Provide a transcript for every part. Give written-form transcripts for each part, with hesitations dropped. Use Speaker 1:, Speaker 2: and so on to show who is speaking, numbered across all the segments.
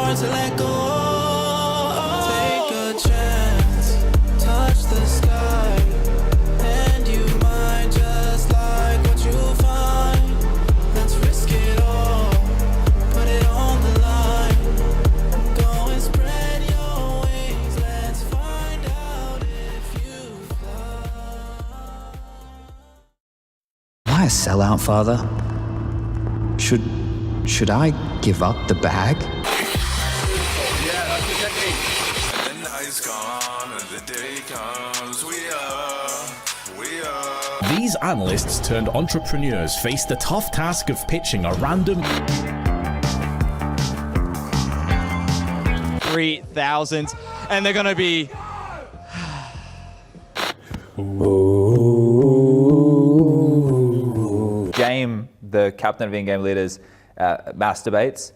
Speaker 1: hard to let go. Take a chance, touch the sky, and you might just like what you find. Let's risk it all, put it on the line. Go and spread your wings, let's find out if you fly.
Speaker 2: Am I a sellout, Father? Should I give up the bag?
Speaker 3: Yeah, that's the technique. And the night's gone and the day comes. We are.
Speaker 4: These analysts turned entrepreneurs face the tough task of pitching a random
Speaker 5: 3,000, and they're gonna be
Speaker 6: Game, the captain of in-game leaders, masturbates.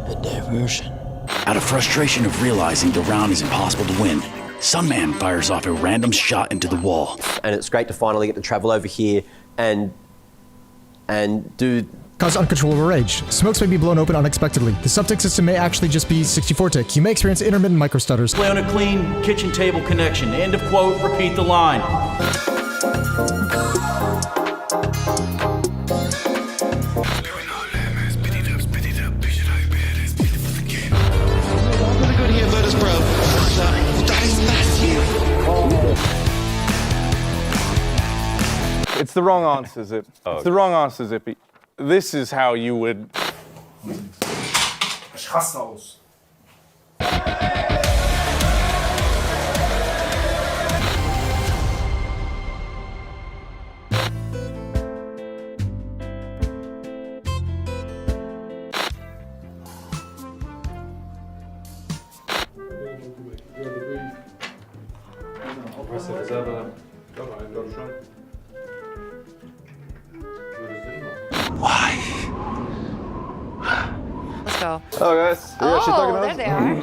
Speaker 2: A diversion.
Speaker 7: Out of frustration of realizing the round is impossible to win, Sunman fires off a random shot into the wall.
Speaker 8: And it's great to finally get to travel over here and do...
Speaker 9: Cause uncontrollable rage. Smokes may be blown open unexpectedly. The subtick system may actually just be 64 tick. You may experience intermittent microstutters.
Speaker 10: Play on a clean kitchen table connection. End of quote, repeat the line.
Speaker 11: It's the wrong answer, Zip. It's the wrong answer, Zippy. This is how you would...
Speaker 7: Why?
Speaker 12: Let's go.
Speaker 11: Oh, guys.
Speaker 12: Oh, there they are.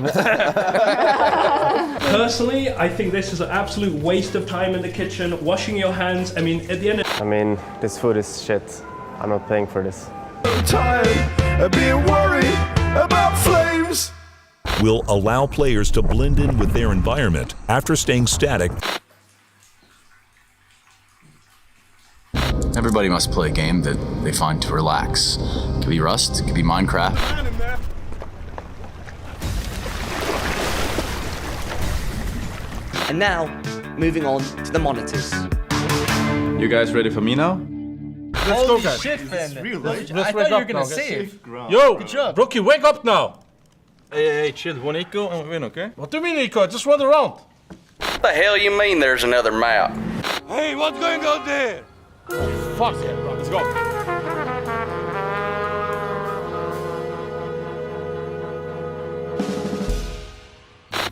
Speaker 10: Personally, I think this is an absolute waste of time in the kitchen, washing your hands. I mean, at the end of...
Speaker 11: I mean, this food is shit. I'm not paying for this.
Speaker 3: I'm tired of being worried about flames.
Speaker 13: Will allow players to blend in with their environment after staying static.
Speaker 7: Everybody must play a game that they find to relax. It could be Rust, it could be Minecraft.
Speaker 14: And now, moving on to the monitors.
Speaker 11: You guys ready for me now?
Speaker 10: Let's go, guys.
Speaker 5: shit, Finn.
Speaker 10: Let's
Speaker 5: wake up now.
Speaker 10: Yo,
Speaker 5: Good job.
Speaker 10: Rookie, wake up now.
Speaker 11: Hey, chill. One eco and we win, okay?
Speaker 10: What do you mean, Nico? Just run around.
Speaker 8: What the hell you mean there's another map?
Speaker 3: Hey, what's going on there?
Speaker 10: Fuck yeah, bro. Let's go.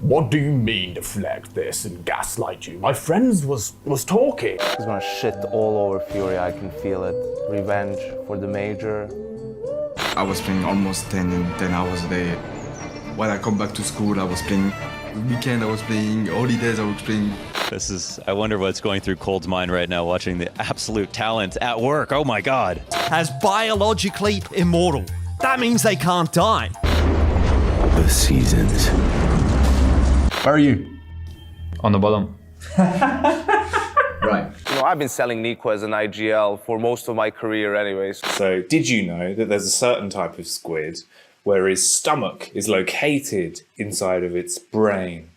Speaker 10: What do you mean deflect this and gaslight you? My friends was talking.
Speaker 11: He's gonna shit all over Fury. I can feel it. Revenge for the major.
Speaker 3: I was playing almost 10 hours a day. When I come back to school, I was playing weekend, I was playing holidays, I was playing.
Speaker 6: I wonder what's going through Cold's mind right now, watching the absolute talent at work. Oh my God.
Speaker 14: As biologically immortal. That means they can't die.
Speaker 7: The seasons.
Speaker 11: Where are you?
Speaker 5: On the bottom.
Speaker 11: Right.
Speaker 15: You know, I've been selling Nico as an IGL for most of my career anyways.
Speaker 16: So did you know that there's a certain type of squid where his stomach is located inside of its brain?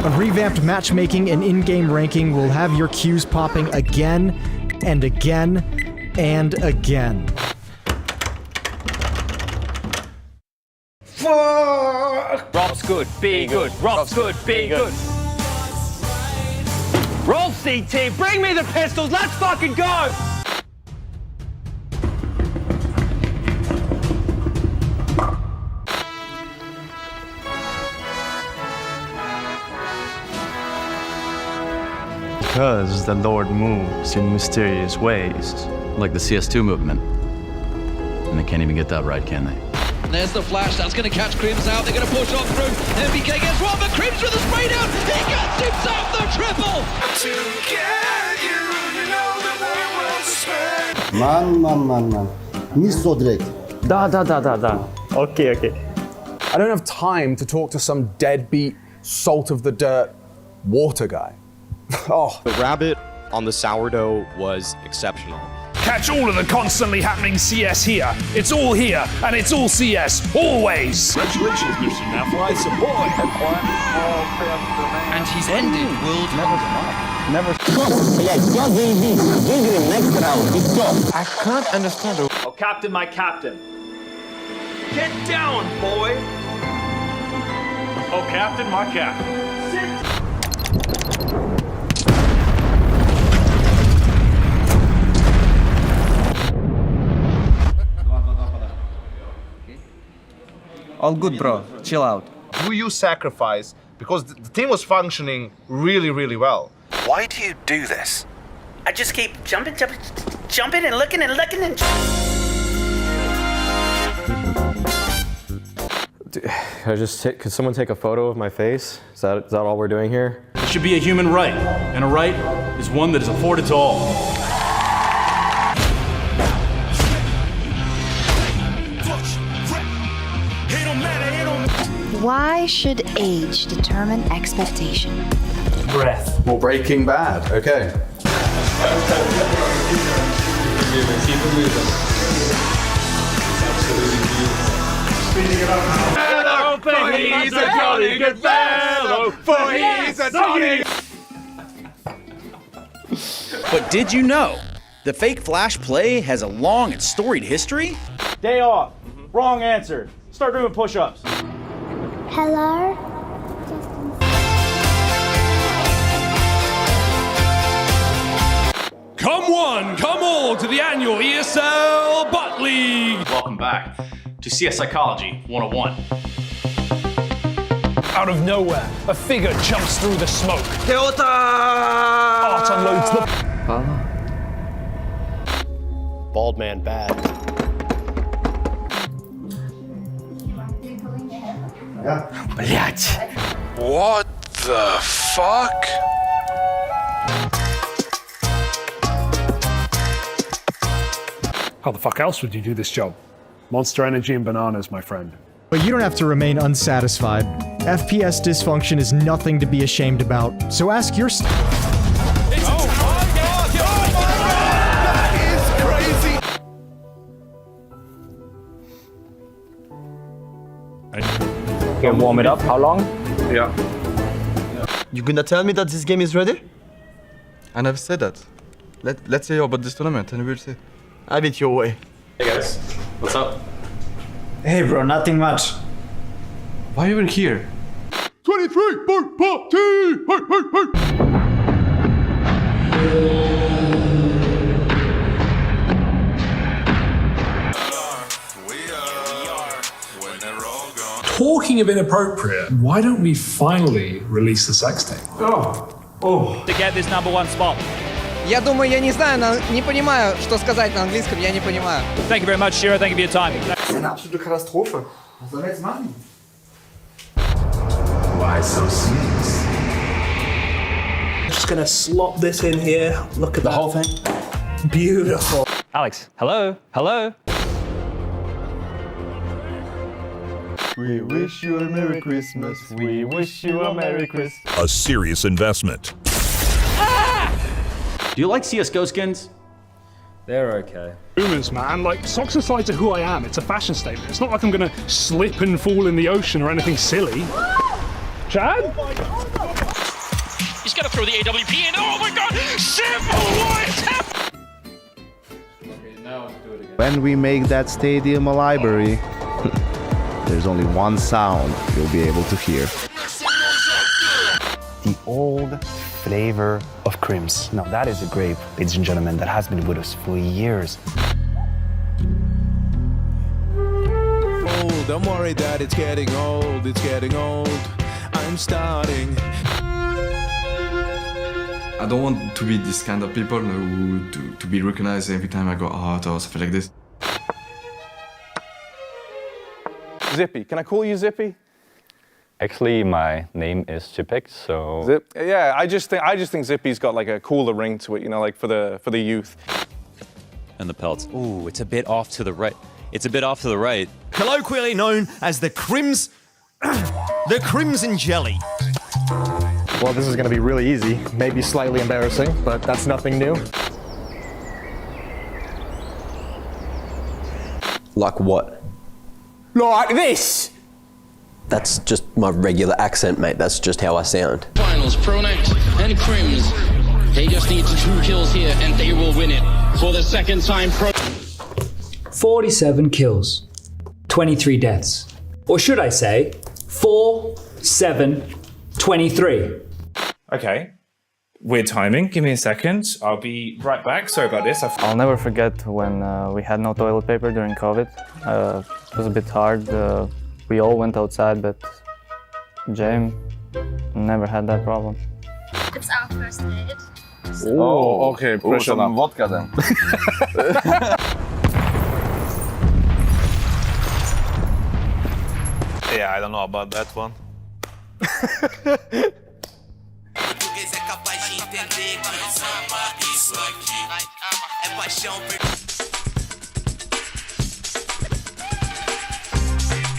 Speaker 9: A revamped matchmaking and in-game ranking will have your queues popping again and again and again.
Speaker 10: Fuck!
Speaker 5: Rob's good, be good. Rob's good, be good. Roll CT, bring me the pistols, let's fucking go!
Speaker 11: Because the Lord moves in mysterious ways.
Speaker 7: Like the CS2 movement. And they can't even get that right, can they?
Speaker 14: There's the flash, that's going to catch Crims out, they're going to push on through. MBK gets one, but Crims with a spray down,
Speaker 12: Man. Nicht so direkt.
Speaker 5: Da. Okay.
Speaker 10: I don't have time to talk to some deadbeat, salt of the dirt water guy. Oh.
Speaker 17: The rabbit on the sourdough was exceptional.
Speaker 18: Catch all of the constantly happening CS here. It's all here, and it's all CS, always.
Speaker 19: Congratulations, Mr. Naflies, a boy.
Speaker 20: And he's ended world
Speaker 11: Never.
Speaker 20: I can't understand.
Speaker 5: Oh, Captain, my captain. Get down, boy.
Speaker 18: Oh, Captain, my captain.
Speaker 20: All good, bro. Chill out.
Speaker 21: Do you sacrifice? Because the team was functioning really well.
Speaker 20: Why do you do this?
Speaker 14: I just keep jumping and looking and.
Speaker 22: Could someone take a photo of my face? Is that all we're doing here?
Speaker 23: It should be a human right, and a right is one that is afforded to all.
Speaker 24: Why should age determine expectation?
Speaker 10: Breath.
Speaker 25: More Breaking Bad. Okay.
Speaker 5: Hello, for he's a jolly good fellow, for he's a jolly.
Speaker 26: But did you know the fake flash play has a long and storied history?
Speaker 5: Day off. Wrong answer. Start doing push-ups.
Speaker 24: Hello?
Speaker 18: Come one, come all to the annual ESL Bot League.
Speaker 23: Welcome back to CS Psychology 101.
Speaker 18: Out of nowhere, a figure jumps through the smoke.
Speaker 5: Toyota!
Speaker 18: Art unloads the...
Speaker 17: Bald man bad.
Speaker 5: Блять.
Speaker 19: What the fuck?
Speaker 18: How the fuck else would you do this job? Monster energy and bananas, my friend.
Speaker 9: But you don't have to remain unsatisfied. FPS dysfunction is nothing to be ashamed about, so ask your...
Speaker 5: Can warm it up. How long?
Speaker 3: Yeah.
Speaker 8: You gonna tell me that this game is ready?
Speaker 3: I never said that. Let's hear about this tournament and we'll see.
Speaker 8: Have it your way.
Speaker 23: Hey guys, what's up?
Speaker 20: Hey bro, nothing much.
Speaker 3: Why are you even here?
Speaker 19: 23 for party!
Speaker 18: Talking of inappropriate, why don't we finally release the sex tape?
Speaker 5: To get this #1 spot.
Speaker 20: Я думаю, я не знаю, не понимаю, что сказать на английском, я не понимаю.
Speaker 5: Thank you very much, Shiro. Thank you for your time.
Speaker 12: Das ist eine absolute Katastrophe. Was sollen wir jetzt machen?
Speaker 19: Why so serious?
Speaker 5: Just gonna slop this in here. Look at the whole thing. Beautiful. Alex, hello? Hello?
Speaker 3: We wish you a Merry Christmas.
Speaker 5: We wish you a Merry Christmas.
Speaker 13: A serious investment.
Speaker 23: Do you like CSGO skins?
Speaker 5: They're okay.
Speaker 18: Rumors, man. Like, socks aside to who I am, it's a fashion statement. It's not like I'm gonna slip and fall in the ocean or anything silly. Chad?
Speaker 27: He's gonna throw the AWP in. Oh my god! Simple! What is happening?
Speaker 23: Okay, now do it again.
Speaker 28: When we make that stadium a library, there's only one sound you'll be able to hear.
Speaker 29: The old flavor of Crims. Now that is a grape, ladies and gentlemen, that has been with us for years.
Speaker 1: Oh, don't worry that it's getting old, I'm starting.
Speaker 3: I don't want to be this kind of people who to be recognized every time I go out or something like this.
Speaker 11: Zippy, can I call you Zippy?
Speaker 2: Actually, my name is Chipek, so...
Speaker 11: Zip? Yeah, I just think Zippy's got like a cooler ring to it, you know, like for the youth.
Speaker 17: And the pelts. Ooh, it's a bit off to the right. It's a bit off to the right.
Speaker 4: Colloquially known as the the Crimson Jelly.
Speaker 6: Well, this is going to be really easy, maybe slightly embarrassing, but that's nothing new.
Speaker 8: Like what?
Speaker 10: Like this!
Speaker 8: That's just my regular accent, mate. That's just how I sound.
Speaker 7: Finals, Pronact and Crims. They just need 2 kills here and they will win it for the second time.
Speaker 5: 47 kills, 23 deaths. Or should I say, 4, 7, 23.
Speaker 14: Okay. Weird timing. Give me a second. I'll be right back. Sorry about this.
Speaker 2: I'll never forget when we had no toilet paper during COVID. It was a bit hard. We all went outside, but James never had that problem.
Speaker 15: It's our first date.
Speaker 11: Oh, okay. Pressure
Speaker 25: some vodka then.
Speaker 2: Yeah, I don't know about that one.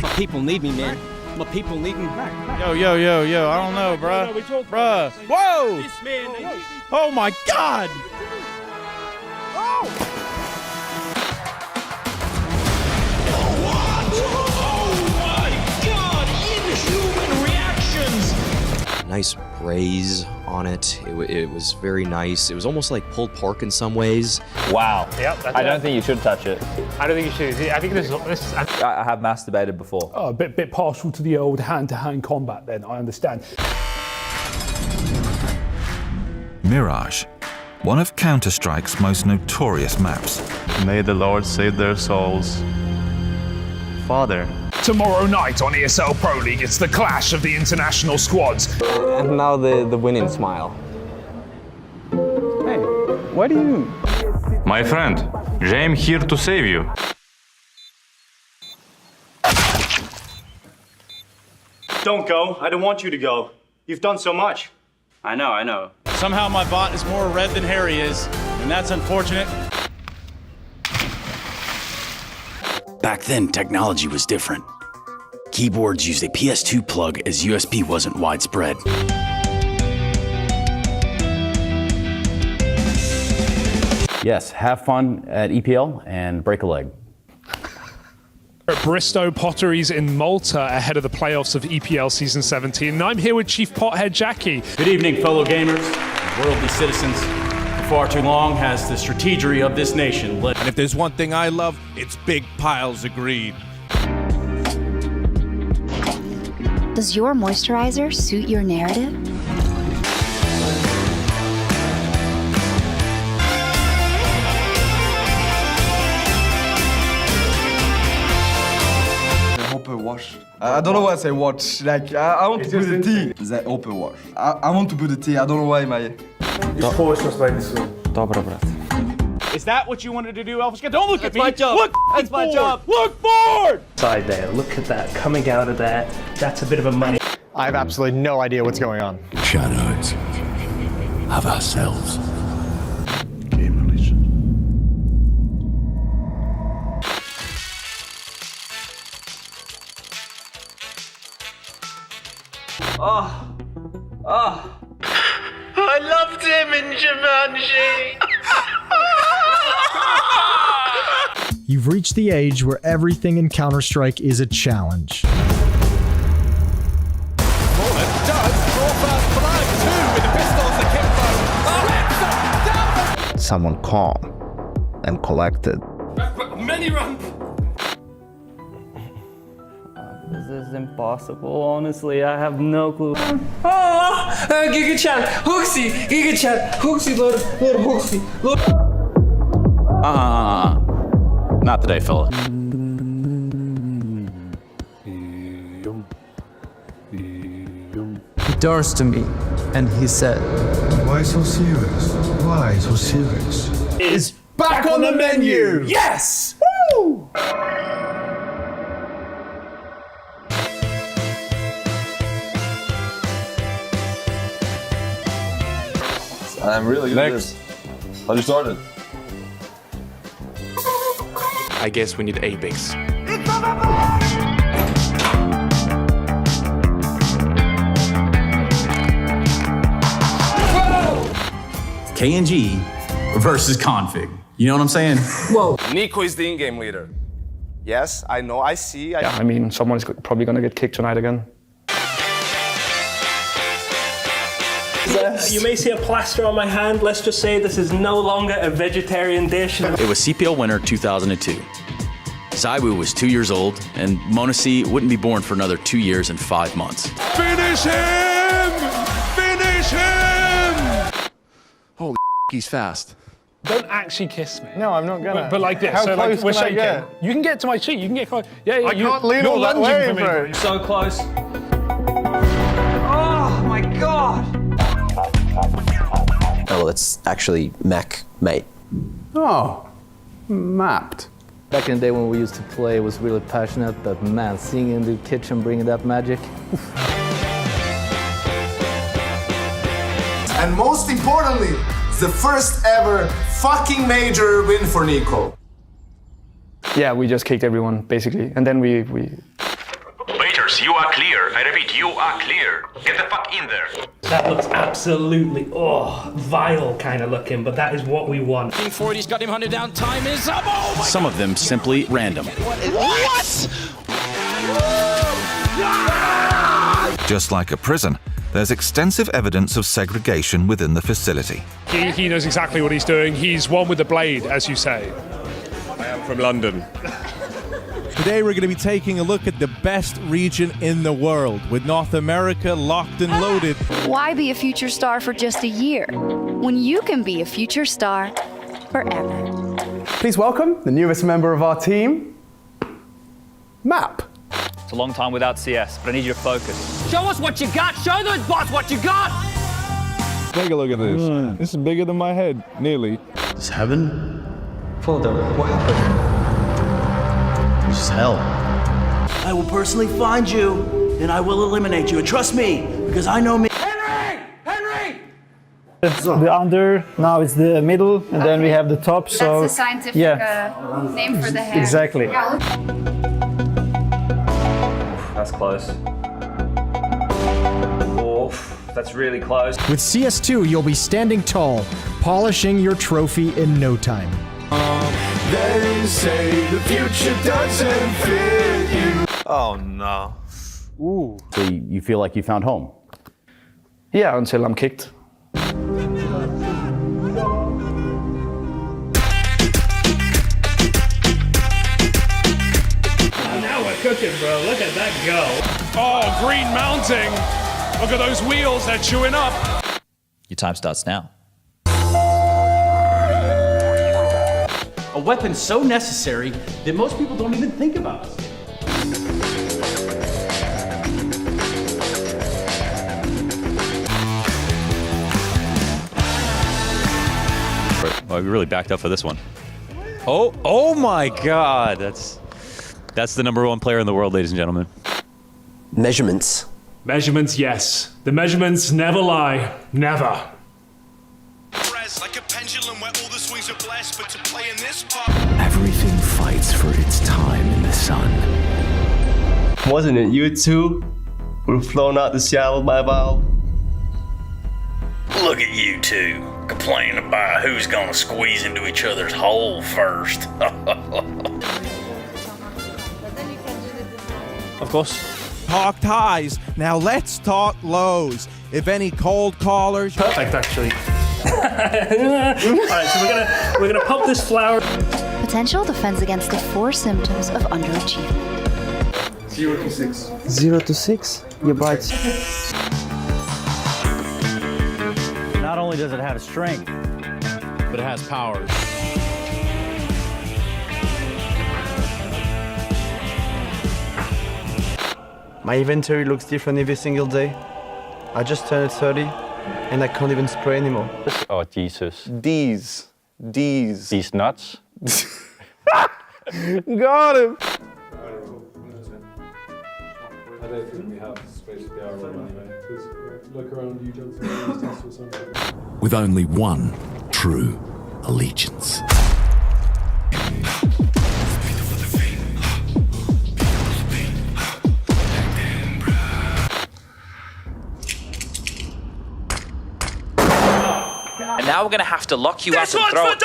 Speaker 4: My people need me, man. My people need me.
Speaker 23: Yo, I don't know, bruh. Bruh. Whoa! Oh my God!
Speaker 17: Nice braise on it. It was very nice. It was almost like pulled pork in some ways.
Speaker 2: Wow.
Speaker 18: Yep, that's
Speaker 2: I don't think you should touch it.
Speaker 18: I don't think you should. I think this is
Speaker 2: I have masturbated before.
Speaker 10: Oh, a bit partial to the old hand-to-hand combat then, I understand.
Speaker 16: Mirage, one of Counter-Strike's most notorious maps.
Speaker 2: May the Lord save their souls. Father.
Speaker 18: tomorrow night on ESL Pro League. It's the clash of the international squads.
Speaker 2: And now the winning smile. Hey, why do you...
Speaker 23: My friend, James here to save you.
Speaker 21: Don't go. I don't want you to go. You've done so much.
Speaker 23: I know. Somehow my bot is more red than Harry is, and that's unfortunate.
Speaker 22: Back then, technology was different. Keyboards used a PS2 plug as USB wasn't widespread.
Speaker 30: Yes, have fun at EPL and break a leg.
Speaker 18: At Bristow Potteries in Malta ahead of the playoffs of EPL Season 17. And I'm here with Chief Pothead Jackie.
Speaker 23: Good evening, fellow gamers, worldly citizens. For far too long has the strategery of this nation led.
Speaker 31: And if there's one thing I love, it's big piles of greed.
Speaker 24: Does your moisturizer suit your narrative?
Speaker 3: Wash. I don't know why I say watch. Like I want to put the tea. The open wash. I want to put the tea. I don't know why my.
Speaker 2: Dobra, brat.
Speaker 23: Is that what you wanted to do, Elfishka? Don't look at me.
Speaker 30: My job.
Speaker 23: Look
Speaker 30: That's my
Speaker 23: forward.
Speaker 30: job.
Speaker 23: Look forward.
Speaker 5: Side there. Look at that. Coming out of there. That's a bit of a money.
Speaker 6: I have absolutely no idea what's going on.
Speaker 19: Shadows of ourselves.
Speaker 1: I loved him in Jumanji.
Speaker 9: You've reached the age where everything in Counter-Strike is a challenge.
Speaker 28: Someone calm and collected.
Speaker 1: Many run.
Speaker 2: This is impossible, honestly. I have no clue.
Speaker 1: Giga chat, Hooksy, Giga chat, Hooksy, Lord Hooksy, Lord.
Speaker 17: Not today, fella.
Speaker 32: He turns to me and he said,
Speaker 19: Why so serious? Why so serious?
Speaker 1: Is back on the menu. Yes. Woo!
Speaker 7: I'm really good at this. How you started?
Speaker 8: I guess we need Apex.
Speaker 11: KNG versus Config. You know what I'm saying?
Speaker 7: Whoa. Nico is the in-game leader. Yes, I know, I see.
Speaker 18: Yeah, I mean, someone's probably going to get kicked tonight again.
Speaker 5: You may see a plaster on my hand. Let's just say this is no longer a vegetarian dish.
Speaker 22: It was CPL winter 2002. Zaiwu was 2 years old, and Monasi wouldn't be born for another 2 years and 5 months.
Speaker 31: Finish him! Finish him!
Speaker 22: Holy he's fast.
Speaker 18: Don't actually kiss me.
Speaker 6: No, I'm not gonna.
Speaker 18: But like this.
Speaker 6: How
Speaker 18: so
Speaker 6: close
Speaker 18: like we're
Speaker 6: can I
Speaker 18: shaking.
Speaker 6: get?
Speaker 18: You can get to my cheek. You can get close. Yeah,
Speaker 6: I can't lean all that way, bro.
Speaker 5: So close. Oh my god!
Speaker 12: Oh, it's actually Mac, mate.
Speaker 6: Oh, mapped.
Speaker 2: Back in the day when we used to play, it was really passionate, but man, seeing in the kitchen bringing that magic.
Speaker 13: And most importantly, it's the first ever fucking major win for Nico.
Speaker 18: Yeah, we just kicked everyone, basically. And then we...
Speaker 14: Waiters, you are clear. I repeat, you are clear. Get the fuck in there.
Speaker 5: That looks absolutely, vile kind of looking, but that is what we want.
Speaker 11: King 40's got him hunted down. Time is up. Oh my
Speaker 22: Some of them simply random.
Speaker 11: What?
Speaker 16: Just like a prison, there's extensive evidence of segregation within the facility.
Speaker 18: He knows exactly what he's doing. He's one with the blade, as you say.
Speaker 31: I am from London. Today we're going to be taking a look at the best region in the world, with North America locked and loaded.
Speaker 24: Why be a future star for just a year when you can be a future star forever?
Speaker 6: Please welcome the newest member of our team, Map.
Speaker 15: It's a long time without CS, but I need you to focus.
Speaker 11: Show us what you got. Show those bots what you got.
Speaker 31: Take a look at this. This is bigger than my head, nearly.
Speaker 22: Is heaven? Father, what happened? This is hell.
Speaker 20: I will personally find you, and I will eliminate you. And trust me, because I know me.
Speaker 2: It's the under, now it's the middle, and then we have the top, so...
Speaker 24: That's the scientific name for the hair.
Speaker 2: Exactly.
Speaker 24: Yeah,
Speaker 15: That's close. Oh, that's really close.
Speaker 9: With CS2, you'll be standing tall, polishing your trophy in no time.
Speaker 31: They say the future doesn't fit you.
Speaker 7: Oh no.
Speaker 6: Ooh.
Speaker 30: So you feel like you found home?
Speaker 18: Yeah, until I'm kicked.
Speaker 5: Now we're cooking, bro. Look at that go.
Speaker 18: Oh, green mounting. Look at those wheels, they're chewing up.
Speaker 15: Your time starts now.
Speaker 11: A weapon so necessary that most people don't even think about it.
Speaker 15: Well, we really backed up for this one. Oh my God! That's the #1 player in the world, ladies and gentlemen.
Speaker 24: Measurements.
Speaker 18: Measurements, yes. The measurements never lie. Never.
Speaker 31: Like a pendulum where all the swings are blessed, but to play in this pop.
Speaker 22: Everything fights for its time in the sun.
Speaker 7: Wasn't it you two who were flown out to Seattle by Valve?
Speaker 22: Look at you two, complaining about who's gonna squeeze into each other's hole first.
Speaker 15: Of course.
Speaker 31: Talked highs, now let's talk lows. If any cold callers...
Speaker 5: Perfect, actually. Alright, so we're gonna pop this flower.
Speaker 24: Potential defends against the 4 symptoms of underachievement.
Speaker 7: 0 to 6.
Speaker 2: 0 to 6? You're right.
Speaker 30: Not only does it have strength,
Speaker 23: but it has powers.
Speaker 28: My inventory looks different every single day. I just turned 30 and I can't even spray anymore.
Speaker 30: oh Jesus.
Speaker 28: These
Speaker 30: nuts.
Speaker 28: Got him!
Speaker 31: I don't think we have space for the arrow anyway.
Speaker 1: with only one true allegiance.
Speaker 3: And now we're going to have to lock you up and throw it.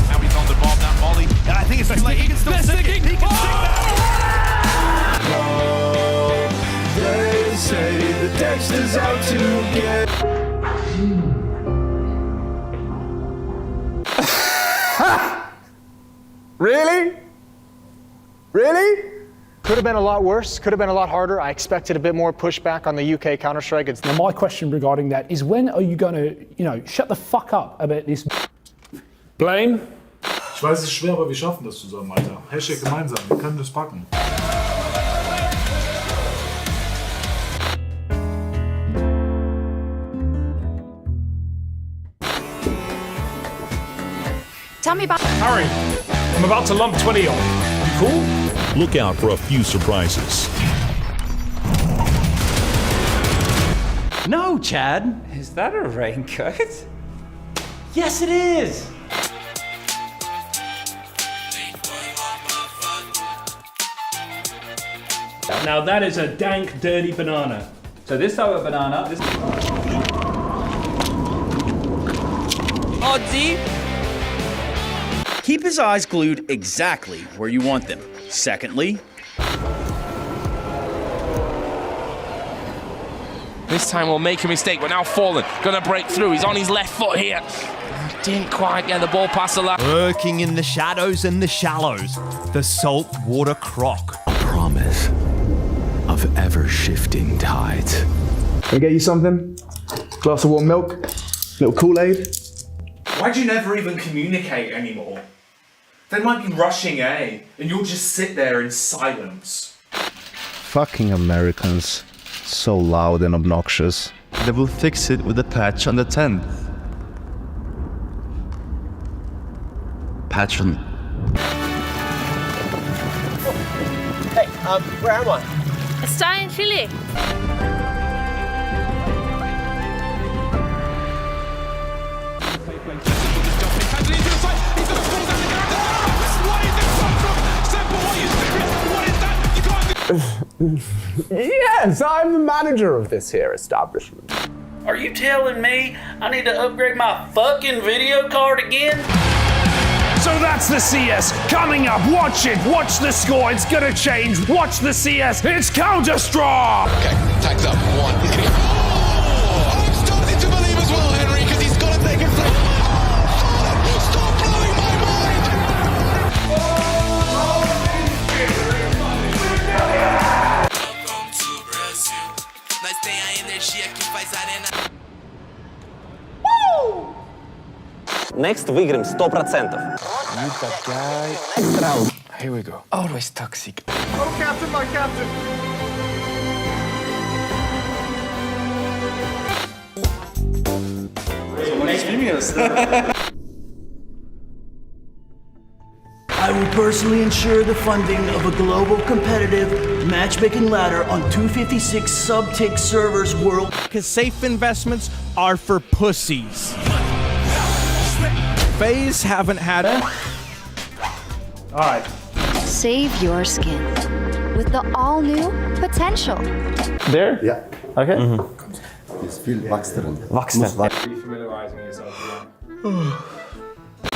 Speaker 1: Now he's on the bomb, that Molly. And I think it's too late. He can still stick it. He can
Speaker 4: They say the Dexter's out to get.
Speaker 6: Really? Really? Could have been a lot worse, could have been a lot harder. I expected a bit more pushback on the UK Counter-Strike.
Speaker 18: Now my question regarding that is, when are you going to, shut the fuck up about this? Blame?
Speaker 10: Ich weiß, es ist schwer, aber wir schaffen das zusammen, Alter. Hashtag gemeinsam, wir können das packen.
Speaker 24: Tell me about.
Speaker 18: Harry, I'm about to lump 20 on. You cool?
Speaker 1: Look out for a few surprises.
Speaker 11: No, Chad.
Speaker 3: Is that a raincoat?
Speaker 11: Yes, it is. Now that is a dank, dirty banana.
Speaker 3: So this type of banana, this.
Speaker 22: Oddsy. Keep his eyes glued exactly where you want them. Secondly,
Speaker 8: This time we'll make a mistake. We're now falling. Gonna break through. He's on his left foot here. Didn't quite get the ball past the last.
Speaker 17: Lurking in the shadows and the shallows, the saltwater croc.
Speaker 1: A promise of ever-shifting tides.
Speaker 6: Can I get you something? Glass of warm milk? Little Kool-Aid?
Speaker 19: Why'd you never even communicate anymore? They might be rushing A, and you'll just sit there in silence.
Speaker 21: Fucking Americans. So loud and obnoxious.
Speaker 7: They will fix it with a patch on the 10th. Patch on.
Speaker 12: Hey, where am I?
Speaker 24: Está in Chile.
Speaker 6: Yes, I'm the manager of this here establishment.
Speaker 20: Are you telling me I need to upgrade my fucking video card again?
Speaker 18: So that's the CS coming up. Watch it. Watch the score. It's gonna change. Watch the CS. It's Counter-Strike.
Speaker 1: Okay, tags up. One. He's gonna get. Oh, I'm starting to believe as well, Henry, because he's got to take it through. Stop blowing my mind.
Speaker 12: Next выиграем 100%.
Speaker 17: You that guy. Here we go. Always toxic.
Speaker 6: Oh, Captain, my Captain!
Speaker 20: I will personally ensure the funding of a global competitive matchmaking ladder on 256 sub-tick servers world.
Speaker 17: Because safe investments are for pussies. FaZe haven't had it.
Speaker 18: All right.
Speaker 24: Save your skin with the all-new Potential.
Speaker 2: There?
Speaker 25: Yeah.
Speaker 2: Okay.
Speaker 25: It's viel wachsen.
Speaker 2: Wachsen.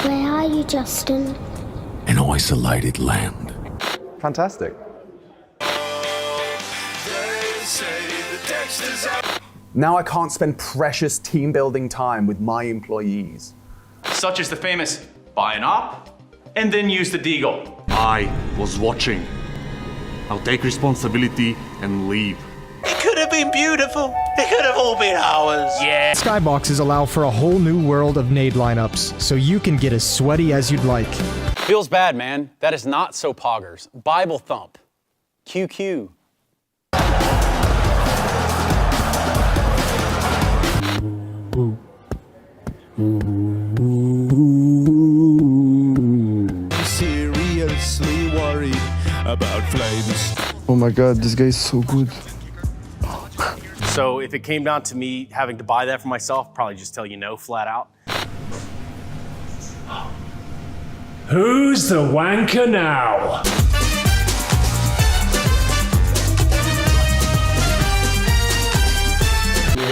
Speaker 25: Where are you, Justin?
Speaker 1: An isolated land.
Speaker 6: Fantastic. Now I can't spend precious team building time with my employees.
Speaker 11: Such as the famous buy an op and then use the deagle.
Speaker 26: I was watching. I'll take responsibility and leave.
Speaker 20: It could have been beautiful. It could have all been ours.
Speaker 11: Yeah.
Speaker 9: Skyboxes allow for a whole new world of nade lineups, so you can get as sweaty as you'd like.
Speaker 3: Feels bad, man. That is not so poggers. Bible thump. QQ.
Speaker 1: Seriously worried about flames.
Speaker 6: Oh my
Speaker 5: my god, this guy is so good.
Speaker 11: So if it came down to me having to buy that for myself, probably just tell you no, flat out.
Speaker 18: Who's the wanker now?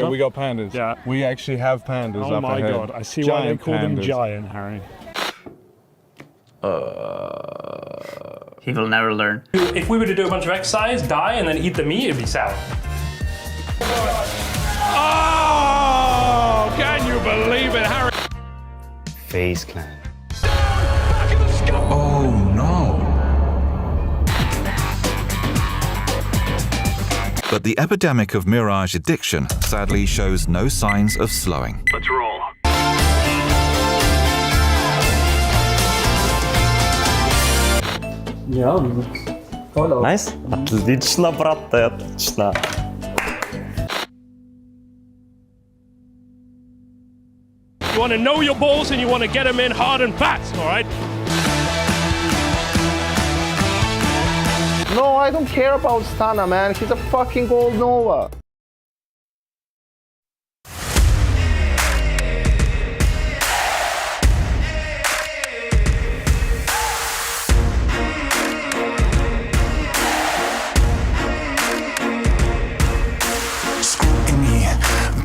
Speaker 10: We got pandas. Yeah. We actually have pandas
Speaker 18: Oh
Speaker 10: up
Speaker 18: my
Speaker 10: ahead.
Speaker 18: god, I see why they call them giant, Harry.
Speaker 13: He will never learn.
Speaker 18: If we were to do a bunch of exercise, die, and then eat the meat, it'd be salad. Oh! Can you believe it, Harry?
Speaker 14: FaZe clan.
Speaker 4: Oh no.
Speaker 15: But the epidemic of Mirage addiction sadly shows no signs of slowing.
Speaker 4: Let's roll.
Speaker 14: Nice. Отлично, брат, отлично.
Speaker 18: You want to know your balls and you want to get them in hard and fast, all right?
Speaker 21: No, I don't care about Stana, man. He's a fucking gold Nova.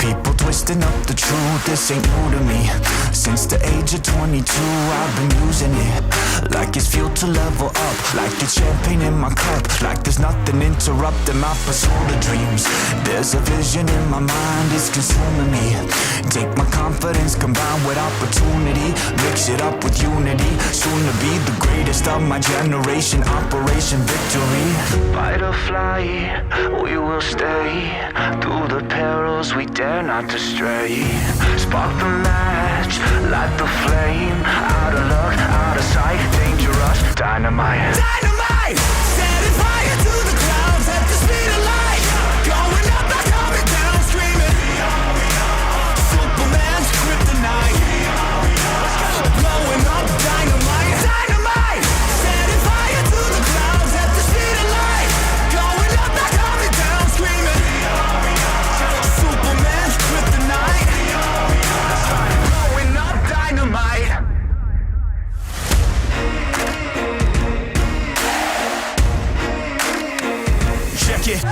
Speaker 4: People twisting up the truth, this ain't new to me. Since the age of 22, I've been using it like it's fuel to level up, like it's champagne in my cup, like there's nothing interrupting my pursuit of dreams. There's a vision in my mind, it's consuming me. Take my confidence combined with opportunity, mix it up with unity, soon to be the greatest of my generation. Operation Victory. Fight or fly, we will stay through the perils we dare not to stray. Spark the match, light the flame. Out of luck, out of sight, dangerous, dynamite. Dynamite! Setting fire to the clouds at the speed of light. Going up, not coming down, screaming. Superman's kryptonite. Blowing up, dynamite. Dynamite! Setting fire to the clouds at the speed of light. Going up, not coming down, screaming. Superman's kryptonite. Blowing up, dynamite. Check it.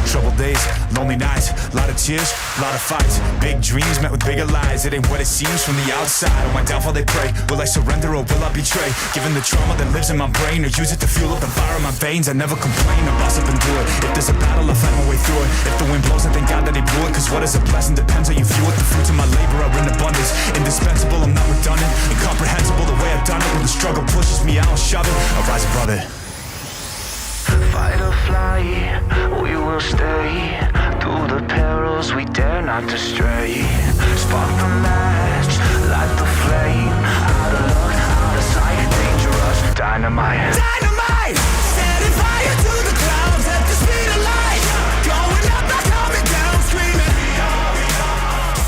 Speaker 4: Troubled days, lonely nights, lot of tears, lot of fights. Big dreams met with bigger lies. It ain't what it seems from the outside. On my downfall they pray. Will I surrender or will I betray? Given the trauma that lives in my brain, or use it to fuel up the fire in my veins. I never complain, I boss up and do it. If there's a battle, I fight my way through it. If the wind blows, I thank God that he blew it. Cause what is a blessing depends how you view it. The fruits of my labor are in abundance. Indispensable, I'm not redundant. Incomprehensible the way I've done it. When the struggle pushes me out, shove it. I rise above it. Fight or fly, we will stay through the perils we dare not to stray. Spark the match, light the flame. Out of luck, out of sight, dangerous, dynamite. Dynamite! Setting fire to the clouds at the speed of light. Going up, not coming down, screaming.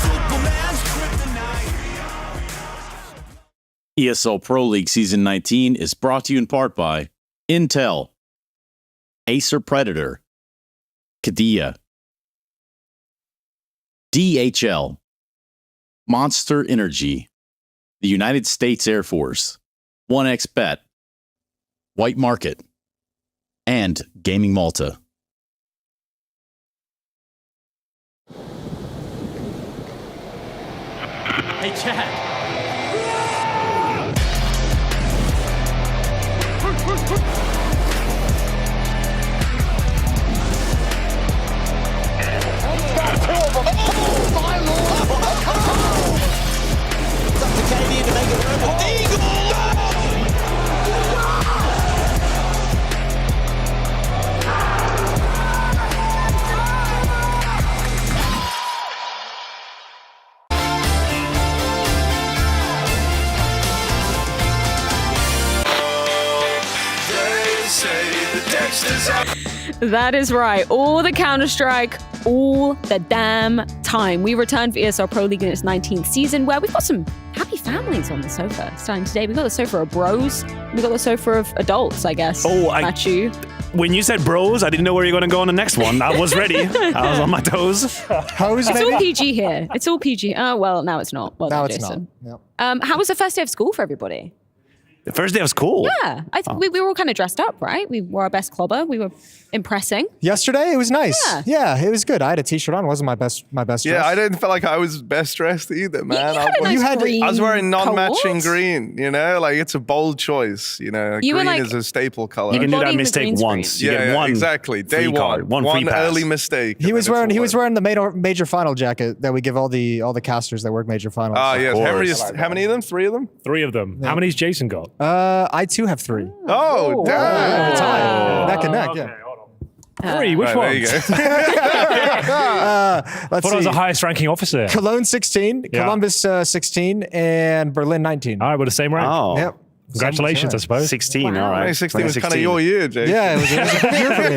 Speaker 4: Superman's kryptonite.
Speaker 22: ESL Pro League Season 19 is brought to you in part by Intel, Acer Predator, Kadia, DHL, Monster Energy, the United States Air Force, 1xBet, White Market, and Gaming Malta.
Speaker 11: Hey, Chad.
Speaker 16: That is right. All the Counter-Strike, all the damn time. We return for ESL Pro League in its 19th season, where we've got some happy families on the sofa starting today. We've got the sofa of bros. We've got the sofa of adults, I guess.
Speaker 22: Oh,
Speaker 16: Matthew.
Speaker 5: When you said bros, I didn't know where you're going to go on the next one. I was ready. I was on my toes.
Speaker 9: Hose,
Speaker 16: It's
Speaker 9: maybe?
Speaker 16: all PG here. It's all PG. Oh, well, now it's not. Well,
Speaker 9: Now
Speaker 16: done,
Speaker 9: it's
Speaker 16: Jason.
Speaker 9: not. Yep.
Speaker 16: How was the first day of school for everybody?
Speaker 5: The first day of school.
Speaker 16: Yeah, we were all kind of dressed up, right? We wore our best clobber. We were impressing.
Speaker 9: Yesterday, it was nice.
Speaker 16: Yeah.
Speaker 9: Yeah, it was good. I had a t-shirt on. It wasn't my best dress.
Speaker 7: Yeah, I didn't feel like I was best dressed either, man.
Speaker 16: green
Speaker 7: I was wearing non-matching
Speaker 16: coat.
Speaker 7: green, you know? Like, it's a bold choice, you know?
Speaker 16: You were
Speaker 7: green
Speaker 16: like-
Speaker 7: is a staple color.
Speaker 5: You can do that
Speaker 16: Embodying the
Speaker 5: mistake
Speaker 16: green screen.
Speaker 5: once. You
Speaker 7: yeah,
Speaker 5: get one
Speaker 7: exactly. Day
Speaker 5: free card,
Speaker 7: one.
Speaker 5: one free pass.
Speaker 7: early mistake.
Speaker 9: He was wearing the major final jacket that we give all the casters that work major finals.
Speaker 7: Ah, yes.
Speaker 5: course.
Speaker 7: Henry is, how many of them? 3 of them?
Speaker 18: 3 of them. How many's Jason got?
Speaker 9: I too have 3.
Speaker 7: Oh, damn.
Speaker 9: Time. Neck and neck, yeah.
Speaker 18: 3, which
Speaker 7: Right,
Speaker 18: one?
Speaker 7: there you go.
Speaker 18: I
Speaker 9: Let's
Speaker 18: thought I was
Speaker 9: see.
Speaker 18: the highest ranking officer.
Speaker 9: Cologne 16,
Speaker 18: Yeah.
Speaker 9: Columbus 16, and Berlin 19.
Speaker 18: All right, we're the same rank.
Speaker 5: Oh.
Speaker 9: Yep.
Speaker 18: Congratulations, I suppose.
Speaker 5: 16, all right.
Speaker 7: 2016 was kind of your year, Jake.
Speaker 9: Yeah, it was a good year for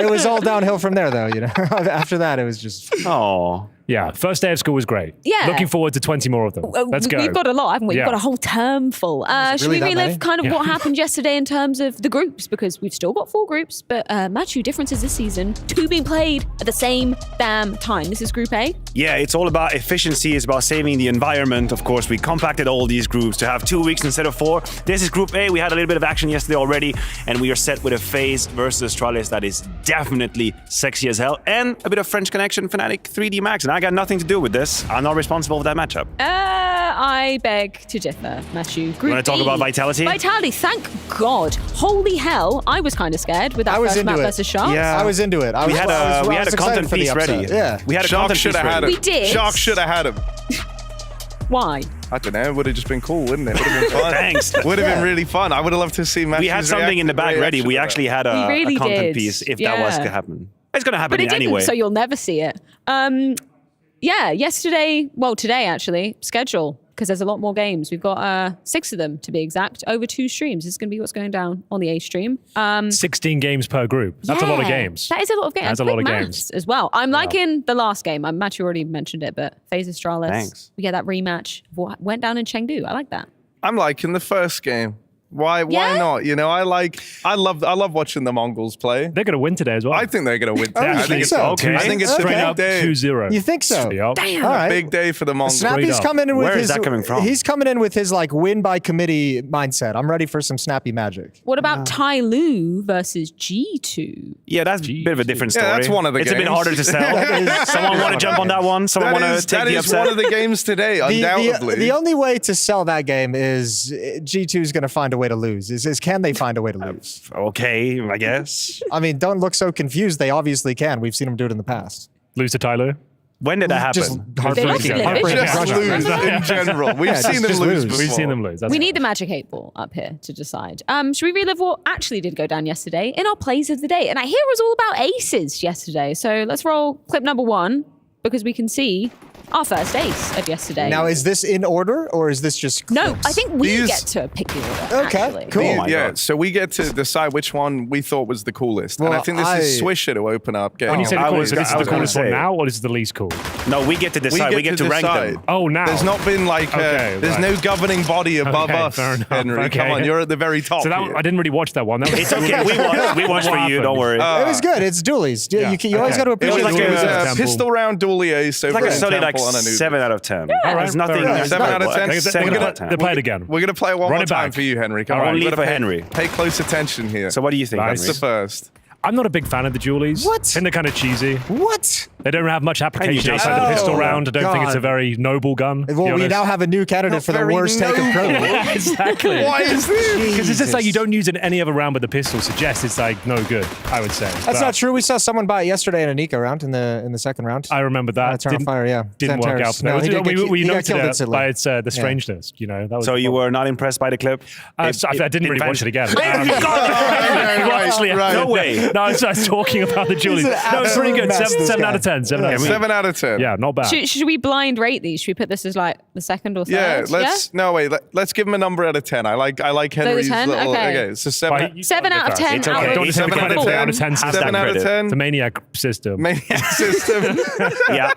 Speaker 9: me. It was all downhill from there, though. You know, after that, it was just.
Speaker 5: Oh.
Speaker 18: Yeah, first day of school was great.
Speaker 16: Yeah.
Speaker 18: Looking forward to 20 more of them. Let's go.
Speaker 16: We've got a lot, haven't we?
Speaker 18: Yeah.
Speaker 16: We've got a whole term full. Should
Speaker 9: really
Speaker 16: we
Speaker 9: that
Speaker 16: relive
Speaker 9: many?
Speaker 16: kind of
Speaker 18: Yeah.
Speaker 16: what happened yesterday in terms of the groups? Because we've still got 4 groups, but Matthew, differences this season. 2 being played at the same damn time. This is Group A.
Speaker 5: Yeah, it's all about efficiency. It's about saving the environment. Of course, we compacted all these groups to have 2 weeks instead of 4. This is Group A. We had a little bit of action yesterday already, and we are set with a FaZe versus Astralis that is definitely sexy as hell, and a bit of French connection, Fnatic 3D Max. And I got nothing to do with this. I'm not responsible for that matchup.
Speaker 16: I beg to differ, Matthew. Group
Speaker 5: wanna talk
Speaker 16: B.
Speaker 5: about Vitality?
Speaker 16: Vitality, thank God. Holy hell, I was kind of scared with that
Speaker 9: I was
Speaker 16: first
Speaker 9: into
Speaker 16: map
Speaker 9: it.
Speaker 16: versus Sharks.
Speaker 5: Yeah.
Speaker 9: I was into it.
Speaker 5: We had a
Speaker 9: excited
Speaker 5: content
Speaker 9: for the
Speaker 5: piece
Speaker 9: upset.
Speaker 5: ready.
Speaker 9: Yeah.
Speaker 5: We had a
Speaker 7: Shark
Speaker 5: content
Speaker 7: should
Speaker 5: piece
Speaker 7: have had
Speaker 5: ready.
Speaker 7: him.
Speaker 16: We did.
Speaker 7: Shark should have had him.
Speaker 16: Why?
Speaker 7: I don't know. It would have just been cool, wouldn't it? Would have been fun.
Speaker 5: Thanks.
Speaker 7: Would have been really fun. I would have loved to see Matthew's
Speaker 5: We had something in the bag ready. We actually had
Speaker 16: We really
Speaker 5: a content
Speaker 16: did.
Speaker 5: piece if that was
Speaker 16: Yeah.
Speaker 5: to happen. It's going to happen
Speaker 16: But it didn't,
Speaker 5: anyway.
Speaker 16: so you'll never see it. Yeah, today actually, schedule, because there's a lot more games. We've got 6 of them, to be exact, over 2 streams. This is going to be what's going down on the A stream.
Speaker 18: 16 games per group. That's a lot of
Speaker 16: Yeah,
Speaker 18: games.
Speaker 16: That is a lot of games.
Speaker 18: That's a lot of
Speaker 16: Quick
Speaker 18: games.
Speaker 16: maths as well. I'm liking the last game. Matthew already mentioned it, but FaZe Astralis.
Speaker 5: Thanks.
Speaker 16: We get that rematch of what went down in Chengdu. I like that.
Speaker 7: I'm liking the first game. Why
Speaker 16: Yeah?
Speaker 7: not? You know, I love watching the Mongols play.
Speaker 18: They're going to win today as well.
Speaker 7: I think they're going to win.
Speaker 9: Oh,
Speaker 7: today.
Speaker 9: you
Speaker 7: I think
Speaker 9: think
Speaker 7: it's
Speaker 9: so?
Speaker 5: Okay.
Speaker 7: I think it's a
Speaker 18: Straight
Speaker 7: big
Speaker 18: up
Speaker 7: day.
Speaker 18: 2-0.
Speaker 9: You think so?
Speaker 18: Yep.
Speaker 16: Damn.
Speaker 9: All right.
Speaker 7: Big day for the Mongols.
Speaker 9: Snappy's
Speaker 18: up.
Speaker 9: coming in with
Speaker 5: Where
Speaker 9: his.
Speaker 5: is that coming from?
Speaker 9: He's coming in with his like win by committee mindset. I'm ready for some snappy magic.
Speaker 16: What about Tai Lu versus G2?
Speaker 5: Yeah, that's a bit of a different story.
Speaker 7: Yeah, that's one of the
Speaker 5: It's a bit
Speaker 7: games.
Speaker 5: harder to sell. Someone want to jump on that one? Someone want to take
Speaker 7: That
Speaker 5: the
Speaker 7: is
Speaker 5: upset?
Speaker 7: one of the games today, undoubtedly.
Speaker 9: The only way to sell that game is G2 is going to find a way to lose. Is can they find a way to lose?
Speaker 5: Okay, I guess.
Speaker 9: I mean, don't look so confused. They obviously can. We've seen them do it in the past.
Speaker 18: Lose to Tyler.
Speaker 5: When did that happen?
Speaker 9: Just heartbreaking.
Speaker 16: They
Speaker 9: Heartbreaking.
Speaker 7: just lose in general. We've seen them
Speaker 9: just
Speaker 7: lose
Speaker 9: lose.
Speaker 7: before.
Speaker 18: We've seen them lose. That's
Speaker 16: We need the Magic 8 Ball up here to decide. Should we relive what actually did go down yesterday in our plays of the day? And I hear it was all about aces yesterday. So let's roll clip number 1 because we can see our first ace of yesterday.
Speaker 9: Now, is this in order or is this just
Speaker 16: No,
Speaker 9: clips?
Speaker 16: I think we
Speaker 7: These-
Speaker 16: get to pick the order.
Speaker 9: Okay,
Speaker 16: actually.
Speaker 9: cool.
Speaker 5: Oh my
Speaker 7: Yeah,
Speaker 5: God.
Speaker 7: so we get to decide which one we thought was the coolest. and
Speaker 9: Well,
Speaker 7: I think this is Swisher to open up.
Speaker 18: When you say the
Speaker 5: I
Speaker 18: coolest,
Speaker 5: was-
Speaker 18: so this
Speaker 5: I
Speaker 18: is the
Speaker 5: was gonna
Speaker 18: coolest one
Speaker 5: say-
Speaker 18: now, or this is the least cool?
Speaker 5: No, we get to decide. We get to rank
Speaker 7: decide.
Speaker 5: them.
Speaker 18: Oh, now.
Speaker 7: There's not been like
Speaker 18: Okay,
Speaker 7: there's
Speaker 18: right.
Speaker 7: no governing body above
Speaker 18: Okay,
Speaker 7: us,
Speaker 18: fair enough.
Speaker 7: Henry.
Speaker 18: Okay.
Speaker 7: Come on, you're at the very top.
Speaker 18: So that,
Speaker 7: here.
Speaker 18: I didn't really watch that one. That was
Speaker 5: It's okay. We watched for you. Don't worry.
Speaker 9: It was good. It's dualies.
Speaker 18: Yeah,
Speaker 9: You always
Speaker 18: okay.
Speaker 9: got to
Speaker 7: It
Speaker 9: appreciate
Speaker 7: was like
Speaker 18: Dualies
Speaker 7: a
Speaker 18: Temple.
Speaker 7: pistol round dually ace over
Speaker 5: It's like a
Speaker 7: in
Speaker 5: solid like
Speaker 7: Temple on a Nuke.
Speaker 5: 7 out of 10.
Speaker 18: All right,
Speaker 5: There's nothing.
Speaker 18: fair enough.
Speaker 5: there's
Speaker 7: 7
Speaker 5: no-
Speaker 7: out of 10.
Speaker 18: They're
Speaker 5: 7
Speaker 18: gonna-
Speaker 5: out of 10.
Speaker 18: They play it again.
Speaker 7: We're gonna play it one
Speaker 18: Run
Speaker 7: more
Speaker 18: it
Speaker 7: time
Speaker 18: back.
Speaker 7: for you, Henry. Come
Speaker 18: All
Speaker 7: on,
Speaker 18: right.
Speaker 7: you
Speaker 5: Only
Speaker 7: gotta
Speaker 5: for
Speaker 7: pay-
Speaker 5: Henry.
Speaker 7: Pay close attention here.
Speaker 5: So what do you think,
Speaker 18: Nice.
Speaker 7: It's
Speaker 5: Henry?
Speaker 7: the first.
Speaker 18: I'm not a big fan of the Julies.
Speaker 9: What?
Speaker 18: I think they're kind of cheesy.
Speaker 9: What?
Speaker 18: They don't have much application
Speaker 5: Jason.
Speaker 18: outside the pistol
Speaker 9: Oh,
Speaker 18: round. I don't think it's a
Speaker 9: God.
Speaker 18: very noble gun. to be
Speaker 9: Well, we
Speaker 18: honest.
Speaker 9: now have a new candidate
Speaker 7: Not
Speaker 9: for the
Speaker 7: very
Speaker 9: worst take of
Speaker 7: noble.
Speaker 9: pro.
Speaker 18: Exactly.
Speaker 7: Why is this?
Speaker 18: Because it's just like you
Speaker 9: Jesus.
Speaker 18: don't use it in any other round, but the pistol suggests it's like no good. I would say
Speaker 9: That's
Speaker 18: But
Speaker 9: not true. We saw someone buy it yesterday in a Nico round in the second round.
Speaker 18: I remember that.
Speaker 9: Turn on fire, yeah.
Speaker 18: Didn't work
Speaker 9: Xantares.
Speaker 18: out. For
Speaker 9: No, he did get-
Speaker 18: we
Speaker 9: he got
Speaker 18: noted
Speaker 9: killed
Speaker 18: it
Speaker 9: instantly.
Speaker 18: by its the
Speaker 9: Yeah.
Speaker 18: strangeness. You know. That was
Speaker 5: So
Speaker 18: the
Speaker 5: you
Speaker 18: problem.
Speaker 5: were not impressed by the clip?
Speaker 18: So I didn't really watch it again.
Speaker 7: Right.
Speaker 5: No way.
Speaker 18: No, I was talking about the Julies.
Speaker 9: an
Speaker 18: No, it's pretty
Speaker 9: absolute
Speaker 18: good.
Speaker 9: mess,
Speaker 18: 7
Speaker 9: this guy.
Speaker 18: out of 10. 7 out of 10.
Speaker 7: 7 out of 10.
Speaker 18: Yeah, not bad.
Speaker 16: Should we blind rate these? Should we put this as like the second or third?
Speaker 7: Yeah, let's give him a number out of 10. I like Henry's
Speaker 16: 10?
Speaker 7: little.
Speaker 16: Okay.
Speaker 7: So 7.
Speaker 18: But-
Speaker 16: 7 out of 10.
Speaker 5: It's okay.
Speaker 16: out of
Speaker 18: Don't take the
Speaker 7: 7 out
Speaker 18: credit
Speaker 7: of
Speaker 18: for
Speaker 7: 10.
Speaker 18: out of 10
Speaker 5: Has
Speaker 7: Seven
Speaker 5: that
Speaker 7: out of
Speaker 5: credit.
Speaker 7: 10.
Speaker 18: The Maniac system.
Speaker 7: Maniac system.
Speaker 5: Yeah.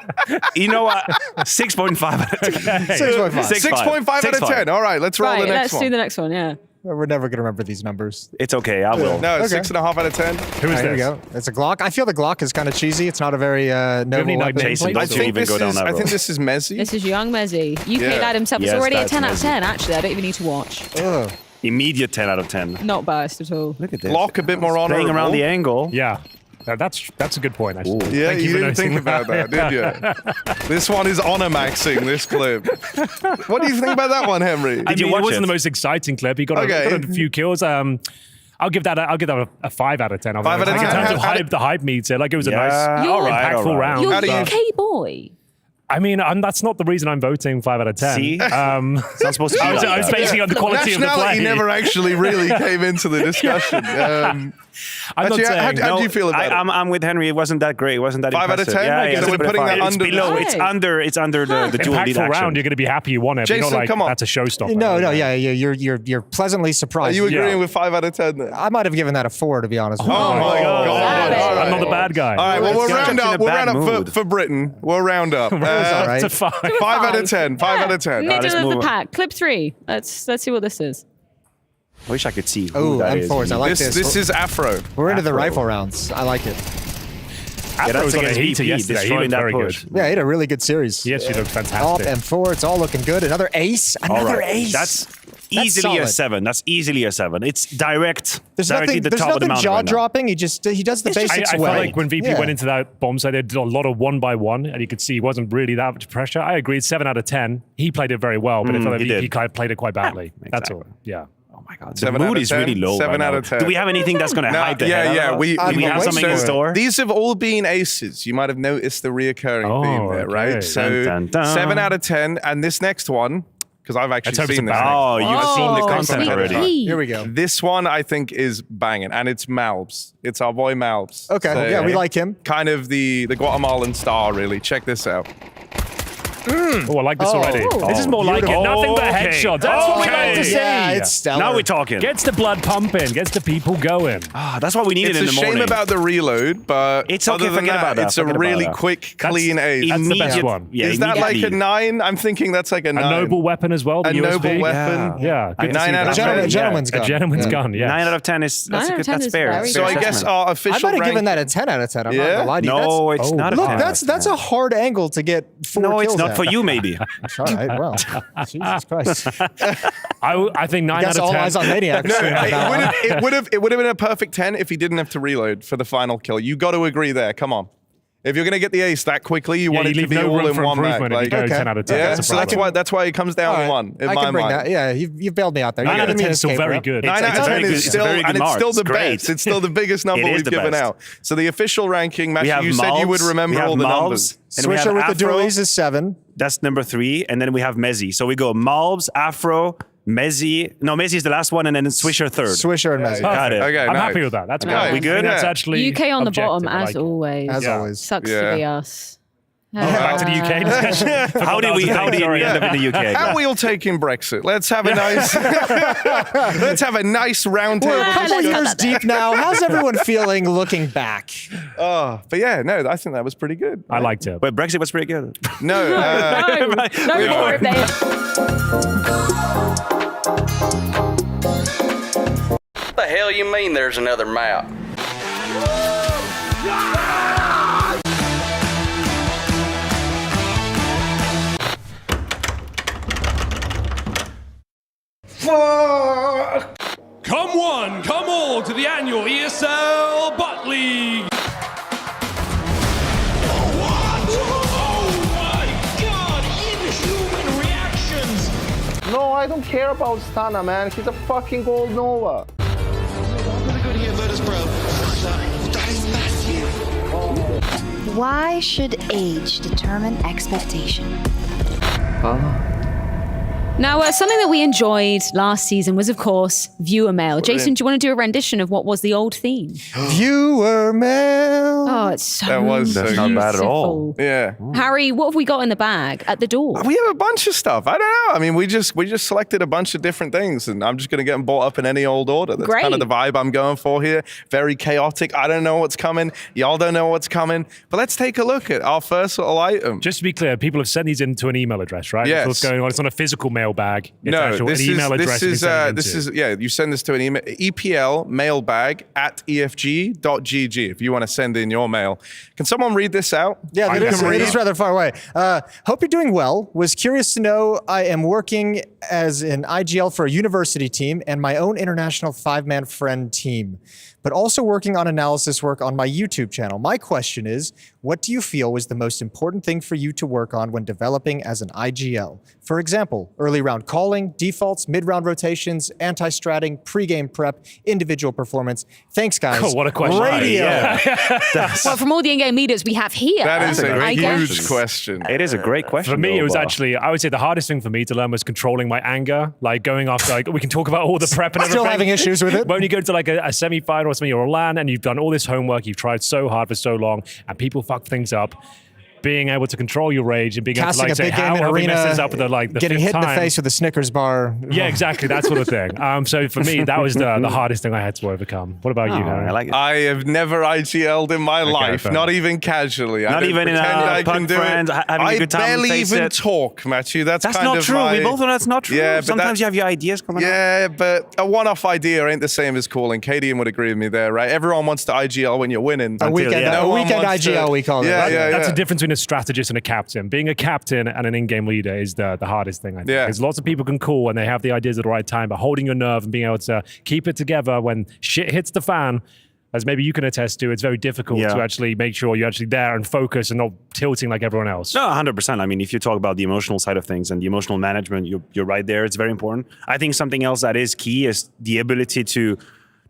Speaker 5: You know what? 6.5 out of 10.
Speaker 9: 6.5.
Speaker 7: 6.5 out of 10. All right, let's roll
Speaker 16: Right,
Speaker 7: the next
Speaker 16: let's
Speaker 7: one.
Speaker 16: do the next one, yeah.
Speaker 9: We're never going to remember these numbers.
Speaker 5: It's okay, I will.
Speaker 7: No,
Speaker 9: Okay.
Speaker 7: 6.5 out of 10.
Speaker 18: Who is
Speaker 9: Here we
Speaker 18: this?
Speaker 9: go. It's a Glock. I feel the Glock is kind of cheesy. It's not a very noble weapon.
Speaker 5: Jason, don't you even go down that
Speaker 7: I
Speaker 5: road.
Speaker 7: think this is Mezzi.
Speaker 16: This is young Mezzi. UK
Speaker 7: Yeah.
Speaker 16: lad himself. It's
Speaker 5: Yes,
Speaker 16: already a
Speaker 5: that's
Speaker 16: 10 out of
Speaker 5: Mezzi.
Speaker 16: 10, actually. I don't even need to watch.
Speaker 9: Ugh.
Speaker 5: Immediate 10 out of 10.
Speaker 16: Not biased at all.
Speaker 5: Look at this.
Speaker 7: Block a bit more honorable.
Speaker 5: Playing around the angle.
Speaker 18: Yeah. That's a good point, actually.
Speaker 7: Yeah,
Speaker 18: Thank
Speaker 7: you
Speaker 18: for
Speaker 7: didn't think
Speaker 18: noticing
Speaker 7: about that, did you? This one is honor maxing, this clip. What do you think about that one, Henry?
Speaker 18: I mean, it wasn't the most exciting clip. He got,
Speaker 7: Okay.
Speaker 18: got a few kills. I'll give that a 5 out of 10.
Speaker 7: 5 out of 10?
Speaker 18: In terms of
Speaker 7: How
Speaker 18: the hype meter, like it was a
Speaker 5: Yeah,
Speaker 18: nice,
Speaker 5: all right,
Speaker 18: impactful
Speaker 5: all right.
Speaker 18: round.
Speaker 16: You're
Speaker 7: How do you-
Speaker 16: UK boy.
Speaker 18: I mean, that's not the reason I'm voting 5 out of 10.
Speaker 5: See? It's not supposed to be
Speaker 18: I was
Speaker 5: like that.
Speaker 18: basing on the quality of the play.
Speaker 7: Nationality never actually really came into the discussion.
Speaker 18: I'm not saying.
Speaker 7: How do you feel about it?
Speaker 5: I'm with Henry. It wasn't that great. It wasn't that
Speaker 7: 5 out of
Speaker 5: impressive.
Speaker 7: 10?
Speaker 5: Yeah,
Speaker 7: Okay,
Speaker 5: yeah,
Speaker 7: so we're
Speaker 5: it's
Speaker 7: putting that
Speaker 5: it's
Speaker 7: under-
Speaker 5: below.
Speaker 16: Hey.
Speaker 5: It's under the dual lead
Speaker 18: Impactful
Speaker 5: action.
Speaker 18: round, you're going to be happy you won it. but
Speaker 7: Jason,
Speaker 18: you're not like,
Speaker 7: come on.
Speaker 18: that's a showstopper.
Speaker 9: No, yeah, you're pleasantly
Speaker 7: Are
Speaker 9: surprised.
Speaker 7: you agreeing
Speaker 18: Yeah.
Speaker 7: with 5 out of 10 then?
Speaker 9: I might have given that a 4, to be honest. with you.
Speaker 7: Oh my God. All
Speaker 18: I'm not the
Speaker 7: right.
Speaker 18: bad guy.
Speaker 7: All right, well, we'll
Speaker 5: It's
Speaker 7: round
Speaker 5: in a
Speaker 7: up. We'll
Speaker 5: bad
Speaker 7: round up
Speaker 5: mood.
Speaker 7: for Britain. We'll round up.
Speaker 9: all right.
Speaker 18: It's a 5.
Speaker 7: 5 out of 10. 5 out of 10.
Speaker 5: let's
Speaker 16: Middle of
Speaker 5: move
Speaker 16: the
Speaker 5: on.
Speaker 16: pack. Clip 3. Let's see what this is.
Speaker 5: I wish I could see who
Speaker 9: Oh,
Speaker 5: that is.
Speaker 9: M4s. I like this.
Speaker 7: This is Afro.
Speaker 9: We're into the
Speaker 5: Afro.
Speaker 9: rifle rounds. I like it.
Speaker 18: Afro
Speaker 5: that's
Speaker 18: was on a
Speaker 5: against
Speaker 18: heater
Speaker 5: VP,
Speaker 18: yesterday. He
Speaker 5: destroying
Speaker 18: looked
Speaker 5: that
Speaker 18: very
Speaker 5: push.
Speaker 18: good.
Speaker 9: Yeah, he had a really good series.
Speaker 18: He actually looked
Speaker 9: Up
Speaker 18: fantastic.
Speaker 9: M4. It's all looking good. Another ace.
Speaker 5: All
Speaker 9: Another
Speaker 5: right.
Speaker 9: ace.
Speaker 5: That's easily a
Speaker 9: solid.
Speaker 5: 7. That's easily a 7. It's direct.
Speaker 9: There's
Speaker 5: directly
Speaker 9: nothing.
Speaker 5: the
Speaker 9: There's
Speaker 5: top of the
Speaker 9: nothing
Speaker 5: mountain
Speaker 9: jaw
Speaker 5: right now.
Speaker 9: dropping. He does the basics
Speaker 18: I
Speaker 9: well.
Speaker 18: felt like when VP
Speaker 9: Yeah.
Speaker 18: went into that bomb site, they did a lot of 1-by-1, and you could see he wasn't really that much pressure. I agree, it's 7 out of 10. He played it very well, but I felt like
Speaker 5: he
Speaker 18: VP
Speaker 5: did.
Speaker 18: kind of played it quite badly. That's all.
Speaker 5: Exactly.
Speaker 18: Yeah.
Speaker 5: Oh my God. The
Speaker 7: 7 out
Speaker 5: mood
Speaker 7: of
Speaker 5: is
Speaker 7: 10,
Speaker 5: really low.
Speaker 7: 7
Speaker 5: right
Speaker 7: out
Speaker 5: now.
Speaker 7: of 10.
Speaker 5: Do we have anything that's going to hide the hell out
Speaker 7: yeah.
Speaker 5: of
Speaker 7: We
Speaker 5: us? Do we have
Speaker 7: wait,
Speaker 5: something in
Speaker 7: so
Speaker 5: store?
Speaker 7: These have all been aces. You might have noticed the reoccurring theme there,
Speaker 18: okay.
Speaker 7: right? So
Speaker 5: Dun, dun, dun.
Speaker 7: 7 out of 10, and this next one, because I've actually
Speaker 18: Let's hope it's
Speaker 7: seen
Speaker 18: a
Speaker 7: this.
Speaker 18: bang.
Speaker 5: Oh, you've seen the content
Speaker 16: sneak
Speaker 5: already.
Speaker 16: peek.
Speaker 9: Here we go.
Speaker 7: This one I think is banging, and it's Malbs. It's our boy Malbs.
Speaker 9: Okay. Yeah, we like him.
Speaker 7: Kind of the Guatemalan star, really. Check this out.
Speaker 18: Oh, I like this
Speaker 9: Oh.
Speaker 18: already. This is more like it.
Speaker 5: Beautiful.
Speaker 18: Nothing but
Speaker 5: Okay.
Speaker 18: headshots. That's what we like to see.
Speaker 9: Yeah, it's stellar.
Speaker 5: Now we're talking.
Speaker 18: Gets the blood pumping, gets the people going.
Speaker 5: That's what we needed
Speaker 7: It's
Speaker 5: in
Speaker 7: a
Speaker 5: the
Speaker 7: shame
Speaker 5: morning.
Speaker 7: about the reload, but
Speaker 5: It's
Speaker 7: other
Speaker 5: okay,
Speaker 7: than
Speaker 5: forget about that,
Speaker 7: it's a
Speaker 5: forget about
Speaker 7: really
Speaker 5: that.
Speaker 7: quick,
Speaker 18: That's-
Speaker 7: clean ace.
Speaker 18: that's the best
Speaker 5: Immediate-
Speaker 18: one.
Speaker 5: Yeah,
Speaker 7: Is that like a
Speaker 5: immediately.
Speaker 7: 9? I'm thinking that's like a 9.
Speaker 18: A noble weapon as well, the
Speaker 7: A
Speaker 18: USB.
Speaker 7: noble weapon.
Speaker 18: Yeah, good to
Speaker 7: 9
Speaker 18: see
Speaker 7: out of
Speaker 18: that.
Speaker 7: 10.
Speaker 9: A gentleman's gun.
Speaker 18: A gentleman's
Speaker 9: Yeah.
Speaker 18: gun, yes.
Speaker 5: 9 out of 10 is
Speaker 16: 9 out of 10
Speaker 5: that's
Speaker 16: is
Speaker 5: fair.
Speaker 16: very
Speaker 7: So I
Speaker 16: good.
Speaker 7: guess our
Speaker 9: I
Speaker 7: official
Speaker 9: might have given
Speaker 7: rank-
Speaker 9: that a 10 out of 10. I'm not
Speaker 7: Yeah?
Speaker 9: gonna lie to you.
Speaker 5: No, it's not a
Speaker 9: Look,
Speaker 5: 10
Speaker 9: that's a hard angle to get 4
Speaker 5: No,
Speaker 9: kills
Speaker 5: it's not
Speaker 9: at.
Speaker 5: for you, maybe.
Speaker 9: All right, well, Jesus Christ.
Speaker 18: I think 9 out
Speaker 9: Guess
Speaker 18: of
Speaker 9: all
Speaker 18: 10.
Speaker 9: eyes on Maniac.
Speaker 7: No,
Speaker 9: soon on that one.
Speaker 7: it would have been a perfect 10 if he didn't have to reload for the final kill. You got to agree there. Come on. If you're going to get the ace that quickly, you
Speaker 18: Yeah,
Speaker 7: want
Speaker 18: you
Speaker 7: it to
Speaker 18: leave
Speaker 7: be
Speaker 18: no
Speaker 7: all
Speaker 18: room
Speaker 7: in
Speaker 18: for
Speaker 7: one back.
Speaker 18: improvement if you go 10 out of 10.
Speaker 7: Yeah,
Speaker 18: That's
Speaker 7: so
Speaker 18: a problem.
Speaker 7: that's why it comes down
Speaker 9: All
Speaker 7: to
Speaker 9: right,
Speaker 7: 1 in
Speaker 9: I
Speaker 7: my
Speaker 9: can bring
Speaker 7: mind.
Speaker 9: that. Yeah, you've bailed me out there.
Speaker 18: 9
Speaker 9: You're
Speaker 18: out of
Speaker 9: giving
Speaker 18: 10
Speaker 9: me
Speaker 18: is still
Speaker 9: escape,
Speaker 18: very
Speaker 9: right?
Speaker 18: good.
Speaker 7: 9 out of 10
Speaker 5: very
Speaker 7: is
Speaker 5: good-
Speaker 7: still,
Speaker 5: it's a very
Speaker 7: and
Speaker 5: good
Speaker 7: it's still
Speaker 5: mark.
Speaker 7: the
Speaker 5: It's great.
Speaker 7: best. It's still the biggest number
Speaker 5: It is
Speaker 7: we've
Speaker 5: the
Speaker 7: given
Speaker 5: best.
Speaker 7: out. So the official ranking,
Speaker 5: We
Speaker 7: Matthew,
Speaker 5: have
Speaker 7: you said you would
Speaker 5: Malbs,
Speaker 7: remember
Speaker 5: we have
Speaker 7: all the
Speaker 5: Malbs,
Speaker 7: numbers.
Speaker 5: and we
Speaker 9: Swisher
Speaker 5: have
Speaker 9: with the
Speaker 5: Afro.
Speaker 9: dualies is 7.
Speaker 5: That's number 3, and then we have Mezzi. So we go Malbs, Afro, Mezzi. No, Mezzi is the last one, and then Swisher third.
Speaker 9: Swisher and Messi.
Speaker 5: Got it.
Speaker 7: Okay,
Speaker 18: I'm
Speaker 7: nice.
Speaker 18: happy with that. That's
Speaker 7: Okay,
Speaker 18: good.
Speaker 7: we good?
Speaker 18: That's
Speaker 7: Yeah.
Speaker 18: actually
Speaker 16: UK on the
Speaker 18: objective.
Speaker 16: bottom,
Speaker 18: I
Speaker 16: as
Speaker 18: like it.
Speaker 16: always.
Speaker 9: As
Speaker 18: Yeah.
Speaker 9: always.
Speaker 16: Sucks
Speaker 7: Yeah.
Speaker 16: to be us.
Speaker 18: Back to the UK discussion.
Speaker 5: How did we end up in the UK?
Speaker 7: How are we all taking Brexit? Let's have a nice, let's have a nice round table.
Speaker 9: We're a couple
Speaker 16: let's cut
Speaker 9: years
Speaker 16: that there.
Speaker 9: deep now. How's everyone feeling looking back?
Speaker 7: But yeah, no, I think that was pretty good.
Speaker 18: I liked it.
Speaker 5: But Brexit was pretty good.
Speaker 7: No,
Speaker 16: No more of this.
Speaker 8: What the hell you mean there's another map?
Speaker 11: Come one, come all to the annual ESL Bot League.
Speaker 21: No, I don't care about Stana, man. He's a fucking gold Nova.
Speaker 12: Why should age determine expectation?
Speaker 16: Now, something that we enjoyed last season was, of course, viewer mail. Jason, do you want to do a rendition of what was the old theme?
Speaker 9: Viewer mail.
Speaker 16: Oh, it's so
Speaker 7: That's
Speaker 5: not bad at all.
Speaker 16: beautiful.
Speaker 7: yeah.
Speaker 16: Harry, what have we got in the bag at the door?
Speaker 7: We have a bunch of stuff. I don't know. I mean, we just selected a bunch of different things, and I'm just going to get them bought up in any old order. That's kind of the vibe I'm going for here. Very chaotic. I don't know what's coming. Y'all don't know what's coming. But let's take a look at our first little item.
Speaker 18: Just to be clear, people have sent these into an email address, right?
Speaker 7: Yes.
Speaker 18: That's what's going on. It's not a physical mail mailbag. It's
Speaker 7: No,
Speaker 18: actual,
Speaker 7: this
Speaker 18: an email address.
Speaker 7: You send this to an email, EPL mailbag at efg.gg if you want to send in your mail. Can someone read this out?
Speaker 9: Yeah, it is rather far away. Hope you're doing well. Was curious to know I am working as an IGL for a university team and my own international 5-man friend team, but also working on analysis work on my YouTube channel. My question is, what do you feel was the most important thing for you to work on when developing as an IGL? For example, early round calling, defaults, mid-round rotations, anti-stratting, pre-game prep, individual performance. Thanks, guys.
Speaker 18: Oh, what a question.
Speaker 9: Radio.
Speaker 18: Yeah.
Speaker 16: Well, from all the in-game leaders we have here.
Speaker 7: That is a huge
Speaker 16: guess.
Speaker 7: question.
Speaker 5: It is a great question.
Speaker 18: For me,
Speaker 5: though,
Speaker 18: it was
Speaker 5: but-
Speaker 18: actually, I would say the hardest thing for me to learn was controlling my anger. Like going after, like we can talk about all the prep and everything.
Speaker 9: Still having issues with it?
Speaker 18: When you go to like a semi-final or something, or a LAN, and you've done all this homework, you've tried so hard for so long, and people fuck things up. Being able to control your rage and being
Speaker 9: Casting
Speaker 18: able to
Speaker 9: a
Speaker 18: like
Speaker 9: big
Speaker 18: say,
Speaker 9: game
Speaker 18: how
Speaker 9: in
Speaker 18: have we
Speaker 9: arena,
Speaker 18: messed this up with the
Speaker 9: getting
Speaker 18: fifth
Speaker 9: hit in the
Speaker 18: time?
Speaker 9: face with a Snickers bar.
Speaker 18: Yeah, exactly, that sort of thing. So for me, that was the hardest thing I had to overcome. What about you, Harry?
Speaker 5: I like it.
Speaker 7: I have never IGL'd in my life,
Speaker 18: fair
Speaker 7: not
Speaker 18: enough.
Speaker 7: even casually.
Speaker 5: Not
Speaker 7: I don't
Speaker 5: even in
Speaker 7: pretend
Speaker 5: a
Speaker 7: I can
Speaker 5: punk
Speaker 7: do
Speaker 5: friends,
Speaker 7: it.
Speaker 5: having a good time,
Speaker 7: I barely
Speaker 5: face
Speaker 7: even
Speaker 5: it.
Speaker 7: talk, Matthew. That's kind
Speaker 5: not
Speaker 7: of
Speaker 5: true.
Speaker 7: my...
Speaker 5: We both know that's not true.
Speaker 7: Yeah, but
Speaker 5: sometimes you have your ideas coming out.
Speaker 7: Yeah, but a one-off idea ain't the same as calling. Kadian would agree with me there, right? Everyone wants to IGL when you're winning.
Speaker 9: A weekend IGL, we call it.
Speaker 7: Yeah,
Speaker 9: right?
Speaker 18: That's the difference between a strategist and a captain. Being a captain and an in-game leader is the hardest thing, I think.
Speaker 7: Yeah.
Speaker 18: Because lots of people can call and they have the ideas at the right time, but holding your nerve and being able to keep it together when shit hits the fan, as maybe you can attest to, it's very difficult to actually make sure you're actually there and focus and not tilting like everyone else.
Speaker 5: No, 100%. I mean, if you talk about the emotional side of things and the emotional management, you're right there. It's very important. I think something else that is key is the ability to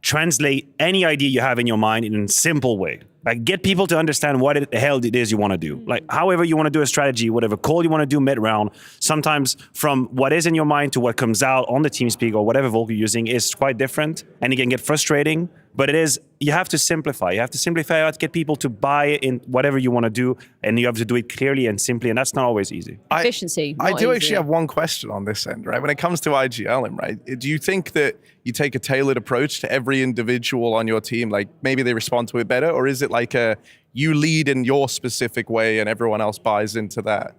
Speaker 5: translate any idea you have in your mind in a simple way. Like, get people to understand what the hell it is you want to do. Like, however you want to do a strategy, whatever call you want to do mid-round, sometimes from what is in your mind to what comes out on the TeamSpeak or whatever vocal you're using is quite different. And it can get frustrating, but you have to simplify. You have to simplify out, get people to buy in whatever you want to do, and you have to do it clearly and simply, and that's not always easy.
Speaker 16: Efficiency.
Speaker 7: I
Speaker 16: not
Speaker 7: do
Speaker 16: easy.
Speaker 7: actually have one question on this end, right? When it comes to IGLing, right? Do you think that you take a tailored approach to every individual on your team? Like maybe they respond to it better, or is it like you lead in your specific way and everyone else buys into that?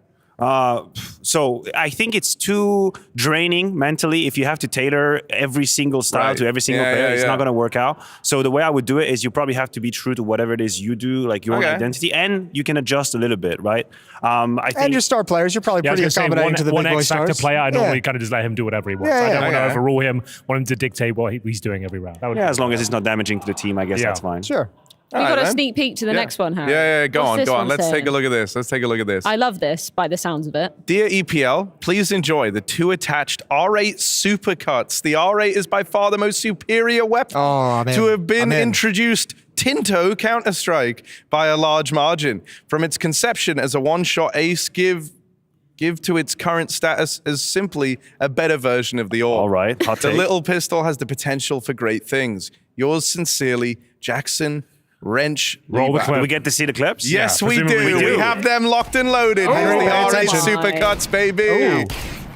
Speaker 5: So I think it's too draining mentally if you have to tailor every single style to every single player. It's not going to work out. So the way I would do it is you probably have to be true to whatever it is you do, like your own identity, and you can adjust a little bit, right? I think,
Speaker 9: and your star players, you're probably pretty accommodating to the big boy
Speaker 18: X factor
Speaker 9: stars.
Speaker 18: player, I normally kind of just let him do whatever he wants. I don't want to overrule him, want him to dictate what he's doing every round. That would
Speaker 5: as long as it's not damaging to the team, I guess that's fine.
Speaker 9: Sure.
Speaker 16: We got a sneak peek to the next one, Harry.
Speaker 7: Yeah, go
Speaker 16: What's this
Speaker 7: on.
Speaker 16: one
Speaker 7: Let's
Speaker 16: saying?
Speaker 7: take a look at this.
Speaker 16: I love this by the sounds of it.
Speaker 7: Dear EPL, please enjoy the 2 attached R8 supercuts. The R8 is by far the most superior weapon to have been introduced Tinto Counter-Strike by a large margin. From its conception as a one-shot ace, give to its current status as simply a better version of the AWP.
Speaker 5: All right, hot
Speaker 7: The
Speaker 5: take.
Speaker 7: little pistol has the potential for great things. Yours sincerely, Jackson Wrench.
Speaker 5: Roll the clip. We get to see the clips?
Speaker 7: Yes,
Speaker 5: Yeah,
Speaker 7: we
Speaker 5: presumably
Speaker 7: do.
Speaker 5: we do.
Speaker 7: We have them locked and loaded. Here's
Speaker 9: Henry,
Speaker 7: the
Speaker 9: pay
Speaker 7: R8
Speaker 9: attention.
Speaker 7: Supercuts, baby.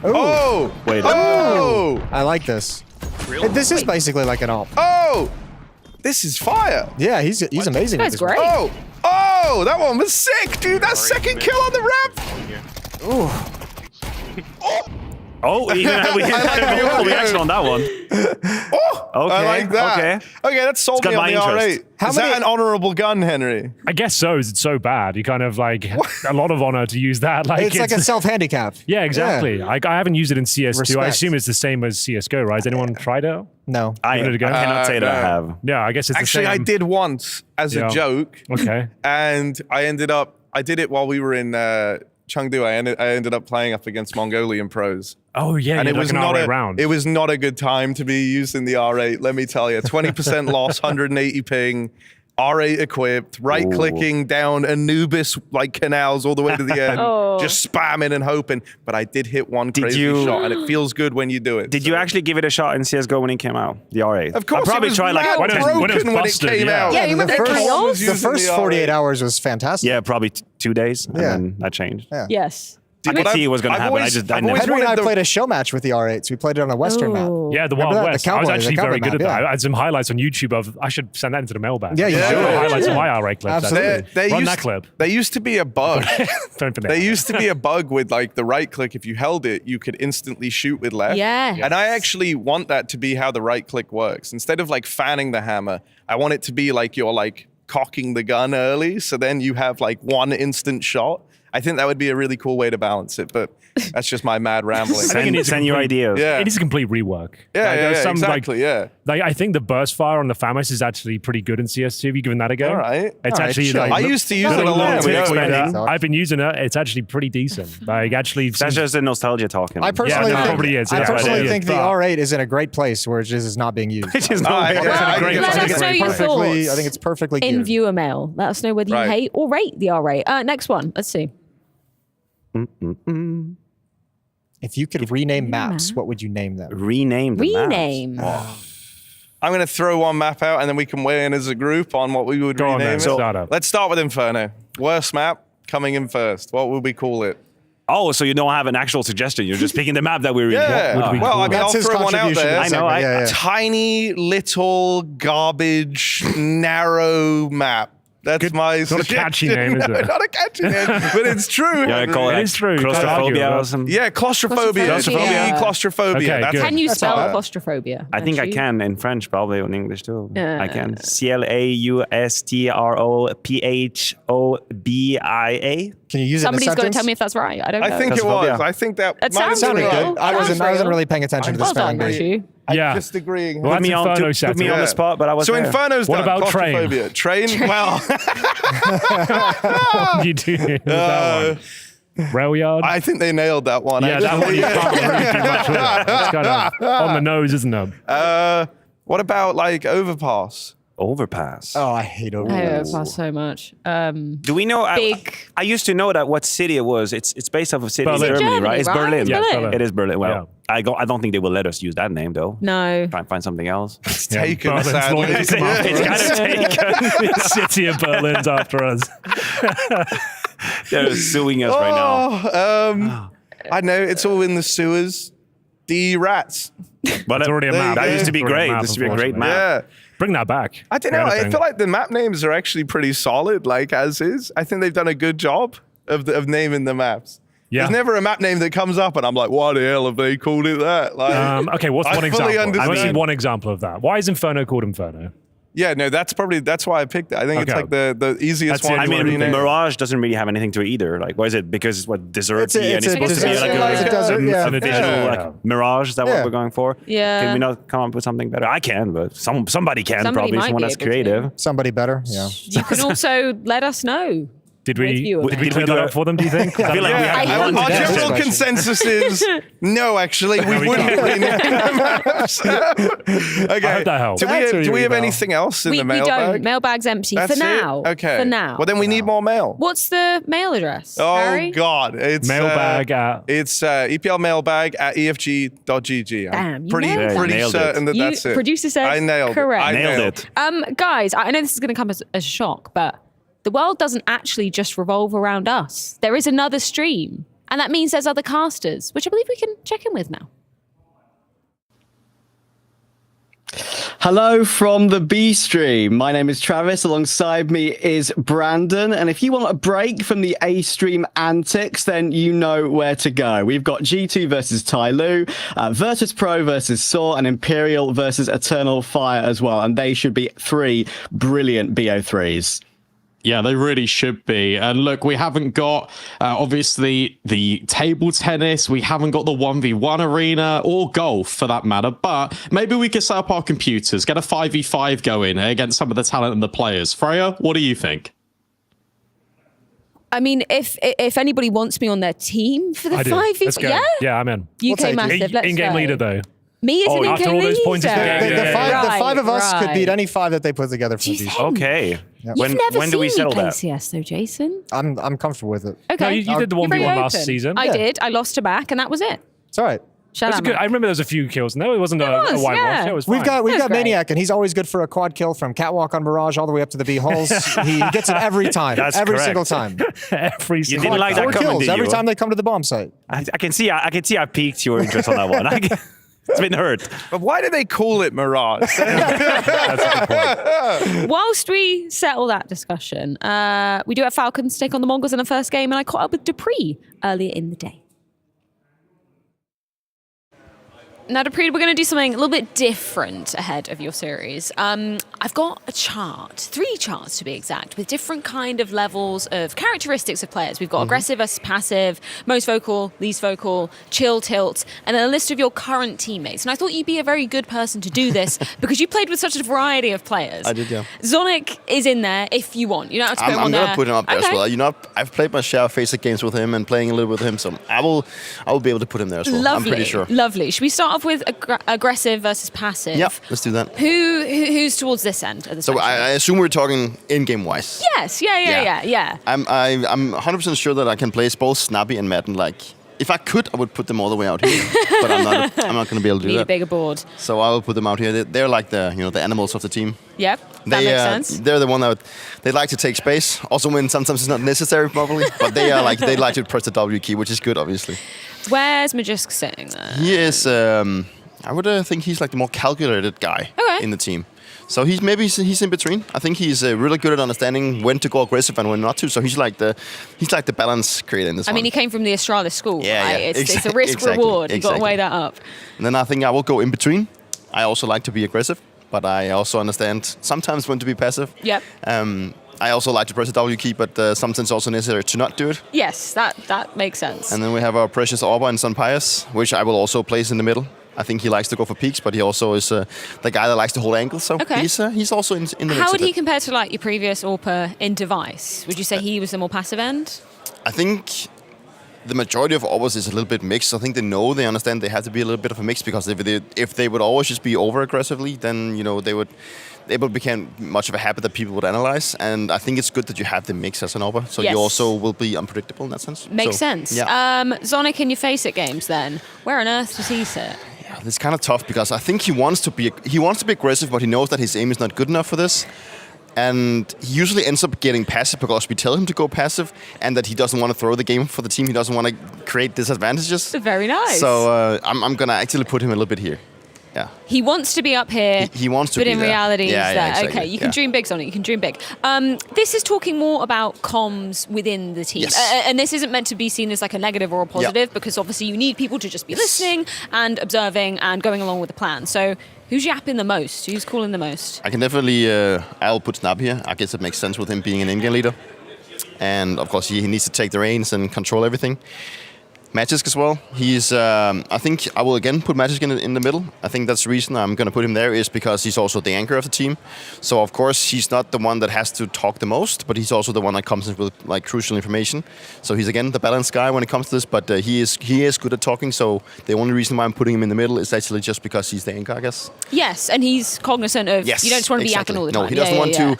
Speaker 9: Oh!
Speaker 5: Wait.
Speaker 7: Oh!
Speaker 9: I like this. This is basically like an AWP.
Speaker 7: Oh! This is fire.
Speaker 9: Yeah, he's amazing.
Speaker 16: That's
Speaker 9: with this
Speaker 16: great.
Speaker 9: one.
Speaker 7: Oh, that one was sick, dude. That second kill on the ramp.
Speaker 5: Oh, we had a whole reaction on that one. Okay,
Speaker 7: I like that. Okay, that's sold
Speaker 5: It's got
Speaker 7: me on
Speaker 5: my
Speaker 7: the
Speaker 5: interest.
Speaker 7: R8. Is that an honorable gun, Henry?
Speaker 18: I guess so. It's so bad. You kind of like a lot of honor to use that. Like
Speaker 9: It's like a self-handicap.
Speaker 18: Yeah, exactly.
Speaker 9: Yeah.
Speaker 18: I haven't used it in CS2. I
Speaker 9: Respect.
Speaker 18: assume it's the same as CS:GO, right? Has anyone tried it?
Speaker 9: No.
Speaker 18: Give it a go?
Speaker 5: I cannot say that I
Speaker 7: no.
Speaker 5: have.
Speaker 18: Yeah, I guess it's
Speaker 7: Actually,
Speaker 18: the
Speaker 7: I
Speaker 18: same.
Speaker 7: did once as a joke.
Speaker 18: Okay.
Speaker 7: And I did it while we were in Chengdu. I ended up playing up against Mongolian pros.
Speaker 18: Oh yeah,
Speaker 7: And
Speaker 18: you
Speaker 7: it
Speaker 18: had
Speaker 7: was
Speaker 18: like an
Speaker 7: not
Speaker 18: R8 round.
Speaker 7: It was not a good time to be using the R8, let me tell you. 20% loss, 180 ping, R8 equipped, right-clicking down Anubis like canals all the way to the end, just spamming and hoping. But I did hit one crazy shot, and it feels good when you do it.
Speaker 5: Did you actually give it a shot in CS:GO when it came out? The R8.
Speaker 7: Of course,
Speaker 5: I probably
Speaker 7: it was
Speaker 5: tried like
Speaker 7: mad broken when it came out.
Speaker 16: Yeah, you remember the chaos?
Speaker 9: The first 48 hours was fantastic.
Speaker 5: Yeah, probably 2 days, and
Speaker 9: Yeah.
Speaker 5: then that changed.
Speaker 9: Yeah.
Speaker 16: Yes.
Speaker 5: I could see it was going to happen. I never.
Speaker 9: Henry and I played a show match with the R8s. We played it on a Western map.
Speaker 18: Yeah, the Wild West. I was actually very good at that. I had some highlights on YouTube of. I should send that into the mailbag.
Speaker 9: Yeah, you should.
Speaker 18: Highlights of my R8 clips.
Speaker 9: Absolutely.
Speaker 18: Run that clip.
Speaker 7: There used to be a bug.
Speaker 18: Don't forget.
Speaker 7: There used to be a bug with like the right click. If you held it, you could instantly shoot with left.
Speaker 16: Yeah.
Speaker 7: And I actually want that to be how the right click works. Instead of like fanning the hammer, I want it to be like you're like cocking the gun early, so then you have like one instant shot. I think that would be a really cool way to balance it, but that's just my mad rambling.
Speaker 5: Send your ideas.
Speaker 7: Yeah.
Speaker 18: It is a complete rework.
Speaker 7: Yeah,
Speaker 18: Exactly. Like I think the burst fire on the FAMAS is actually pretty good in CS2. Have you given that a go?
Speaker 7: All right.
Speaker 18: It's actually. Like,
Speaker 7: I used to use it a lot.
Speaker 18: I've been using it. It's actually pretty decent. Like actually,
Speaker 5: that's just the nostalgia talking.
Speaker 9: I personally think,
Speaker 18: probably is.
Speaker 9: I personally think the R8 is in a great place where it just is not being used.
Speaker 16: Let us know your thoughts.
Speaker 9: I think it's perfectly
Speaker 16: in
Speaker 9: geared.
Speaker 16: viewer mail. Let us know whether you hate or rate the R8. Next one. Let's see.
Speaker 9: If you could rename maps, what would you name them?
Speaker 5: Rename
Speaker 16: Rename.
Speaker 7: I'm going to throw one map out and then we can weigh in as a group on what we would rename it. Let's start with Inferno. Worst map coming in first. What would we call it?
Speaker 5: Oh, so you don't have an actual suggestion. You're just picking the map that we read.
Speaker 7: Yeah. Well, I mean, I'll throw one out there.
Speaker 5: I know.
Speaker 7: Tiny, little, garbage, narrow map. That's my
Speaker 18: not a catchy name, is it?
Speaker 7: Not a catchy name, but it's true.
Speaker 5: Yeah, call it
Speaker 18: is true.
Speaker 5: Claustrophobia or something.
Speaker 7: Yeah, claustrophobia. Claustrophobia.
Speaker 18: Okay,
Speaker 16: can you spell claustrophobia?
Speaker 5: I think I can in French, probably in English too. I can. CLAUSTROPHOBIA.
Speaker 9: Can you use
Speaker 16: Somebody's
Speaker 9: it in a sentence?
Speaker 16: going to tell me if that's right. I don't know.
Speaker 7: I think it was. I think that
Speaker 9: sounded good. I wasn't really paying attention to the spelling bee.
Speaker 18: Yeah.
Speaker 7: I'm just agreeing.
Speaker 5: Put me on the spot, but I was
Speaker 7: So Inferno's
Speaker 18: What
Speaker 7: done.
Speaker 18: about Train?
Speaker 7: Claustrophobia. Train? Well.
Speaker 18: You do that one. Rail yard?
Speaker 7: I think they nailed that one.
Speaker 18: Yeah, that one you can't really do much with it. It's kind of on the nose, isn't it?
Speaker 7: What about like Overpass?
Speaker 5: Overpass.
Speaker 9: Oh, I hate
Speaker 16: I
Speaker 9: Overpass.
Speaker 16: hate Overpass so much.
Speaker 5: Do we know?
Speaker 16: Big.
Speaker 5: I used to know that what city it was. It's based off of city in
Speaker 18: Berlin.
Speaker 5: Germany, right? It's
Speaker 16: Right?
Speaker 5: Berlin.
Speaker 16: It's Berlin.
Speaker 5: It is Berlin. Well, I don't think they will let us use that name though.
Speaker 16: No.
Speaker 5: Try and find something else.
Speaker 7: It's taken,
Speaker 18: Berlin's
Speaker 7: sadly.
Speaker 18: lawyers come after
Speaker 5: It's
Speaker 18: us.
Speaker 5: kind of taken.
Speaker 18: The city of Berlin's after us.
Speaker 5: They're suing us right now.
Speaker 7: I know, it's all in the sewers. The rats.
Speaker 5: But
Speaker 18: It's already a map.
Speaker 5: That used to be
Speaker 18: It's already
Speaker 5: great.
Speaker 18: a map,
Speaker 5: This used to be a great map.
Speaker 7: Yeah.
Speaker 18: Bring that back.
Speaker 7: I don't know. I feel like the map names are actually pretty solid, like as is. I think they've done a good job of naming the maps.
Speaker 18: Yeah.
Speaker 7: There's never a map name that comes up and I'm like, why the hell have they called it that? Like,
Speaker 18: Okay, what's
Speaker 7: I
Speaker 18: one
Speaker 7: fully
Speaker 18: example? I
Speaker 7: understand.
Speaker 18: want to see one example of that. Why is Inferno called Inferno?
Speaker 7: Yeah, no, that's why I picked it. I think it's
Speaker 18: Okay.
Speaker 7: like the easiest
Speaker 18: That's it.
Speaker 7: one.
Speaker 5: I
Speaker 7: to
Speaker 5: mean,
Speaker 7: rename.
Speaker 5: Mirage doesn't really have anything to it either. Like, why is it? Because it's what deserty and
Speaker 9: it's
Speaker 5: it's
Speaker 9: a
Speaker 5: supposed to be
Speaker 9: desert,
Speaker 5: like
Speaker 9: it's a desert, yeah.
Speaker 5: an additional
Speaker 18: Yeah.
Speaker 5: like Mirage. Is that
Speaker 9: Yeah.
Speaker 5: what we're going for?
Speaker 16: Yeah.
Speaker 5: Can we not come up with something better? I can, but somebody can
Speaker 16: Somebody
Speaker 5: probably.
Speaker 16: might
Speaker 5: Someone
Speaker 16: be
Speaker 5: that's
Speaker 16: able to.
Speaker 5: creative.
Speaker 9: Somebody better, yeah.
Speaker 16: You can also let us know.
Speaker 18: Did we
Speaker 16: Viewer mail.
Speaker 18: clear that up for them, do you think?
Speaker 5: I feel like we
Speaker 7: Yeah,
Speaker 5: have one
Speaker 7: our
Speaker 5: today.
Speaker 7: general consensus is no, actually, we
Speaker 18: we
Speaker 7: wouldn't
Speaker 18: can't.
Speaker 7: rename the maps. Okay.
Speaker 18: I hope that helps.
Speaker 7: Do
Speaker 9: That's
Speaker 7: we
Speaker 9: really
Speaker 7: have
Speaker 9: well.
Speaker 7: anything else in
Speaker 16: We
Speaker 7: the mailbag?
Speaker 16: don't. Mailbag's empty
Speaker 7: That's
Speaker 16: for now.
Speaker 7: it? Okay.
Speaker 16: For now.
Speaker 7: Well, then we need more mail.
Speaker 16: What's the mail address?
Speaker 7: Oh
Speaker 16: Harry?
Speaker 7: God! It's
Speaker 18: Mailbag at-
Speaker 7: it's EPL mailbag at efg.gg.
Speaker 16: Damn,
Speaker 7: I'm
Speaker 16: you
Speaker 7: pretty
Speaker 16: nailed that.
Speaker 5: Nailed
Speaker 7: certain that
Speaker 16: You-
Speaker 7: that's it.
Speaker 16: producer says
Speaker 7: I nailed
Speaker 16: correct.
Speaker 7: it. I
Speaker 5: Nailed it.
Speaker 16: Guys, I know this is going to come as a shock, but the world doesn't actually just revolve around us. There is another stream, and that means there's other casters, which I believe we can check in with now.
Speaker 2: Hello from the B stream. My name is Travis. Alongside me is Brandon. And if you want a break from the A stream antics, then you know where to go. We've got G2 versus Tyloo, Virtus Pro versus Saw, and Imperial versus Eternal Fire as well. And they should be 3 brilliant BO3s.
Speaker 17: Yeah, they really should be. And look, we haven't got, obviously, the table tennis. We haven't got the 1v1 arena or golf, for that matter. But maybe we could set up our computers, get a 5v5 going against some of the talent and the players. Freya, what do you think?
Speaker 16: I mean, if anybody wants me on their team for the
Speaker 18: I do.
Speaker 16: 5v5,
Speaker 18: Let's go. Yeah, I'm in.
Speaker 16: UK Massive, let's
Speaker 18: In-game
Speaker 16: go.
Speaker 18: leader, though.
Speaker 16: Me as an
Speaker 18: after
Speaker 16: in-game
Speaker 18: all those
Speaker 16: leader.
Speaker 18: points is
Speaker 9: The five of us could
Speaker 16: Right.
Speaker 9: beat any 5 that they put together for these.
Speaker 5: Okay.
Speaker 16: You've
Speaker 5: When
Speaker 16: never
Speaker 5: do
Speaker 16: seen
Speaker 5: we
Speaker 16: me
Speaker 5: settle
Speaker 16: play
Speaker 5: that?
Speaker 16: CS though, Jason.
Speaker 9: I'm comfortable with it.
Speaker 16: Okay.
Speaker 18: No, you did the
Speaker 16: You're very
Speaker 18: 1v1 last
Speaker 16: open.
Speaker 18: season.
Speaker 16: I
Speaker 9: Yeah.
Speaker 16: did. I lost to back, and that was it.
Speaker 9: It's all right.
Speaker 16: Shout out,
Speaker 18: good. I remember there was a few kills. No, it wasn't a whitewash.
Speaker 16: yeah.
Speaker 18: It was fine.
Speaker 9: We've got
Speaker 16: great.
Speaker 9: Maniac, and he's always good for a quad kill from Catwalk on Mirage all the way up to the B holes. He gets it every time.
Speaker 5: That's
Speaker 9: every
Speaker 5: correct.
Speaker 9: single time.
Speaker 18: Every single
Speaker 5: didn't like that
Speaker 9: Four
Speaker 5: comment,
Speaker 9: kills
Speaker 5: did
Speaker 9: every
Speaker 5: you?
Speaker 9: time they come to the bomb site.
Speaker 5: I can see I piqued your interest on that one. It's been hurt.
Speaker 7: But why do they call it Mirage?
Speaker 18: That's a good point.
Speaker 16: Whilst we settle that discussion, we do have Falcons take on the Mongols in the first game, and I caught up with Dupree earlier in the day. Now, Dupree, we're going to do something a little bit different ahead of your series. I've got a chart, 3 charts to be exact, with different kind of levels of characteristics of players. We've got aggressive versus passive, most vocal, least vocal, chill, tilt, and then a list of your current teammates. And I thought you'd be a very good person to do this because you played with such a variety of players.
Speaker 19: I did, yeah.
Speaker 16: Zonic is in there if you want. You don't have to put him on there.
Speaker 19: I'm going to put him up there as well. You know, I've played my share of FaZe games with him and playing a little with him, so I will be able to put him there as well.
Speaker 16: Lovely,
Speaker 19: I'm pretty sure.
Speaker 16: Lovely. Should we start off with aggressive versus passive?
Speaker 19: Yeah, let's do that.
Speaker 16: Who's towards this end of the
Speaker 19: So
Speaker 16: spectrum?
Speaker 19: I assume we're talking in-game wise.
Speaker 16: Yes, yeah.
Speaker 19: I'm 100% sure that I can place both Snappy and Madden. Like, if I could, I would put them all the way out here, but I'm not going to be able to do
Speaker 16: Need
Speaker 19: that.
Speaker 16: a bigger board.
Speaker 19: So I will put them out here. They're like the animals of the team.
Speaker 16: Yep, that makes sense.
Speaker 19: They're the one that they like to take space. Also, when sometimes it's not necessary, probably. But they like to press the W key, which is good, obviously.
Speaker 16: Where's Magisk sitting there?
Speaker 19: He is. I would think he's like the more calculated guy in the team. So he's in between. I think he's really good at understanding when to go aggressive and when not to. So he's like the balance creator in this.
Speaker 16: I mean, he came from the Astralis school.
Speaker 19: Yeah,
Speaker 16: right?
Speaker 19: yeah.
Speaker 16: It's a risk reward. You've got to weigh that up.
Speaker 19: And then I think I will go in between. I also like to be aggressive, but I also understand sometimes when to be passive.
Speaker 16: Yep.
Speaker 19: I also like to press the W key, but sometimes it's also necessary to not do it.
Speaker 16: Yes, that makes sense.
Speaker 19: And then we have our precious Orba and Sun Pius, which I will also place in the middle. I think he likes to go for peaks, but he also is the guy that likes to hold angles. So he's also in the mix.
Speaker 16: How would he compare to like your previous Orpa in device? Would you say he was the more passive end?
Speaker 19: I think the majority of Orbas is a little bit mixed. I think they understand they have to be a little bit of a mix, because if they would always just be over aggressively, then they would become much of a habit that people would analyze. And I think it's good that you have the mix as an Orba, so you also will be unpredictable in that sense.
Speaker 16: Makes sense.
Speaker 19: Yeah.
Speaker 16: Zonic in your FaZe games then. Where on earth does he sit?
Speaker 19: It's kind of tough because I think he wants to be aggressive, but he knows that his aim is not good enough for this. And he usually ends up getting passive because we tell him to go passive, and that he doesn't want to throw the game for the team. He doesn't want to create disadvantages.
Speaker 16: Very nice.
Speaker 19: So I'm going to actually put him a little bit here. Yeah.
Speaker 16: He wants to be up here.
Speaker 19: He wants to
Speaker 16: but
Speaker 19: be
Speaker 16: in
Speaker 19: there.
Speaker 16: reality, he's there.
Speaker 19: Exactly.
Speaker 16: Okay, you can dream big, Sonic. You can dream big. This is talking more about comms within the team.
Speaker 19: Yes.
Speaker 16: And this isn't meant to be seen as like a negative or a positive, because obviously you need people to just be listening and observing and going along with the plan. So who's yapping the most? Who's calling the most?
Speaker 19: I can definitely, I'll put Snap here. I guess it makes sense with him being an in-game leader. And of course, he needs to take the reins and control everything. Magisk as well. He's. I think I will again put Magisk in the middle. I think that's the reason I'm going to put him there, is because he's also the anchor of the team. So of course he's not the one that has to talk the most, but he's also the one that comes in with like crucial information. So he's again the balanced guy when it comes to this. But he is good at talking. So the only reason why I'm putting him in the middle is actually just because he's the anchor, I guess.
Speaker 16: Yes, and he's cognizant of.
Speaker 19: Yes,
Speaker 16: you don't just want to be yakking all the time.
Speaker 19: No, he doesn't want to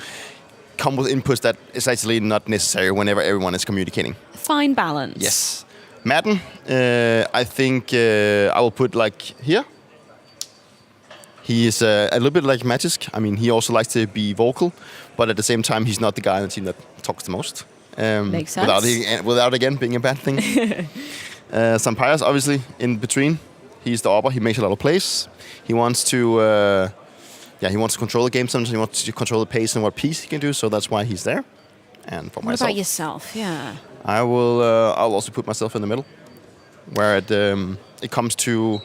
Speaker 19: come with inputs that is actually not necessary whenever everyone is communicating.
Speaker 16: Fine balance.
Speaker 19: Yes. Madden, I think I will put like here. He is a little bit like Magisk. I mean, he also likes to be vocal, but at the same time, he's not the guy on the team that talks the most.
Speaker 16: Makes sense.
Speaker 19: Without again being a bad thing. Sampires, obviously, in between. He's the Orba. He makes a lot of plays. He wants to, he wants to control the game sometimes. He wants to control the pace and what piece he can do. So that's why he's there. And for
Speaker 16: what
Speaker 19: myself,
Speaker 16: about yourself? Yeah.
Speaker 19: I will. I'll also put myself in the middle, where it comes to.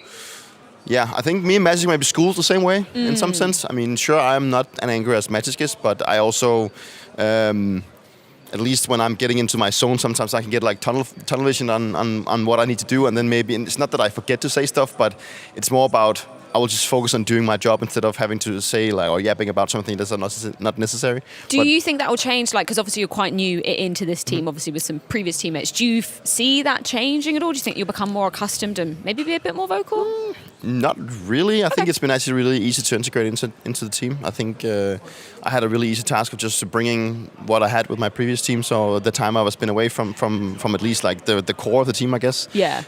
Speaker 19: Yeah, I think me and Magisk might be schooled the same way in some sense. I mean, sure, I'm not an angry as Magisk is, but I also, at least when I'm getting into my zone, sometimes I can get like tunnel vision on what I need to do, and then maybe and it's not that I forget to say stuff, but it's more about. I will just focus on doing my job instead of having to say like or yapping about something that's not necessary.
Speaker 16: Do you think that will change? Like, because obviously you're quite new into this team, obviously with some previous teammates. Do you see that changing at all? Do you think you'll become more accustomed and maybe be a bit more vocal?
Speaker 19: Not really. I think it's been actually really easy to integrate into the team. I think I had a really easy task of just bringing what I had with my previous team. So the time I was been away from at least like the core of the team, I guess.
Speaker 16: Yeah.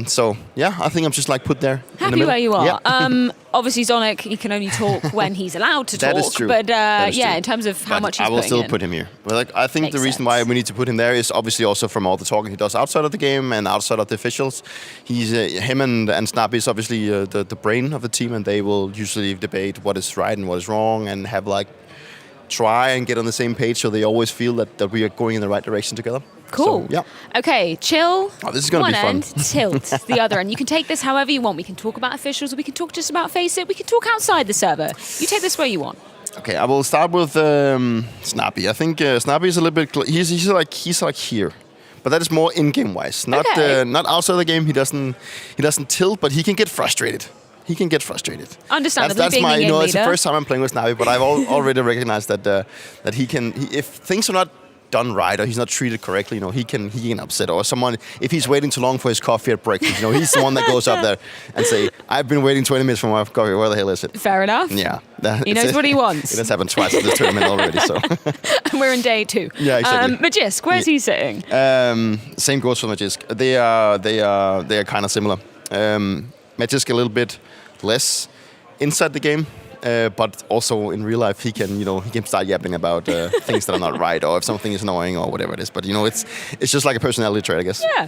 Speaker 19: So yeah, I think I'm just like put there.
Speaker 16: Happy where you are.
Speaker 19: Yeah.
Speaker 16: Obviously, Zonic, he can only talk when he's allowed to talk.
Speaker 19: That is true.
Speaker 16: But
Speaker 19: yeah,
Speaker 16: true. In terms of how much he's
Speaker 19: I will
Speaker 16: putting
Speaker 19: still
Speaker 16: in.
Speaker 19: put him here. But like, I think
Speaker 16: Makes
Speaker 19: the reason why we need to put him there is obviously also from all the talking he does outside of the game and outside of the officials. He's him and Snappy is obviously the brain of the team, and they will usually debate what is right and what is wrong, and have like try and get on the same page, so they always feel that we are going in the right direction together.
Speaker 16: Cool.
Speaker 19: So, yeah.
Speaker 16: Okay, chill.
Speaker 19: Oh, this is gonna
Speaker 16: one
Speaker 19: be fun.
Speaker 16: end, tilt the other end. You can take this however you want. We can talk about officials, or we can talk just about FaZe it. We can talk outside the server. You take this where you want.
Speaker 19: Okay, I will start with Snappy. I think Snappy is a little bit. He's like here. But that is more in-game wise, not outside the game. He doesn't tilt, but he can get frustrated.
Speaker 16: Understandably,
Speaker 19: that's
Speaker 16: being
Speaker 19: my.
Speaker 16: the game
Speaker 19: It's the
Speaker 16: leader.
Speaker 19: first time I'm playing with Snappy, but I've already recognized that he can. If things are not done right or he's not treated correctly, he can upset, or someone if he's waiting too long for his coffee at breakfast, he's the one that goes up there and say, "I've been waiting 20 minutes for my coffee. Where the hell is it?"
Speaker 16: Fair enough.
Speaker 19: Yeah,
Speaker 16: He knows what he wants.
Speaker 19: It has happened twice in this tournament already. So
Speaker 16: And we're in day 2.
Speaker 19: Yeah, exactly.
Speaker 16: Magisk, where's he sitting?
Speaker 19: Same goes for Magisk. They are kind of similar. Magisk a little bit less inside the game. But also in real life, he can start yapping about things that are not right, or if something is annoying, or whatever it is. But it's just like a personality trait, I guess.
Speaker 16: Yeah.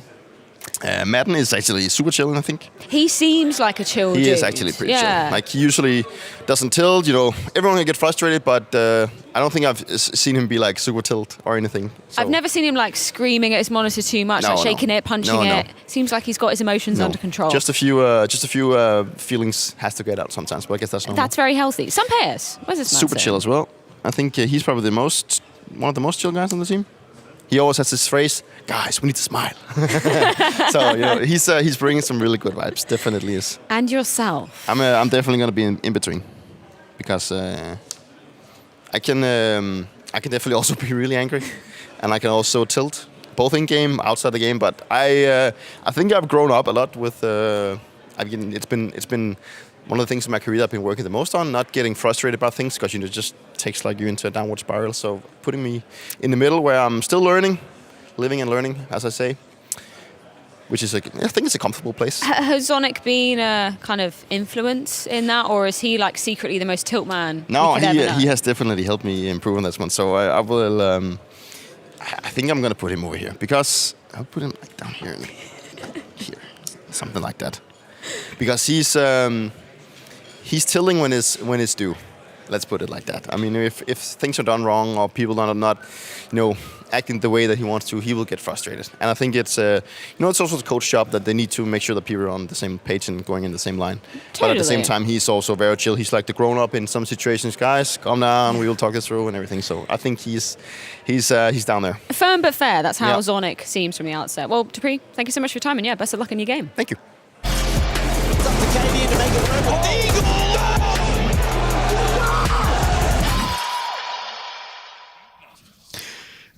Speaker 19: Madden is actually super chilling, I think.
Speaker 16: He seems like a chill dude.
Speaker 19: He is actually pretty chill. Like, he usually doesn't tilt. Everyone can get frustrated, but I don't think I've seen him be like super tilt or anything. So.
Speaker 16: I've never seen him like screaming at his monitor too much, like shaking it, punching it. Seems like he's got his emotions under control.
Speaker 19: Just a few feelings has to get out sometimes, but I guess that's normal.
Speaker 16: That's very healthy. Some players. Where's this man
Speaker 19: super
Speaker 16: sitting?
Speaker 19: chill as well. I think he's probably one of the most chill guys on the team. He always has this phrase, "Guys, we need to smile." So he's bringing some really good vibes. Definitely is.
Speaker 16: And yourself.
Speaker 19: I'm definitely gonna be in between, because I can definitely also be really angry, and I can also tilt both in game, outside the game. But I think I've grown up a lot with. It's been one of the things in my career I've been working the most on, not getting frustrated about things, because it just takes you into a downward spiral. So putting me in the middle where I'm still learning, living and learning, as I say, which is I think it's a comfortable place.
Speaker 16: Has Zonic been a kind of influence in that, or is he like secretly the most tilt man?
Speaker 19: No, he has definitely helped me improve on this one. So I will. I think I'm gonna put him over here, because I'll put him like down here, here, something like that, because he's tilting when it's due. Let's put it like that. I mean, if things are done wrong, or people are not acting the way that he wants to, he will get frustrated. And I think it's it's also the coach job that they need to make sure that people are on the same page and going in the same line.
Speaker 16: Totally.
Speaker 19: But at the same time, he's also very chill. He's like the grown up in some situations. Guys, calm down. We will talk this through and everything. So I think he's down there.
Speaker 16: Firm but fair. That's how
Speaker 19: Yeah.
Speaker 16: Zonic seems from the outset. Well, Dupree, thank you so much for your time, and best of luck in your game.
Speaker 19: Thank you.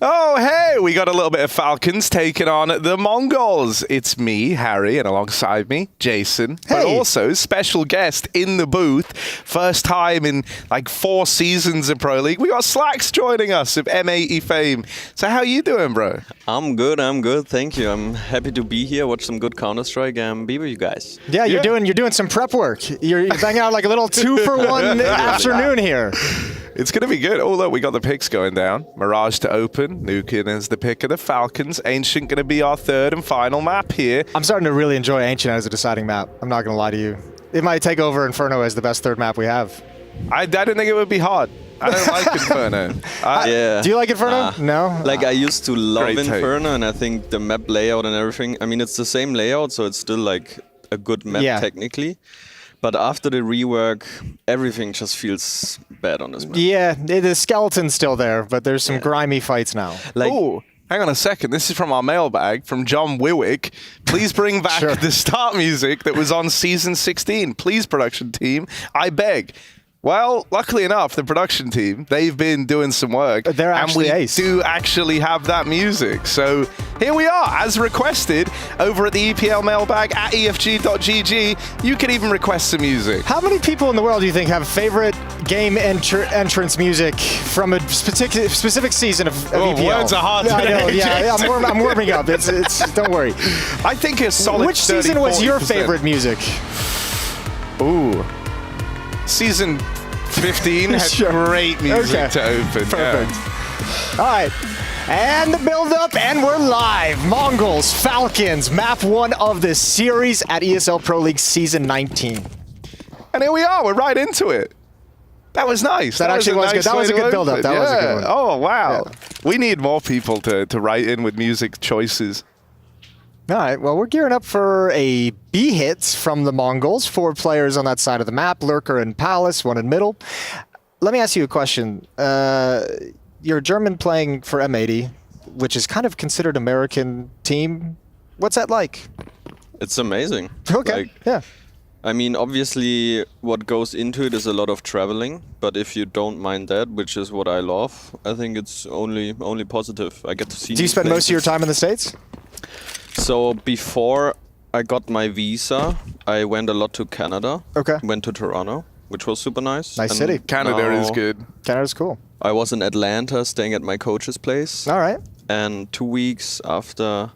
Speaker 7: Oh, hey, we got a little bit of Falcons taking on the Mongols. It's me, Harry, and alongside me, Jason. But also, special guest in the booth. First time in like 4 seasons of Pro League. We got Slacks joining us of M80 fame. So how you doing, bro?
Speaker 3: I'm good, thank you. I'm happy to be here, watch some good Counter-Strike, and be with you guys.
Speaker 9: Yeah, you're doing some prep work. You're banging out like a little 2-for-1 afternoon here.
Speaker 7: It's going to be good. Oh, look, we got the picks going down. Mirage to open. Nuke in as the pick of the Falcons. Ancient going to be our third and final map here.
Speaker 9: I'm starting to really enjoy Ancient as a deciding map. I'm not going to lie to you. It might take over Inferno as the best third map we have.
Speaker 7: I didn't think it would be hard. I don't like Inferno.
Speaker 3: Yeah.
Speaker 9: Do you like Inferno? No?
Speaker 3: Like, I used to love
Speaker 7: Great take.
Speaker 3: Inferno, and I think the map layout and everything, I mean, it's the same layout, so it's still like a good map technically. But after the rework, everything just feels bad on this map.
Speaker 9: Yeah, the skeleton's still there, but there's some grimy fights now.
Speaker 3: Like,
Speaker 7: oh, hang on a second. This is from our mailbag from John Wiwick. Please bring back the start music that was on season 16. Please, production team, I beg. Well, luckily enough, the production team, they've been doing some work.
Speaker 9: They're actually ace.
Speaker 7: And we do actually have that music. So here we are, as requested, over at the EPL mailbag at efg.gg. You can even request some music.
Speaker 9: How many people in the world do you think have favorite game entrance music from a specific season of EPL?
Speaker 7: Words are hard
Speaker 9: I know,
Speaker 7: today,
Speaker 9: I'm warming up. It's don't worry.
Speaker 7: I think a solid
Speaker 9: Which season was your favorite music?
Speaker 7: Ooh. Season 15 had great music to open.
Speaker 9: Perfect. Yeah. All right. And the build-up, and we're live. Mongols, Falcons, map 1 of the series at ESL Pro League Season 19.
Speaker 7: And here we are. We're right into it. That was nice.
Speaker 9: That actually was good. That was a good build-up. That was a good one.
Speaker 7: Oh, wow. Yeah. We need more people to write in with music choices.
Speaker 9: All right, well, we're gearing up for a B hit from the Mongols. 4 players on that side of the map, Lurker and Palace, 1 in middle. Let me ask you a question. You're German playing for M80, which is kind of considered American team. What's that like?
Speaker 3: It's amazing.
Speaker 9: Okay, yeah.
Speaker 3: I mean, obviously, what goes into it is a lot of traveling, but if you don't mind that, which is what I love, I think it's only positive. I get to see.
Speaker 9: Do you spend most of your time in the States?
Speaker 3: So before I got my visa, I went a lot to Canada.
Speaker 9: Okay.
Speaker 3: Went to Toronto, which was super nice.
Speaker 9: Nice city.
Speaker 7: Canada is good.
Speaker 9: Canada's cool.
Speaker 3: I was in Atlanta staying at my coach's place.
Speaker 9: All right.
Speaker 3: And 2 weeks after,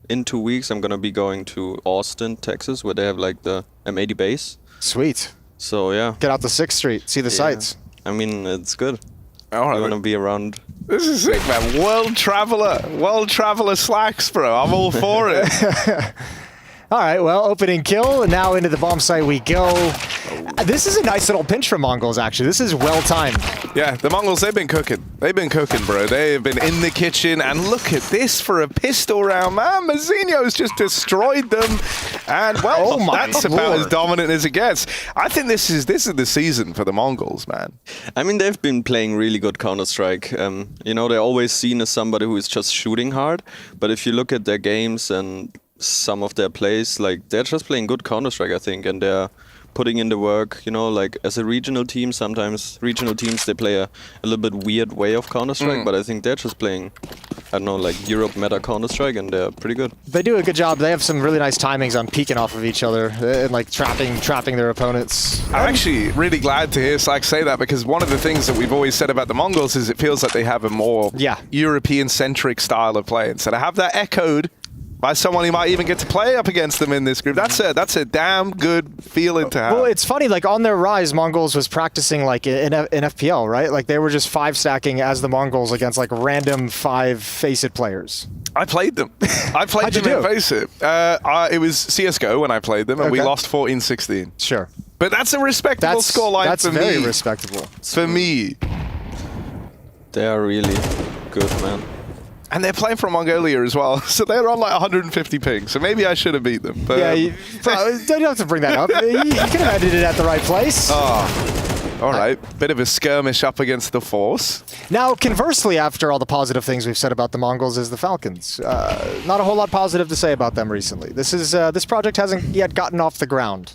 Speaker 3: in 2 weeks, I'm going to be going to Austin, Texas, where they have like the M80 base.
Speaker 9: Sweet.
Speaker 3: So yeah.
Speaker 9: Get out to 6th Street, see the sights.
Speaker 3: I mean, it's good.
Speaker 7: All right.
Speaker 3: I'm going to be around.
Speaker 7: This is sick, man. World Traveler slacks, bro. I'm all for it.
Speaker 9: All right, well, opening kill, and now into the bomb site we go. This is a nice little pinch from Mongols, actually. This is well timed.
Speaker 7: Yeah, the Mongols, they've been cooking. They've been cooking, bro. They have been in the kitchen, and look at this for a pistol round, man. Mazzinho's just destroyed them, and well, that's about as dominant as it gets. I think this is the season for the Mongols, man.
Speaker 3: I mean, they've been playing really good Counter-Strike. You know, they're always seen as somebody who is just shooting hard, but if you look at their games and some of their plays, like, they're just playing good Counter-Strike, I think, and they're putting in the work, you know, like, as a regional team, sometimes regional teams, they play a little bit weird way of Counter-Strike, but I think they're just playing, I don't know, like, Europe meta Counter-Strike, and they're pretty good.
Speaker 9: They do a good job. They have some really nice timings on peeking off of each other and, like, trapping their opponents.
Speaker 7: I'm actually really glad to hear Slack say that, because one of the things that we've always said about the Mongols is it feels like they have a more European-centric style of play. And so to have that echoed by someone who might even get to play up against them in this group, that's a damn good feeling to have.
Speaker 9: Well, it's funny, like, on their rise, Mongols was practicing, like, in FPL, right? Like, they were just 5-stacking as the Mongols against, like, random 5 FaZe play
Speaker 7: I played them. I played them in FaZe. It was CSGO when I played them, and we lost 14-16.
Speaker 9: Sure.
Speaker 7: But that's a respectable scoreline for me.
Speaker 9: That's very respectable.
Speaker 7: For me.
Speaker 3: They are really good, man.
Speaker 7: And they're playing from Mongolia as well, so they're on like 150 ping, so maybe I should have beat them. But,
Speaker 9: yeah, you don't have to bring that up. You could have ended it at the right place.
Speaker 7: Oh, all right. Bit of a skirmish up against the Force.
Speaker 9: Now, conversely, after all the positive things we've said about the Mongols, is the Falcons. Not a whole lot positive to say about them recently. This project hasn't yet gotten off the ground.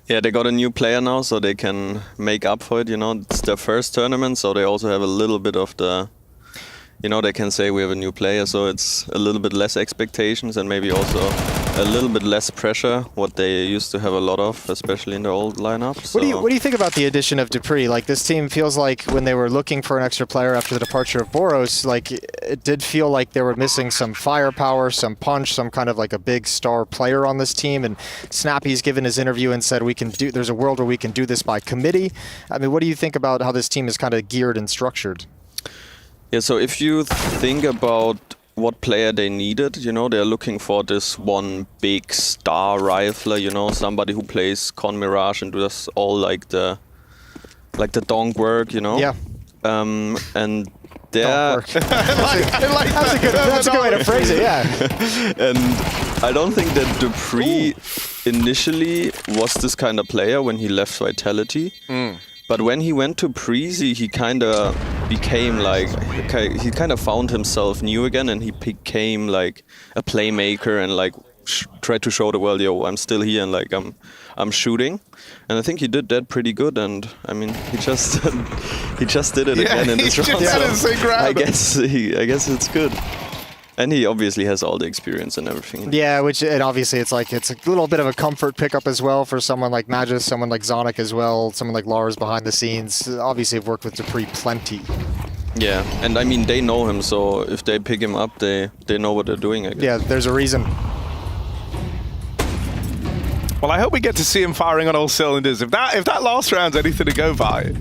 Speaker 3: Yeah, they got a new player now, so they can make up for it. You know, it's their first tournament, so they also have a little bit of the... You know, they can say we have a new player, so it's a little bit less expectations and maybe also a little bit less pressure, what they used to have a lot of, especially in the old lineup. So.
Speaker 9: What do you think about the addition of Dupree? Like, this team feels like when they were looking for an extra player after the departure of Boros, like, it did feel like they were missing some firepower, some punch, some kind of like a big star player on this team. And Snappy's given his interview and said there's a world where we can do this by committee. I mean, what do you think about how this team is kind of geared and structured?
Speaker 3: Yeah, so if you think about what player they needed, you know, they're looking for this one big star rifler, you know, somebody who plays Con Mirage and does all like the donk work, you know.
Speaker 9: Yeah.
Speaker 3: And they're
Speaker 9: that's a good way to phrase it, yeah.
Speaker 3: And I don't think that Dupree initially was this kind of player when he left Vitality. But when he went to Prezi, he kind of became like, he kind of found himself new again, and he became like a playmaker and like tried to show the world, yo, I'm still here and like I'm shooting, and I think he did that pretty good. And I mean, he just did it again in this round. So I guess it's good. And he obviously has all the experience and everything.
Speaker 9: Yeah, which obviously it's a little bit of a comfort pickup as well for someone like Magis, someone like Zonic as well, someone like Lars behind the scenes. Obviously, have worked with dupreeh plenty.
Speaker 3: Yeah, and I mean, they know him, so if they pick him up, they know what they're doing, I guess.
Speaker 9: Yeah, there's a reason.
Speaker 7: Well, I hope we get to see him firing on all cylinders. If that last round's anything to go by,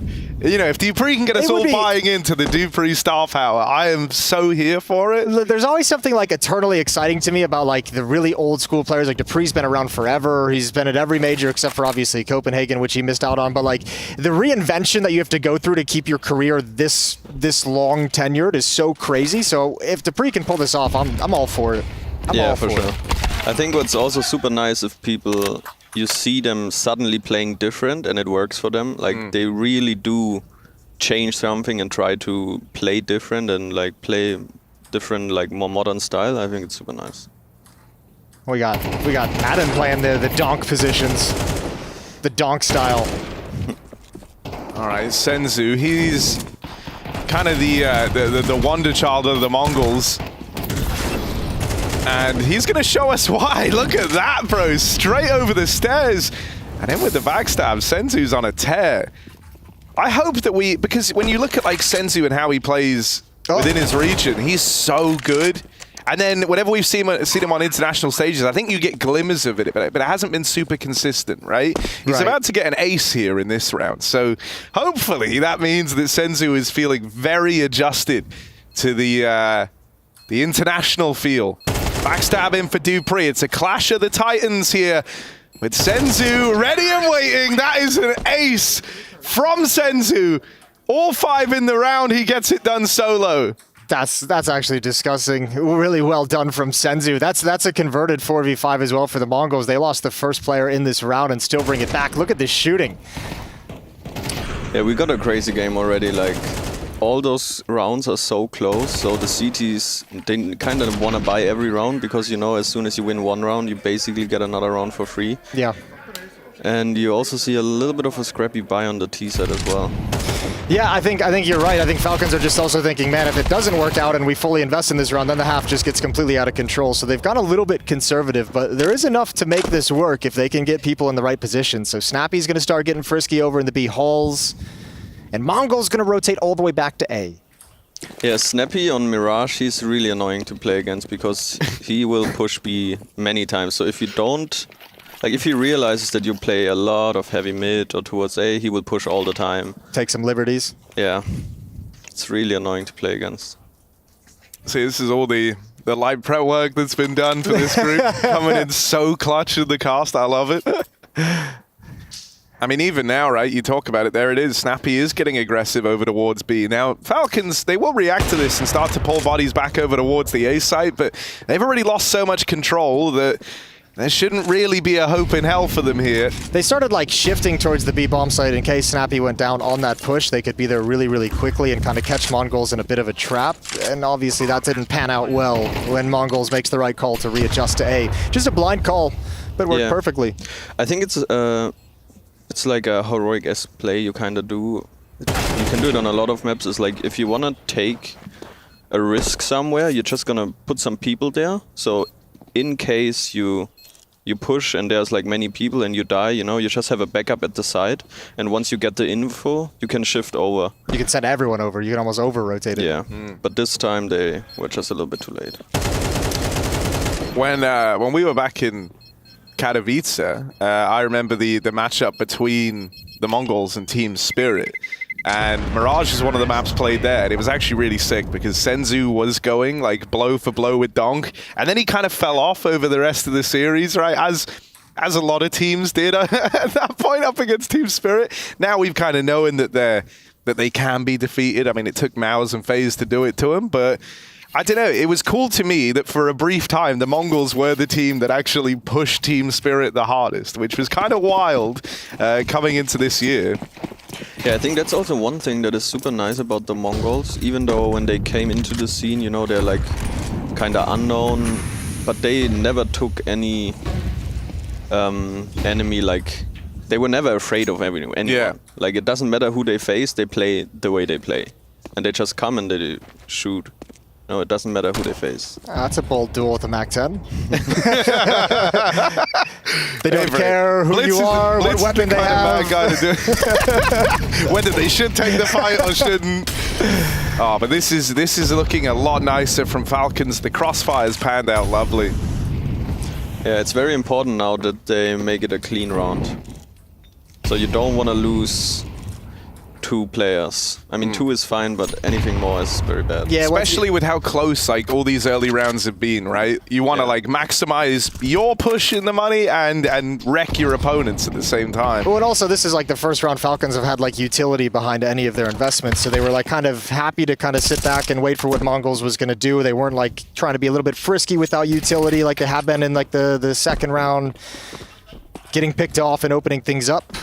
Speaker 7: you know, if dupreeh can get us all buying into the dupreeh star power, I am so here for it.
Speaker 9: There's always something like eternally exciting to me about like the really old school players. Like dupreeh's been around forever. He's been at every major except for obviously Copenhagen, which he missed out on. But like the reinvention that you have to go through to keep your career this long tenured is so crazy. So if dupreeh can pull this off, I'm all for it. I'm all for
Speaker 3: sure. I think what's also super nice if people, you see them suddenly playing different and it works for them. Like they really do change something and try to play different and like play different, like more modern style. I think it's super nice.
Speaker 9: We got Madden playing the donk positions, the donk style.
Speaker 7: All right, Senzu, he's kind of the wonder child of the Mongols. And he's going to show us why. Look at that, bro. Straight over the stairs. And in with the backstab, Senzu's on a tear. I hope that because when you look at like Senzu and how he plays within his region, he's so good. And then whenever we've seen him on international stages, I think you get glimmers of it, but it hasn't been super consistent, right? He's about to get an ace here in this round. So hopefully that means that Senzu is feeling very adjusted to the international feel. Backstabbing for dupreeh. It's a clash of the titans here with Senzu ready and waiting. That is an ace from Senzu. All 5 in the round. He gets it done solo.
Speaker 9: That's actually disgusting. Really well done from Senzu. That's a converted 4v5 as well for the Mongols. They lost the first player in this round and still bring it back. Look at this shooting.
Speaker 3: Yeah, we got a crazy game already. Like, all those rounds are so close, so the CTs, they kind of want to buy every round because, you know, as soon as you win one round, you basically get another round for free.
Speaker 9: Yeah.
Speaker 3: And you also see a little bit of a scrappy buy on the T side as well.
Speaker 9: Yeah, I think you're right. I think Falcons are just also thinking, man, if it doesn't work out and we fully invest in this round, then the half just gets completely out of control. So they've gone a little bit conservative, but there is enough to make this work if they can get people in the right position. So Snappy's going to start getting frisky over in the B halls. And Mongol's going to rotate all the way back to A.
Speaker 3: Yeah, Snappy on Mirage, he's really annoying to play against because he will push B many times. So if you don't, like if he realizes that you play a lot of heavy mid or towards A, he will push all the time.
Speaker 9: Take some liberties.
Speaker 3: Yeah, it's really annoying to play against.
Speaker 7: See, this is all the light prep work that's been done for this group. Coming in so clutch in the cast, I love it. I mean, even now, right, you talk about it, there it is. Snappy is getting aggressive over towards B. Now, Falcons, they will react to this and start to pull bodies back over towards the A site, but they've already lost so much control that there shouldn't really be a hope in hell for them here.
Speaker 9: They started like shifting towards the B bomb site in case Snappy went down on that push. They could be there really, really quickly and kind of catch Mongols in a bit of a trap. And obviously that didn't pan out well when Mongols makes the right call to readjust to A. Just a blind call, but worked perfectly.
Speaker 3: I think it's like a heroic-esque play you kind of do. You can do it on a lot of maps. It's like if you want to take a risk somewhere, you're just going to put some people there. So in case you push and there's like many people and you die, you know, you just have a backup at the side. And once you get the info, you can shift over.
Speaker 9: You can send everyone over. You can almost over-rotate it.
Speaker 3: Yeah, but this time they were just a little bit too late.
Speaker 7: When we were back in Katowice, I remember the matchup between the Mongols and Team Spirit. And Mirage is one of the maps played there, and it was actually really sick because Senzu was going like blow for blow with Donk, and then he kind of fell off over the rest of the series, right? As a lot of teams did at that point up against Team Spirit. Now we've kind of known that they can be defeated. I mean, it took Mao's and FaZe to do it to him, but I don't know, it was cool to me that for a brief time, the Mongols were the team that actually pushed Team Spirit the hardest, which was kind of wild coming into this year.
Speaker 3: Yeah, I think that's also one thing that is super nice about the Mongols, even though when they came into the scene, you know, they're like kind of unknown, but they never took any enemy, like, they were never afraid of anyone.
Speaker 7: Yeah.
Speaker 3: Like, it doesn't matter who they face, they play the way they play. And they just come and they shoot. No, it doesn't matter who they face.
Speaker 9: That's a bold duel with the MAC-10. They don't care who you are, what weapon they have.
Speaker 7: Whether they should take the fight or shouldn't. Oh, but this is looking a lot nicer from Falcons. The crossfire's panned out lovely.
Speaker 3: Yeah, it's very important now that they make it a clean round. So you don't want to lose 2 players. I mean, 2 is fine, but anything more is very bad.
Speaker 7: Yeah, especially with how close like all these early rounds have been, right? You want to like maximize your push in the money and wreck your opponents at the same time.
Speaker 9: Well, and also this is like the first round Falcons have had like utility behind any of their investments, so they were like kind of happy to kind of sit back and wait for what Mongols was going to do. They weren't like trying to be a little bit frisky without utility like they have been in like the second round, getting picked off and opening things up.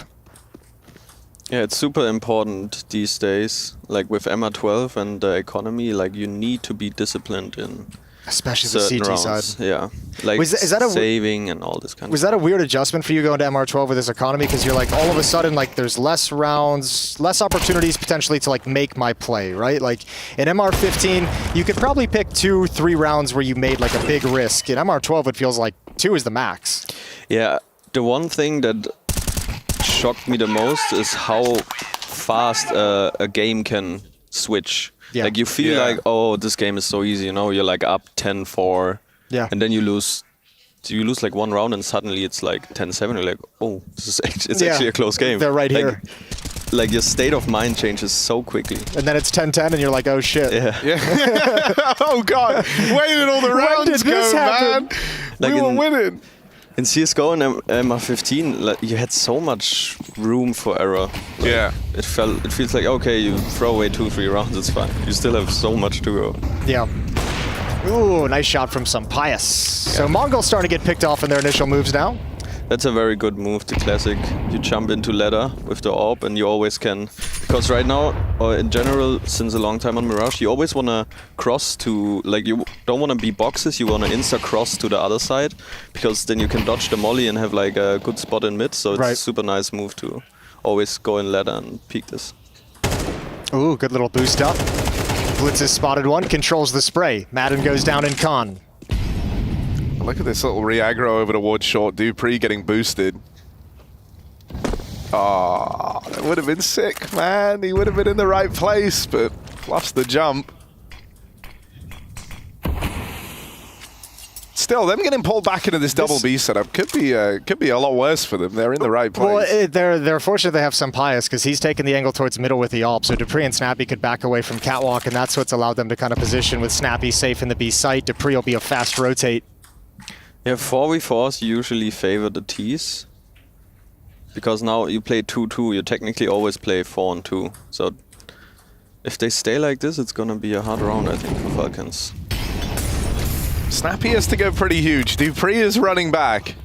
Speaker 3: Yeah, it's super important these days. Like with MR12 and the economy, like you need to be disciplined in
Speaker 9: especially the
Speaker 3: certain
Speaker 9: CT
Speaker 3: rounds.
Speaker 9: side.
Speaker 3: Yeah, like
Speaker 9: is that
Speaker 3: saving and all this kind of
Speaker 9: Was that a weird adjustment for you going to MR12 with this economy? Because you're like, all of a sudden, like there's less rounds, less opportunities potentially to like make my play, right? Like in MR15, you could probably pick 2-3 rounds where you made like a big risk. In MR12, it feels like 2 is the max.
Speaker 3: Yeah, the one thing that shocked me the most is how fast a game can switch.
Speaker 9: Yeah.
Speaker 3: Like you feel like, oh, this game is so easy, you know, you're like up 10-4, and then you lose like 1 round and suddenly it's like 10-7. You're like, oh, this is actually a close game.
Speaker 9: They're right
Speaker 3: like,
Speaker 9: here.
Speaker 3: Like your state of mind changes so quickly.
Speaker 9: And then it's 10-10 and you're like, oh shit.
Speaker 3: Yeah.
Speaker 7: Oh god, where did all the rounds go, man?
Speaker 3: Like
Speaker 7: we were winning.
Speaker 3: In CSGO and MR15, like, you had so much room for error. Like, it feels like, okay, you throw away 2-3 rounds, it's fine. You still have so much to go.
Speaker 9: Yeah. Ooh, nice shot from some Pius. So Mongols starting to get picked off in their initial moves now.
Speaker 3: That's a very good move, the classic. You jump into ladder with the orb and you always can. Because right now, or in general, since a long time on Mirage, you always want to cross to, like you don't want to be boxes, you want to insta-cross to the other side. Because then you can dodge the molly and have like a good spot in mid. So it's a super nice move to always go in ladder and peek this.
Speaker 9: Ooh, good little boost up. Blitz has spotted one, controls the spray. Madden goes down in con.
Speaker 7: Look at this little re-aggro over towards short. Dupree getting boosted. Oh, that would have been sick, man. He would have been in the right place, but lost the jump. Still, them getting pulled back into this double B setup could be a lot worse for them. They're in the right place.
Speaker 9: Well, they're fortunate they have some Pius because he's taking the angle towards middle with the AWP. So Dupree and Snappy could back away from Catwalk, and that's what's allowed them to kind of position with Snappy safe in the B site. Dupree will be a fast rotate.
Speaker 3: Yeah, 4v4s usually favor the Ts. Because now you play 2-2, you technically always play 4-2. So if they stay like this, it's gonna be a hard round, I think, for Falcons.
Speaker 7: Snappy has to go pretty huge. Dupree is running back.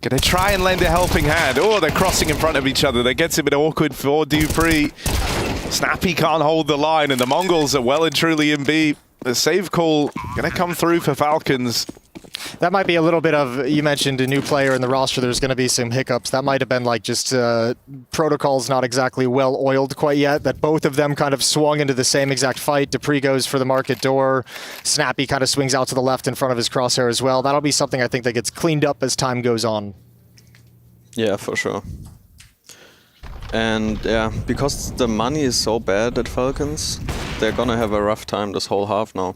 Speaker 7: Gonna try and lend a helping hand. Oh, they're crossing in front of each other. That gets a bit awkward for Dupree. Snappy can't hold the line, and the Mongols are well and truly in B. The save call gonna come through for Falcons.
Speaker 9: That might be a little bit of, you mentioned a new player in the roster, there's going to be some hiccups. That might have been like just protocols not exactly well oiled quite yet, that both of them kind of swung into the same exact fight. Dupree goes for the market door. Snappy kind of swings out to the left in front of his crosshair as well. That'll be something I think that gets cleaned up as time goes on.
Speaker 3: Yeah, for sure. And yeah, because the money is so bad at Falcons, they're gonna have a rough time this whole half now.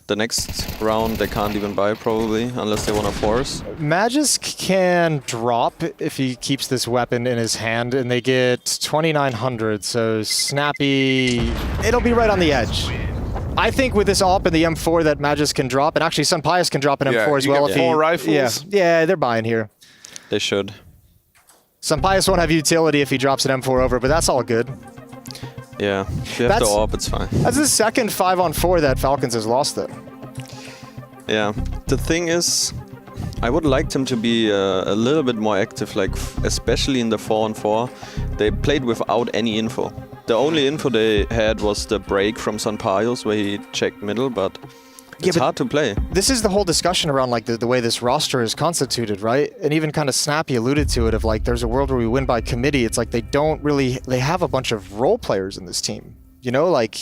Speaker 3: The next round they can't even buy probably, unless they want to force.
Speaker 9: Magisk can drop if he keeps this weapon in his hand, and they get 2,900, so Snappy, it'll be right on the edge. I think with this AWP and the M4 that Magisk can drop, and actually Sun Pius can drop an M4 as well.
Speaker 7: If he, 4 rifles?
Speaker 9: Yeah, they're buying here.
Speaker 3: They should.
Speaker 9: Sun Pius won't have utility if he drops an M4 over, but that's all good.
Speaker 3: Yeah, if you have the AWP, it's fine.
Speaker 9: That's the second 5-on-4 that Falcons has lost, though.
Speaker 3: Yeah, the thing is, I would like them to be a little bit more active, like especially in the 4-on-4. They played without any info. The only info they had was the break from Sanpaios, where he checked middle, but It's hard to play.
Speaker 9: This is the whole discussion around like the way this roster is constituted, right? And even kind of Snappy alluded to it of like there's a world where we win by committee. It's like they have a bunch of role players in this team. You know, like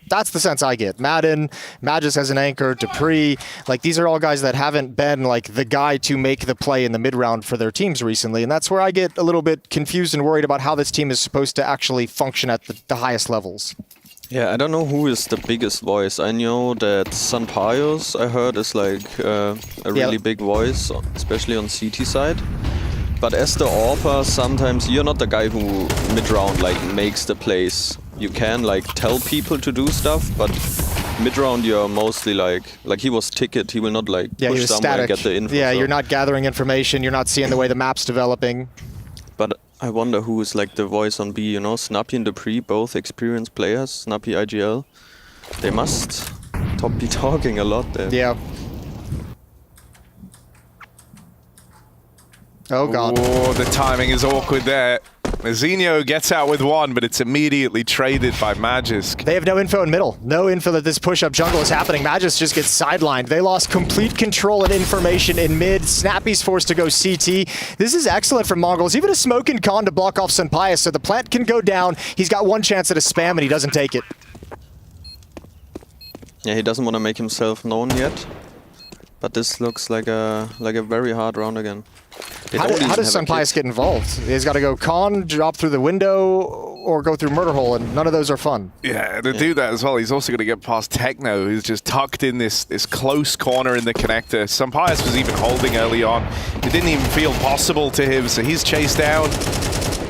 Speaker 9: that's the sense I get. Madden, Magis as an anchor, Dupree, like these are all guys that haven't been like the guy to make the play in the mid-round for their teams recently. And that's where I get a little bit confused and worried about how this team is supposed to actually function at the highest levels.
Speaker 3: Yeah, I don't know who is the biggest voice. I know that Sanpaios, I heard, is like a really big voice, especially on CT side. But as the AWPer, sometimes you're not the guy who mid-round like makes the plays. You can like tell people to do stuff, but mid-round you're mostly like he was Ticket. He will not like push somewhere and get the info.
Speaker 9: Yeah,
Speaker 3: so.
Speaker 9: You're not gathering information. You're not seeing the way the map's developing.
Speaker 3: But I wonder who is like the voice on B, you know? Snappy and Dupree, both experienced players. Snappy, IGL. They must be talking a lot there.
Speaker 9: Yeah. Oh, God.
Speaker 7: Oh, the timing is awkward there. Mazinho gets out with one, but it's immediately traded by Magisk.
Speaker 9: They have no info in middle. No info that this push-up jungle is happening. Magisk just gets sidelined. They lost complete control and information in mid. Snappy's forced to go CT. This is excellent for Mongols. Even a smoke and con to block off Sunpaius, so the plant can go down. He's got one chance at a spam, and he doesn't take it.
Speaker 3: Yeah, he doesn't want to make himself known yet. But this looks like a very hard round again.
Speaker 9: How does Sunpaius get involved? He's got to go con, drop through the window, or go through murder hole, and none of those are fun.
Speaker 7: Yeah, to do that as well, he's also going to get past Techno, who's just tucked in this close corner in the connector. Sunpaius was even holding early on. It didn't even feel possible to him, so he's chased down.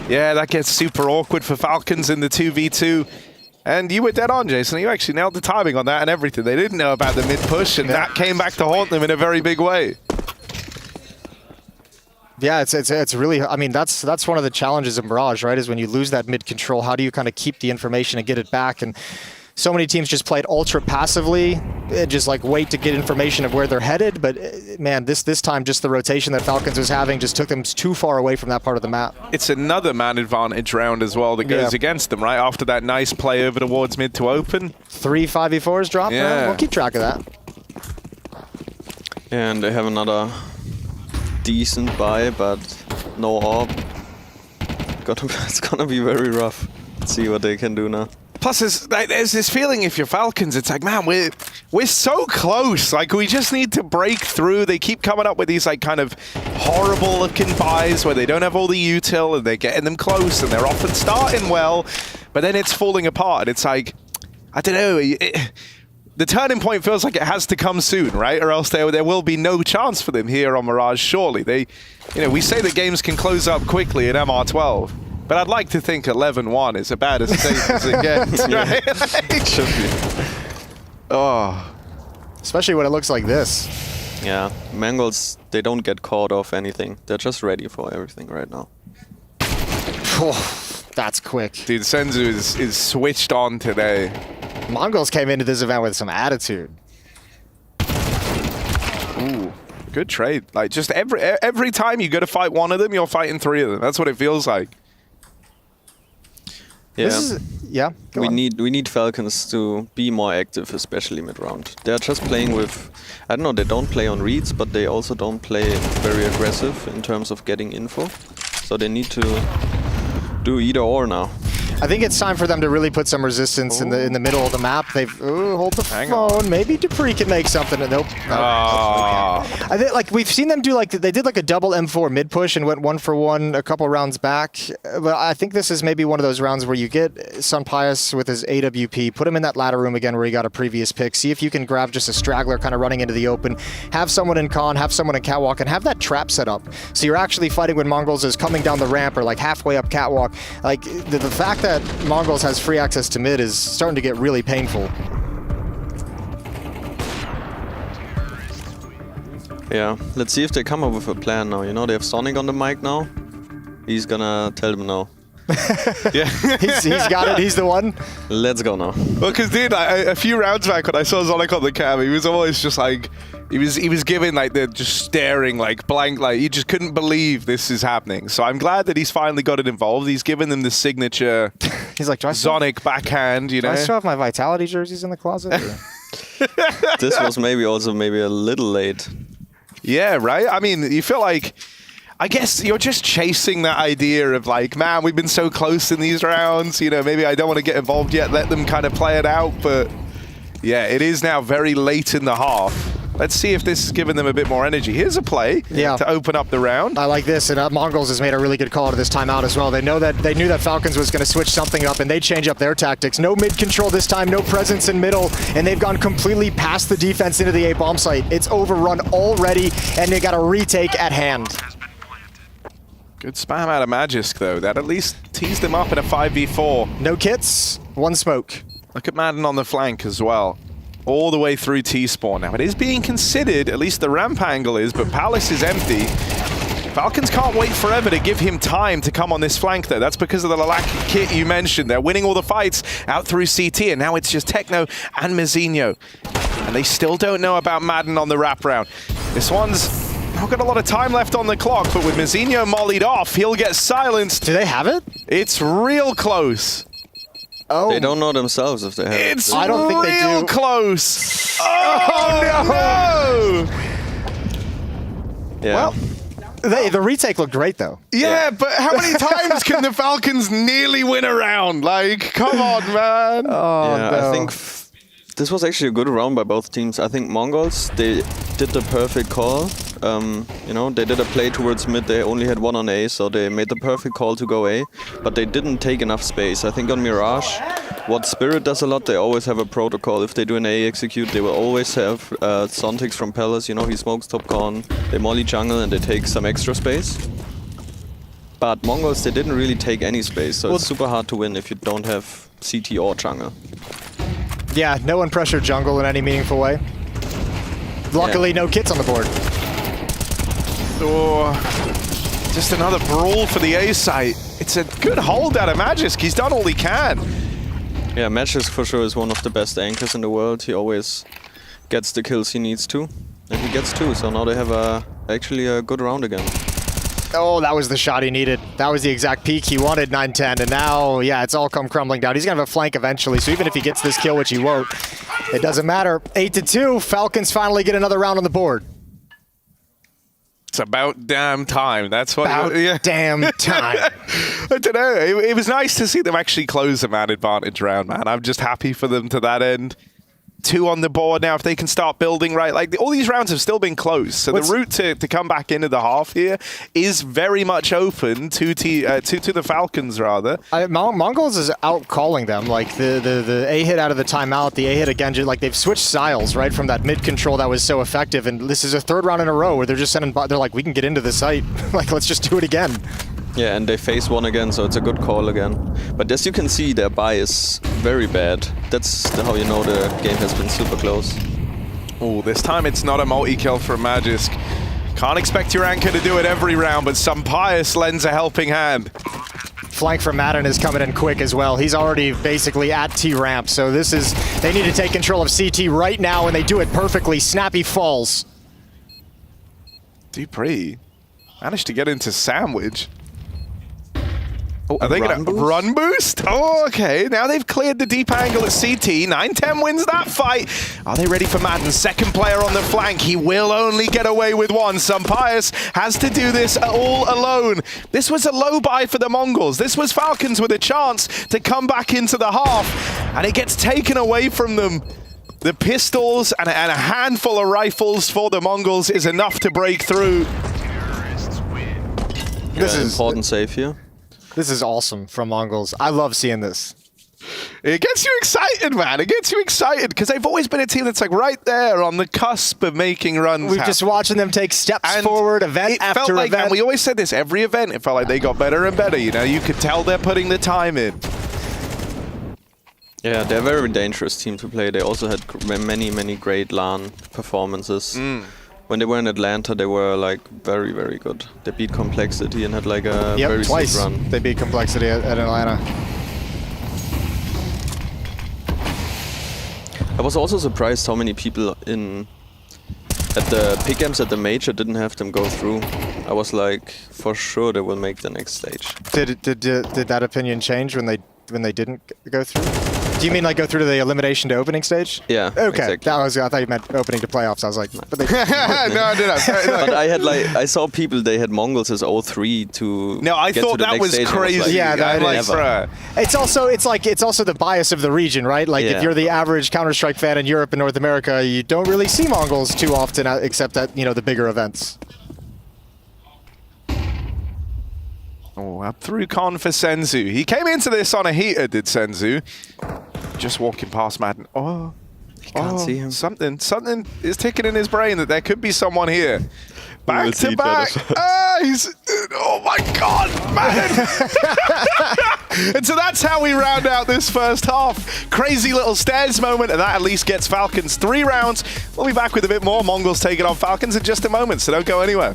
Speaker 7: Yeah, that gets super awkward for Falcons in the 2v2. And you were dead on, Jason. You actually nailed the timing on that and everything. They didn't know about the mid-push, and that came back to haunt them in a very big way.
Speaker 9: Yeah, it's really, I mean, that's one of the challenges of Mirage, right? Is when you lose that mid-control, how do you kind of keep the information and get it back? And so many teams just played ultra passively, just like wait to get information of where they're headed. But man, this time, just the rotation that Falcons was having just took them too far away from that part of the map.
Speaker 7: It's another man advantage round as well that goes against them, right? After that nice play over towards mid to open.
Speaker 9: 3 5v4s dropped.
Speaker 7: Yeah.
Speaker 9: We'll keep track of that.
Speaker 3: And they have another decent buy, but no orb. It's gonna be very rough. Let's see what they can do now.
Speaker 7: Plus, there's this feeling if you're Falcons, it's like, man, we're so close. Like, we just need to break through. They keep coming up with these, like, kind of horrible-looking buys where they don't have all the util and they're getting them close and they're often starting well, but then it's falling apart. It's like, I don't know. The turning point feels like it has to come soon, right? Or else there will be no chance for them here on Mirage, surely. We say that games can close up quickly at MR12. But I'd like to think 11-1 is about as safe as it gets. Right?
Speaker 3: It should be.
Speaker 7: Oh.
Speaker 9: Especially when it looks like this.
Speaker 3: Yeah, Mongols, they don't get caught off anything. They're just ready for everything right now.
Speaker 9: That's quick.
Speaker 7: Dude, Senzu is switched on today.
Speaker 9: Mongols came into this event with some attitude.
Speaker 7: Ooh, good trade. Like, just every time you go to fight one of them, you're fighting 3 of them. That's what it feels like.
Speaker 3: Yeah, we need Falcons to be more active, especially mid-round. They're just playing with, I don't know, they don't play on reads, but they also don't play very aggressive in terms of getting info. So they need to do either or now.
Speaker 9: I think it's time for them to really put some resistance in the middle of the map. They've hold the phone. Maybe Dupree can make something. Nope. I think like we've seen them do like they did like a double M4 mid push and went 1-for-1 a couple rounds back. But I think this is maybe one of those rounds where you get Sunpaius with his AWP, put him in that ladder room again where he got a previous pick. See if you can grab just a straggler kind of running into the open. Have someone in con, have someone in catwalk, and have that trap set up. So you're actually fighting when Mongols is coming down the ramp or like halfway up catwalk. Like the fact that Mongols has free access to mid is starting to get really painful.
Speaker 3: Yeah, let's see if they come up with a plan now. You know, they have Sonic on the mic now. He's gonna tell them no.
Speaker 7: Yeah,
Speaker 9: he's got it. He's the one.
Speaker 3: Let's go now.
Speaker 7: Well, because dude, a few rounds back when I saw Sonic on the cam, he was always just like, he was giving like the just staring like blank, like he just couldn't believe this is happening. So I'm glad that he's finally got it involved. He's given them the signature.
Speaker 9: He's like,
Speaker 7: Sonic backhand. You know,
Speaker 9: do I still have my Vitality jerseys in the closet?
Speaker 3: This was maybe also maybe a little late.
Speaker 7: Yeah, right? I mean, you feel like, I guess you're just chasing that idea of like, man, we've been so close in these rounds, you know, maybe I don't want to get involved yet, let them kind of play it out, but yeah, it is now very late in the half. Let's see if this is giving them a bit more energy. Here's a play to open up the round.
Speaker 9: I like this, and Mongols has made a really good call to this timeout as well. They knew that Falcons was going to switch something up, and they change up their tactics. No mid control this time, no presence in middle, and they've gone completely past the defense into the A bomb site. It's overrun already, and they got a retake at hand.
Speaker 7: Good spam out of Magisk, though. That at least teased them up in a 5v4.
Speaker 9: No kits, one smoke.
Speaker 7: Look at Madden on the flank as well. All the way through T-spawn. Now, it is being considered, at least the ramp angle is, but Palace is empty. Falcons can't wait forever to give him time to come on this flank, though. That's because of the lack of kit you mentioned. They're winning all the fights out through CT, and now it's just Techno and Mizinho. And they still don't know about Madden on the wraparound. This one's not got a lot of time left on the clock, but with Mizinho mollied off, he'll get silenced.
Speaker 9: Do they have it?
Speaker 7: It's real close.
Speaker 9: Oh.
Speaker 3: They don't know themselves if they have it.
Speaker 7: It's I don't think they do. Close. Oh, no!
Speaker 3: Yeah.
Speaker 9: Well, the retake looked great, though.
Speaker 7: Yeah, but how many times can the Falcons nearly win a round? Like, come on, man.
Speaker 9: Oh,
Speaker 3: yeah,
Speaker 9: no.
Speaker 3: I think this was actually a good round by both teams. I think Mongols, they did the perfect call. You know, they did a play towards mid. They only had one on A, so they made the perfect call to go A, but they didn't take enough space. I think on Mirage, what Spirit does a lot, they always have a protocol. If they do an A execute, they will always have Sontix from Palace. You know, he smokes top con, they molly jungle, and they take some extra space. But Mongols, they didn't really take any space, so it's super hard to win if you don't have CT or jungle.
Speaker 9: Yeah, no one pressured jungle in any meaningful way. Luckily, no kits on the board.
Speaker 7: Oh, just another brawl for the A site. It's a good hold out of Magisk. He's done all he can.
Speaker 3: Yeah, Magisk for sure is one of the best anchors in the world. He always gets the kills he needs to. And he gets two, so now they have actually a good round again.
Speaker 9: Oh, that was the shot he needed. That was the exact peak he wanted, 9-10. And now, yeah, it's all come crumbling down. He's going to have a flank eventually, so even if he gets this kill, which he won't, it doesn't matter. 8-2, Falcons finally get another round on the board.
Speaker 7: It's about damn time. That's what.
Speaker 9: About damn time.
Speaker 7: I don't know. It was nice to see them actually close the man advantage round, man. I'm just happy for them to that end. 2 on the board now. If they can start building right, like all these rounds have still been close. So the route to come back into the half here is very much open to the Falcons rather.
Speaker 9: Mongols is out calling them. Like the A hit out of the timeout, the A hit again. Like they've switched styles right from that mid control that was so effective. And this is a 3rd round in a row where they're just sending. They're like, we can get into the site. Like let's just do it again.
Speaker 3: Yeah, and they face one again, so it's a good call again. But as you can see, their buy is very bad. That's how you know the game has been super close.
Speaker 7: Oh, this time it's not a multi-kill from Magisk. Can't expect your anchor to do it every round, but some Pious lends a helping hand.
Speaker 9: Flank from Madden is coming in quick as well. He's already basically at T-ramp, so this is... They need to take control of CT right now, and they do it perfectly. Snappy falls.
Speaker 7: Dupree managed to get into Sandwich. Oh, are they going to run boost? Oh, okay. Now they've cleared the deep angle at CT. 9-10 wins that fight. Are they ready for Madden? Second player on the flank. He will only get away with one. Pious has to do this all alone. This was a low buy for the Mongols. This was Falcons with a chance to come back into the half, and it gets taken away from them. The pistols and a handful of rifles for the Mongols is enough to break through.
Speaker 3: This is important save here.
Speaker 9: This is awesome from Mongols. I love seeing this.
Speaker 7: It gets you excited, man. It gets you excited because they've always been a team that's like right there on the cusp of making runs.
Speaker 9: We've just watching them take steps forward, event after event.
Speaker 7: And we always said this, every event, it felt like they got better and better. You know, you could tell they're putting the time in.
Speaker 3: Yeah, they're a very dangerous team to play. They also had many, many great LAN performances. When they were in Atlanta, they were like very, very good. They beat Complexity and had like a very
Speaker 9: twice
Speaker 3: sick run.
Speaker 9: They beat Complexity at Atlanta.
Speaker 3: I was also surprised how many people at the pick games at the major didn't have them go through. I was like, for sure they will make the next stage.
Speaker 9: Did that opinion change when they didn't go through? Do you mean like go through to the elimination to opening stage?
Speaker 3: Yeah.
Speaker 9: Okay.
Speaker 3: Exactly.
Speaker 9: I thought you meant opening to playoffs. I was like, but they,
Speaker 7: no, I didn't.
Speaker 3: But I had I saw people, they had Mongols as 0-3 to.
Speaker 7: No, I
Speaker 3: get
Speaker 7: thought
Speaker 3: to the
Speaker 7: that
Speaker 3: next
Speaker 7: was
Speaker 3: stage, and I
Speaker 7: crazy.
Speaker 3: like,
Speaker 9: Yeah, that
Speaker 7: like,
Speaker 9: is.
Speaker 7: bruh.
Speaker 9: It's also the bias of the region, right? Like if
Speaker 3: Yeah.
Speaker 9: you're the average Counter-Strike fan in Europe and North America, you don't really see Mongols too often, except at the bigger events.
Speaker 7: Oh, up through con for Senzu. He came into this on a heater, did Senzu. Just walking past Madden. Oh,
Speaker 3: can't see him.
Speaker 7: Something is ticking in his brain that there could be someone here. Back
Speaker 3: will
Speaker 7: to
Speaker 3: see
Speaker 7: back.
Speaker 3: each other.
Speaker 7: Oh my God, Madden! And so that's how we round out this first half. Crazy little stairs moment, and that at least gets Falcons 3 rounds. We'll be back with a bit more Mongols taking on Falcons in just a moment, so don't go anywhere.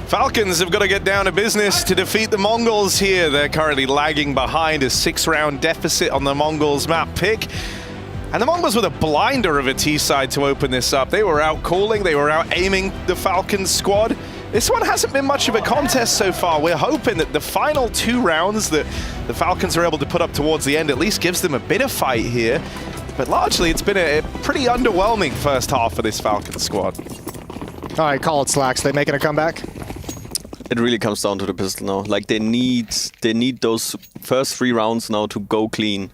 Speaker 7: Falcons have got to get down to business to defeat the Mongols here. They're currently lagging behind, a 6-round deficit on the Mongols map pick. And the Mongols with a blinder of a T-side to open this up. They were out calling, they were out aiming the Falcons squad. This one hasn't been much of a contest so far. We're hoping that the final 2 rounds that the Falcons are able to put up towards the end at least gives them a bit of fight here. But largely, it's been a pretty underwhelming first half for this Falcons squad.
Speaker 9: All right, call it, Slacks. They making a comeback?
Speaker 3: It really comes down to the pistol now. Like they need those first 3 rounds now to go clean,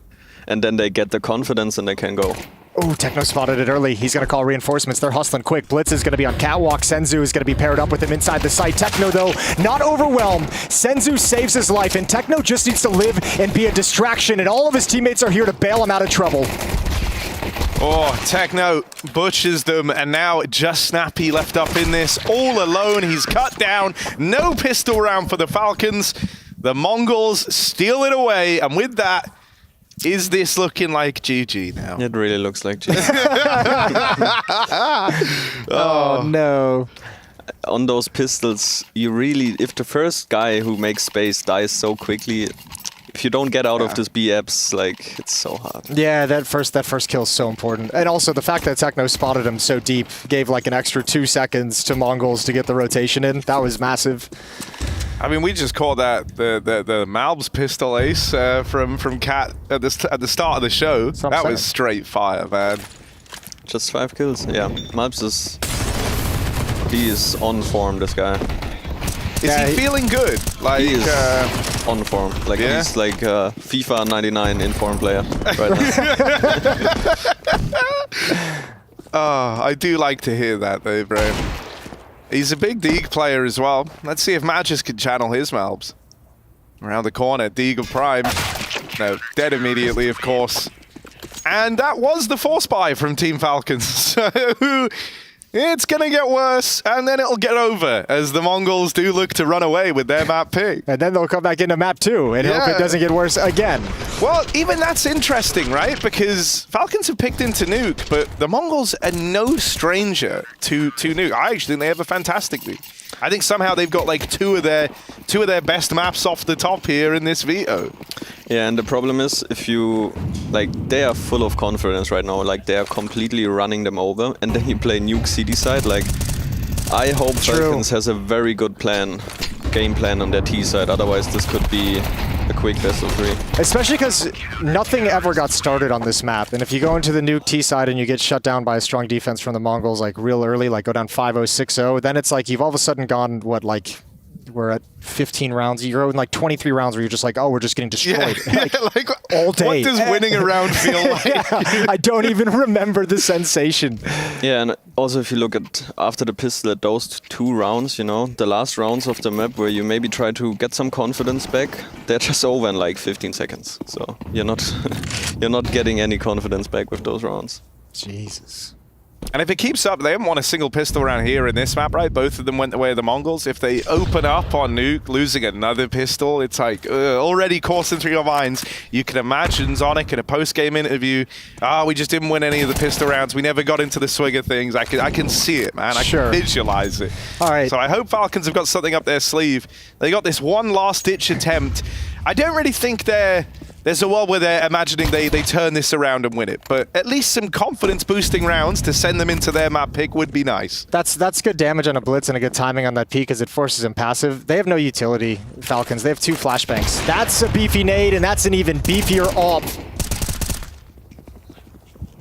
Speaker 3: and then they get the confidence and they can go.
Speaker 9: Oh, Techno spotted it early. He's going to call reinforcements. They're hustling quick. Blitz is going to be on catwalk. Senzu is going to be paired up with him inside the site. Techno, though, not overwhelmed. Senzu saves his life, and Techno just needs to live and be a distraction, and all of his teammates are here to bail him out of trouble.
Speaker 7: Oh, Techno butchers them, and now just Snappy left up in this all alone. He's cut down. No pistol round for the Falcons. The Mongols steal it away, and with that, is this looking like GG now?
Speaker 3: It really looks like GG.
Speaker 9: Oh, no.
Speaker 3: On those pistols, you really, if the first guy who makes space dies so quickly, if you don't get out of this BFs, like, it's so hard.
Speaker 9: Yeah, that first kill is so important. And also the fact that Techno spotted him so deep gave like an extra 2 seconds to Mongols to get the rotation in. That was massive.
Speaker 7: I mean, we just called that the Malbs pistol ace from Cat at the start of the show. That was straight fire, man.
Speaker 3: Just 5 kills. Yeah, Malbs he is on form. This guy.
Speaker 7: Is he feeling good? Like
Speaker 3: he is on form. Like he's like FIFA 99 in form player right now.
Speaker 7: Oh, I do like to hear that though, bro. He's a big Deeg player as well. Let's see if Magis can channel his Malbs. Around the corner, Deeg of Prime. No, dead immediately, of course. And that was the force buy from Team Falcons. So it's going to get worse, and then it'll get over, as the Mongols do look to run away with their map pick.
Speaker 9: And then they'll come back into map 2 and hope it doesn't get worse again.
Speaker 7: Well, even that's interesting, right? Because Falcons have picked into Nuke, but the Mongols are no stranger to Nuke. I actually think they have a fantastic Nuke. I think somehow they've got like two of their best maps off the top here in this veto.
Speaker 3: Yeah, and the problem is, if you like, they are full of confidence right now. Like they are completely running them over, and then you play Nuke CD side. Like, I hope Falcons has a very good game plan on their T side. Otherwise, this could be a quick best of 3.
Speaker 9: Especially because nothing ever got started on this map. And if you go into the Nuke T side and you get shut down by a strong defense from the Mongols, like real early, like go down 5-0, 6-0, then it's like you've all of a sudden gone, what, like, we're at 15 rounds. You're in like 23 rounds where you're just like, oh, we're just getting destroyed.
Speaker 7: Like
Speaker 9: all day.
Speaker 7: What does winning a round feel like?
Speaker 9: I don't even remember the sensation.
Speaker 3: Yeah, and also if you look at after the pistol at those 2 rounds, you know, the last rounds of the map where you maybe try to get some confidence back, they're just over in like 15 seconds. So you're not getting any confidence back with those rounds.
Speaker 9: Jesus.
Speaker 7: And if it keeps up, they haven't won a single pistol round here in this map, right? Both of them went the way of the Mongols. If they open up on Nuke, losing another pistol, it's like already coursing through your minds. You can imagine Zonic in a post-game interview, we just didn't win any of the pistol rounds. We never got into the swing of things. I can see it, man. I can visualize it.
Speaker 9: All right.
Speaker 7: So I hope Falcons have got something up their sleeve. They got this one last-ditch attempt. I don't really think there's a world where they're imagining they turn this around and win it, but at least some confidence-boosting rounds to send them into their map pick would be nice.
Speaker 9: That's good damage on a blitz and a good timing on that peek as it forces him passive. They have no utility, Falcons. They have 2 flashbangs. That's a beefy nade, and that's an even beefier AWP.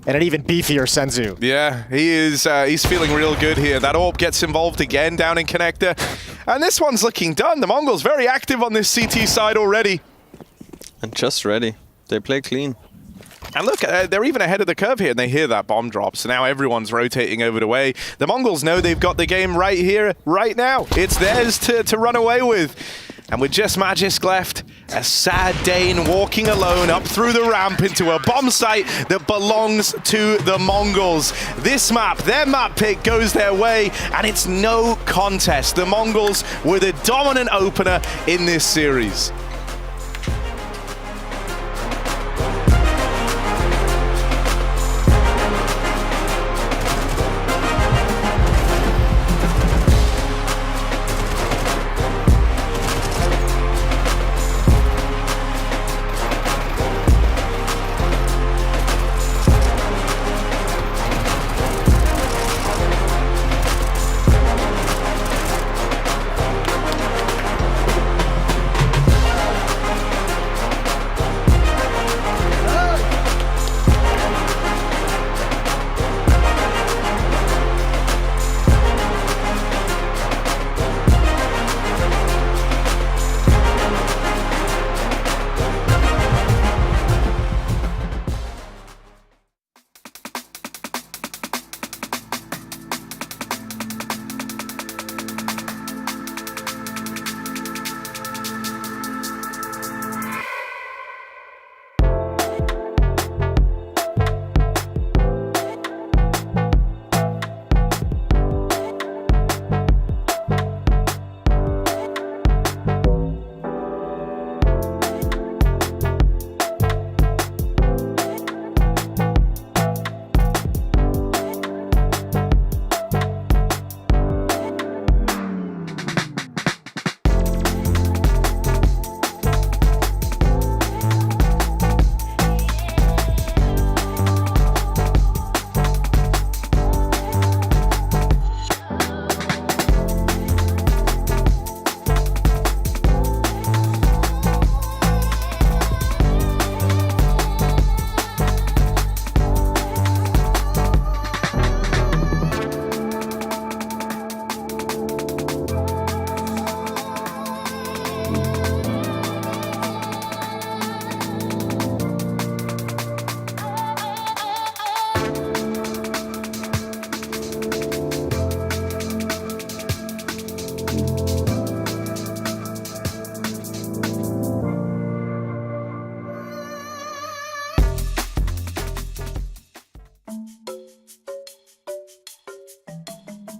Speaker 9: And an even beefier Senzu.
Speaker 7: Yeah, he is. He's feeling real good here. That AWP gets involved again down in Connector. And this one's looking done. The Mongols very active on this CT side already.
Speaker 3: And just ready. They play clean.
Speaker 7: And look, they're even ahead of the curve here, and they hear that bomb drop. So now everyone's rotating over the way. The Mongols know they've got the game right here, right now. It's theirs to run away with. And with just Magisk left, a sad Dane walking alone up through the ramp into a bomb site that belongs to the Mongols. This map, their map pick, goes their way, and it's no contest. The Mongols were the dominant opener in this series.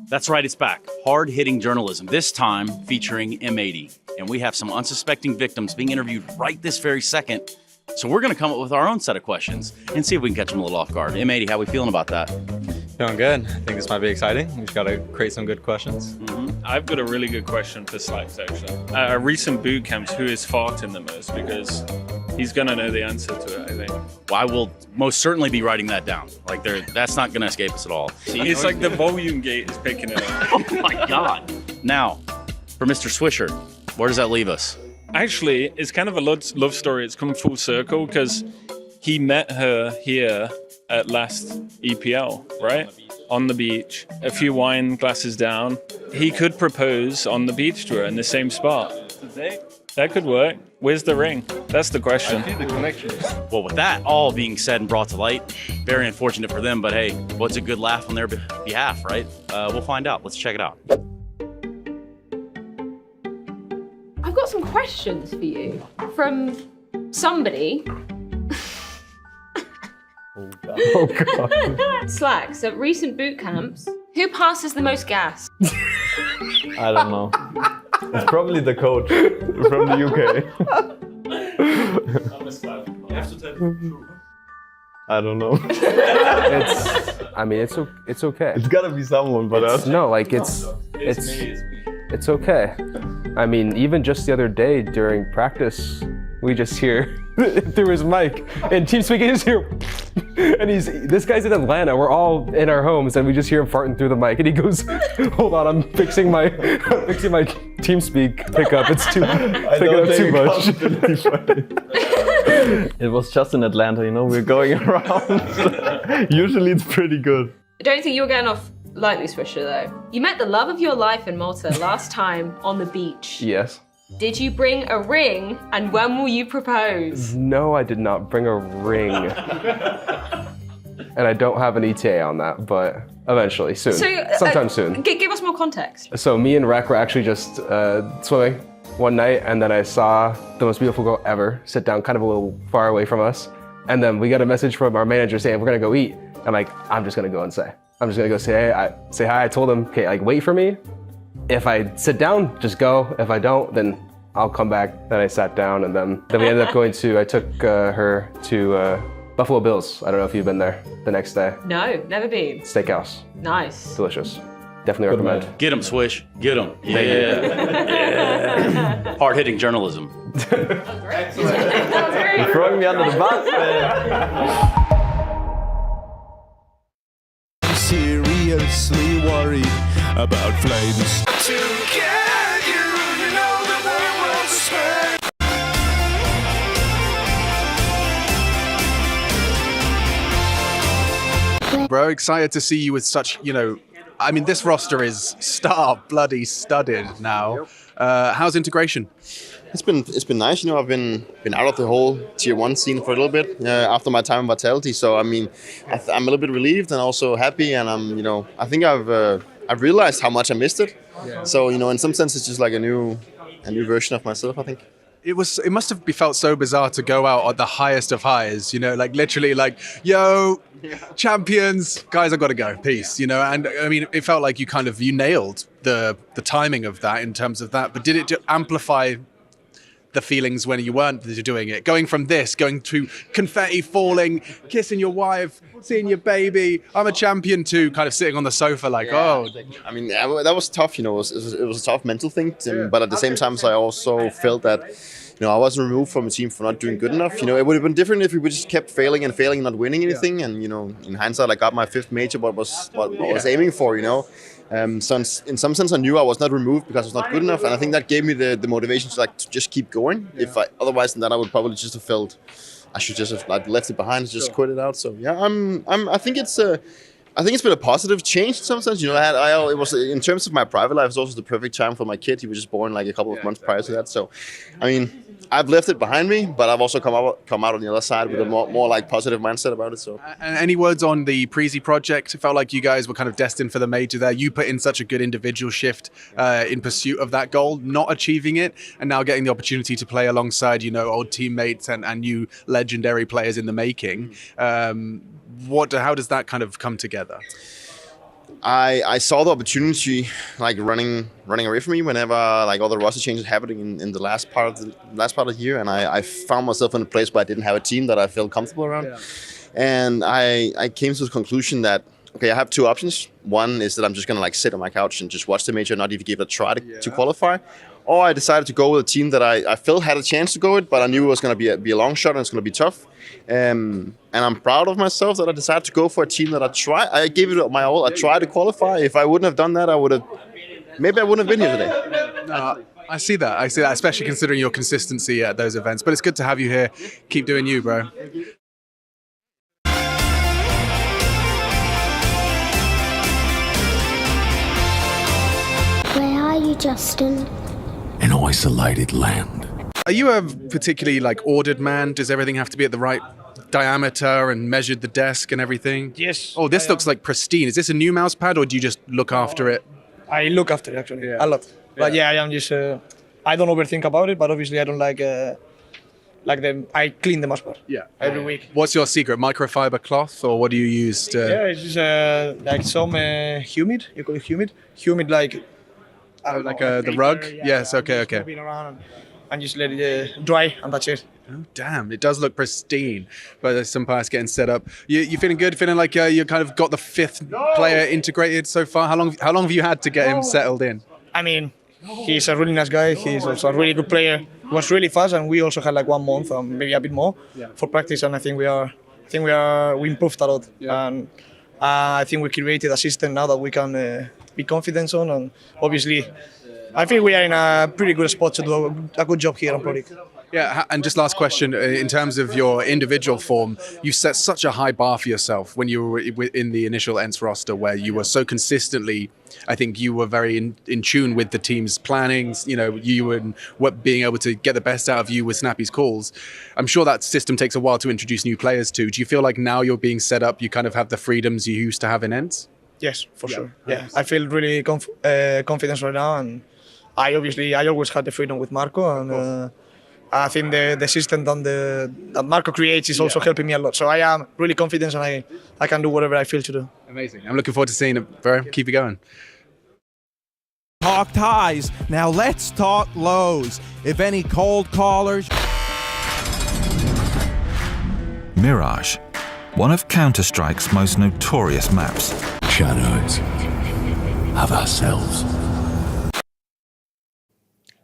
Speaker 22: That's right, it's back. Hard-hitting journalism, this time featuring M80. And we have some unsuspecting victims being interviewed right this very second. So we're going to come up with our own set of questions and see if we can catch them a little off guard. M80, how we feeling about that?
Speaker 1: Feeling good. I think this might be exciting. We just got to create some good questions.
Speaker 20: I've got a really good question for Slacks, actually. At our recent boot camps, who is farting the most? Because he's going to know the answer to it, I think.
Speaker 22: Well, I will most certainly be writing that down. Like, that's not going to escape us at all.
Speaker 20: It's like the volume gate is picking it up.
Speaker 22: Oh my God. Now, for Mr. Swisher, where does that leave us?
Speaker 20: Actually, it's kind of a love story. It's come full circle because he met her here at last EPL, right? On the beach, a few wine glasses down. He could propose on the beach to her in the same spot. That could work. Where's the ring? That's the question.
Speaker 1: I see the connection.
Speaker 22: Well, with that all being said and brought to light, very unfortunate for them, but hey, what's a good laugh on their behalf, right? We'll find out. Let's check it out.
Speaker 16: I've got some questions for you from somebody.
Speaker 1: Oh God.
Speaker 16: Slacks, at recent boot camps, who passes the most gas?
Speaker 1: I don't know. It's probably the coach from the UK. I don't know.
Speaker 23: It's okay.
Speaker 1: It's gotta be someone, but
Speaker 23: no, like it's okay. I mean, even just the other day during practice, we just hear through his mic and TeamSpeak, you just hear, and this guy's in Atlanta. We're all in our homes, and we just hear him farting through the mic, and he goes, "Hold on, I'm fixing my TeamSpeak pickup. It's too picking up too much."
Speaker 1: It was just in Atlanta, you know. We're going around. Usually, it's pretty good.
Speaker 16: I don't think you're getting off lightly, Swisher, though. You met the love of your life in Malta last time on the beach.
Speaker 23: Yes.
Speaker 16: Did you bring a ring, and when will you propose?
Speaker 23: No, I did not bring a ring. And I don't have an ETA on that, but eventually, soon. Sometime soon.
Speaker 16: Give us more context.
Speaker 23: So me and Rek were actually just swimming one night, and then I saw the most beautiful girl ever sit down kind of a little far away from us. And then we got a message from our manager saying, we're gonna go eat. I'm like, I'm just gonna go and say. I'm just gonna go say hi. I told him, okay, like wait for me. If I sit down, just go. If I don't, then I'll come back. Then I sat down, and then we ended up I took her to Buffalo Bill's. I don't know if you've been there the next day.
Speaker 16: No, never been.
Speaker 23: Steakhouse.
Speaker 16: Nice.
Speaker 23: Delicious. Definitely recommend.
Speaker 22: Get him, Swish. Get him. Yeah. Hard-hitting journalism.
Speaker 1: You're throwing me under the bus, man.
Speaker 4: Seriously worried about flames.
Speaker 24: Bro, excited to see you with such, I mean, this roster is bloody studded now. How's integration?
Speaker 19: It's been nice, I've been out of the whole tier 1 scene for a little bit after my time in Vitality. So I mean, I'm a little bit relieved and also happy, and I'm I think I've realized how much I missed it. Yeah. So in some sense it's just like a new version of myself, I think.
Speaker 24: It must have felt so bizarre to go out at the highest of highs, like literally like, yo, champions, guys, I've got to go, peace, and I mean, it felt like you nailed the timing of that in terms of that, but did it amplify the feelings when you weren't doing it? Going from this, going to confetti falling, kissing your wife, seeing your baby, I'm a champion, to kind of sitting on the sofa like, oh.
Speaker 19: I mean, that was tough, it was a tough mental thing, but at the same time, I also felt that, I wasn't removed from a team for not doing good enough. It would have been different if we just kept failing and not winning anything. And, in hindsight, I got my 5th major, what I was aiming for, So in some sense, I knew I was not removed because I was not good enough, and I think that gave me the motivation to just keep going. Otherwise than that, I would probably just have felt I should just have left it behind and just quit it out. So yeah, I think it's been a positive change in some sense. It was, in terms of my private life, it's also the perfect time for my kid. He was just born like a couple of months prior to that. So, I mean, I've left it behind me, but I've also come out on the other side with a more like positive mindset about it. So,
Speaker 24: and any words on the Prezi project? It felt like you guys were kind of destined for the major there. You put in such a good individual shift in pursuit of that goal, not achieving it, and now getting the opportunity to play alongside old teammates and new legendary players in the making. How does that kind of come together?
Speaker 19: I saw the opportunity like running away from me whenever like all the roster changes happening in the last part of the year, and I found myself in a place where I didn't have a team that I felt comfortable around. Yeah. And I came to the conclusion that okay, I have two options. One is that I'm just gonna like sit on my couch and just watch the major, not even give it a try to qualify. Or I decided to go with a team that I felt had a chance to go with, but I knew it was going to be a long shot and it's going to be tough. And I'm proud of myself that I decided to go for a team that I gave it my all. I tried to qualify. If I wouldn't have done that, I wouldn't have been here today.
Speaker 24: No, I see that, especially considering your consistency at those events. But it's good to have you here. Keep doing you, bro.
Speaker 6: Where are you, Justin?
Speaker 10: An isolated land.
Speaker 24: Are you a particularly like ordered man? Does everything have to be at the right diameter and measured the desk and everything?
Speaker 13: Yes.
Speaker 24: Oh, this looks like pristine. Is this a new mouse pad or do you just look after it?
Speaker 13: I look after it actually a lot. But yeah, I am just I don't overthink about it, but obviously I don't like I clean the mouse pad every week.
Speaker 24: What's your secret? Microfiber cloth or what do you use to?
Speaker 13: Yeah, it's just like some humid. You call it humid. Humid like.
Speaker 24: The rug? Yes, okay.
Speaker 13: And just let it dry, and that's it.
Speaker 24: Oh, damn, it does look pristine. But there's some parts getting set up. You feeling good? Feeling like you kind of got the fifth player integrated so far? How long have you had to get him settled in?
Speaker 13: I mean, he's a really nice guy. He's also a really good player. He was really fast, and we also had like 1 month, or maybe a bit more, for practice. And I think we improved a lot. Yeah. And I think we created a system now that we can be confident on, and obviously I think we are in a pretty good spot to do a good job here on Pro League.
Speaker 24: Yeah, and just last question, in terms of your individual form, you set such a high bar for yourself when you were in the initial ENCE roster where you were so consistently, I think you were very in tune with the team's plannings, you and what being able to get the best out of you with Snappy's calls. I'm sure that system takes a while to introduce new players to. Do you feel like now you're being set up, you kind of have the freedoms you used to have in ENCE?
Speaker 13: Yes, for sure. Yeah, I feel really confident right now, and I always had the freedom with Marco, and I think the system that Marco creates is also helping me a lot. So I am really confident, and I can do whatever I feel to do.
Speaker 24: Amazing. I'm looking forward to seeing it, bro. Keep it going.
Speaker 15: Talked highs. Now let's talk lows. If any cold callers.
Speaker 25: Mirage, one of Counter-Strike's most notorious maps.
Speaker 10: Shadows of ourselves.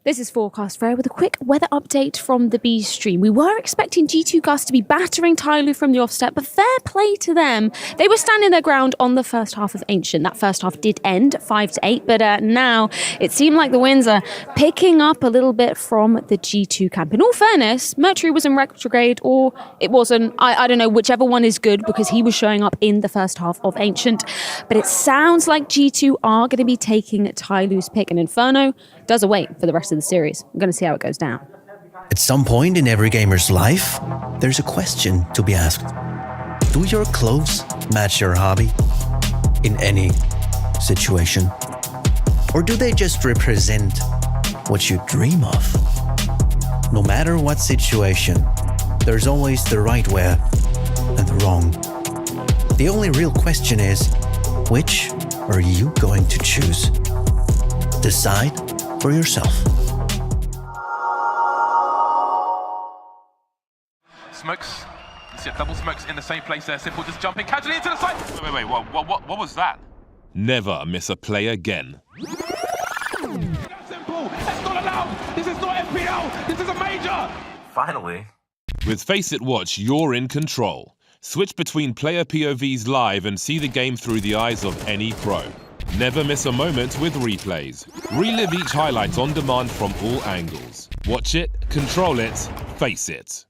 Speaker 16: This is Forecast Fair with a quick weather update from the B stream. We were expecting G2 Gus to be battering Tyloo from the offset, but fair play to them. They were standing their ground on the first half of Ancient. That first half did end 5-8, but now it seemed like the winds are picking up a little bit from the G2 camp. In all fairness, Mercury was in retrograde, or it wasn't. I don't know, whichever one is good, because he was showing up in the first half of Ancient. But it sounds like G2 are going to be taking Tyloo's pick, and Inferno does await for the rest of the series. I'm going to see how it goes down.
Speaker 26: At some point in every gamer's life, there's a question to be asked. Do your clothes match your hobby in any situation? Or do they just represent what you dream of? No matter what situation, there's always the right wear and the wrong. The only real question is, which are you going to choose? Decide for yourself.
Speaker 27: Smokes. You see double smokes in the same place there. Simple just jumping casually into the side. Wait. What was that?
Speaker 28: Never miss a play again.
Speaker 27: Simple. That's not allowed. This is not FPL. This is a major.
Speaker 28: Finally. With Face It Watch, you're in control. Switch between player POVs live and see the game through the eyes of any pro. Never miss a moment with replays. Relive each highlight on demand from all angles. Watch it, control it, face it.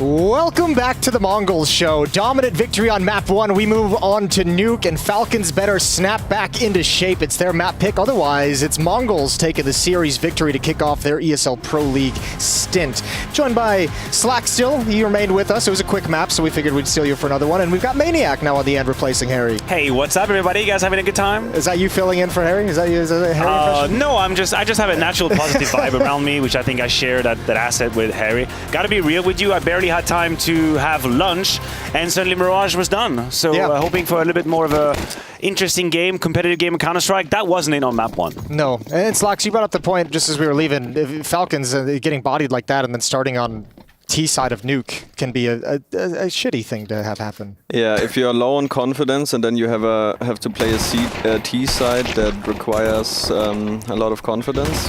Speaker 9: Welcome back to the Mongols show. Dominant victory on map 1. We move on to Nuke, and Falcons better snap back into shape. It's their map pick. Otherwise, it's Mongols taking the series victory to kick off their ESL Pro League stint. Joined by Slack still. He remained with us. It was a quick map, so we figured we'd steal you for another one. And we've got Maniac now on the end replacing Harry.
Speaker 5: Hey, what's up, everybody? You guys having a good time?
Speaker 9: Is that you filling in for Harry? Is that a Harry impression?
Speaker 5: No, I just have a natural positive vibe around me, which I think I share that asset with Harry. Gotta be real with you, I barely had time to have lunch, and suddenly Mirage was done. So hoping for a little bit more of a interesting game, competitive game of Counter-Strike. That wasn't it on map 1.
Speaker 9: No, and Slacks, you brought up the point just as we were leaving. If Falcons getting bodied like that and then starting on T side of Nuke can be a shitty thing to have happen.
Speaker 3: Yeah, if you're low on confidence and then you have to play a T side that requires a lot of confidence,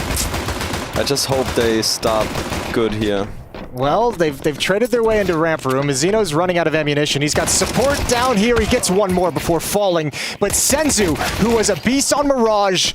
Speaker 3: I just hope they start good here.
Speaker 9: Well, they've traded their way into ramp room. Zeno's running out of ammunition. He's got support down here. He gets one more before falling. But Senzu, who was a beast on Mirage,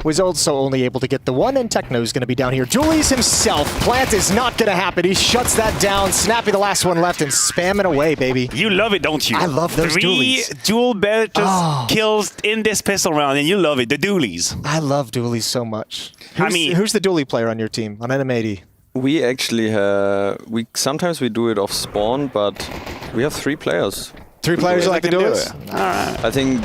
Speaker 9: was also only able to get the one, and Techno's going to be down here. Julius himself. Plant is not going to happen. He shuts that down. Snappy, the last one left, and spamming away, baby.
Speaker 5: You love it, don't you?
Speaker 9: I love those dualies.
Speaker 5: 3 dual just kills in this pistol round, and you love it, the dualies.
Speaker 9: I love dualies so much. Who's the dualie player on your team, on NM80?
Speaker 3: We actually sometimes we do it off spawn, but we have 3 players.
Speaker 9: 3 players like to do it?
Speaker 3: I think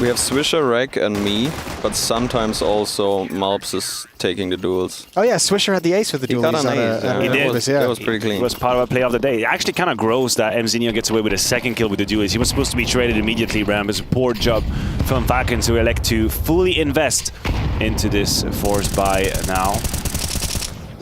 Speaker 3: we have Swisher, Rek, and me, but sometimes also Malps is taking the duels.
Speaker 9: Oh yeah, Swisher had the ace with the duels.
Speaker 3: He did. That was pretty clean.
Speaker 5: It was part of our play of the day. It actually kind of gross that Mzinho gets away with a second kill with the duels. He was supposed to be traded immediately, Ram. It's a poor job from Falcons, who elect to fully invest into this force buy now.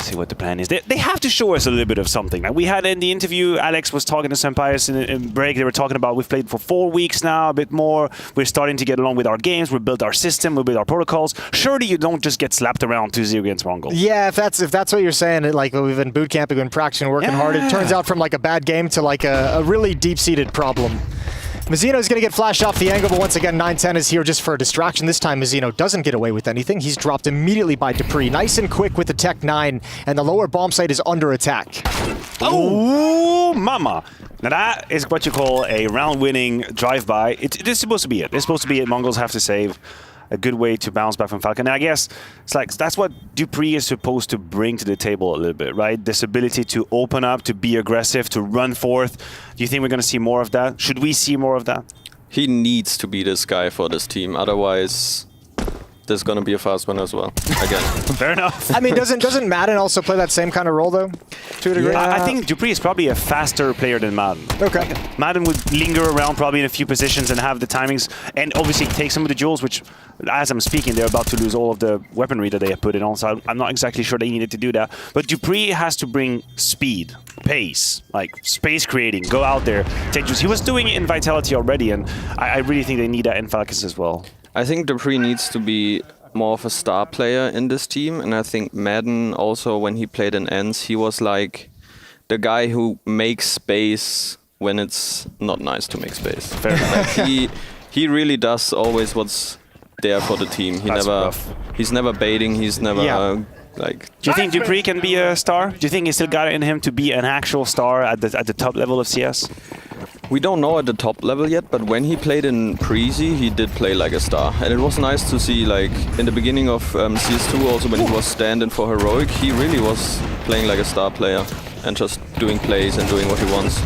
Speaker 5: See what the plan is. They have to show us a little bit of something. Like we had in the interview, Alex was talking to Senpais in break. They were talking about we've played for 4 weeks now, a bit more. We're starting to get along with our games. We built our system. We built our protocols. Surely you don't just get slapped around 2-0 against Mongols.
Speaker 9: Yeah, if that's what you're saying, like we've been boot camping and practicing, working hard. It turns out from like a bad game to like a really deep-seated problem. Mazzino's going to get flashed off the angle, but once again, 9-10 is here just for a distraction. This time, Mazzino doesn't get away with anything. He's dropped immediately by Dupree. Nice and quick with the Tech 9, and the lower bomb site is under attack.
Speaker 5: Oh, mama. Now that is what you call a round-winning drive-by. It is supposed to be it. It's supposed to be it. Mongols have to save. A good way to bounce back from Falcon. And I guess it's like that's what Dupree is supposed to bring to the table a little bit, right? This ability to open up, to be aggressive, to run forth. Do you think we're going to see more of that? Should we see more of that?
Speaker 3: He needs to be this guy for this team. Otherwise, there's going to be a fast one as well. Again.
Speaker 5: Fair enough.
Speaker 9: I mean, doesn't Madden also play that same kind of role, though, to a degree?
Speaker 5: Yeah. I think Dupree is probably a faster player than Madden.
Speaker 9: Okay.
Speaker 5: Madden would linger around probably in a few positions and have the timings, and obviously take some of the duels, which, as I'm speaking, they're about to lose all of the weaponry that they have put in on, so I'm not exactly sure they needed to do that. But Dupree has to bring speed, pace, like space creating, go out there, take duels. He was doing it in Vitality already, and I really think they need that in Falcons as well.
Speaker 3: I think Dupree needs to be more of a star player in this team, and I think Madden also, when he played in Ends, he was like the guy who makes space when it's not nice to make space.
Speaker 5: Fair enough.
Speaker 3: Like he really does always what's there for the team. He's never baiting. He's never like.
Speaker 5: Do you think Dupree can be a star? Do you think he still got it in him to be an actual star at the top level of CS?
Speaker 3: We don't know at the top level yet, but when he played in Prezi, he did play like a star. And it was nice to see, like, in the beginning of CS2 also, when he was stand-in for Heroic, he really was playing like a star player and just doing plays and doing what he wants.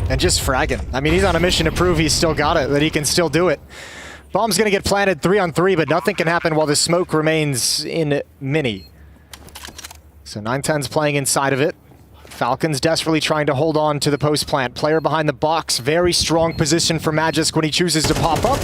Speaker 9: And just fragging. I mean, he's on a mission to prove he's still got it, that he can still do it. Bomb's going to get planted 3-on-3, but nothing can happen while the smoke remains in Mini. So 9-10's playing inside of it. Falcons desperately trying to hold on to the post plant. Player behind the box, very strong position for Magisk when he chooses to pop up.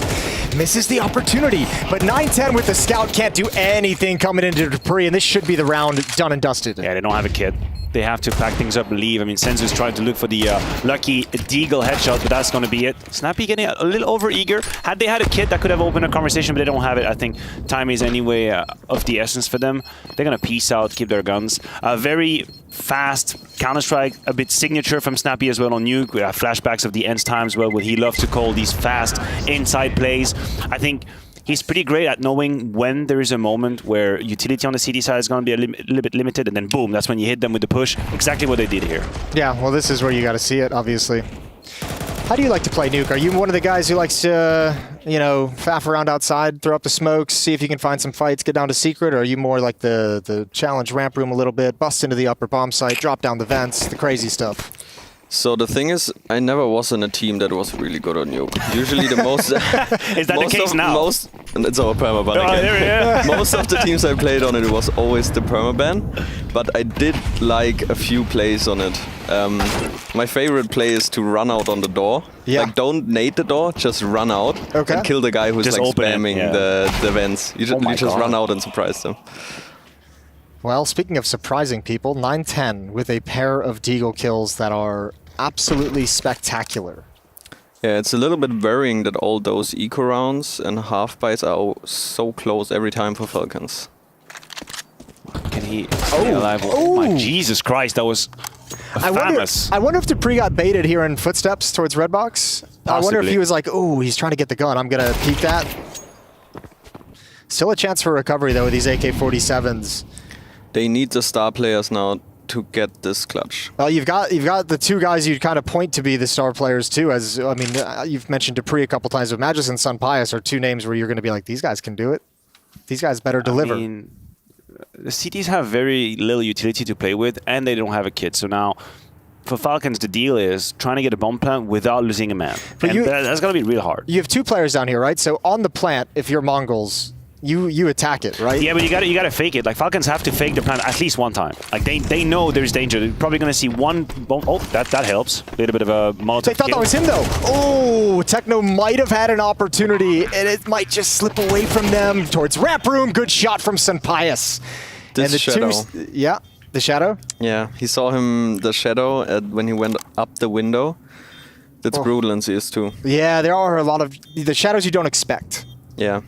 Speaker 9: Misses the opportunity, but 9-10 with the scout can't do anything coming into Dupree, and this should be the round done and dusted.
Speaker 5: Yeah, they don't have a kid. They have to pack things up and leave. I mean, Senzu's trying to look for the lucky Deagle headshot, but that's going to be it. Snappy getting a little over-eager. Had they had a kid, that could have opened a conversation, but they don't have it. I think time is anyway of the essence for them. They're going to peace out, keep their guns. Very fast Counter-Strike, a bit signature from Snappy as well on Nuke. We have flashbacks of the Ends times well, what he loves to call these fast inside plays. I think he's pretty great at knowing when there is a moment where utility on the CT side is going to be a little bit limited, and then boom, that's when you hit them with the push. Exactly what they did here.
Speaker 9: Yeah, well, this is where you got to see it, obviously. How do you like to play Nuke? Are you one of the guys who likes to, you know, faff around outside, throw up the smokes, see if you can find some fights, get down to secret, or are you more like the challenge ramp room a little bit, bust into the upper bomb site, drop down the vents, the crazy stuff?
Speaker 3: So the thing is, I never was in a team that was really good on Nuke. Usually the most...
Speaker 5: Is that the case now?
Speaker 3: And it's our permaban again. Most of the teams I played on it was always the permaban, but I did like a few plays on it. My favorite play is to run out on the door.
Speaker 9: Yeah.
Speaker 3: Like, don't nade the door, just run out and kill the guy who's
Speaker 5: Just
Speaker 3: like
Speaker 5: open it,
Speaker 3: spamming the vents. You just run out and surprise them.
Speaker 9: Well, speaking of surprising people, 9-10 with a pair of Deagle kills that are absolutely spectacular.
Speaker 3: Yeah, it's a little bit worrying that all those eco rounds and half bites are so close every time for Falcons.
Speaker 5: Can he stay alive? Oh my Jesus Christ, that was famous.
Speaker 9: I wonder if Dupree got baited here in footsteps towards Redbox.
Speaker 5: Possibly.
Speaker 9: I wonder if he was like, oh, he's trying to get the gun. I'm going to peek that. Still a chance for recovery, though, with these AK-47s.
Speaker 3: They need the star players now to get this clutch.
Speaker 9: Well, you've got the two guys you kind of point to be the star players too. As I mean, you've mentioned Dupree a couple times, but Magis and Sun Pius are two names where you're going to be like, these guys can do it. These guys better deliver.
Speaker 5: I mean, the CTs have very little utility to play with, and they don't have a kit. So now, for Falcons, the deal is trying to get a bomb plant without losing a man.
Speaker 9: But
Speaker 5: and that's going to be real hard.
Speaker 9: You have two players down here, right? So on the plant, if you're Mongols, you attack it, right?
Speaker 5: Yeah, but you got to fake it. Like, Falcons have to fake the plant at least one time. Like, they know there's danger. They're probably going to see one bomb. Oh, that helps. A little bit of a Molotov.
Speaker 9: They thought that was him, though. Oh, Techno might have had an opportunity, and it might just slip away from them towards ramp room. Good shot from Sun Pius.
Speaker 3: This shadow.
Speaker 9: Yeah, the shadow.
Speaker 3: Yeah, he saw him, the shadow, when he went up the window. That's brutal in CS2.
Speaker 9: Yeah, there are a lot of the shadows you don't expect.
Speaker 3: Yeah.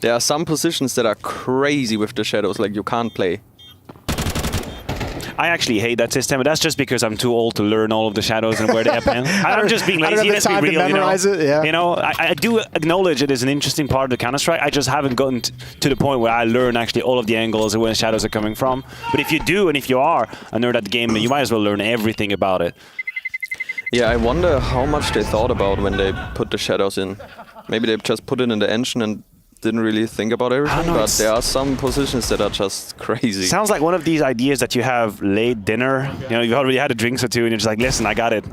Speaker 3: There are some positions that are crazy with the shadows, like you can't play.
Speaker 5: I actually hate that system, but that's just because I'm too old to learn all of the shadows and where they happen. I'm just being lazy. Let's be real,
Speaker 9: you know.
Speaker 5: I do acknowledge it is an interesting part of the Counter-Strike. I just haven't gotten to the point where I learn actually all of the angles and where the shadows are coming from. But if you do, and if you are a nerd at the game, you might as well learn everything about it.
Speaker 3: Yeah, I wonder how much they thought about when they put the shadows in. Maybe they just put it in the engine and didn't really think about everything, but there are some positions that are just crazy.
Speaker 5: Sounds like one of these ideas that you have late dinner. You know, you've already had a drink or two, and you're just like, listen, I got it.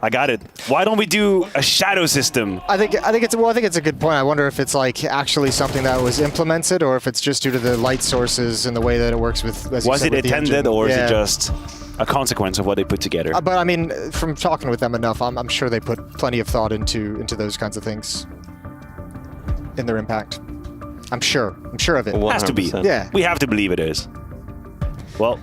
Speaker 5: Why don't we do a shadow system?
Speaker 9: I think it's a good point. I wonder if it's like actually something that was implemented, or if it's just due to the light sources and the way that it works with.
Speaker 5: Was it intended, or is it just a consequence of what they put together?
Speaker 9: But I mean, from talking with them enough, I'm sure they put plenty of thought into those kinds of things in their impact. I'm sure of it.
Speaker 3: 100%.
Speaker 5: Has to be.
Speaker 9: Yeah.
Speaker 5: We have to believe it is. Well,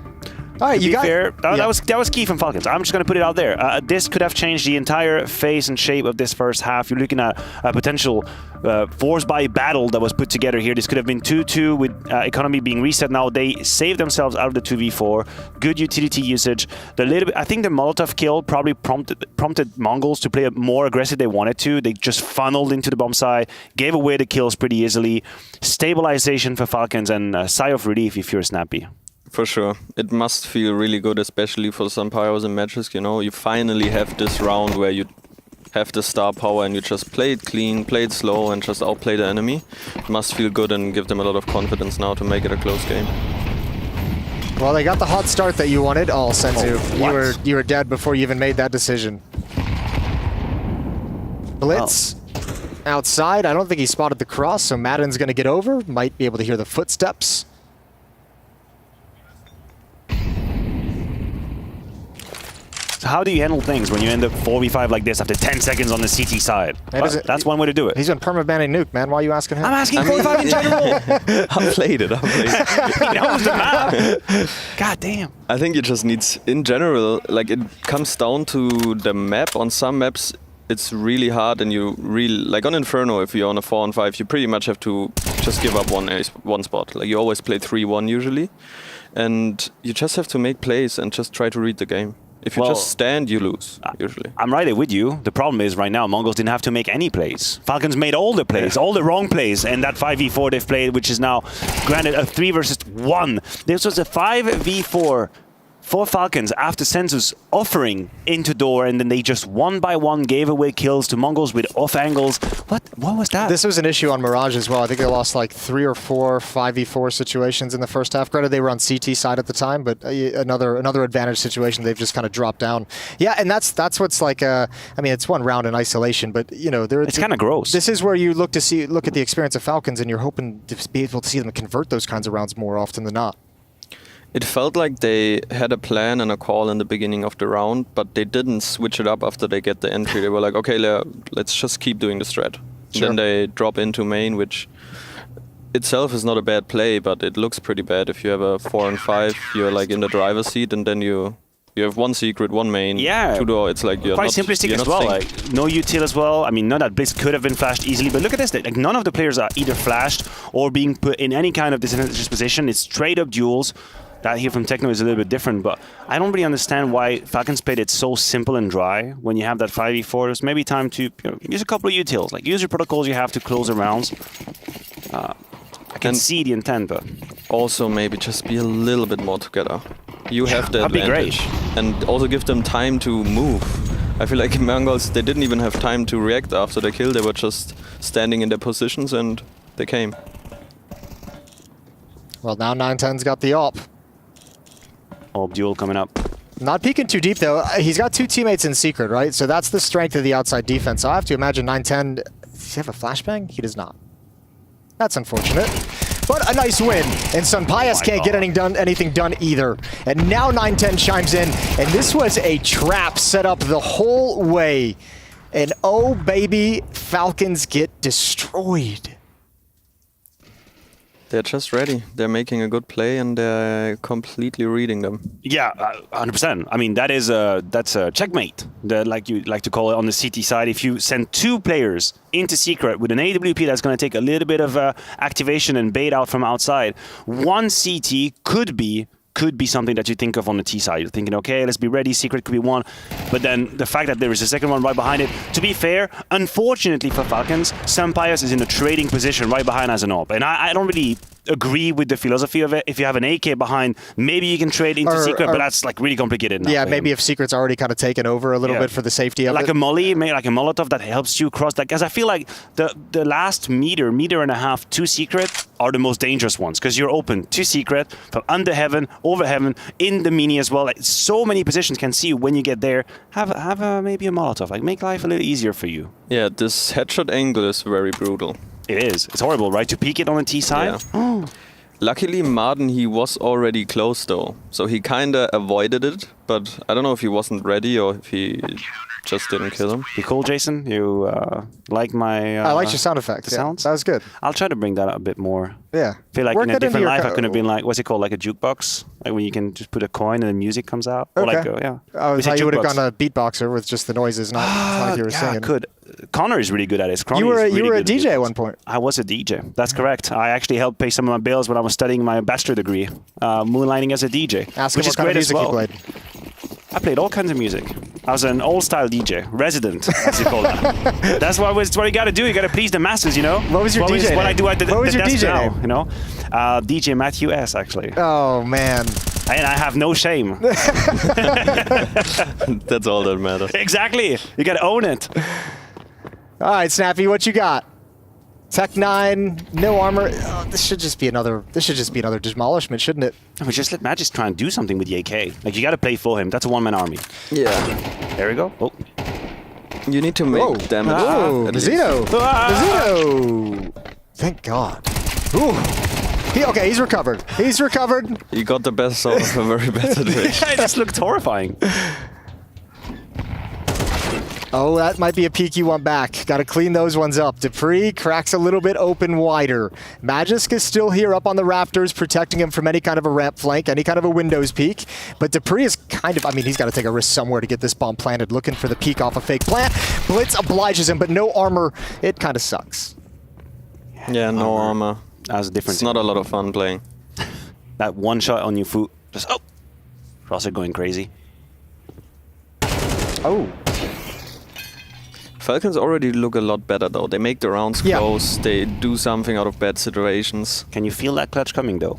Speaker 9: all right,
Speaker 5: to be fair, that was key from Falcons. I'm just going to put it out there. This could have changed the entire face and shape of this first half. You're looking at a potential force by battle that was put together here. This could have been 2-2 with economy being reset. Now they saved themselves out of the 2v4. Good utility usage. I think the Molotov kill probably prompted Mongols to play more aggressive they wanted to. They just funneled into the bomb side, gave away the kills pretty easily. Stabilization for Falcons and a sigh of relief if you're snappy.
Speaker 3: For sure. It must feel really good, especially for some pyros and matches, you know. You finally have this round where you have the star power and you just play it clean, play it slow, and just outplay the enemy. It must feel good and give them a lot of confidence now to make it a close game.
Speaker 9: Well, they got the hot start that you wanted. Oh, Senzu, you were dead before you even made that decision. Blitz outside. I don't think he spotted the cross, so Madden's going to get over. Might be able to hear the footsteps.
Speaker 5: So how do you handle things when you end up 4v5 like this after 10 seconds on the CT side? Well, that's one way to do it.
Speaker 9: He's been permabanning Nuke, man. Why are you asking him?
Speaker 5: I'm asking 4v5 in general.
Speaker 3: I played it.
Speaker 5: He knows the map. God damn.
Speaker 3: I think it just needs, in general, like it comes down to the map. On some maps, it's really hard, and you really, like on Inferno, if you're on a 4-on-5, you pretty much have to just give up one spot. Like you always play 3-1 usually, and you just have to make plays and just try to read the game. If you just stand, you lose, usually.
Speaker 5: I'm right there with you. The problem is right now, Mongols didn't have to make any plays. Falcons made all the plays, all the wrong plays, and that 5v4 they've played, which is now, granted, a 3 versus 1. This was a 5v4 for Falcons after Sensus offering into door, and then they just one by one gave away kills to Mongols with off angles. What was that?
Speaker 9: This was an issue on Mirage as well. I think they lost like 3 or 4 5v4 situations in the first half. Granted, they were on CT side at the time, but another advantage situation, they've just kind of dropped down. Yeah, and that's what's like. I mean, it's one round in isolation, but you know,
Speaker 5: it's kind of gross.
Speaker 9: This is where you look at the experience of Falcons, and you're hoping to be able to see them convert those kinds of rounds more often than not.
Speaker 3: It felt like they had a plan and a call in the beginning of the round, but they didn't switch it up after they get the entry. They were like, okay, let's just keep doing the strat. Sure. Then they drop into main, which itself is not a bad play, but it looks pretty bad. If you have a 4 and 5, you're like in the driver's seat, and then you have 1 secret, 1 main, 2 door. It's like you're
Speaker 5: quite
Speaker 3: not,
Speaker 5: simplistic
Speaker 3: you're
Speaker 5: as
Speaker 3: not
Speaker 5: well. Like no util as well. I mean, none that Blitz could have been flashed easily, but look at this. Like none of the players are either flashed or being put in any kind of disadvantageous position. It's straight up duels. That here from Techno is a little bit different, but I don't really understand why Falcons played it so simple and dry when you have that 5v4. There's maybe time to use a couple of utils, like use your protocols you have to close the rounds. I can see the intent, but
Speaker 3: also maybe just be a little bit more together. You have the
Speaker 5: that'd be
Speaker 3: advantage,
Speaker 5: great.
Speaker 3: And also give them time to move. I feel like in Mongols, they didn't even have time to react after the kill. They were just standing in their positions and they came.
Speaker 9: Well, now 910's got the op.
Speaker 5: Duel coming up.
Speaker 9: Not peeking too deep, though. He's got 2 teammates in secret, right? So that's the strength of the outside defense. So I have to imagine 910... Does he have a flashbang? He does not. That's unfortunate. But a nice win. And Sunpias can't get anything done either. And now 910 chimes in. And this was a trap set up the whole way. And oh, baby, Falcons get destroyed.
Speaker 3: They're just ready. They're making a good play and they're completely reading them.
Speaker 5: Yeah, 100%. I mean, that's a checkmate, like you like to call it on the CT side. If you send 2 players into secret with an AWP that's going to take a little bit of activation and bait out from outside, 1 CT could be something that you think of on the T side. You're thinking, okay, let's be ready, secret could be 1. But then the fact that there is a second one right behind it, to be fair, unfortunately for Falcons, Sunpias is in a trading position right behind as an AWP. And I don't really agree with the philosophy of it. If you have an AK behind, maybe you can trade into secret, but that's like really complicated now.
Speaker 9: Yeah, maybe if secret's already kind of taken over a little bit for the safety of it.
Speaker 5: Like a molly, maybe like a Molotov that helps you cross that. Because I feel like the last meter and a half to secret are the most dangerous ones, because you're open to secret from under heaven, over heaven, in the mini as well. Like, so many positions can see you when you get there. Have maybe a Molotov, like make life a little easier for you.
Speaker 3: Yeah, this headshot angle is very brutal.
Speaker 5: It is. It's horrible, right? To peek it on the T side.
Speaker 3: Yeah. Luckily, Marden, he was already close though, so he kind of avoided it. But I don't know if he wasn't ready or if he just didn't kill him.
Speaker 5: You cool, Jason? You like my...
Speaker 9: I liked your sound effect.
Speaker 5: The sounds?
Speaker 9: That was good.
Speaker 5: I'll try to bring that up a bit more.
Speaker 9: Yeah.
Speaker 5: I feel like in a different life I could have been like, what's it called? Like a jukebox? Like when you can just put a coin and the music comes out?
Speaker 9: Okay.
Speaker 5: Or like, yeah.
Speaker 9: I was like you would have gone a beatboxer with just the noises, not like you were singing.
Speaker 5: I could. Connor is really good at it.
Speaker 9: You were a DJ at one point.
Speaker 5: I was a DJ. That's correct. I actually helped pay some of my bills when I was studying my bachelor degree, moonlighting as a DJ.
Speaker 9: Ask him what kind of music you played.
Speaker 5: I played all kinds of music. I was an old-style DJ, resident, as you call it. That's what you got to do. You got to please the masses, you know.
Speaker 9: What was your DJ?
Speaker 5: What I do at the
Speaker 9: What was your DJ
Speaker 5: now,
Speaker 9: name?
Speaker 5: you know. DJ Matthew S. Actually.
Speaker 9: Oh man.
Speaker 5: And I have no shame.
Speaker 3: That's all that matters.
Speaker 5: Exactly. You got to own it.
Speaker 9: All right, Snappy, what you got? Tech 9, no armor. Oh, this should just be another demolishment, shouldn't it?
Speaker 5: No, just let Magis try and do something with the AK. Like, you got to play for him. That's a one-man army.
Speaker 3: Yeah.
Speaker 5: There we go. Oh.
Speaker 3: You need to make damage.
Speaker 9: Oh, Zeno. Zeno. Thank God. Ooh. He's recovered. He's recovered.
Speaker 3: You got the best out of a very bad situation.
Speaker 5: It just looked horrifying.
Speaker 9: Oh, that might be a peek you want back. Got to clean those ones up. Dupree cracks a little bit open wider. Magisk is still here up on the rafters, protecting him from any kind of a ramp flank, any kind of a windows peek. But Dupree is kind of, he's got to take a risk somewhere to get this bomb planted, looking for the peek off a fake plant. Blitz obliges him, but no armor. It kind of sucks.
Speaker 3: Yeah, no armor.
Speaker 5: That's a difference.
Speaker 3: It's not a lot of fun playing.
Speaker 5: That one shot on your foot, just, Crosser going crazy.
Speaker 2: Oh.
Speaker 3: Falcons already look a lot better though. They make the rounds close. They do something out of bad situations.
Speaker 5: Can you feel that clutch coming though?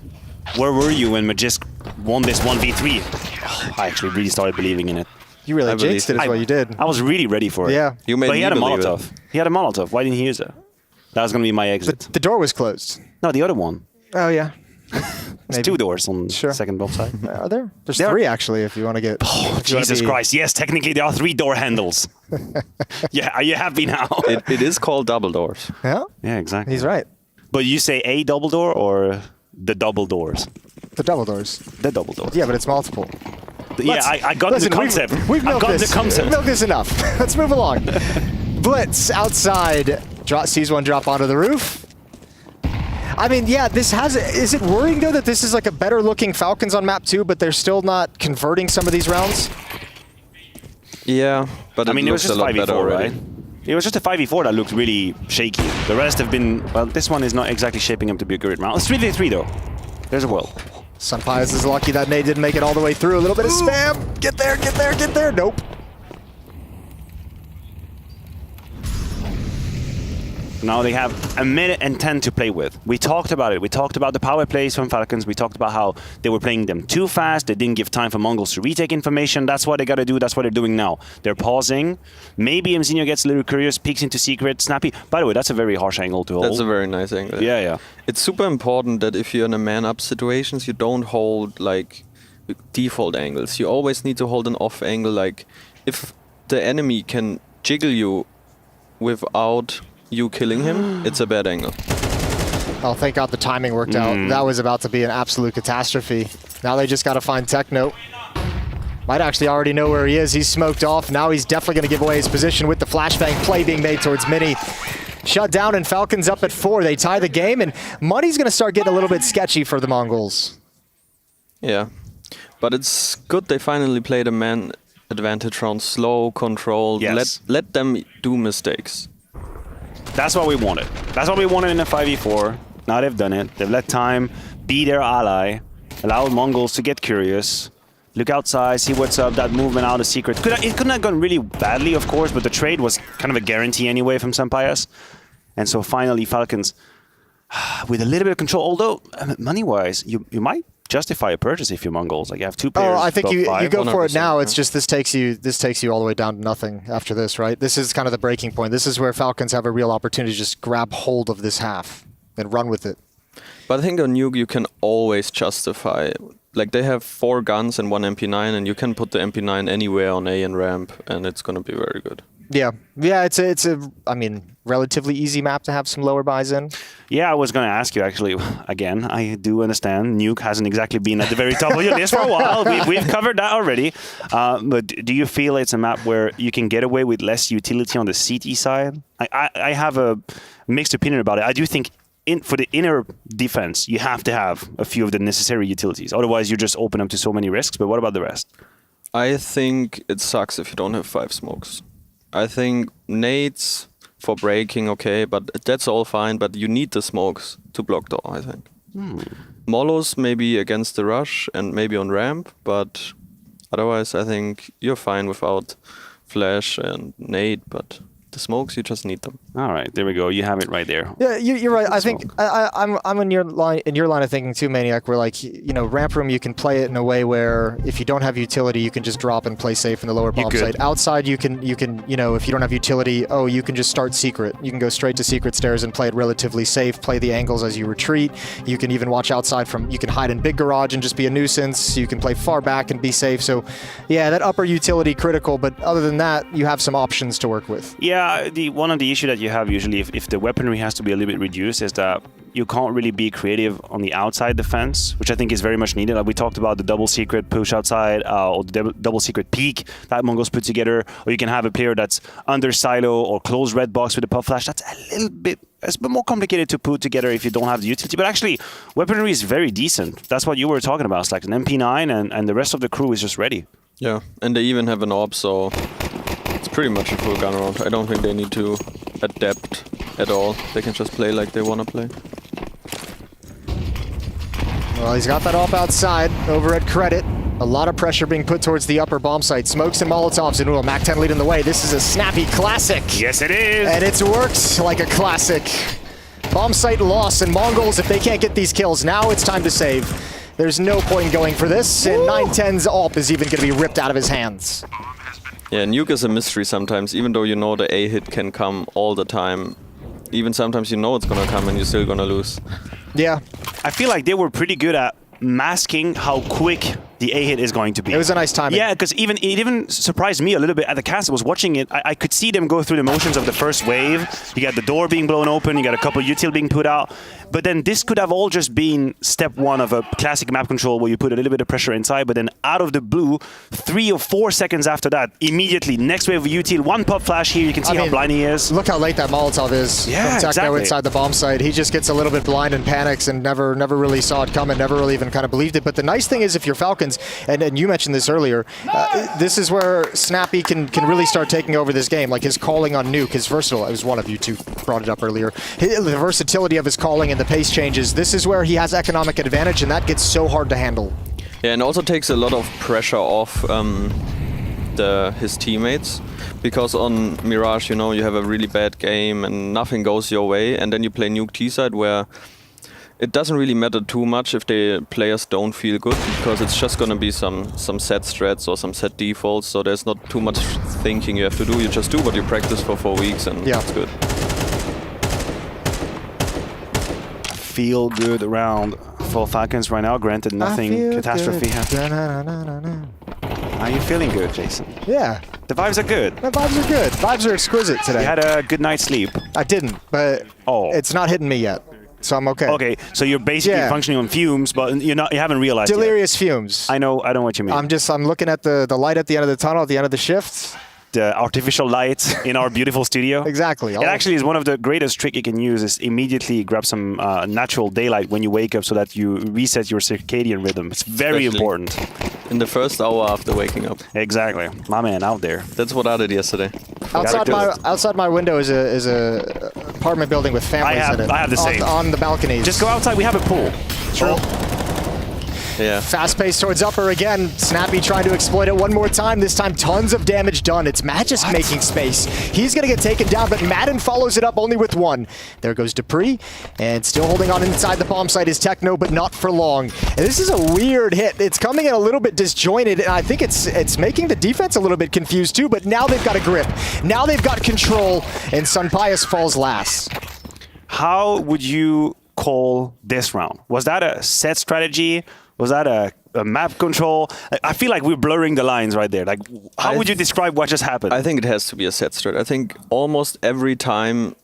Speaker 5: Where were you when Magisk won this 1v3? Oh, I actually really started believing in it.
Speaker 9: You really jinxed it is what you did.
Speaker 5: I was really ready for it.
Speaker 9: Yeah.
Speaker 3: You made
Speaker 5: but he had a
Speaker 3: believe
Speaker 5: Molotov. He had a Molotov. Why didn't he use it? That was going to be my exit.
Speaker 9: The door was closed.
Speaker 5: No, the other one.
Speaker 9: Oh, yeah.
Speaker 5: There's 2 doors on the second bomb side.
Speaker 9: Are there? There's 3 actually if you want to get...
Speaker 5: Oh, Jesus Christ. Yes, technically there are 3 door handles. Yeah, are you happy now?
Speaker 3: It is called double doors.
Speaker 9: Yeah?
Speaker 5: Yeah, exactly.
Speaker 9: He's right.
Speaker 5: But you say a double door or the double doors?
Speaker 9: The double doors.
Speaker 5: The double doors.
Speaker 9: Yeah, but it's multiple.
Speaker 5: Yeah, I got the concept.
Speaker 9: We've milked
Speaker 5: got
Speaker 9: this.
Speaker 5: the concept.
Speaker 9: We've milked this enough. Let's move along. Blitz outside. Sees one drop onto the roof. I mean, yeah, this has... Is it worrying, though, that this is like a better-looking Falcons on map 2, but they're still not converting some of these rounds?
Speaker 3: Yeah, but
Speaker 5: I mean, it was just a 5v4, right?
Speaker 3: already.
Speaker 5: It was just a 5v4 that looked really shaky. The rest have been... Well, this one is not exactly shaping up to be a good round. It's 3v3, though. There's a world.
Speaker 9: Sunpius is lucky that Nate didn't make it all the way through. A little bit of spam. Get there, get there, get there. Nope.
Speaker 5: Now they have 1:10 to play with. We talked about it. We talked about the power plays from Falcons. We talked about how they were playing them too fast. They didn't give time for Mongols to retake information. That's what they got to do. That's what they're doing now. They're pausing. Maybe Mzinho gets a little curious, peeks into secret. Snappy. By the way, that's a very harsh angle to hold.
Speaker 3: That's a very nice angle.
Speaker 5: Yeah, yeah.
Speaker 3: It's super important that if you're in a man-up situations, you don't hold like default angles. You always need to hold an off angle. Like if the enemy can jiggle you without you killing him, it's a bad angle.
Speaker 9: Oh, thank God the timing worked out. That was about to be an absolute catastrophe. Now they just got to find Techno. Might actually already know where he is. He's smoked off. Now he's definitely going to give away his position with the flashbang play being made towards Mini. Shut down and Falcons up at 4. They tie the game and money's going to start getting a little bit sketchy for the Mongols.
Speaker 3: Yeah, but it's good they finally played a man advantage round, slow, controlled.
Speaker 5: Yes.
Speaker 3: Let them do mistakes.
Speaker 5: That's what we wanted. That's what we wanted in a 5v4. Now they've done it. They've let time be their ally, allowed Mongols to get curious, look outside, see what's up, that movement out of secret. It couldn't have gone really badly, of course, but the trade was kind of a guarantee anyway from Sunpius. And so finally, Falcons, with a little bit of control, although money-wise, you might justify a purchase if you're Mongols. Like you have 2 players.
Speaker 9: Oh, I think you go for it now.
Speaker 3: Yeah.
Speaker 9: It's just this takes you all the way down to nothing after this, right? This is kind of the breaking point. This is where Falcons have a real opportunity to just grab hold of this half and run with it.
Speaker 3: But I think on Nuke you can always justify. Like they have 4 guns and 1 MP9, and you can put the MP9 anywhere on A and ramp, and it's gonna be very good.
Speaker 9: Yeah, it's a I mean, relatively easy map to have some lower buys in.
Speaker 5: Yeah, I was going to ask you actually. Again, I do understand Nuke hasn't exactly been at the very top of your list for a while. We've covered that already. But do you feel it's a map where you can get away with less utility on the CT side? I have a mixed opinion about it. I do think for the inner defense, you have to have a few of the necessary utilities. Otherwise, you just open up to so many risks. But what about the rest?
Speaker 3: I think it sucks if you don't have 5 smokes. I think nades for breaking, okay, but that's all fine, but you need the smokes to block door, I think. Molos maybe against the rush and maybe on ramp, but otherwise I think you're fine without flash and nade, but the smokes, you just need them.
Speaker 5: All right, there we go. You have it right there.
Speaker 9: Yeah, you're right. I think I'm in your line of thinking too, Maniac. Where like ramp room, you can play it in a way where if you don't have utility, you can just drop and play safe in the lower bomb site. Outside, you can if you don't have utility, you can just start secret. You can go straight to secret stairs and play it relatively safe. Play the angles as you retreat. You can even watch outside from. You can hide in big garage and just be a nuisance. You can play far back and be safe. So, yeah, that upper utility critical. But other than that, you have some options to work with.
Speaker 5: Yeah, one of the issue that you have usually if the weaponry has to be a little bit reduced is that you can't really be creative on the outside defense, which I think is very much needed. Like we talked about the double secret push outside or the double secret peek that Mongols put together, or you can have a player that's under silo or close red box with a puff flash. That's a bit more complicated to put together if you don't have the utility. But actually, weaponry is very decent. That's what you were talking about. It's like an MP9 and the rest of the crew is just ready.
Speaker 3: Yeah, and they even have an AWP, so it's pretty much a full gun round. I don't think they need to adapt at all. They can just play like they want to play.
Speaker 9: Well, he's got that AWP outside over at Credit. A lot of pressure being put towards the upper bomb site. Smokes and Molotovs, and Mac 10 leading the way. This is a snappy classic.
Speaker 5: Yes, it is.
Speaker 9: And it's worked like a classic. Bomb site loss, and Mongols, if they can't get these kills, now it's time to save. There's no point in going for this, and 910's AWP is even going to be ripped out of his hands.
Speaker 3: Yeah, Nuke is a mystery sometimes, even though you know the A hit can come all the time. Even sometimes you know it's gonna come and you're still gonna lose.
Speaker 9: Yeah.
Speaker 5: I feel like they were pretty good at masking how quick the A hit is going to be.
Speaker 9: It was a nice timing.
Speaker 5: Yeah, because it even surprised me a little bit at the cast. I was watching it. I could see them go through the motions of the first wave. You got the door being blown open. You got a couple util being put out. But then this could have all just been step one of a classic map control where you put a little bit of pressure inside. But then out of the blue, 3 or 4 seconds after that, immediately next wave of util, one pop flash here. You can see how blind he is.
Speaker 9: Look how late that Molotov is from Techno
Speaker 5: exactly.
Speaker 9: inside the bomb site. He just gets a little bit blind and panics and never really saw it coming, never really even kind of believed it. But the nice thing is if you're Falcons, and you mentioned this earlier, this is where Snappy can really start taking over this game. Like his calling on Nuke, his versatile, it was one of you two brought it up earlier, the versatility of his calling and the pace changes. This is where he has economic advantage, and that gets so hard to handle.
Speaker 3: Yeah, and also takes a lot of pressure off his teammates, because on Mirage, you know, you have a really bad game and nothing goes your way, and then you play Nuke T-side where it doesn't really matter too much if the players don't feel good, because it's just gonna be some set strats or some set defaults, so there's not too much thinking you have to do. You just do what you practice for 4 weeks and it's good.
Speaker 5: Feel good round for Falcons right now. Granted, nothing catastrophe happened. Are you feeling good, Jason?
Speaker 9: Yeah.
Speaker 5: The vibes are good.
Speaker 9: The vibes are good. Vibes are exquisite today.
Speaker 5: You had a good night's sleep.
Speaker 9: I didn't, but it's not hitting me yet. So I'm okay.
Speaker 5: Okay, so you're basically functioning on fumes, but you haven't realized
Speaker 9: delirious fumes.
Speaker 5: I know what you mean.
Speaker 9: I'm looking at the light at the end of the tunnel, at the end of the shift.
Speaker 5: The artificial light in our beautiful studio.
Speaker 9: Exactly.
Speaker 5: It actually is one of the greatest trick you can use is immediately grab some natural daylight when you wake up so that you reset your circadian rhythm. It's very important.
Speaker 3: In the first hour after waking up.
Speaker 5: Exactly. My man out there.
Speaker 3: That's what I did yesterday.
Speaker 9: Outside my window is a apartment building with families in it.
Speaker 5: I have the same.
Speaker 9: On the balconies.
Speaker 5: Just go outside. We have a pool.
Speaker 9: True.
Speaker 3: Yeah.
Speaker 9: Fast pace towards upper again. Snappy trying to exploit it one more time. This time tons of damage done. It's Magisk making space. He's going to get taken down, but Madden follows it up only with one. There goes Dupree, and still holding on inside the bomb site is Techno, but not for long. And this is a weird hit. It's coming in a little bit disjointed, and I think it's making the defense a little bit confused too, but now they've got a grip. Now they've got control, and Sunpius falls last.
Speaker 5: How would you call this round? Was that a set strategy? Was that a map control? I feel like we're blurring the lines right there. Like, how would you describe what just happened?
Speaker 3: I think it has to be a set strat. I think almost every time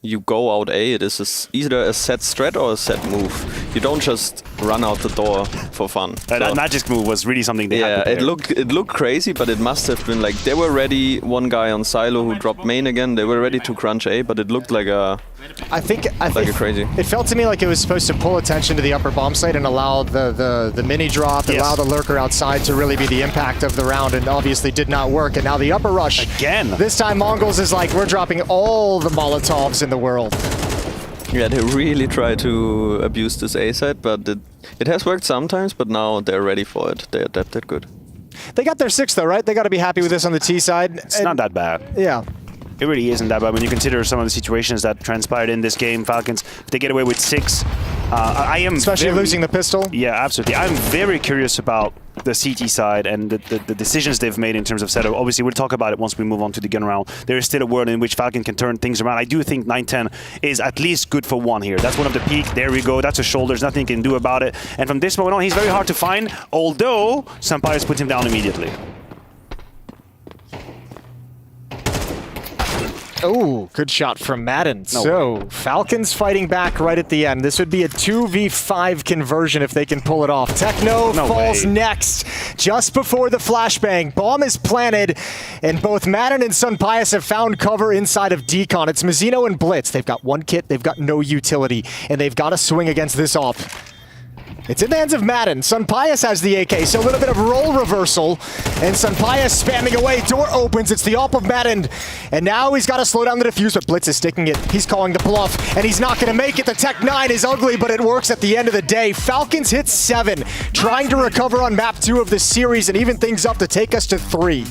Speaker 3: you go out A, it is either a set strat or a set move. You don't just run out the door for fun.
Speaker 5: That Magisk move was really something they had
Speaker 3: it looked crazy, but it must have been like they were ready. One guy on silo who dropped main again. They were ready to crunch A, but it looked like a crazy.
Speaker 9: It felt to me like it was supposed to pull attention to the upper bomb site and allow the mini drop, allow the lurker outside to really be the impact of the round, and obviously did not work. And now the upper rush
Speaker 5: again.
Speaker 9: This time Mongols is like, we're dropping all the Molotovs in the world.
Speaker 3: Yeah, they really try to abuse this A side, but it has worked sometimes, but now they're ready for it. They adapted good.
Speaker 9: They got their 6th though, right? They got to be happy with this on the T side.
Speaker 5: It's not that bad.
Speaker 9: Yeah.
Speaker 5: It really isn't that bad when you consider some of the situations that transpired in this game. Falcons, if they get away with 6, I am
Speaker 9: especially losing the pistol.
Speaker 5: Yeah, absolutely. I'm very curious about the CT side and the decisions they've made in terms of setup. Obviously, we'll talk about it once we move on to the gun round. There is still a world in which Falcon can turn things around. I do think 910 is at least good for 1 here. That's one of the peak. There we go. That's a shoulders. Nothing he can do about it. And from this moment on, he's very hard to find, although Sampires puts him down immediately.
Speaker 9: Oh, good shot from Madden. So, Falcons fighting back right at the end. This would be a 2v5 conversion if they can pull it off. Techno falls next, just before the flashbang. Bomb is planted, and both Madden and Sunpius have found cover inside of Decon. It's Mazzino and Blitz. They've got 1 kit, they've got no utility, and they've got to swing against this AWP. It's in the hands of Madden. Sunpius has the AK, so a little bit of role reversal. And Sunpius spamming away. Door opens. It's the AWP of Madden. And now he's got to slow down the defuse, but Blitz is sticking it. He's calling the bluff, and he's not going to make it. The Tech 9 is ugly, but it works at the end of the day. Falcons hit 7, trying to recover on map 2 of this series and even things up to take us to 3.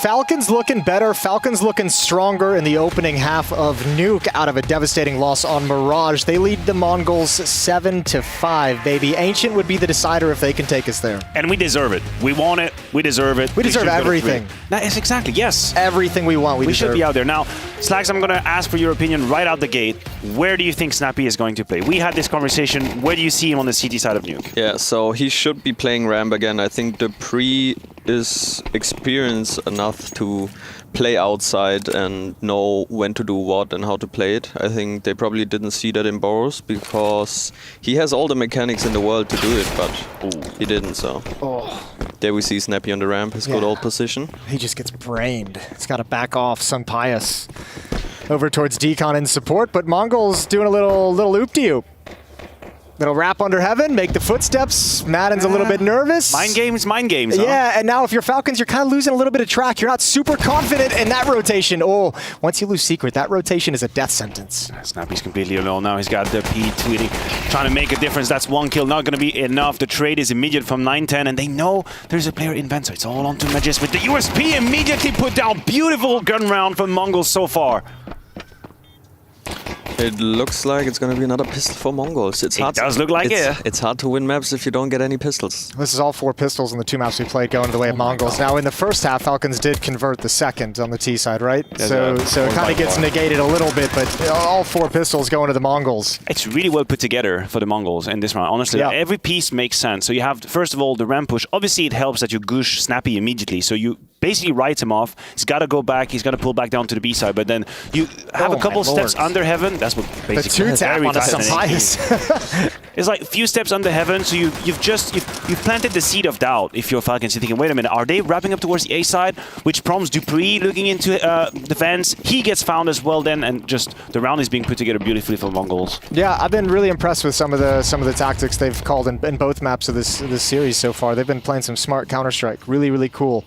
Speaker 9: Falcons looking better, Falcons looking stronger in the opening half of Nuke out of a devastating loss on Mirage. They lead the Mongols 7-5, baby. Ancient would be the decider if they can take us there.
Speaker 5: And we deserve it. We want it. We deserve it.
Speaker 9: We deserve everything.
Speaker 5: Yes, exactly. Yes.
Speaker 9: Everything we want,
Speaker 5: we should be out there. Now, Slacks, I'm going to ask for your opinion right out the gate. Where do you think Snappy is going to play? We had this conversation. Where do you see him on the CT side of Nuke?
Speaker 3: Yeah, so he should be playing ramp again. I think the pre is experienced enough to play outside and know when to do what and how to play it. I think they probably didn't see that in Boros because he has all the mechanics in the world to do it, but he didn't, so. There we see Snappy on the ramp, his good old position.
Speaker 9: He just gets brained. He's got to back off Sunpius over towards Decon in support, but Mongols doing a little loop-de-oop. Little wrap under heaven, make the footsteps. Madden's a little bit nervous.
Speaker 5: Mind games, huh?
Speaker 9: Yeah, and now if you're Falcons, you're kind of losing a little bit of track. You're not super confident in that rotation. Oh, once you lose Secret, that rotation is a death sentence.
Speaker 5: Snappy's completely alone now. He's got the P tweeting, trying to make a difference. That's 1 kill, not going to be enough. The trade is immediate from 9-10, and they know there's a player in vent, so it's all on to Magis with the USP immediately put down. Beautiful gun round from Mongols so far.
Speaker 3: It looks like it's going to be another pistol for Mongols. It
Speaker 5: does look like it.
Speaker 3: It's hard to win maps if you don't get any pistols.
Speaker 9: This is all 4 pistols in the 2 maps we played going the way of Mongols. Now, in the first half, Falcons did convert the second on the T side, right? So it kind of gets negated a little bit, but all 4 pistols going to the Mongols.
Speaker 5: It's really well put together for the Mongols in this round. Honestly, every piece makes sense. So you have, first of all, the ramp push. Obviously, it helps that you gush Snappy immediately. So you basically write him off. He's got to go back. He's got to pull back down to the B side. But then you have a couple steps under heaven. That's what basically
Speaker 9: the 2-tap on some pies.
Speaker 5: It's like a few steps under heaven. So you've planted the seed of doubt. If you're Falcons, you're thinking, wait a minute, are they wrapping up towards the A side? Which prompts Dupree looking into the fence. He gets found as well then, and just the round is being put together beautifully for Mongols.
Speaker 9: Yeah, I've been really impressed with some of the tactics they've called in both maps of this series so far. They've been playing some smart Counter-Strike. Really, really cool.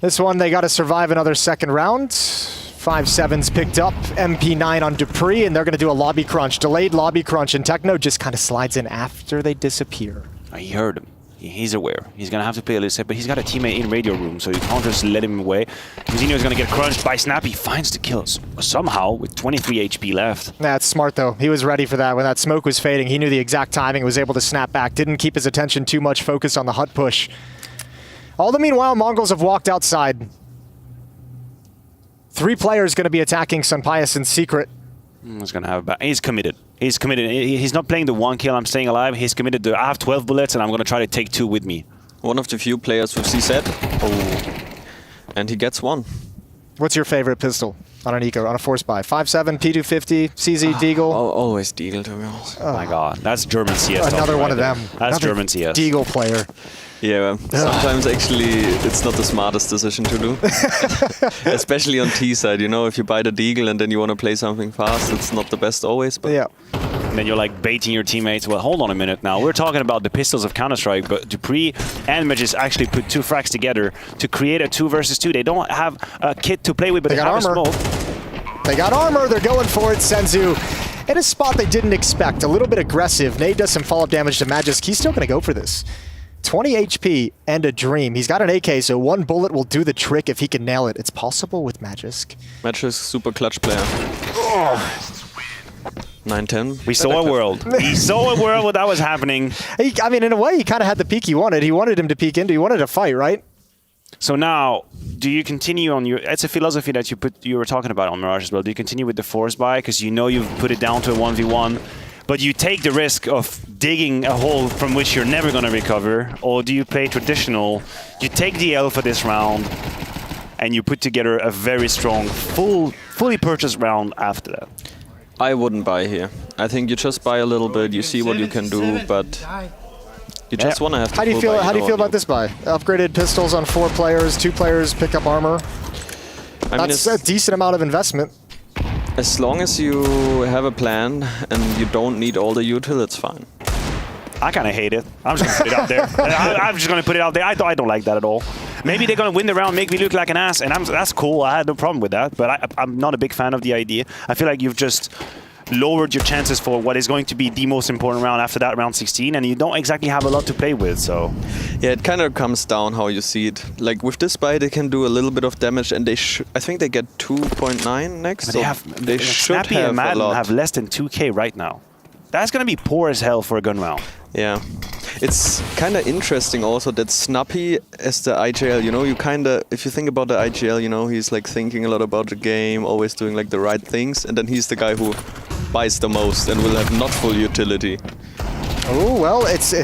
Speaker 9: This one, they got to survive another second round. 5-7's picked up. MP9 on Dupree, and they're going to do a lobby crunch. Delayed lobby crunch, and Techno just kind of slides in after they disappear.
Speaker 5: He heard him. He's aware. He's going to have to play a little set, but he's got a teammate in radio room, so you can't just let him away. Cousinho is going to get crunched by Snappy. Finds the kills somehow with 23 HP left.
Speaker 9: That's smart, though. He was ready for that. When that smoke was fading, he knew the exact timing, was able to snap back. Didn't keep his attention too much focused on the hut push. All the meanwhile, Mongols have walked outside. 3 players going to be attacking Sunpius in secret.
Speaker 5: He's going to have he's committed. He's committed. He's not playing the 1 kill, I'm staying alive. He's committed to, I have 12 bullets and I'm going to try to take 2 with me.
Speaker 3: One of the few players with CZ. Oh. And he gets 1.
Speaker 9: What's your favorite pistol on an eco, on a force buy? 5.7, P250, CZ, Deagle?
Speaker 3: Always Deagle, to be honest.
Speaker 5: Oh my god, that's German CS.
Speaker 9: Another one of them.
Speaker 5: That's another German CS.
Speaker 9: Deagle player.
Speaker 3: Yeah, sometimes actually it's not the smartest decision to do. Especially on T side, you know, if you buy the Deagle and then you want to play something fast, it's not the best always. But
Speaker 9: yeah.
Speaker 5: And then you're like baiting your teammates. Well, hold on a minute now. We're talking about the pistols of Counter-Strike, but Dupree and Magis actually put 2 frags together to create a 2 versus 2. They don't have a kit to play with, but they have
Speaker 9: armor.
Speaker 5: A smoke.
Speaker 9: They got armor. They're going for it. Senzu in a spot they didn't expect. A little bit aggressive. Nade does some follow-up damage to Magis. He's still going to go for this. 20 HP and a dream. He's got an AK, so 1 bullet will do the trick if he can nail it. It's possible with Magisk.
Speaker 3: Magisk, super clutch player. 9-10.
Speaker 5: We saw a world. We saw a world where that was happening.
Speaker 9: I mean, in a way, he kind of had the peak he wanted. He wanted him to peek into. He wanted a fight, right?
Speaker 5: So now, do you continue on your... It's a philosophy that you were talking about on Mirage as well. Do you continue with the force buy? Because you know you've put it down to a 1v1. But you take the risk of digging a hole from which you're never going to recover, or do you play traditional? You take the L for this round, and you put together a very strong, fully purchased round after that.
Speaker 3: I wouldn't buy here. I think you just buy a little bit, you see what you can do, but you just want to have to.
Speaker 9: How do you feel about this buy? Upgraded pistols on 4 players, 2 players pick up armor. That's a decent amount of investment.
Speaker 3: As long as you have a plan and you don't need all the util, it's fine.
Speaker 5: I kind of hate it. I'm just going to put it out there. I'm just going to put it out there. I don't like that at all. Maybe they're going to win the round, make me look like an ass, and that's cool. I had no problem with that, but I'm not a big fan of the idea. I feel like you've just lowered your chances for what is going to be the most important round after that, round 16, and you don't exactly have a lot to play with, so...
Speaker 3: Yeah, it kind of comes down how you see it. Like, with this buy, they can do a little bit of damage, and I think they get 2.9 next,
Speaker 5: but
Speaker 3: so they should
Speaker 5: Snappy
Speaker 3: have
Speaker 5: and Madden
Speaker 3: a lot.
Speaker 5: have less than 2k right now. That's going to be poor as hell for a gun round.
Speaker 3: Yeah. It's kind of interesting also that Snappy as the IGL, you know, you kind of, if you think about the IGL, you know, he's like thinking a lot about the game, always doing like the right things, and then he's the guy who buys the most and will have not full utility.
Speaker 9: Oh, well, it's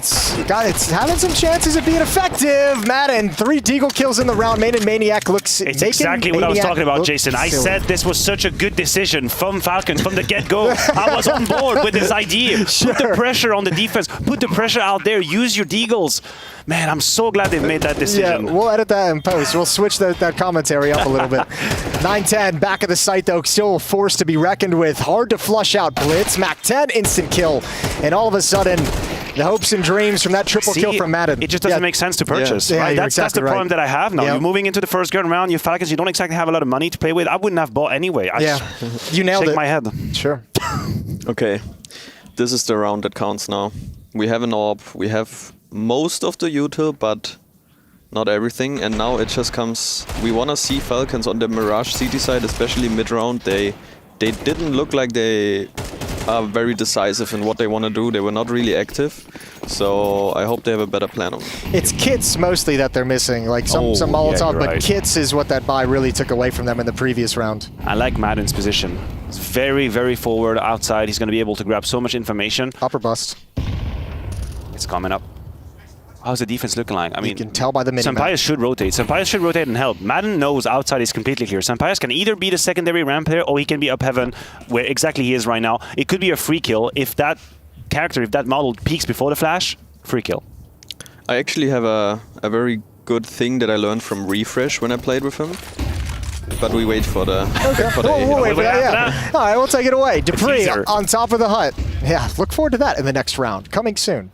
Speaker 9: having some chances of being effective. Madden, 3 Deagle kills in the round. Main and Maniac looks...
Speaker 5: It's exactly what I was talking about, Jason. I said this was such a good decision from Falcons from the get-go. I was on board with this idea. Sure. Put the pressure on the defense. Put the pressure out there. Use your Deagles. Man, I'm so glad they made that decision.
Speaker 9: Yeah, we'll edit that in post. We'll switch that commentary up a little bit. 9-10, back of the site though, still a force to be reckoned with. Hard to flush out Blitz. Mac 10, instant kill. And all of a sudden, the hopes and dreams from that triple kill from Madden.
Speaker 5: It just doesn't make sense to purchase.
Speaker 9: Yeah,
Speaker 5: Right? That's the problem that I have now.
Speaker 9: Yep.
Speaker 5: You're moving into the first round, you Falcons, you don't exactly have a lot of money to play with. I wouldn't have bought anyway.
Speaker 9: You nailed
Speaker 5: shake
Speaker 9: it.
Speaker 5: my head.
Speaker 9: Sure.
Speaker 3: Okay, this is the round that counts now. We have an AWP, we have most of the util, but not everything, and now it just comes. We want to see Falcons on the Mirage CT side, especially mid-round. They didn't look like they are very decisive in what they want to do. They were not really active, so I hope they have a better plan on it.
Speaker 9: It's kits mostly that they're missing, like some Molotov, but kits is what that buy really took away from them in the previous round.
Speaker 5: I like Madden's position. It's very, very forward outside. He's going to be able to grab so much information.
Speaker 9: Upper bust.
Speaker 5: It's coming up. How's the defense looking like? I mean,
Speaker 9: you can tell by the minimap.
Speaker 5: Sampayas should rotate. Sampayas should rotate and help. Madden knows outside is completely clear. Sampayas can either be the secondary ramp here, or he can be up heaven, where exactly he is right now. It could be a free kill. If that character, if that model peaks before the flash, free kill.
Speaker 3: I actually have a very good thing that I learned from Refresh when I played with him. But we wait for the...
Speaker 9: Okay, we'll wait for that, yeah. All right, we'll take it away. Dupree on top of the hut. Yeah, look forward to that in the next round. Coming soon.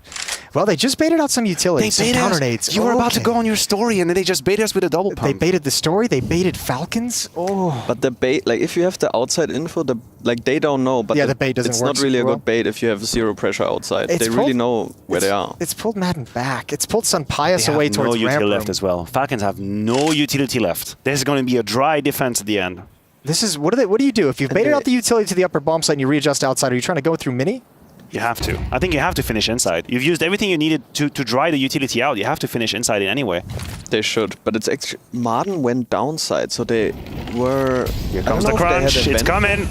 Speaker 9: Well, they just baited out some utilities, some counter nades.
Speaker 5: You were about to go on your story, and then they just baited us with a double pump.
Speaker 9: They baited the story. They baited Falcons. Oh.
Speaker 3: But the bait, like if you have the outside info, they don't know. But
Speaker 9: the bait doesn't
Speaker 3: it's
Speaker 9: work
Speaker 3: not really a
Speaker 9: well.
Speaker 3: good bait if you have zero pressure outside. They really know where they are.
Speaker 9: It's pulled Madden back. It's pulled Sampayas away towards
Speaker 5: no utility
Speaker 9: ramp
Speaker 5: left as well. Falcons have no utility left. There's going to be a dry defense at the end.
Speaker 9: This is what do you do if you've baited out the utility to the upper bomb site and you readjust outside? Are you trying to go through mini?
Speaker 5: You have to. I think you have to finish inside. You've used everything you needed to dry the utility out. You have to finish inside it anyway.
Speaker 3: They should, but it's actually Martin went downside, so they were.
Speaker 5: Here comes the crunch. It's coming.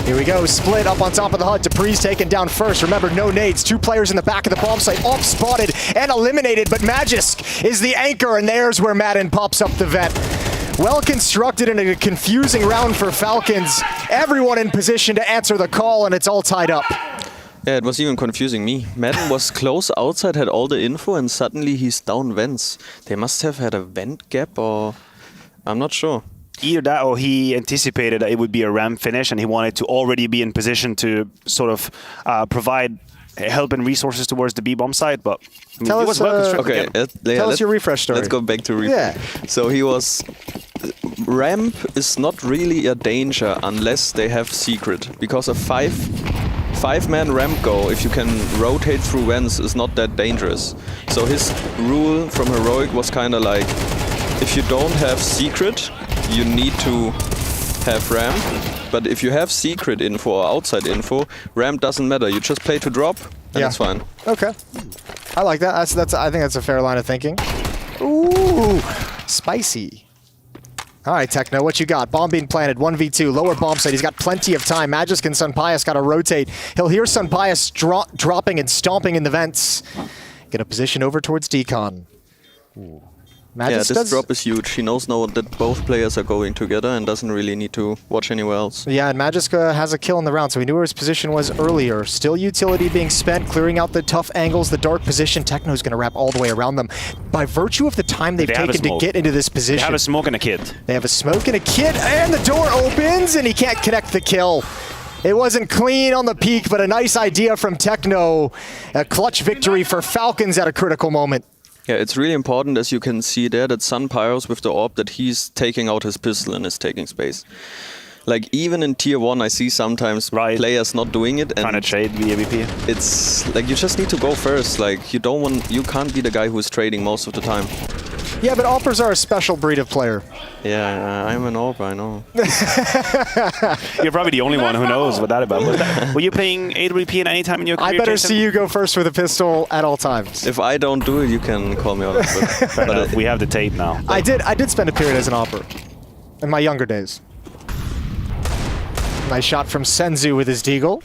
Speaker 9: Here we go. Split up on top of the hut. Dupree's taken down first. Remember, no nades. 2 players in the back of the bomb site, off spotted and eliminated. But Magisk is the anchor, and there's where Madden pops up the vet. Well constructed in a confusing round for Falcons. Everyone in position to answer the call, and it's all tied up.
Speaker 3: Yeah, it was even confusing me. Madden was close outside, had all the info, and suddenly he's down vents. They must have had a vent gap, or I'm not sure.
Speaker 5: Either that, or he anticipated that it would be a ramp finish, and he wanted to already be in position to sort of provide help and resources towards the B-bomb side. But I mean,
Speaker 9: tell
Speaker 5: it was well constructed.
Speaker 3: Okay,
Speaker 9: tell us your refresh story.
Speaker 3: Let's go back to refresh.
Speaker 9: Yeah.
Speaker 3: So he was. Ramp is not really a danger unless they have secret, because a five-man ramp go, if you can rotate through vents, is not that dangerous. So his rule from Heroic was kind of like, if you don't have secret, you need to have ramp. But if you have secret info or outside info, ramp doesn't matter. You just play to drop, and it's fine.
Speaker 9: Okay, I like that. I think that's a fair line of thinking. Ooh, spicy. All right, Techno, what you got? Bomb being planted, 1v2, lower bomb site. He's got plenty of time. Magisk and Sampayas got to rotate. He'll hear Sampayas dropping and stomping in the vents. Get a position over towards Decon. Ooh.
Speaker 3: Yeah, this drop is huge. He knows now that both players are going together and doesn't really need to watch anywhere else.
Speaker 9: Yeah, and Magisk has a kill in the round, so we knew where his position was earlier. Still utility being spent, clearing out the tough angles, the dark position. Techno's going to wrap all the way around them. By virtue of the time they've taken to get into this position.
Speaker 5: They have a smoke and a kid.
Speaker 9: They have a smoke and a kid, and the door opens, and he can't connect the kill. It wasn't clean on the peak, but a nice idea from Techno. A clutch victory for Falcons at a critical moment.
Speaker 3: Yeah, it's really important, as you can see there, that Sun Pyros with the AWP, that he's taking out his pistol and is taking space. Like, even in Tier 1, I see sometimes players not doing it.
Speaker 5: Trying to trade via AVP.
Speaker 3: It's like, you just need to go first. Like, you can't be the guy who's trading most of the time.
Speaker 9: Yeah, but AWPers are a special breed of player.
Speaker 3: Yeah, I'm an AWP, I know.
Speaker 5: You're probably the only one who knows what that about. Were you playing AWP at any time in your career?
Speaker 9: I better
Speaker 5: Jason?
Speaker 9: see you go first with a pistol at all times.
Speaker 3: If I don't do it, you can call me out.
Speaker 5: But we have the tape now.
Speaker 9: I did spend a period as an AWPer in my younger days. Nice shot from Senzu with his deagle.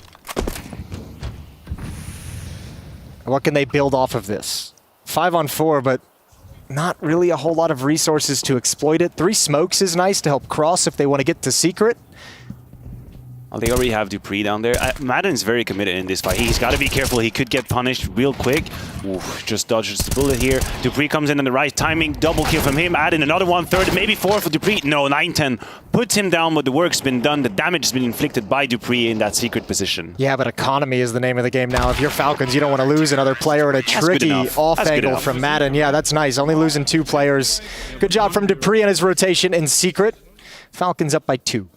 Speaker 9: What can they build off of this? 5-on-4, but not really a whole lot of resources to exploit it. 3 smokes is nice to help cross if they want to get to secret.
Speaker 5: Well, they already have Dupree down there. Madden's very committed in this fight. He's got to be careful. He could get punished real quick. Oof, just dodges the bullet here. Dupree comes in the right timing. Double kill from him. Add in another one, third, maybe fourth for Dupree. No, 9-10 puts him down, but the work's been done. The damage has been inflicted by Dupree in that secret position.
Speaker 9: Yeah, but economy is the name of the game now. If you're Falcons, you don't want to lose another player at a tricky off angle from Madden. Yeah, that's nice. Only losing 2 players. Good job from Dupree and his rotation in secret. Falcons up by 2.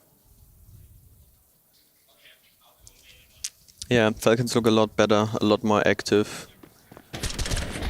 Speaker 3: Yeah, Falcons look a lot better, a lot more active.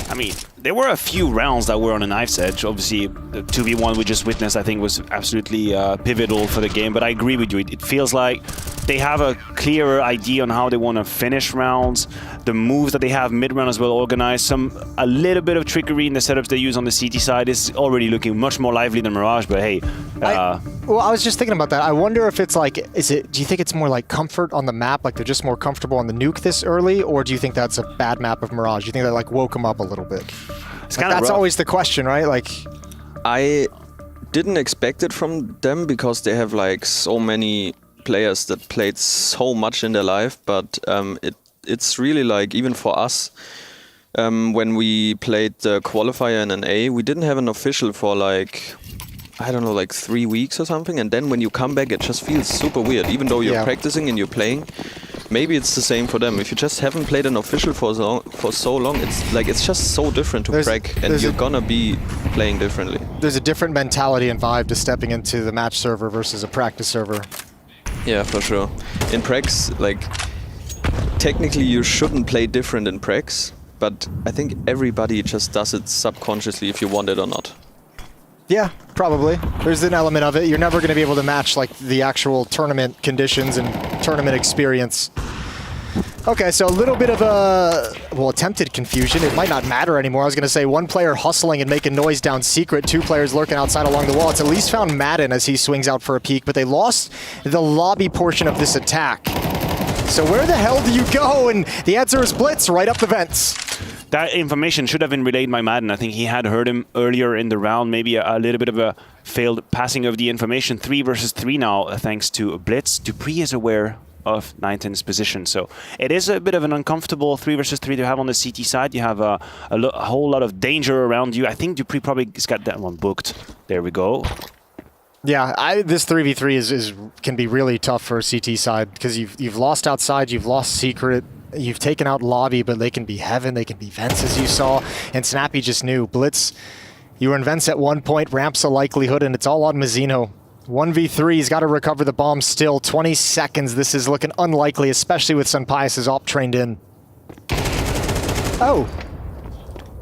Speaker 5: I mean, there were a few rounds that were on a knife's edge. Obviously, the 2v1 we just witnessed, I think, was absolutely pivotal for the game. But I agree with you. It feels like they have a clearer idea on how they want to finish rounds. The moves that they have mid-round as well organized. A little bit of trickery in the setups they use on the CT side is already looking much more lively than Mirage. But hey,
Speaker 9: well, I was just thinking about that. I wonder if it's like, do you think it's more like comfort on the map, like they're just more comfortable on the Nuke this early, or do you think that's a bad map of Mirage? Do you think that like woke them up a little bit? That's always the question, right? Like,
Speaker 3: I didn't expect it from them because they have like so many players that played so much in their life, but it's really like, even for us, when we played the qualifier in an A, we didn't have an official for like, I don't know, like 3 weeks or something, and then when you come back it just feels super weird, even though you're practicing and you're playing. Maybe it's the same for them. If you just haven't played an official for so long, it's just so different to prac, and you're gonna be playing differently.
Speaker 9: There's a different mentality and vibe to stepping into the match server versus a practice server.
Speaker 3: Yeah, for sure. In pracs, like, technically you shouldn't play different in pracs, but I think everybody just does it subconsciously if you want it or not.
Speaker 9: Yeah, probably. There's an element of it. You're never going to be able to match like the actual tournament conditions and tournament experience. Okay, so a little bit of a, attempted confusion. It might not matter anymore. I was going to say 1 player hustling and making noise down secret, 2 players lurking outside along the wall. It's at least found Madden as he swings out for a peek, but they lost the lobby portion of this attack. So where the hell do you go? And the answer is Blitz, right up the vents.
Speaker 5: That information should have been relayed by Madden. I think he had heard him earlier in the round. Maybe a little bit of a failed passing of the information. 3 versus 3 now, thanks to Blitz. Dupree is aware of 9-10's position. So it is a bit of an uncomfortable 3 versus 3 to have on the CT side. You have a whole lot of danger around you. I think Dupree probably has got that one booked. There we go.
Speaker 9: Yeah, this 3v3 can be really tough for a CT side because you've lost outside, you've lost secret, you've taken out lobby, but they can be heaven, they can be vents as you saw, and Snappy just knew. Blitz, you were in vents at one point, ramps a likelihood, and it's all on Mazzino. 1v3, he's got to recover the bomb still. 20 seconds, this is looking unlikely, especially with Sunpius' op trained in. Oh.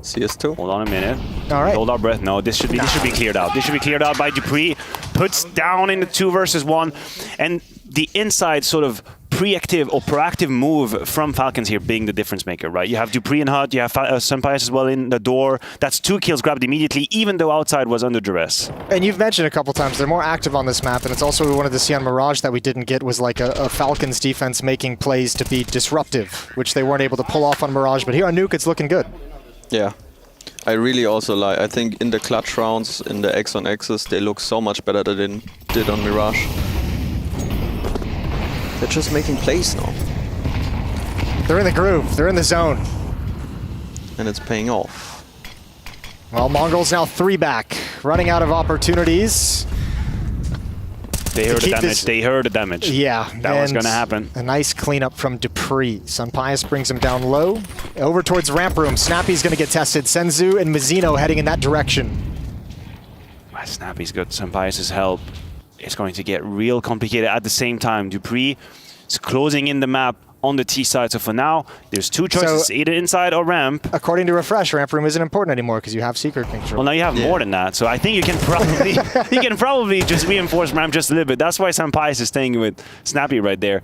Speaker 5: CS2. Hold on a minute.
Speaker 9: All right.
Speaker 5: Hold our breath. No, this should be cleared out. This should be cleared out by Dupree. Puts down in the 2 versus 1. And the inside sort of pre-active or proactive move from Falcons here being the difference maker, right? You have Dupree and Hut, you have Sunpius as well in the door. That's 2 kills grabbed immediately, even though outside was under duress.
Speaker 9: And you've mentioned a couple times, they're more active on this map, and it's also what we wanted to see on Mirage that we didn't get was like a Falcons defense making plays to be disruptive, which they weren't able to pull off on Mirage, but here on Nuke, it's looking good.
Speaker 3: Yeah. I really also like, I think in the clutch rounds, in the X on X's, they look so much better than they did on Mirage. They're just making plays now.
Speaker 9: They're in the groove, they're in the zone.
Speaker 3: And it's paying off.
Speaker 9: Well, Mongols now 3 back, running out of opportunities.
Speaker 5: They heard the damage. They heard the damage.
Speaker 9: Yeah.
Speaker 5: That was going to happen.
Speaker 9: A nice cleanup from Dupree. Sunpius brings him down low. Over towards ramp room. Snappy's going to get tested. Senzu and Mazzino heading in that direction.
Speaker 5: Snappy's got Sunpius' help. It's going to get real complicated at the same time. Dupree is closing in the map on the T side. So for now, there's 2 choices, either inside or ramp.
Speaker 9: According to Refresh, ramp room isn't important anymore because you have secret control.
Speaker 5: Well, now you have more than that. So I think you can probably just reinforce ramp just a little bit. That's why Sunpius is staying with Snappy right there.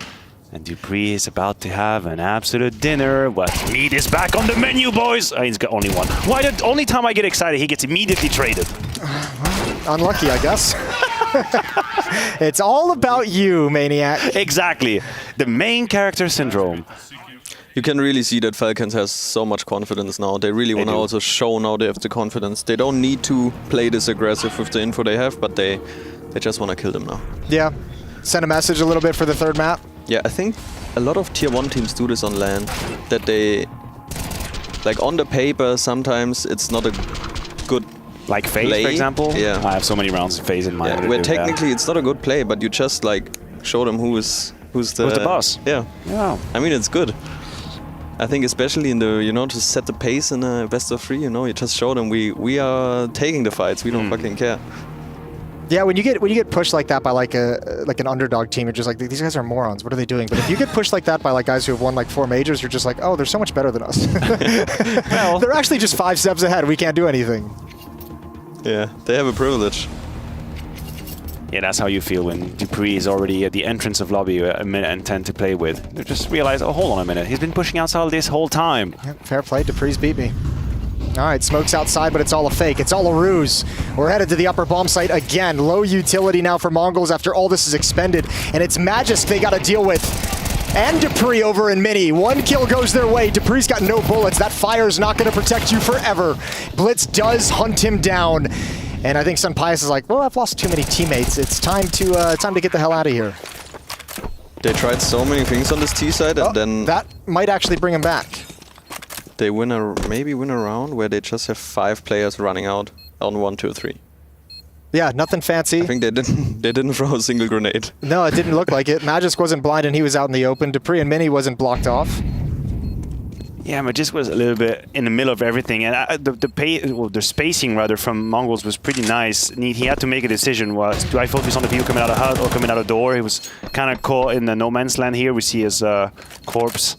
Speaker 5: And Dupree is about to have an absolute dinner. What? Meat is back on the menu, boys! He's got only one. Why the only time I get excited, he gets immediately traded.
Speaker 9: Unlucky, I guess. It's all about you, Maniac.
Speaker 5: Exactly. The main character syndrome.
Speaker 3: You can really see that Falcons has so much confidence now. They really want to also show now they have the confidence. They don't need to play this aggressive with the info they have, but they just want to kill them now.
Speaker 9: Yeah. Send a message a little bit for the 3rd map.
Speaker 3: Yeah, I think a lot of tier 1 teams do this on LAN. That they, like on the paper, sometimes it's not a good
Speaker 5: like FaZe,
Speaker 3: play.
Speaker 5: for example?
Speaker 3: Yeah.
Speaker 5: I have so many rounds of FaZe in mind.
Speaker 3: Yeah, where technically it's not a good play, but you just like show them who's the
Speaker 5: boss.
Speaker 3: Yeah.
Speaker 5: Yeah.
Speaker 3: I mean, it's good. I think especially in the, to set the pace in a best of 3, you just show them we are taking the fights. We don't fucking care.
Speaker 9: Yeah, when you get pushed like that by like an underdog team, you're just like, these guys are morons. What are they doing? But if you get pushed like that by like guys who have won like 4 majors, you're just like, oh, they're so much better than us. Well, they're actually just 5 steps ahead. We can't do anything.
Speaker 3: Yeah, they have a privilege.
Speaker 5: Yeah, that's how you feel when dupreeh is already at the entrance of lobby a minute and 10 to play with. You just realize, oh, hold on a minute. He's been pushing outside this whole time.
Speaker 9: Yeah, fair play. dupreeh's beat me. All right, smoke's outside, but it's all a fake. It's all a ruse. We're headed to the upper bomb site again. Low utility now for Mongols after all this is expended. And it's Magisk they got to deal with. And dupreeh over in mini. 1 kill goes their way. dupreeh's got no bullets. That fire's not going to protect you forever. Blitz does hunt him down. And I think Sunpius is like, well, I've lost too many teammates. It's time to get the hell out of here.
Speaker 3: They tried so many things on this T side, and then
Speaker 9: that might actually bring him back.
Speaker 3: They maybe win a round where they just have 5 players running out on 1, 2, 3.
Speaker 9: Yeah, nothing fancy.
Speaker 3: I think they didn't throw a single grenade.
Speaker 9: No, it didn't look like it. Magisk wasn't blind and he was out in the open. dupreeh and mini wasn't blocked off.
Speaker 5: Yeah, Magisk was a little bit in the middle of everything, and the spacing rather from Mongols was pretty nice. He had to make a decision: do I focus on the people coming out of hut or coming out of door? He was kind of caught in the no man's land here. We see his corpse.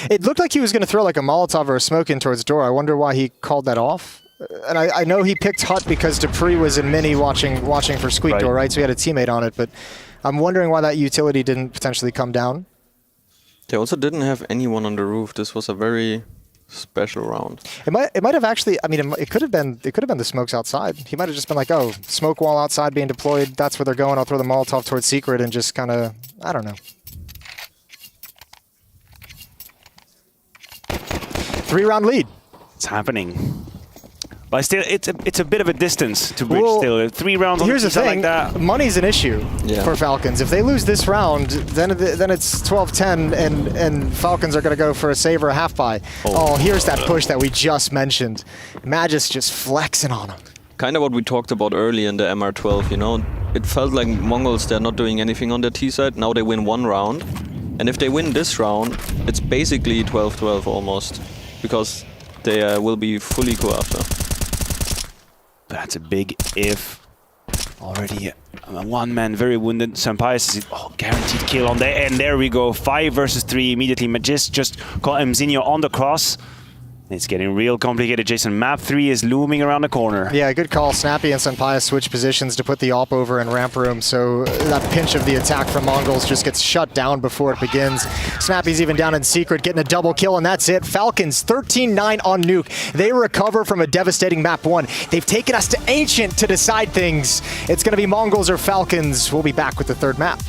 Speaker 9: It looked like he was going to throw like a Molotov or a smoke in towards door. I wonder why he called that off. And I know he picked hut because dupreeh was in mini watching for squeak door, right? So he had a teammate on it, but I'm wondering why that utility didn't potentially come down.
Speaker 3: They also didn't have anyone on the roof. This was a very special round.
Speaker 9: It might have actually. I mean, it could have been the smokes outside. He might have just been like, oh, smoke wall outside being deployed. That's where they're going. I'll throw the Molotov towards secret and just kind of, I don't know. 3-round lead.
Speaker 5: It's happening. But still, it's a bit of a distance to bridge still. 3 rounds on
Speaker 9: here's the thing,
Speaker 5: like that.
Speaker 9: Money's an issue for Falcons. If they lose this round, then it's 12-10 and Falcons are going to go for a save or a half buy. Oh, here's that push that we just mentioned. Magisk just flexing on him.
Speaker 3: Kind of what we talked about early in the MR12, It felt like Mongols, they're not doing anything on their T side. Now they win 1 round. And if they win this round, it's basically 12-12 almost. Because they will be fully go after.
Speaker 5: That's a big if. Already 1 man very wounded. Sunpius is guaranteed kill on there. And there we go. 5 versus 3 immediately. Magisk just caught Mzinho on the cross. It's getting real complicated, Jason. Map 3 is looming around the corner.
Speaker 9: Yeah, good call. Snappy and Sunpius switch positions to put the AWP over in ramp room, so that pinch of the attack from Mongols just gets shut down before it begins. Snappy's even down in secret, getting a double kill, and that's it. Falcons 13-9 on Nuke. They recover from a devastating map 1. They've taken us to Ancient to decide things. It's going to be Mongols or Falcons. We'll be back with the 3rd map.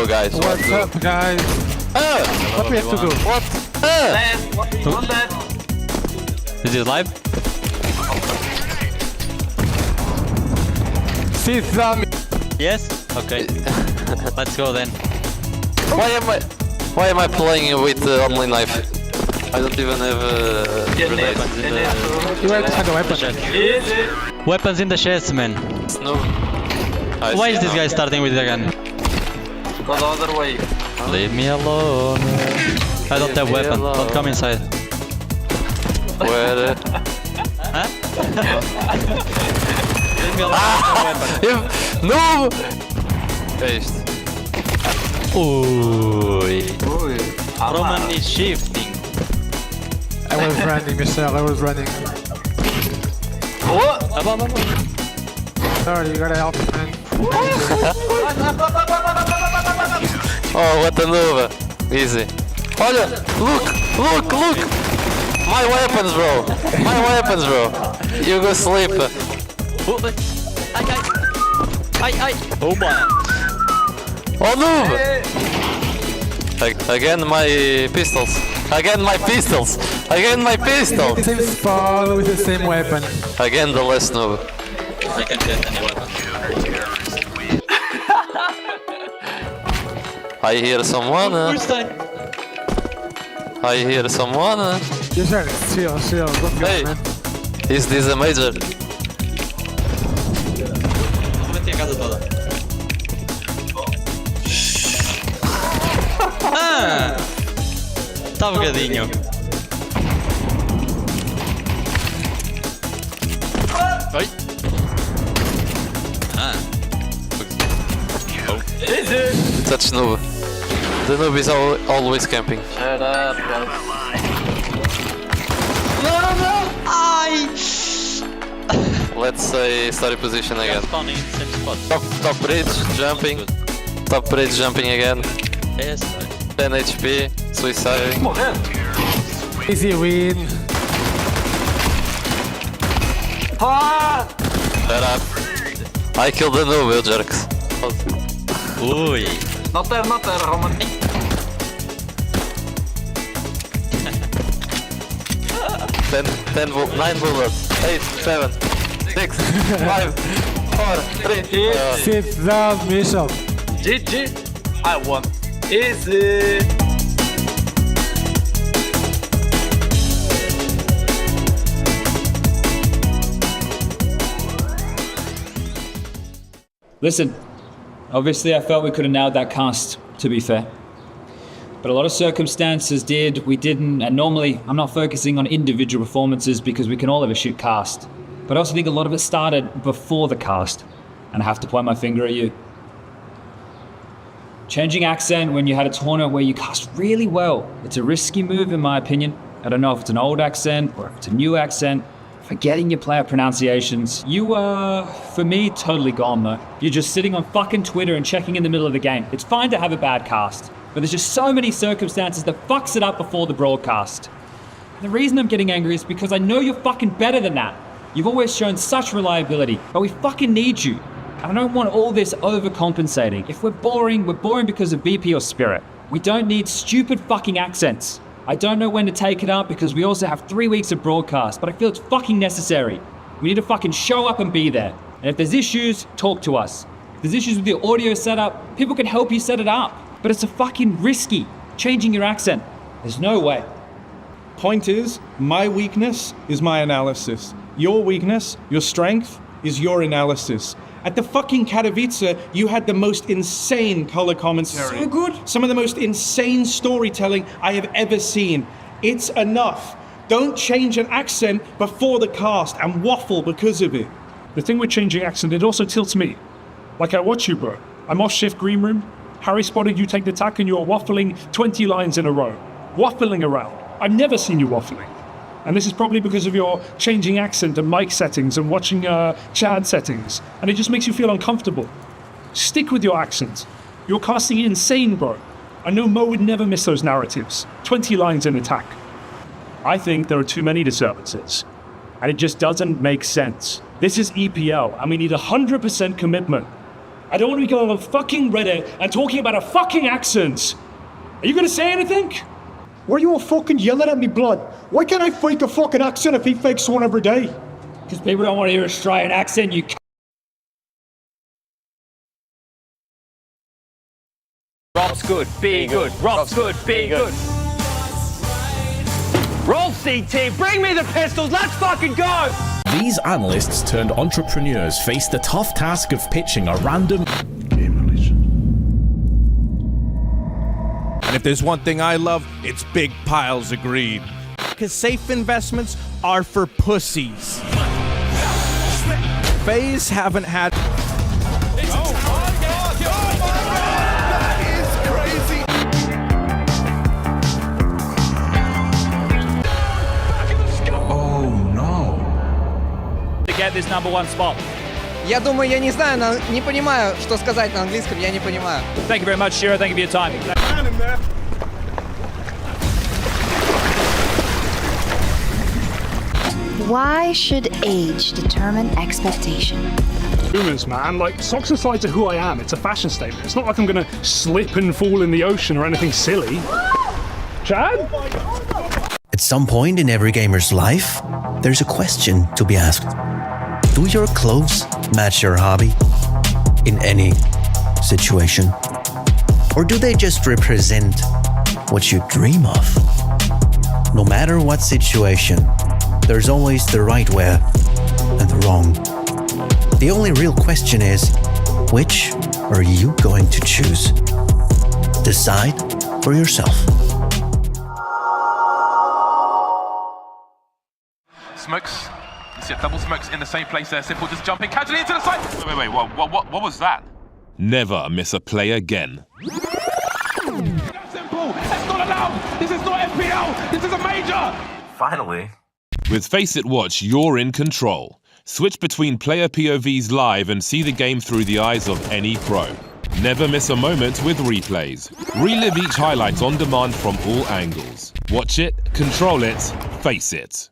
Speaker 2: know, guys.
Speaker 6: What's up, guys? What we have to do?
Speaker 2: What?
Speaker 8: Is it live?
Speaker 6: Sit down.
Speaker 8: Yes? Okay. Let's go then.
Speaker 2: Why am I playing with online life? I don't even have weapons in the...
Speaker 6: You have to find a weapon.
Speaker 8: Weapons in the chest, man.
Speaker 2: No.
Speaker 8: Why is this guy starting with the gun?
Speaker 2: Go the other way.
Speaker 8: Leave me alone. I don't have weapon. Don't come inside.
Speaker 2: Where?
Speaker 8: Huh? Leave me alone.
Speaker 2: No! Paste.
Speaker 8: Ooh. Roman is shifting.
Speaker 6: I was running, Michelle. I was running.
Speaker 2: What?
Speaker 6: Sorry, you gotta help me, man.
Speaker 2: Oh, what a move. Easy. Olha, look! My weapons, bro. You go sleep.
Speaker 8: Oh man.
Speaker 2: Oh, move! Again my pistols.
Speaker 6: Same spawn with the same weapon.
Speaker 2: Again the last noob.
Speaker 8: I can get any weapon.
Speaker 2: I hear someone.
Speaker 6: Yes, sir. Chill. Don't go,
Speaker 2: Hey,
Speaker 6: man.
Speaker 2: is this a major?
Speaker 8: Meti a casa toda. Ah! Tá um bocadinho. Oi. Ah. Oh.
Speaker 2: Touch noob. The noob is always camping. Shut up, guys.
Speaker 8: No! Ai!
Speaker 2: Let's say study position again.
Speaker 8: Spawning same spot.
Speaker 2: Top bridge, jumping. Top bridge, jumping again.
Speaker 8: Yes.
Speaker 2: 10 HP, suicide.
Speaker 6: Easy win.
Speaker 2: Shut up. I killed the noob, you jerks.
Speaker 8: Ui.
Speaker 2: Not there, Roman. 9 bullets. 8, 7, 6, 5, 4, 3.
Speaker 6: Sit down, Michelle.
Speaker 2: GG. I won. Easy.
Speaker 11: Listen, obviously I felt we could have nailed that cast, to be fair. But a lot of circumstances we didn't, and normally I'm not focusing on individual performances because we can all have a shit cast. But I also think a lot of it started before the cast, and I have to point my finger at you. Changing accent when you had a tournament where you cast really well, it's a risky move in my opinion. I don't know if it's an old accent or if it's a new accent. Forgetting your player pronunciations. You were, for me, totally gone though. You're just sitting on fucking Twitter and checking in the middle of the game. It's fine to have a bad cast, but there's just so many circumstances that fucks it up before the broadcast. The reason I'm getting angry is because I know you're fucking better than that. You've always shown such reliability, but we fucking need you. And I don't want all this overcompensating. If we're boring because of BP or Spirit. We don't need stupid fucking accents. I don't know when to take it up because we also have 3 weeks of broadcast, but I feel it's fucking necessary. We need to fucking show up and be there. And if there's issues, talk to us. If there's issues with your audio setup, people can help you set it up. But it's a fucking risky, changing your accent. There's no way.
Speaker 12: Point is, my weakness is my analysis. Your weakness, your strength, is your analysis. At the fucking Katowice, you had the most insane color commentary. So good. Some of the most insane storytelling I have ever seen. It's enough. Don't change an accent before the cast and waffle because of it.
Speaker 18: The thing with changing accent, it also tilts me. Like I watch you, bro. I'm off shift green room. Harry spotted you take the attack and you're waffling 20 lines in a row. Waffling around. I've never seen you waffling. And this is probably because of your changing accent and mic settings and watching chat settings. And it just makes you feel uncomfortable. Stick with your accent. You're casting insane, bro. I know Mo would never miss those narratives. 20 lines in attack. I think there are too many disturbances. And it just doesn't make sense. This is EPL, and we need 100% commitment.
Speaker 1: I don't want to be going on fucking Reddit and talking about a fucking accent. Are you gonna say anything?
Speaker 7: Why are you all fucking yelling at me, blood? Why can't I fake a fucking accent if he fakes one every day?
Speaker 11: Because people don't want to hear Australian accent, you
Speaker 14: Roll's good, be good. Roll's good, be good. Roll CT, bring me the pistols, let's fucking go!
Speaker 17: These analysts turned entrepreneurs faced the tough task of pitching a random
Speaker 15: And if there's one thing I love, it's big piles of greed. Because safe investments are for pussies. FaZe haven't had...
Speaker 14: To get this #1 spot.
Speaker 20: Я думаю, я не знаю, не понимаю, что сказать на английском, я не понимаю.
Speaker 11: Thank you very much, Shiro. Thank you for your time.
Speaker 21: Why should age determine expectation?
Speaker 1: Humans, man. Like, socks aside to who I am, it's a fashion statement. It's not like I'm gonna slip and fall in the ocean or anything silly. Chad?
Speaker 26: At some point in every gamer's life, there's a question to be asked. Do your clothes match your hobby in any situation? Or do they just represent what you dream of? No matter what situation, there's always the right way and the wrong. The only real question is, which are you going to choose? Decide for yourself.
Speaker 27: Smokes. You see double smokes in the same place there. Simple just jumping casually into the side. Wait. What was that?
Speaker 28: Never miss a play again.
Speaker 27: Simple. That's not allowed. This is not FPL. This is a major.
Speaker 28: Finally. With FaceIt Watch, you're in control. Switch between player POVs live and see the game through the eyes of any pro. Never miss a moment with replays. Relive each highlight on demand from all angles. Watch it, control it, face it.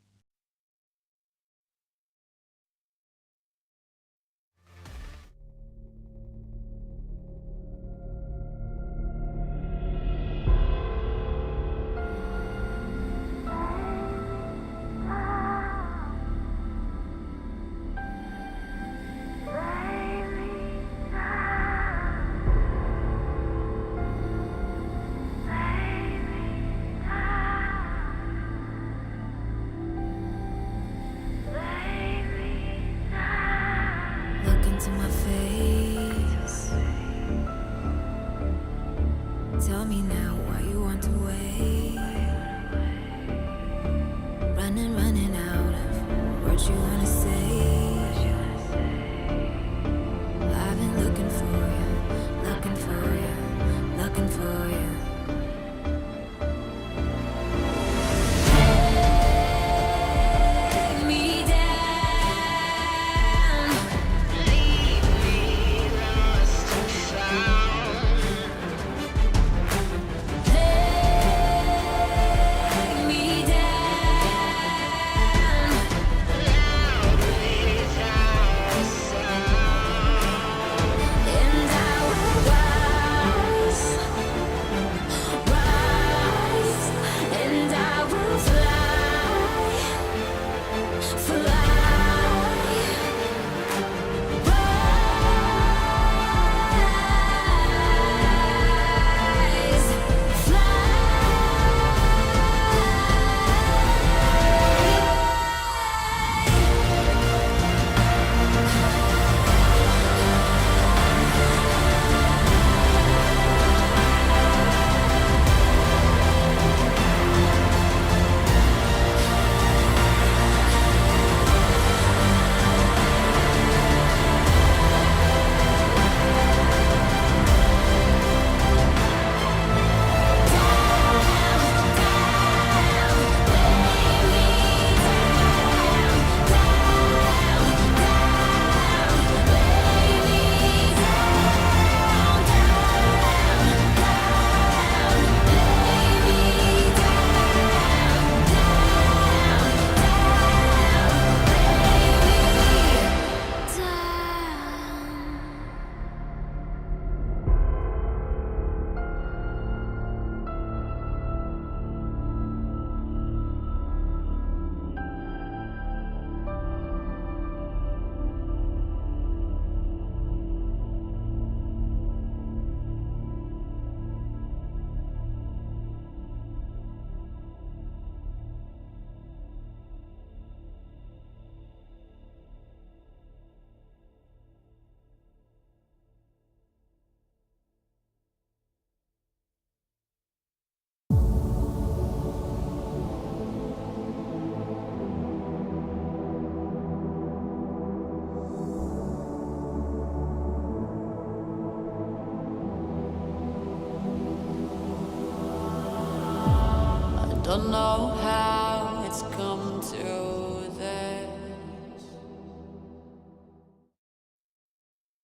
Speaker 4: Don't know how it's come to this.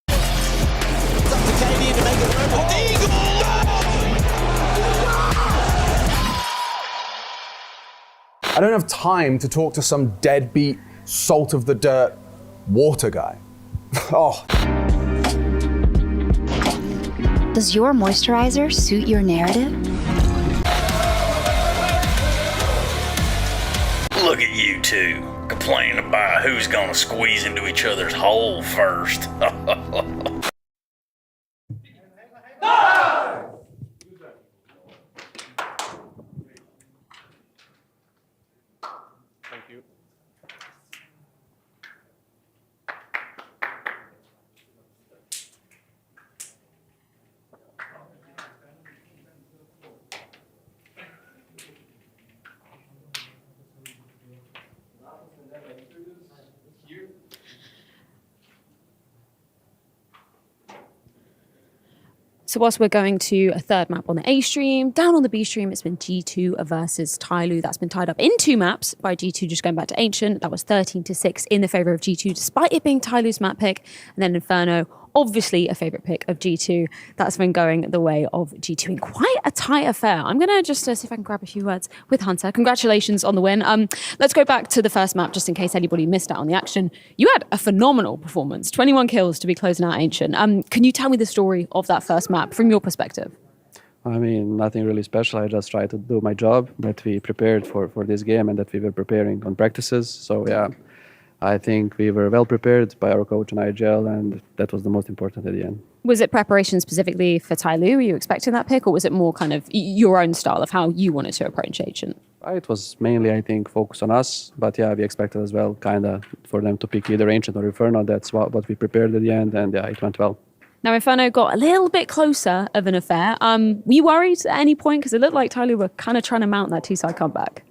Speaker 10: It's up to KD to make it through.
Speaker 13: I don't have time to talk to some deadbeat, salt of the dirt water guy. Oh.
Speaker 21: Does your moisturizer suit your narrative?
Speaker 19: Look at you two, complaining about who's gonna squeeze into each other's hole first.
Speaker 16: So whilst we're going to a third map on the A stream, down on the B stream, it's been G2 versus Tyloo. That's been tied up in 2 maps by G2 just going back to Ancient. That was 13-6 in the favour of G2, despite it being Tyloo's map pick. And then Inferno, obviously a favourite pick of G2. That's been going the way of G2 in quite a tight affair. I'm going to just see if I can grab a few words with Hunter. Congratulations on the win. Let's go back to the first map, just in case anybody missed out on the action. You had a phenomenal performance, 21 kills to be closing out Ancient. Can you tell me the story of that first map from your perspective?
Speaker 22: I mean, nothing really special. I just tried to do my job that we prepared for this game and that we were preparing on practices. So yeah, I think we were well prepared by our coach and IGL, and that was the most important at the end.
Speaker 16: Was it preparation specifically for Tyloo? Were you expecting that pick, or was it more kind of your own style of how you wanted to approach Ancient?
Speaker 22: It was mainly, I think, focused on us. But yeah, we expected as well kind of for them to pick either Ancient or Inferno. That's what we prepared at the end, and yeah, it went well.
Speaker 16: Now, Inferno got a little bit closer of an affair. Were you worried at any point? Because it looked like Tyloo were kind of trying to mount that 2-side comeback.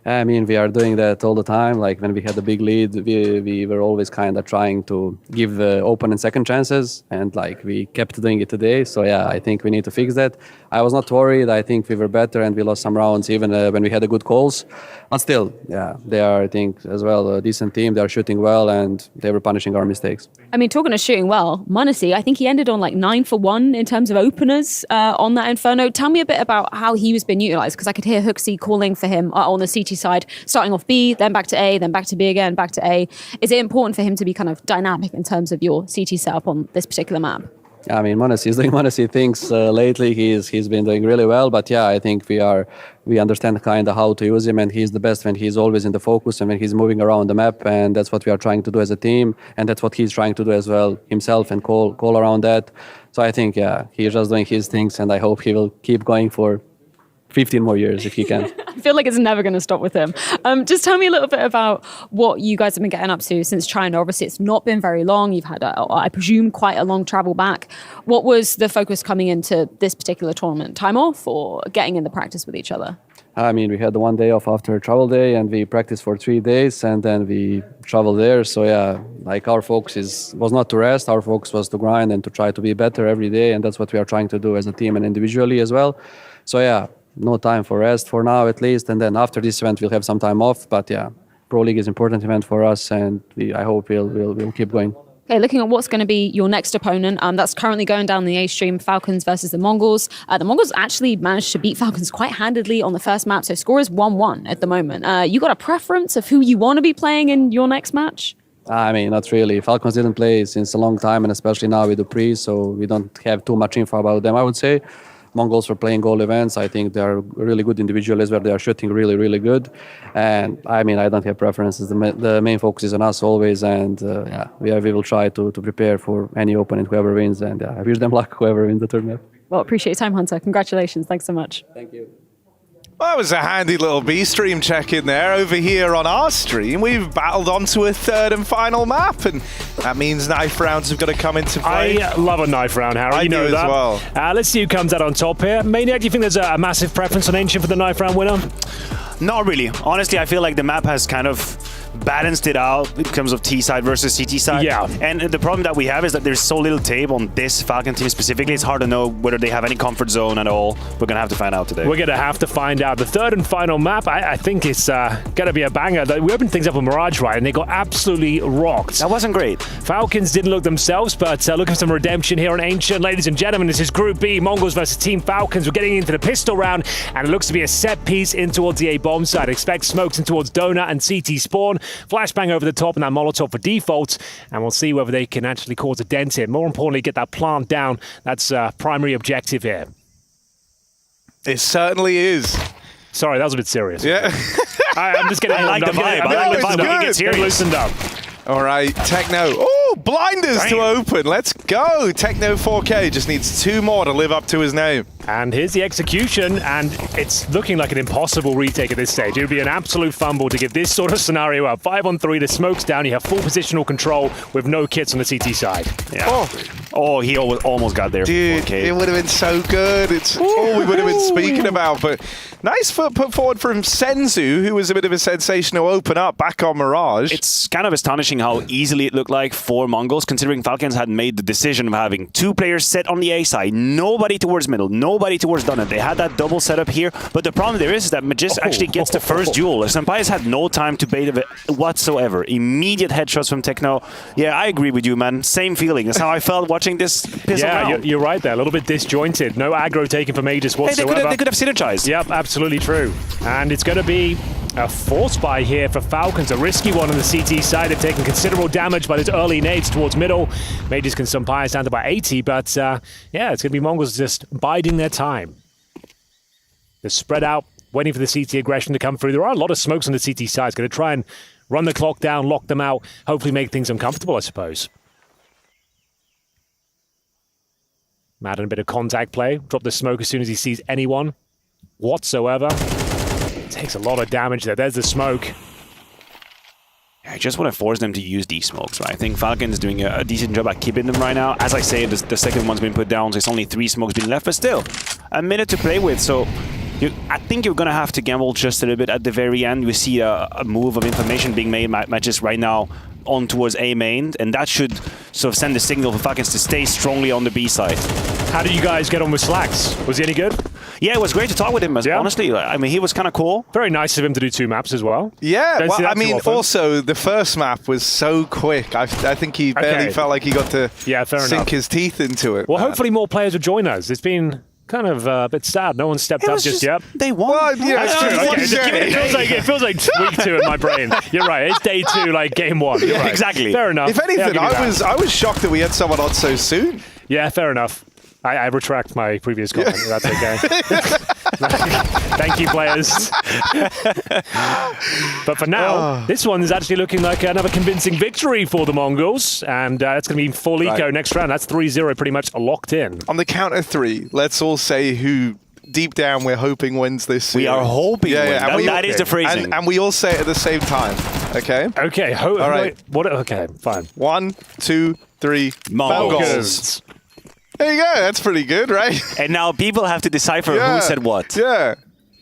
Speaker 22: I mean, we are doing that all the time. Like when we had the big lead, we were always kind of trying to give the opponent second chances, and like we kept doing it today. So yeah, I think we need to fix that. I was not worried. I think we were better, and we lost some rounds even when we had the good calls. But still, yeah, they are, I think, as well a decent team. They are shooting well, and they were punishing our mistakes.
Speaker 16: I mean, talking of shooting well, Monesi, I think he ended on like 9 for 1 in terms of openers on that Inferno. Tell me a bit about how he was being utilised, because I could hear Hooksy calling for him on the CT side, starting off B, then back to A, then back to B again, back to A. Is it important for him to be kind of dynamic in terms of your CT setup on this particular map?
Speaker 22: I mean, Monesi is doing Monesi things lately. He's been doing really well, but yeah, I think we understand kind of how to use him, and he's the best when he's always in the focus and when he's moving around the map, and that's what we are trying to do as a team, and that's what he's trying to do as well himself and call around that. So I think, yeah, he's just doing his things, and I hope he will keep going for 15 more years if he can.
Speaker 16: I feel like it's never going to stop with him. Just tell me a little bit about what you guys have been getting up to since China. Obviously, it's not been very long. You've had, I presume, quite a long travel back. What was the focus coming into this particular tournament? Time off or getting in the practice with each other?
Speaker 22: I mean, we had the 1 day off after travel day, and we practiced for 3 days, and then we traveled there. So yeah, like our focus was not to rest. Our focus was to grind and to try to be better every day, and that's what we are trying to do as a team and individually as well. So yeah, no time for rest for now at least, and then after this event we'll have some time off. But yeah, Pro League is an important event for us, and I hope we'll keep going.
Speaker 16: Okay, looking at what's going to be your next opponent, that's currently going down the A stream, Falcons versus the Mongols. The Mongols actually managed to beat Falcons quite handedly on the first map, so score is 1-1 at the moment. You got a preference of who you want to be playing in your next match?
Speaker 22: I mean, not really. Falcons didn't play since a long time, and especially now with Dupree, so we don't have too much info about them, I would say. Mongols were playing all events. I think they are really good individuals where they are shooting really, really good. And I mean, I don't have preferences. The main focus is on us always. And yeah, we will try to prepare for any opponent, whoever wins. And I wish them luck, whoever wins the tournament.
Speaker 16: Well, appreciate your time, Hunter. Congratulations. Thanks so much.
Speaker 22: Thank you.
Speaker 23: Well, that was a handy little B stream check in there. Over here on our stream, we've battled onto a third and final map, and that means knife rounds have got to come into play.
Speaker 18: I love a knife round, Harry.
Speaker 23: I
Speaker 18: know
Speaker 23: do
Speaker 18: that.
Speaker 23: as well.
Speaker 18: Let's see who comes out on top here. Maniac, do you think there's a massive preference on Ancient for the knife round winner?
Speaker 5: Not really. Honestly, I feel like the map has kind of balanced it out in terms of T side versus CT side.
Speaker 18: Yeah.
Speaker 5: And the problem that we have is that there's so little tape on this Falcon team specifically. It's hard to know whether they have any comfort zone at all. We're gonna have to find out today.
Speaker 18: We're gonna have to find out. The third and final map, I think it's gonna be a banger. We opened things up with Mirage, right, and they got absolutely rocked.
Speaker 5: That wasn't great.
Speaker 18: Falcons didn't look themselves, but looking for some redemption here on Ancient. Ladies and gentlemen, this is Group B, Mongols versus Team Falcons. We're getting into the pistol round, and it looks to be a set piece in towards the A bomb side. Expect smokes in towards Donut and CT spawn. Flashbang over the top and that Molotov for default, and we'll see whether they can actually cause a dent here. More importantly, get that plant down. That's primary objective here.
Speaker 23: It certainly is.
Speaker 18: Sorry, that was a bit serious.
Speaker 23: Yeah.
Speaker 18: I'm just getting.
Speaker 5: I like the vibe. I like the vibe. Get serious.
Speaker 18: Loosened up.
Speaker 23: All right, Techno. Oh, blinders to open. Let's go. Techno 4K just needs 2 more to live up to his name.
Speaker 18: And here's the execution, and it's looking like an impossible retake at this stage. It would be an absolute fumble to give this sort of scenario up. 5-on-3, the smoke's down, you have full positional control with no kits on the CT side.
Speaker 5: Yeah. Oh, he almost got there.
Speaker 23: Dude,
Speaker 5: 4K.
Speaker 23: it would have been so good. It's all we would have been speaking about. But nice foot put forward from Senzu, who was a bit of a sensational open up back on Mirage.
Speaker 5: It's kind of astonishing how easily it looked like for Mongols, considering Falcons had made the decision of having 2 players set on the A side, nobody towards middle, nobody towards Donut. They had that double setup here, but the problem there is that Magis actually gets the first duel. Senpai's had no time to bait of it whatsoever. Immediate headshots from Techno. Yeah, I agree with you, man. Same feeling. That's how I felt watching this pistol round.
Speaker 18: You're right there. A little bit disjointed. No aggro taken from Aegis whatsoever.
Speaker 5: Hey, they could have synergized.
Speaker 18: Yep, absolutely true. And it's going to be a force buy here for Falcons, a risky one on the CT side. They've taken considerable damage by those early nades towards middle. Mages can Senpai down to about 80, but yeah, it's going to be Mongols just biding their time. They're spread out, waiting for the CT aggression to come through. There are a lot of smokes on the CT side. It's going to try and run the clock down, lock them out, hopefully make things uncomfortable, I suppose. Madden, a bit of contact play. Drop the smoke as soon as he sees anyone whatsoever. Takes a lot of damage there. There's the smoke.
Speaker 5: I just want to force them to use these smokes, right? I think Falcon is doing a decent job at keeping them right now. As I say, the second one's been put down, so it's only 3 smokes being left, but still, a minute to play with. So I think you're going to have to gamble just a little bit at the very end. We see a move of information being made matches right now on towards A main, and that should sort of send the signal for Falcons to stay strongly on the B side.
Speaker 18: How did you guys get on with Slacks? Was he any good?
Speaker 5: Yeah, it was great to talk with him, honestly. I mean, he was kind of cool.
Speaker 18: Very nice of him to do 2 maps as well.
Speaker 23: Yeah, well, I mean, also, the first map was so quick. I think he barely felt like he got to sink his teeth into it.
Speaker 18: Well, hopefully more players will join us. It's been kind of a bit sad. No one stepped up just yet.
Speaker 5: They won.
Speaker 23: Well, yeah,
Speaker 18: it feels like week 2 in my brain. You're right. It's day 2, like game 1. You're right.
Speaker 5: Exactly.
Speaker 18: Fair enough.
Speaker 23: If anything, I was shocked that we had someone on so soon.
Speaker 18: Yeah, fair enough. I retract my previous comment. That's okay. Thank you, players. But for now, this one is actually looking like another convincing victory for the Mongols, and it's going to be full eco next round. That's 3-0 pretty much locked in.
Speaker 23: On the count of 3, let's all say who deep down we're hoping wins this series.
Speaker 5: We are hoping.
Speaker 23: Yeah.
Speaker 5: That is the phrasing.
Speaker 23: And we all say it at the same time. Okay?
Speaker 18: Okay. All
Speaker 23: right.
Speaker 18: Okay, fine.
Speaker 23: 1, 2, 3.
Speaker 5: Mongols.
Speaker 23: There you go. That's pretty good, right?
Speaker 5: And now people have to decipher who said what.
Speaker 23: Yeah.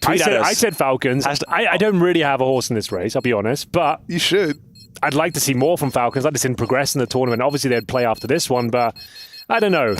Speaker 18: I said Falcons. I don't really have a horse in this race, I'll be honest, but
Speaker 23: you should.
Speaker 18: I'd like to see more from Falcons. I'd like to see them progress in the tournament. Obviously, they'd play after this one, but I don't know.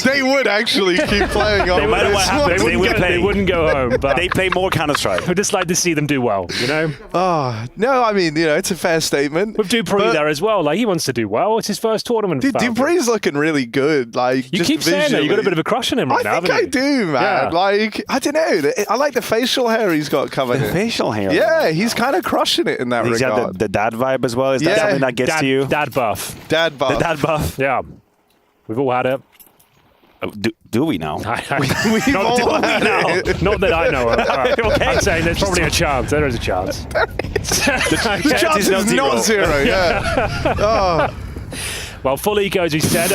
Speaker 23: They would actually keep playing on.
Speaker 5: No matter what happens,
Speaker 18: they wouldn't go home. But
Speaker 5: they play more Counter-Strike.
Speaker 18: I'd just like to see them do well, you know?
Speaker 23: Oh, no, I mean, it's a fair statement.
Speaker 18: With Dupree there as well. Like, he wants to do well. It's his first tournament.
Speaker 23: Dupree's looking really good. Like,
Speaker 18: you keep saying that. You've got a bit of a crush on him right now, haven't you?
Speaker 23: I do, man.
Speaker 18: Yeah.
Speaker 23: Like, I don't know. I like the facial hair he's got coming in.
Speaker 5: Facial hair?
Speaker 23: Yeah, he's kind of crushing it in that regard.
Speaker 5: He's got the dad vibe as well. Is that something that gets to you?
Speaker 18: Dad buff.
Speaker 23: Dad buff.
Speaker 5: The dad buff.
Speaker 18: Yeah. We've all had it.
Speaker 5: Do we now?
Speaker 18: Not that I know of. Right.
Speaker 5: Okay.
Speaker 18: I'm saying there's probably a chance. There is a chance.
Speaker 23: The chance is not zero. Yeah.
Speaker 18: Well, full eco, as we said.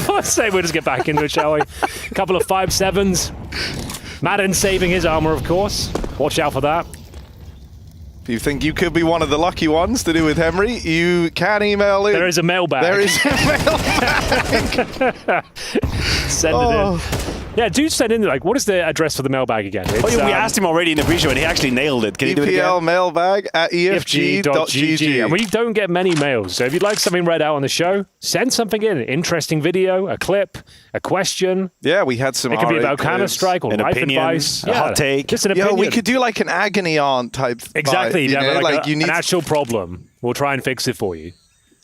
Speaker 18: We'll just get back into it, shall we? A couple of 5-7s. Madden saving his armor, of course. Watch out for that.
Speaker 23: If you think you could be one of the lucky ones to do with Henry, you can email in.
Speaker 18: There is a mailbag.
Speaker 23: There is a mailbag.
Speaker 18: Send it in. Yeah, dude sent in, like, what is the address for the mailbag again? It's,
Speaker 5: we asked him already in the pre-show, and he actually nailed it. Can you do it again?
Speaker 23: EPL mailbag at efg.gg.
Speaker 18: And we don't get many mails, so if you'd like something read out on the show, send something in. An interesting video, a clip, a question.
Speaker 23: Yeah, we had some.
Speaker 18: It could be about Counter-Strike or life advice.
Speaker 5: A hot take.
Speaker 18: Just an opinion.
Speaker 23: We could do like an agony aunt type.
Speaker 18: Exactly.
Speaker 23: Vibe,
Speaker 18: like an actual problem. We'll try and fix it for you.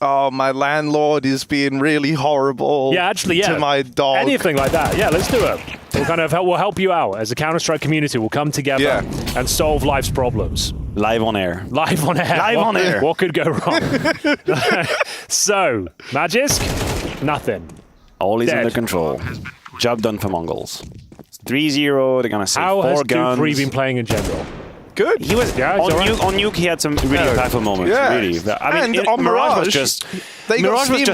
Speaker 23: Oh, my landlord is being really horrible.
Speaker 18: Yeah, actually, yeah.
Speaker 23: To my dog.
Speaker 18: Anything like that. Yeah, let's do it. We'll kind of we'll help you out as a Counter-Strike community. We'll come together and solve life's problems.
Speaker 5: Live on air.
Speaker 18: Live on air.
Speaker 5: Live on air.
Speaker 18: What could go wrong? So, Magisk, nothing.
Speaker 5: All is under control. Job done for Mongols. 3-0. They're gonna say 4 guns.
Speaker 18: How has Dupree been playing in general?
Speaker 23: Good.
Speaker 5: He was on Nuke. He had some really impactful moments.
Speaker 23: Yeah.
Speaker 5: Really. I mean,
Speaker 23: on
Speaker 5: Mirage was just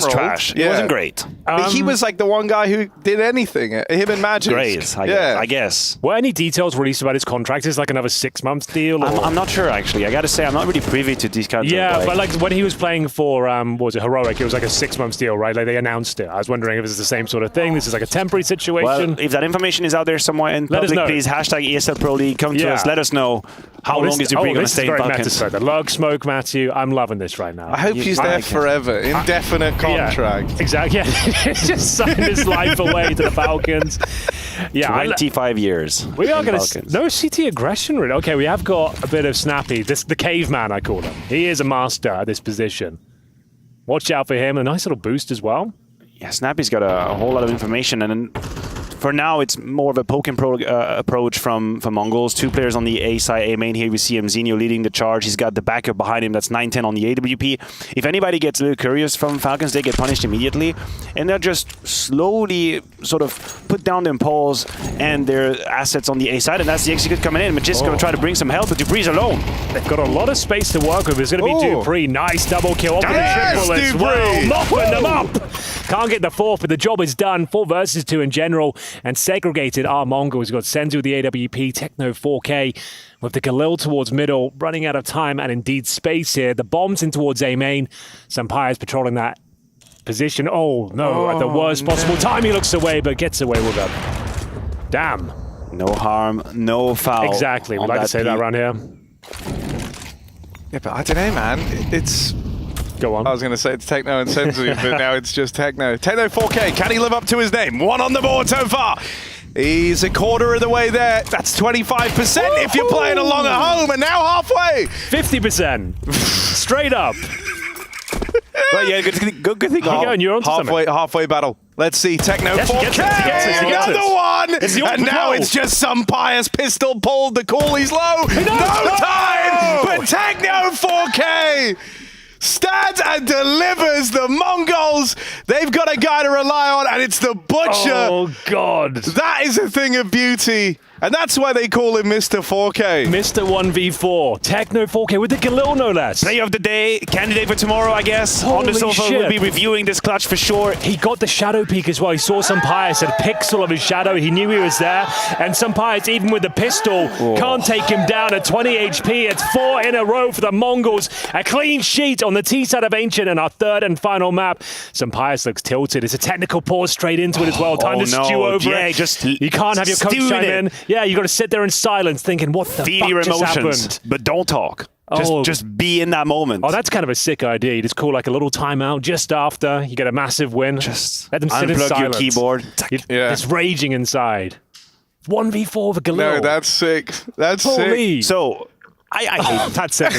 Speaker 5: trash. It wasn't great.
Speaker 23: But he was like the one guy who did anything. Him and Magic.
Speaker 5: Great. I guess.
Speaker 18: Were any details released about his contract? Is like another 6-month deal?
Speaker 5: I'm not sure actually. I got to say I'm not really privy to these kinds of.
Speaker 18: Yeah, but like when he was playing for what was it, Heroic? It was like a 6-month deal, right? Like they announced it. I was wondering if it's the same sort of thing. This is like a temporary situation.
Speaker 5: Well, if that information is out there somewhere in public, please hashtag ESL Pro League. Come to us. Let us know how long is Dupree going to stay in Falcons.
Speaker 18: The lug smoke, Matthew. I'm loving this right now.
Speaker 23: I hope he's there forever. Indefinite contract.
Speaker 18: Yeah, exactly. Yeah. Just sign his life away to the Falcons. Yeah,
Speaker 5: 25 years.
Speaker 18: We are going to no CT aggression. Really. Okay, we have got a bit of Snappy. The caveman, I call him. He is a master at this position. Watch out for him. A nice little boost as well.
Speaker 5: Yeah, Snappy's got a whole lot of information, and for now, it's more of a poke and approach from Mongols. 2 players on the A side, A main here. We see him, Zinio leading the charge. He's got the backup behind him. That's 9-10 on the AWP. If anybody gets a little curious from Falcons, they get punished immediately. And they'll just slowly sort of put down their poles and their assets on the A side. And that's the execute coming in. Magisk going to try to bring some help, but Dupree's alone.
Speaker 18: They've got a lot of space to work with. It's going to be Dupree. Nice double kill. Off with the triple as well. Mopping them up. Can't get the 4th, but the job is done. 4 versus 2 in general. And segregated are Mongols. We've got Senzu with the AWP, Techno 4K with the Galil towards middle, running out of time and indeed space here. The bombs in towards A main. Sampaire's patrolling that position. Oh no, at the worst possible time he looks away, but gets away with it. Damn.
Speaker 5: No harm, no foul.
Speaker 18: Exactly, we like to say that around here.
Speaker 23: Yeah, but I don't know, man. It's...
Speaker 18: Go on.
Speaker 23: I was going to say it's Techno and Senzu, but now it's just Techno. Techno 4K, can he live up to his name? 1 on the board so far. He's a quarter of the way there. That's 25% if you're playing along at home, and now halfway.
Speaker 18: 50%. Straight up.
Speaker 5: Well, yeah, good thing.
Speaker 18: Keep going, you're on to
Speaker 23: halfway battle. Let's see, Techno 4K, another one! And now it's just some pious pistol pulled. The call, he's low. No time! But Techno 4K stands and delivers. The Mongols, they've got a guy to rely on, and it's the Butcher.
Speaker 18: Oh, God.
Speaker 23: That is a thing of beauty. And that's why they call him Mr. 4K.
Speaker 18: Mr. 1v4. Techno 4K with the Galil, no less.
Speaker 5: Player of the day, candidate for tomorrow, I guess.
Speaker 18: Holy
Speaker 5: on the sofa,
Speaker 18: shit.
Speaker 5: we'll be reviewing this clutch for sure.
Speaker 18: He got the shadow peek as well. He saw Sampire, said pixel of his shadow. He knew he was there. And Sampire, even with the pistol, can't take him down at 20 HP. It's 4 in a row for the Mongols. A clean sheet on the T side of Ancient and our 3rd and final map. Sampire looks tilted. It's a technical pause straight into it as well. Time to stew over it. You can't have your coach chime in. Yeah, you got to sit there in silence thinking, what the
Speaker 5: Feel
Speaker 18: fuck
Speaker 5: your
Speaker 18: just
Speaker 5: emotions,
Speaker 18: happened?
Speaker 5: but don't talk. Just be in that moment.
Speaker 18: Oh, that's kind of a sick idea. You just call like a little timeout just after you get a massive win.
Speaker 5: Just
Speaker 18: let them sit in
Speaker 5: unplug
Speaker 18: silence.
Speaker 5: your keyboard.
Speaker 18: It's raging inside. 1v4 for Galil.
Speaker 23: No, that's sick. That's
Speaker 18: Holy.
Speaker 23: sick.
Speaker 5: So, I hate
Speaker 18: that's sick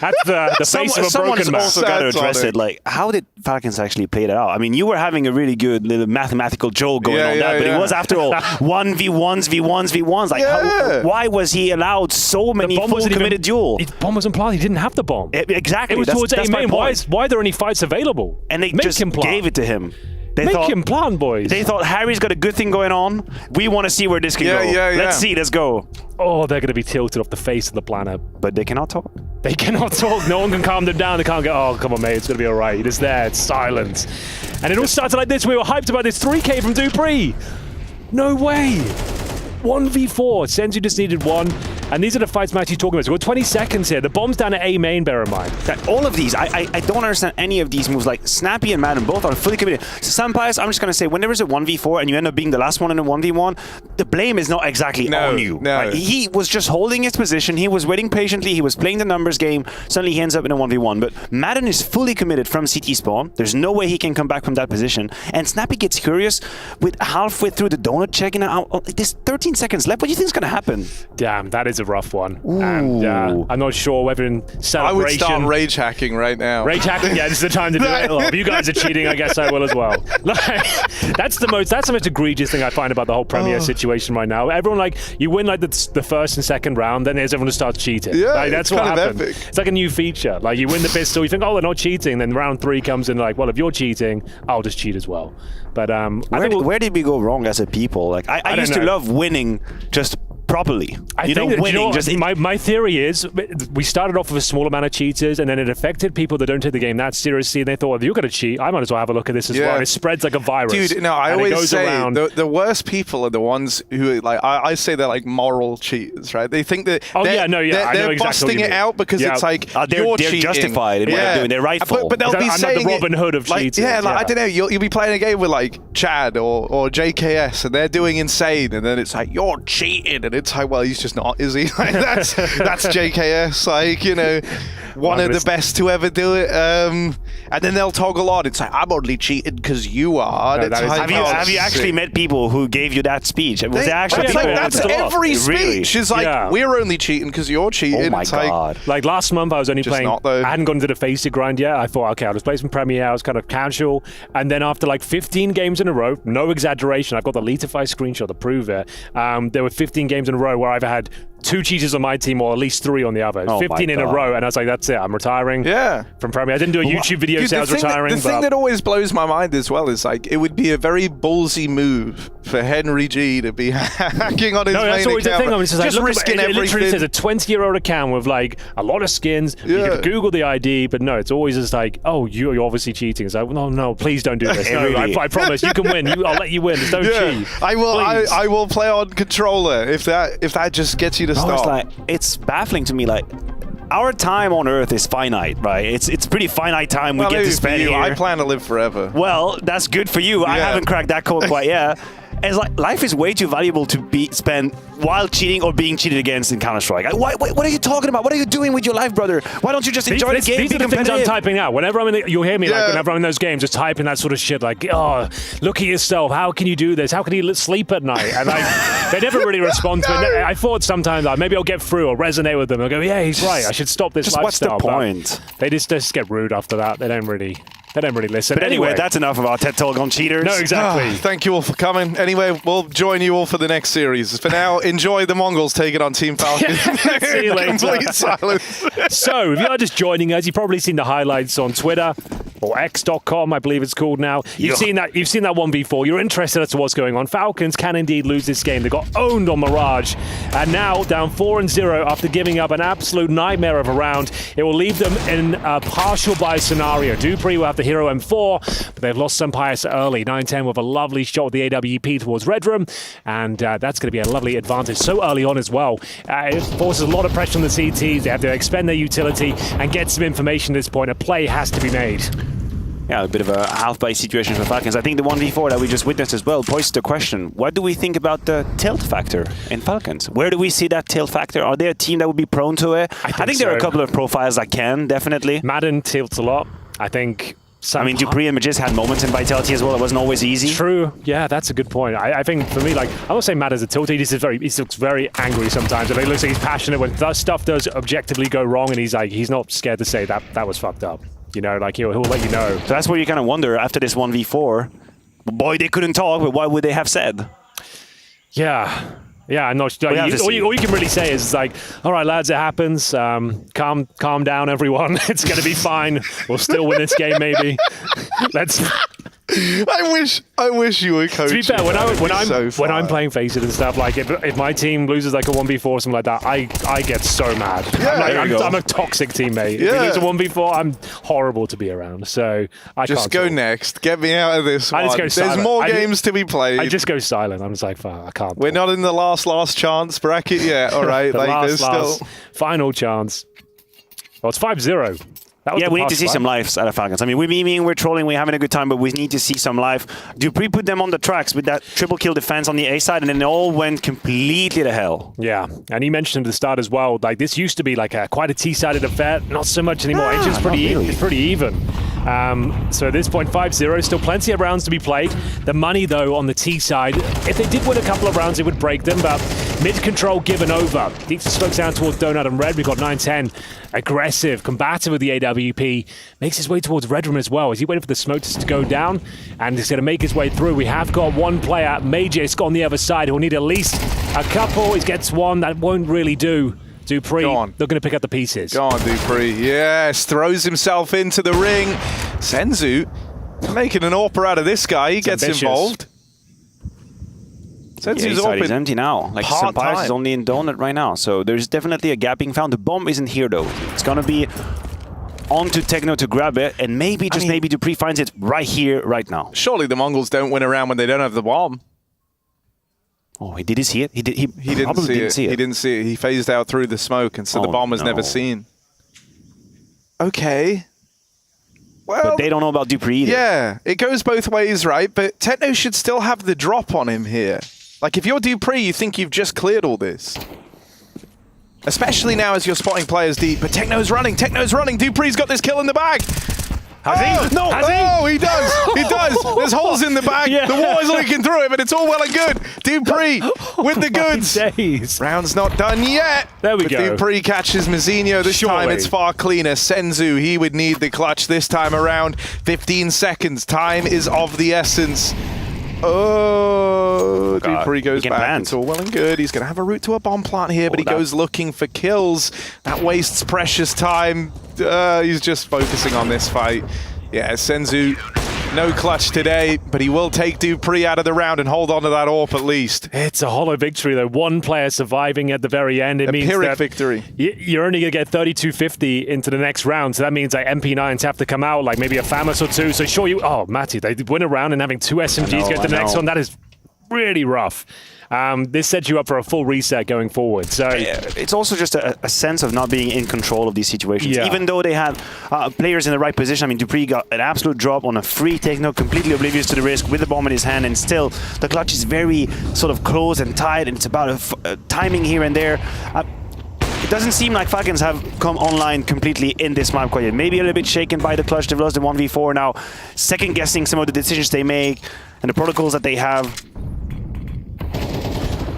Speaker 18: That's the face of a broken man.
Speaker 5: Also got to address it. Like, how did Falcons actually play that out? I mean, you were having a really good little mathematical joke going on that, but it was after all 1v1s. Like, why was he allowed so many full committed duel?
Speaker 18: The bomb wasn't planted. He didn't have the bomb.
Speaker 5: Exactly.
Speaker 18: It was towards A main. Why are there any fights available?
Speaker 5: And they just gave it to him. They
Speaker 18: Make him plan, boys.
Speaker 5: They thought Harry's got a good thing going on. We want to see where this can go. Let's see. Let's go.
Speaker 18: Oh, they're going to be tilted off the face of the planet.
Speaker 5: But they cannot talk.
Speaker 18: They cannot talk. No one can calm them down. They can't go, oh, come on, mate. It's going to be all right. It is there. It's silent. And it all started like this. We were hyped about this 3K from Dupree. No way. 1v4. Senzu just needed 1. And these are the fights I'm actually talking about. So we've got 20 seconds here. The bomb's down at A main, bear in mind.
Speaker 5: All of these, I don't understand any of these moves. Like Snappy and Madden both are fully committed. So Sampayas, I'm just going to say, when there is a 1v4 and you end up being the last one in a 1v1, the blame is not exactly on you.
Speaker 23: No.
Speaker 5: Right? He was just holding his position. He was waiting patiently. He was playing the numbers game. Suddenly he ends up in a 1v1. But Madden is fully committed from CT spawn. There's no way he can come back from that position. And Snappy gets curious with halfway through the donut checking out. There's 13 seconds left. What do you think is going to happen?
Speaker 18: Damn, that is a rough one. Ooh. And I'm not sure whether in celebration...
Speaker 23: I would start rage hacking right now.
Speaker 18: Rage hacking, yeah, this is the time to do it. Well, if you guys are cheating, I guess I will as well. Like, that's the most egregious thing I find about the whole Premier situation right now. Everyone, like, you win like the first and second round, then there's everyone who starts cheating.
Speaker 23: Yeah,
Speaker 18: like, that's what happens.
Speaker 23: Epic.
Speaker 18: It's like a new feature. Like, you win the pistol, you think, oh, they're not cheating. Then round 3 comes in, like, well, if you're cheating, I'll just cheat as well. But
Speaker 5: where did we go wrong as a people? Like, I used to love winning just properly.
Speaker 18: My theory is we started off with a small amount of cheaters, and then it affected people that don't take the game that seriously, and they thought, well, if you're going to cheat, I might as well have a look at this as well. And it spreads like a virus.
Speaker 23: Dude, no, I always say the worst people are the ones who, like, I say they're like moral cheaters, right? They think that they're busting it out because it's like
Speaker 5: they're justified in what they're doing. They're rightful.
Speaker 23: But they'll be saying
Speaker 18: the Robin Hood of cheating.
Speaker 23: Yeah, like, I don't know. You'll be playing a game with like Chad or JKS, and they're doing insane, and then it's like, you're cheating, and it's like, well, he's just not, is he? Like, that's JKS, like, you know, one of the best to ever do it. And then they'll toggle on. It's like, I'm only cheated because you are.
Speaker 5: No, have you actually met people who gave you that speech? Was there actually people?
Speaker 23: That's every speech. It's like, we're only cheating because you're cheating.
Speaker 5: Oh my God.
Speaker 18: Like last month, I was only playing. I hadn't gone to the FaZe grind yet. I thought, okay, I'll just play some Premier. I was kind of casual. And then after like 15 games in a row, no exaggeration, I've got the Leatify screenshot to prove it. There were 15 games in a row where I've had 2 cheaters on my team or at least 3 on the other. 15 in a row, and I was like, that's it, I'm retiring from Premier. I didn't do a YouTube video saying I was retiring.
Speaker 23: The thing that always blows my mind as well is like, it would be a very ballsy move for Henry G to be hacking on his main
Speaker 18: that's always
Speaker 23: account.
Speaker 18: The thing. I mean, just
Speaker 23: risking
Speaker 18: everything. It literally
Speaker 23: everything.
Speaker 18: says a 20-year-old account with like a lot of skins. You can Google the ID, but no, it's always just like, oh, you're obviously cheating. It's like, no, please don't do this. No, I promise, you can win. I'll let you win. Just don't cheat.
Speaker 23: I will play on controller if that just gets you to stop.
Speaker 5: It's baffling to me, like, our time on Earth is finite, right? It's pretty finite time we get to spend here.
Speaker 23: I plan to live forever.
Speaker 5: Well, that's good for you. I haven't cracked that code quite yet. It's like, life is way too valuable to be spent while cheating or being cheated against in Counter-Strike. What are you talking about? What are you doing with your life, brother? Why don't you just enjoy the game?
Speaker 18: These are the things I'm typing out. Whenever I'm in you'll hear me, like, whenever I'm in those games, just typing that sort of shit, like, oh, look at yourself. How can you do this? How can you sleep at night? And like, they never really respond to it. I thought sometimes, like, maybe I'll get through or resonate with them. I'll go, yeah, he's right. I should stop this lifestyle.
Speaker 5: What's the point?
Speaker 18: They just get rude after that. They don't really listen.
Speaker 5: But anyway, that's enough of our TED Talk on cheaters.
Speaker 18: No, exactly.
Speaker 23: Thank you all for coming. Anyway, we'll join you all for the next series. For now, enjoy the Mongols taking on Team Falcons.
Speaker 18: See you later.
Speaker 23: Complete silence.
Speaker 18: So, if you're just joining us, you've probably seen the highlights on Twitter or X.com, I believe it's called now. You've seen that 1v4. You're interested as to what's going on. Falcons can indeed lose this game. They got owned on Mirage, and now down 4-0 after giving up an absolute nightmare of a round. It will leave them in a partial buy scenario. Dupree will have the Hero M4, but they've lost Sampayas early. 9-10 with a lovely shot with the AWP towards Red Room, and that's going to be a lovely advantage so early on as well. It forces a lot of pressure on the CTs. They have to expend their utility and get some information at this point. A play has to be made.
Speaker 5: Yeah, a bit of a half-buy situation for Falcons. I think the 1v4 that we just witnessed as well poses the question, what do we think about the tilt factor in Falcons? Where do we see that tilt factor? Are they a team that would be prone to it? I think there are a couple of profiles that can, definitely.
Speaker 18: Madden tilts a lot. I think...
Speaker 5: Dupree and Magis had moments in Vitality as well. It wasn't always easy.
Speaker 18: True. Yeah, that's a good point. I think for me, like, I won't say Matt as a tilt. He looks very angry sometimes. And it looks like he's passionate when stuff does objectively go wrong, and he's not scared to say that was fucked up. You know, like he'll let you know.
Speaker 5: So that's where you kind of wonder after this 1v4. Boy, they couldn't talk, but what would they have said?
Speaker 18: Yeah. Yeah, I'm not. All you can really say is like, all right, lads, it happens. Calm down, everyone. It's going to be fine. We'll still win this game, maybe.
Speaker 23: I wish you were coaching.
Speaker 18: To be fair, when I'm playing FaZe and stuff, like if my team loses like a 1v4 or something like that, I get so mad.
Speaker 23: Yeah,
Speaker 18: I'm a toxic teammate. If you lose a 1v4, I'm horrible to be around. So I
Speaker 23: just
Speaker 18: can't
Speaker 23: go
Speaker 18: talk.
Speaker 23: next. Get me out of this one. There's more games to be played.
Speaker 18: I just go silent. I'm just like, fuck, I can't.
Speaker 23: We're not in the last chance bracket yet. All right,
Speaker 18: the
Speaker 23: like there's still
Speaker 18: final chance. Well, it's 5-0.
Speaker 5: Yeah, we need to see some lives out of Falcons. I mean, we're memeing, we're trolling, we're having a good time, but we need to see some life. dupreeh put them on the tracks with that triple kill defense on the A side, and then it all went completely to hell.
Speaker 18: Yeah, and he mentioned at the start as well, like this used to be like quite a T-sided affair, not so much anymore. It's just pretty even. So at this point, 5-0, still plenty of rounds to be played. The money, though, on the T side, if they did win a couple of rounds, it would break them, but mid-control given over. Deeps the smokes down towards Donut and Red. We've got 9-10. Aggressive, combative with the AWP. Makes his way towards Red Room as well. Is he waiting for the smokes to go down? And he's going to make his way through. We have got one player, Magisk, on the other side. He'll need at least a couple. He gets one. That won't really do. dupreeh, they're going to pick up the pieces.
Speaker 23: Go on, dupreeh. Yes, throws himself into the ring. Senzu making an AWPer out of this guy. He gets involved.
Speaker 5: Senzu's open. He's empty now. Like Sampires is only in Donut right now. So there's definitely a gap being found. The bomb isn't here though. It's going to be on to Techno to grab it. And maybe, just maybe, dupreeh finds it right here, right now.
Speaker 23: Surely the Mongols don't win around when they don't have the bomb.
Speaker 5: Oh, did he see it? He didn't see it.
Speaker 23: He didn't see it. He phased out through the smoke, and so the bomb was never seen. Okay. Well,
Speaker 5: but they don't know about dupreeh either.
Speaker 23: Yeah, it goes both ways, right? But Techno should still have the drop on him here. Like, if you're dupreeh, you think you've just cleared all this. Especially now as you're spotting players deep. But Techno's running. dupreeh's got this kill in the bag.
Speaker 5: Has he?
Speaker 23: No, he does. He does. There's holes in the bag. Yeah. The water's leaking through it, but it's all well and good. dupreeh with the goods.
Speaker 18: Days.
Speaker 23: Round's not done yet.
Speaker 18: There we go.
Speaker 23: dupreeh catches Mizinho. This time it's far cleaner. Senzu, he would need the clutch this time around. 15 seconds. Time is of the essence. Oh, dupreeh goes back.
Speaker 5: Banned.
Speaker 23: It's all well and good. He's going to have a route to a bomb plant here, but he goes looking for kills. That wastes precious time. He's just focusing on this fight. Yeah, Senzu, no clutch today, but he will take dupreeh out of the round and hold on to that AWP at least.
Speaker 18: It's a hollow victory, though. One player surviving at the very end. It means that
Speaker 23: victory.
Speaker 18: You're only going to get 32-50 into the next round, so that means like MP9s have to come out, like maybe a FAMAS or two. So sure, oh, Matty, they win a round and having two SMGs get to the next one, that is really rough. This sets you up for a full reset going forward. So
Speaker 5: it's also just a sense of not being in control of these situations. Yeah. Even though they had players in the right position. I mean, dupreeh got an absolute drop on a free Techno, completely oblivious to the risk with the bomb in his hand, and still the clutch is very sort of close and tight, and it's about timing here and there. It doesn't seem like Falcons have come online completely in this map quite yet. Maybe a little bit shaken by the clutch. They've lost the 1v4 now, second guessing some of the decisions they make and the protocols that they have.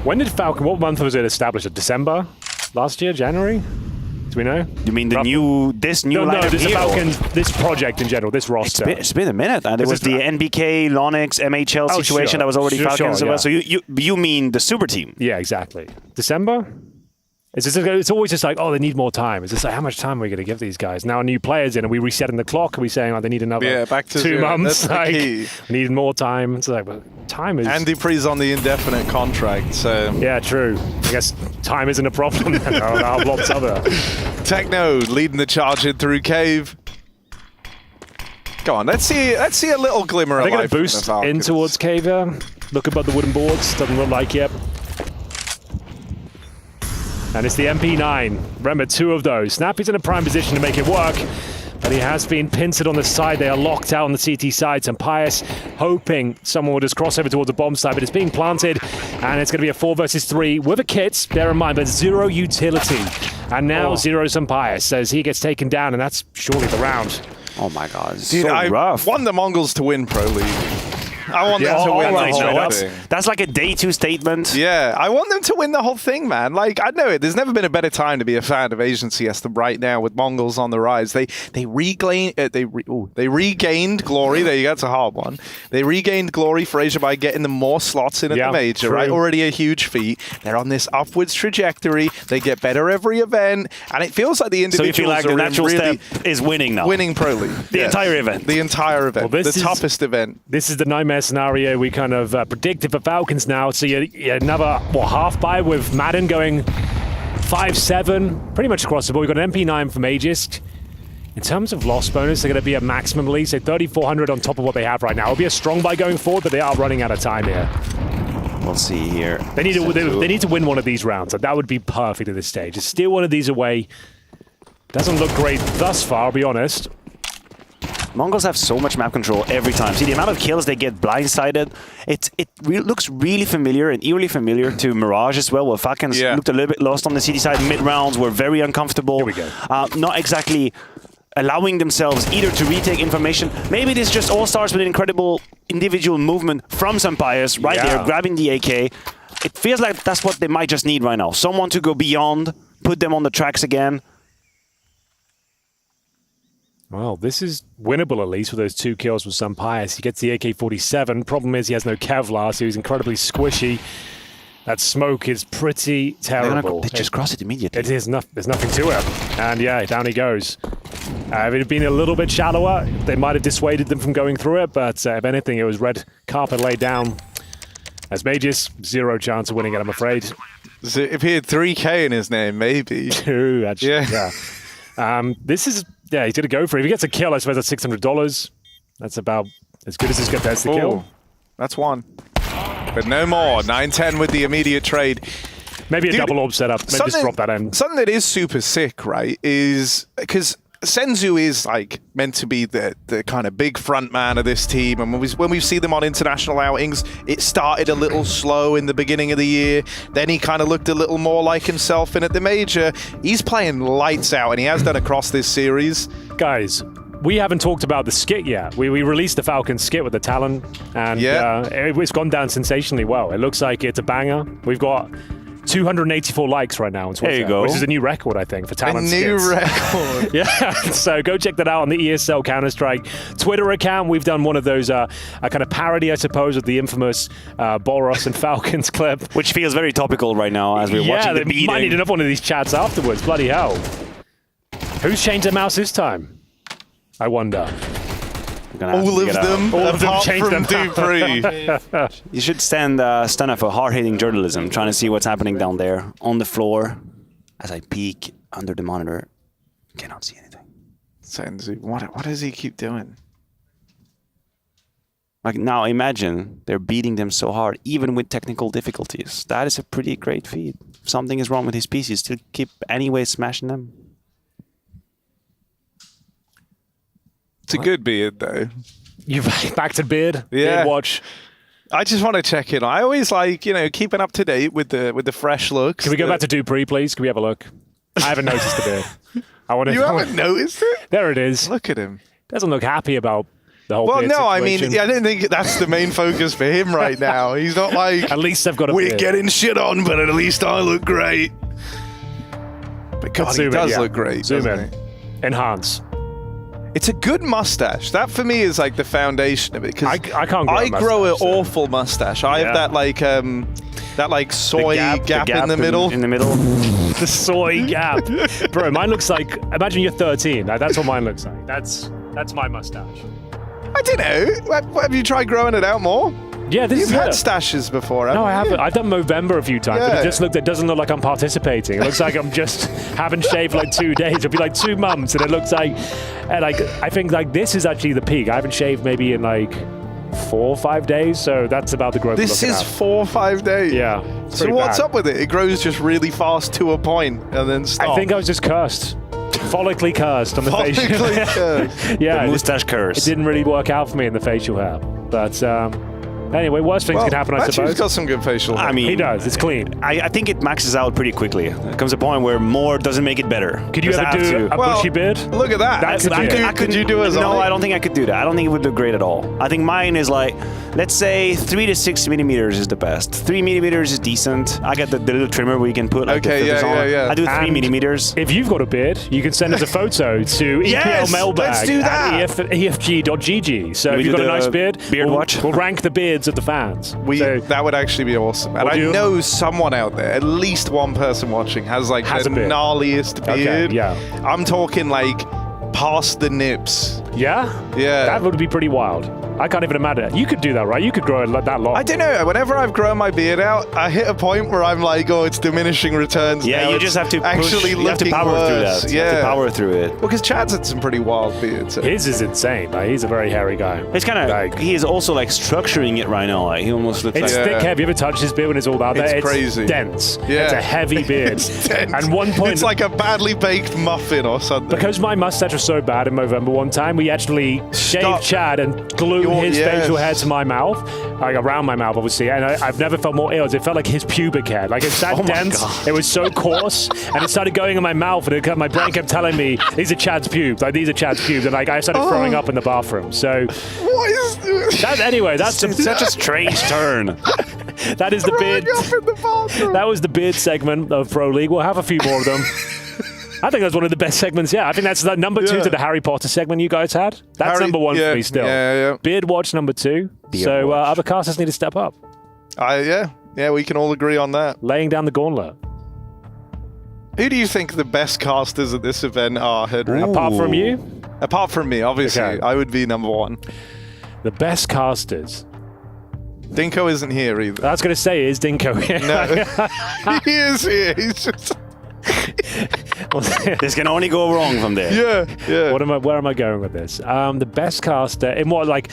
Speaker 18: When did Falcon, what month was it established? December? Last year? January? Do we know?
Speaker 5: You mean the new lineup
Speaker 18: this
Speaker 5: here?
Speaker 18: Falcons, this project in general, this roster.
Speaker 5: It's been a minute. There was the NBK, Lonix, MHL situation that was already Falcons. Yeah. So you mean the super team?
Speaker 18: Yeah, exactly. December? It's always just like, oh, they need more time. It's just like, how much time are we going to give these guys? Now, new players in, are we resetting the clock? Are we saying, they need another
Speaker 23: back to
Speaker 18: 2 months?
Speaker 23: That's the key.
Speaker 18: We need more time. It's like, well, time is...
Speaker 23: And dupreeh's on the indefinite contract, so...
Speaker 18: Yeah, true. I guess time isn't a problem. There are lots other.
Speaker 23: Techno leading the charge in through cave. Go on, let's see a little glimmer of life.
Speaker 18: They're going to boost in towards cave here. Look above the wooden boards. Doesn't look like yet. And it's the MP9. Remember, 2 of those. Snappy's in a prime position to make it work, but he has been pincered on the side. They are locked out on the CT side. Sampires hoping someone will just cross over towards the bomb side, but it's being planted, and it's going to be a 4 versus 3 with a kit, bear in mind, but 0 utility. And now 0 Sampires says he gets taken down, and that's surely the round.
Speaker 5: Oh my god,
Speaker 23: Dude,
Speaker 5: so rough.
Speaker 23: I want the Mongols to win Pro League. I want them to win the whole thing.
Speaker 5: That's like a day 2 statement.
Speaker 23: Yeah, I want them to win the whole thing, man. Like, I know it. There's never been a better time to be a fan of Asian CS than right now with Mongols on the rise. They regained glory. There you go. That's a hard one. They regained glory for Asia by getting them more slots in at the major, right? Already a huge feat. They're on this upwards trajectory. They get better every event, and it feels like the individuals
Speaker 5: so you feel like the natural
Speaker 23: really
Speaker 5: step is winning now.
Speaker 23: Winning Pro League.
Speaker 5: The entire event.
Speaker 23: The entire event.
Speaker 18: Well,
Speaker 23: the toughest event.
Speaker 18: This is the nightmare scenario we kind of predicted for Falcons now. So you another half buy with Madden going 5-7, pretty much across the board. We've got an MP9 from Aegis. In terms of loss bonus, they're going to be a maximum lead, so 3,400 on top of what they have right now. It'll be a strong buy going forward, but they are running out of time here.
Speaker 5: We'll see here.
Speaker 18: They need to win one of these rounds. That would be perfect at this stage. Just steal one of these away. Doesn't look great thus far, I'll be honest.
Speaker 5: Mongols have so much map control every time. See, the amount of kills they get blindsided, it looks really familiar and eerily familiar to Mirage as well, where Falcons looked a little bit lost on the city side. Mid-rounds were very uncomfortable.
Speaker 18: Here we go.
Speaker 5: Not exactly allowing themselves either to retake information. Maybe it is just all-stars with incredible individual movement from Sampires right there, grabbing the AK. It feels like that's what they might just need right now. Someone to go beyond, put them on the tracks again.
Speaker 18: Well, this is winnable at least with those 2 kills with Sampires. He gets the AK-47. Problem is he has no Kevlar, so he's incredibly squishy. That smoke is pretty terrible.
Speaker 5: They just cross it immediately.
Speaker 18: There's nothing to it. And yeah, down he goes. If it had been a little bit shallower, they might have dissuaded them from going through it, but if anything, it was red carpet laid down. As Mages, 0 chance of winning it, I'm afraid.
Speaker 23: So if he had 3K in his name, maybe.
Speaker 18: 2, actually. Yeah. This is... Yeah, he's going to go for it. If he gets a kill, I suppose that's $600. That's about as good as he's got. That's the kill.
Speaker 23: That's 1. But no more. 9-10 with the immediate trade.
Speaker 18: Maybe a double orb setup. Maybe just drop that in.
Speaker 23: Something that is super sick, right, is... Because Senzu is like meant to be the kind of big front man of this team, and when we see them on international outings, it started a little slow in the beginning of the year. Then he kind of looked a little more like himself, and at the major, he's playing lights out, and he has done across this series.
Speaker 18: Guys, we haven't talked about the skit yet. We released the Falcons skit with the Talon, and it's gone down sensationally well. It looks like it's a banger. We've got 284 likes right now on Twitter,
Speaker 5: there you go.
Speaker 18: Which is a new record, I think, for Talon skits.
Speaker 23: A new record.
Speaker 18: Yeah, so go check that out on the ESL Counter-Strike Twitter account. We've done one of those, a kind of parody, I suppose, of the infamous Boros and Falcons clip.
Speaker 5: Which feels very topical right now as we're watching the beating.
Speaker 18: Yeah, they might need another one of these chats afterwards. Bloody hell. Who's changed their mouse this time? I wonder.
Speaker 23: All of them, apart from Dupree.
Speaker 5: You should stand up for hard-hitting journalism, trying to see what's happening down there on the floor. As I peek under the monitor, cannot see anything.
Speaker 23: Senzu, what does he keep doing?
Speaker 5: Like now, imagine they're beating them so hard, even with technical difficulties. That is a pretty great feat. If something is wrong with his PC, still keep anyway smashing them.
Speaker 23: It's a good beard, though.
Speaker 18: You back to beard?
Speaker 23: Yeah.
Speaker 18: Beard watch.
Speaker 23: I just want to check in. I always like, keeping up to date with the fresh looks.
Speaker 18: Can we go back to Dupree, please? Can we have a look? I haven't noticed the beard.
Speaker 23: You haven't noticed it?
Speaker 18: There it is.
Speaker 23: Look at him.
Speaker 18: Doesn't look happy about the whole beard
Speaker 23: no,
Speaker 18: situation.
Speaker 23: I don't think that's the main focus for him right now. He's not like,
Speaker 18: at least I've got a
Speaker 23: we're
Speaker 18: beard.
Speaker 23: getting shit on, but at least I look great. But God, he does look great.
Speaker 18: Zoom in. Enhance.
Speaker 23: It's a good mustache. That for me is like the foundation of it. Because
Speaker 18: I can't grow
Speaker 23: I
Speaker 18: a mustache,
Speaker 23: grow an awful mustache. I have that like soy gap in the middle.
Speaker 5: In the middle.
Speaker 18: The soy gap. Bro, mine looks like, imagine you're 13. That's what mine looks like. That's my mustache.
Speaker 23: I don't know. Have you tried growing it out more?
Speaker 18: Yeah,
Speaker 23: You've had stashes before, haven't
Speaker 18: No, I
Speaker 23: you?
Speaker 18: haven't. I've done Movember a few times, but it doesn't look like I'm participating. It looks like I'm just haven't shaved like 2 days. It'll be like 2 months, and it looks like I think like this is actually the peak. I haven't shaved maybe in like 4 or 5 days, so that's about the growth.
Speaker 23: This is 4 or 5 days.
Speaker 18: Yeah.
Speaker 23: So what's up with it? It grows just really fast to a point and then stops.
Speaker 18: I think I was just cursed. Follically cursed on the facial hair.
Speaker 23: Cursed.
Speaker 18: Yeah,
Speaker 5: the mustache curse.
Speaker 18: It didn't really work out for me in the facial hair, but Anyway, worst things can happen, I suppose.
Speaker 23: Matthew's got some good facial.
Speaker 5: I mean,
Speaker 18: he does. It's clean.
Speaker 5: I think it maxes out pretty quickly. There comes a point where more doesn't make it better.
Speaker 18: Could you ever do a bushy beard?
Speaker 23: Look at that. Could you do as
Speaker 5: No, I don't think I could do that. I don't think it would look great at all. I think mine is like, let's say 3 to 6 millimeters is the best. 3 millimeters is decent. I got the little trimmer where you can put like the filters on. I do 3 millimeters.
Speaker 18: If you've got a beard, you can send us a photo to EPL mailbag
Speaker 5: let's do that.
Speaker 18: at efg.gg. So if you've got a nice beard, we'll rank the beards of the fans.
Speaker 23: That would actually be awesome. And I know someone out there, at least one person watching, has like the gnarliest beard.
Speaker 18: Okay, yeah.
Speaker 23: I'm talking like past the nips.
Speaker 18: Yeah?
Speaker 23: Yeah.
Speaker 18: That would be pretty wild. I can't even imagine it. You could do that, right? You could grow it that long.
Speaker 23: I don't know. Whenever I've grown my beard out, I hit a point where I'm like, oh, it's diminishing returns.
Speaker 5: Yeah,
Speaker 23: now.
Speaker 5: you just have to
Speaker 23: actually
Speaker 5: you have to power through that. You have to power through it.
Speaker 23: Well, because Chad's had some pretty wild beards. So.
Speaker 18: His is insane. Like, he's a very hairy guy.
Speaker 5: It's kind of like he is also like structuring it right now. Like he almost looks
Speaker 18: it's
Speaker 5: like
Speaker 18: thick. Have you ever touched his beard when it's all out there?
Speaker 23: It's crazy.
Speaker 18: It's dense.
Speaker 23: Yeah.
Speaker 18: It's a heavy beard.
Speaker 23: It's dense.
Speaker 18: And one point,
Speaker 23: it's like a badly baked muffin or something.
Speaker 18: Because my mustache was so bad in November one time, we actually shaved Chad and glued his facial hair to my mouth, like around my mouth, obviously. And I've never felt more ill. It felt like his pubic hair. Like it's that dense. It was so coarse, and it started going in my mouth, and my brain kept telling me these are Chad's pubes. Like these are Chad's pubes, and like I started throwing up in the bathroom. So
Speaker 23: what is this?
Speaker 18: Anyway, that's
Speaker 5: such a strange turn.
Speaker 18: That is the beard. That was the beard segment of Pro League. We'll have a few more of them. I think that's one of the best segments. Yeah, I think that's like number 2 to the Harry Potter segment you guys had. That's number 1 for me still.
Speaker 23: Yeah.
Speaker 18: Beard Watch number 2. So other casters need to step up.
Speaker 23: Yeah, we can all agree on that.
Speaker 18: Laying down the gauntlet.
Speaker 23: Who do you think the best casters at this event are, Henry?
Speaker 18: Apart from you?
Speaker 23: Apart from me, obviously.
Speaker 18: Okay.
Speaker 23: I would be number 1.
Speaker 18: The best casters.
Speaker 23: Dinko isn't here either.
Speaker 18: I was going to say, is Dinko here?
Speaker 23: No. He is here. He's just...
Speaker 5: This can only go wrong from there.
Speaker 23: Yeah.
Speaker 18: Where am I going with this? The best caster in what, like,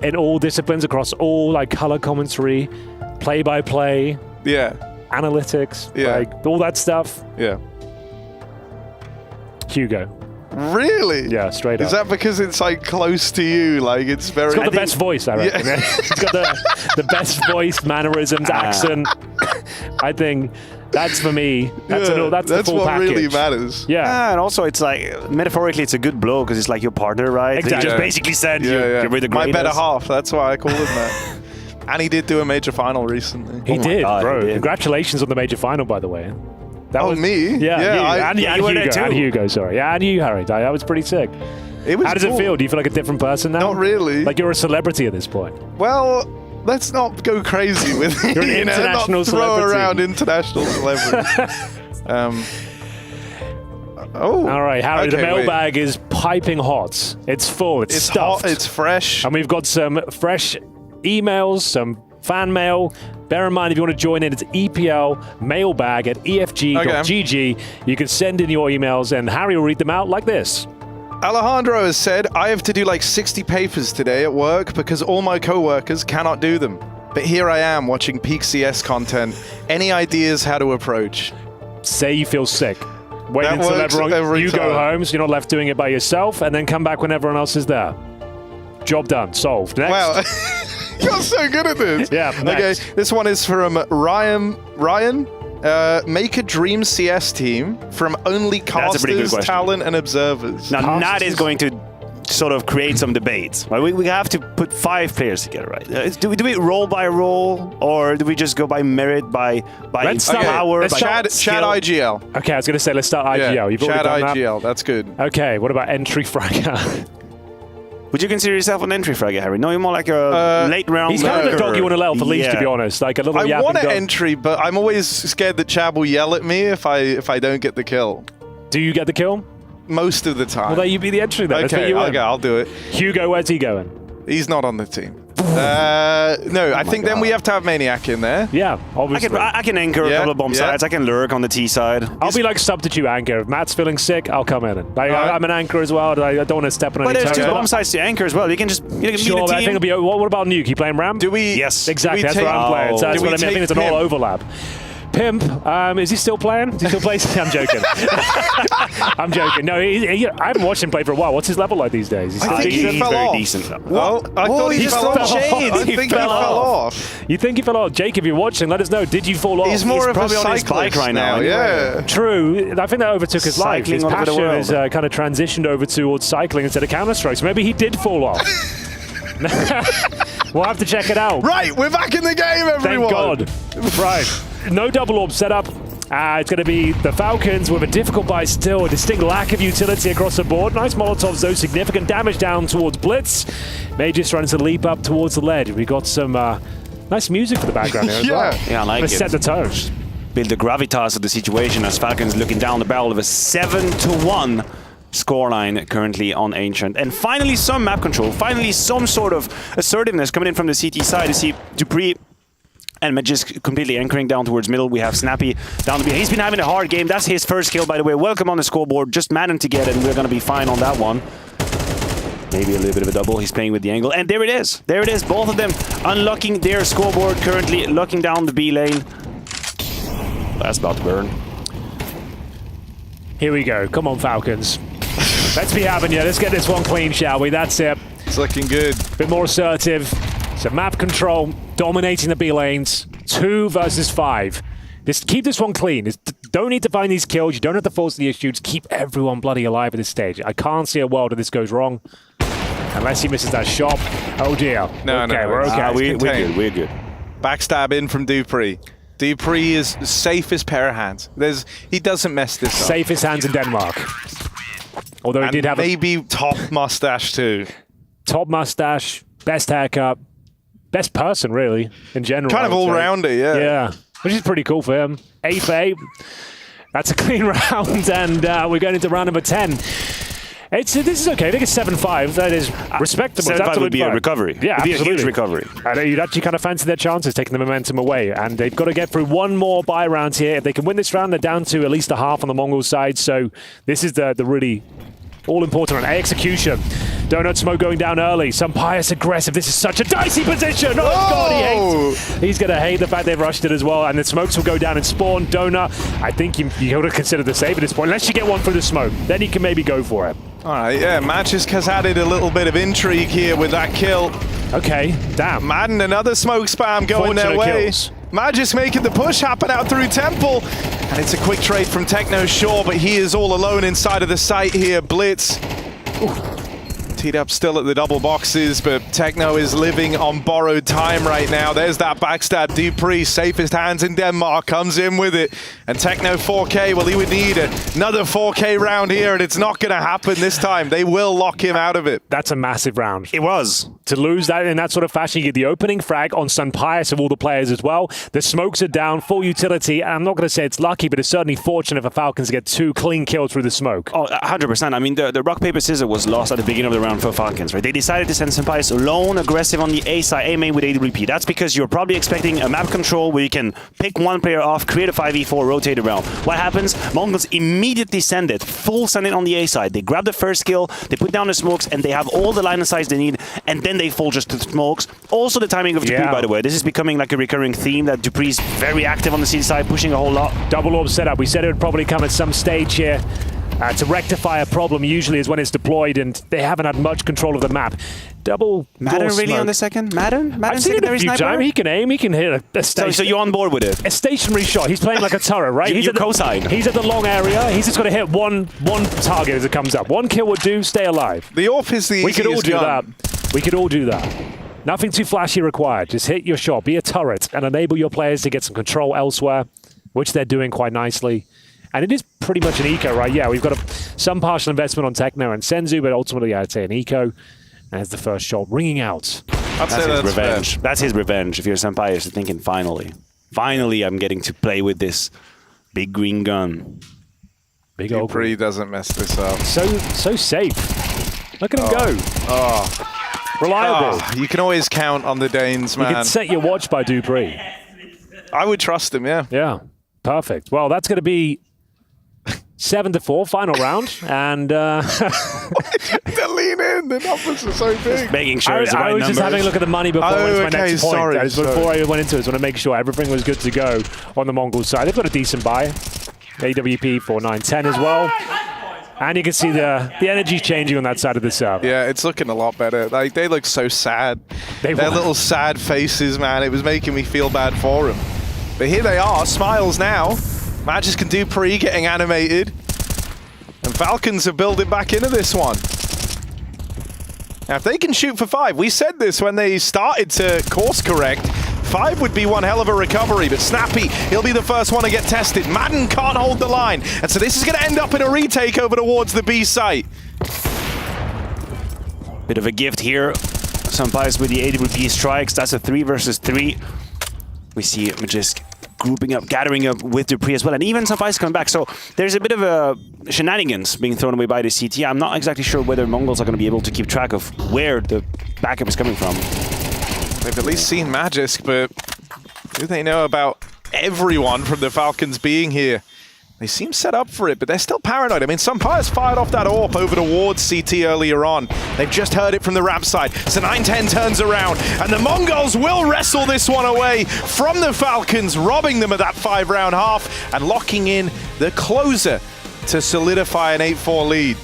Speaker 18: in all disciplines across all, like, color commentary, play-by-play, analytics, like all that stuff.
Speaker 23: Yeah.
Speaker 18: Hugo.
Speaker 23: Really?
Speaker 18: Yeah, straight up.
Speaker 23: Is that because it's like close to you? Like it's very.
Speaker 18: It's got the best voice, I reckon. Yeah. It's got the best voice, mannerisms, accent. I think that's for me. That's the full
Speaker 23: what
Speaker 18: package.
Speaker 23: Really matters.
Speaker 18: Yeah.
Speaker 5: And also, it's like metaphorically, it's a good blow because it's like your partner, right?
Speaker 18: Exactly.
Speaker 5: He just basically said you're the
Speaker 23: my
Speaker 5: greatest.
Speaker 23: better half. That's why I call him that. And he did do a major final recently.
Speaker 18: He did, bro. He did. Congratulations on the major final, by the way. That was
Speaker 23: me?
Speaker 18: Yeah,
Speaker 23: you.
Speaker 18: And Hugo, sorry. Yeah, and you, Harry. That was pretty sick.
Speaker 23: It was
Speaker 18: How does it feel? Do you feel like a different person now?
Speaker 23: Not really.
Speaker 18: Like you're a celebrity at this point.
Speaker 23: Well, let's not go crazy with it.
Speaker 18: You're an international
Speaker 23: not
Speaker 18: celebrity.
Speaker 23: Throw around international celebrity.
Speaker 18: All right, Harry, the mailbag is piping hot. It's full. It's stuffed.
Speaker 23: Hot, it's fresh.
Speaker 18: And we've got some fresh emails, some fan mail. Bear in mind, if you want to join in, it's EPL mailbag at efg.gg. You can send in your emails, and Harry will read them out like this.
Speaker 23: Alejandro has said, I have to do like 60 papers today at work because all my co-workers cannot do them. But here I am watching peak CS content. Any ideas how to approach?
Speaker 18: Say you feel sick. Wait until you go home, so you're not left doing it by yourself, and then come back when everyone else is there. Job done. Solved. Next.
Speaker 23: Wow. You're so good at this.
Speaker 18: Yeah. Next.
Speaker 23: Okay. This one is from Ryan. Make a dream CS team from only casters, talent, and observers.
Speaker 5: Now, that is going to sort of create some debates. We have to put 5 players together, right? Do we roll by role, or do we just go by merit, by power, by
Speaker 23: Chad IGL.
Speaker 18: Okay, I was going to say, let's start IGL.
Speaker 23: Yeah,
Speaker 18: You've
Speaker 23: Chad
Speaker 18: already done
Speaker 23: IGL, that's good.
Speaker 18: Okay, what about entry fragger?
Speaker 5: Would you consider yourself an entry fragger, Harry? No, you're more like a late round.
Speaker 18: He's kind of the dog you want to let off the leash, to be honest. Like a little
Speaker 23: I want an
Speaker 18: dog.
Speaker 23: entry, but I'm always scared that Chad will yell at me if I don't get the kill.
Speaker 18: Do you get the kill?
Speaker 23: Most of the time.
Speaker 18: Well, then you be the entry then.
Speaker 23: Okay, I'll do it.
Speaker 18: Hugo, where's he going?
Speaker 23: He's not on the team. No, I think then we have to have Maniac in there.
Speaker 18: Yeah, obviously.
Speaker 5: I can anchor a couple of bomb sides. I can lurk on the T side.
Speaker 18: I'll be like substitute anchor. If Matt's feeling sick, I'll come in. Like, I'm an anchor as well. I don't want to step on any toes.
Speaker 5: But there's 2 bomb sides to anchor as well. You can just
Speaker 18: sure,
Speaker 5: lead the
Speaker 18: I think it'll be. What about Nuke? You playing Ram?
Speaker 23: Do we?
Speaker 5: Yes.
Speaker 18: Exactly. That's what I'm playing. So that's what I mean. I think it's an all overlap. Pimp, is he still playing? Is he still playing? I'm joking. I'm joking. No, I haven't watched him play for a while. What's his level like these days?
Speaker 23: I think he fell off. Decent. Well, I thought he fell off. I think he fell off.
Speaker 18: You think he fell off? Jake, if you're watching, let us know. Did you fall off?
Speaker 23: He's more of a
Speaker 5: probably on his bike right now.
Speaker 23: Yeah.
Speaker 18: True. I think that overtook his life. His passion has kind of transitioned over towards cycling instead of Counter-Strike. So maybe he did fall off. We'll have to check it out.
Speaker 23: Right, we're back in the game, everyone.
Speaker 18: Thank God. Right. No double orb setup. It's going to be the Falcons with a difficult buy still. A distinct lack of utility across the board. Nice Molotovs, though. Significant damage down towards Blitz. May just trying to leap up towards the ledge. We got some nice music for the background here as well.
Speaker 5: Yeah, I like it.
Speaker 18: Set the tone.
Speaker 5: Build the gravitas of the situation as Falcons looking down the barrel of a 7-1 scoreline currently on Ancient. And finally some map control, finally some sort of assertiveness coming in from the CT side. You see Dupree and Magis completely anchoring down towards middle. We have Snappy down the B. He's been having a hard game. That's his first kill, by the way. Welcome on the scoreboard. Just managed to get it, and we're going to be fine on that one. Maybe a little bit of a double. He's playing with the angle. And there it is. There it is. Both of them unlocking their scoreboard currently, locking down the B lane. That's about to burn.
Speaker 18: Here we go. Come on, Falcons. Let's be having you. Let's get this one clean, shall we? That's it.
Speaker 23: It's looking good.
Speaker 18: Bit more assertive. So map control, dominating the B lanes. 2 versus 5. Just keep this one clean. Don't need to find these kills. You don't have to force the issues. Keep everyone bloody alive at this stage. I can't see a world where this goes wrong. Unless he misses that shot. Oh dear.
Speaker 23: No,
Speaker 18: okay, we're okay.
Speaker 5: We're good.
Speaker 23: Backstab in from Dupree. Dupree is safest pair of hands. He doesn't mess this up.
Speaker 18: Safest hands in Denmark. Although he did have
Speaker 23: maybe top mustache too.
Speaker 18: Top mustache, best haircut, best person really in general.
Speaker 23: Kind of all rounder, yeah.
Speaker 18: Yeah, which is pretty cool for him. 8 for 8. That's a clean round, and we're going into round number 10. This is okay. I think it's 7-5. That is respectable.
Speaker 5: 7-5 would be a recovery.
Speaker 18: Yeah,
Speaker 5: it'd be
Speaker 18: absolutely.
Speaker 5: a huge recovery.
Speaker 18: And you'd actually kind of fancy their chances taking the momentum away. And they've got to get through one more buy round here. If they can win this round, they're down to at least a half on the Mongols side. So this is the really all-important one. Execution. Donut Smoke going down early. Some pious aggressive. This is such a dicey position. Oh, God, he's going to hate the fact they've rushed it as well. And the smokes will go down and spawn. Donut, I think you got to consider the save at this point. Unless you get one through the smoke. Then you can maybe go for it.
Speaker 23: All right, yeah, Magisk has added a little bit of intrigue here with that kill.
Speaker 18: Okay, damn.
Speaker 23: Madden, another smoke spam going their way. Magisk making the push happen out through Temple. And it's a quick trade from Techno, sure, but he is all alone inside of the site here. Blitz. Teed up still at the double boxes, but Techno is living on borrowed time right now. There's that backstab. Dupree, safest hands in Denmark, comes in with it. And Techno 4K, well, he would need another 4K round here, and it's not going to happen this time. They will lock him out of it.
Speaker 18: That's a massive round.
Speaker 5: It was.
Speaker 18: To lose that in that sort of fashion, you get the opening frag on Sun Pius of all the players as well. The smokes are down, full utility, and I'm not going to say it's lucky, but it's certainly fortunate for Falcons to get 2 clean kills through the smoke.
Speaker 5: Oh, 100%. I mean, the rock, paper, scissors was lost at the beginning of the round for Falcons, right? They decided to send Senpais alone, aggressive on the A side, A main with AWP. That's because you're probably expecting a map control where you can pick one player off, create a 5v4, rotate around. What happens? Mongols immediately send it, full send it on the A side. They grab the first kill, they put down the smokes, and they have all the line of sight they need, and then they fall just to the smokes. Also the timing of Dupree, by the way. This is becoming like a recurring theme that Dupree's very active on the C side, pushing a whole lot.
Speaker 18: Double orb setup. We said it would probably come at some stage here. To rectify a problem usually is when it's deployed, and they haven't had much control of the map. Double
Speaker 5: Madden really
Speaker 18: smoke.
Speaker 5: On the second? Madden
Speaker 18: I've seen it a few times. He can aim, he can hit a station.
Speaker 5: So you're on board with it?
Speaker 18: A stationary shot. He's playing like a turret, right?
Speaker 5: He's co-side.
Speaker 18: He's at the long area. He's just got to hit one target as it comes up. One kill would do, stay alive.
Speaker 23: The AWP is the easiest
Speaker 18: We could all do
Speaker 23: gun.
Speaker 18: that. We could all do that. Nothing too flashy required. Just hit your shot, be a turret, and enable your players to get some control elsewhere, which they're doing quite nicely. And it is pretty much an eco, right? Yeah, we've got some partial investment on Techno and Senzu, but ultimately I'd say an eco. And it's the first shot ringing out.
Speaker 5: That's his revenge. Fair. That's his revenge. If you're Senpai, you're thinking, finally I'm getting to play with this big green gun.
Speaker 18: Big old
Speaker 23: Dupree doesn't mess this up.
Speaker 18: So safe. Look at him go. Reliable.
Speaker 23: You can always count on the Danes, man.
Speaker 18: You can set your watch by Dupree.
Speaker 23: I would trust him, yeah.
Speaker 18: Yeah, perfect. Well, that's going to be 7-4, final round, and
Speaker 23: to lean in, the numbers are so big.
Speaker 5: Making sure it's the right
Speaker 18: I was
Speaker 5: numbers.
Speaker 18: just having a look at the money before I went to my next point.
Speaker 23: Sorry.
Speaker 18: Before I went into it, I just want to make sure everything was good to go on the Mongols side. They've got a decent buy. AWP for 9-10 as well. And you can see the energy changing on that side of the server.
Speaker 23: Yeah, it's looking a lot better. Like, they look so sad. Their little sad faces, man. It was making me feel bad for them. But here they are, smiles now. Matches can do pre getting animated. And Falcons are building back into this one. Now, if they can shoot for 5, we said this when they started to course correct. 5 would be one hell of a recovery, but Snappy, he'll be the first one to get tested. Madden can't hold the line, and so this is going to end up in a retake over towards the B site.
Speaker 5: Bit of a gift here. Sampais with the AWP strikes. That's a 3 versus 3. We see Magisk grouping up, gathering up with Dupree as well, and even Sampais coming back. So there's a bit of a shenanigans being thrown away by the CT. I'm not exactly sure whether Mongols are going to be able to keep track of where the backup is coming from.
Speaker 23: They've at least seen Magisk, but do they know about everyone from the Falcons being here? They seem set up for it, but they're still paranoid. I mean, Sampai's fired off that AWP over towards CT earlier on. They've just heard it from the ramp side. So 9-10 turns around, and the Mongols will wrestle this one away from the Falcons, robbing them of that 5-round half and locking in the closer to solidify an 8-4 lead.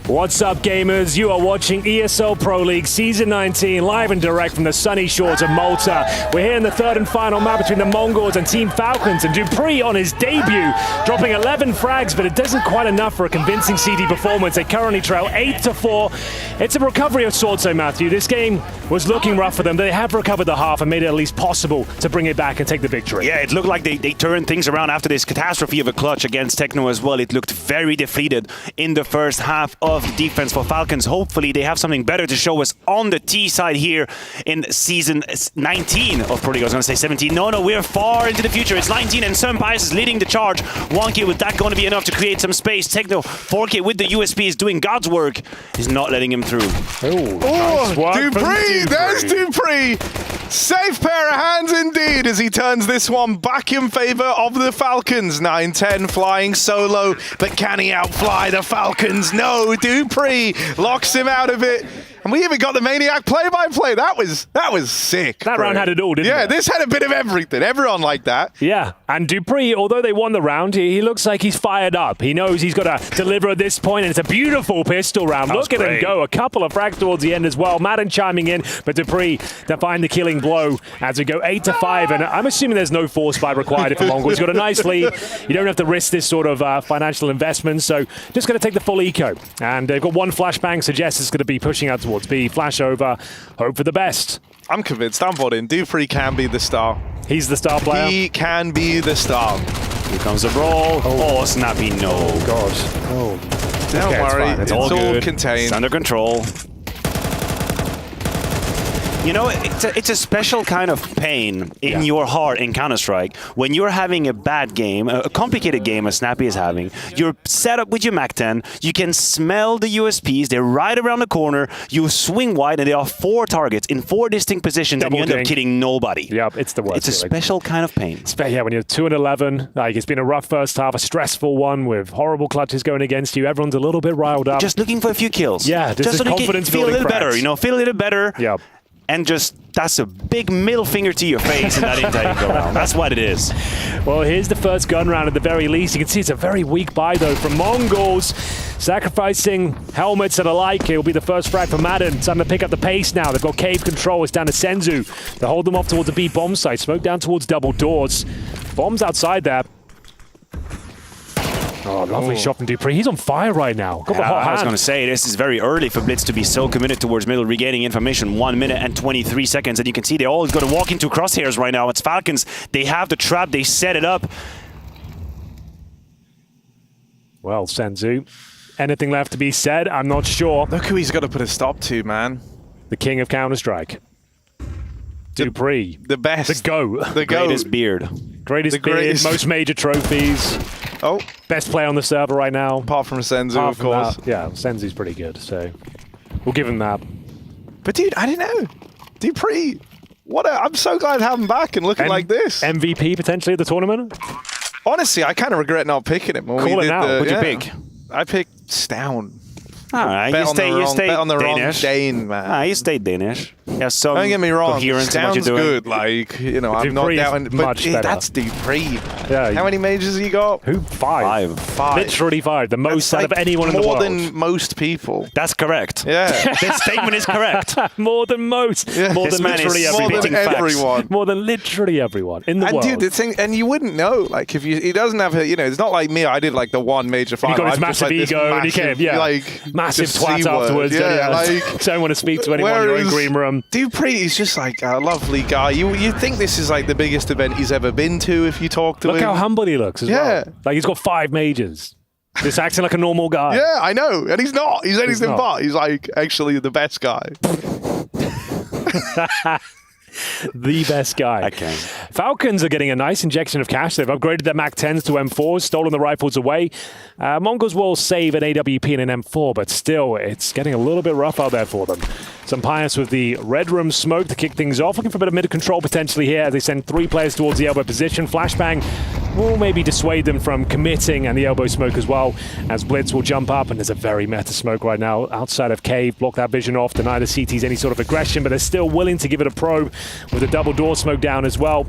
Speaker 18: What's up, gamers? You are watching ESL Pro League Season 19 live and direct from the sunny shores of Malta. We're here in the third and final map between the Mongols and Team Falcons, and dupreeh on his debut, dropping 11 frags, but it doesn't quite enough for a convincing CD performance. They currently trail 8-4. It's a recovery of sorts, though, Matthew. This game was looking rough for them. They have recovered the half and made it at least possible to bring it back and take the victory.
Speaker 5: Yeah, it looked like they turned things around after this catastrophe of a clutch against Techno as well. It looked very deflated in the first half of defense for Falcons. Hopefully they have something better to show us on the T side here in season 19 of Pro League. I was going to say 17. No, we're far into the future. It's 19 and Sunpies is leading the charge. 1K with that going to be enough to create some space. Techno, 4K with the USP is doing God's work. He's not letting him through.
Speaker 23: Nice dupreeh! There's dupreeh! Safe pair of hands indeed as he turns this one back in favor of the Falcons. 9-10 flying solo, but can he outfly the Falcons? No, dupreeh locks him out of it. And we even got the Maniac play-by-play. That was sick.
Speaker 18: That round had it all, didn't it?
Speaker 23: Yeah, this had a bit of everything. Everyone liked that.
Speaker 18: Yeah, and dupreeh, although they won the round, he looks like he's fired up. He knows he's got to deliver at this point, and it's a beautiful pistol round. Look at him go. A couple of frags towards the end as well. Madden chiming in, but dupreeh to find the killing blow as we go 8-5. And I'm assuming there's no force buy required for Mongols. He's got a nice lead. You don't have to risk this sort of financial investment, so just going to take the full eco. And they've got one flashbang, suggests it's going to be pushing out towards B. Flash over, hope for the best.
Speaker 23: I'm convinced. I'm bought in. dupreeh can be the star.
Speaker 18: He's the star player.
Speaker 23: He can be the star.
Speaker 5: Here comes a roll. Oh, Snappy, no.
Speaker 18: Oh, God. Oh.
Speaker 23: Don't worry. It's all contained.
Speaker 5: It's under control. You know, it's a special kind of pain in your heart in Counter-Strike when you're having a bad game, a complicated game as Snappy is having. You're set up with your MAC-10, you can smell the USPs, they're right around the corner, you swing wide and there are 4 targets in 4 distinct positions and you end up killing nobody.
Speaker 18: Yep, it's the worst.
Speaker 5: It's a special kind of pain.
Speaker 18: Yeah, when you're 2-11, like it's been a rough first half, a stressful one with horrible clutches going against you, everyone's a little bit riled up.
Speaker 5: Just looking for a few kills.
Speaker 18: Yeah, just
Speaker 5: so
Speaker 18: confidence
Speaker 5: feel a little
Speaker 18: better,
Speaker 5: you know, feel a little better.
Speaker 18: Yep.
Speaker 5: And just, that's a big middle finger to your face in that entire go round. That's what it is.
Speaker 18: Well, here's the first gun round at the very least. You can see it's a very weak buy, though, from Mongols. Sacrificing helmets and alike. It will be the first frag for Madden. Time to pick up the pace now. They've got cave control. It's down to Senzu. They hold them off towards the B bomb site. Smoke down towards double doors. Bombs outside there. Oh, lovely shot from dupreeh. He's on fire right now. Got the hot hand.
Speaker 5: I was going to say, this is very early for Blitz to be so committed towards middle, regaining information. 1 minute and 23 seconds. And you can see they're all going to walk into crosshairs right now. It's Falcons. They have the trap. They set it up.
Speaker 18: Well, Senzu, anything left to be said? I'm not sure.
Speaker 23: Look who he's got to put a stop to, man.
Speaker 18: The king of Counter-Strike. dupreeh.
Speaker 23: The best.
Speaker 18: The GOAT.
Speaker 23: The
Speaker 5: greatest beard.
Speaker 18: Greatest beard, most major trophies.
Speaker 23: Oh.
Speaker 18: Best player on the server right now.
Speaker 23: Apart from Senzu, of course.
Speaker 18: Yeah, Senzu's pretty good, so we'll give him that.
Speaker 23: But dude, I don't know. dupreeh, I'm so glad to have him back and looking like this.
Speaker 18: MVP potentially of the tournament?
Speaker 23: Honestly, I kind of regret not picking him.
Speaker 18: Call it now. What'd you pick?
Speaker 23: I picked Stown.
Speaker 5: All right, you stay
Speaker 23: on the
Speaker 5: Danish.
Speaker 23: wrong Dane, man.
Speaker 5: You stayed Danish. Yeah, some
Speaker 23: don't get me wrong.
Speaker 5: coherence in what you're
Speaker 23: Sounds
Speaker 5: doing.
Speaker 23: good. Like, you know, I'm not doubting, but that's dupreeh.
Speaker 18: Yeah.
Speaker 23: How many majors have you got?
Speaker 18: Who? 5.
Speaker 23: 5.
Speaker 18: Literally 5. The most out of anyone in the world.
Speaker 23: More than most people.
Speaker 5: That's correct.
Speaker 23: Yeah.
Speaker 5: This statement is correct.
Speaker 18: More than most.
Speaker 23: Yeah.
Speaker 18: More than literally everyone.
Speaker 23: More than everyone.
Speaker 18: More than literally everyone in the world.
Speaker 23: Dude, the thing, and you wouldn't know, like, if he doesn't have a, you know, it's not like me. I did like the one major final.
Speaker 18: He got his massive ego and he came, massive twat afterwards.
Speaker 23: Yeah, like,
Speaker 18: don't want to speak to anyone in your own green room.
Speaker 23: dupreeh, he's just like a lovely guy. You think this is like the biggest event he's ever been to if you talk to him.
Speaker 18: Look how humble he looks as well. Like he's got 5 majors. Just acting like a normal guy.
Speaker 23: Yeah, I know. And he's not. He's anything but. He's like actually the best guy.
Speaker 18: The best guy.
Speaker 5: Okay.
Speaker 18: Falcons are getting a nice injection of cash. They've upgraded their MAC-10s to M4s, stolen the rifles away. Mongols will save an AWP and an M4, but still, it's getting a little bit rough out there for them. Some Pious with the red room smoke to kick things off. Looking for a bit of mid-control potentially here as they send 3 players towards the elbow position. Flashbang will maybe dissuade them from committing, and the elbow smoke as well, as Blitz will jump up, and there's a very meta smoke right now outside of Cave. Block that vision off, deny the CTs any sort of aggression, but they're still willing to give it a probe with a double door smoke down as well.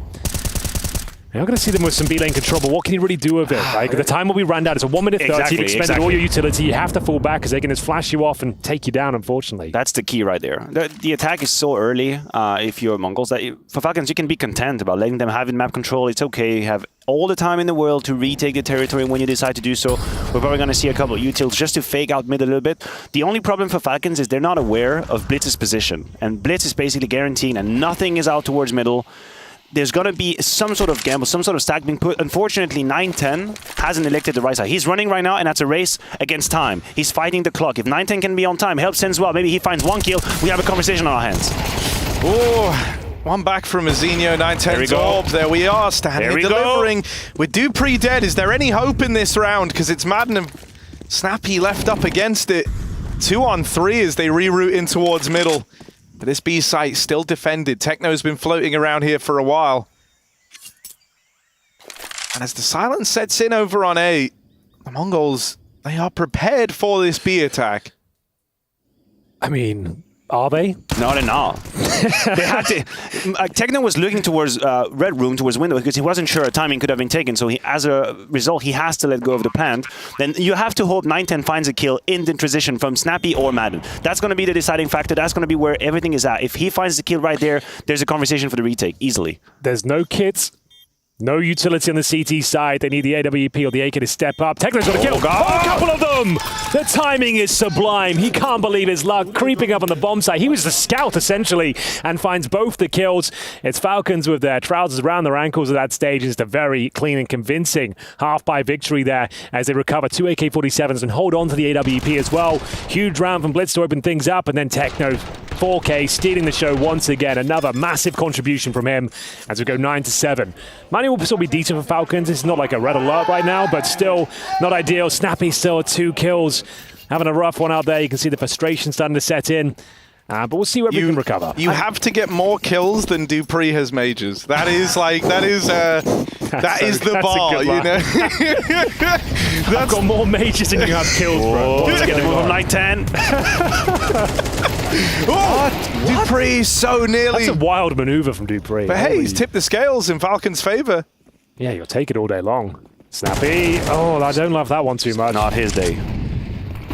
Speaker 18: I'm going to see them with some B-lane control, but what can you really do with it? Like, the time will be ran out. It's a 1 minute 30. You've expended all your utility. You have to fall back because they can just flash you off and take you down, unfortunately.
Speaker 5: That's the key right there. The attack is so early if you're Mongols that for Falcons, you can be content about letting them have map control. It's okay. You have all the time in the world to retake the territory when you decide to do so. We're probably going to see a couple of utils just to fake out mid a little bit. The only problem for Falcons is they're not aware of Blitz's position. And Blitz is basically guaranteeing that nothing is out towards middle. There's going to be some sort of gamble, some sort of stack being put. Unfortunately, 9-10 hasn't elected the right side. He's running right now, and that's a race against time. He's fighting the clock. If 9-10 can be on time, helps Sen's well. Maybe he finds 1 kill. We have a conversation on our hands.
Speaker 23: Oh, one back from Azinho, 9-10's orb. There we are, standing and delivering. With dupreeh dead, is there any hope in this round? Because it's Madden and Snappy left up against it. 2 on 3 as they reroute in towards middle. But this B site still defended. Techno's been floating around here for a while. And as the silence sets in over on A, the Mongols, they are prepared for this B attack.
Speaker 18: I mean, are they?
Speaker 5: Not enough. They had to. Techno was looking towards red room, towards window, because he wasn't sure a timing could have been taken. So as a result, he has to let go of the plant. Then you have to hope 9-10 finds a kill in the transition from Snappy or Madden. That's going to be the deciding factor. That's going to be where everything is at. If he finds the kill right there, there's a conversation for the retake easily.
Speaker 18: There's no kits. No utility on the CT side. They need the AWP or the AK to step up. Techno's got a kill. Oh, a couple of them! The timing is sublime. He can't believe his luck. Creeping up on the bomb site. He was the scout, essentially, and finds both the kills. It's Falcons with their trousers around their ankles at that stage. It's a very clean and convincing half-by victory there as they recover 2 AK-47s and hold on to the AWP as well. Huge round from Blitz to open things up, and then Techno 4K stealing the show once again. Another massive contribution from him as we go 9-7. Money will still be decent for Falcons. It's not like a red alert right now, but still not ideal. Snappy still at 2 kills. Having a rough one out there. You can see the frustration starting to set in. But we'll see where we can recover.
Speaker 23: You have to get more kills than dupreeh has majors. That is like, that is the bar, you know?
Speaker 18: I've got more majors than you have kills, bro.
Speaker 5: Let's get the move on 9-10. dupreeh so nearly.
Speaker 18: That's a wild maneuver from dupreeh.
Speaker 23: But hey, he's tipped the scales in Falcons' favor.
Speaker 18: Yeah, you'll take it all day long. Snappy. Oh, I don't love that one too much.
Speaker 5: Not his day.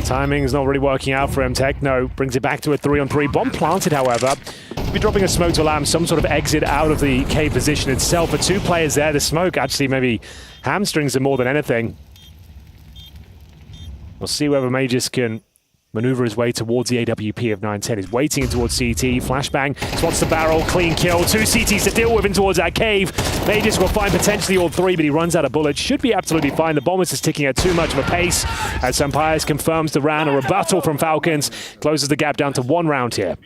Speaker 18: Timing's not really working out for him. Techno brings it back to a 3-on-3. Bomb planted, however. We'll be dropping a smoke to allow him some sort of exit out of the K position itself. But 2 players there. The smoke actually maybe hamstrings him more than anything. We'll see whether Magus can maneuver his way towards the AWP of 9-10. He's waiting towards CT. Flashbang. Spots the barrel. Clean kill. 2 CTs to deal with in towards that cave. Magus will find potentially all 3, but he runs out of bullets. Should be absolutely fine. The bomb is just ticking at too much of a pace. As Sampires confirms the round. A rebuttal from Falcons closes the gap down to 1 round here.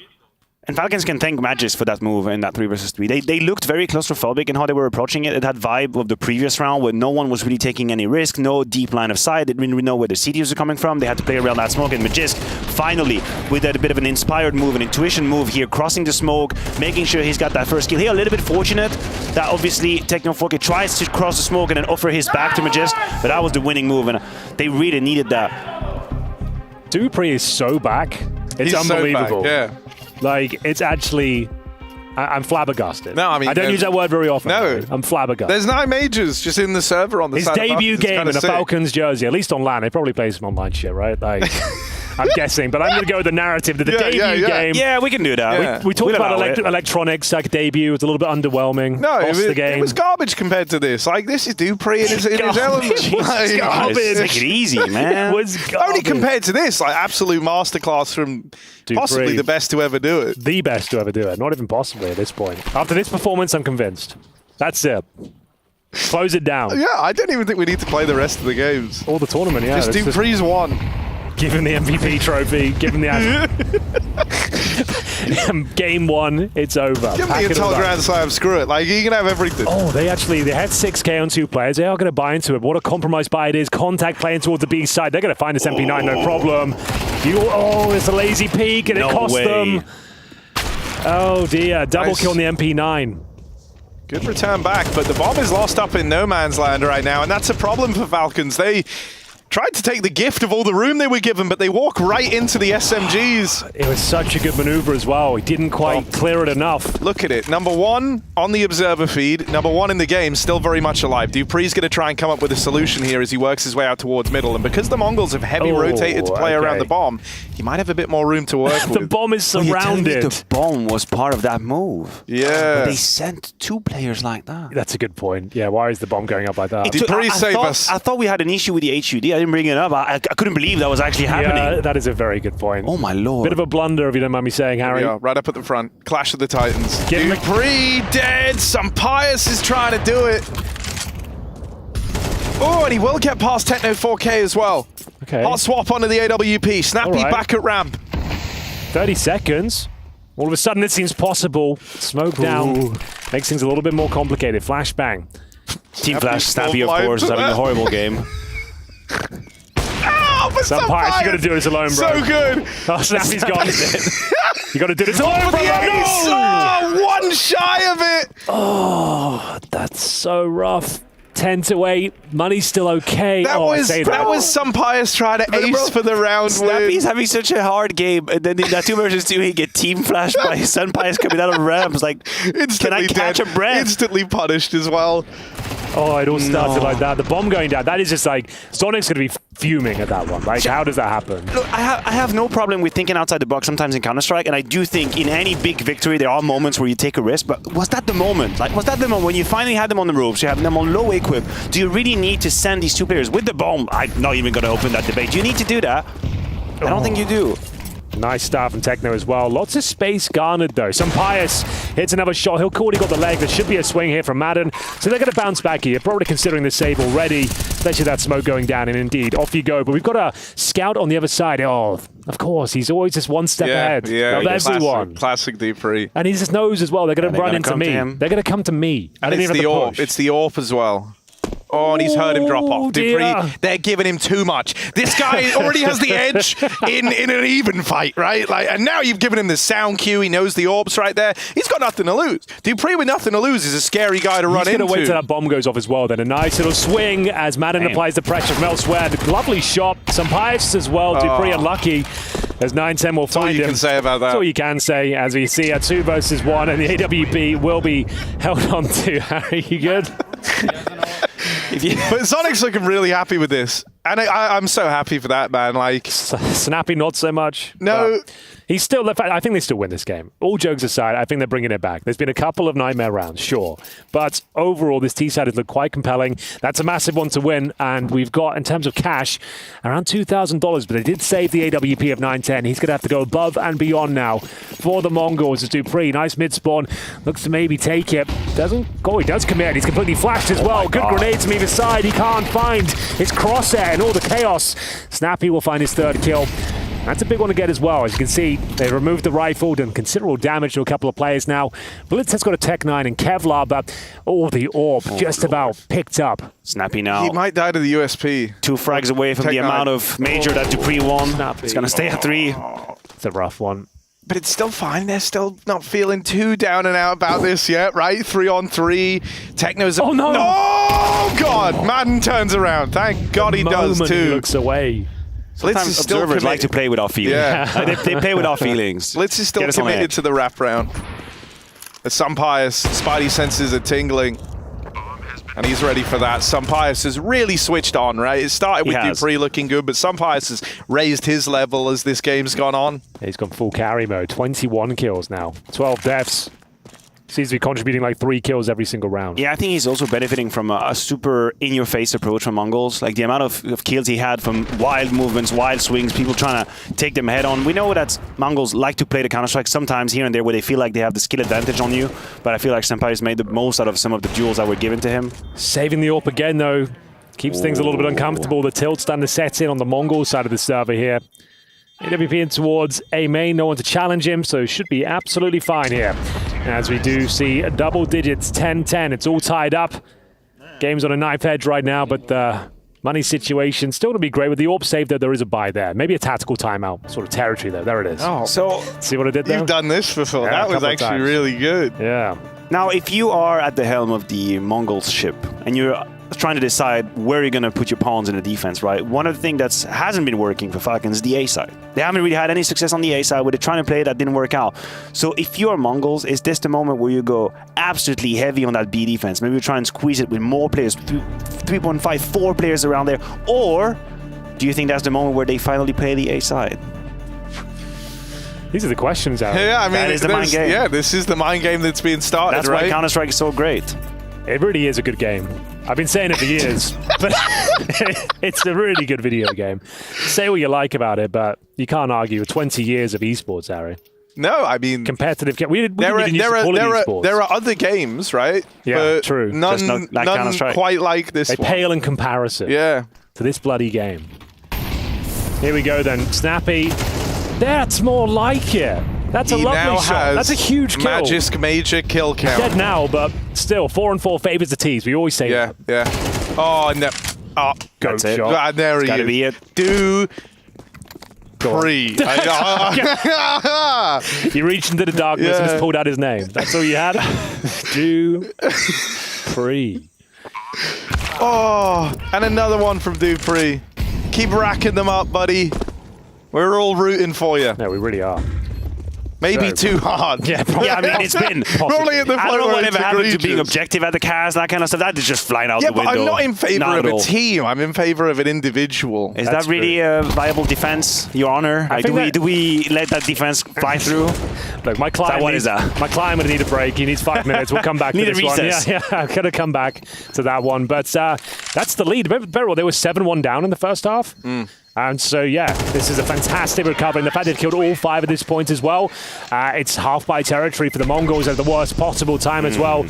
Speaker 5: And Falcons can thank Magus for that move in that 3 versus 3. They looked very claustrophobic in how they were approaching it. It had vibe of the previous round where no one was really taking any risk, no deep line of sight. They didn't really know where the CTs were coming from. They had to play around that smoke. And Magisk, finally, with a bit of an inspired move, an intuition move here, crossing the smoke, making sure he's got that first kill. Here, a little bit fortunate that obviously Techno 4K tries to cross the smoke and then offer his back to Magisk, but that was the winning move, and they really needed that.
Speaker 18: dupreeh is so back. It's unbelievable.
Speaker 23: So back, yeah.
Speaker 18: Like, it's actually... I'm flabbergasted.
Speaker 23: No, I mean...
Speaker 18: I don't use that word very often.
Speaker 23: No.
Speaker 18: I'm flabbergasted.
Speaker 23: There's 9 majors just in the server on the side.
Speaker 18: His debut game in a Falcons jersey, at least on LAN. They probably play some online shit, right? Like... I'm guessing, but I'm going to go with the narrative that the debut game...
Speaker 5: Yeah, we can do that.
Speaker 18: Yeah. We talked about electronics, like debut. It's a little bit underwhelming.
Speaker 23: No, it was garbage compared to this. Like, this is dupreeh in his element.
Speaker 5: Like, garbage. Take it easy, man.
Speaker 18: It was garbage.
Speaker 23: Only compared to this, like, absolute masterclass from dupreeh. Possibly the best to ever do it.
Speaker 18: The best to ever do it. Not even possibly at this point. After this performance, I'm convinced. That's it. Close it down.
Speaker 23: Yeah, I don't even think we need to play the rest of the games.
Speaker 18: Or the tournament, yeah.
Speaker 23: Just dupreeh's won.
Speaker 18: Give him the MVP trophy. Give him the Game 1, it's over.
Speaker 23: Give me a Intel Grand Slam, screw it. Like, you can have everything.
Speaker 18: Oh, they had 6K on 2 players. They are going to buy into it. What a compromise buy it is. Contact playing towards the B side. They're going to find this MP9, no problem. It's a lazy peek, and it cost them. Oh, dear. Double kill on the MP9.
Speaker 23: Good return back, but the bomb is lost up in no man's land right now, and that's a problem for Falcons. They tried to take the gift of all the room they were given, but they walk right into the SMGs.
Speaker 18: It was such a good maneuver as well. He didn't quite clear it enough.
Speaker 23: Look at it. Number 1 on the observer feed. Number 1 in the game, still very much alive. dupree's going to try and come up with a solution here as he works his way out towards middle. And because the Mongols have heavy rotated to play around the bomb, he might have a bit more room to work with.
Speaker 18: The bomb is surrounded.
Speaker 5: The bomb was part of that move.
Speaker 23: Yeah.
Speaker 5: But they sent 2 players like that.
Speaker 18: That's a good point. Yeah, why is the bomb going up like that?
Speaker 23: dupre's save us.
Speaker 5: I thought we had an issue with the HUD. I didn't bring it up. I couldn't believe that was actually happening.
Speaker 18: Yeah, that is a very good point.
Speaker 5: Oh my lord.
Speaker 18: Bit of a blunder, if you don't mind me saying, Harry.
Speaker 23: Yeah, right up at the front. Clash of the Titans. dupree dead. Some Pious is trying to do it. Oh, and he will get past Techno 4K as well.
Speaker 18: Okay.
Speaker 23: Hot swap onto the AWP. Snappy back at ramp.
Speaker 18: 30 seconds. All of a sudden, it seems possible. Smoke down. Makes things a little bit more complicated. Flashbang.
Speaker 5: Team Flash, Snappy, of course, is having a horrible game.
Speaker 23: Oh, but
Speaker 18: Some Pious, you got to do this alone, bro.
Speaker 23: So good.
Speaker 18: Oh, Snappy's gone. You got to do this alone, bro.
Speaker 23: No! One shy of it.
Speaker 18: Oh, that's so rough. 10-8. Money's still okay.
Speaker 23: That was some Pious try to ace for the round.
Speaker 5: Snappy's having such a hard game, and then in that 2 versus 2, he get team flashed by Sun Pious coming out of ramps. Like, can I catch a breath?
Speaker 23: Instantly punished as well.
Speaker 18: Oh, it all started like that. The bomb going down. That is just like, Sonic's going to be fuming at that one. Like, how does that happen?
Speaker 5: Look, I have no problem with thinking outside the box sometimes in Counter-Strike, and I do think in any big victory there are moments where you take a risk, but was that the moment? Like, was that the moment when you finally had them on the ropes, you have them on low equip? Do you really need to send these 2 players with the bomb? I'm not even going to open that debate. Do you need to do that? I don't think you do.
Speaker 18: Nice start from Techno as well. Lots of space garnered though. Some Pious hits another shot. He'll already got the leg. There should be a swing here from Madden. So they're going to bounce back here. Probably considering the save already. Especially that smoke going down. And indeed, off you go. But we've got a scout on the other side. Oh, of course. He's always just one step ahead of everyone.
Speaker 23: Classic dupreeh.
Speaker 18: And he just knows as well. They're going to run into me. They're going to come to me.
Speaker 23: And it's the AWP. It's the AWP as well. Oh, and he's heard him drop off. dupreeh, they're giving him too much. This guy already has the edge in an even fight, right? Like, and now you've given him the sound cue. He knows the AWP's right there. He's got nothing to lose. dupreeh with nothing to lose is a scary guy to run into.
Speaker 18: He's going to wait till that bomb goes off as well. Then a nice little swing as Madden applies the pressure from elsewhere. Lovely shot. Some Pious as well. dupreeh unlucky. As 9-10 will find him.
Speaker 23: That's all you can say about that.
Speaker 18: That's all you can say as we see a 2 versus 1 and the AWP will be held on to. Harry, you good?
Speaker 23: But Sonic's looking really happy with this. And I'm so happy for that, man. Like,
Speaker 18: Snappy, not so much.
Speaker 23: No.
Speaker 18: He's still, I think they still win this game. All jokes aside, I think they're bringing it back. There's been a couple of nightmare rounds, sure. But overall, this T-side has looked quite compelling. That's a massive one to win. And we've got, in terms of cash, around $2,000. But they did save the AWP of 9-10. He's going to have to go above and beyond now for the Mongols. As dupreeh, nice mid-spawn. Looks to maybe take it. Doesn't, oh, he does commit. He's completely flashed as well. Good grenades from either side. He can't find his crosshair and all the chaos. Snappy will find his 3rd kill. That's a big one to get as well. As you can see, they removed the rifle, done considerable damage to a couple of players now. Blitz has got a Tech-9 and Kevlar, but the AWP just about picked up.
Speaker 5: Snappy now.
Speaker 23: He might die to the USP.
Speaker 5: 2 frags away from the amount of major that dupreeh won.
Speaker 18: Snappy.
Speaker 5: It's going to stay at 3.
Speaker 18: It's a rough one.
Speaker 23: But it's still fine. They're still not feeling too down and out about this yet, right? 3-on-3. Techno's...
Speaker 18: Oh, no!
Speaker 23: Oh, God! Madden turns around. Thank God he does, too.
Speaker 18: He looks away.
Speaker 5: Sometimes observers like to play without feelings.
Speaker 23: Yeah.
Speaker 5: they play without feelings.
Speaker 23: Blitz is still committed to the wrap round. As Some Pious, Spidey senses are tingling. And he's ready for that. Some Pious has really switched on, right? It started with dupreeh looking good, but Some Pious has raised his level as this game's gone on.
Speaker 18: He's gone full carry mode. 21 kills now. 12 deaths. Seems to be contributing like 3 kills every single round.
Speaker 5: Yeah, I think he's also benefiting from a super in-your-face approach from Mongols. Like the amount of kills he had from wild movements, wild swings, people trying to take them head on. We know that Mongols like to play the Counter-Strike sometimes here and there where they feel like they have the skill advantage on you. But I feel like Senpai has made the most out of some of the duels that were given to him.
Speaker 18: Saving the AWP again, though. Keeps things a little bit uncomfortable. The tilt starting to set in on the Mongol side of the server here. AWP in towards A main, no one to challenge him, so should be absolutely fine here. As we do see double digits, 10-10, it's all tied up. Game's on a knife edge right now, but the money situation still to be great. With the AWP save, though, there is a buy there. Maybe a tactical timeout sort of territory, though. There it is.
Speaker 23: Oh,
Speaker 5: so
Speaker 18: see what I did there?
Speaker 23: You've done this before.
Speaker 18: Yeah,
Speaker 23: that was actually really good.
Speaker 18: Yeah.
Speaker 5: Now, if you are at the helm of the Mongols ship and you're trying to decide where you're going to put your pawns in the defense, right? One of the things that hasn't been working for Falcons is the A side. They haven't really had any success on the A side. Where they're trying to play that didn't work out. So if you're Mongols, is this the moment where you go absolutely heavy on that B defense? Maybe you try and squeeze it with more players, 3.5, 4 players around there, or do you think that's the moment where they finally play the A side?
Speaker 18: These are the questions, Aaron.
Speaker 23: Yeah, I mean,
Speaker 5: that is the mind game.
Speaker 23: Yeah, this is the mind game that's being started,
Speaker 5: that's
Speaker 23: right?
Speaker 5: why Counter-Strike is so great.
Speaker 18: It really is a good game. I've been saying it for years, but it's a really good video game. Say what you like about it, but you can't argue with 20 years of esports, Harry.
Speaker 23: No, I mean...
Speaker 18: Competitive... There
Speaker 23: are other games, right?
Speaker 18: Yeah,
Speaker 23: but
Speaker 18: true.
Speaker 23: None quite like this one.
Speaker 18: They pale in comparison to this bloody game. Here we go then. Snappy. That's more like it. That's a lovely shot. That's a huge kill.
Speaker 23: Magisk major kill count.
Speaker 18: Dead now, but still, 4-4 favors the T's. We always say that.
Speaker 23: Yeah. Oh, no. Oh,
Speaker 18: Goat shot.
Speaker 23: God, there he is.
Speaker 5: Gotta be it.
Speaker 23: Dupree.
Speaker 18: You reached into the darkness and just pulled out his name. That's all you had? Dupree.
Speaker 23: Oh, and another one from Dupree. Keep racking them up, buddy. We're all rooting for you.
Speaker 18: No, we really are.
Speaker 23: Maybe too hard.
Speaker 18: Yeah, probably.
Speaker 5: I mean, it's been
Speaker 23: rolling at the
Speaker 5: I don't know whatever happened to being objective at the cast, that kind of stuff. That is just flying out the window.
Speaker 23: Yeah, but I'm not in favor of a team. I'm in favor of an individual.
Speaker 5: Is that really a viable defense, Your Honor? Do we let that defense fly through?
Speaker 18: Look, my client.
Speaker 5: What is that?
Speaker 18: My client would need a break. He needs 5 minutes. We'll come back to this one. Yeah, I'm gonna come back to that one. But that's the lead. Remember, they were 7-1 down in the first half. And so, yeah, this is a fantastic recovery. And the fact they've killed all 5 at this point as well. It's half by territory for the Mongols at the worst possible time as well.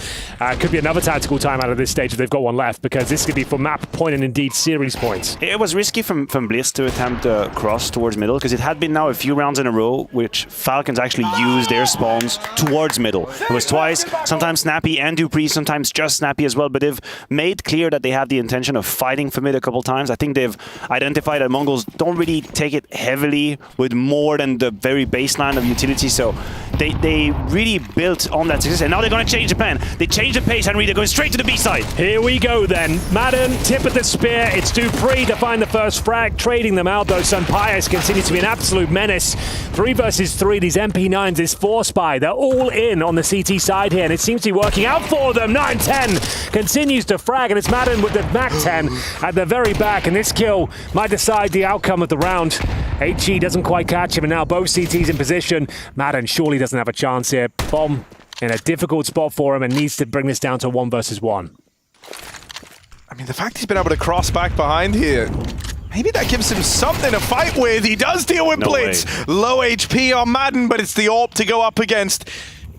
Speaker 18: Could be another tactical time out of this stage if they've got one left, because this could be for map point and indeed series points.
Speaker 5: It was risky from Bliss to attempt a cross towards middle, because it had been now a few rounds in a row which Falcons actually used their spawns towards middle. It was twice, sometimes Snappy and Dupree, sometimes just Snappy as well, but they've made clear that they have the intention of fighting for mid a couple times. I think they've identified that Mongols don't really take it heavily with more than the very baseline of utility, so they really built on that success, and now they're going to change the plan. They change the pace, Henry. They're going straight to the B side.
Speaker 18: Here we go then. Madden, tip of the spear. It's Dupree to find the first frag, trading them out though. Pius continues to be an absolute menace. 3 versus 3, these MP9s, this 4-spy, they're all in on the CT side here, and it seems to be working out for them. 9-10 continues to frag, and it's Madden with the MAC-10 at the very back, and this kill might decide the outcome of the round. HE doesn't quite catch him, and now both CTs in position. Madden surely doesn't have a chance here. Bomb in a difficult spot for him and needs to bring this down to 1 versus 1.
Speaker 23: I mean, the fact he's been able to cross back behind here, maybe that gives him something to fight with. He does deal with Blitz. Low HP on Madden, but it's the AWP to go up against.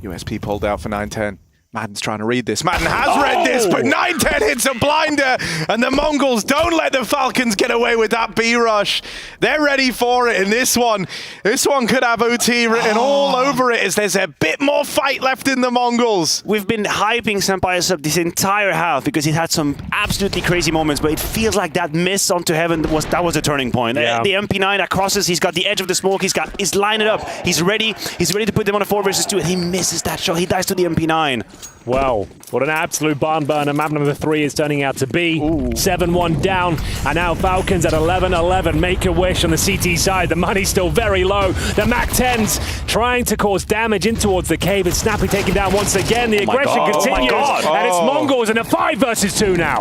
Speaker 23: USP pulled out for 9-10. Madden's trying to read this. Madden has read this, but 9-10 hits a blinder, and the Mongols don't let the Falcons get away with that B rush. They're ready for it in this one. This one could have OT written all over it, as there's a bit more fight left in the Mongols.
Speaker 5: We've been hyping Senpai up this entire half because he had some absolutely crazy moments, but it feels like that miss onto heaven was a turning point.
Speaker 18: Yeah.
Speaker 5: The MP9 that crosses, he's got the edge of the smoke, he's lining up, he's ready to put them on a 4 versus 2, and he misses that shot. He dies to the MP9.
Speaker 18: Well, what an absolute barn burner map number 3 is turning out to be. 7-1 down, and now Falcons at 11-11. Make a wish on the CT side. The money's still very low. The MAC-10's trying to cause damage in towards the cave. It's Snappy taken down once again. The aggression continues, and it's Mongols in a 5 versus 2 now.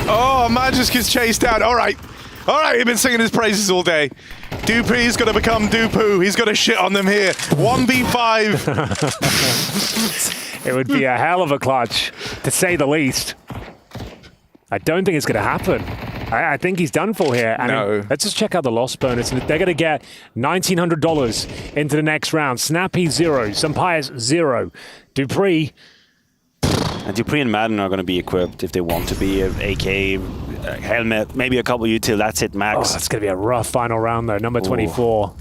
Speaker 23: Oh, Magisk is chased down. All right, he's been singing his praises all day. Dupree's going to become Dupoo. He's going to shit on them here. 1v5.
Speaker 18: It would be a hell of a clutch, to say the least. I don't think it's going to happen. I think he's done for here. And let's just check out the loss bonus. They're going to get $1,900 into the next round. Snappy 0, Senpai's 0. Dupree.
Speaker 5: And Dupree and Madden are going to be equipped if they want to be. AK, helmet, maybe a couple util. That's it, max.
Speaker 18: Oh, that's going to be a rough final round, though. Number 24.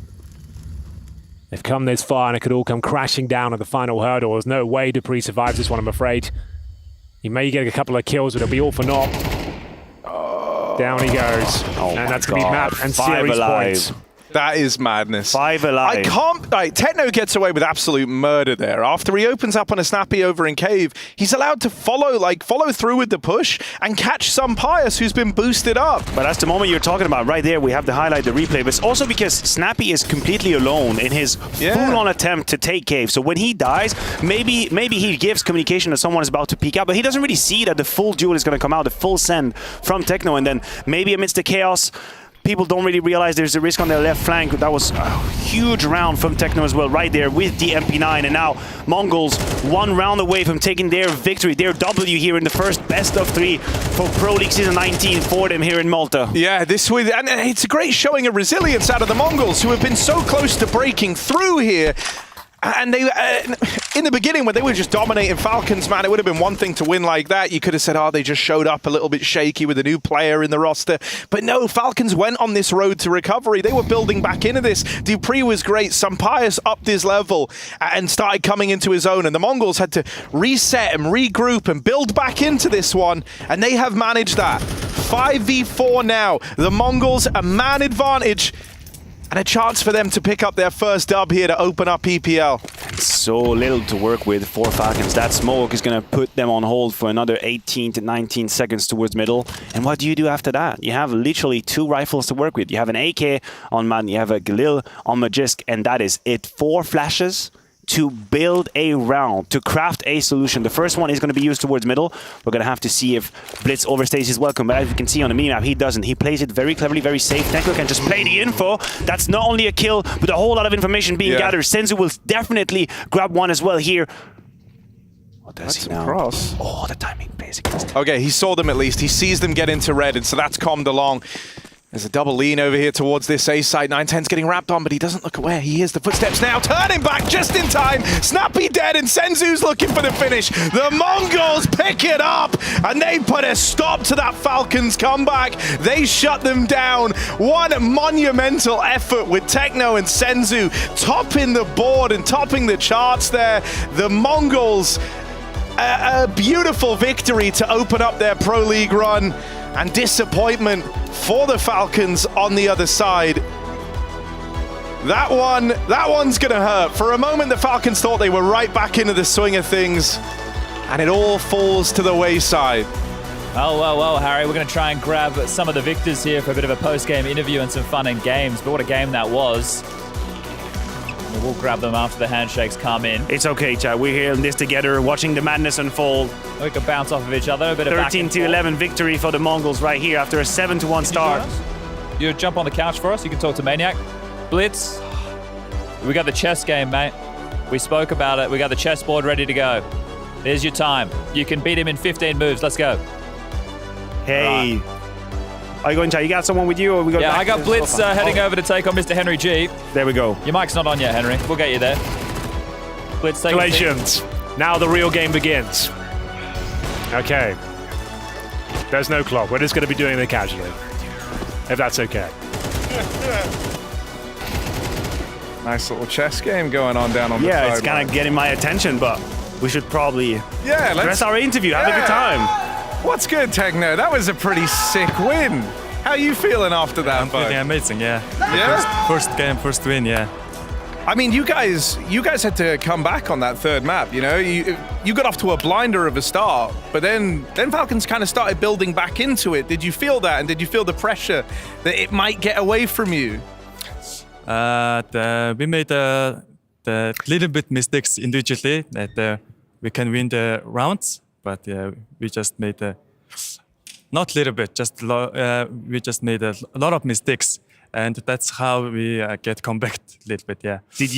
Speaker 18: They've come this far, and it could all come crashing down at the final hurdle. There's no way Dupree survives this one, I'm afraid. He may get a couple of kills, but it'll be all for naught. Down he goes. And that's going to be map and series points.
Speaker 23: That is madness.
Speaker 5: 5 alive.
Speaker 23: I can't... Like, Techno gets away with absolute murder there. After he opens up on a Snappy over in Cave, he's allowed to follow through with the push and catch some Pius who's been boosted up.
Speaker 5: But that's the moment you're talking about right there. We have to highlight the replay. But it's also because Snappy is completely alone in his full-on attempt to take Cave. So when he dies, maybe he gives communication that someone is about to peek out, but he doesn't really see that the full duel is going to come out, the full send from Techno, and then maybe amidst the chaos, people don't really realize there's a risk on their left flank. That was a huge round from Techno as well, right there with the MP9. And now Mongols 1 round away from taking their victory, their W here in the first best of 3 for Pro League Season 19 for them here in Malta.
Speaker 23: Yeah, and it's a great showing of resilience out of the Mongols, who have been so close to breaking through here. And they, in the beginning, when they were just dominating Falcons, man, it would have been one thing to win like that. You could have said, oh, they just showed up a little bit shaky with a new player in the roster. But no, Falcons went on this road to recovery. They were building back into this. Dupree was great. Sampaius upped his level and started coming into his own. And the Mongols had to reset and regroup and build back into this one. And they have managed that. 5v4 now. The Mongols, a man advantage. And a chance for them to pick up their first dub here to open up EPL.
Speaker 5: So little to work with for Falcons. That smoke is going to put them on hold for another 18 to 19 seconds towards middle. And what do you do after that? You have literally 2 rifles to work with. You have an AK on Madden, you have a Galil on Magisk, and that is it. 4 flashes to build a round, to craft a solution. The first one is going to be used towards middle. We're going to have to see if Blitz overstays his welcome, but as you can see on the mini-map, he doesn't. He plays it very cleverly, very safe. Techno can just play the info. That's not only a kill, but a whole lot of information being gathered. Senzu will definitely grab one as well here. What does he now?
Speaker 23: Cross.
Speaker 5: Oh, the timing, basically.
Speaker 23: Okay, he saw them at least. He sees them get into red, and so that's calmed along. There's a double lean over here towards this A side. 910's getting wrapped on, but he doesn't look aware. He hears the footsteps now, turning back just in time. Snappy dead, and Senzu's looking for the finish. The Mongols pick it up, and they put a stop to that Falcons comeback. They shut them down. One monumental effort with Techno and Senzu topping the board and topping the charts there. The Mongols, a beautiful victory to open up their Pro League run. And disappointment for the Falcons on the other side. That one's gonna hurt. For a moment, the Falcons thought they were right back into the swing of things, and it all falls to the wayside.
Speaker 2: Well, Harry, we're going to try and grab some of the victors here for a bit of a post-game interview and some fun and games. But what a game that was. We'll grab them after the handshakes come in.
Speaker 5: It's okay, Chad. We're here in this together, watching the madness unfold.
Speaker 2: We can bounce off of each other. A bit of
Speaker 5: 13-11 victory for the Mongols right here after a 7-1 start.
Speaker 2: You jump on the couch for us. You can talk to Maniac. Blitz. We got the chess game, mate. We spoke about it. We got the chessboard ready to go. There's your time. You can beat him in 15 moves. Let's go.
Speaker 5: Hey. Are you going, Chad? You got someone with you? Or we go
Speaker 2: I got Blitz heading over to take on Mr. Henry G.
Speaker 5: There we go.
Speaker 2: Your mic's not on yet, Henry. We'll get you there. Blitz, take
Speaker 18: Congratulations. Now the real game begins. Okay. There's no clock. We're just going to be doing it casually. If that's okay.
Speaker 23: Nice little chess game going on down on the side.
Speaker 5: Yeah, it's kind of getting my attention, but we should probably dress our interview. Have a good time.
Speaker 23: What's good, Techno? That was a pretty sick win. How are you feeling after that?
Speaker 3: I'm feeling amazing, yeah. First game, first win, yeah.
Speaker 23: I mean, you guys had to come back on that third map, you know? You got off to a blinder of a start, but then Falcons kind of started building back into it. Did you feel that? And did you feel the pressure that it might get away from you?
Speaker 3: We made the little bit mistakes individually that we can win the rounds, but we just made not little bit, just we just made a lot of mistakes, and that's how we get comeback a little bit. Yeah.
Speaker 5: Did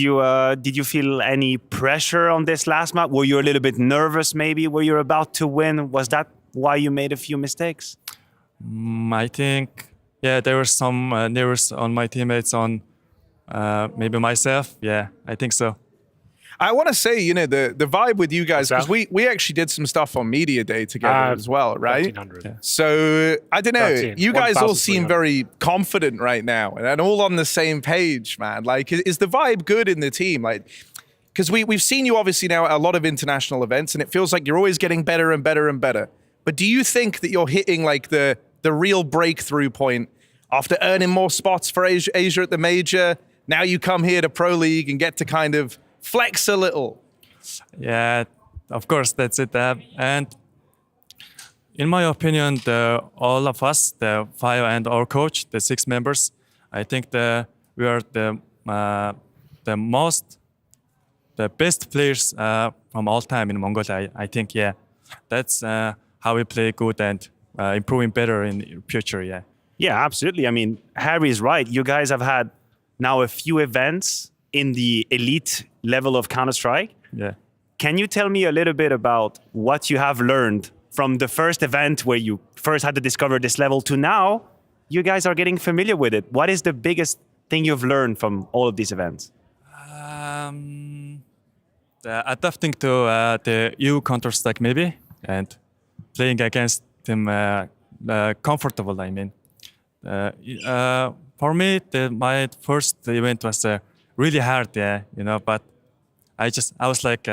Speaker 5: you feel any pressure on this last map? Were you a little bit nervous, maybe? Were you about to win? Was that why you made a few mistakes?
Speaker 3: I think there was some nerves on my teammates, on maybe myself. Yeah, I think so.
Speaker 23: I want to say, you know, the vibe with you guys, because we actually did some stuff on Media Day together as well, right?
Speaker 18: 1300. Yeah.
Speaker 23: So, I don't know,
Speaker 18: 13,
Speaker 23: you guys all seem very confident right now and all on the same page, man. Like, is the vibe good in the team? Like, because we've seen you obviously now at a lot of international events, and it feels like you're always getting better and better and better. But do you think that you're hitting like the real breakthrough point
Speaker 15: After earning more spots for Asia at the major, now you come here to Pro League and get to kind of flex a little.
Speaker 3: Yeah, of course, that's it. And in my opinion, all of us, the 5 and our coach, the 6 members, I think we are the best players from all time in Mongolia. I think, yeah, that's how we play good and improving better in the future, yeah.
Speaker 5: Yeah, absolutely. I mean, Harry is right. You guys have had now a few events in the elite level of Counter-Strike.
Speaker 3: Yeah.
Speaker 5: Can you tell me a little bit about what you have learned from the first event where you first had to discover this level to now you guys are getting familiar with it? What is the biggest thing you've learned from all of these events?
Speaker 3: Adapting to the EU Counter-Strike maybe, and playing against them comfortable, I mean. For me, my first event was really hard, yeah, you know, but I was like,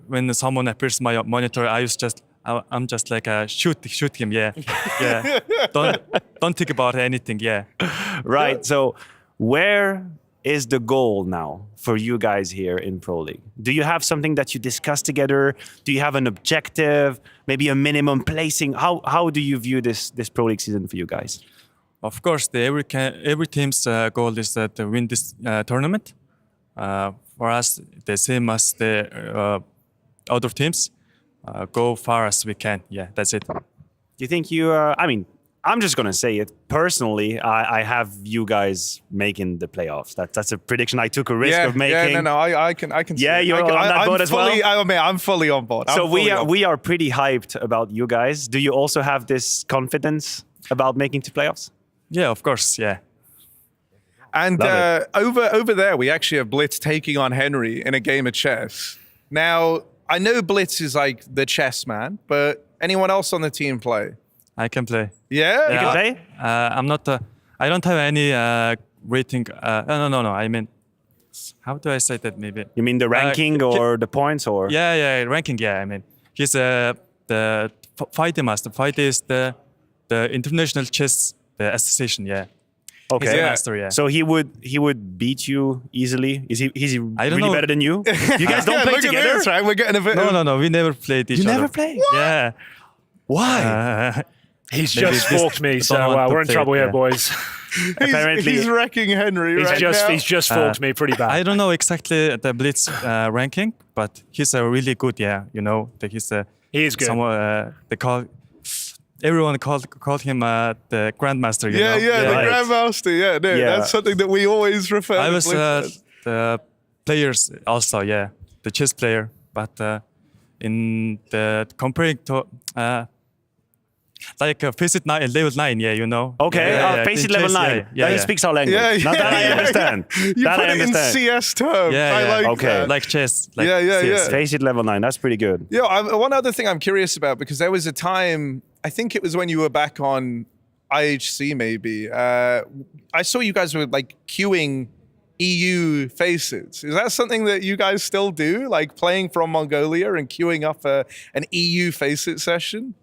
Speaker 3: when someone appears my monitor, I'm just like, shoot him, yeah, yeah. Don't think about anything, yeah.
Speaker 5: Right. So, where is the goal now for you guys here in Pro League? Do you have something that you discuss together? Do you have an objective? Maybe a minimum placing? How do you view this Pro League season for you guys?
Speaker 3: Of course, every team's goal is to win this tournament. For us, the same as the other teams, go far as we can. Yeah, that's it.
Speaker 5: Do you think I mean, I'm just going to say it. Personally, I have you guys making the playoffs. That's a prediction I took a risk of making.
Speaker 15: Yeah, no, I can
Speaker 5: Yeah, you're on that boat as well?
Speaker 15: I'm fully on board.
Speaker 5: So we are pretty hyped about you guys. Do you also have this confidence about making the playoffs?
Speaker 3: Yeah, of course, yeah.
Speaker 15: And over there, we actually have Blitz taking on Henry in a game of chess. Now, I know Blitz is like the chess man, but anyone else on the team play?
Speaker 3: I can play.
Speaker 15: Yeah?
Speaker 5: You can play?
Speaker 3: I'm not, I don't have any rating. No. I mean, how do I say that maybe?
Speaker 5: You mean the ranking or the points or?
Speaker 3: Yeah, ranking, yeah. I mean, he's the FIDE master. FIDE is the international chess association, yeah.
Speaker 5: Okay.
Speaker 3: He's a master, yeah.
Speaker 5: So he would beat you easily? Is he
Speaker 3: I don't
Speaker 5: really
Speaker 3: know.
Speaker 5: better than you? You guys don't play
Speaker 15: look
Speaker 5: together?
Speaker 15: At this, right? We're getting a bit.
Speaker 3: No. We never played each other.
Speaker 5: You never played?
Speaker 3: Yeah.
Speaker 5: Why?
Speaker 1: He's just forked me, so we're in trouble here, boys.
Speaker 5: Apparently,
Speaker 15: he's wrecking Henry right now.
Speaker 1: He's just forked me pretty bad.
Speaker 3: I don't know exactly the Blitz ranking, but he's a really good, yeah. You know,
Speaker 1: he is good.
Speaker 3: Everyone called him the Grandmaster. You know?
Speaker 15: The Grandmaster. Yeah, no, that's something that we always refer.
Speaker 3: I was the players also, yeah, the chess player, but in the comparing to like FaZe level 9, yeah, you know.
Speaker 5: Okay, FaZe level 9. Yeah, he speaks our language. Now that I understand.
Speaker 15: You put it in CS terms. I like that.
Speaker 3: Like chess. Like
Speaker 15: CS.
Speaker 5: FaZe level 9. That's pretty good.
Speaker 15: Yeah. One other thing I'm curious about, because there was a time, I think it was when you were back on IHC maybe. I saw you guys were like queuing EU faces. Is that something that you guys still do? Like playing from Mongolia and queuing up an EU facet session?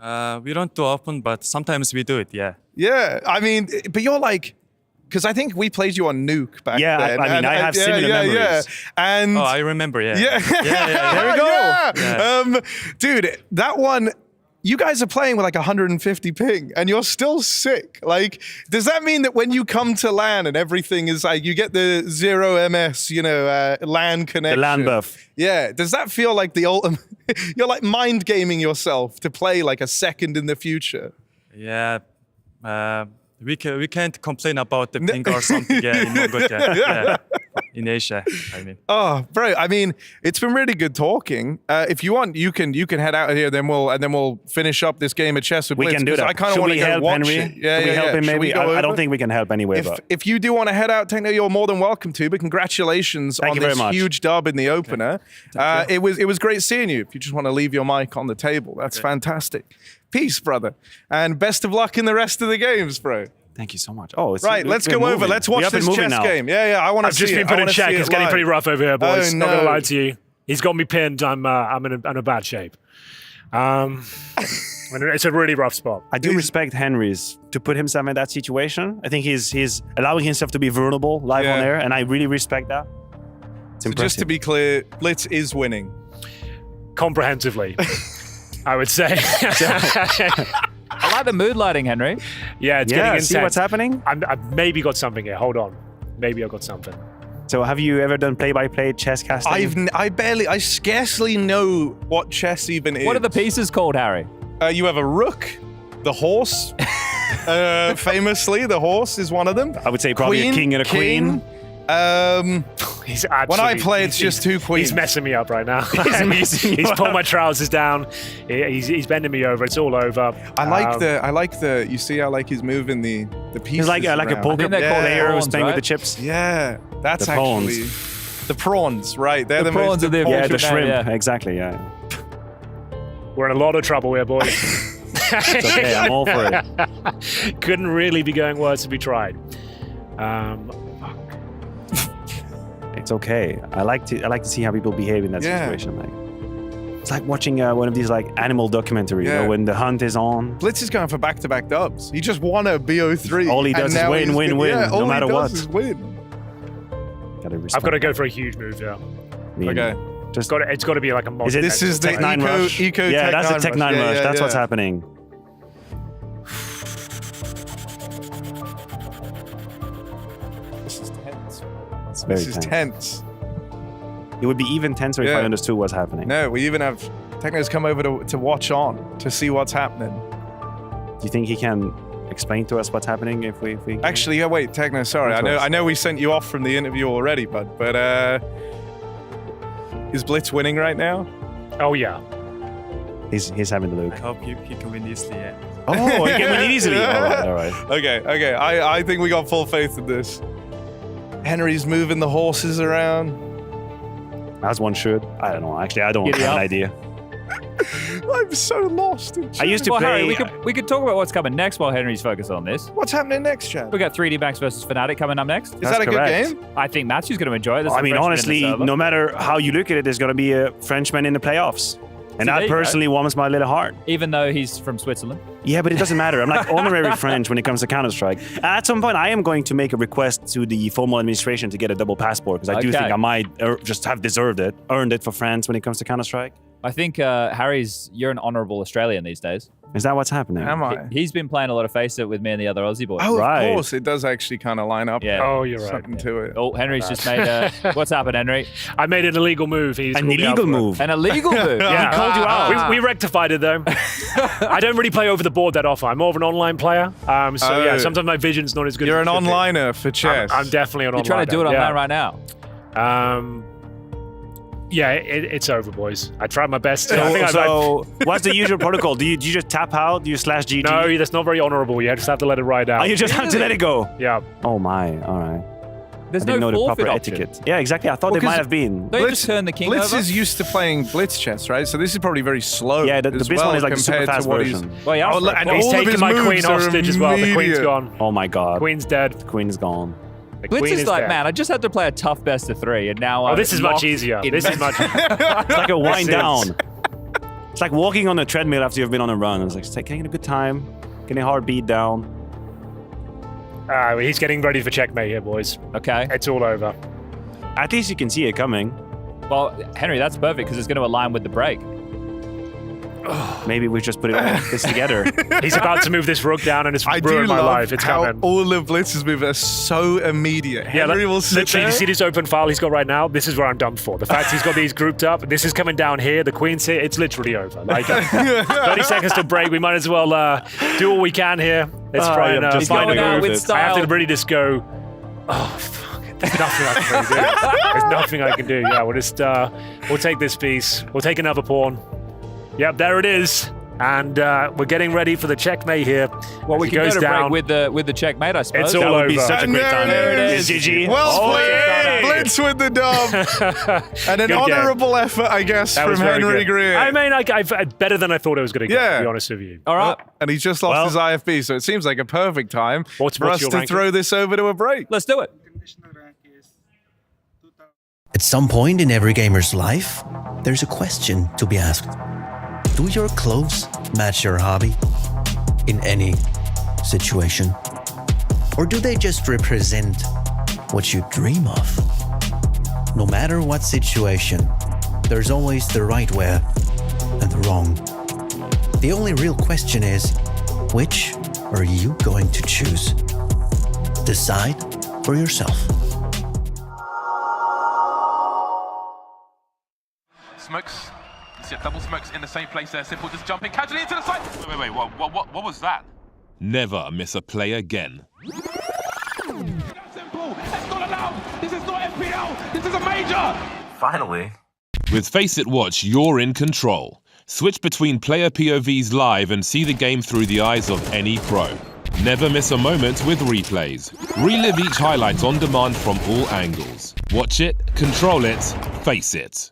Speaker 3: We don't do often, but sometimes we do it, yeah.
Speaker 15: Yeah, I mean, but you're like, because I think we played you on Nuke back then.
Speaker 5: I mean, I have similar memories.
Speaker 15: Yeah. And
Speaker 3: I remember, yeah.
Speaker 15: There we go. Yeah. Dude, that one, you guys are playing with like 150 ping and you're still sick. Like, does that mean that when you come to LAN and everything is like, you get the 0 MS, LAN connection?
Speaker 5: The LAN buff.
Speaker 15: Yeah. Does that feel like the ultimate? You're like mind gaming yourself to play like a second in the future.
Speaker 3: Yeah. We can't complain about the ping or something, yeah, in Mongolia. Yeah. In Asia, I mean.
Speaker 15: Oh, bro! I mean, it's been really good talking. If you want, you can head out of here. Then we'll finish up this game of chess with Blitz.
Speaker 5: We can do that.
Speaker 15: I kind of want to go watch
Speaker 5: Henry?
Speaker 15: it. Yeah,
Speaker 5: Can we help him? Maybe I don't think we can help anyway.
Speaker 15: If you do want to head out, Techno, you're more than welcome to. But congratulations on this huge dub in the opener. It was great seeing you. If you just want to leave your mic on the table, that's fantastic. Peace, brother, and best of luck in the rest of the games, bro.
Speaker 5: Thank you so much. Oh,
Speaker 15: right. Let's go over. Let's watch this chess game. Yeah. I want to see it.
Speaker 1: I've just been put in check. It's getting pretty rough over here, boys.
Speaker 15: Oh,
Speaker 1: Not gonna lie to you. He's got me pinned. I'm in a bad shape.
Speaker 18: And it's a really rough spot.
Speaker 5: I do respect Henry's to put himself in that situation. I think he's allowing himself to be vulnerable live on air, and I really respect that. It's
Speaker 15: so
Speaker 5: impressive.
Speaker 15: just to be clear, Blitz is winning.
Speaker 18: Comprehensively, I would say.
Speaker 2: I like the mood lighting, Henry.
Speaker 18: Yeah, it's getting intense.
Speaker 5: See what's happening?
Speaker 18: I've maybe got something here. Hold on. Maybe I've got something.
Speaker 5: So have you ever done play-by-play chess casting?
Speaker 15: I scarcely know what chess even is.
Speaker 2: What are the pieces called, Harry?
Speaker 15: You have a rook, the horse. Famously, the horse is one of them.
Speaker 5: I would say probably a king and a queen.
Speaker 15: When I play, it's just two queens.
Speaker 18: He's messing me up right now. he's pulled my trousers down. He's bending me over. It's all over.
Speaker 15: I like the. You see how he's moving the pieces.
Speaker 5: He's like a poker player who's playing with the chips.
Speaker 15: Yeah, that's
Speaker 5: the
Speaker 15: actually the prawns, right? They're the
Speaker 2: prawns are the
Speaker 5: the shrimp. Exactly. Yeah.
Speaker 18: We're in a lot of trouble here, boys.
Speaker 5: It's okay. I'm all for it.
Speaker 18: Couldn't really be going worse if we tried.
Speaker 5: It's okay. I like to see how people behave in that situation. Like, it's like watching one of these animal documentaries. You know, when the hunt is on.
Speaker 15: Blitz is going for back-to-back dubs. He just won a BO3.
Speaker 5: All he does is win, no matter what.
Speaker 15: Is win.
Speaker 18: I've got to go for a huge move here.
Speaker 15: Okay.
Speaker 18: It's got to be like a monster.
Speaker 15: This is the
Speaker 5: Tech 9 rush. Yeah, that's the Tech 9 rush. That's what's happening.
Speaker 15: This is tense.
Speaker 5: It would be even tenser if I understood what's happening.
Speaker 15: No, we even have Techno's come over to watch on to see what's happening.
Speaker 5: Do you think he can explain to us what's happening if we
Speaker 15: Actually, wait, Techno, sorry. I know we sent you off from the interview already, but is Blitz winning right now?
Speaker 18: Oh yeah.
Speaker 5: He's having the look.
Speaker 3: I hope he can win easily, yeah.
Speaker 5: Oh, he can win easily. All right.
Speaker 15: Okay. I think we got full faith in this. Henry's moving the horses around.
Speaker 5: As one should. I don't know. Actually, I don't have an idea.
Speaker 15: I'm so lost.
Speaker 5: I used to play.
Speaker 2: Harry, we could talk about what's coming next while Henry's focused on this.
Speaker 15: What's happening next, Chad?
Speaker 2: We got 3D Banks versus Fnatic coming up next.
Speaker 15: Is that a good game?
Speaker 2: I think Matthew's going to enjoy it.
Speaker 5: I mean, honestly, no matter how you look at it, there's going to be a Frenchman in the playoffs. And that personally warms my little heart.
Speaker 2: Even though he's from Switzerland?
Speaker 5: Yeah, but it doesn't matter. I'm like honorary French when it comes to Counter-Strike. At some point, I am going to make a request to the formal administration to get a double passport because I do think I might just have earned it for France when it comes to Counter-Strike.
Speaker 2: I think, you're an honorable Australian these days.
Speaker 5: Is that what's happening?
Speaker 15: Am I?
Speaker 2: He's been playing a lot of Face It with me and the other Aussie boys.
Speaker 15: Oh, of course. It does actually kind of line up.
Speaker 2: Yeah.
Speaker 18: Oh, you're right.
Speaker 15: Something to it.
Speaker 2: Oh, Henry's just made what's happened, Henry?
Speaker 18: I made an illegal move.
Speaker 5: An illegal move?
Speaker 2: An illegal move?
Speaker 18: Yeah.
Speaker 5: He called you out.
Speaker 18: We rectified it, though. I don't really play over the board that often. I'm more of an online player. Yeah, sometimes my vision's not as good
Speaker 15: You're
Speaker 18: as
Speaker 15: an onliner for chess.
Speaker 18: I'm definitely an onliner.
Speaker 2: You're trying to do it online right now.
Speaker 18: Yeah, it's over, boys. I tried my best.
Speaker 5: So what's the usual protocol? Do you just tap out? Do you /GG?
Speaker 18: No, that's not very honorable. You just have to let it ride out.
Speaker 5: Oh, you just have to let it go?
Speaker 18: Yeah.
Speaker 5: Oh my, all right.
Speaker 2: There's
Speaker 5: I didn't
Speaker 2: no
Speaker 5: know the
Speaker 2: forfeit
Speaker 5: proper
Speaker 2: option.
Speaker 5: etiquette. Yeah, exactly. I thought there might have been.
Speaker 2: Don't you just turn the king
Speaker 15: Blitz
Speaker 2: over?
Speaker 15: is used to playing Blitz chess, right? So this is probably very slow.
Speaker 5: Yeah, the Blitz one is like the super fast version.
Speaker 2: Well, yeah,
Speaker 15: and
Speaker 18: he's
Speaker 15: all of
Speaker 18: taken
Speaker 15: his
Speaker 18: my queen
Speaker 15: moves are
Speaker 18: hostage as well. The queen's
Speaker 15: immediate.
Speaker 18: gone.
Speaker 5: Oh my god.
Speaker 18: Queen's dead.
Speaker 5: The queen's gone.
Speaker 18: The
Speaker 2: Blitz
Speaker 18: queen
Speaker 2: is like,
Speaker 18: dead.
Speaker 2: man, I just had to play a tough best of 3, and now
Speaker 18: this is much easier. This is much.
Speaker 5: It's like a wind down. It's like walking on a treadmill after you've been on a run. It's like taking a good time, getting a hard beat down.
Speaker 18: He's getting ready for checkmate here, boys.
Speaker 2: Okay.
Speaker 18: It's all over.
Speaker 5: At least you can see it coming.
Speaker 2: Well, Henry, that's perfect because it's going to align with the break.
Speaker 5: Maybe we just put this together.
Speaker 18: He's about to move this rook down and it's ruined my life. It's coming.
Speaker 15: All of Blitz's moves are so immediate. Henry will sit
Speaker 18: literally,
Speaker 15: there.
Speaker 18: you see this open file he's got right now? This is where I'm done for. The fact he's got these grouped up, this is coming down here, the queen's here, it's literally over. Like 30 seconds to break, we might as well do all we can here. Let's try and find a move. I have to really just go, oh, fuck. There's nothing I can really do. There's nothing I can do. Yeah, we'll just, we'll take this piece. We'll take another pawn. Yep, there it is. And we're getting ready for the checkmate here.
Speaker 2: Well, we can go to break with the checkmate, I suppose.
Speaker 18: It's all over.
Speaker 5: That would be such a great time.
Speaker 15: There it is.
Speaker 5: GG.
Speaker 15: Well played. Blitz with the dub. And an honourable effort, I guess,
Speaker 18: that
Speaker 15: from Henry
Speaker 18: good.
Speaker 15: Greer.
Speaker 18: I mean, I've better than I thought it was going to get, to be honest with you.
Speaker 2: All right.
Speaker 15: And he just lost his IFB, so it seems like a perfect time for us to throw this over to a break.
Speaker 2: Let's do it.
Speaker 26: At some point in every gamer's life, there's a question to be asked. Do your clothes match your hobby in any situation? Or do they just represent what you dream of? No matter what situation, there's always the right way and the wrong. The only real question is, which are you going to choose? Decide for yourself.
Speaker 27: Smokes. You see double smokes in the same place there. Simple just jumping casually into the side. Wait, what was that?
Speaker 28: Never miss a play again.
Speaker 27: Simple. That's not allowed. This is not FPL. This is a major.
Speaker 28: Finally. With FaceIt Watch, you're in control. Switch between player POVs live and see the game through the eyes of any pro. Never miss a moment with replays. Relive each highlight on demand from all angles. Watch it, control it, face it.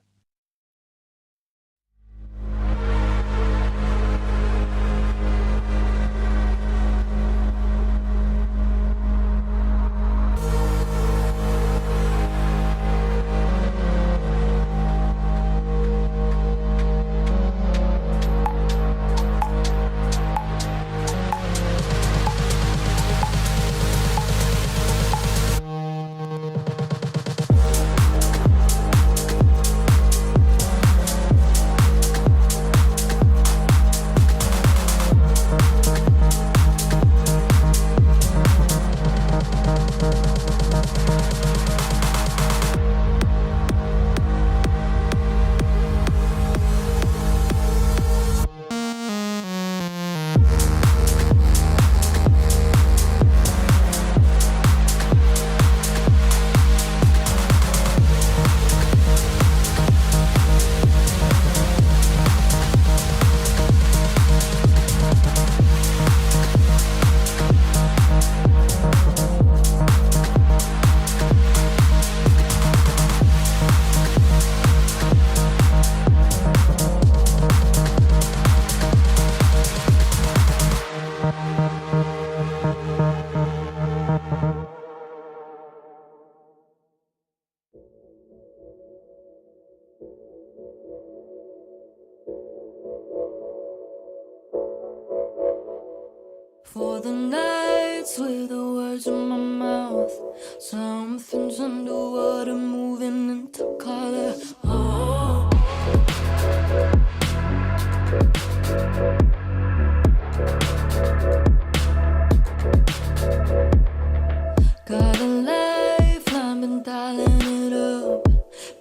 Speaker 4: For the nights with the words in my mouth, something's underwater moving into color. Oh. Got a lifeline, been dialing it up,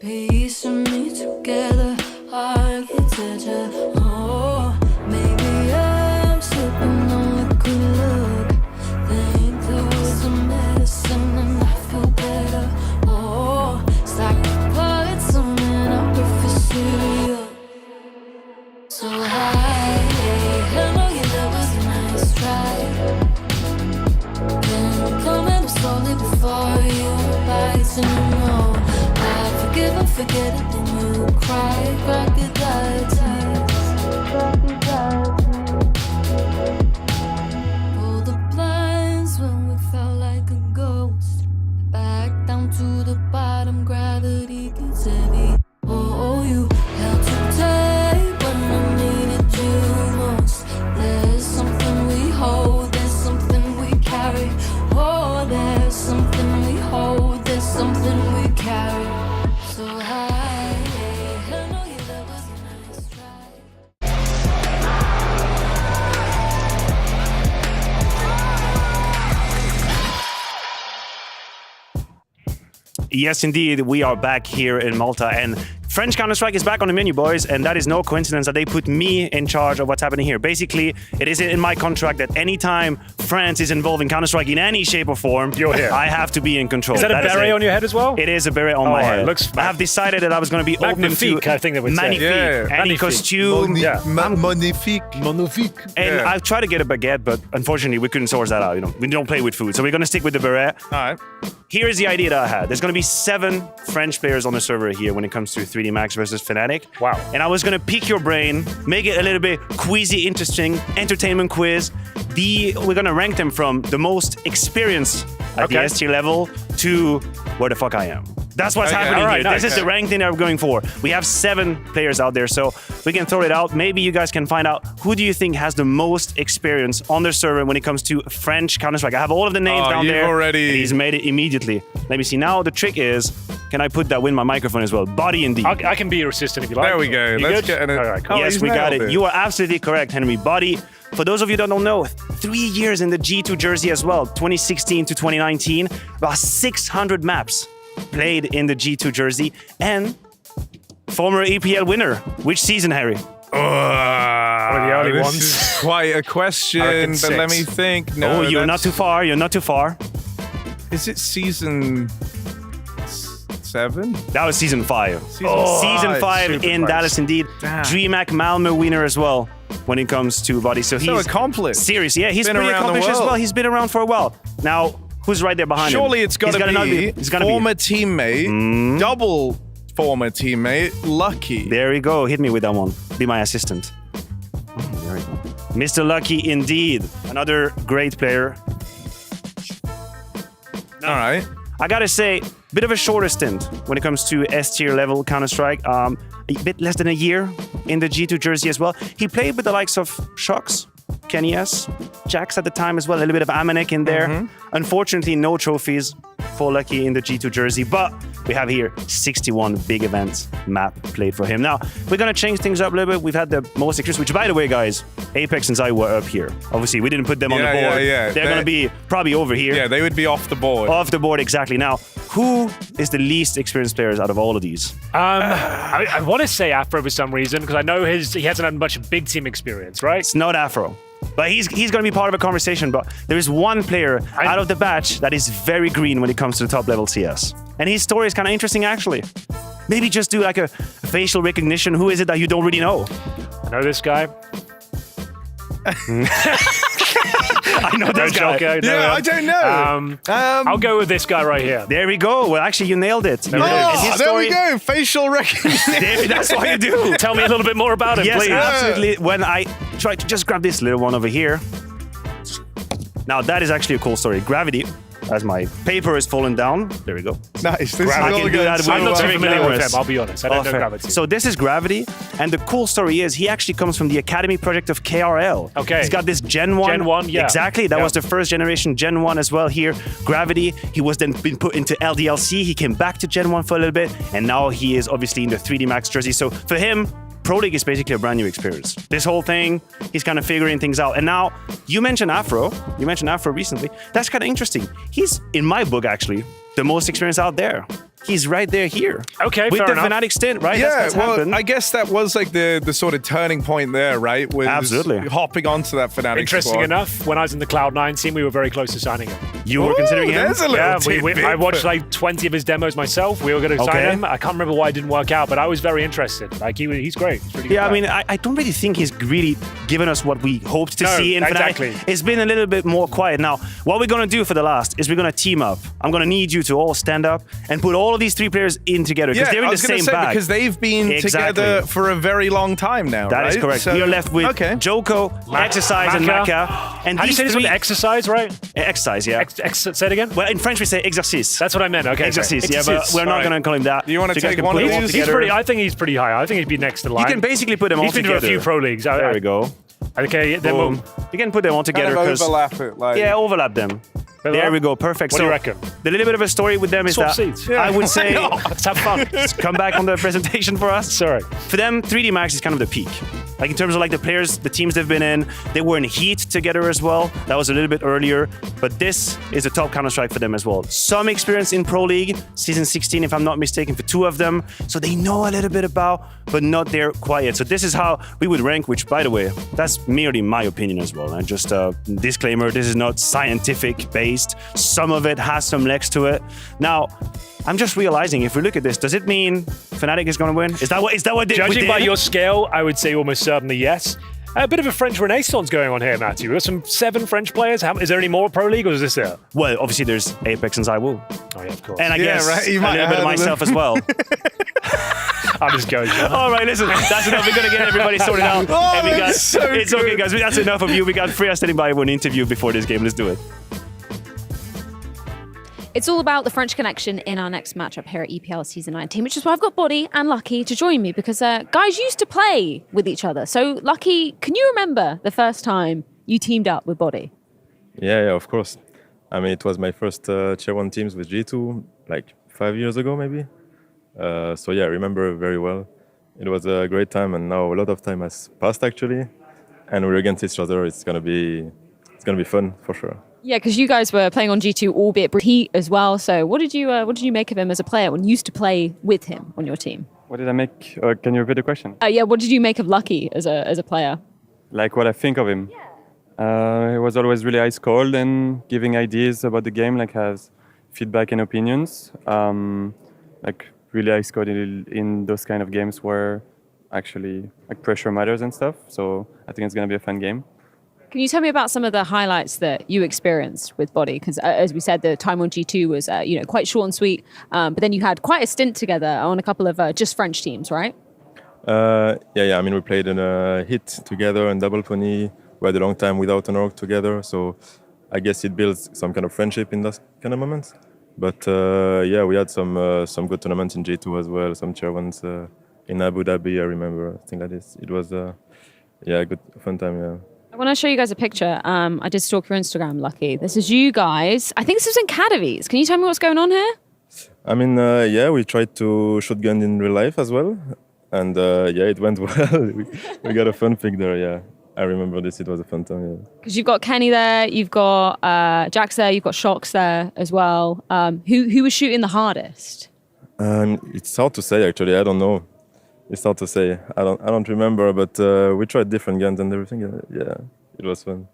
Speaker 4: piecing me together, architecture. Oh, maybe I'm slipping on a good look. Think there was a medicine and I feel better. Oh, it's like the parts on an upper Syria. So high, I know you that was a nice try. Been coming slowly before you bite and you know I forgive and forget it, then you cry, crocodile tears, crocodile tears. Pull the blinds when we felt like a ghost. Back down to the bottom, gravity gets heavy. Oh, you held too tight when I needed you most. There's something we hold, there's something we carry. Oh, there's something we hold, there's something we carry. So high, I know you, that was a nice try.
Speaker 5: Yes, indeed, we are back here in Malta, and French Counter-Strike is back on the menu, boys, and that is no coincidence that they put me in charge of what's happening here. Basically, it is in my contract that anytime France is involved in Counter-Strike in any shape or form,
Speaker 1: you're here.
Speaker 5: I have to be in control.
Speaker 1: Is that a beret on your head as well?
Speaker 5: It is a beret on my head.
Speaker 1: Looks
Speaker 5: I have decided that I was going to be
Speaker 1: magnifique,
Speaker 5: open to
Speaker 1: I think they would say.
Speaker 5: magnifique, any
Speaker 1: Magnifique.
Speaker 5: costume.
Speaker 15: Magnifique.
Speaker 1: Magnifique.
Speaker 5: And I've tried to get a baguette, but unfortunately we couldn't source that out. You know, we don't play with food, so we're going to stick with the beret.
Speaker 15: All right.
Speaker 5: Here's the idea that I had. There's going to be 7 French players on the server here when it comes to 3D Max versus Fnatic.
Speaker 1: Wow.
Speaker 5: And I was going to pick your brain, make it a little bit quizzy, interesting, entertainment quiz. We're going to rank them from the most experienced at the S tier level to where the fuck I am. That's what's happening here. This is the rank thing that we're going for. We have 7 players out there, so we can throw it out. Maybe you guys can find out who do you think has the most experience on their server when it comes to French Counter-Strike. I have all of the names down there.
Speaker 23: Already.
Speaker 5: And he's made it immediately. Let me see. Now the trick is, can I put that with my microphone as well? Body indeed.
Speaker 18: I can be your assistant if you like.
Speaker 23: There we go. Let's get in it.
Speaker 18: All right, cool.
Speaker 5: Yes, we got it. You are absolutely correct, Henry. Body. For those of you that don't know, 3 years in the G2 jersey as well, 2016 to 2019, about 600 maps played in the G2 jersey, and former EPL winner. Which season, Harry?
Speaker 18: One of the early
Speaker 23: this
Speaker 18: ones.
Speaker 23: is quite a question, but let me think. No,
Speaker 5: you're not too far. You're not too far.
Speaker 23: Is it season 7?
Speaker 5: That was season 5. Season 5 in
Speaker 23: Super
Speaker 5: Dallas, indeed.
Speaker 23: Damn.
Speaker 5: DreamHack Malmö winner as well when it comes to body. So he's
Speaker 23: accomplished.
Speaker 5: Serious, yeah. He's
Speaker 23: Been
Speaker 5: pretty
Speaker 23: around the
Speaker 5: accomplished as
Speaker 23: world.
Speaker 5: well. He's been around for a while. Now, who's right there behind him?
Speaker 23: Surely it's got to be former teammate, double former teammate, Lucky.
Speaker 5: There we go. Hit me with that one. Be my assistant. There we go. Mr. Lucky, indeed. Another great player.
Speaker 23: All right.
Speaker 5: I gotta say, bit of a shorter stint when it comes to S-tier level Counter-Strike. A bit less than a year in the G2 jersey as well. He played with the likes of Shox, Kenny S, Jax at the time as well, a little bit of Amanek in there. Unfortunately, no trophies for Lucky in the G2 jersey, but we have here 61 big events map played for him. Now, we're going to change things up a little bit. We've had the most experience, which by the way, guys, Apex and Zai were up here. Obviously, we didn't put them on the board.
Speaker 23: Yeah.
Speaker 5: They're going to be probably over here.
Speaker 23: Yeah, they would be off the board.
Speaker 5: Off the board, exactly. Now, who is the least experienced players out of all of these?
Speaker 18: I want to say Afro for some reason, because I know he hasn't had much big team experience, right?
Speaker 5: It's not Afro. But he's going to be part of a conversation. But there is one player out of the batch that is very green when it comes to the top level CS. And his story is kind of interesting, actually. Maybe just do like a facial recognition. Who is it that you don't really know?
Speaker 18: I know this guy.
Speaker 5: I know this guy.
Speaker 23: I don't know.
Speaker 18: I'll go with this guy right here.
Speaker 5: There we go. Well, actually, you nailed it.
Speaker 23: There we go. Facial recognition.
Speaker 5: David, that's what you do.
Speaker 18: Tell me a little bit more about him,
Speaker 5: yes,
Speaker 18: please.
Speaker 5: Absolutely. When I try to just grab this little one over here. Now, that is actually a cool story. Gravity, as my paper is fallen down. There we go.
Speaker 23: Nice.
Speaker 5: I'm
Speaker 18: not too familiar with him, I'll be honest. I don't know Gravity.
Speaker 5: So this is Gravity, and the cool story is he actually comes from the Academy project of KRL.
Speaker 18: Okay.
Speaker 5: He's got this Gen 1.
Speaker 18: Gen 1, yeah.
Speaker 5: Exactly. That was the first generation Gen 1 as well here. Gravity, he was then been put into LDLC. He came back to Gen 1 for a little bit, and now he is obviously in the 3D Max jersey. So for him, Pro League is basically a brand new experience. This whole thing, he's kind of figuring things out. And now, you mentioned Afro. You mentioned Afro recently. That's kind of interesting. He's, in my book, actually, the most experienced out there. He's right there here.
Speaker 18: Okay,
Speaker 5: with
Speaker 18: fair
Speaker 5: the
Speaker 18: enough.
Speaker 5: Fnatic stint, right?
Speaker 23: Yeah,
Speaker 5: that's
Speaker 23: well, I guess that was like the sort of turning point there, right? Was
Speaker 5: Absolutely.
Speaker 23: hopping onto that Fnatic
Speaker 18: Interesting
Speaker 23: squad.
Speaker 18: enough, when I was in the Cloud9 team, we were very close to signing him.
Speaker 5: You were considering him?
Speaker 23: There's a little
Speaker 18: Yeah,
Speaker 23: tidbit,
Speaker 18: I watched
Speaker 23: but-
Speaker 18: like 20 of his demos myself. We were going to sign him. I can't remember why it didn't work out, but I was very interested. Like he's great. He's pretty good
Speaker 5: Yeah, I
Speaker 18: guy.
Speaker 5: mean, I don't really think he's really given us what we hoped to see in Fnatic.
Speaker 18: Exactly.
Speaker 5: It's been a little bit more quiet. Now, what we're going to do for the last is we're going to team up. I'm going to need you to all stand up and put all of these 3 players in together because they're in
Speaker 23: I
Speaker 5: the
Speaker 23: was gonna
Speaker 5: same
Speaker 23: say,
Speaker 5: bag.
Speaker 23: because they've been
Speaker 5: Exactly.
Speaker 23: together for a very long time now,
Speaker 5: That
Speaker 23: right?
Speaker 5: is correct. You're left with Joko, Exercise, and Maka. And
Speaker 18: How do you
Speaker 5: these
Speaker 18: say this
Speaker 5: 3
Speaker 18: one? Exercise, right?
Speaker 5: Exercise, yeah.
Speaker 18: Say it again?
Speaker 5: Well, in French we say exercice.
Speaker 18: That's what I meant. Okay.
Speaker 5: Exercise, yeah, but we're not going to call him that.
Speaker 23: Do you want to
Speaker 5: So guys
Speaker 23: take
Speaker 5: can
Speaker 23: one
Speaker 5: put
Speaker 23: of
Speaker 5: them all
Speaker 23: these?
Speaker 5: together.
Speaker 18: I think he's pretty high. I think he'd be next to the line.
Speaker 5: You can basically put them all
Speaker 18: He's been
Speaker 5: together.
Speaker 18: to a few pro leagues.
Speaker 5: There we go.
Speaker 18: Okay, then
Speaker 5: Boom. You can put them all together.
Speaker 23: Kind of
Speaker 5: 'cause-
Speaker 23: overlap it, like
Speaker 5: Yeah, overlap them. There we go. Perfect.
Speaker 18: What do you reckon?
Speaker 5: The little bit of a story with them is
Speaker 18: Swap
Speaker 5: that
Speaker 18: seats.
Speaker 5: I would say
Speaker 18: Let's have fun.
Speaker 5: come back on the presentation for us.
Speaker 18: Sorry.
Speaker 5: For them, 3D Max is kind of the peak. Like in terms of like the players, the teams they've been in, they were in Heat together as well. That was a little bit earlier, but this is a top Counter-Strike for them as well. Some experience in Pro League, season 16, if I'm not mistaken, for 2 of them. So they know a little bit about, but not there quite yet. So this is how we would rank, which by the way, that's merely my opinion as well. And just a disclaimer, this is not scientific based. Some of it has some legs to it. Now, I'm just realizing, if we look at this, does it mean Fnatic is going to win? Is that what
Speaker 18: Judging by your scale, I would say almost certainly yes. A bit of a French renaissance going on here, Matthew. We've got some 7 French players. Is there any more Pro League, or is this it?
Speaker 5: Well, obviously there's Apex and Zaiwu.
Speaker 18: Oh yeah, of course.
Speaker 5: And I guess
Speaker 23: right. You
Speaker 5: a
Speaker 23: might
Speaker 5: little
Speaker 23: have
Speaker 5: bit of
Speaker 23: heard of
Speaker 5: myself
Speaker 23: them.
Speaker 5: as well.
Speaker 18: I'm just going.
Speaker 5: All right, listen, that's enough. We're going to get everybody sorted out.
Speaker 23: Oh,
Speaker 5: And we got,
Speaker 23: that's so
Speaker 5: it's
Speaker 23: good.
Speaker 5: okay, guys. That's enough of you. We got Freya standing by for an interview before this game. Let's do it.
Speaker 16: It's all about the French connection in our next matchup here at EPL Season 19, which is why I've got Body and Lucky to join me because guys used to play with each other. So, Lucky, can you remember the first time you teamed up with Body?
Speaker 6: Yeah, of course. I mean, it was my first Tier 1 teams with G2, like 5 years ago, maybe. So yeah, I remember very well. It was a great time, and now a lot of time has passed, actually. And we're against each other. It's gonna be fun, for sure.
Speaker 16: Yeah, because you guys were playing on G2, albeit Heat as well. So what did you make of him as a player when you used to play with him on your team?
Speaker 7: What did I make? Can you repeat the question?
Speaker 16: Yeah, what did you make of Lucky as a player?
Speaker 7: Like what I think of him. He was always really ice cold and giving ideas about the game, like has feedback and opinions. Like really ice cold in those kind of games where actually like pressure matters and stuff. So I think it's gonna be a fun game.
Speaker 16: Can you tell me about some of the highlights that you experienced with Body? Because as we said, the time on G2 was quite short and sweet, but then you had quite a stint together on a couple of just French teams, right?
Speaker 6: Yeah. I mean, we played in a hit together in Double 20. We had a long time without an org together, so I guess it builds some kind of friendship in those kind of moments. But yeah, we had some good tournaments in G2 as well, some Tier 1s in Abu Dhabi, I remember, things like this. It was a good, fun time, yeah.
Speaker 16: I want to show you guys a picture. I did stalk your Instagram, Lucky. This is you guys. I think this was in Katowice. Can you tell me what's going on here?
Speaker 6: I mean, yeah, we tried to shoot gun in real life as well. And yeah, it went well. we got a fun pic there, yeah. I remember this, it was a fun time, yeah.
Speaker 16: Because you've got Kenny there, you've got Jax there, you've got Shocks there as well. Who was shooting the hardest?
Speaker 6: It's hard to say, actually. I don't know. It's hard to say. I don't remember, but we tried different guns and everything. Yeah, it was fun.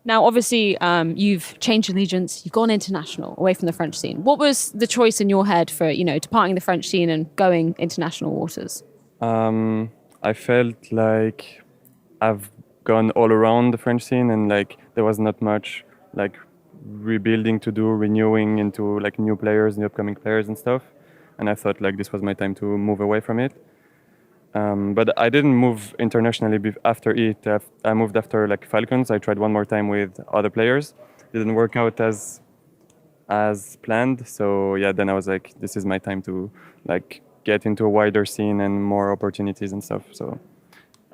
Speaker 16: Now, obviously, you've changed allegiance. You've gone international, away from the French scene. What was the choice in your head for, departing the French scene and going international waters?
Speaker 7: I felt like I've gone all around the French scene, and like there was not much like rebuilding to do, renewing into like new players, new upcoming players and stuff. And I thought like this was my time to move away from it. But I didn't move internationally after it. I moved after like Falcons. I tried one more time with other players. Didn't work out as planned. So yeah, then I was like, this is my time to like get into a wider scene and more opportunities and stuff. So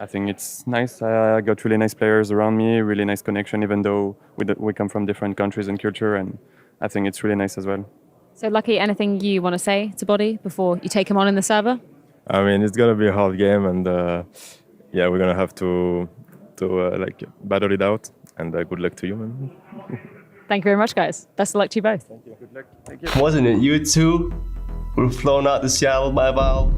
Speaker 7: I think it's nice. I got really nice players around me, really nice connection, even though we come from different countries and culture. And I think it's really nice as well. So
Speaker 16: Lucky, anything you want to say to Body before you take him on in the server?
Speaker 6: I mean, it's gonna be a hard game, and yeah, we're gonna have to like battle it out. And good luck to you, man.
Speaker 16: Thank you very much, guys. Best of luck to you both.
Speaker 7: Thank you. Good luck. Thank you.
Speaker 8: Wasn't it you two who were flown out to Seattle by Val?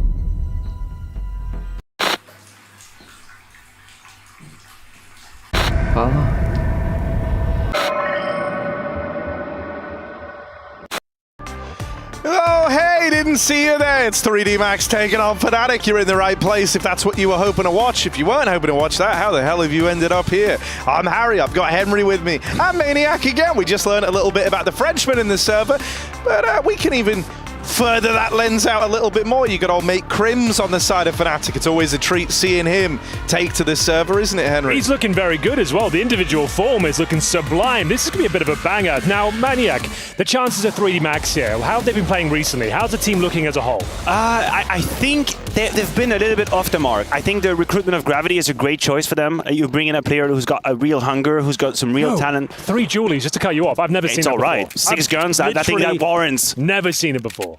Speaker 23: Oh, hey, didn't see you there. It's 3D Max taking on Fnatic. You're in the right place if that's what you were hoping to watch. If you weren't hoping to watch that, how the hell have you ended up here? I'm Harry. I've got Henry with me. I'm Maniac again. We just learned a little bit about the Frenchman in the server, but we can even further that lens out a little bit more. You got old mate Crims on the side of Fnatic. It's always a treat seeing him take to this server, isn't it, Henry?
Speaker 1: He's looking very good as well. The individual form is looking sublime. This is going to be a bit of a banger. Now, Maniac, the chances of 3D Max here, how have they been playing recently? How's the team looking as a whole?
Speaker 5: I think they've been a little bit off the mark. I think the recruitment of Gravity is a great choice for them. You bring in a player who's got a real hunger, who's got some real talent.
Speaker 1: 3 Julies, just to cut you off. I've never seen that before.
Speaker 5: It's all right. 6 guns, I think that warrants.
Speaker 1: Never seen it before.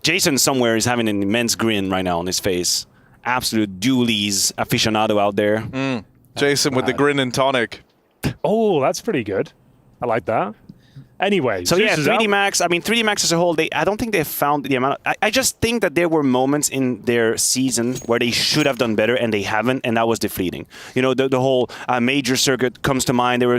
Speaker 5: Jason somewhere is having an immense grin right now on his face. Absolute Julies aficionado out there.
Speaker 23: Jason with the grin and tonic.
Speaker 1: Oh, that's pretty good. I like that. Anyway,
Speaker 5: so yeah, 3D Max, I mean, 3D Max as a whole, I don't think they've found the amount. I just think that there were moments in their season where they should have done better and they haven't, and that was deflating. You know, the whole major circuit comes to mind. There were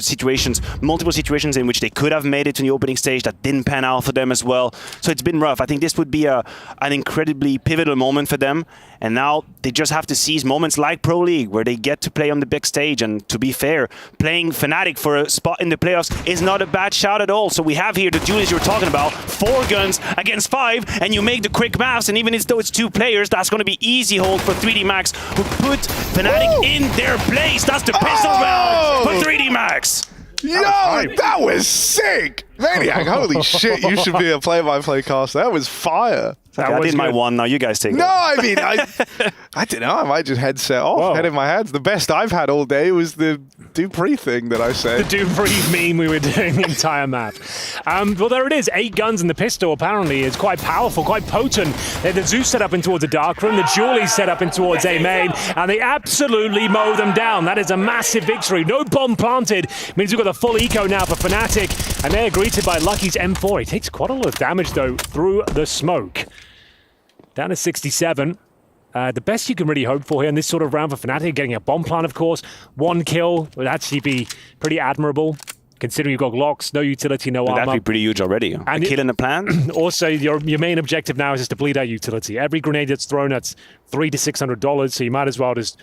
Speaker 5: multiple situations in which they could have made it to the opening stage that didn't pan out for them as well. So it's been rough. I think this would be an incredibly pivotal moment for them. And now they just have to seize moments like Pro League where they get to play on the big stage. And to be fair, playing Fnatic for a spot in the playoffs is not a bad shout at all. So we have here the duels you were talking about, 4 guns against 5, and you make the quick maths, and even though it's 2 players, that's going to be easy hold for 3D Max, who put Fnatic in their place. That's the pistol round for 3D Max.
Speaker 23: Yo, that was sick! Maniac, holy shit, you should be a play-by-play caster. That was fire.
Speaker 5: Okay, I did my one, now you guys take it.
Speaker 23: No, I mean, I don't know, I might just headset off, head in my hands. The best I've had all day was the Dupree thing that I said.
Speaker 18: The Dupree meme we were doing the entire map. Well, there it is. 8 guns, and the pistol apparently is quite powerful, quite potent. They had the Zeus set up in towards a dark room, the Julie set up in towards A main, and they absolutely mow them down. That is a massive victory. No bomb planted. Means we've got the full eco now for Fnatic, and they're greeted by Lucky's M4. He takes quite a lot of damage, though, through the smoke. Down to 67. The best you can really hope for here in this sort of round for Fnatic, getting a bomb plant, of course. 1 kill would actually be pretty admirable, considering you've got locks, no utility, no armor.
Speaker 5: That'd be pretty huge already. And a kill in the plan.
Speaker 18: Also, your main objective now is just to bleed out utility. Every grenade that's thrown, that's $300 to $600, so you might as well just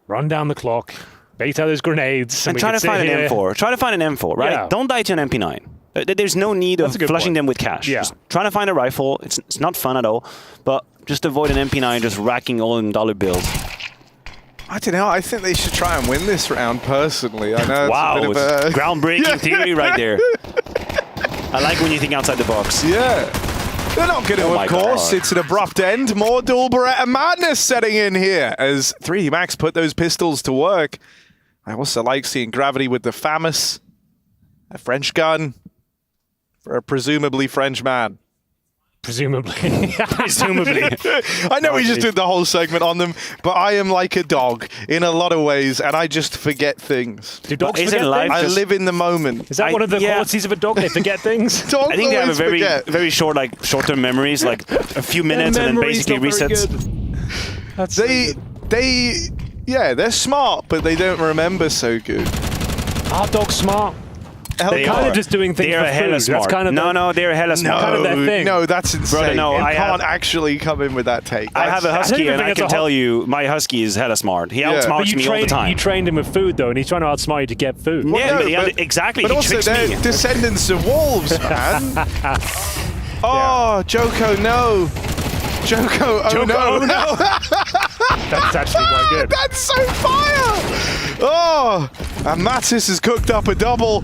Speaker 18: run down the clock, bait out those grenades.
Speaker 5: And try to find an M4. Try to find an M4, right?
Speaker 18: Yeah.
Speaker 5: Don't die to an MP9. There's no need of flushing them with cash.
Speaker 18: Yeah.
Speaker 5: Just trying to find a rifle. It's not fun at all, but just avoid an MP9 just racking all in dollar bills.
Speaker 23: I don't know. I think they should try and win this round personally. I know.
Speaker 5: Wow,
Speaker 23: it's a bit of a
Speaker 5: groundbreaking theory right there. I like when you think outside the box.
Speaker 23: Yeah. They're not going to, of course.
Speaker 5: God.
Speaker 23: It's an abrupt end. More dual Beretta madness setting in here as 3D Max put those pistols to work. I also like seeing Gravity with the FAMAS, a French gun for a presumably French man.
Speaker 18: Presumably.
Speaker 5: Presumably.
Speaker 23: I know we just did the whole segment on them, but I am like a dog in a lot of ways, and I just forget things.
Speaker 18: Do dogs forget things?
Speaker 23: I live in the moment.
Speaker 18: Is that one of the qualities of a dog? They forget things?
Speaker 23: Dogs
Speaker 5: I think they have a
Speaker 23: always
Speaker 5: very short, short-term memories, like a few minutes and then basically resets.
Speaker 23: They're smart, but they don't remember so good.
Speaker 18: Are dogs smart?
Speaker 5: They
Speaker 18: kind
Speaker 5: are.
Speaker 18: of just doing things
Speaker 5: They're
Speaker 18: for
Speaker 5: hella
Speaker 18: food.
Speaker 5: smart.
Speaker 18: That's kind of
Speaker 5: no, they're hella smart.
Speaker 18: kind of their thing.
Speaker 23: No, that's insane.
Speaker 5: Brother, no,
Speaker 23: you
Speaker 5: I
Speaker 23: can't
Speaker 5: have-
Speaker 23: actually come in with that take.
Speaker 5: I have a husky, and I
Speaker 18: that's
Speaker 5: can
Speaker 18: a
Speaker 5: tell you, my husky is hella smart. He outsmarts me all the time.
Speaker 18: You trained him with food, though, and he's trying to outsmart you to get food.
Speaker 5: Exactly.
Speaker 23: But
Speaker 5: he
Speaker 23: also,
Speaker 5: tricks
Speaker 23: they're
Speaker 5: me.
Speaker 23: descendants of wolves, man. Oh, Joko, no. Joko, oh no.
Speaker 18: That's actually quite good.
Speaker 23: That's so fire. Oh, and Mattis has cooked up a double.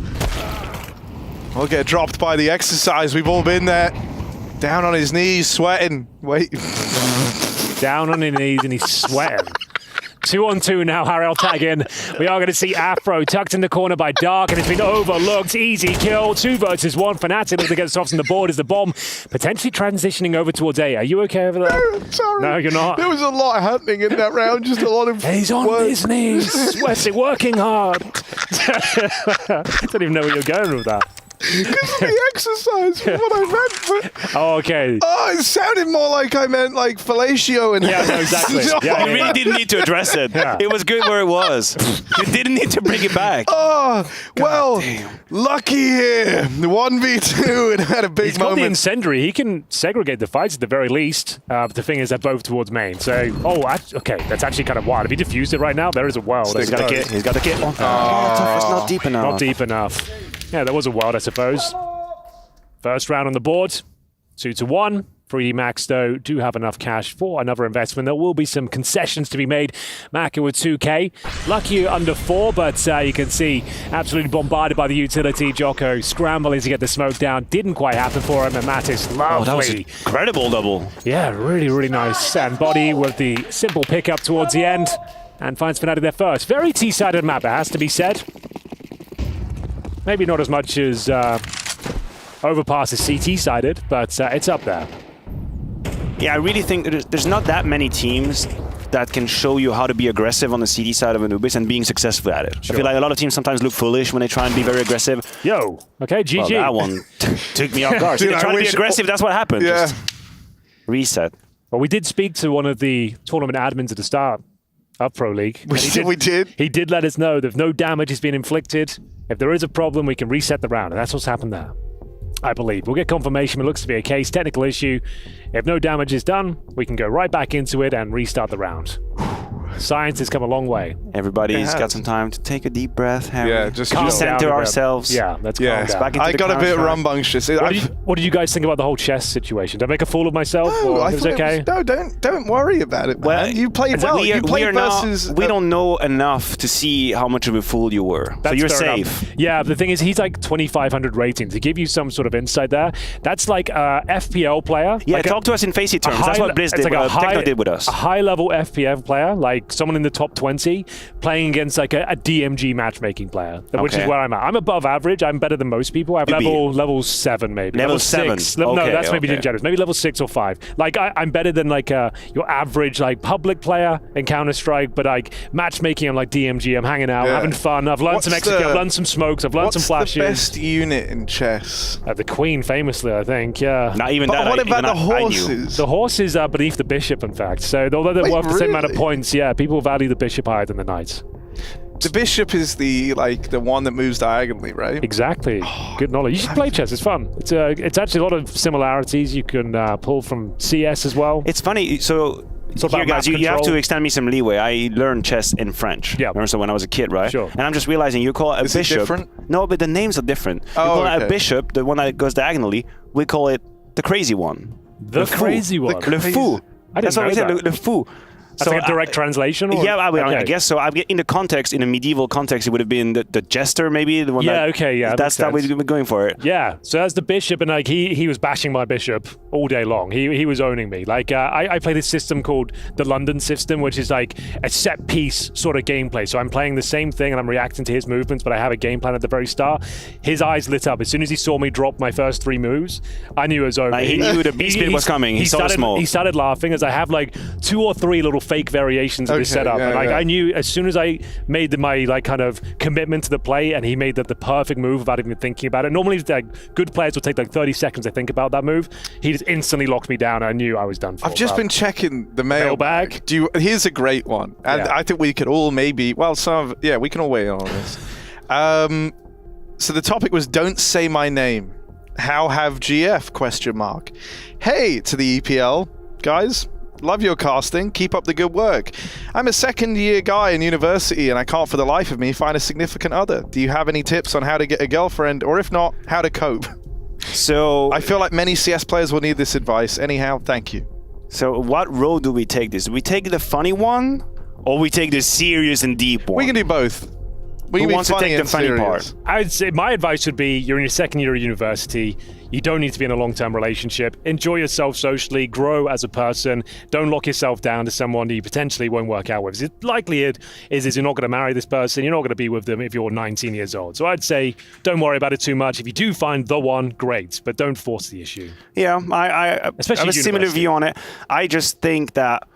Speaker 23: We'll get dropped by the exercise. We've all been there. Down on his knees, sweating. Wait.
Speaker 18: Down on his knees and he's sweating. 2-on-2 now, Harrell tag in. We are going to see Afro tucked in the corner by Dark, and it's been overlooked. Easy kill, 2 versus 1. Fnatic looking to get us off on the board as the bomb potentially transitioning over towards A. Are you okay over there?
Speaker 23: Sorry.
Speaker 18: No, you're not.
Speaker 23: There was a lot happening in that round, just a lot of
Speaker 18: He's on his knees, sweating, working hard. I don't even know where you're going with that.
Speaker 23: Because of the exercise was what I meant. But
Speaker 18: oh, okay.
Speaker 23: Oh, it sounded more like I meant like fellatio and
Speaker 18: yeah, no, exactly.
Speaker 5: You really didn't need to address it.
Speaker 18: Yeah.
Speaker 5: It was good where it was. You didn't need to bring it back.
Speaker 23: Oh, well, lucky here. 1v2 and had a big
Speaker 18: He's got
Speaker 23: moment.
Speaker 18: the incendiary. He can segregate the fights at the very least. But the thing is, they're both towards main. So, okay, that's actually kind of wild. If he diffused it right now, there is a world.
Speaker 5: He's got a kit. He's got a kit. It's not deep enough.
Speaker 18: Not deep enough. Yeah, that was a world, I suppose. First round on the board, 2-1. 3D Max, though, do have enough cash for another investment. There will be some concessions to be made. Maka with 2K. Lucky under 4, but you can see absolutely bombarded by the utility. Joko scrambling to get the smoke down. Didn't quite happen for him, and Mattis, lovely.
Speaker 5: Oh, that was incredible double.
Speaker 18: Yeah, really, really nice. And Body with the simple pickup towards the end, and finds Fnatic there first. Very T-sided map, it has to be said. Maybe not as much as Overpass is CT-sided, but it's up there.
Speaker 5: Yeah, I really think there's not that many teams that can show you how to be aggressive on the CT side of Anubis and being successful at it.
Speaker 18: Sure.
Speaker 5: I feel like a lot of teams sometimes look foolish when they try and be very aggressive.
Speaker 18: Yo, okay, GG.
Speaker 5: Well, that one took me off guard. So
Speaker 23: Dude,
Speaker 5: they try to be aggressive, that's what happened.
Speaker 23: Yeah.
Speaker 5: Just reset.
Speaker 18: Well, we did speak to one of the tournament admins at the start of Pro League.
Speaker 23: We did.
Speaker 18: He did let us know that if no damage has been inflicted, if there is a problem, we can reset the round. And that's what's happened there, I believe. We'll get confirmation. It looks to be a case. Technical issue. If no damage is done, we can go right back into it and restart the round.
Speaker 1: Science has come a long way.
Speaker 5: Everybody's got some time to take a deep breath.
Speaker 23: Just
Speaker 5: center ourselves.
Speaker 1: Yeah, let's calm down.
Speaker 5: Back into
Speaker 23: I got a bit rambunctious.
Speaker 1: What did you guys think about the whole chess situation? Did I make a fool of myself?
Speaker 23: No,
Speaker 1: or
Speaker 23: I
Speaker 1: it was
Speaker 23: thought
Speaker 1: okay?
Speaker 23: Don't worry about it, man.
Speaker 5: Well,
Speaker 23: you played well. You played versus.
Speaker 5: We don't know enough to see how much of a fool you were. So you're safe.
Speaker 1: Enough. Yeah, the thing is, he's like 2,500 rating. To give you some sort of insight there, that's like a FPL player.
Speaker 5: Yeah,
Speaker 1: like
Speaker 5: talk to us in FaZe terms. That's what Blizz did.
Speaker 1: Like
Speaker 5: Techno did with us.
Speaker 1: A high-level FPL player, like someone in the top 20, playing against like a DMG matchmaking player, which is where I'm at. I'm above average. I'm better than most people. I have level 7 maybe.
Speaker 5: Level 7.
Speaker 1: 6. No, that's maybe being generous. Maybe level 6 or 5. Like I'm better than like your average like public player in Counter-Strike, but like matchmaking, I'm like DMG. I'm hanging out, having fun. I've learned some execute. I've learned some smokes. I've learned some flashes.
Speaker 23: What's the best unit in chess?
Speaker 1: The Queen, famously, I think. Yeah.
Speaker 5: Not even that.
Speaker 23: What about the horses?
Speaker 1: The horses are beneath the bishop, in fact. So although they're worth the same amount of points, people value the bishop higher than the knights.
Speaker 23: The bishop is the one that moves diagonally, right?
Speaker 1: Exactly. Good knowledge. You should play chess. It's fun. It's actually a lot of similarities you can pull from CS as well.
Speaker 5: It's funny. So here, guys, you have to extend me some leeway. I learned chess in French. Yeah. So when I was a kid, right?
Speaker 1: Sure.
Speaker 5: And I'm just realizing you call it a bishop.
Speaker 23: It different?
Speaker 5: No, but the names are different. You call it a bishop, the one that goes diagonally. We call it the crazy one.
Speaker 1: The crazy one.
Speaker 5: Le fou.
Speaker 1: That's what we said.
Speaker 5: Le fou.
Speaker 1: That's like a direct translation? Or?
Speaker 5: Yeah, I guess so. In the context, in a medieval context, it would have been the jester, maybe the one. That's that we've been going for it.
Speaker 1: Yeah, so that's the bishop, and like he was bashing my bishop all day long. He was owning me. Like I play this system called the London system, which is like a set piece sort of gameplay. So I'm playing the same thing and I'm reacting to his movements, but I have a game plan at the very start. His eyes lit up as soon as he saw me drop my first 3 moves. I knew it was over.
Speaker 5: He knew the beast bit was coming. He saw smoke.
Speaker 1: He started laughing as I have like 2 or 3 little fake variations of his setup. And like I knew as soon as I made my like kind of commitment to the play, and he made the perfect move without even thinking about it. Normally, like good players will take like 30 seconds to think about that move. He just instantly locked me down. I knew I was done for.
Speaker 23: I've just been checking the mailbag. Here's a great one, and I think we could all we can all weigh in on this. So the topic was "Don't say my name." How have GF ? Hey to the EPL guys. Love your casting. Keep up the good work. I'm a second-year guy in university, and I can't for the life of me find a significant other. Do you have any tips on how to get a girlfriend, or if not, how to cope?
Speaker 5: So
Speaker 23: I feel like many CS players will need this advice. Anyhow, thank you.
Speaker 5: So what road do we take this? Do we take the funny one, or we take the serious and deep one?
Speaker 23: We can do both.
Speaker 5: Who wants to take the funny part?
Speaker 1: I would say my advice would be you're in your second year of university. You don't need to be in a long-term relationship. Enjoy yourself socially. Grow as a person. Don't lock yourself down to someone that you potentially won't work out with. The likelihood is you're not going to marry this person. You're not going to be with them if you're 19 years old. So I'd say don't worry about it too much. If you do find the one, great. But don't force the issue.
Speaker 5: Yeah, I have a similar view on it. I just think that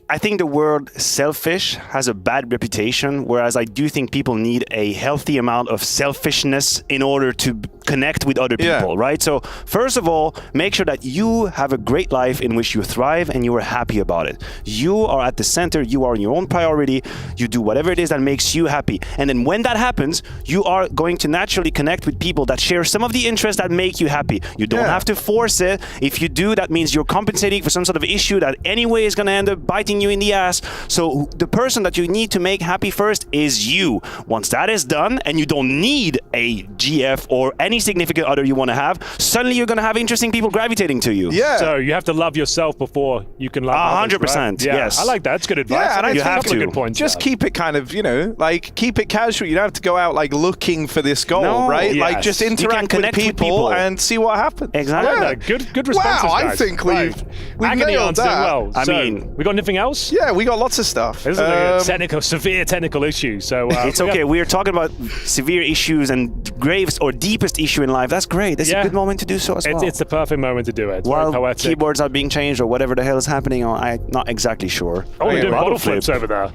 Speaker 5: I think the word selfish has a bad reputation, whereas I do think people need a healthy amount of selfishness in order to connect with other people, right? So first of all, make sure that you have a great life in which you thrive and you are happy about it. You are at the center, you are your own priority, you do whatever it is that makes you happy. And then when that happens, you are going to naturally connect with people that share some of the interests that make you happy. You don't have to force it. If you do, that means you're compensating for some sort of issue that anyway is going to end up biting you in the ass. So the person that you need to make happy first is you. Once that is done, and you don't need a GF or any significant other you want to have, suddenly you're going to have interesting people gravitating to you.
Speaker 23: Yeah.
Speaker 1: So you have to love yourself before you can love others,
Speaker 5: 100%.
Speaker 1: Right? Yeah,
Speaker 5: yes.
Speaker 1: I like that. That's good advice.
Speaker 23: Yeah, and
Speaker 1: you have
Speaker 23: to.
Speaker 1: Good points.
Speaker 23: Just keep it kind of, keep it casual. You don't have to go out looking for this goal, right?
Speaker 1: Yes.
Speaker 23: Just interact with people and see what happens.
Speaker 5: Exactly.
Speaker 1: I like that. Good responses,
Speaker 23: wow,
Speaker 1: guys.
Speaker 23: I think we've nailed that.
Speaker 1: Well. I mean, we got anything else?
Speaker 23: Yeah, we got lots of stuff.
Speaker 1: This is a severe technical issue. So
Speaker 5: it's okay. We're talking about severe issues and gravest or deepest issue in life. That's great. That's a good moment to do so as well.
Speaker 1: It's the perfect moment to do it.
Speaker 5: While keyboards are being changed or whatever the hell is happening, I'm not exactly sure.
Speaker 1: Oh, we're doing bottle flips over there.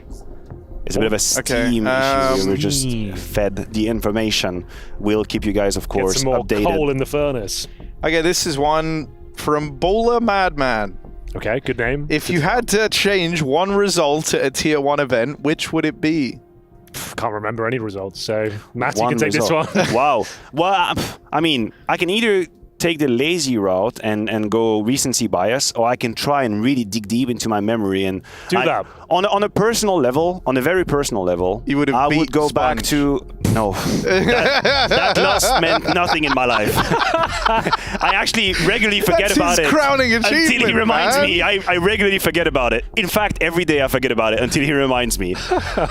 Speaker 5: It's a bit of a Steam issue. We're just fed the information. We'll keep you guys, of course,
Speaker 1: Get some more
Speaker 5: updated.
Speaker 1: coal in the furnace.
Speaker 23: Okay, this is one from Bowler Madman.
Speaker 1: Okay, good name.
Speaker 23: If you had to change one result at a tier 1 event, which would it be?
Speaker 1: Can't remember any results, so Matt, you can take this one.
Speaker 5: Wow. Well, I mean, I can either take the lazy route and go recency bias, or I can try and really dig deep into my memory and
Speaker 1: do that.
Speaker 5: On a personal level, on a very personal level, I would go back to that loss meant nothing in my life. I actually regularly forget about it.
Speaker 23: Crowning achievement,
Speaker 5: until he reminds
Speaker 23: man.
Speaker 5: me. I regularly forget about it. In fact, every day I forget about it until he reminds me.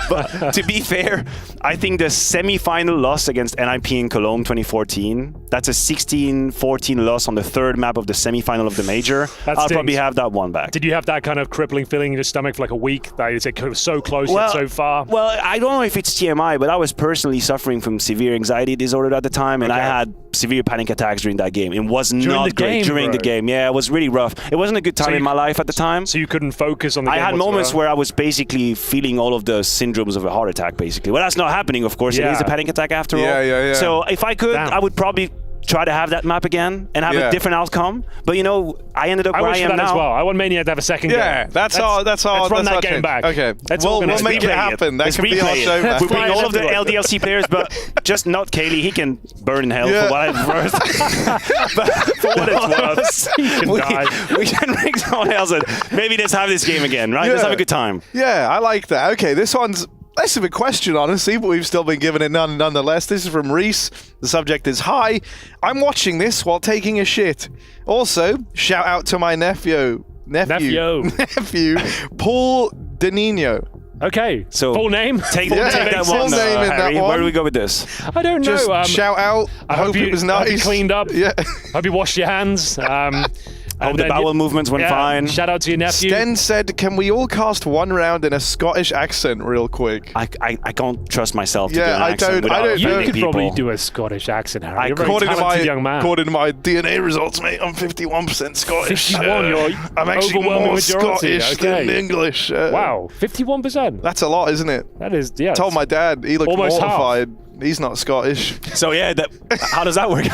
Speaker 5: But to be fair, I think the semi-final loss against NIP in Cologne 2014, that's a 16-14 loss on the third map of the semi-final of the major. I'll probably have that one back.
Speaker 1: Did you have that kind of crippling feeling in your stomach for like a week that it's so close yet so far?
Speaker 5: Well, I don't know if it's TMI, but I was personally suffering from severe anxiety disorder at the time, and I had severe panic attacks during that game. It was not great during the game. Yeah, it was really rough. It wasn't a good time in my life at the time.
Speaker 1: So you couldn't focus on the game.
Speaker 5: I had moments where I was basically feeling all of the syndromes of a heart attack, basically. Well, that's not happening, of course. It is a panic attack after all.
Speaker 23: Yeah.
Speaker 5: So if I could, I would probably try to have that map again and have a different outcome. But you know, I ended up where I am now.
Speaker 1: As well. I want Maniac to have a second game.
Speaker 23: Yeah, that's all.
Speaker 1: Let's run that game back.
Speaker 23: Okay, we'll make it happen. That could be our show.
Speaker 5: We bring all of the LDLC players, but just not Kaylee. He can burn in hell for what it's worth. But for what it's worth, he can die. We can bring someone else in. Maybe let's have this game again, right? Let's have a good time.
Speaker 23: Yeah, I like that. Okay, this one's less of a question, honestly, but we've still been given it nonetheless. This is from Reese. The subject is, hi, I'm watching this while taking a shit. Also, shout out to my nephew, Paul Danino.
Speaker 1: Okay,
Speaker 5: so
Speaker 1: full name?
Speaker 5: Take that one, Harry. Where do we go with this?
Speaker 1: I don't know.
Speaker 23: Just shout out. I hope it was nice.
Speaker 1: Hope you cleaned up.
Speaker 23: Yeah.
Speaker 1: Hope you washed your hands.
Speaker 5: Hope the bowel movements went fine.
Speaker 1: Shout out to your nephew.
Speaker 23: Sten said, can we all cast one round in a Scottish accent real quick?
Speaker 5: I can't trust myself to do an accent.
Speaker 23: I don't know.
Speaker 1: You could probably do a Scottish accent, Harry. You're a very talented young man.
Speaker 23: According to my DNA results, mate, I'm 51% Scottish.
Speaker 1: 51, you're
Speaker 23: I'm actually more
Speaker 1: majority.
Speaker 23: Scottish than English.
Speaker 1: Wow, 51%.
Speaker 23: That's a lot, isn't it?
Speaker 1: That is, yeah.
Speaker 23: I told my dad, he looked
Speaker 1: almost
Speaker 23: mortified. He's not Scottish.
Speaker 5: So yeah, how does that work?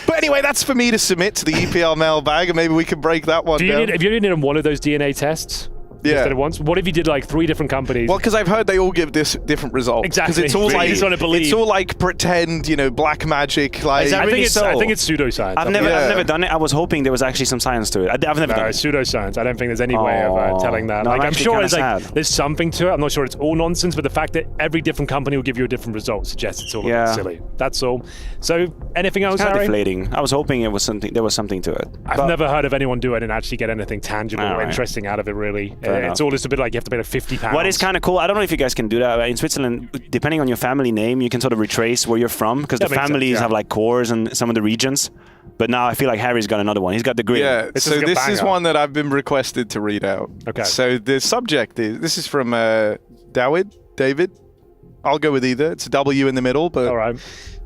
Speaker 23: But anyway, that's for me to submit to the EPL mailbag, and maybe we can break that one down.
Speaker 1: If you only did one of those DNA tests, instead of once, what if you did like 3 different companies?
Speaker 23: Well, because I've heard they all give different results.
Speaker 1: Exactly.
Speaker 23: Because it's all
Speaker 1: you just want to believe.
Speaker 23: It's all like pretend, black magic. Like
Speaker 1: I think it's pseudoscience.
Speaker 5: I've never done it. I was hoping there was actually some science to it. I've never done it.
Speaker 1: Pseudoscience. I don't think there's any way of telling that.
Speaker 5: No,
Speaker 1: I'm sure
Speaker 5: there's
Speaker 1: something to it. I'm not sure it's all nonsense, but the fact that every different company will give you a different result suggests it's all a bit silly. That's all. So anything else,
Speaker 5: Harry?
Speaker 1: deflating.
Speaker 5: I was hoping there was something to it.
Speaker 1: I've never heard of anyone do it and actually get anything tangible or interesting out of it, really. It's all just a bit like you have to pay like £50.
Speaker 5: What is kind of cool, I don't know if you guys can do that. In Switzerland, depending on your family name, you can sort of retrace where you're from, because the families have like cores and some of the regions. But now I feel like Harry's got another one. He's got the grid.
Speaker 23: Yeah, so this is one that I've been requested to read out.
Speaker 1: Okay.
Speaker 23: So the subject is, this is from David. I'll go with either. It's a W in the middle, but
Speaker 1: all right.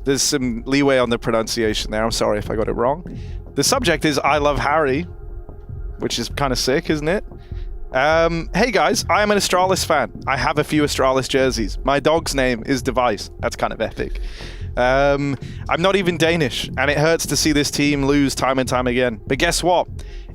Speaker 23: There's some leeway on the pronunciation there. I'm sorry if I got it wrong. The subject is I love Harry, which is kind of sick, isn't it? Hey guys, I am an Astralis fan. I have a few Astralis jerseys. My dog's name is Device. That's kind of epic. I'm not even Danish, and it hurts to see this team lose time and time again. But guess what?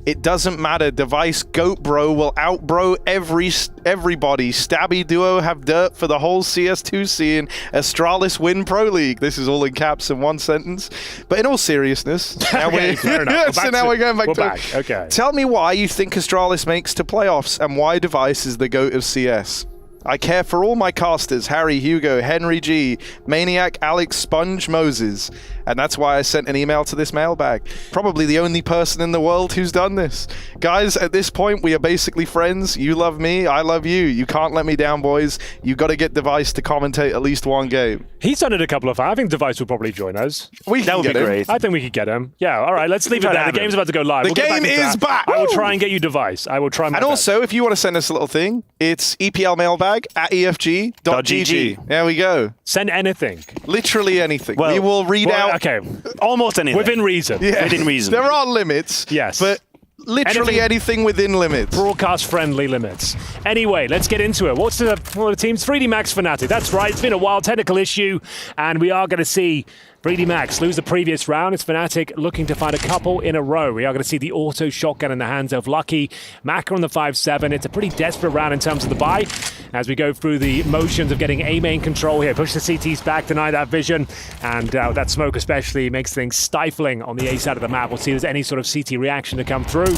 Speaker 23: It doesn't matter. Device Goat Bro will outbro everybody. Stabby Duo have dirt for the whole CS2 scene. Astralis win Pro League. This is all in caps in one sentence. But in all seriousness, now we're going back to it.
Speaker 1: Okay.
Speaker 23: Tell me why you think Astralis makes to playoffs and why Device is the GOAT of CS. I care for all my casters, Harry, Hugo, Henry G, Maniac, Alex, Sponge, Moses. And that's why I sent an email to this mailbag. Probably the only person in the world who's done this. Guys, at this point, we are basically friends. You love me, I love you. You can't let me down, boys. You got to get Device to commentate at least one game.
Speaker 1: He's done it a couple of times. I think Device will probably join us.
Speaker 23: That would be great.
Speaker 1: I think we could get him. Yeah, all right, let's leave it there. The game's about to go live.
Speaker 23: The game is back.
Speaker 1: I will try and get you Device. I will try my best.
Speaker 23: Also, if you want to send us a little thing, it's eplmailbag@efg.gg. There we go.
Speaker 1: Send anything.
Speaker 23: Literally anything. Well, we will read out.
Speaker 1: Okay.
Speaker 5: Almost anything.
Speaker 1: Within reason.
Speaker 23: Yeah.
Speaker 5: Within reason.
Speaker 23: There are limits.
Speaker 1: Yes.
Speaker 23: But literally anything within limits.
Speaker 1: Broadcast-friendly limits. Anyway, let's get into it. What's the team's 3D Max Fnatic? That's right. It's been a wild technical issue, and we are going to see
Speaker 18: 3D Max lose the previous round. It's Fnatic looking to find a couple in a row. We are going to see the auto shotgun in the hands of Lucky. Maka on the 5-7. It's a pretty desperate round in terms of the buy as we go through the motions of getting A main control here. Push the CTs back, deny that vision, and that smoke especially makes things stifling on the A side of the map. We'll see if there's any sort of CT reaction to come through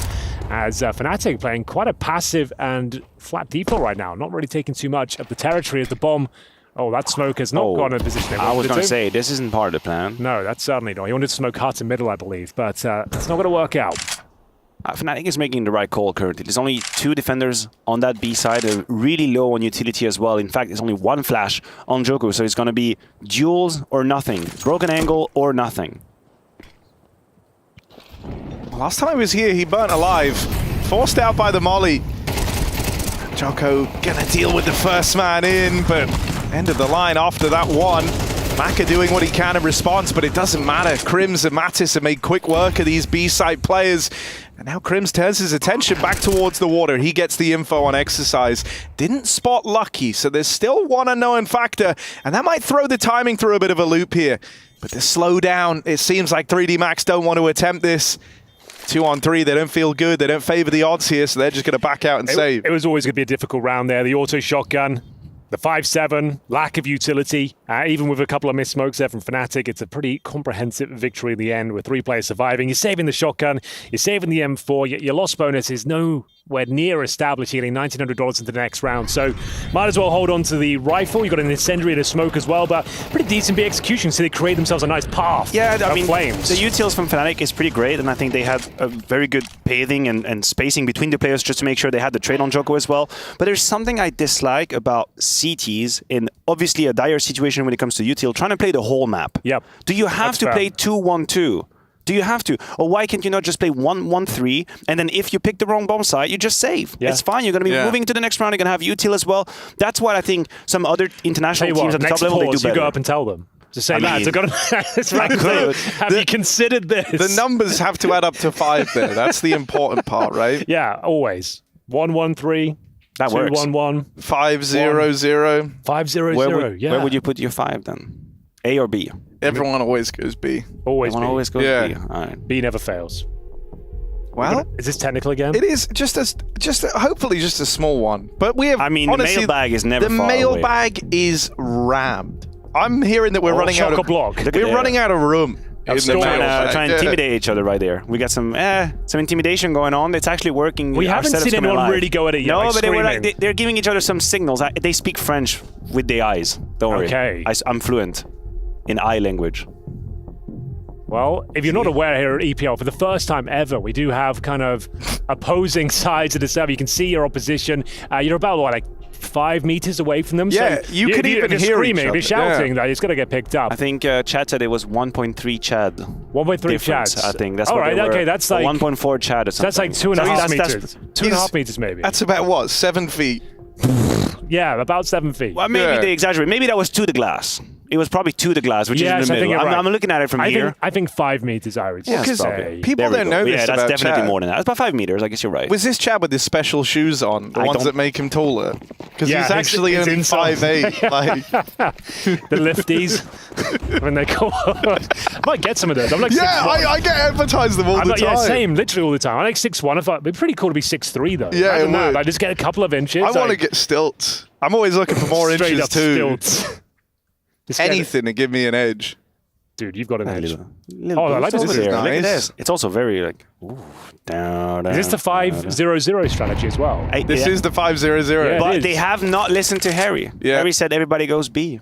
Speaker 18: as Fnatic playing quite a passive and flat default right now. Not really taking too much of the territory as the bomb. Oh, that smoke has not gone in a position.
Speaker 5: I was going to say, this isn't part of the plan.
Speaker 18: No, that's certainly not. He wanted to smoke hut in middle, I believe, but that's not going to work out.
Speaker 5: Fnatic is making the right call currently. There's only 2 defenders on that B side, really low on utility as well. In fact, there's only 1 flash on Joku, so it's going to be duels or nothing. Broken angle or nothing.
Speaker 23: Last time he was here, he burnt alive. Forced out by the molly. Joko gonna deal with the first man in, but end of the line after that one. Maka doing what he can in response, but it doesn't matter. Crims and Mattis have made quick work of these B-side players. And now Crims turns his attention back towards the water. He gets the info on Exercise. Didn't spot Lucky, so there's still one unknown factor, and that might throw the timing through a bit of a loop here. But the slowdown, it seems like 3D Max don't want to attempt this. 2-on-3, they don't feel good. They don't favor the odds here, so they're just going to back out and save.
Speaker 18: It was always going to be a difficult round there. The auto shotgun, the 5-7, lack of utility. Even with a couple of missed smokes there from Fnatic, it's a pretty comprehensive victory in the end with 3 players surviving. You're saving the shotgun, you're saving the M4, your loss bonus is nowhere near established, getting $1,900 into the next round. So might as well hold on to the rifle. You got an incendiary to smoke as well, but pretty decent B execution, so they create themselves a nice path.
Speaker 5: Yeah, I mean,
Speaker 18: flames.
Speaker 5: The utils from Fnatic is pretty great, and I think they had a very good paving and spacing between the players just to make sure they had the trade on Joko as well. But there's something I dislike about CTs in obviously a dire situation when it comes to util, trying to play the whole map.
Speaker 18: Yep.
Speaker 5: Do you have to play 2-1-2? Do you have to? Or why can't you not just play 1-1-3, and then if you pick the wrong bomb site, you just save? Yeah. It's fine. You're going to be moving to the next round. You're going to have util as well. That's what I think some other international teams at the top level, they do better.
Speaker 18: You go up and tell them. Just say, lads, I've got to... Have you considered this?
Speaker 23: The numbers have to add up to 5 there. That's the important part, right?
Speaker 18: Yeah, always. 1-1-3.
Speaker 5: That works.
Speaker 18: 2-1-1.
Speaker 23: 5-0-0.
Speaker 5: 5-0-0,
Speaker 18: yeah.
Speaker 5: Where would you put your 5 then? A or B?
Speaker 23: Everyone always goes B.
Speaker 5: Everyone always goes B. All
Speaker 18: right. B never fails.
Speaker 23: Well,
Speaker 18: is this technical again?
Speaker 23: It is hopefully just a small one. But we have.
Speaker 5: I mean, honestly, the mailbag is never.
Speaker 23: The mailbag is rammed. I'm hearing that we're running out of
Speaker 18: block.
Speaker 23: We're running out of room.
Speaker 5: Trying to intimidate each other right there. We got some intimidation going on. It's actually working.
Speaker 18: We haven't seen anyone really go at it yet.
Speaker 5: No,
Speaker 18: like
Speaker 5: but they're giving each other some signals. They speak French with their eyes. Don't worry.
Speaker 18: Okay.
Speaker 5: I'm fluent in eye language.
Speaker 18: Well, if you're not aware here at EPL, for the first time ever, we do have kind of opposing sides of the server. You can see your opposition. You're about, like 5 meters away from them.
Speaker 23: Yeah,
Speaker 18: so
Speaker 23: you could even hear
Speaker 18: screaming,
Speaker 23: each other.
Speaker 18: If you're shouting, that it's going to get picked up.
Speaker 5: I think Chad said it was 1.3 Chad.
Speaker 18: 1.3
Speaker 5: Chads. I think that's
Speaker 18: all right. Okay, that's like
Speaker 5: 1.4 Chad or something.
Speaker 18: That's like 2.5 meters. 2.5 meters maybe.
Speaker 23: That's about what? 7 feet.
Speaker 18: Yeah, about 7 feet.
Speaker 5: Well, maybe they exaggerate. Maybe that was to the glass. It was probably to the glass, which is in the middle. I'm looking at it from here.
Speaker 18: I think 5 meters, I would say.
Speaker 23: People don't know this
Speaker 5: that's
Speaker 23: about
Speaker 5: definitely
Speaker 23: Chad.
Speaker 5: more than that. It's about 5 meters. I guess you're right.
Speaker 23: Was this Chad with his special shoes on? The ones that make him taller? Because he's actually only 5'8". Like
Speaker 18: the lifties. When they call, I might get some of those. I'm like 6'1".
Speaker 23: I get advertised them all the time.
Speaker 18: Yeah, same, literally all the time. I'm like 6'1". I thought it'd be pretty cool to be 6'3" though.
Speaker 23: Yeah,
Speaker 18: Imagine that. I just get a couple of inches.
Speaker 23: I want to get stilts. I'm always looking for more
Speaker 18: straight
Speaker 23: inches
Speaker 18: up
Speaker 23: too.
Speaker 18: Stilts.
Speaker 23: Anything to give me an edge.
Speaker 18: Dude, you've got an edge.
Speaker 5: I like this. Look at this. It's also very like down.
Speaker 18: Is this the 5-0-0 strategy as well?
Speaker 23: This is the 5-0-0.
Speaker 5: But they have not listened to Harry.
Speaker 23: Yeah.
Speaker 5: Harry said everybody goes B.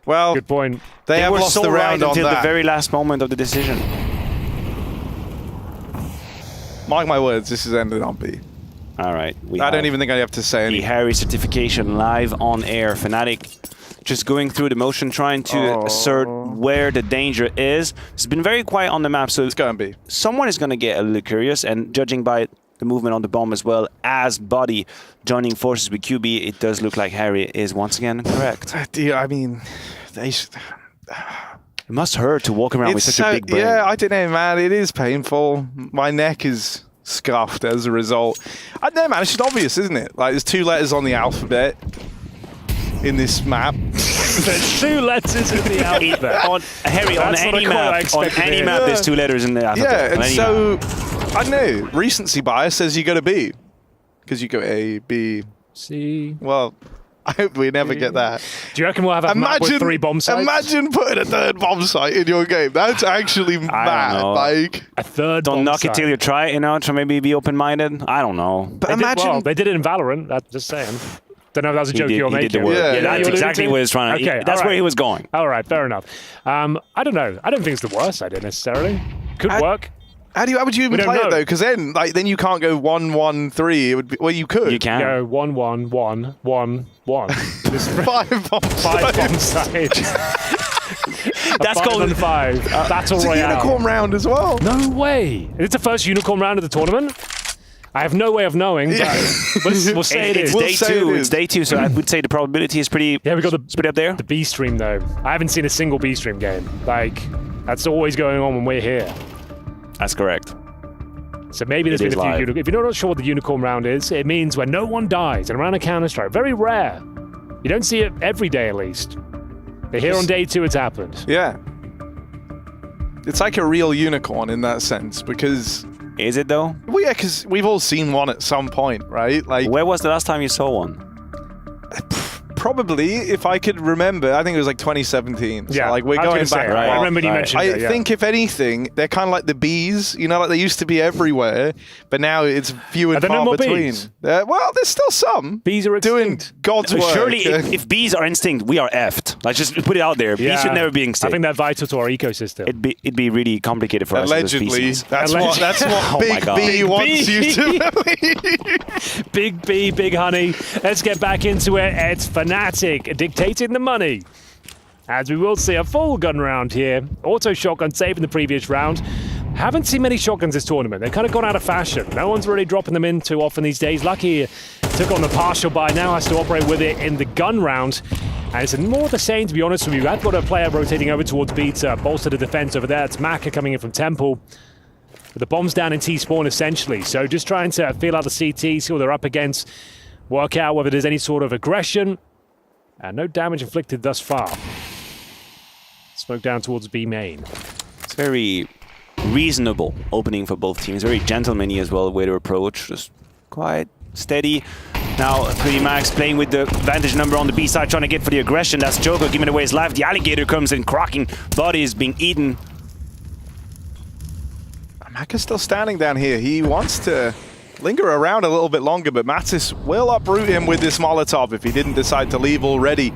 Speaker 23: Well,
Speaker 18: good point.
Speaker 23: They have
Speaker 5: were
Speaker 23: lost
Speaker 5: so
Speaker 23: the round
Speaker 5: right
Speaker 23: on
Speaker 5: until
Speaker 23: that.
Speaker 5: the very last moment of the decision.
Speaker 23: Mark my words, this is ended on B.
Speaker 5: All right.
Speaker 23: I don't even think I have to say anything.
Speaker 5: The Harry certification live on air. Fnatic just going through the motion, trying to assert where the danger is. It's been very quiet on the map, so
Speaker 23: it's going to be.
Speaker 5: Someone is going to get a little curious, and judging by the movement on the bomb as well as Buddy joining forces with QB, it does look like Harry is once again correct.
Speaker 23: I mean, it
Speaker 5: must hurt to walk around with such a big brain.
Speaker 23: Yeah, I don't know, man. It is painful. My neck is scuffed as a result. I don't know, man. It's just obvious, isn't it? Like, there's 2 letters on the alphabet in this map.
Speaker 18: There's 2 letters in the alphabet.
Speaker 5: Harry, on any map, there's 2 letters in the alphabet.
Speaker 23: Yeah, and so, I don't know, recency bias says you go to B. Because you go A, B,
Speaker 18: C.
Speaker 23: Well, I hope we never get that.
Speaker 18: Do you reckon we'll have a map with 3 bomb sites?
Speaker 23: Imagine putting a 3rd bomb site in your game. That's actually mad. Like
Speaker 18: a 3rd
Speaker 5: Don't
Speaker 18: bomb
Speaker 5: knock
Speaker 18: site.
Speaker 5: it till you try it, you know, to maybe be open-minded. I don't know.
Speaker 23: But imagine...
Speaker 18: they did it in Valorant, that's just saying. Don't know if that was a joke you were making.
Speaker 5: He did the work.
Speaker 23: Yeah,
Speaker 5: that's exactly what he was trying to...
Speaker 18: Okay,
Speaker 5: that's where he was going.
Speaker 18: All right, fair enough. I don't know. I don't think it's the worst idea necessarily. Could work.
Speaker 23: How would you even play it though? Because then you can't go 1-1-3. It would be, well, you could.
Speaker 5: You can
Speaker 18: go 1-1-1-1-1.
Speaker 23: 5 bomb
Speaker 18: 5 bomb sites.
Speaker 5: That's called
Speaker 18: 5. Battle
Speaker 23: Royale. It's a unicorn round as well.
Speaker 18: No way. It's the first unicorn round of the tournament. I have no way of knowing, but we'll say it is.
Speaker 5: It's day 2, so I would say the probability is pretty.
Speaker 18: Yeah, we got
Speaker 5: pretty up there.
Speaker 18: The B stream though. I haven't seen a single B stream game. Like that's always going on when we're here.
Speaker 5: That's correct.
Speaker 18: So maybe there's been a few unicorn. If you're not sure what the unicorn round is, it means when no one dies in a round of Counter-Strike. Very rare. You don't see it every day at least. But here on day 2 it's happened.
Speaker 23: Yeah. It's like a real unicorn in that sense because...
Speaker 5: Is it though?
Speaker 23: Well, yeah, because we've all seen one at some point, right? Like,
Speaker 5: where was the last time you saw one?
Speaker 23: Probably, if I could remember, I think it was like 2017. So
Speaker 18: yeah,
Speaker 23: like we're going back.
Speaker 18: Right. I remember you mentioned it.
Speaker 23: I think if anything, they're kind of like the bees, you know, like they used to be everywhere, but now it's few and far between.
Speaker 18: Bees?
Speaker 23: Well, there's still some.
Speaker 18: Bees are
Speaker 23: doing God's work.
Speaker 5: Surely, if bees are extinct, we are effed. Like just put it out there. Bees should never be extinct.
Speaker 18: I think they're vital to our ecosystem.
Speaker 5: It'd be really complicated for us.
Speaker 23: Allegedly,
Speaker 5: as a
Speaker 23: that's what Big B wants you to believe.
Speaker 18: Big B, Big Honey. Let's get back into it. It's Fnatic dictating the money. As we will see a full gun round here. Auto shotgun saving the previous round. Haven't seen many shotguns this tournament. They've kind of gone out of fashion. No one's really dropping them in too often these days. Lucky took on the partial buy, now has to operate with it in the gun round. And it's more the same, to be honest with you. I've got a player rotating over towards B to bolster the defense over there. It's Maka coming in from Temple. But the bomb's down in T-spawn, essentially. So just trying to feel out the CT, see what they're up against, work out whether there's any sort of aggression. And no damage inflicted thus far. Smoke down towards B main.
Speaker 5: It's very reasonable opening for both teams. Very gentlemanly as well, way to approach. Just quiet, steady. Now, 3dmax playing with the vantage number on the B side, trying to get for the aggression. That's Joker giving away his life. The alligator comes in, cracking bodies being eaten.
Speaker 23: Maka's still standing down here. He wants to linger around a little bit longer, but Mattis will uproot him with this Molotov if he didn't decide to leave already.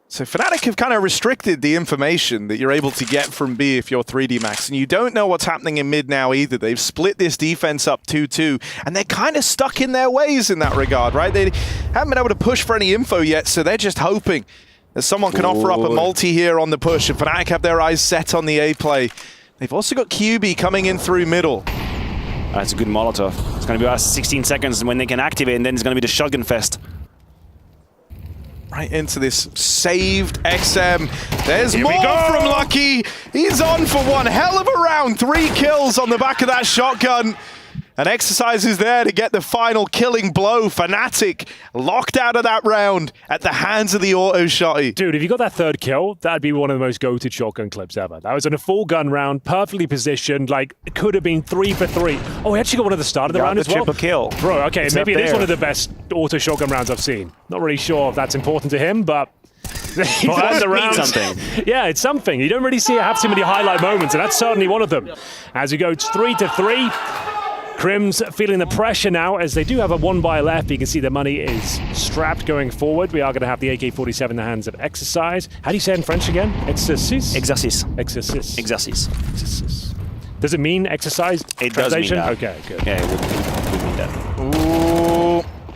Speaker 23: So Fnatic have kind of restricted the information that you're able to get from B if you're 3dmax, and you don't know what's happening in mid now either. They've split this defense up 2-2, and they're kind of stuck in their ways in that regard, right? They haven't been able to push for any info yet, so they're just hoping that someone can offer up a multi here on the push, and Fnatic have their eyes set on the A play. They've also got QB coming in through middle.
Speaker 5: That's a good Molotov. It's going to be about 16 seconds when they can activate, and then it's going to be the shotgun fest.
Speaker 23: Right into this saved XM. There's more from Lucky. He's on for one hell of a round. 3 kills on the back of that shotgun. And Exercise is there to get the final killing blow. Fnatic locked out of that round at the hands of the auto shotty.
Speaker 18: Dude, if you got that 3rd kill, that'd be one of the most goated shotgun clips ever. That was in a full gun round, perfectly positioned, like it could have been 3 for 3. Oh, he actually got one at the start of the round as well.
Speaker 5: Triple kill.
Speaker 18: Bro, okay,
Speaker 5: It's
Speaker 18: maybe
Speaker 5: up
Speaker 18: it is
Speaker 5: there.
Speaker 18: one of the best auto shotgun rounds I've seen. Not really sure if that's important to him, but he won the round.
Speaker 5: Something.
Speaker 18: Yeah, it's something. You don't really see it have too many highlight moments, and that's certainly one of them. As we go 3-3. Crims feeling the pressure now as they do have a 1 buy left. You can see the money is strapped going forward. We are going to have the AK-47 in the hands of Exercise. How do you say it in French again? Exercice?
Speaker 5: Exercice.
Speaker 18: Exercice.
Speaker 5: Exercice.
Speaker 18: Exercice. Does it mean exercise?
Speaker 5: It does mean that.
Speaker 18: Okay, good.
Speaker 5: Yeah, it would mean that.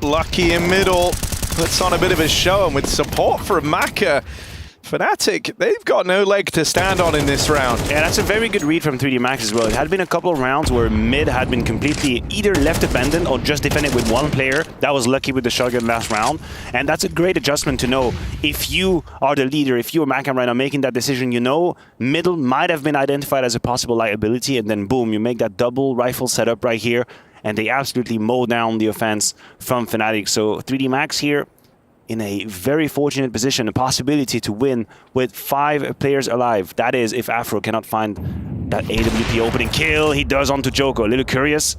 Speaker 23: Ooh, Lucky in middle. Puts on a bit of a show, and with support from Maka, Fnatic, they've got no leg to stand on in this round.
Speaker 5: Yeah, that's a very good read from 3dmax as well. It had been a couple of rounds where mid had been completely either left abandoned or just defended with 1 player. That was Lucky with the shotgun last round. And that's a great adjustment to know. If you are the leader, if you're Maka right now making that decision, you know middle might have been identified as a possible liability, and then boom, you make that double rifle setup right here, and they absolutely mow down the offense from Fnatic. So 3dmax here, in a very fortunate position, a possibility to win with 5 players alive. That is, if Afro cannot find that AWP opening kill. He does onto Joko. A little curious.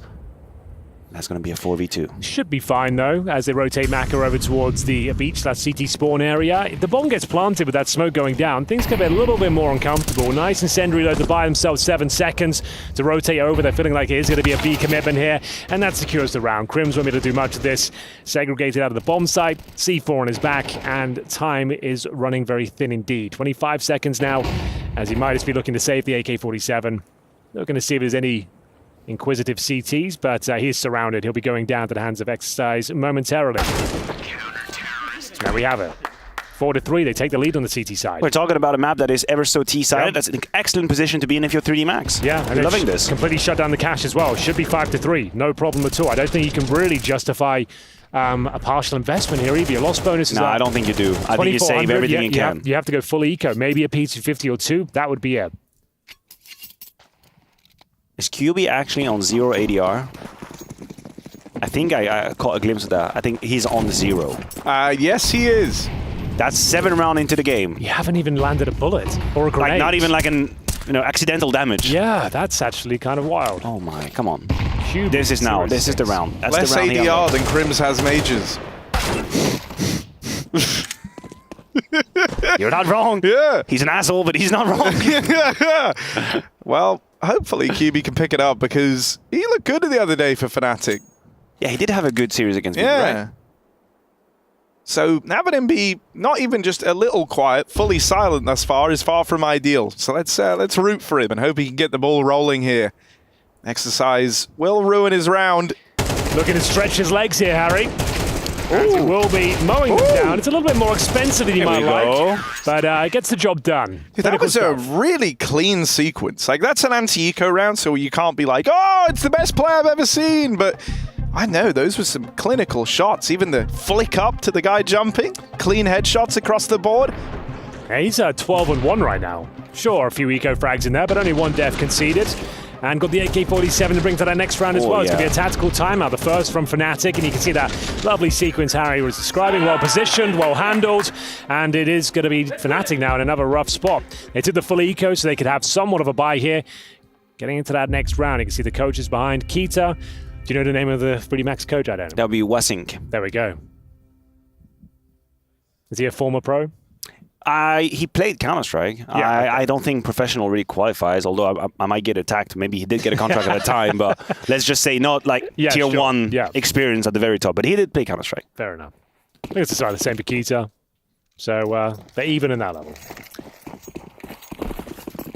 Speaker 5: That's going to be a 4v2.
Speaker 18: Should be fine, though, as they rotate Maka over towards the beach/CT spawn area. If the bomb gets planted with that smoke going down, things can be a little bit more uncomfortable. Nice incendiary load to buy themselves 7 seconds to rotate over. They're feeling like it is going to be a B commitment here, and that secures the round. Crims won't be able to do much of this. Segregated out of the bomb site. C4 on his back, and time is running very thin indeed. 25 seconds now, as he might just be looking to save the AK-47. Looking to see if there's any inquisitive CTs, but he is surrounded. He'll be going down to the hands of Exercise momentarily. There we have it. 4-3, they take the lead on the CT side.
Speaker 5: We're talking about a map that is ever so T-sided. Yep. That's an excellent position to be in if you're 3D Max.
Speaker 18: Yeah, and
Speaker 5: loving this.
Speaker 18: Completely shut down the cache as well. Should be 5-3, no problem at all. I don't think you can really justify a partial investment here either. Your loss bonus is
Speaker 5: No, I don't think you do. I think you save everything you can.
Speaker 18: You have to go full eco. Maybe a P250 or 2. That would be it.
Speaker 5: Is QB actually on 0 ADR? I think I caught a glimpse of that. I think he's on 0.
Speaker 23: Yes, he is.
Speaker 5: That's 7 rounds into the game.
Speaker 18: You haven't even landed a bullet or a grenade.
Speaker 5: Like, not even like an accidental damage.
Speaker 18: Yeah, that's actually kind of wild.
Speaker 5: Oh my, come on.
Speaker 18: Huge.
Speaker 5: This is now. This is the round. That's
Speaker 23: Less
Speaker 5: the round
Speaker 23: ADR than Crims has mages.
Speaker 5: You're not wrong.
Speaker 23: Yeah.
Speaker 5: He's an asshole, but he's not wrong.
Speaker 23: Well, hopefully QB can pick it up because he looked good the other day for Fnatic.
Speaker 5: Yeah, he did have a good series against me, right?
Speaker 23: So having him be not even just a little quiet, fully silent thus far is far from ideal. So let's root for him and hope he can get the ball rolling here. Exercise will ruin his round.
Speaker 18: Looking to stretch his legs here, Harry. He will be mowing them down. It's a little bit more expensive than you might like, but it gets the job done.
Speaker 23: That was a really clean sequence. Like, that's an anti-eco round, so you can't be like, oh, it's the best play I've ever seen. But I know, those were some clinical shots. Even the flick up to the guy jumping. Clean headshots across the board.
Speaker 18: Yeah, he's 12-1 right now. Sure, a few eco frags in there, but only 1 death conceded. And got the AK-47 to bring to that next round as well. It's going to be a tactical timeout, the first from Fnatic, and you can see that lovely sequence Harry was describing, well positioned, well handled, and it is going to be Fnatic now in another rough spot. They took the full eco so they could have somewhat of a buy here. Getting into that next round, you can see the coaches behind. Kita, do you know the name of the 3D Max coach? I don't know.
Speaker 5: That would be Wasink.
Speaker 18: There we go. Is he a former pro?
Speaker 5: He played Counter-Strike.
Speaker 18: Yeah,
Speaker 5: I don't think professional really qualifies, although I might get attacked. Maybe he did get a contract at the time, but let's just say not like tier 1 experience at the very top. But he did play Counter-Strike.
Speaker 18: Fair enough. I think it's the same for Kita. So they're even in that level.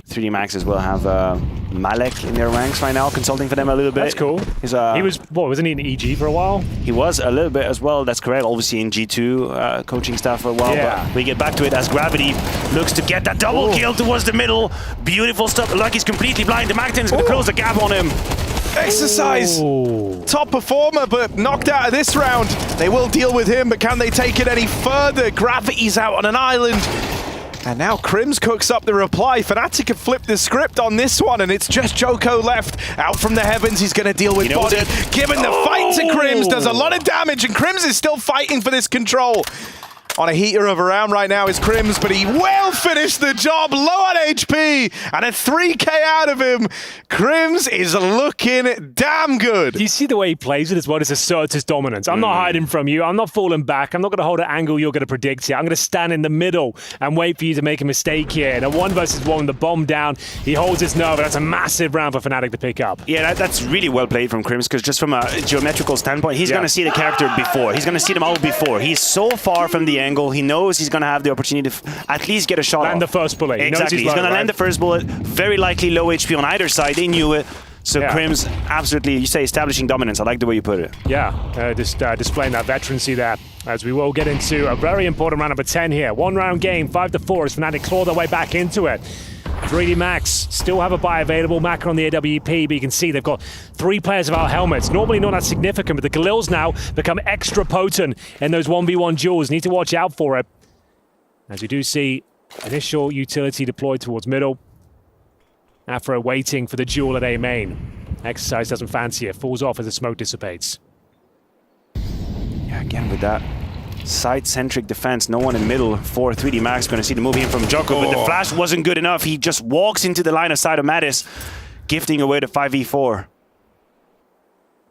Speaker 5: 3D Max as well have Malek in their ranks right now, consulting for them a little bit.
Speaker 18: That's cool. He was, wasn't he in EG for a while?
Speaker 5: He was a little bit as well, that's correct. Obviously in G2 coaching staff for a while, but we get back to it as Gravity looks to get that double kill towards the middle. Beautiful stuff. Like he's completely blind. The Magton's going to close the gap on him.
Speaker 23: Exercise. Top performer, but knocked out of this round. They will deal with him, but can they take it any further? Gravity's out on an island. And now Crims cooks up the reply. Fnatic have flipped the script on this one, and it's just Joko left. Out from the heavens, he's going to deal with body. Given the fight to Crims, does a lot of damage, and Crims is still fighting for this control. On a heater of a round right now is Crims, but he will finish the job. Low on HP, and a 3k out of him. Crims is looking damn good.
Speaker 18: Do you see the way he plays it as well? It's asserts his dominance. I'm not hiding from you. I'm not falling back. I'm not going to hold an angle you're going to predict here. I'm going to stand in the middle and wait for you to make a mistake here. And a 1 versus 1, the bomb down. He holds his nerve. That's a massive round for Fnatic to pick up.
Speaker 5: Yeah, that's really well played from Crims, because just from a geometrical standpoint, he's going to see the character before. He's going to see them all before. He's so far from the angle. He knows he's going to have the opportunity to at least get a shot
Speaker 18: land the first bullet.
Speaker 5: Exactly. He's going to land the first bullet. Very likely low HP on either side. They knew it. So Crims, absolutely, you say establishing dominance. I like the way you put it.
Speaker 18: Yeah, just displaying that veterancy there. As we will get into a very important round number 10 here. 1 round game, 5-4 as Fnatic claw their way back into it. 3D Max still have a buy available. Maka on the AWP, but you can see they've got 3 players without helmets. Normally not that significant, but the Galils now become extra potent in those 1v1 duels. Need to watch out for it. As you do see initial utility deployed towards middle. Afro waiting for the duel at A main. Exercise doesn't fancy it. Falls off as the smoke dissipates.
Speaker 5: Yeah, again with that side-centric defense. No one in middle for 3D Max. Going to see the move in from Jocko, but the flash wasn't good enough. He just walks into the line of sight of Mattis, gifting away the 5v4.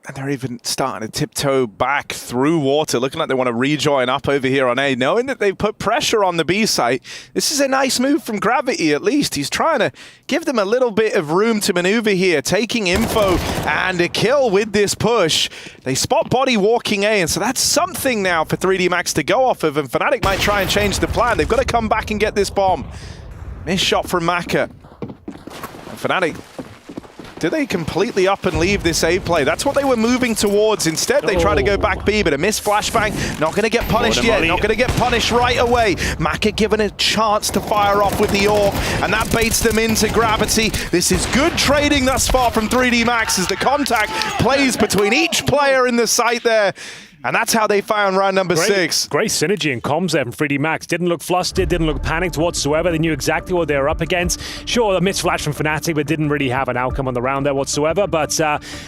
Speaker 23: And they're even starting to tiptoe back through water, looking like they want to rejoin up over here on A, knowing that they've put pressure on the B site. This is a nice move from Gravity, at least. He's trying to give them a little bit of room to maneuver here, taking info and a kill with this push. They spot body walking A, and so that's something now for 3D Max to go off of, and Fnatic might try and change the plan. They've got to come back and get this bomb. Missed shot from Maka. And Fnatic, do they completely up and leave this A play? That's what they were moving towards. Instead, they try to go back B, but a missed flashbang. Not going to get punished yet. Not going to get punished right away. Maka given a chance to fire off with the AWP, and that baits them into Gravity. This is good trading thus far from 3D Max as the contact plays between each player in the site there. And that's how they found round number 6.
Speaker 18: Great synergy and comms there from 3D Max. Didn't look flustered, didn't look panicked whatsoever. They knew exactly what they were up against. Sure, a missed flash from Fnatic, but didn't really have an outcome on the round there whatsoever. But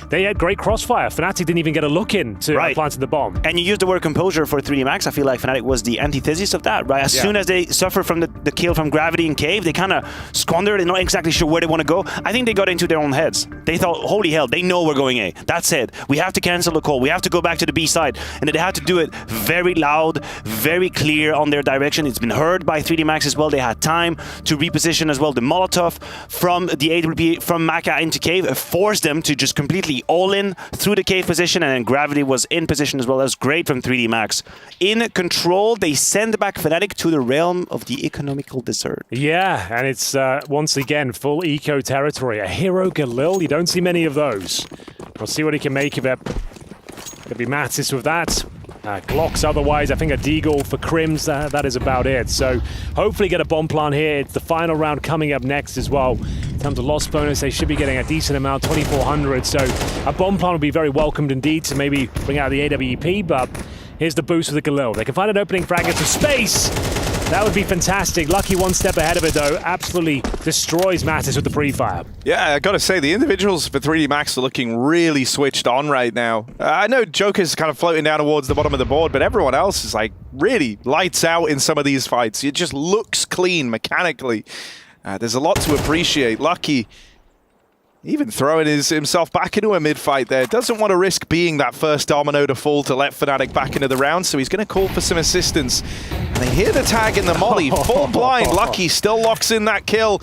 Speaker 18: they had great crossfire. Fnatic didn't even get a look in to planting the bomb.
Speaker 5: And you used the word composure for 3D Max. I feel like Fnatic was the antithesis of that, right? As soon as they suffer from the kill from Gravity and Cave, they kind of squandered. They're not exactly sure where they want to go. I think they got into their own heads. They thought, holy hell, they know we're going A. That's it. We have to cancel the call. We have to go back to the B side. And they had to do it very loud, very clear on their direction. It's been heard by 3D Max as well. They had time to reposition as well. The Molotov from the AWP from Maka into Cave forced them to just completely all in through the Cave position, and then Gravity was in position as well. That was great from 3D Max. In control, they send back Fnatic to the realm of the economical desert.
Speaker 18: Yeah, and it's once again full eco territory. A hero Galil, you don't see many of those. We'll see what he can make of it. Could be Mattis with that. Glocks otherwise. I think a Deagle for Crims, that is about it. So hopefully get a bomb plant here. It's the final round coming up next as well. In terms of loss bonus, they should be getting a decent amount, 2,400. So a bomb plant would be very welcomed indeed to maybe bring out the AWP, but here's the boost with the Galil. They can find an opening fragment of space. That would be fantastic. Lucky one step ahead of it, though. Absolutely destroys Mattis with the pre-fire.
Speaker 23: Yeah, I got to say, the individuals for 3D Max are looking really switched on right now. I know Joker's kind of floating down towards the bottom of the board, but everyone else is like really lights out in some of these fights. It just looks clean mechanically. There's a lot to appreciate. Lucky even throwing himself back into a mid-fight there. Doesn't want to risk being that first domino to fall to let Fnatic back into the round, so he's going to call for some assistance. And they hear the tag in the molly. Full blind. Lucky still locks in that kill.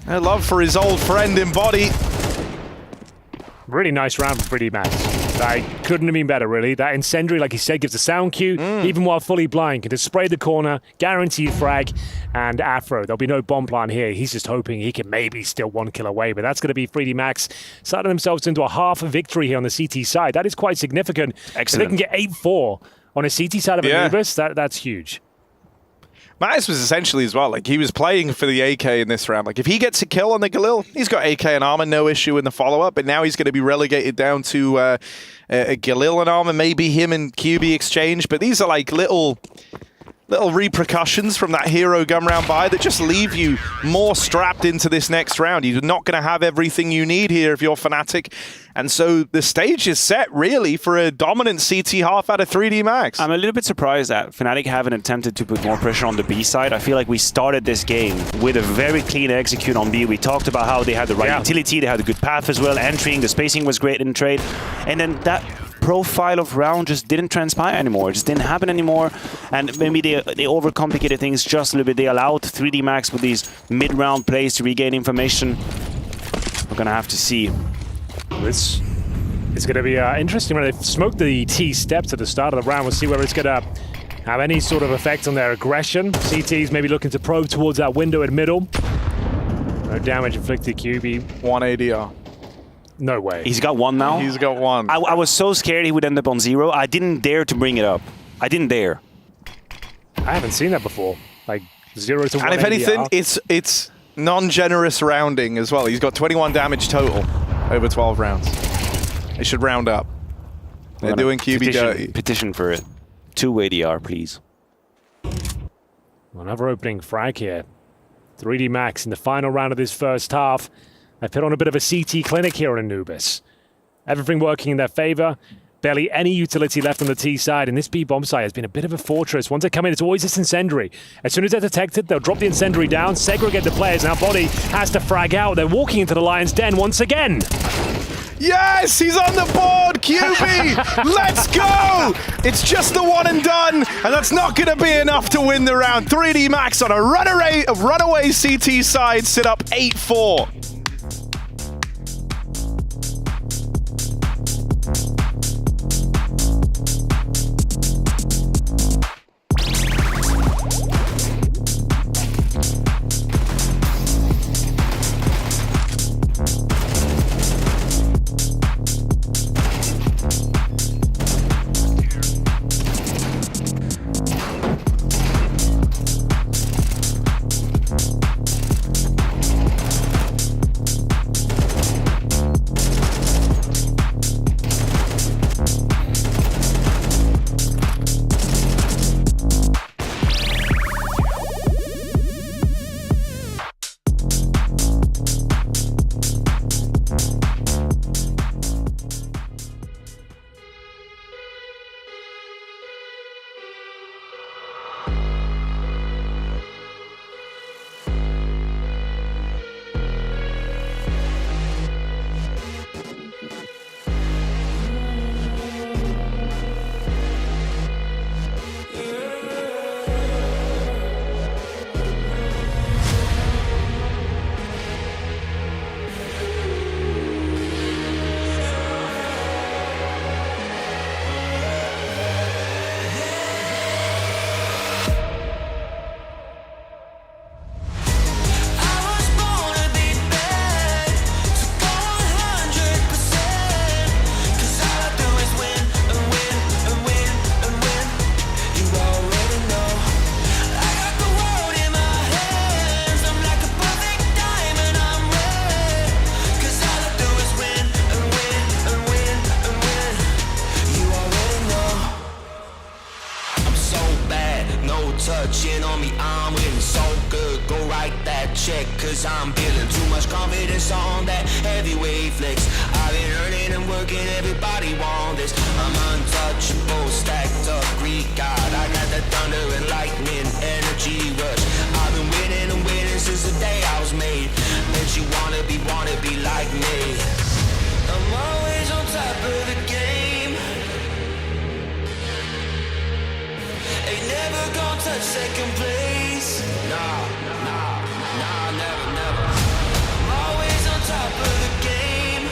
Speaker 23: A love for his old friend in body.
Speaker 18: Really nice round for 3D Max. That couldn't have been better, really. That incendiary, like he said, gives a sound cue, even while fully blind. Can just spray the corner, guaranteed frag, and Afro. There'll be no bomb plant here. He's just hoping he can maybe still one kill away, but that's going to be 3D Max starting themselves into a half victory here on the CT side. That is quite significant.
Speaker 5: Excellent.
Speaker 18: If they can get 8-4 on a CT side of Anubis, that's huge.
Speaker 23: Mattis was essentially as well, like he was playing for the AK in this round. Like if he gets a kill on the Galil, he's got AK and armor, no issue in the follow-up, but now he's going to be relegated down to a Galil and armor, maybe him and QB exchange, but these are like little repercussions from that hero gun round buy that just leave you more strapped into this next round. You're not going to have everything you need here if you're Fnatic. And so the stage is set, really, for a dominant CT half out of 3D Max.
Speaker 5: I'm a little bit surprised that Fnatic haven't attempted to put more pressure on the B side. I feel like we started this game with a very clean execute on B. We talked about how they had the right utility, they had a good path as well, entering, the spacing was great in trade. And then that profile of round just didn't transpire anymore. It just didn't happen anymore. And maybe they overcomplicated things just a little bit. They allowed 3D Max with these mid-round plays to regain information. We're going to have to see.
Speaker 18: This is going to be interesting when they've smoked the T steps at the start of the round. We'll see whether it's going to have any sort of effect on their aggression. CT's maybe looking to probe towards that window in middle. No damage inflicted, QB.
Speaker 23: 1 ADR.
Speaker 18: No way.
Speaker 5: He's got one now?
Speaker 23: He's got one.
Speaker 5: I was so scared he would end up on 0. I didn't dare to bring it up. I didn't dare.
Speaker 18: I haven't seen that before. Like 0 to 1
Speaker 23: And if anything, it's non-generous rounding as well. He's got 21 damage total over 12 rounds. They should round up. They're doing QB dirty.
Speaker 5: Petition for it. 2 ADR, please.
Speaker 18: Another opening frag here. 3D Max in the final round of this first half. I put on a bit of a CT clinic here on Anubis. Everything working in their favor.
Speaker 1: Barely any utility left on the T side, and this B bomb site has been a bit of a fortress. Once they come in, it's always this incendiary. As soon as they're detected, they'll drop the incendiary down, segregate the players. Now Body has to frag out. They're walking into the Lion's Den once again.
Speaker 23: Yes, he's on the board, QB! Let's go! It's just the one and done, and that's not going to be enough to win the round. 3D Max on a runaway CT side, sit up 8-4.
Speaker 10: Touching on me, I'm winning so good. Go write that check, cause I'm building too much confidence on that heavyweight flex. I've been earning and working, everybody want this. I'm untouchable, stacked up Greek god. I got that thunder and lightning, energy rush. I've been winning and winning since the day I was made. Bet you wanna be like me. I'm always on top of the game. Ain't never gonna touch second place. Nah, never. I'm always on top of the game.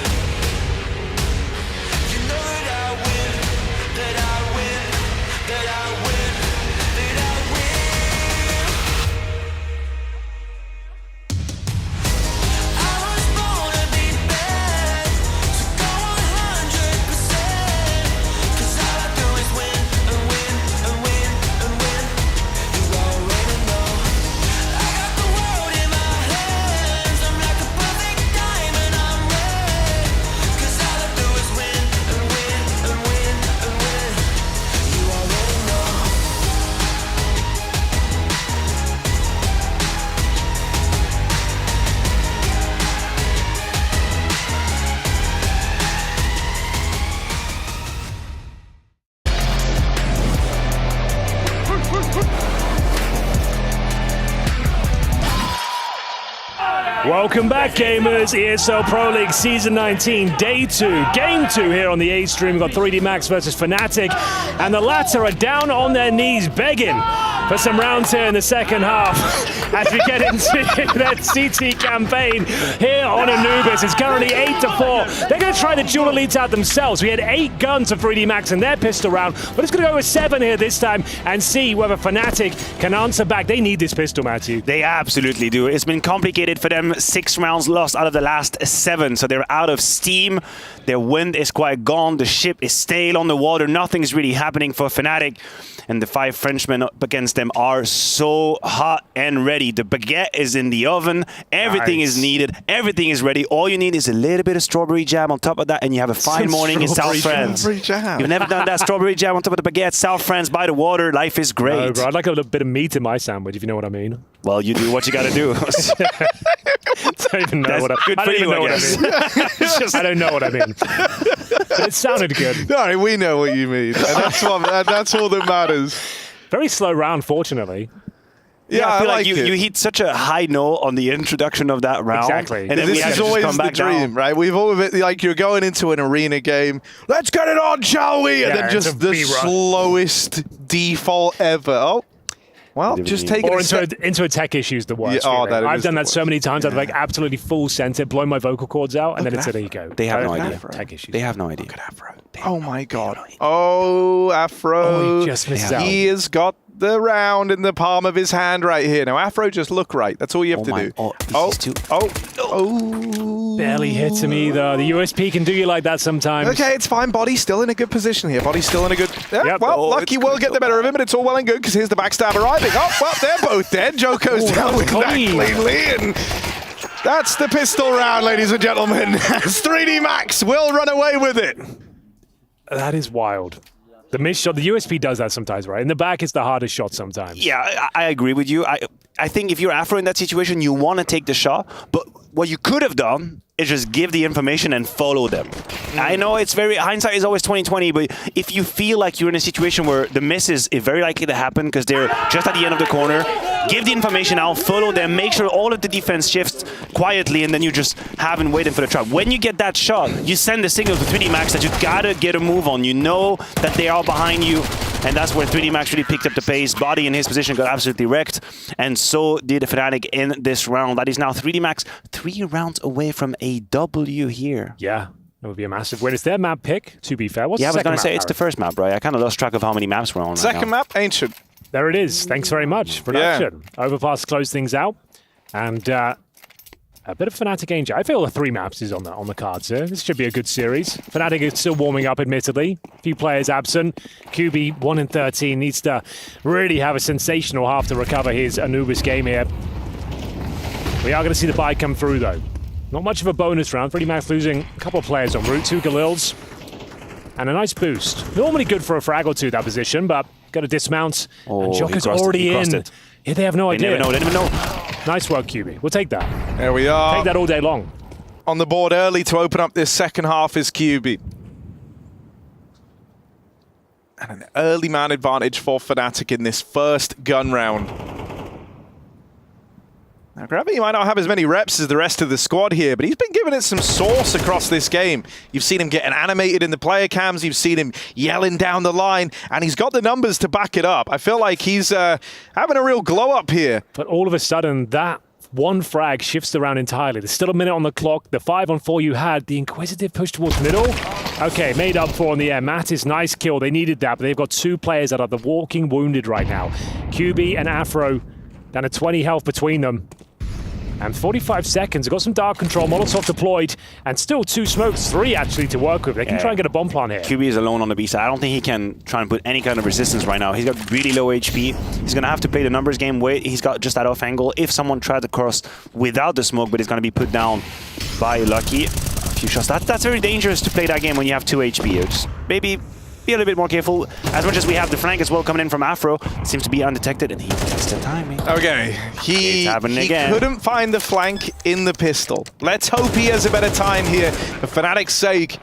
Speaker 10: You know that I win, that I win, that I win, that I win. I was born to be bad, so go 100%. Cause all I do is win and win and win and win. You already know. I got the world in my hands. I'm like a perfect diamond, I'm red. Cause all I do is win and win and win and win. You already know.
Speaker 1: Welcome back, gamers. ESL Pro League Season 19, Day 2, Game 2 here on the A stream. We've got 3D Max versus Fnatic, and the latter are down on their knees begging for some rounds here in the second half as we get into their CT campaign here on Anubis. It's currently 8-4. They're going to try the dual elites out themselves. We had 8 guns of 3D Max in their pistol round, but it's going to go with 7 here this time and see whether Fnatic can answer back. They need this pistol, Matthew.
Speaker 5: They absolutely do. It's been complicated for them. 6 rounds lost out of the last 7, so they're out of steam. Their wind is quite gone. The ship is stale on the water. Nothing's really happening for Fnatic. And the 5 Frenchmen up against them are so hot and ready. The baguette is in the oven. Everything is needed. Everything is ready. All you need is a little bit of strawberry jam on top of that, and you have a fine morning in South France.
Speaker 23: Strawberry jam.
Speaker 5: You've never done that strawberry jam on top of the baguette. South France by the water. Life is great.
Speaker 1: No, bro, I'd like a little bit of meat in my sandwich, if you know what I mean.
Speaker 5: Well, you do what you got to do.
Speaker 1: I don't even know what I mean.
Speaker 5: I don't know what I mean.
Speaker 1: I don't know what I mean. but it sounded good.
Speaker 23: No, we know what you mean. And that's all that matters.
Speaker 1: Very slow round, fortunately.
Speaker 5: Yeah, I feel like
Speaker 23: it.
Speaker 5: you hit such a high note on the introduction of that round.
Speaker 1: Exactly.
Speaker 5: And then
Speaker 23: this is always the dream, right? We've always been like, you're going into an arena game. Let's get it on, shall we? And then just the slowest default ever. Oh, well, just take it
Speaker 1: into a tech issue's the worst.
Speaker 23: Yeah,
Speaker 1: I've done that so many times. I've like absolutely full sent it, blown my vocal cords out, and then it's there you go.
Speaker 5: They have no idea.
Speaker 1: Tech issues.
Speaker 5: They have no idea.
Speaker 23: Look at Afro. Oh my God. Oh, Afro.
Speaker 1: Oh, he just missed out.
Speaker 23: He has got the round in the palm of his hand right here. Now, Afro, just look right. That's all you have to do.
Speaker 1: Barely hits him either. The USP can do you like that sometimes.
Speaker 23: Okay, it's fine. Body's still in a good position here. Body's still in a good... Yeah, well, Lucky will get the better of him, but it's all well and good because here's the backstab arriving. Oh, well, they're both dead. Joko's down with that cleanly, and that's the pistol round, ladies and gentlemen. 3D Max will run away with it.
Speaker 1: That is wild. The missed shot, the USP does that sometimes, right? In the back, it's the hardest shot sometimes.
Speaker 5: Yeah, I agree with you. I think if you're Afro in that situation, you want to take the shot, but what you could have done is just give the information and follow them. I know it's hindsight is always 20/20, but if you feel like you're in a situation where the miss is very likely to happen because they're just at the end of the corner, give the information out, follow them, make sure all of the defense shifts quietly, and then you just haven't waited for the trap. When you get that shot, you send a signal to 3D Max that you gotta get a move on. You know that they are behind you, and that's where 3D Max really picked up the pace. Body in his position got absolutely wrecked, and so did Fnatic in this round. That is now 3D Max 3 rounds away from a W here.
Speaker 1: Yeah, that would be a massive win. It's their map pick, to be fair. What's
Speaker 5: yeah,
Speaker 1: the
Speaker 5: I was going to say,
Speaker 1: map,
Speaker 5: it's the first map, right? I kind of lost track of how many maps we're on
Speaker 23: Second map, Ancient.
Speaker 1: There it is. Thanks very much, production. Overpass to close things out. And a bit of Fnatic Angel. I feel the 3 maps is on the cards here. This should be a good series. Fnatic is still warming up, admittedly. A few players absent. QB 1-13 needs to really have a sensational half to recover his Anubis game here. We are going to see the buy come through, though. Not much of a bonus round. 3D Max losing a couple of players on route. 2 Galils. And a nice boost. Normally good for a frag or 2, that position, but got to dismount. And Joker's already in. Yeah, they have no idea.
Speaker 5: They never know.
Speaker 1: Nice work, QB. We'll take that.
Speaker 23: There we are.
Speaker 1: Take that all day long.
Speaker 23: On the board early to open up this second half is QB. And an early man advantage for Fnatic in this first gun round. Now, Gravity might not have as many reps as the rest of the squad here, but he's been giving it some sauce across this game. You've seen him getting animated in the player cams, you've seen him yelling down the line, and he's got the numbers to back it up. I feel like he's having a real glow-up here.
Speaker 1: But all of a sudden, that one frag shifts around entirely. There's still a minute on the clock. The 5-on-4 you had, the Inquisitive push towards middle. Okay, made up for in the air. Mattis, nice kill. They needed that, but they've got 2 players that are the walking wounded right now. QB and Afro, down to 20 health between them. And 45 seconds. They've got some dark control. Molotov deployed. And still 2 smokes. 3 actually to work with. They can try and get a bomb plant here.
Speaker 5: QB is alone on the B side. I don't think he can try and put any kind of resistance right now. He's got really low HP. He's going to have to play the numbers game. He's got just that off angle. If someone tried to cross without the smoke, but it's going to be put down by Lucky. A few shots. That's very dangerous to play that game when you have 2 HP. Just maybe be a little bit more careful. As much as we have the flank as well coming in from Afro, it seems to be undetected, and he gets the timing.
Speaker 23: Okay, he couldn't find the flank in the pistol. Let's hope he has a better time here for Fnatic's sake.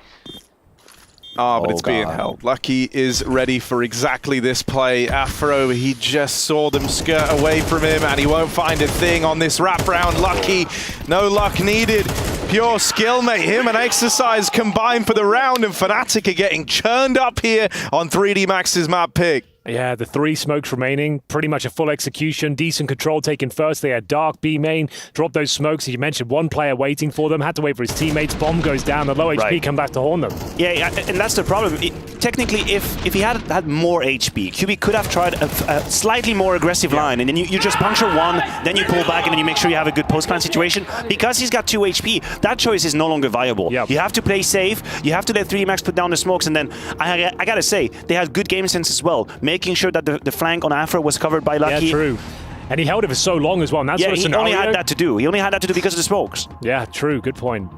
Speaker 23: But it's being held. Lucky is ready for exactly this play. Afro, he just saw them skirt away from him, and he won't find a thing on this wrap round. Lucky, no luck needed. Pure skill, mate. Him and Exercise combined for the round, and Fnatic are getting churned up here on 3D Max's map pick.
Speaker 1: Yeah, the 3 smokes remaining. Pretty much a full execution. Decent control taken first. They had Dark B main. Dropped those smokes. You mentioned 1 player waiting for them. Had to wait for his teammates. Bomb goes down. The low HP come back to horn them.
Speaker 5: Yeah, and that's the problem. Technically, if he had more HP, QB could have tried a slightly more aggressive line. And then you just puncture 1, then you pull back, and then you make sure you have a good post-plant situation. Because he's got 2 HP, that choice is no longer viable. You have to play safe. You have to let 3D Max put down the smokes. And then, I got to say, they had good game sense as well. Making sure that the flank on Afro was covered by Lucky.
Speaker 1: Yeah, true. And he held it for so long as well. And that's
Speaker 5: he only had that to do. He only had that to do because of the smokes.
Speaker 1: Yeah, true. Good point.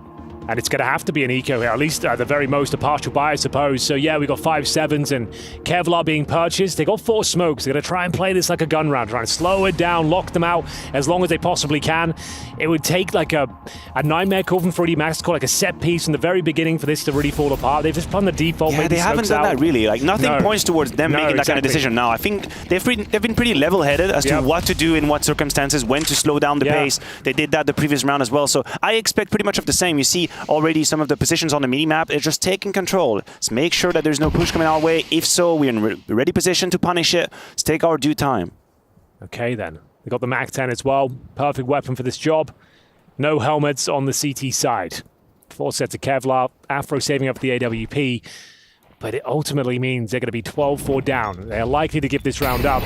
Speaker 18: And it's going to have to be an eco here, at least at the very most a partial buy, I suppose. So yeah, we got 5 7s and Kevlar being purchased. They got 4 smokes. They're going to try and play this like a gun round, trying to slow it down, lock them out as long as they possibly can. It would take like a nightmare call from 3D Max to call like a set piece from the very beginning for this to really fall apart. They've just done the default.
Speaker 5: Yeah, they haven't done that really. Like nothing points towards them making that kind of decision now. I think they've been pretty level-headed as to what to do in what circumstances, when to slow down the pace. They did that the previous round as well. So I expect pretty much of the same. You see already some of the positions on the mini-map. They're just taking control. Let's make sure that there's no push coming our way. If so, we're in ready position to punish it. Let's take our due time.
Speaker 18: Okay then. They got the Mac 10 as well. Perfect weapon for this job. No helmets on the CT side. 4 sets of Kevlar. Afro saving up the AWP. But it ultimately means they're going to be 12-4 down. They're likely to give this round up.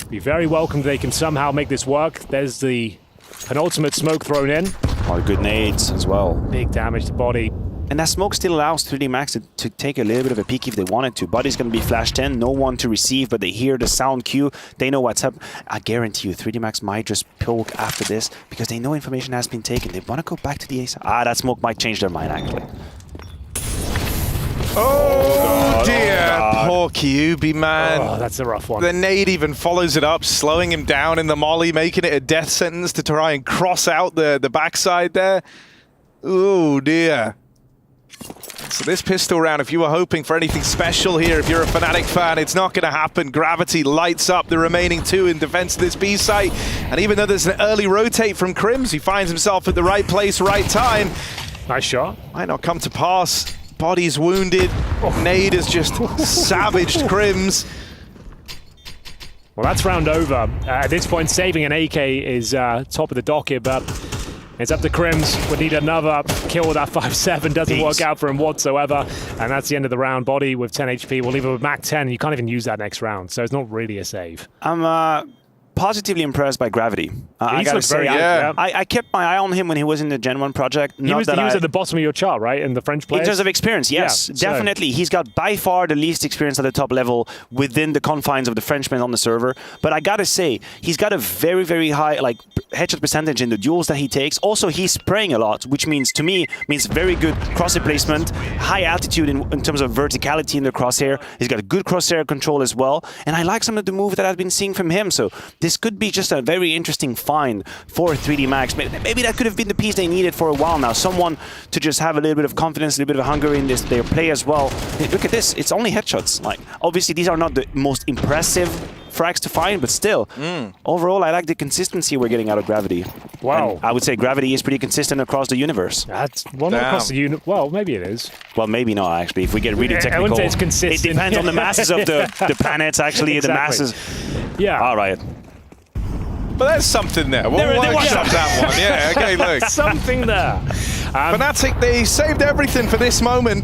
Speaker 18: Be very welcome if they can somehow make this work. There's the penultimate smoke thrown in.
Speaker 5: Oh, good nades as well.
Speaker 18: Big damage to body.
Speaker 5: And that smoke still allows 3D Max to take a little bit of a peek if they wanted to. Body's going to be flashed in, no one to receive, but they hear the sound cue. They know what's up. I guarantee you, 3D Max might just poke after this because they know information has been taken. They want to go back to the ace. That smoke might change their mind, actually.
Speaker 23: Oh dear, poor Kyubi, man.
Speaker 18: Oh, that's a rough one.
Speaker 23: The nade even follows it up, slowing him down in the molly, making it a death sentence to try and cross out the backside there. Oh dear. So this pistol round, if you were hoping for anything special here, if you're a Fnatic fan, it's not going to happen. Gravity lights up the remaining 2 in defense of this B site. And even though there's an early rotate from Crims, he finds himself at the right place, right time.
Speaker 18: Nice shot.
Speaker 23: Might not come to pass. Body's wounded. Nade has just savaged Crims.
Speaker 18: Well, that's round over. At this point, saving an AK is top of the docket, but it's up to Crims. Would need another kill with that 5-7. Doesn't work out for him whatsoever. And that's the end of the round. Body with 10 HP. We'll leave it with Mac 10. You can't even use that next round, so it's not really a save.
Speaker 5: I'm positively impressed by Gravity. I gotta say, I kept my eye on him when he was in the Gen 1 project.
Speaker 18: He was at the bottom of your chart, right? In the French players?
Speaker 5: In terms of experience, yes, definitely. He's got by far the least experience at the top level within the confines of the Frenchmen on the server. But I gotta say, he's got a very, very high headshot percentage in the duels that he takes. Also, he's spraying a lot, which means, to me, very good crosshair placement, high altitude in terms of verticality in the crosshair. He's got a good crosshair control as well. And I like some of the moves that I've been seeing from him. So this could be just a very interesting find for 3D Max. Maybe that could have been the piece they needed for a while now. Someone to just have a little bit of confidence, a little bit of hunger in their play as well. Look at this. It's only headshots. Obviously, these are not the most impressive frags to find, but still, overall, I like the consistency we're getting out of Gravity.
Speaker 18: Wow.
Speaker 5: And I would say Gravity is pretty consistent across the universe.
Speaker 18: That's not across the universe. Well, maybe it is.
Speaker 5: Well, maybe not, actually. If we get really technical,
Speaker 18: I wouldn't say it's consistent.
Speaker 5: It depends on the masses of the planets, actually. Exactly. The masses.
Speaker 18: Yeah.
Speaker 5: All right.
Speaker 23: But there's something there. We'll workshop that one. Yeah, okay, look.
Speaker 18: Something there.
Speaker 23: Fnatic, they saved everything for this moment.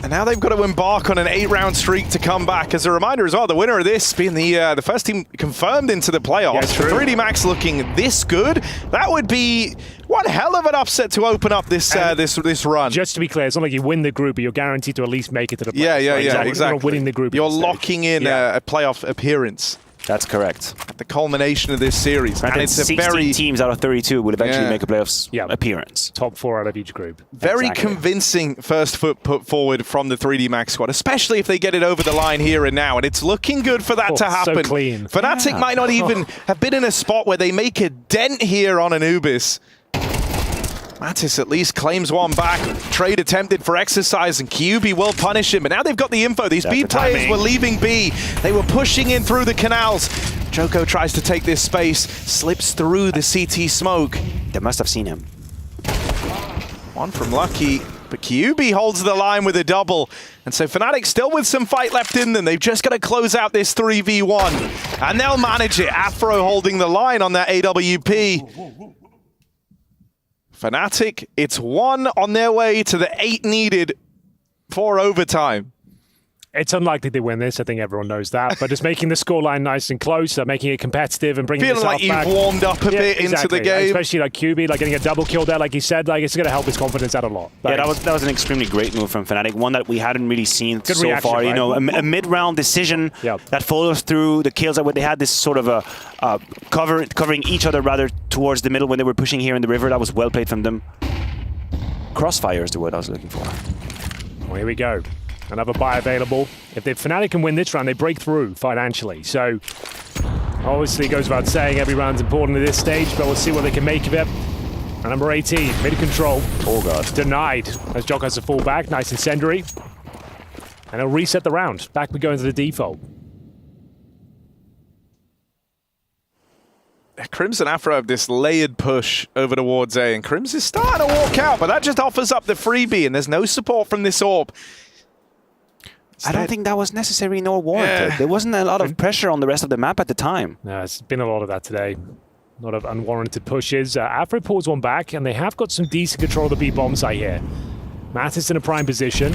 Speaker 23: And now they've got to embark on an 8-round streak to come back. As a reminder as well, the winner of this being the first team confirmed into the playoffs. For 3D Max looking this good, that would be one hell of an upset to open up this this run.
Speaker 18: Just to be clear, it's not like you win the group, but you're guaranteed to at least make it to the playoffs.
Speaker 23: Yeah, exactly.
Speaker 18: You're not winning the group.
Speaker 23: You're locking in a playoff appearance.
Speaker 5: That's correct.
Speaker 23: At the culmination of this series. And it's a
Speaker 5: 16 teams out of 32 will eventually make a playoffs appearance.
Speaker 18: Top 4 out of each group.
Speaker 23: Very convincing first foot put forward from the 3D Max squad, especially if they get it over the line here and now. And it's looking good for that to happen.
Speaker 18: So clean.
Speaker 23: Fnatic might not even have been in a spot where they make a dent here on Anubis. Mattis at least claims one back. Trade attempted for exercise, and QB will punish him. But now they've got the info. These B players were leaving B. They were pushing in through the canals. Joko tries to take this space, slips through the CT smoke.
Speaker 5: They must have seen him.
Speaker 23: One from Lucky, but QB holds the line with a double. And so Fnatic still with some fight left in them. They've just got to close out this 3v1. And they'll manage it. Afro holding the line on that AWP. Fnatic, it's 1 on their way to the 8 needed for overtime.
Speaker 18: It's unlikely they win this. I think everyone knows that. But just making the scoreline nice and close, making it competitive and bringing
Speaker 23: Feeling
Speaker 18: this
Speaker 23: like you've
Speaker 18: back.
Speaker 23: warmed up a bit into the game.
Speaker 18: Especially like QB, like getting a double kill there, like he said, like it's going to help his confidence out a lot.
Speaker 5: Yeah, that was an extremely great move from Fnatic, one that we hadn't really seen so
Speaker 18: reaction,
Speaker 5: far.
Speaker 18: right?
Speaker 5: You know, a mid-round decision that follows through the kills. That they had this sort of a covering each other rather towards the middle when they were pushing here in the river. That was well played from them. Crossfire is the word I was looking for.
Speaker 18: Well, here we go. Another buy available. If the Fnatic can win this round, they break through financially. So, obviously, it goes without saying every round's important at this stage, but we'll see what they can make of it. And number 18, mid-control.
Speaker 5: Oh, God.
Speaker 18: Denied, as Jock has to fall back. Nice incendiary. And he'll reset the round. Back we go into the default.
Speaker 23: Crimson Afro have this layered push over towards A, and Crims is starting to walk out, but that just offers up the freebie, and there's no support from this AWP.
Speaker 5: I don't think that was necessary nor warranted.
Speaker 23: Yeah.
Speaker 5: There wasn't a lot of pressure on the rest of the map at the time.
Speaker 18: No, it's been a lot of that today. A lot of unwarranted pushes. Afro pulls one back, and they have got some decent control of the B bomb site here. Mattis in a prime position.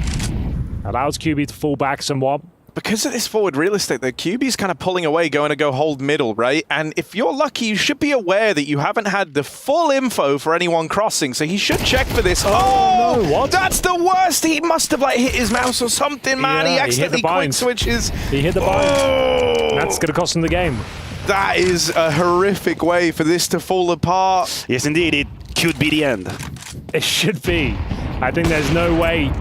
Speaker 18: Allows QB to fall back somewhat.
Speaker 23: Because of this forward real estate, the QB's kind of pulling away, going to go hold middle, right? And if you're lucky, you should be aware that you haven't had the full info for anyone crossing, so he should check for this. Oh,
Speaker 18: no, what?
Speaker 23: That's the worst! He must have like hit his mouse or something, man.
Speaker 18: Yeah,
Speaker 23: he accidentally quick
Speaker 18: bind.
Speaker 23: switches.
Speaker 18: He hit the bind.
Speaker 23: Oh!
Speaker 18: That's going to cost him the game.
Speaker 23: That is a horrific way for this to fall apart.
Speaker 5: Yes, indeed. It could be the end.
Speaker 18: It should be. I think there's no way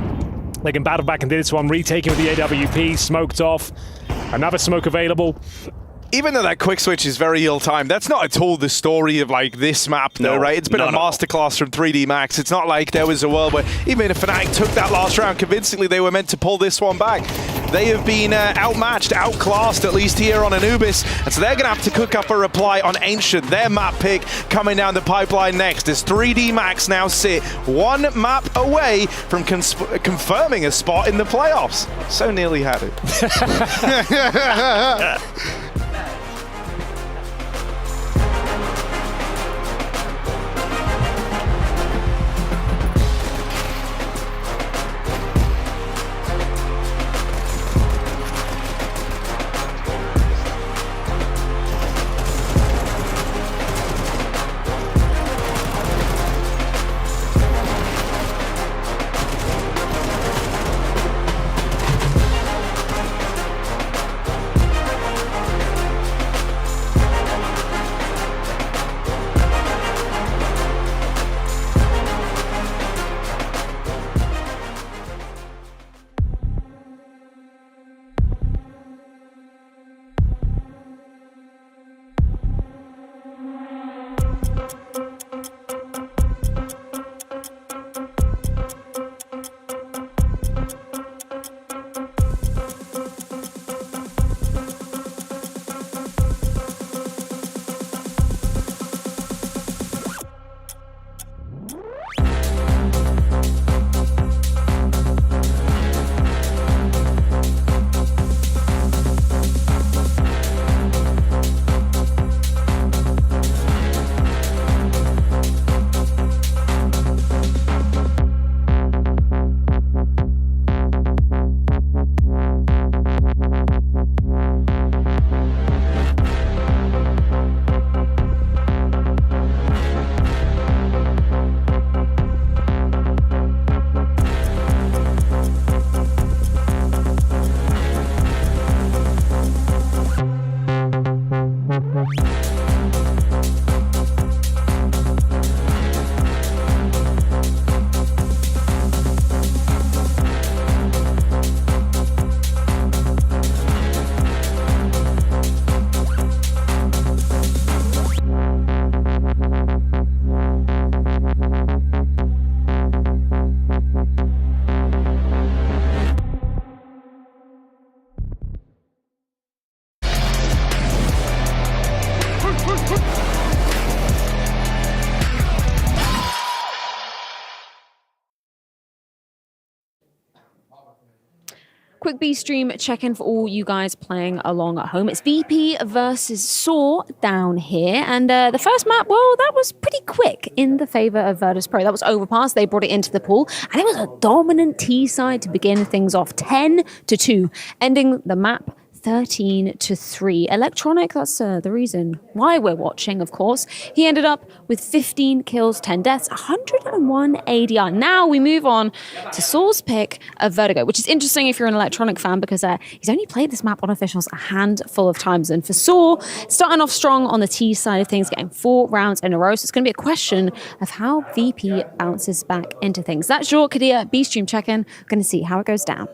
Speaker 18: they can battle back and do this one. Retaking with the AWP, smoked off. Another smoke available.
Speaker 23: Even though that quick switch is very ill-timed, that's not at all the story of like this map though, right? It's been a masterclass from 3D Max. It's not like there was a world where even if Fnatic took that last round convincingly, they were meant to pull this one back. They have been outmatched, outclassed, at least here on Anubis, and so they're going to have to cook up a reply on Ancient, their map pick coming down the pipeline next, as 3D Max now sit one map away from confirming a spot in the playoffs. So nearly had it.
Speaker 16: Quick B stream check-in for all you guys playing along at home. It's VP versus Saw down here. And the first map, well, that was pretty quick. in the favor of Virtus Pro. That was Overpass. They brought it into the pool, and it was a dominant T side to begin things off, 10-2, ending the map 13-3. Electronic, that's the reason why we're watching, of course. He ended up with 15 kills, 10 deaths, 101 ADR. Now we move on to Saul's pick of Vertigo, which is interesting if you're an Electronic fan because he's only played this map on officials a handful of times. And for Saul, starting off strong on the T side of things, getting 4 rounds in a row. So it's going to be a question of how VP bounces back into things. That's your Kadia B-Stream check-in. Going to see how it goes down.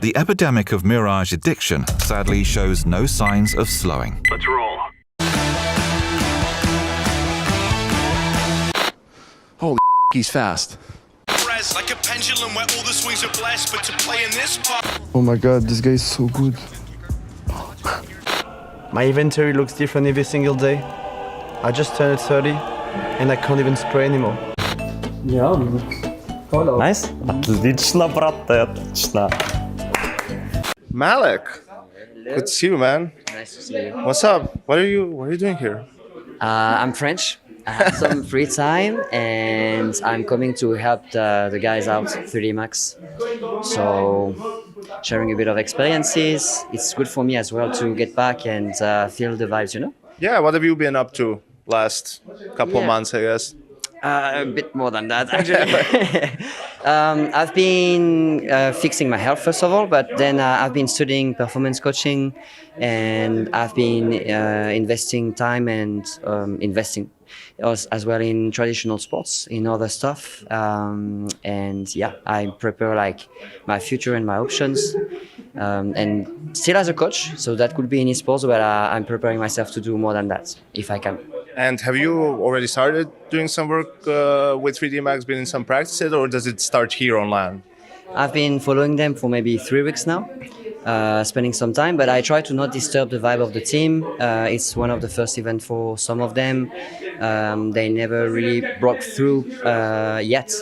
Speaker 9: The epidemic of Mirage addiction sadly shows no signs of slowing.
Speaker 11: Let's roll.
Speaker 23: Holy he's fast.
Speaker 11: Like a pendulum where all the swings are blessed, but to play in this part.
Speaker 12: Oh my god, this guy is so good.
Speaker 14: My inventory looks different every single day. I just turned 30 and I can't even spray anymore.
Speaker 17: Nice. Отлично, брат, отлично.
Speaker 23: Malik, good to see you, man.
Speaker 20: Nice to see you.
Speaker 23: What's up? What are you doing here?
Speaker 20: I'm French. I have some free time and I'm coming to help the guys out 3D Max. So sharing a bit of experiences. It's good for me as well to get back and feel the vibes, you know?
Speaker 23: Yeah, what have you been up to last couple of months, I guess?
Speaker 20: A bit more than that, actually. I've been fixing my health, first of all, but then I've been studying performance coaching and I've been investing time and investing as well in traditional sports, in other stuff. And yeah, I prepare like my future and my options. And still as a coach, so that could be in esports, but I'm preparing myself to do more than that, if I can.
Speaker 23: And have you already started doing some work with 3D Max, been in some practices, or does it start here on LAN?
Speaker 20: I've been following them for maybe 3 weeks now, spending some time, but I try to not disturb the vibe of the team. It's one of the first events for some of them. They never really broke through yet,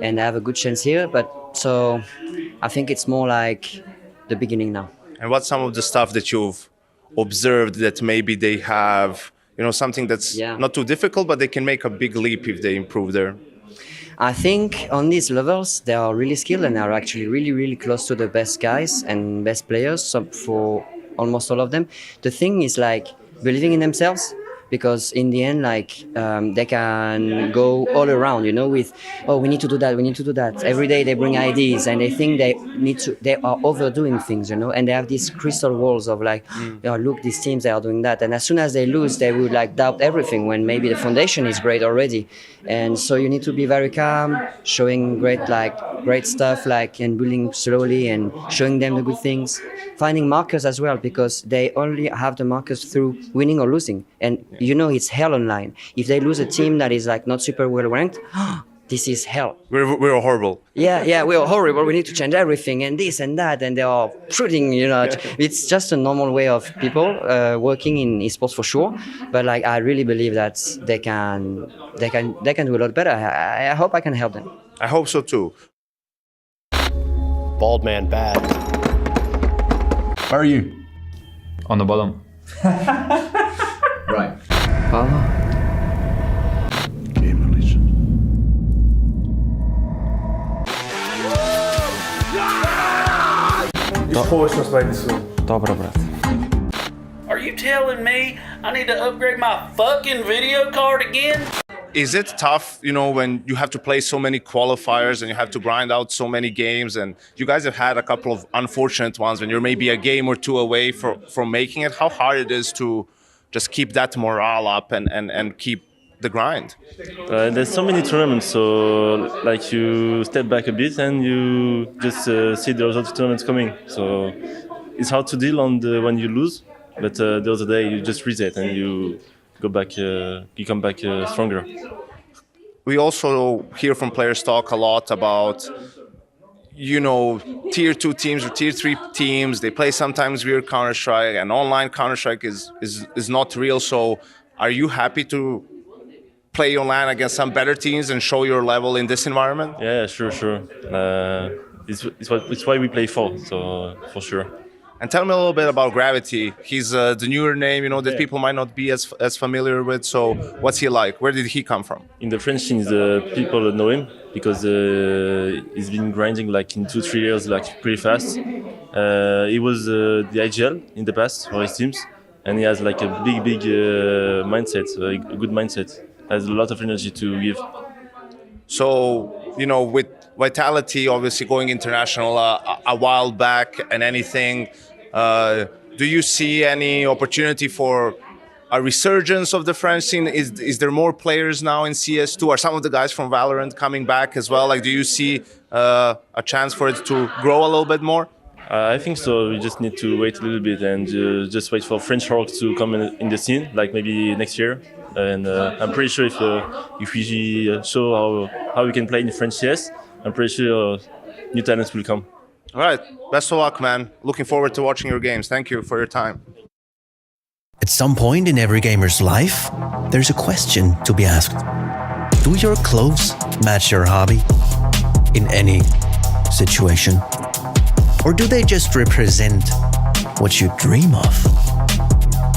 Speaker 20: and I have a good chance here, but so I think it's more like the beginning now.
Speaker 23: And what's some of the stuff that you've observed that maybe they have, you know, something that's not too difficult, but they can make a big leap if they improve there?
Speaker 20: I think on these levels, they are really skilled and are actually really, really close to the best guys and best players, so for almost all of them. The thing is like believing in themselves, because in the end, like they can go all around, you know, with, oh, we need to do that, we need to do that. Every day they bring ideas and they think they are overdoing things, you know, and they have these crystal walls of like, oh, look, these teams, they are doing that. And as soon as they lose, they would like doubt everything when maybe the foundation is great already. And so you need to be very calm, showing great stuff, like, and building slowly and showing them the good things. Finding markers as well, because they only have the markers through winning or losing. And you know it's hell online. If they lose a team that is like not super well ranked, this is hell.
Speaker 23: We're horrible.
Speaker 20: Yeah, we are horrible. We need to change everything and this and that, and they are shooting. You know, it's just a normal way of people working in esports for sure. But like, I really believe that they can do a lot better. I hope I can help them.
Speaker 23: I hope so too.
Speaker 8: Bald man bad.
Speaker 24: Where are you?
Speaker 2: On the bottom.
Speaker 24: Right. Dobra, brat.
Speaker 19: Are you telling me I need to upgrade my fucking video card again?
Speaker 23: Is it tough, you know, when you have to play so many qualifiers and you have to grind out so many games, and you guys have had a couple of unfortunate ones when you're maybe a game or two away from making it, how hard it is to just keep that morale up and keep the grind?
Speaker 25: There's so many tournaments, so like you step back a bit and you just see the other tournaments coming. So it's hard to deal on when you lose, but the other day you just reset and you go back, you come back stronger.
Speaker 23: We also hear from players talk a lot about, you know, tier 2 teams or tier 3 teams. They play sometimes weird Counter-Strike, and online Counter-Strike is not real. So are you happy to play online against some better teams and show your level in this environment?
Speaker 25: Yeah, sure. It's why we play 4, so for sure.
Speaker 3: And tell me a little bit about Gravity. He's the newer name, that people might not be as familiar with. So what's he like? Where did he come from?
Speaker 25: In the French scene, people know him because he's been grinding like in 2-3 years, like pretty fast. He was the IGL in the past for his teams, and he has like a big mindset, a good mindset. Has a lot of energy to give.
Speaker 3: So, with Vitality obviously going international a while back and anything, do you see any opportunity for a resurgence of the French scene? Is there more players now in CS2? Are some of the guys from Valorant coming back as well? Like, do you see a chance for it to grow a little bit more?
Speaker 25: I think so. We just need to wait a little bit and just wait for French Rock to come in the scene, like maybe next year. And I'm pretty sure if we show how we can play in French CS, I'm pretty sure new talents will come.
Speaker 3: All right. Best of luck, man. Looking forward to watching your games. Thank you for your time.
Speaker 4: At some point in every gamer's life, there's a question to be asked. Do your clothes match your hobby? In any situation? Or do they just represent what you dream of?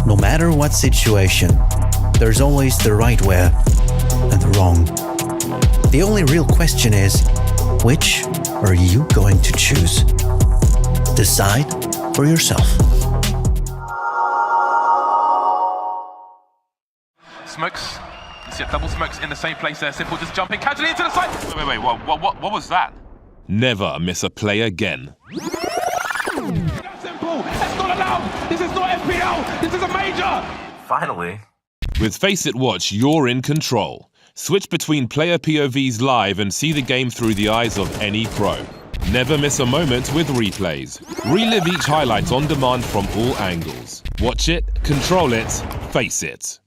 Speaker 4: No matter what situation, there's always the right wear and the wrong. The only real question is, which are you going to choose? Decide for yourself.
Speaker 13: Smokes. You see double smokes in the same place there. Simple just jumping casually into the side. Wait. What was that?
Speaker 21: Never miss a play again.
Speaker 13: Simple. That's not allowed. This is not FPL. This is a major.
Speaker 21: Finally. With Face It Watch, you're in control. Switch between player POVs live and see the game through the eyes of any pro. Never miss a moment with replays. Relive each highlight on demand from all angles. Watch it, control it, face it.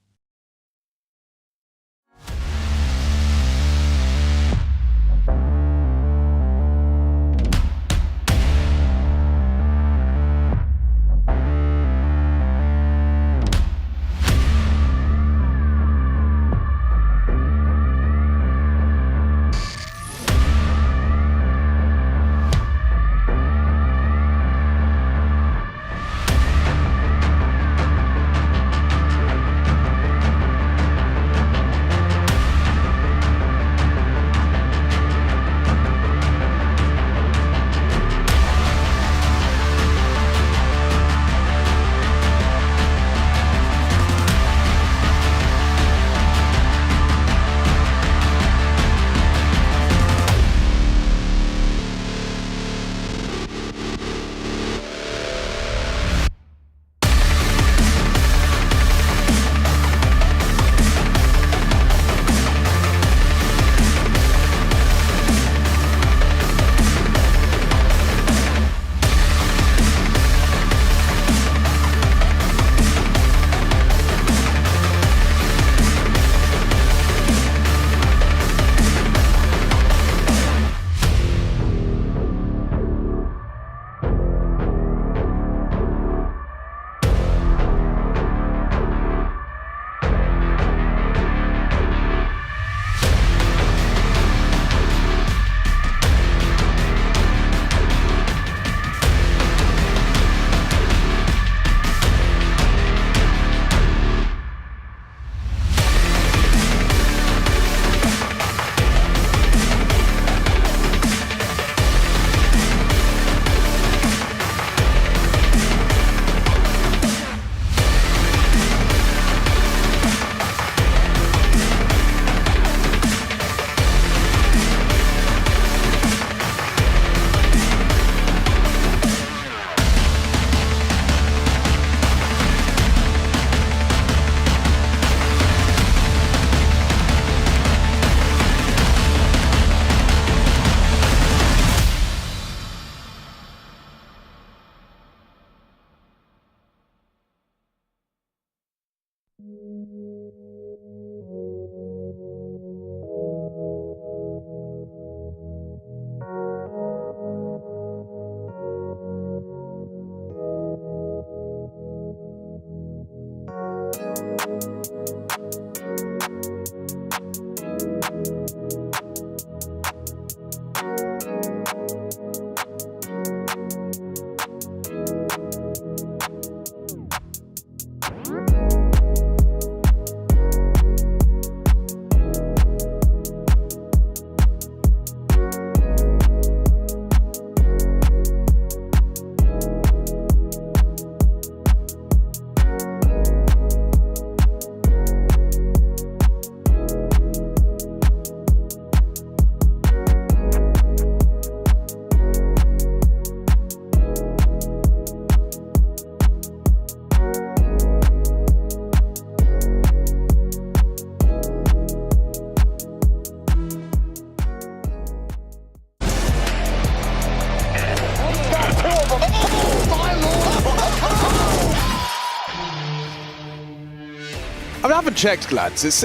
Speaker 23: haven't checked, lads. It's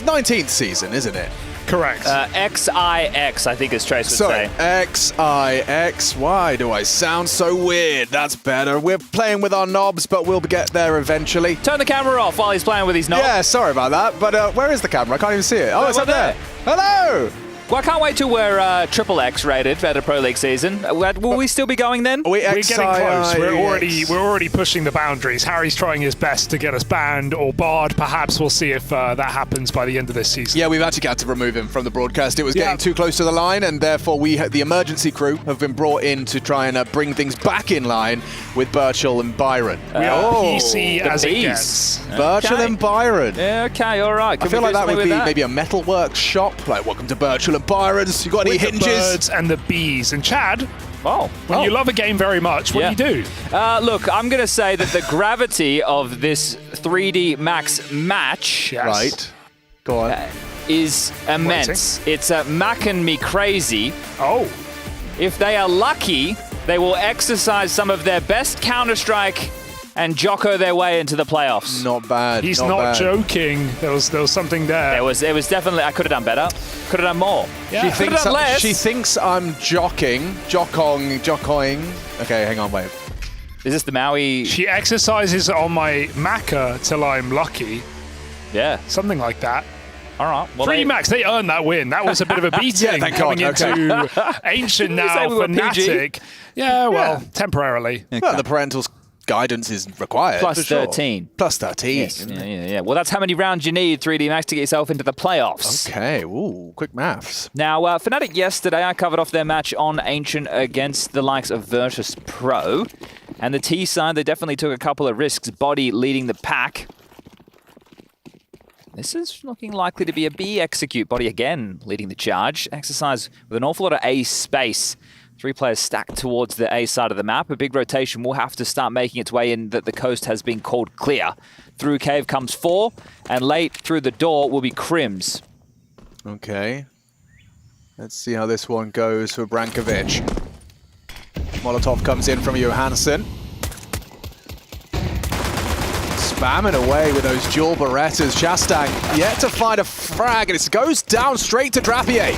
Speaker 23: 19th season, isn't it?
Speaker 1: Correct.
Speaker 2: XIX, I think, as Trace would
Speaker 23: Sorry,
Speaker 2: say.
Speaker 23: XIX. Why do I sound so weird? That's better. We're playing with our knobs, but we'll get there eventually.
Speaker 2: Turn the camera off while he's playing with his knobs.
Speaker 23: Yeah, sorry about that. But where is the camera? I can't even see it. Oh, it's up there. Hello!
Speaker 2: Well, I can't wait till we're triple X rated for the Pro League season. Will we still be going then?
Speaker 1: We're getting close. We're already pushing the boundaries. Harry's trying his best to get us banned or barred. Perhaps we'll see if that happens by the end of this season.
Speaker 23: Yeah, we've actually had to remove him from the broadcast. It was getting too close to the line, and therefore the emergency crew have been brought in to try and bring things back in line with Birchall and Byron.
Speaker 1: We are PC as it gets.
Speaker 23: Birchall and Byron.
Speaker 2: Yeah, okay, all right.
Speaker 23: I feel like that would be maybe a metalwork shop. Like, welcome to Birchall and Byron's. You got any hinges?
Speaker 1: The birds and the bees. And Chad, when you love a game very much, what do you do?
Speaker 2: Look, I'm going to say that the gravity of this 3D Max match
Speaker 23: right. Go on.
Speaker 2: is immense. It's macking me crazy.
Speaker 1: Oh.
Speaker 2: If they are lucky, they will exercise some of their best Counter-Strike and Jocko their way into the playoffs.
Speaker 23: Not bad.
Speaker 1: He's not joking. There was something there.
Speaker 2: It was definitely. I could have done better. Could have done more.
Speaker 1: Yeah.
Speaker 2: Could have done less.
Speaker 23: She thinks I'm jocking. Okay, hang on, wait.
Speaker 2: Is this the Maui?
Speaker 1: She exercises on my Maka till I'm lucky.
Speaker 2: Yeah.
Speaker 1: Something like that.
Speaker 2: All right. Well,
Speaker 1: 3 Max, they earned that win. That was a bit of a beating
Speaker 23: thank
Speaker 1: coming
Speaker 23: God.
Speaker 1: into Ancient now for Fnatic. Yeah, well, temporarily.
Speaker 23: Okay. Well, the parental guidance is required.
Speaker 2: Plus 13.
Speaker 23: Sure. Plus 13.
Speaker 2: Yes. Yeah. Well, that's how many rounds you need, 3D Max, to get yourself into the playoffs.
Speaker 23: Okay. Ooh, quick maths.
Speaker 2: Now, Fnatic yesterday, I covered off their match on Ancient against the likes of Virtus Pro. And the T side, they definitely took a couple of risks. Body leading the pack. This is looking likely to be a B execute. Body again leading the charge. Exercise with an awful lot of A space. 3 players stacked towards the A side of the map. A big rotation will have to start making its way in that the coast has been called clear. Through cave comes 4, and late through the door will be Crims.
Speaker 23: Okay. Let's see how this one goes for Brankovic. Molotov comes in from Johansson. Spamming away with those dual Berettas. Chastang yet to find a frag, and it goes down straight to Drapier.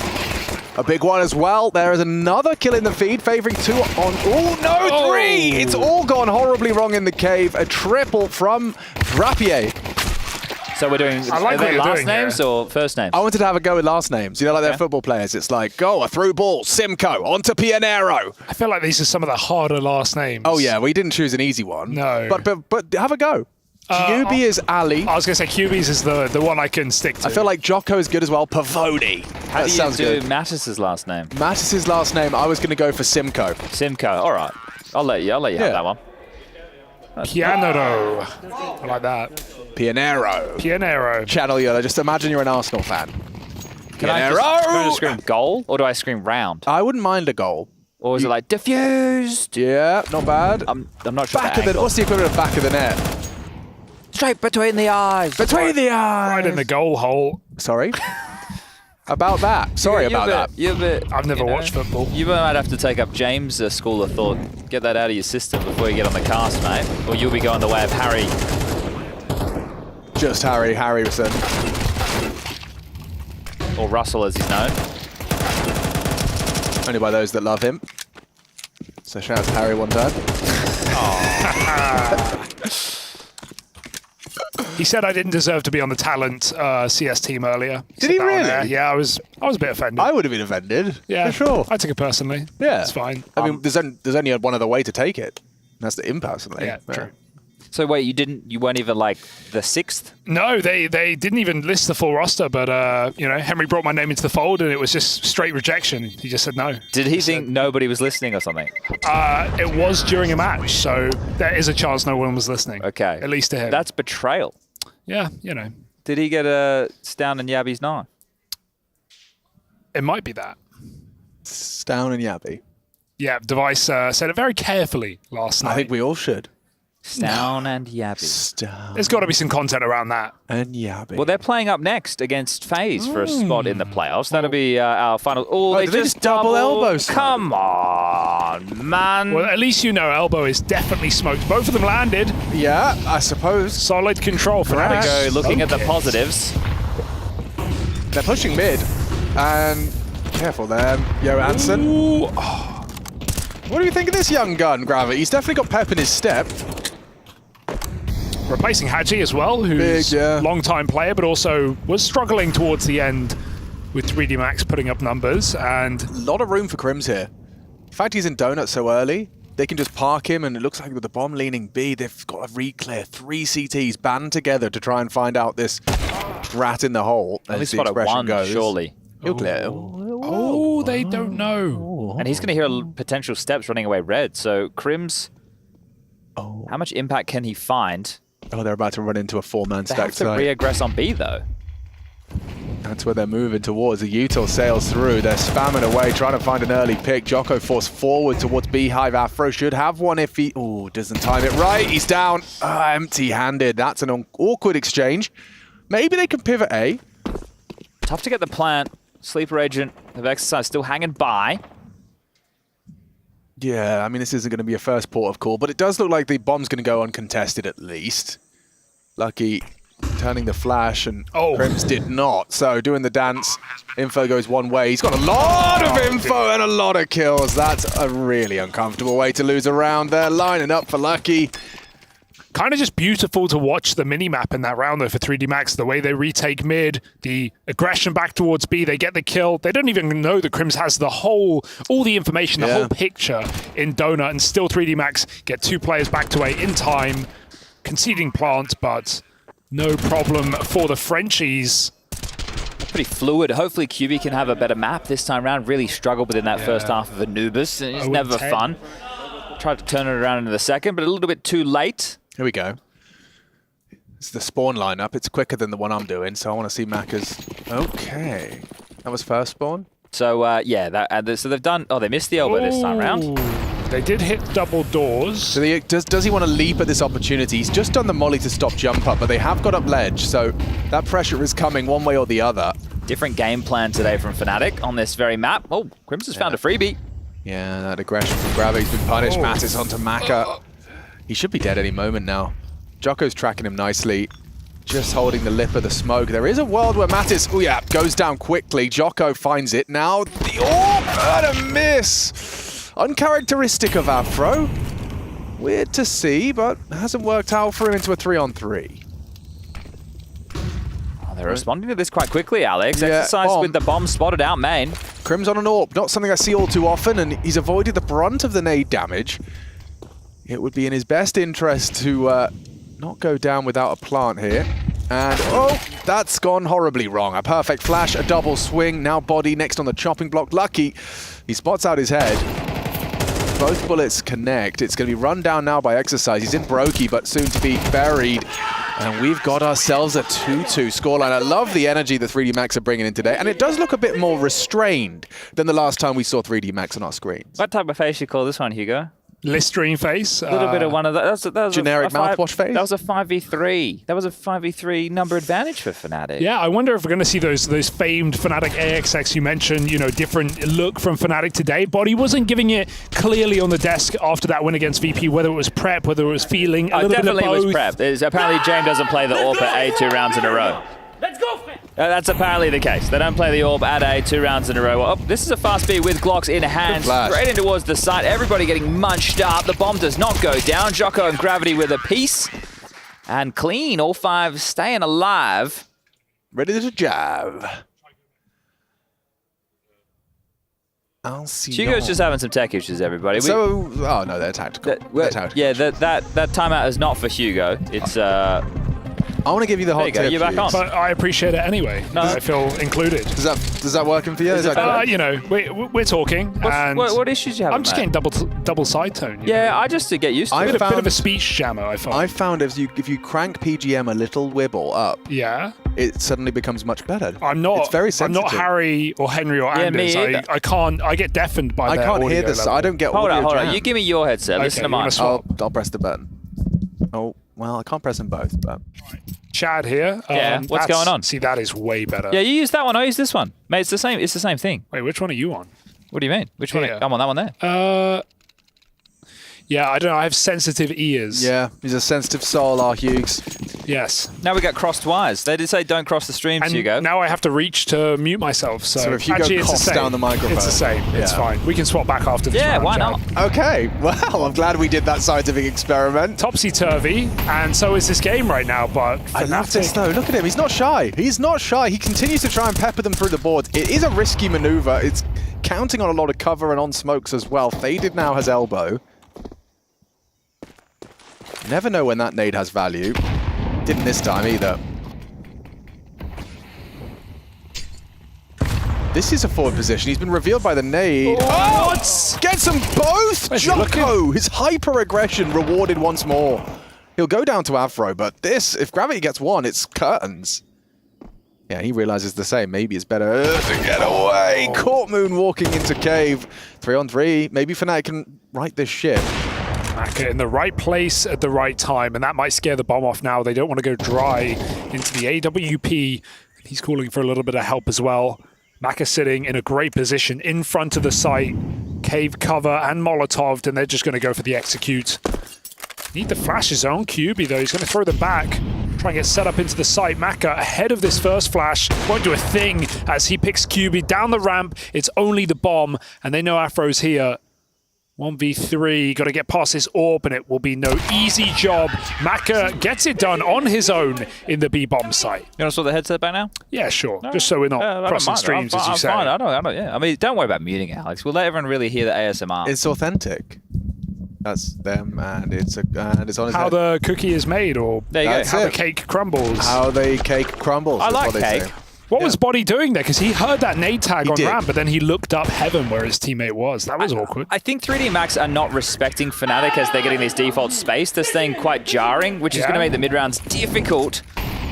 Speaker 23: A big one as well. There is another kill in the feed, favoring 2 on... Oh, no, 3! It's all gone horribly wrong in the cave. A triple from Drapier.
Speaker 2: So we're doing last names or first names?
Speaker 23: I wanted to have a go with last names. You know, like they're football players. It's like, a through ball, Simcoe, onto Pionero.
Speaker 1: I feel like these are some of the harder last names.
Speaker 23: Oh, yeah, we didn't choose an easy one.
Speaker 1: No.
Speaker 23: But have a go. QB is Ali.
Speaker 1: I was going to say QB's is the one I can stick to.
Speaker 23: I feel like Jocko is good as well. Pavoni.
Speaker 2: How do you do Mattis's last name?
Speaker 23: Mattis's last name, I was going to go for Simcoe.
Speaker 2: Simcoe, all right. I'll let you have that one.
Speaker 1: Pianero. I like that.
Speaker 23: Pionero. Channel Yoda, just imagine you're an Arsenal fan.
Speaker 2: Can I just scream goal, or do I scream round?
Speaker 23: I wouldn't mind a goal.
Speaker 2: Or is it like diffused?
Speaker 23: Yeah, not bad.
Speaker 2: I'm not sure.
Speaker 23: What's the equivalent of back of the net?
Speaker 2: Straight between the eyes.
Speaker 23: Between the eyes.
Speaker 1: Right in the goal hole.
Speaker 23: Sorry? About that. Sorry about that.
Speaker 1: I've never watched football.
Speaker 2: You might have to take up James' school of thought. Get that out of your system before you get on the cast, mate. Or you'll be going the way of Harry.
Speaker 23: Just Harrison.
Speaker 2: Or Russell, as he's known.
Speaker 23: Only by those that love him. So shout out to Harry one time.
Speaker 1: He said I didn't deserve to be on the talent CS team earlier.
Speaker 23: Did he really?
Speaker 1: Yeah, I was a bit offended.
Speaker 23: I would have been offended.
Speaker 1: Yeah,
Speaker 23: for sure.
Speaker 1: I took it personally.
Speaker 23: Yeah,
Speaker 1: it's fine.
Speaker 23: I mean, there's only one other way to take it. That's the impersonally.
Speaker 1: Yeah, true.
Speaker 2: So wait, you weren't even like the 6th?
Speaker 1: No, they didn't even list the full roster, but Henry brought my name into the fold and it was just straight rejection. He just said no.
Speaker 2: Did he think nobody was listening or something?
Speaker 1: It was during a match, so there is a chance no one was listening.
Speaker 2: Okay.
Speaker 1: At least to him.
Speaker 2: That's betrayal.
Speaker 1: Yeah,
Speaker 2: Did he get a Stown and Yabby's knife?
Speaker 1: It might be that.
Speaker 23: Stown and Yabby.
Speaker 1: Yeah, Device said it very carefully last night.
Speaker 23: I think we all should.
Speaker 2: Stown and Yabby.
Speaker 1: There's got to be some content around that.
Speaker 23: And Yabby.
Speaker 2: Well, they're playing up next against FaZe for a spot in the playoffs. That'll be our final. Oh, they just
Speaker 23: double elbows.
Speaker 2: Come on, man.
Speaker 1: Well, at least you know Elbow is definitely smoked. Both of them landed.
Speaker 23: Yeah, I suppose.
Speaker 1: Solid control for
Speaker 2: Fnatic
Speaker 1: Fnatic.
Speaker 2: go looking at the positives.
Speaker 23: They're pushing mid. And careful there, Johansson. What do you think of this young gun, Gravity? He's definitely got pep in his step.
Speaker 1: Replacing Haji as well, who's a long-time player, but also was struggling towards the end with 3D Max putting up numbers. And
Speaker 23: a lot of room for Crims here. The fact he's in Donut so early, they can just park him, and it looks like with the bomb leaning B, they've got to re-clear 3 CTs band together to try and find out this rat in the hole.
Speaker 2: At least spot one, surely.
Speaker 23: He'll clear.
Speaker 1: Oh, they don't know.
Speaker 2: And he's going to hear potential steps running away red. So Crims, how much impact can he find?
Speaker 23: Oh, they're about to run into a 4-man
Speaker 2: They
Speaker 23: stack
Speaker 2: have to re-aggress on B, though.
Speaker 23: That's where they're moving towards. The Util sails through. They're spamming away, trying to find an early pick. Jocko forced forward towards Beehive. Afro should have one if he... Oh, doesn't time it right. He's down empty-handed. That's an awkward exchange. Maybe they can pivot A.
Speaker 2: Tough to get the plant. Sleeper Agent of Exercise still hanging by.
Speaker 23: Yeah, I mean, this isn't going to be a first port of call, but it does look like the bomb's going to go uncontested at least. Lucky turning the flash, and Crims did not. So doing the dance, info goes one way. He's got a lot of info and a lot of kills. That's a really uncomfortable way to lose a round there. Lining up for Lucky.
Speaker 1: Kind of just beautiful to watch the mini-map in that round, though, for 3D Max. The way they retake mid, the aggression back towards B, they get the kill. They don't even know that Crims has all the information, the whole picture in Donut, and still 3D Max get 2 players back to A in time, conceding plant, but no problem for the Frenchies.
Speaker 2: Pretty fluid. Hopefully QB can have a better map this time around. Really struggled within that first half of Anubis. It's never fun. Tried to turn it around into the second, but a little bit too late.
Speaker 23: Here we go. It's the spawn lineup. It's quicker than the one I'm doing, so I want to see Macca's. Okay. That was first spawn?
Speaker 2: So, so they've done... Oh, they missed the elbow this time round.
Speaker 1: They did hit double doors.
Speaker 23: So does he want to leap at this opportunity? He's just done the molly to stop jump up, but they have got up ledge, so that pressure is coming one way or the other.
Speaker 2: Different game plan today from Fnatic on this very map. Oh, Crims has found a freebie.
Speaker 23: Yeah, that aggression from Gravity's been punished. Mattis onto Macca. He should be dead any moment now. Jocko's tracking him nicely. Just holding the lip of the smoke. There is a world where Mattis, goes down quickly. Jocko finds it now. The and a miss. Uncharacteristic of Afro. Weird to see, but hasn't worked out for him into a 3-on-3.
Speaker 2: Oh, they're responding to this quite quickly, Alex. Exercise with the bomb spotted out main.
Speaker 23: Crims on an AWP, not something I see all too often, and he's avoided the brunt of the nade damage. It would be in his best interest to not go down without a plant here. And, that's gone horribly wrong. A perfect flash, a double swing, now body next on the chopping block. Lucky, he spots out his head. Both bullets connect. It's going to be run down now by Exercise. He's in Brokey, but soon to be buried. And we've got ourselves a 2-2 scoreline. I love the energy the 3D Max are bringing in today. And it does look a bit more restrained than the last time we saw 3D Max on our screens.
Speaker 2: What type of face you call this one, Hugo?
Speaker 1: Listerine face.
Speaker 2: A little bit of one of those. That was
Speaker 23: generic mouthwash face?
Speaker 2: That was a 5v3. That was a 5v3 number advantage for Fnatic.
Speaker 1: Yeah, I wonder if we're going to see those famed Fnatic AXX you mentioned, different look from Fnatic today. Body wasn't giving it clearly on the desk after that win against VP, whether it was prep, whether it was feeling, a little
Speaker 2: definitely
Speaker 1: bit of both.
Speaker 2: Was prep. Apparently James doesn't play the AWP at A 2 rounds in a row.
Speaker 11: Let's go, Fred!
Speaker 2: That's apparently the case. They don't play the AWP at A 2 rounds in a row. Oh, this is a fast B with Glocks in hand. Straight in towards the site. Everybody getting munched up. The bomb does not go down. Jocko and Gravity with a piece. And clean. All 5 staying alive.
Speaker 23: Ready to jab.
Speaker 2: Hugo's just having some tech issues, everybody.
Speaker 23: Oh no, they're tactical.
Speaker 2: Yeah, that timeout is not for Hugo. It's
Speaker 23: I want to give you the hot tip.
Speaker 2: You're back on.
Speaker 1: But I appreciate it anyway. No. I feel included.
Speaker 23: Does that working for you? Is that good?
Speaker 1: We're talking.
Speaker 2: What issues you have?
Speaker 1: I'm just getting double side tone.
Speaker 2: Yeah, I just to get used to
Speaker 1: it. A bit of a speech jammer, I found.
Speaker 23: I found if you crank PGM a little wibble up, it suddenly becomes much better.
Speaker 1: It's
Speaker 23: very sensitive.
Speaker 1: I'm not Harry or Henry or Anders. I can't. I get deafened by.
Speaker 23: I can't hear this. I don't get.
Speaker 2: Hold on. You give me your headset. Listen to mine.
Speaker 23: I'll press the button. Oh, well, I can't press them both, but...
Speaker 1: Chad here.
Speaker 2: Yeah, what's going on?
Speaker 1: See, that is way better.
Speaker 2: Yeah, you use that one, I use this one. Mate, it's the same thing.
Speaker 1: Wait, which one are you on?
Speaker 2: What do you mean? Which one? I'm on that one there.
Speaker 1: Yeah, I don't know. I have sensitive ears.
Speaker 23: Yeah, he's a sensitive soul, our Hughes.
Speaker 1: Yes.
Speaker 2: Now we got crossed wires. They did say don't cross the streams,
Speaker 1: and
Speaker 2: Hugo.
Speaker 1: Now I have to reach to mute myself. So
Speaker 23: if Hugo
Speaker 1: actually,
Speaker 23: coughs down the microphone.
Speaker 1: It's the same. It's fine. We can swap back after this round,
Speaker 2: why
Speaker 1: Chad.
Speaker 2: not?
Speaker 23: Okay, well, I'm glad we did that scientific experiment.
Speaker 1: Topsy-turvy, and so is this game right now, but
Speaker 23: I love this, though. Look at him. He's not shy. He's not shy. He continues to try and pepper them through the boards. It is a risky maneuver. It's counting on a lot of cover and on smokes as well. Faded now has elbow. Never know when that nade has value. Didn't this time either. This is a forward position. He's been revealed by the nade. Oh! What? Gets them both! Jocko! His hyper-aggression rewarded once more. He'll go down to Afro, but this, if Gravity gets one, it's curtains. Yeah, he realizes the same. Maybe it's better to get away. Court Moon walking into cave. 3-on-3. Maybe Fnatic can right this ship.
Speaker 1: Maka in the right place at the right time, and that might scare the bomb off now. They don't want to go dry into the AWP. He's calling for a little bit of help as well. Maka sitting in a great position in front of the site. Cave cover and Molotov, and they're just going to go for the execute. Need the flashes on QB though. He's going to throw them back. Try and get set up into the site. Maka ahead of this first flash. Won't do a thing as he picks QB down the ramp. It's only the bomb, and they know Afro's here. 1v3, got to get past this AWP, and it will be no easy job. Maka gets it done on his own in the B-bomb site.
Speaker 2: You want to sort the headset back now?
Speaker 1: Yeah, sure. No, just so we're not crossing streams, as you say.
Speaker 2: I don't, yeah. I mean, don't worry about muting it, Alex. We'll let everyone really hear the ASMR.
Speaker 23: It's authentic. That's them, and it's on his
Speaker 1: How
Speaker 23: head.
Speaker 1: the cookie is made, or how the cake crumbles.
Speaker 23: How the cake crumbles.
Speaker 2: I
Speaker 23: is
Speaker 2: like
Speaker 23: what they
Speaker 2: cake.
Speaker 23: say.
Speaker 1: What was Body doing there? Because he heard that nade tag on
Speaker 23: did.
Speaker 1: ramp, but then he looked up heaven where his teammate was. That was awkward.
Speaker 2: I think 3D Max are not respecting Fnatic as they're getting this default space. They're staying quite jarring, which is going to make the mid-rounds difficult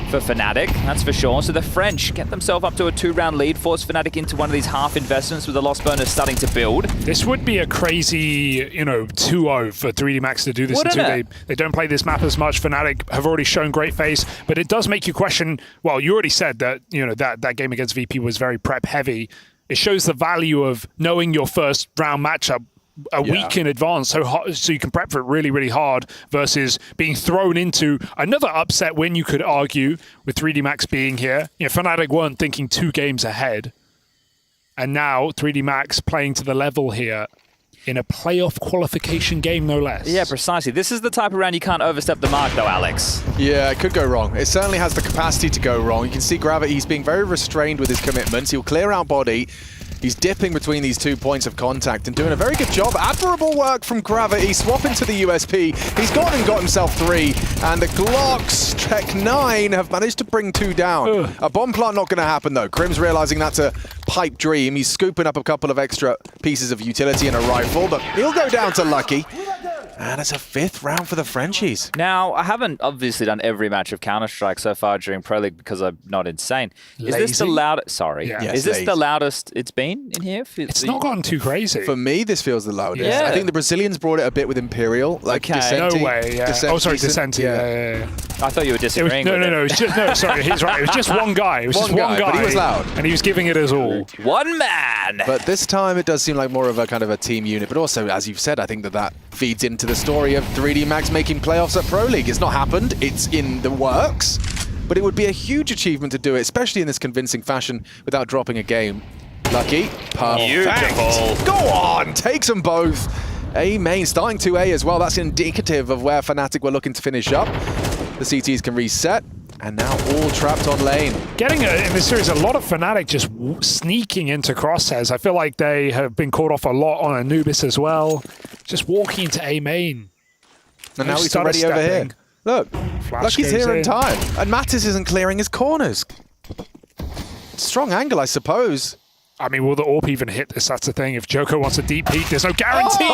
Speaker 2: for Fnatic, that's for sure. So the French get themselves up to a 2-round lead, force Fnatic into one of these half investments with the loss bonus starting to build.
Speaker 1: This would be a crazy, 2-0 for 3D Max to do this. They don't play this map as much. Fnatic have already shown great face, but it does make you question, well, you already said that, that game against VP was very prep heavy. It shows the value of knowing your first round matchup a week in advance, so you can prep for it really, really hard, versus being thrown into another upset win, you could argue, with 3D Max being here. Fnatic weren't thinking 2 games ahead, and now 3D Max playing to the level here in a playoff qualification game, no less.
Speaker 2: Yeah, precisely. This is the type of round you can't overstep the mark, though, Alex.
Speaker 23: Yeah, it could go wrong. It certainly has the capacity to go wrong. You can see Gravity, he's being very restrained with his commitments. He'll clear out Body. He's dipping between these 2 points of contact and doing a very good job. Admirable work from Gravity, swapping to the USP. He's gone and got himself 3, and the Glocks, Tech 9, have managed to bring 2 down. A bomb plant not going to happen, though. Krim's realizing that's a pipe dream. He's scooping up a couple of extra pieces of utility and a rifle, but he'll go down to Lucky. And it's a 5th round for the Frenchies.
Speaker 2: Now, I haven't obviously done every match of Counter-Strike so far during Pro League because I'm not insane. Is this the loudest? Sorry.
Speaker 23: Yeah.
Speaker 2: Is this the loudest it's been in here?
Speaker 1: It's not gotten too crazy.
Speaker 23: For me, this feels the loudest.
Speaker 2: Yeah.
Speaker 23: I think the Brazilians brought it a bit with Imperial. Like Decenti.
Speaker 1: No way, yeah. Decenti. Yeah.
Speaker 2: I thought you were disagreeing with
Speaker 1: No, it's just, no, sorry, he's right. It was just one guy. It was just one guy.
Speaker 23: But he was loud.
Speaker 1: And he was giving it his all.
Speaker 2: One man!
Speaker 23: But this time, it does seem like more of a kind of a team unit. But also, as you've said, I think that feeds into the story of 3D Max making playoffs at Pro League. It's not happened. It's in the works. But it would be a huge achievement to do it, especially in this convincing fashion, without dropping a game. Lucky. Perfect.
Speaker 2: Beautiful.
Speaker 23: Go on. Takes them both. A main starting 2A as well. That's indicative of where Fnatic were looking to finish up. The CTs can reset. And now all trapped on lane.
Speaker 1: Getting in this series, a lot of Fnatic just sneaking into crosshairs. I feel like they have been caught off a lot on Anubis as well. Just walking into A main.
Speaker 23: And now he's already over here. Look, Lucky's here in time. And Mattis isn't clearing his corners. Strong angle, I suppose.
Speaker 1: I mean, will the AWP even hit this? That's the thing. If Joko wants a deep peek, there's no guarantee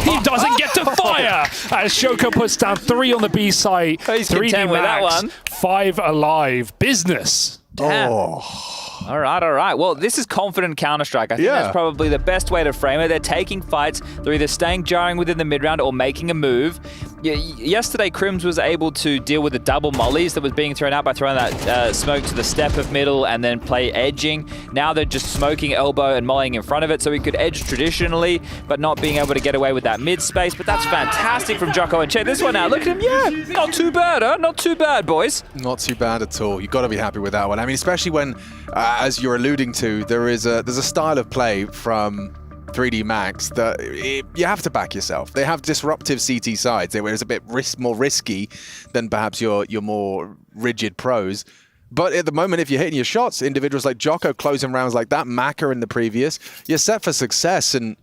Speaker 1: he doesn't get to fire. As Joko puts down 3 on the B site.
Speaker 2: He's content with that one.
Speaker 1: 5 alive. Business.
Speaker 2: Damn. All right. Well, this is confident Counter-Strike. I think that's probably the best way to frame it. They're taking fights. They're either staying jarring within the mid-round or making a move. Yeah, yesterday, Crims was able to deal with the double mollies that was being thrown out by throwing that smoke to the step of middle and then play edging. Now they're just smoking elbow and mollying in front of it, so he could edge traditionally, but not being able to get away with that mid space. But that's fantastic from Jocko. And check this one out. Look at him. Yeah, not too bad, huh? Not too bad, boys.
Speaker 23: Not too bad at all. You've got to be happy with that one. I mean, especially when, as you're alluding to, there's a style of play from 3D Max that you have to back yourself. They have disruptive CT sides, where it's a bit more risky than perhaps your more rigid pros. But at the moment, if you're hitting your shots, individuals like Jocko closing rounds like that, Maka in the previous, you're set for success. And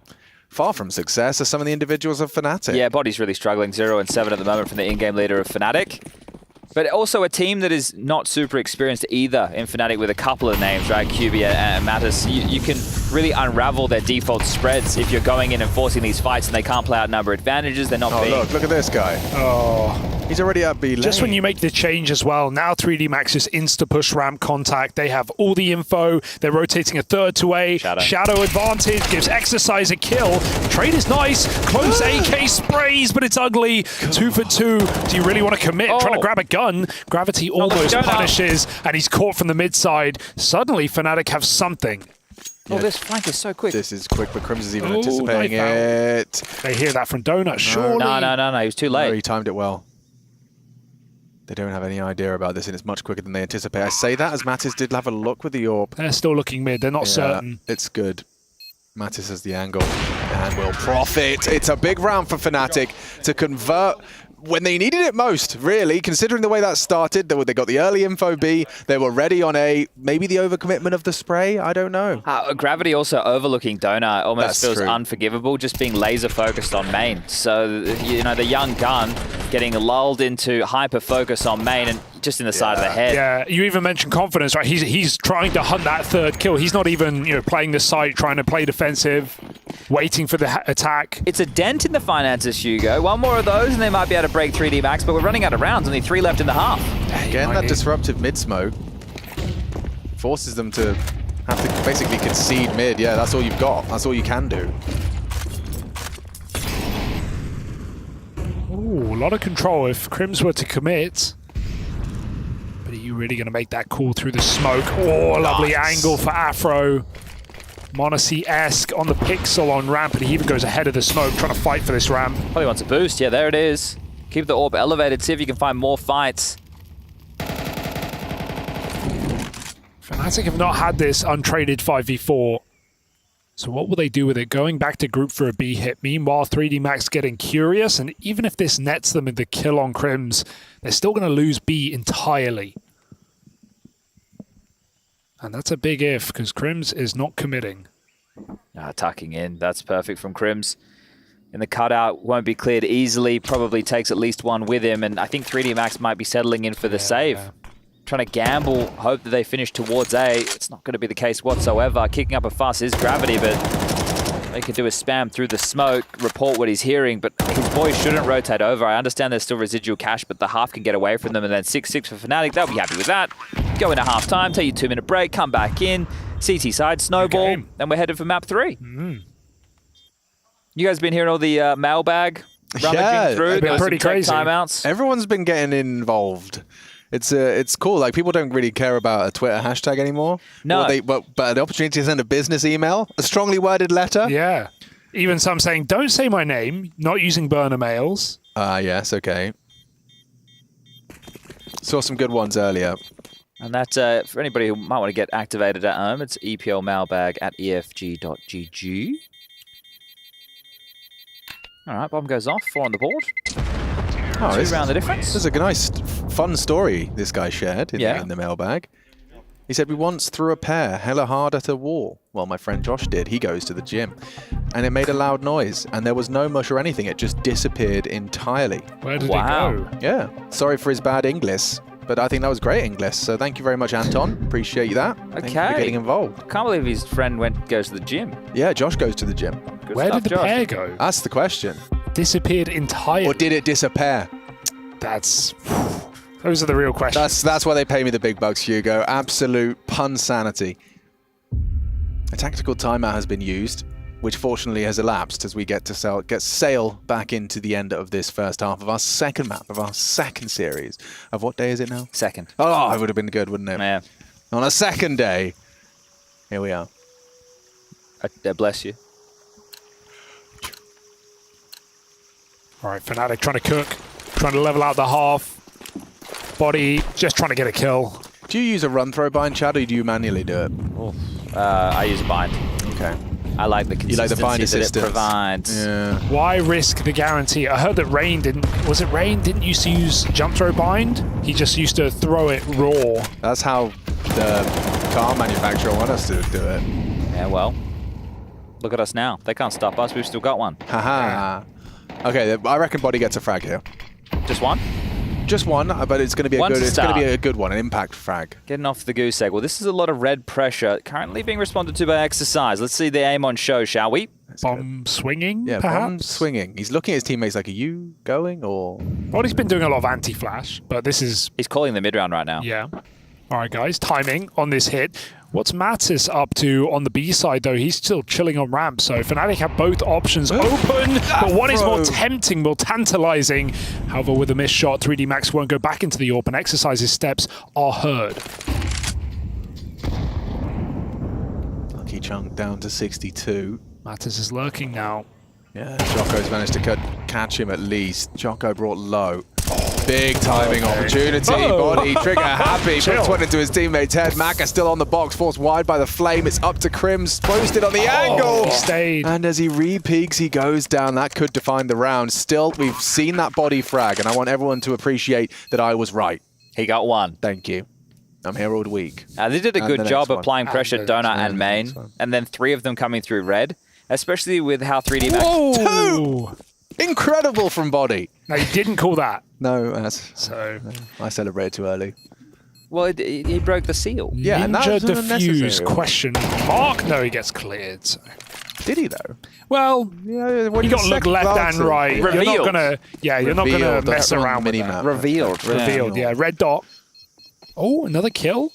Speaker 23: far from success are some of the individuals of Fnatic.
Speaker 2: Yeah, Body's really struggling. 0-7 at the moment from the in-game leader of Fnatic. But also a team that is not super experienced either in Fnatic with a couple of names, right? QB and Mattis. You can really unravel their default spreads if you're going in and forcing these fights and they can't play out number advantages. They're not being...
Speaker 23: look at this guy.
Speaker 18: Oh.
Speaker 23: He's already at B lane.
Speaker 18: Just when you make the change as well, now 3D Max is insta-push ramp contact. They have all the info. They're rotating a third to A. Shadow advantage gives Exercise a kill. Trade is nice. Close AK sprays, but it's ugly. 2 for 2. Do you really want to commit? Trying to grab a gun. Gravity almost punishes, and he's caught from the mid side. Suddenly, Fnatic have something.
Speaker 2: Oh, this flank is so quick.
Speaker 23: This is quick, but Crims is even anticipating it.
Speaker 18: They hear that from Donut, surely.
Speaker 2: No, he was too late.
Speaker 23: No, he timed it well. They don't have any idea about this, and it's much quicker than they anticipate. I say that as Mattis did have a look with the AWP.
Speaker 18: They're still looking mid. They're not certain.
Speaker 23: It's good. Mattis has the angle and will profit. It's a big round for Fnatic to convert when they needed it most, really, considering the way that started. They got the early info B, they were ready on A, maybe the overcommitment of the spray, I don't know.
Speaker 2: Gravity also overlooking Donut almost feels unforgivable, just being laser focused on main. So, you know, the young gun getting lulled into hyper focus on main and just in the side of the head.
Speaker 18: Yeah, you even mentioned confidence, right? He's trying to hunt that third kill. He's not even, playing the site, trying to play defensive, waiting for the attack.
Speaker 2: It's a dent in the finances, Hugo. One more of those and they might be able to break 3D Max, but we're running out of rounds. Only 3 left in the half.
Speaker 23: Getting that disruptive mid smoke forces them to have to basically concede mid. Yeah, that's all you've got. That's all you can do.
Speaker 18: Ooh, a lot of control if Crims were to commit. But are you really going to make that call through the smoke? Oh, lovely angle for Afro. Monacy-esque on the pixel on ramp, and he even goes ahead of the smoke, trying to fight for this ramp.
Speaker 2: Probably wants a boost. Yeah, there it is. Keep the AWP elevated, see if you can find more fights.
Speaker 18: Fnatic have not had this untraded 5v4. So what will they do with it? Going back to group for a B hit. Meanwhile, 3D Max getting curious, and even if this nets them in the kill on Crims, they're still going to lose B entirely. And that's a big if, because Crims is not committing.
Speaker 2: Tucking in. That's perfect from Crims. And the cutout won't be cleared easily. Probably takes at least one with him. And I think 3D Max might be settling in for the save. Yeah. Trying to gamble, hope that they finish towards A. It's not going to be the case whatsoever. Kicking up a fuss is Gravity, but they could do a spam through the smoke, report what he's hearing, but his boys shouldn't rotate over. I understand there's still residual cash, but the half can get away from them, and then 6-6 for Fnatic. They'll be happy with that. Go into half-time, take your 2-minute break, come back in, CT side, snowball, and we're headed for map 3. You guys been hearing all the mailbag rummaging through?
Speaker 23: Been
Speaker 2: pretty crazy. Timeouts.
Speaker 23: Everyone's been getting involved. It's cool. Like, people don't really care about a Twitter hashtag anymore.
Speaker 2: No.
Speaker 23: But an opportunity to send a business email, a strongly worded letter.
Speaker 18: Yeah. Even some saying, don't say my name, not using burner mails.
Speaker 23: Yes, okay. Saw some good ones earlier.
Speaker 2: And that, for anybody who might want to get activated at home, it's EPL mailbag at efg.gg. All right, bomb goes off, 4 on the board.
Speaker 23: Oh,
Speaker 2: 2 round the difference.
Speaker 23: This is a nice, fun story this guy shared in the mailbag. He said, we once threw a pair hella hard at a wall. Well, my friend Josh did. He goes to the gym. And it made a loud noise. And there was no mush or anything. It just disappeared entirely.
Speaker 18: Where did it go?
Speaker 23: Yeah. Sorry for his bad English. But I think that was great English. So thank you very much, Anton. Appreciate that.
Speaker 2: Okay.
Speaker 23: Thank you for getting involved.
Speaker 2: Can't believe his friend goes to the gym.
Speaker 23: Yeah, Josh goes to the gym.
Speaker 2: Good
Speaker 18: Where
Speaker 2: stuff,
Speaker 18: did the
Speaker 2: Josh.
Speaker 18: pair go?
Speaker 23: That's the question.
Speaker 18: Disappeared entirely.
Speaker 23: Or did it disappear?
Speaker 18: Those are the real questions.
Speaker 23: That's why they pay me the big bucks, Hugo. Absolute pun sanity. A tactical timeout has been used. which fortunately has elapsed as we get sail back into the end of this first half of our second map, of our second series. Of what day is it now?
Speaker 2: Second.
Speaker 23: Oh, it would have been good, wouldn't it?
Speaker 2: Yeah.
Speaker 23: On a second day, here we are.
Speaker 2: Bless you.
Speaker 18: All right, Fnatic trying to cook, trying to level out the half. Body just trying to get a kill.
Speaker 23: Do you use a run throw bind, Chad, or do you manually do it?
Speaker 2: I use a bind.
Speaker 23: Okay.
Speaker 2: I like the consistency
Speaker 23: you like the bind
Speaker 2: that
Speaker 23: assistance.
Speaker 2: it provides.
Speaker 23: Yeah.
Speaker 18: Why risk the guarantee? I heard that Rain didn't. Was it Rain didn't used to use jump throw bind? He just used to throw it raw.
Speaker 23: That's how the car manufacturer want us to do it.
Speaker 2: Yeah, well, look at us now. They can't stop us. We've still got one.
Speaker 23: Haha. Okay, I reckon Body gets a frag here.
Speaker 2: Just one?
Speaker 23: Just one, but it's going to be a good one, an impact frag.
Speaker 2: Getting off the goose egg. Well, this is a lot of red pressure currently being responded to by Exercise. Let's see the aim on show, shall we?
Speaker 18: Bomb swinging,
Speaker 23: yeah,
Speaker 18: perhaps?
Speaker 23: bomb swinging. He's looking at his teammates like, are you going or?
Speaker 18: Well, he's been doing a lot of anti-flash, but this is...
Speaker 2: He's calling the mid-round right now.
Speaker 18: Yeah. All right, guys, timing on this hit. What's Mattis up to on the B side, though? He's still chilling on ramp, so Fnatic have both options open, but one is more tempting, more tantalizing. However, with a missed shot, 3D Max won't go back into the AWP, and Exercise's steps are heard.
Speaker 23: Lucky chunk down to 62.
Speaker 18: Mattis is lurking now.
Speaker 23: Yeah, Jocko's managed to catch him at least. Jocko brought low. Big timing opportunity. Body, Trigger happy. Puts one into his teammate's head. Maka still on the box, forced wide by the flame. It's up to Crims. Posted on the angle.
Speaker 18: He stayed.
Speaker 23: And as he re-peeks, he goes down. That could define the round. Still, we've seen that body frag, and I want everyone to appreciate that I was right.
Speaker 2: He got one.
Speaker 23: Thank you. I'm here all week.
Speaker 2: They did a good job applying pressure donut and main, and then 3 of them coming through red, especially with how 3D Max...
Speaker 23: Whoa! 2! Incredible from Body.
Speaker 18: No, you didn't call that.
Speaker 23: No, I celebrated too early.
Speaker 2: Well, he broke the seal.
Speaker 23: Yeah,
Speaker 18: Ninja defuse question mark. No, he gets cleared. So.
Speaker 23: Did he though?
Speaker 18: Well,
Speaker 23: yeah,
Speaker 18: you got to look left and right.
Speaker 2: Revealed.
Speaker 18: You're not gonna, you're not gonna mess around with
Speaker 23: mini-map.
Speaker 18: that.
Speaker 2: Revealed.
Speaker 18: Yeah, red dot. Oh, another kill.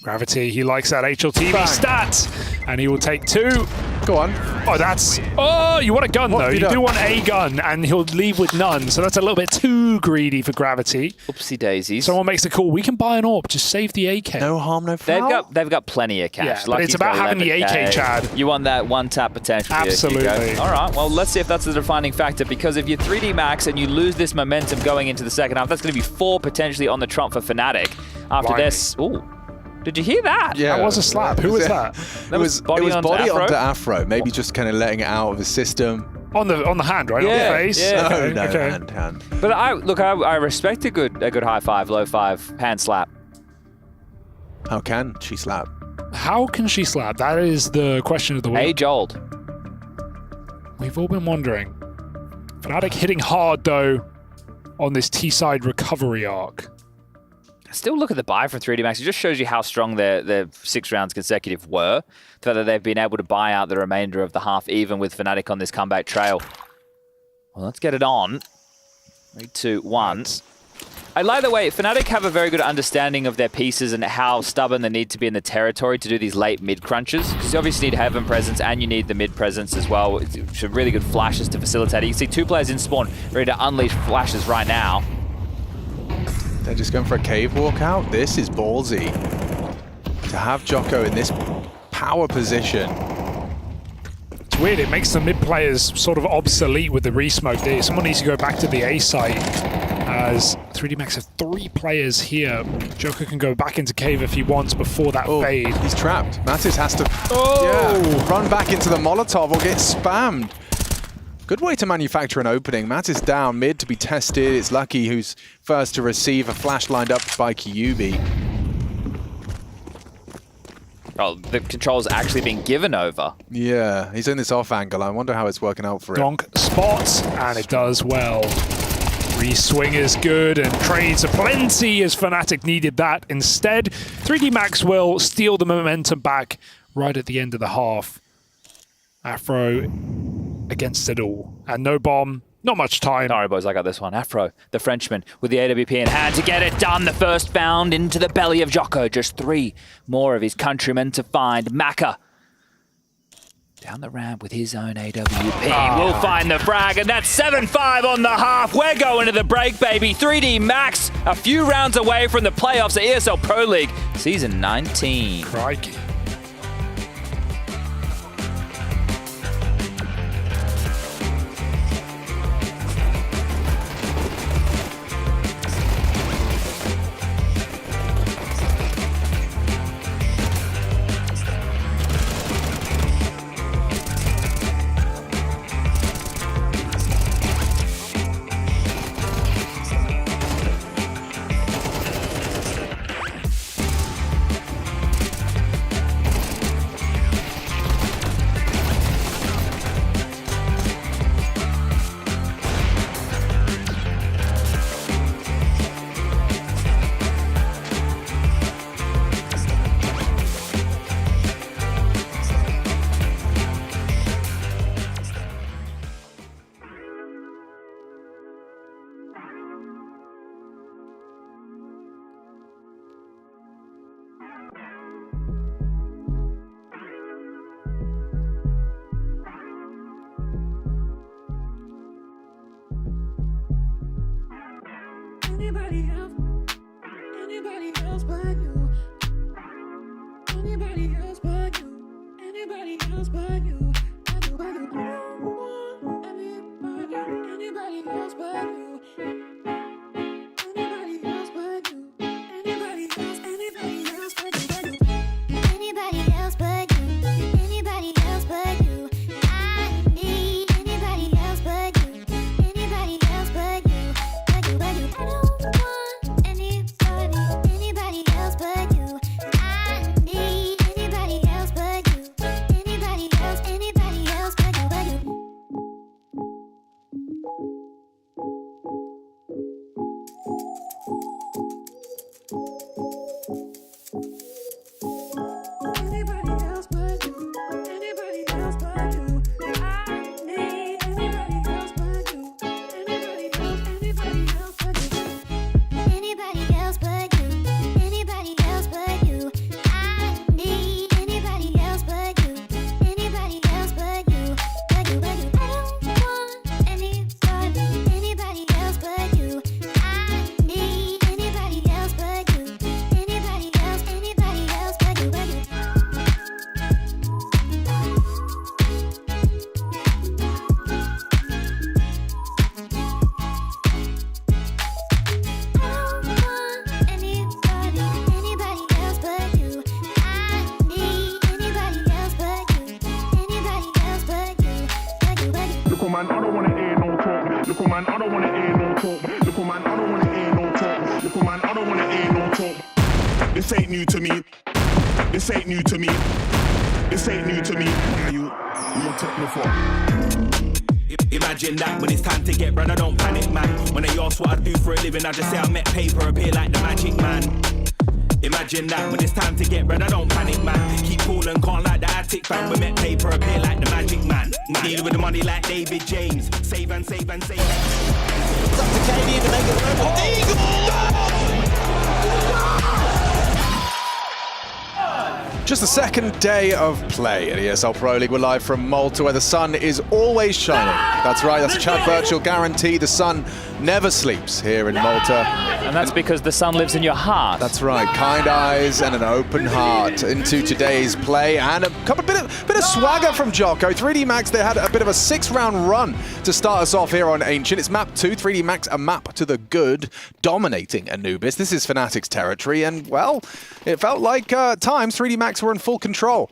Speaker 18: Gravity, he likes that HLTV stat, and he will take 2.
Speaker 23: Go on.
Speaker 18: Oh, that's... Oh, you want a gun, though. You do want a gun, and he'll leave with none, so that's a little bit too greedy for Gravity.
Speaker 2: Oopsie daisies.
Speaker 18: Someone makes the call. We can buy an AWP. Just save the AK.
Speaker 23: No harm, no foul.
Speaker 2: They've got plenty of cash.
Speaker 18: Yeah, but it's about having the AK, Chad.
Speaker 2: You want that one-tap potential.
Speaker 18: Absolutely.
Speaker 2: All right, well, let's see if that's the defining factor, because if you're 3D Max and you lose this momentum going into the second half, that's going to be 4 potentially on the trump for Fnatic. After this... Ooh. Did you hear that?
Speaker 23: Yeah,
Speaker 18: that was a slap. Who was that?
Speaker 2: That was body onto
Speaker 23: Afro. Maybe just kind of letting it out of his system.
Speaker 18: On the hand, right?
Speaker 2: Yeah,
Speaker 18: on the face.
Speaker 2: Yeah.
Speaker 23: No, hand.
Speaker 2: But I respect a good high 5, low 5 hand slap.
Speaker 23: How can she slap?
Speaker 18: How can she slap? That is the question of the week.
Speaker 2: Age old.
Speaker 18: We've all been wondering. Fnatic hitting hard though on this T-side recovery arc.
Speaker 2: Still look at the buy from 3D Max. It just shows you how strong their 6 rounds consecutive were. That they've been able to buy out the remainder of the half, even with Fnatic on this comeback trail. Well, let's get it on. 3, 2, 1. I like the way Fnatic have a very good understanding of their pieces and how stubborn they need to be in the territory to do these late mid crunches. Because you obviously need Heaven presence and you need the mid presence as well. It's really good flashes to facilitate it. You can see 2 players in spawn ready to unleash flashes right now.
Speaker 23: They're just going for a cave walkout. This is ballsy. To have Jocko in this power position.
Speaker 18: It's weird. It makes the mid players sort of obsolete with the resmoke. Someone needs to go back to the A site. As 3D Max have 3 players here. Joker can go back into cave if he wants before that fade.
Speaker 23: He's trapped. Mattis has to run back into the Molotov or get spammed. Good way to manufacture an opening. Mattis down mid to be tested. It's Lucky who's first to receive a flash lined up by Kyubi.
Speaker 2: Oh, the control's actually been given over.
Speaker 23: Yeah, he's in this off angle. I wonder how it's working out for him.
Speaker 18: Donk spots, and it does well. Re-swing is good, and trades are plenty as Fnatic needed that instead. 3D Max will steal the momentum back right at the end of the half. Afro against it all. And no bomb, not much time.
Speaker 2: Sorry, boys, I got this one. Afro, the Frenchman, with the AWP in hand to get it done. The first bound into the belly of Jocko. Just 3 more of his countrymen to find. Maka Down the ramp with his own AWP. We'll find the frag, and that's 7-5 on the half. We're going to the break, baby. 3D Max, a few rounds away from the playoffs at ESL Pro League, Season 19.
Speaker 1: Crikey.
Speaker 11: Anybody else? Anybody else but you? Anybody else but you? Anybody else but you? I don't want anybody else but you. Anybody else but you. Anybody else but you. Anybody else but you. Anybody else but you. I need anybody else but you. Anybody else but you. But you. I don't want anybody else but you. I need anybody else but you. Anybody else but you. But you. Anybody else but you. Anybody else but you. I need anybody else but you. Anybody else but you. Anybody else but you. Anybody else but you. I need anybody else but you. Anybody else but you. But you. I don't want anybody else but you. I need anybody else but you. Anybody else but you. But you.
Speaker 6: Look, man, I don't wanna hear no talk. Look, man, I don't wanna hear no talk. Look, man, I don't wanna hear no talk. Look, man, I don't wanna hear no talk. This ain't new to me. This ain't new to me. This ain't new to me. You took me for.
Speaker 7: Imagine that when it's time to get bread, I don't panic, man. When they ask what I do for a living, I just say I met paper, appear like the magic man. Imagine that when it's time to get bread, I don't panic, man. Keep cool and calm like the attic fan. We met paper, appear like the magic man. Deal with the money like David James. Save and save and save. It's up to KD to make it
Speaker 23: Just the second day of play at ESL Pro League. We're live from Malta, where the sun is always shining. That's right, that's a Chad Virtual guarantee. The sun never sleeps here in Malta.
Speaker 2: And that's because the sun lives in your heart.
Speaker 23: That's right, kind eyes and an open heart into today's play. And a bit of swagger from Jocko. 3D Max, they had a bit of a 6-round run to start us off here on Ancient. It's map 2, 3D Max, a map to the good, dominating Anubis. This is Fnatic's territory, and well, it felt like at times 3D Max were in full control.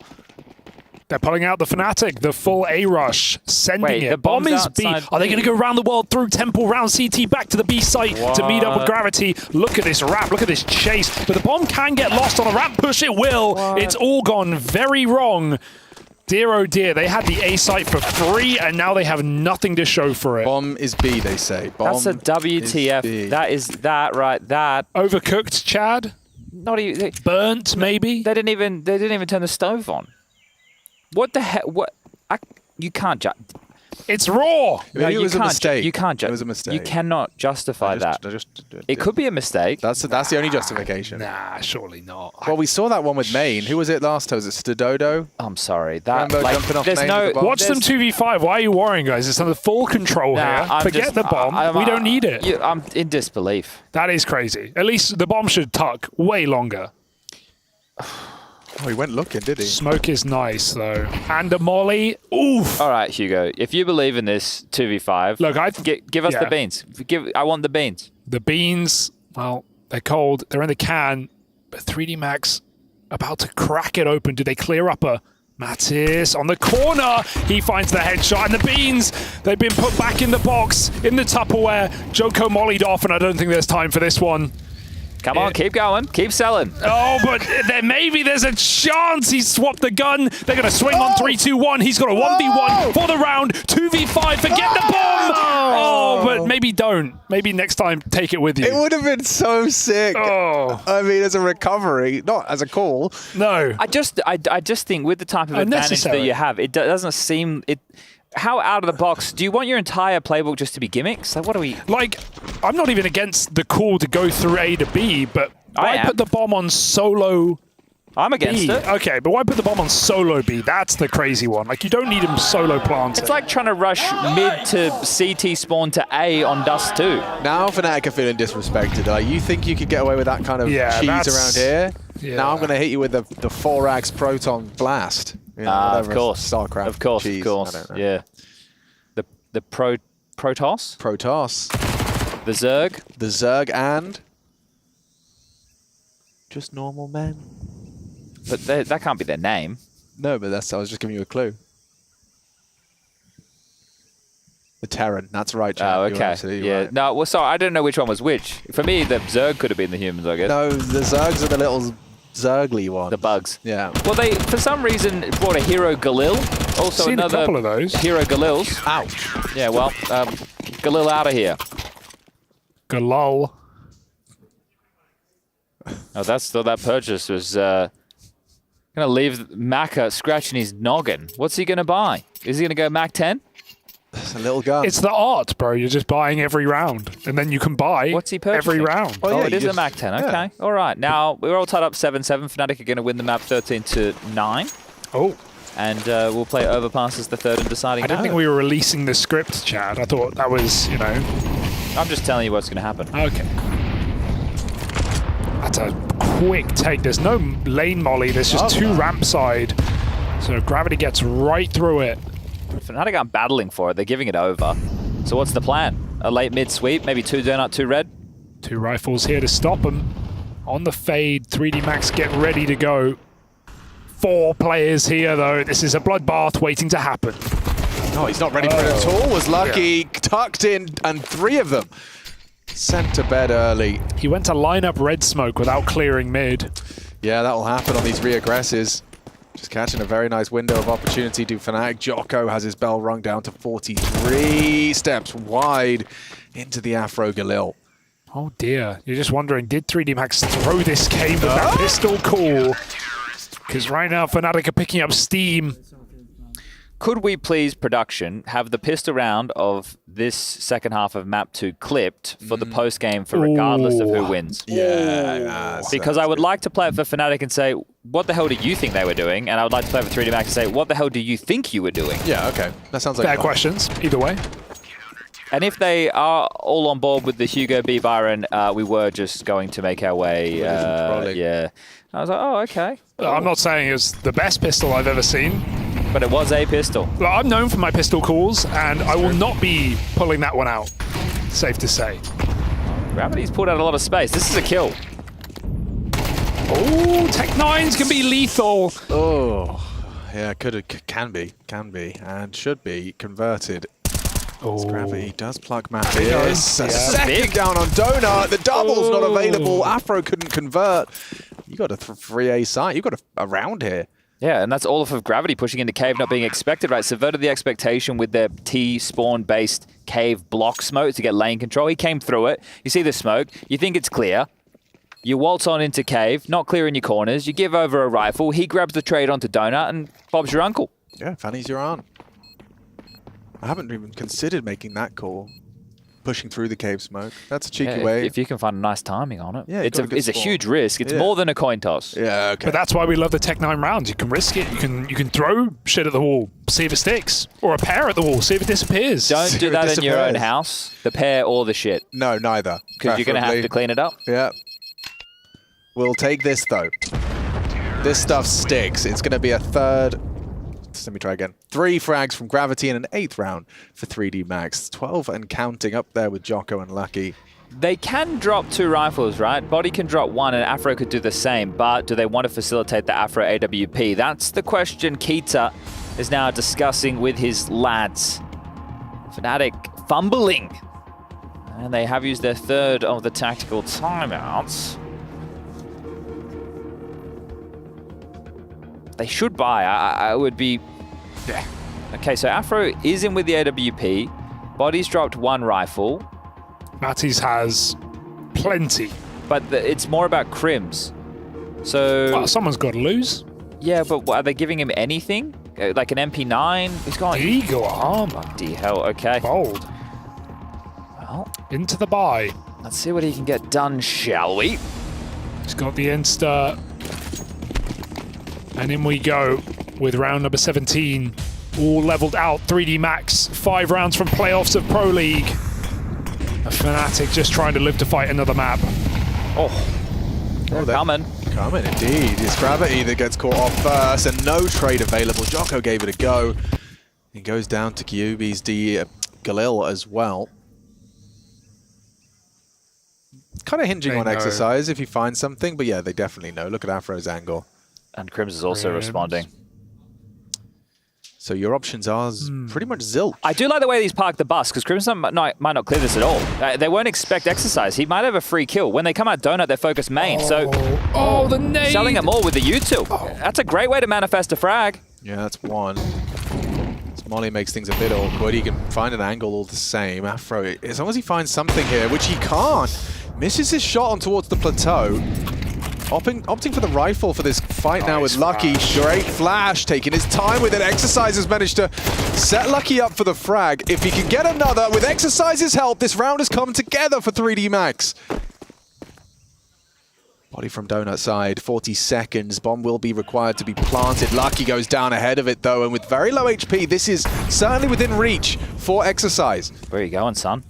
Speaker 1: They're pulling out the Fnatic, the full A-rush, sending it.
Speaker 2: The
Speaker 1: Bomb is
Speaker 2: bomb's
Speaker 1: B.
Speaker 2: outside
Speaker 1: Are they going to go around the world through Temple, round CT, back to the B site to meet up with Gravity? Look at this wrap, look at this chase. But the bomb can get lost on a ramp push, it will. It's all gone very wrong. Dear oh dear, they had the A site for free and now they have nothing to show for it.
Speaker 23: Bomb is B, they say. Bomb
Speaker 2: That's a WTF. That is that right. That
Speaker 1: overcooked, Chad.
Speaker 2: Not even
Speaker 1: burnt, maybe.
Speaker 2: They didn't even turn the stove on. What the heck? What? You can't judge.
Speaker 1: It's raw.
Speaker 5: Maybe it was a mistake.
Speaker 2: You can't.
Speaker 5: It was a mistake.
Speaker 2: You cannot justify that. It could be a mistake.
Speaker 5: That's the only justification.
Speaker 1: Nah, surely not.
Speaker 5: Well, we saw that one with Maine. Who was it last? Was it Stadodo?
Speaker 2: I'm sorry. That
Speaker 5: Rambo jumping off
Speaker 2: there's
Speaker 5: Maine
Speaker 2: no
Speaker 5: with the bomb?
Speaker 1: Watch them 2v5. Why are you worrying, guys? It's under full control here. Forget the bomb. We don't need it.
Speaker 2: I'm in disbelief.
Speaker 1: That is crazy. At least the bomb should tuck way longer.
Speaker 5: Oh, he went looking, did he?
Speaker 1: Smoke is nice, though. And a molly. Oof.
Speaker 2: All right, Hugo. If you believe in this 2v5,
Speaker 1: look,
Speaker 2: give us the beans. I want the beans.
Speaker 1: The beans, well, they're cold. They're in the can. But 3D Max about to crack it open. Do they clear up a Mattis on the corner? He finds the headshot. And the beans, they've been put back in the box, in the Tupperware. Joko mollied off, and I don't think there's time for this one.
Speaker 2: Come on, keep going. Keep selling.
Speaker 1: Oh, but maybe there's a chance. He's swapped the gun. They're going to swing on 3-2-1. He's got a 1v1 for the round. 2v5. Forget the bomb. Oh, but maybe don't. Maybe next time, take it with you.
Speaker 5: It would have been so sick.
Speaker 1: Oh.
Speaker 5: I mean, as a recovery, not as a call.
Speaker 1: No.
Speaker 2: I just think with the type of advantage that you have, it doesn't seem... How out of the box? Do you want your entire playbook just to be gimmicks? Like, what are we...
Speaker 1: Like, I'm not even against the call to go through A to B, but why put the bomb on solo
Speaker 2: I'm against
Speaker 1: B?
Speaker 2: it.
Speaker 1: Okay, but why put the bomb on solo B? That's the crazy one. Like, you don't need him solo planted.
Speaker 2: It's like trying to rush mid to CT spawn to A on Dust 2.
Speaker 5: Now Fnatic are feeling disrespected. Like, you think you could get away with that kind of cheese around here?
Speaker 1: Yeah.
Speaker 5: Now I'm going to hit you with the 4-axe Proton Blast. You know,
Speaker 2: of course.
Speaker 5: StarCraft
Speaker 2: Of course,
Speaker 5: cheese.
Speaker 2: of course.
Speaker 5: I don't know.
Speaker 2: Yeah. The Protoss?
Speaker 5: Protoss.
Speaker 2: The Zerg?
Speaker 5: The Zerg and... just normal men.
Speaker 2: But that can't be their name.
Speaker 5: No, but I was just giving you a clue. The Terran, that's right, Chad.
Speaker 2: Oh,
Speaker 5: You're
Speaker 2: okay.
Speaker 5: absolutely
Speaker 2: Yeah.
Speaker 5: right.
Speaker 2: No, well, sorry, I don't know which one was which. For me, the Zerg could have been the humans, I guess.
Speaker 5: No, the Zergs are the little Zergly ones.
Speaker 2: The bugs.
Speaker 5: Yeah.
Speaker 2: Well, they, for some reason, brought a Hero Galil. Also
Speaker 1: Seen
Speaker 2: another
Speaker 1: a couple of those.
Speaker 2: Hero Galils.
Speaker 5: Ouch.
Speaker 2: Yeah, well, Galil out of here.
Speaker 1: Galul.
Speaker 2: Oh, that purchase was going to leave Maka scratching his noggin. What's he going to buy? Is he going to go Mac 10?
Speaker 5: It's a little gun.
Speaker 1: It's the art, bro. You're just buying every round. And then you can buy
Speaker 2: What's he purchasing?
Speaker 1: every round.
Speaker 2: Oh, it is a Mac 10. Okay. All right. Now, we're all tied up 7-7. Fnatic are going to win the map 13-9.
Speaker 1: Oh.
Speaker 2: And we'll play Overpass as the third and deciding
Speaker 1: I didn't think we were releasing the script, Chad. I thought that was, you know...
Speaker 2: I'm just telling you what's going to happen.
Speaker 1: Okay. That's a quick take. There's no lane molly. There's just two ramp side. So Gravity gets right through it.
Speaker 2: Fnatic aren't battling for it. They're giving it over. So what's the plan? A late mid sweep? Maybe 2 donut, 2 red?
Speaker 1: 2 rifles here to stop them. On the fade, 3D Max get ready to go. 4 players here, though. This is a bloodbath waiting to happen.
Speaker 5: No, he's not ready for it at all. Was lucky. Tucked in, and 3 of them sent to bed early.
Speaker 1: He went to line up red smoke without clearing mid.
Speaker 5: Yeah, that will happen on these reaggresses. Just catching a very nice window of opportunity to Fnatic. Jocko has his bell rung down to 43 steps wide into the Afro Galil.
Speaker 1: Oh dear. You're just wondering, did 3D Max throw this game with that pistol call? Because right now Fnatic are picking up steam.
Speaker 2: Could we please, production, have the pistol round of this second half of map 2 clipped for the post game for regardless of who wins?
Speaker 5: Yeah.
Speaker 2: Because I would like to play it for Fnatic and say, what the hell do you think they were doing? And I would like to play for 3D Max and say, what the hell do you think you were doing?
Speaker 5: Yeah, okay. That sounds like
Speaker 1: fair
Speaker 5: fun.
Speaker 1: questions, either way.
Speaker 2: And if they are all on board with the Hugo B. Byron, we were just going to make our way. Yeah. I was like, oh, okay.
Speaker 1: I'm not saying it's the best pistol I've ever seen.
Speaker 2: But it was a pistol.
Speaker 1: Look, I'm known for my pistol calls, and I will not be pulling that one out. Safe to say.
Speaker 2: Gravity's pulled out a lot of space. This is a kill.
Speaker 1: Oh, Tech 9s can be lethal.
Speaker 5: Oh, yeah, can be, and should be converted.
Speaker 1: Oh.
Speaker 5: Gravity does plug Mattis. A second down on Donut. The double's not available. Afro couldn't convert. You got a 3A site. You got a round here.
Speaker 2: Yeah, and that's all of Gravity pushing into Cave not being expected, right? Subverted the expectation with their T-spawn-based Cave block smoke to get lane control. He came through it. You see the smoke. You think it's clear. You waltz on into Cave, not clear in your corners. You give over a rifle. He grabs the trade onto Donut, and Bob's your uncle.
Speaker 5: Yeah, Fanny's your aunt. I haven't even considered making that call. Pushing through the cave smoke. That's a cheeky way.
Speaker 2: If you can find a nice timing on it.
Speaker 5: Yeah,
Speaker 2: it's a huge risk. It's more than a coin toss.
Speaker 5: Yeah, okay.
Speaker 18: But that's why we love the Tech 9 rounds. You can risk it. You can throw shit at the wall, see if it sticks. Or a pair at the wall, see if it disappears.
Speaker 2: Don't do that in your own house. The pair or the shit.
Speaker 5: No, neither.
Speaker 2: Because you're going to have to clean it up.
Speaker 5: Yeah. We'll take this, though. This stuff sticks. It's going to be a third... Let me try again. 3 frags from Gravity and an 8th round for 3D Max. 12 and counting up there with Jocko and Lucky.
Speaker 2: They can drop 2 rifles, right? Body can drop 1 and Afro could do the same, but do they want to facilitate the Afro AWP? That's the question Keita is now discussing with his lads. Fnatic fumbling. And they have used their 3rd of the tactical timeouts. They should buy. I would be... Yeah. Okay, so Afro is in with the AWP. Body's dropped 1 rifle.
Speaker 18: Matty's has plenty.
Speaker 2: But it's more about Crims. So...
Speaker 18: Well, someone's got to lose.
Speaker 2: Yeah, but what, are they giving him anything? Like an MP9? He's got...
Speaker 18: Eagle armor.
Speaker 2: Bloody hell, okay.
Speaker 18: Bold.
Speaker 2: Well...
Speaker 18: Into the buy.
Speaker 2: Let's see what he can get done, shall we?
Speaker 18: He's got the Insta... And in we go with round number 17. All leveled out. 3D Max. 5 rounds from playoffs of Pro League. A Fnatic just trying to live to fight another map.
Speaker 2: They're coming.
Speaker 5: Coming indeed. It's Gravity that gets caught off first and no trade available. Jocko gave it a go. He goes down to Kyubi's Galil as well. Kind of hinging on exercise if you find something, but yeah, they definitely know. Look at Afro's angle.
Speaker 2: And Crims is also responding.
Speaker 5: So your options are pretty much zilch.
Speaker 2: I do like the way he's parked the bus, because Crimson might not clear this at all. They won't expect exercise. He might have a free kill. When they come out donut, they're focused main.
Speaker 18: The nade!
Speaker 2: Selling them all with the U2. That's a great way to manifest a frag.
Speaker 5: Yeah, that's 1. Molly makes things a bit awkward. He can find an angle all the same. Afro, as long as he finds something here, which he can't, misses his shot on towards the plateau. Opting for the rifle for this fight now with Lucky. Great flash, taking his time with it. Exercise has managed to set Lucky up for the frag. If he can get another, with Exercise's help, this round has come together for 3D Max. Body from Donut side, 40 seconds. Bomb will be required to be planted. Lucky goes down ahead of it, though, and with very low HP, this is certainly within reach for Exercise.
Speaker 2: Where are you going, son?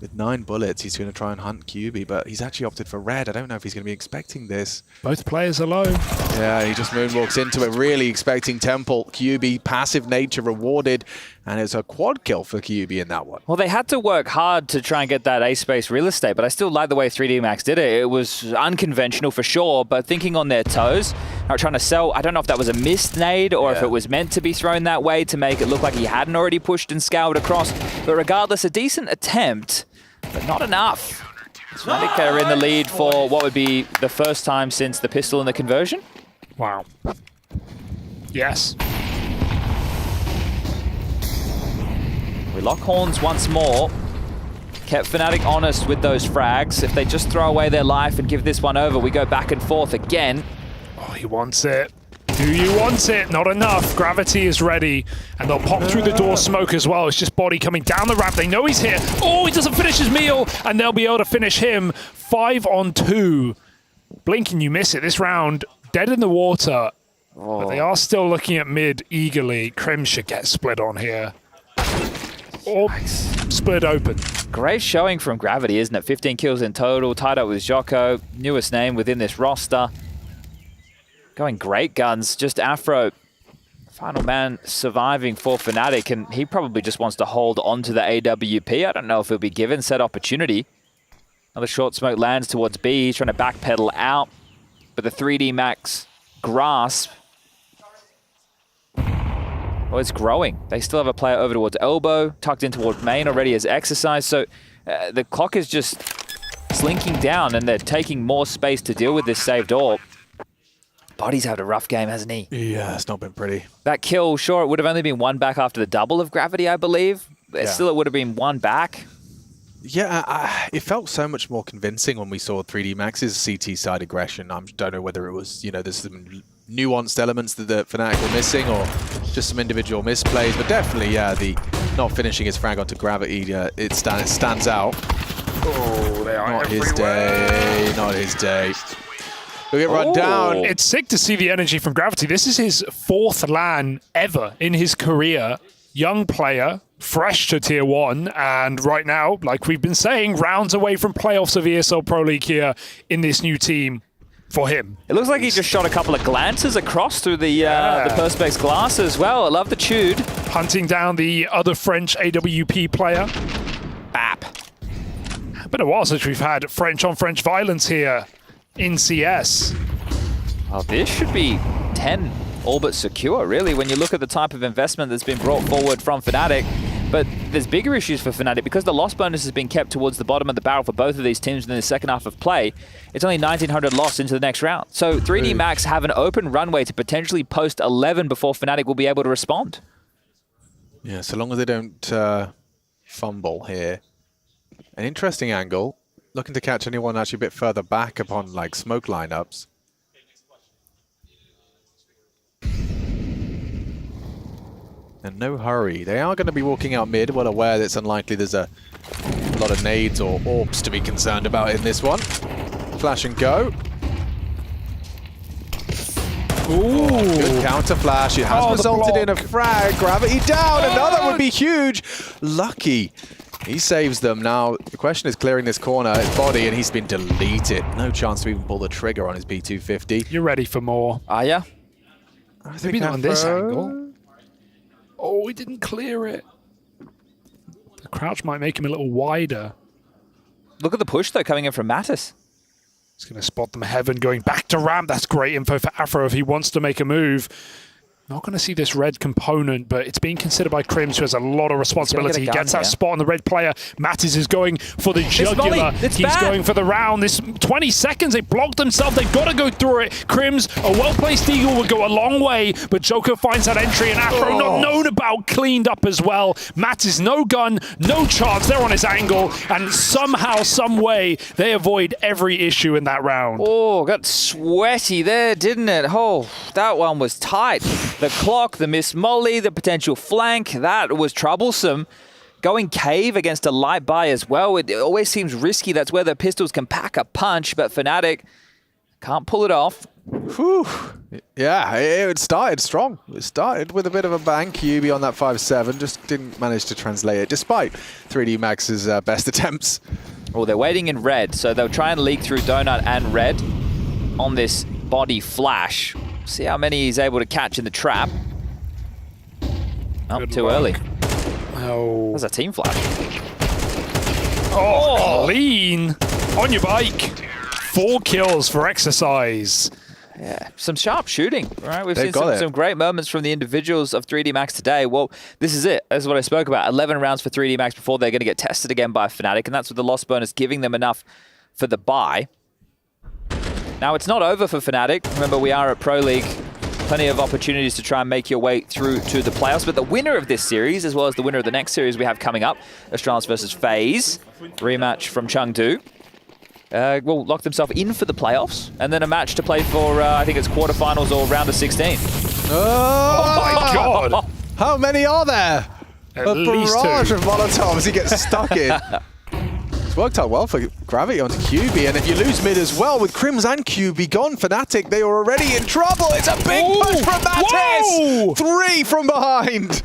Speaker 5: With 9 bullets, he's going to try and hunt QB, but he's actually opted for red. I don't know if he's going to be expecting this.
Speaker 18: Both players are low.
Speaker 5: Yeah, he just moonwalks into it, really expecting Temple. QB, passive nature rewarded, and it's a quad kill for QB in that one.
Speaker 2: Well, they had to work hard to try and get that A-space real estate, but I still like the way 3D Max did it. It was unconventional for sure, but thinking on their toes, not trying to sell. I don't know if that was a missed nade or if it was meant to be thrown that way to make it look like he hadn't already pushed and scoured across. But regardless, a decent attempt, but not enough. Fnatic are in the lead for what would be the first time since the pistol and the conversion.
Speaker 18: Wow. Yes.
Speaker 2: We lock horns once more. Kept Fnatic honest with those frags. If they just throw away their life and give this one over, we go back and forth again.
Speaker 18: Oh, he wants it. Do you want it? Not enough. Gravity is ready, and they'll pop through the door smoke as well. It's just Body coming down the ramp. They know he's here. Oh, he doesn't finish his meal, and they'll be able to finish him. 5 on 2. Blink and you miss it. This round, dead in the water. But they are still looking at mid eagerly. Krim should get split on here. Or split open.
Speaker 2: Great showing from Gravity, isn't it? 15 kills in total, tied up with Jocko, newest name within this roster. Going great guns, just Afro. Final man surviving for Fnatic, and he probably just wants to hold on to the AWP. I don't know if he'll be given said opportunity. Another short smoke lands towards B. He's trying to backpedal out, but the 3D Max grasp. Well, it's growing. They still have a player over towards elbow, tucked in toward main already as Exercise. So the clock is just slinking down, and they're taking more space to deal with this saved AWP. Body's had a rough game, hasn't he?
Speaker 5: Yeah, it's not been pretty.
Speaker 2: That kill, sure, it would have only been 1 back after the double of Gravity, I believe. Yeah. Still, it would have been 1 back.
Speaker 5: Yeah, it felt so much more convincing when we saw 3D Max's CT side aggression. I don't know whether it was, there's some nuanced elements that the Fnatic were missing or just some individual misplays, but definitely, yeah, the not finishing his frag onto Gravity, it stands out.
Speaker 1: Oh, they are
Speaker 5: Not his day. Not his day. He'll get run down.
Speaker 18: It's sick to see the energy from Gravity. This is his 4th LAN ever in his career. Young player, fresh to Tier 1, and right now, like we've been saying, rounds away from playoffs of ESL Pro League here in this new team for him.
Speaker 2: It looks like he just shot a couple of glances across through the Perspex glass as well. I love the tude.
Speaker 18: Hunting down the other French AWP player.
Speaker 2: Bap.
Speaker 18: Been a while since we've had French-on-French violence here in CS.
Speaker 2: Oh, this should be 10 all but secure, really, when you look at the type of investment that's been brought forward from Fnatic. But there's bigger issues for Fnatic because the loss bonus has been kept towards the bottom of the barrel for both of these teams in the second half of play. It's only 1,900 lost into the next round. So 3D Max have an open runway to potentially post 11 before Fnatic will be able to respond.
Speaker 5: Yeah, so long as they don't fumble here. An interesting angle. Looking to catch anyone actually a bit further back upon like smoke lineups. And no hurry. They are going to be walking out mid, well aware that it's unlikely there's a lot of nades or orbs to be concerned about in this one. Flash and go.
Speaker 18: Ooh.
Speaker 5: Good counter flash. It has resulted in a frag. Gravity down. Another would be huge. Lucky. He saves them. Now, the question is clearing this corner, his body, and he's been deleted. No chance to even pull the trigger on his B250.
Speaker 18: You're ready for more.
Speaker 2: Are ya?
Speaker 18: Maybe not on this angle. Oh, he didn't clear it. The crouch might make him a little wider.
Speaker 2: Look at the push, though, coming in from Mattis.
Speaker 18: He's going to spot them Heaven going back to ramp. That's great info for Afro if he wants to make a move. Not going to see this red component, but it's being considered by Crims, who has a lot of responsibility. He gets that spot on the red player. Mattis is going for the jugular. He's going for the round. This 20 seconds, they blocked themselves. They've got to go through it. Crims, a well-placed eagle, would go a long way, but Joker finds that entry, and Afro, not known about, cleaned up as well. Mattis, no gun, no chance. They're on his angle, and somehow, some way, they avoid every issue in that round.
Speaker 2: Oh, got sweaty there, didn't it? Oh, that one was tight. The clock, the miss molly, the potential flank, that was troublesome. Going cave against a light buy as well, it always seems risky. That's where the pistols can pack a punch, but Fnatic can't pull it off.
Speaker 5: Whew. Yeah, it started strong. It started with a bit of a bang. QB on that 5-7, just didn't manage to translate it, despite 3D Max's best attempts.
Speaker 2: Oh, they're waiting in red, so they'll try and leak through Donut and red on this body flash. See how many he's able to catch in the trap. Oh, too early.
Speaker 18: Oh.
Speaker 2: That's a team flash.
Speaker 18: Oh, clean. On your bike. 4 kills for Exercise.
Speaker 2: Yeah, some sharp shooting, right? We've seen some great moments from the individuals of 3D Max today. Well, this is it. This is what I spoke about. 11 rounds for 3D Max before they're going to get tested again by Fnatic, and that's with the loss bonus giving them enough for the buy. Now, it's not over for Fnatic. Remember, we are at Pro League. Plenty of opportunities to try and make your way through to the playoffs. But the winner of this series, as well as the winner of the next series we have coming up, Astralis versus FaZe, rematch from Chengdu, will lock themselves in for the playoffs. And then a match to play for, I think it's quarterfinals or round of 16.
Speaker 5: Oh
Speaker 18: my God.
Speaker 5: How many are there?
Speaker 18: At
Speaker 5: a
Speaker 18: least
Speaker 5: barrage
Speaker 18: 2.
Speaker 5: of Molotovs he gets stuck in. It's worked out well for Gravity onto QB, and if you lose mid as well with Crims and QB gone, Fnatic, they are already in trouble. It's a big push from Mattis. 3 from behind.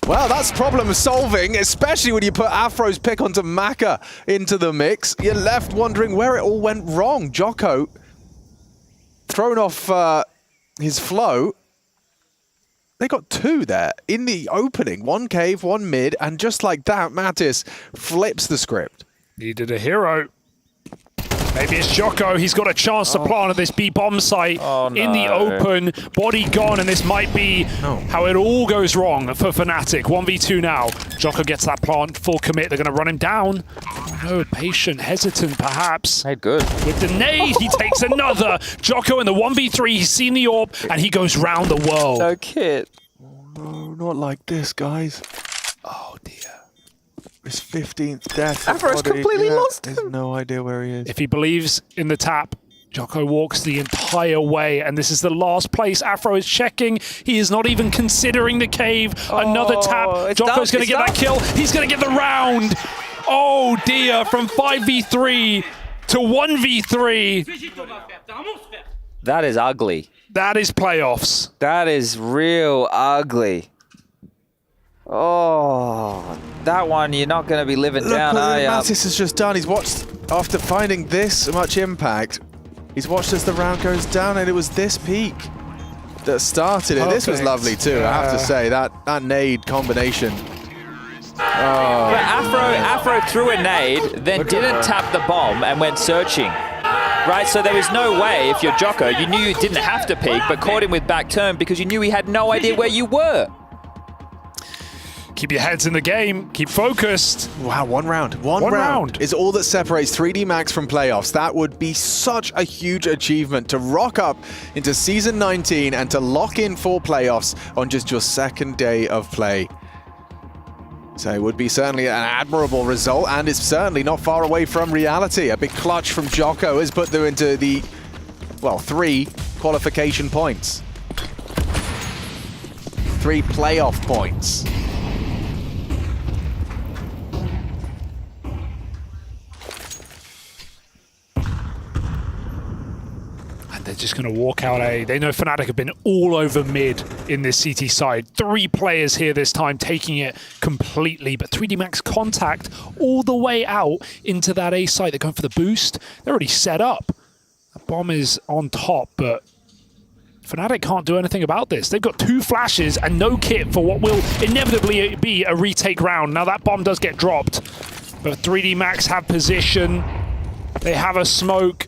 Speaker 5: Well, that's problem solving, especially when you put Afro's pick onto Maka into the mix. You're left wondering where it all went wrong. Jocko thrown off his flow. They got 2 there in the opening. 1 cave, 1 mid, and just like that, Mattis flips the script.
Speaker 18: Needed a hero. Maybe it's Jocko. He's got a chance to plant at this B-bomb site in the open. Body gone, and this might be how it all goes wrong for Fnatic. 1v2 now. Jocko gets that plant, full commit. They're going to run him down. Oh no, patient, hesitant perhaps.
Speaker 2: Hey, good.
Speaker 18: With the nade, he takes another. Jocko in the 1v3, he's seen the orb, and he goes round the world.
Speaker 2: No kid.
Speaker 5: No, not like this, guys. Oh dear. His 15th death.
Speaker 2: Afro's completely lost him.
Speaker 5: There's no idea where he is.
Speaker 18: If he believes in the tap, Jocko walks the entire way, and this is the last place. Afro is checking. He is not even considering the cave. Another tap. Jocko's going to get that kill. He's going to get the round. Oh dear, from 5v3 to 1v3.
Speaker 2: That is ugly.
Speaker 18: That is playoffs.
Speaker 2: That is real ugly. Oh, that one you're not going to be living down, are you?
Speaker 5: Mattis has just done. He's watched, after finding this much impact, he's watched as the round goes down, and it was this peak that started it. This was lovely too, I have to say. That nade combination. Oh.
Speaker 2: But Afro threw a nade, then didn't tap the bomb and went searching. Right, so there was no way, if you're Jocko, you knew you didn't have to peek, but caught him with back turn because you knew he had no idea where you were.
Speaker 18: Keep your heads in the game. Keep focused.
Speaker 5: Wow, one round. One round is all that separates 3D Max from playoffs. That would be such a huge achievement to rock up into Season 19 and to lock in for playoffs on just your second day of play. So it would be certainly an admirable result, and it's certainly not far away from reality. A big clutch from Jocko has put them into the, well, 3 qualification points. 3 playoff points.
Speaker 18: They're just going to walk out A. They know Fnatic have been all over mid in this CT side. 3 players here this time, taking it completely. But 3D Max contact all the way out into that A site. They're going for the boost. They're already set up. The bomb is on top, but Fnatic can't do anything about this. They've got 2 flashes and no kit for what will inevitably be a retake round. Now that bomb does get dropped, but 3D Max have position. They have a smoke.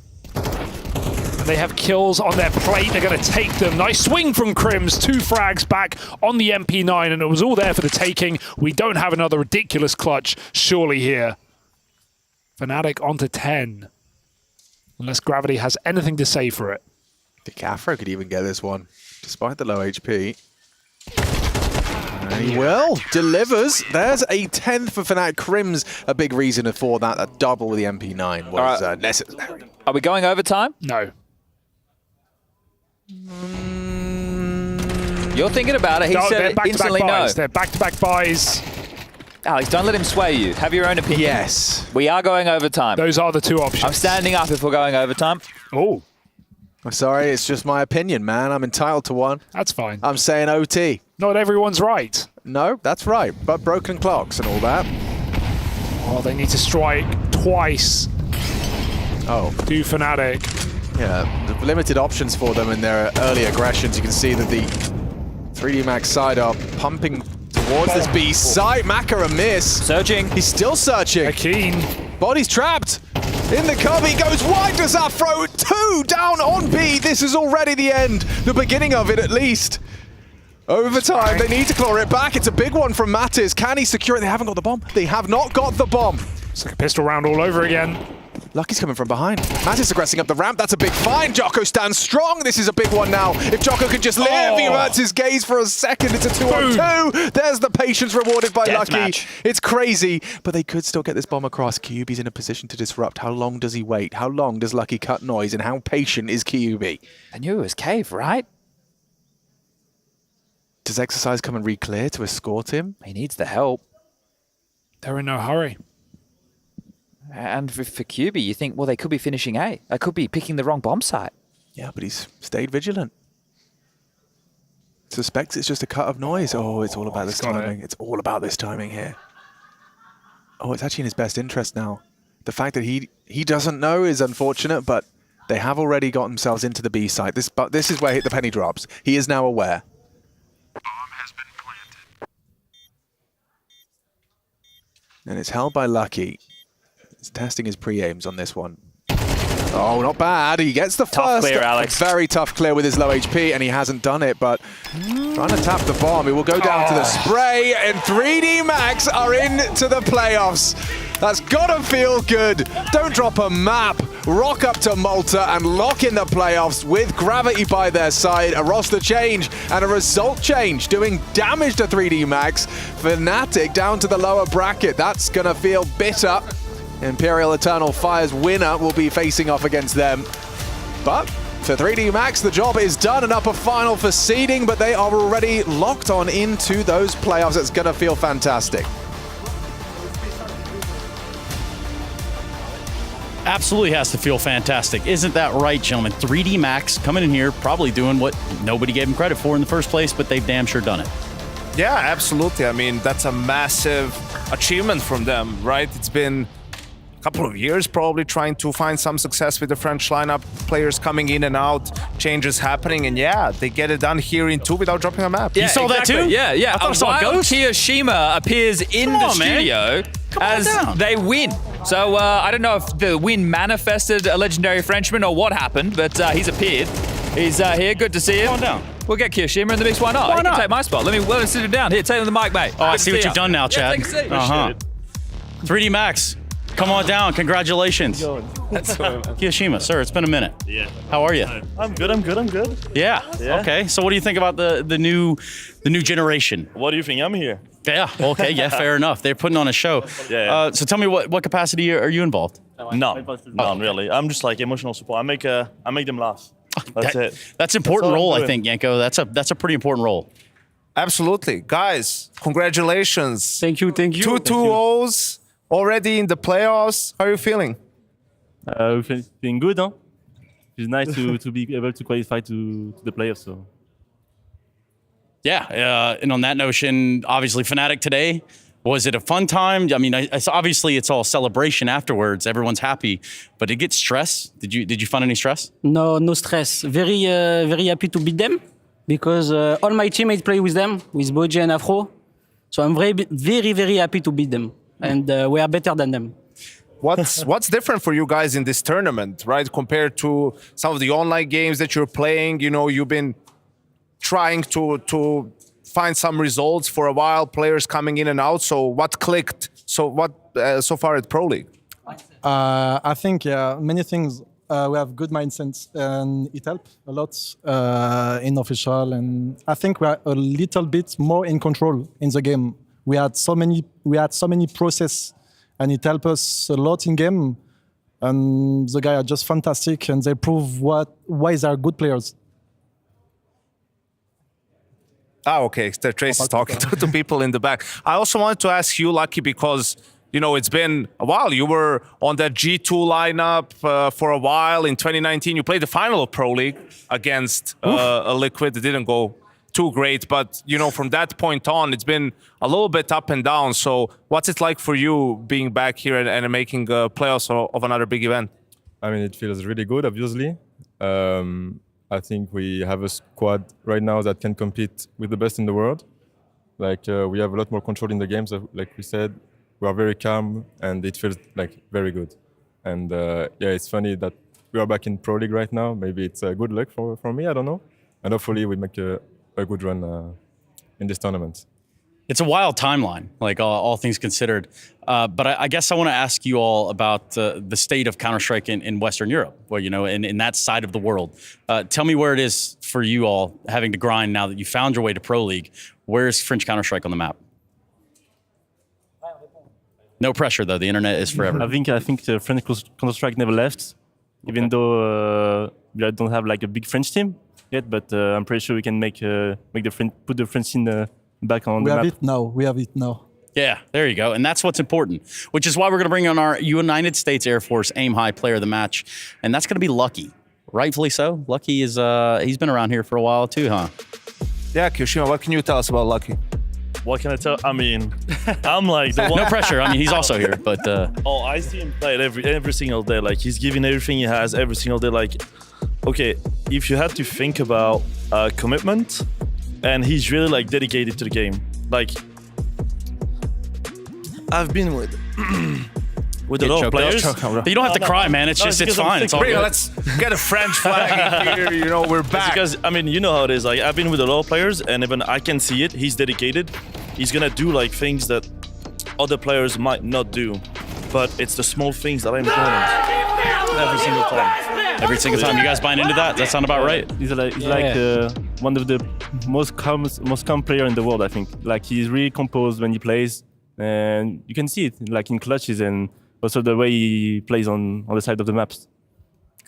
Speaker 18: They have kills on their plate. They're going to take them. Nice swing from Crims. 2 frags back on the MP9, and it was all there for the taking. We don't have another ridiculous clutch, surely, here. Fnatic onto 10. Unless Gravity has anything to say for it.
Speaker 5: I think Afro could even get this one, despite the low HP. And he will. Delivers. There's a 10th for Fnatic. Crims, a big reason for that. That double with the MP9 was necessary.
Speaker 2: Are we going overtime?
Speaker 18: No.
Speaker 2: You're thinking about it. He said instantly no.
Speaker 18: They're back-to-back buys.
Speaker 2: Alex, don't let him sway you. Have your own opinion.
Speaker 5: Yes.
Speaker 2: We are going overtime.
Speaker 18: Those are the 2 options.
Speaker 2: I'm standing up if we're going overtime.
Speaker 18: Oh.
Speaker 5: I'm sorry, it's just my opinion, man. I'm entitled to one.
Speaker 18: That's fine.
Speaker 5: I'm saying OT.
Speaker 18: Not everyone's right.
Speaker 5: No, that's right. But broken clocks and all that.
Speaker 18: Oh, they need to strike twice.
Speaker 5: Oh.
Speaker 18: To Fnatic.
Speaker 5: Yeah, the limited options for them in their early aggressions. You can see that the 3D Max side are pumping towards this B site. Maka a miss.
Speaker 2: Searching.
Speaker 5: He's still searching.
Speaker 18: Akeen.
Speaker 5: Body's trapped. In the cubby, goes wide to Afro. 2 down on B. This is already the end. The beginning of it, at least. Overtime, they need to claw it back. It's a big one from Mattis. Can he secure it? They haven't got the bomb. They have not got the bomb.
Speaker 18: It's like a pistol round all over again.
Speaker 5: Lucky's coming from behind. Mattis aggressing up the ramp. That's a big find. Jocko stands strong. This is a big one now. If Jocko can just live, he averts his gaze for a second. It's a 2-on-2. There's the patience rewarded by Lucky.
Speaker 2: Match.
Speaker 5: It's crazy, but they could still get this bomb across. Kyubi's in a position to disrupt. How long does he wait? How long does Lucky cut noise? And how patient is Kyubi?
Speaker 2: I knew it was cave, right?
Speaker 5: Does Exercise come and re-clear to escort him?
Speaker 2: He needs the help.
Speaker 18: They're in no hurry.
Speaker 2: And for QB, you think, well, they could be finishing A. They could be picking the wrong bomb site.
Speaker 5: Yeah, but he's stayed vigilant. Suspects it's just a cut of noise. Oh, it's all about this timing. It's all about this timing here. Oh, it's actually in his best interest now. The fact that he doesn't know is unfortunate, but they have already got themselves into the B site. This is where the penny drops. He is now aware.
Speaker 6: Bomb has been planted.
Speaker 5: And it's held by Lucky. He's testing his pre-aims on this one. Oh, not bad. He gets the
Speaker 2: tough
Speaker 5: first.
Speaker 2: Clear, Alex.
Speaker 5: Very tough clear with his low HP, and he hasn't done it, but trying to tap the bomb. He will go down to the spray, and 3D Max are into the playoffs. That's gotta feel good. Don't drop a map. Rock up to Malta and lock in the playoffs with Gravity by their side. A roster change and a result change, doing damage to 3D Max. Fnatic down to the lower bracket. That's gonna feel bitter. Imperial Eternal Fire's winner will be facing off against them. But for 3D Max, the job is done. An upper final for seeding, but they are already locked on into those playoffs. It's going to feel fantastic.
Speaker 9: Absolutely has to feel fantastic. Isn't that right, gentlemen? 3D Max coming in here, probably doing what nobody gave him credit for in the first place, but they've damn sure done it.
Speaker 3: Yeah, absolutely. I mean, that's a massive achievement from them, right? It's been a couple of years probably trying to find some success with the French lineup, players coming in and out, changes happening, and yeah, they get it done here in 2 without dropping a map.
Speaker 2: Yeah, you saw that too? Yeah, yeah.
Speaker 9: I thought I saw a ghost.
Speaker 2: Kiyoshima appears in the studio as they win. So I don't know if the win manifested a legendary Frenchman or what happened, but he's appeared. He's here. Good to see him.
Speaker 9: Come on down.
Speaker 2: We'll get Kiyoshima in the mix. Why not? He can take my spot. Let me sit him down. Here, take him the mic, mate.
Speaker 9: Oh, I see what you've done now, Chad.
Speaker 2: Yeah, take a seat.
Speaker 9: 3D Max, come on down. Congratulations. Kiyoshima, sir, it's been a minute.
Speaker 25: Yeah.
Speaker 9: How are you?
Speaker 25: I'm good.
Speaker 9: Yeah. Okay. So what do you think about the new generation?
Speaker 25: What do you think? I'm here.
Speaker 9: Yeah. Okay. Yeah. Fair enough. They're putting on a show.
Speaker 25: Yeah.
Speaker 9: So tell me, what capacity are you involved?
Speaker 25: No, really. I'm just like emotional support. I make them laugh. That's it.
Speaker 9: That's an important role, I think, Yanko. That's a pretty important role.
Speaker 3: Absolutely. Guys, congratulations.
Speaker 9: Thank you.
Speaker 3: 2-2-0s already in the playoffs. How are you feeling?
Speaker 25: Feeling good, huh? It's nice to be able to qualify to the playoffs. So.
Speaker 9: Yeah, and on that notion, obviously Fnatic today, was it a fun time? I mean, obviously it's all celebration afterwards. Everyone's happy, but did it get stress? Did you find any stress?
Speaker 10: No stress. Very happy to beat them because all my teammates play with them, with Boji and Afro. So I'm very happy to beat them, and we are better than them.
Speaker 3: What's different for you guys in this tournament, right? Compared to some of the online games that you're playing, you know, you've been trying to find some results for a while, players coming in and out. So what clicked so far at Pro League?
Speaker 15: I think many things. We have good mindsets and it helped a lot in official, and I think we are a little bit more in control in the game. We had so many process, and it helped us a lot in game. And the guys are just fantastic, and they prove why they are good players.
Speaker 3: Okay. Trace is talking to people in the back. I also wanted to ask you, Lucky, because, you know, it's been a while. You were on that G2 lineup for a while. In 2019, you played the final of Pro League against a Liquid. It didn't go too great. But, you know, from that point on, it's been a little bit up and down. So what's it like for you being back here and making playoffs of another big event?
Speaker 16: I mean, it feels really good, obviously. I think we have a squad right now that can compete with the best in the world. Like we have a lot more control in the games. Like we said, we are very calm, and it feels like very good. And yeah, it's funny that we are back in Pro League right now. Maybe it's a good luck for me. I don't know. And hopefully we make a good run in this tournament.
Speaker 9: It's a wild timeline, like all things considered. But I guess I want to ask you all about the state of Counter-Strike in Western Europe, well, you know, in that side of the world. Tell me where it is for you all having to grind now that you found your way to Pro League. Where's French Counter-Strike on the map? No pressure, though. The internet is forever.
Speaker 25: I think French Counter-Strike never left, even though we don't have like a big French team yet. But I'm pretty sure we can put the French team back on the map.
Speaker 15: We have it now.
Speaker 9: Yeah, there you go. And that's what's important, which is why we're going to bring on our United States Air Force Aim High player of the match. And that's going to be Lucky. Rightfully so. Lucky is, he's been around here for a while too, huh?
Speaker 3: Yeah, Kiyoshima, what can you tell us about Lucky?
Speaker 25: What can I tell? I mean, I'm like the one.
Speaker 9: No pressure. I mean, he's also here, but.
Speaker 25: Oh, I see him play every single day. Like, he's giving everything he has every single day. Like, okay, if you had to think about commitment, and he's really like dedicated to the game. Like, I've been with a lot of players.
Speaker 9: You don't have to cry, man. It's fine. It's all good.
Speaker 3: Let's get a French flag in here. You know, we're back.
Speaker 25: Because, I mean, you know how it is. Like, I've been with a lot of players, and even I can see it. He's dedicated. He's gonna do like things that other players might not do. But it's the small things that are important. Every single time.
Speaker 9: Every single time. You guys buying into that? Does that sound about right?
Speaker 25: He's like one of the most calm player in the world, I think. Like, he's really composed when he plays, and you can see it like in clutches and also the way he plays on the side of the maps.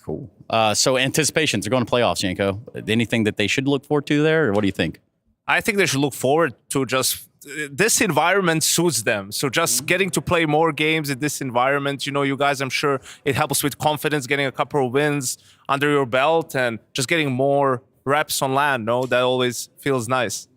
Speaker 9: Cool. So anticipations, they're going to playoffs, Yanko. Anything that they should look forward to there, or what do you think?
Speaker 3: I think they should look forward to just this environment suits them. So just getting to play more games in this environment, you guys, I'm sure it helps with confidence, getting a couple of wins under your belt and just getting more reps on LAN. No, that always feels nice.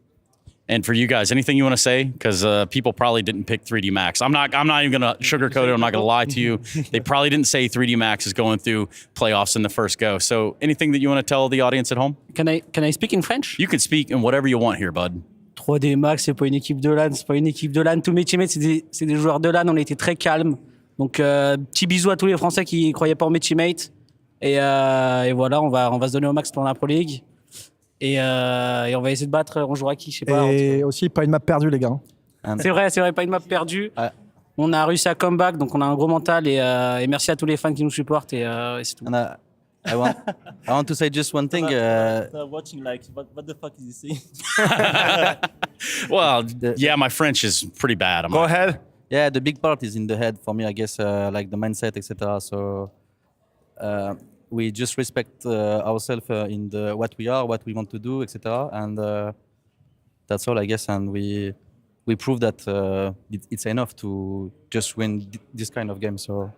Speaker 9: And for you guys, anything you want to say? Because people probably didn't pick 3D Max. I'm not even going to sugarcoat it. I'm not going to lie to you. They probably didn't say 3D Max is going through playoffs in the first go. So anything that you want to tell the audience at home?
Speaker 10: Can I speak in French?
Speaker 9: You can speak in whatever you want here, bud.
Speaker 10: 3D Max, c'est pas une équipe de LAN, c'est pas une équipe de LAN. Tous mes teammates, c'est des joueurs de LAN. On était très calmes. Donc, petit bisou à tous les Français qui croyaient pas en mes teammates. Et voilà, on va se donner au max pour la Pro League. Et on va essayer de battre. On jouera qui, je sais pas.
Speaker 15: Et aussi, pas une map perdue, les gars.
Speaker 10: C'est vrai, pas une map perdue. On a réussi à comeback, donc on a un gros mental. Et merci à tous les fans qui nous supportent. Et c'est tout.
Speaker 12: I want to say just one thing.
Speaker 25: Watching like, what the fuck is he saying?
Speaker 9: Well, yeah, my French is pretty bad.
Speaker 3: Go ahead.
Speaker 12: Yeah, the big part is in the head for me, I guess, like the mindset, etc. So we just respect ourselves in what we are, what we want to do, etc. And that's all, I guess. And we prove that it's enough to just win this kind of game. So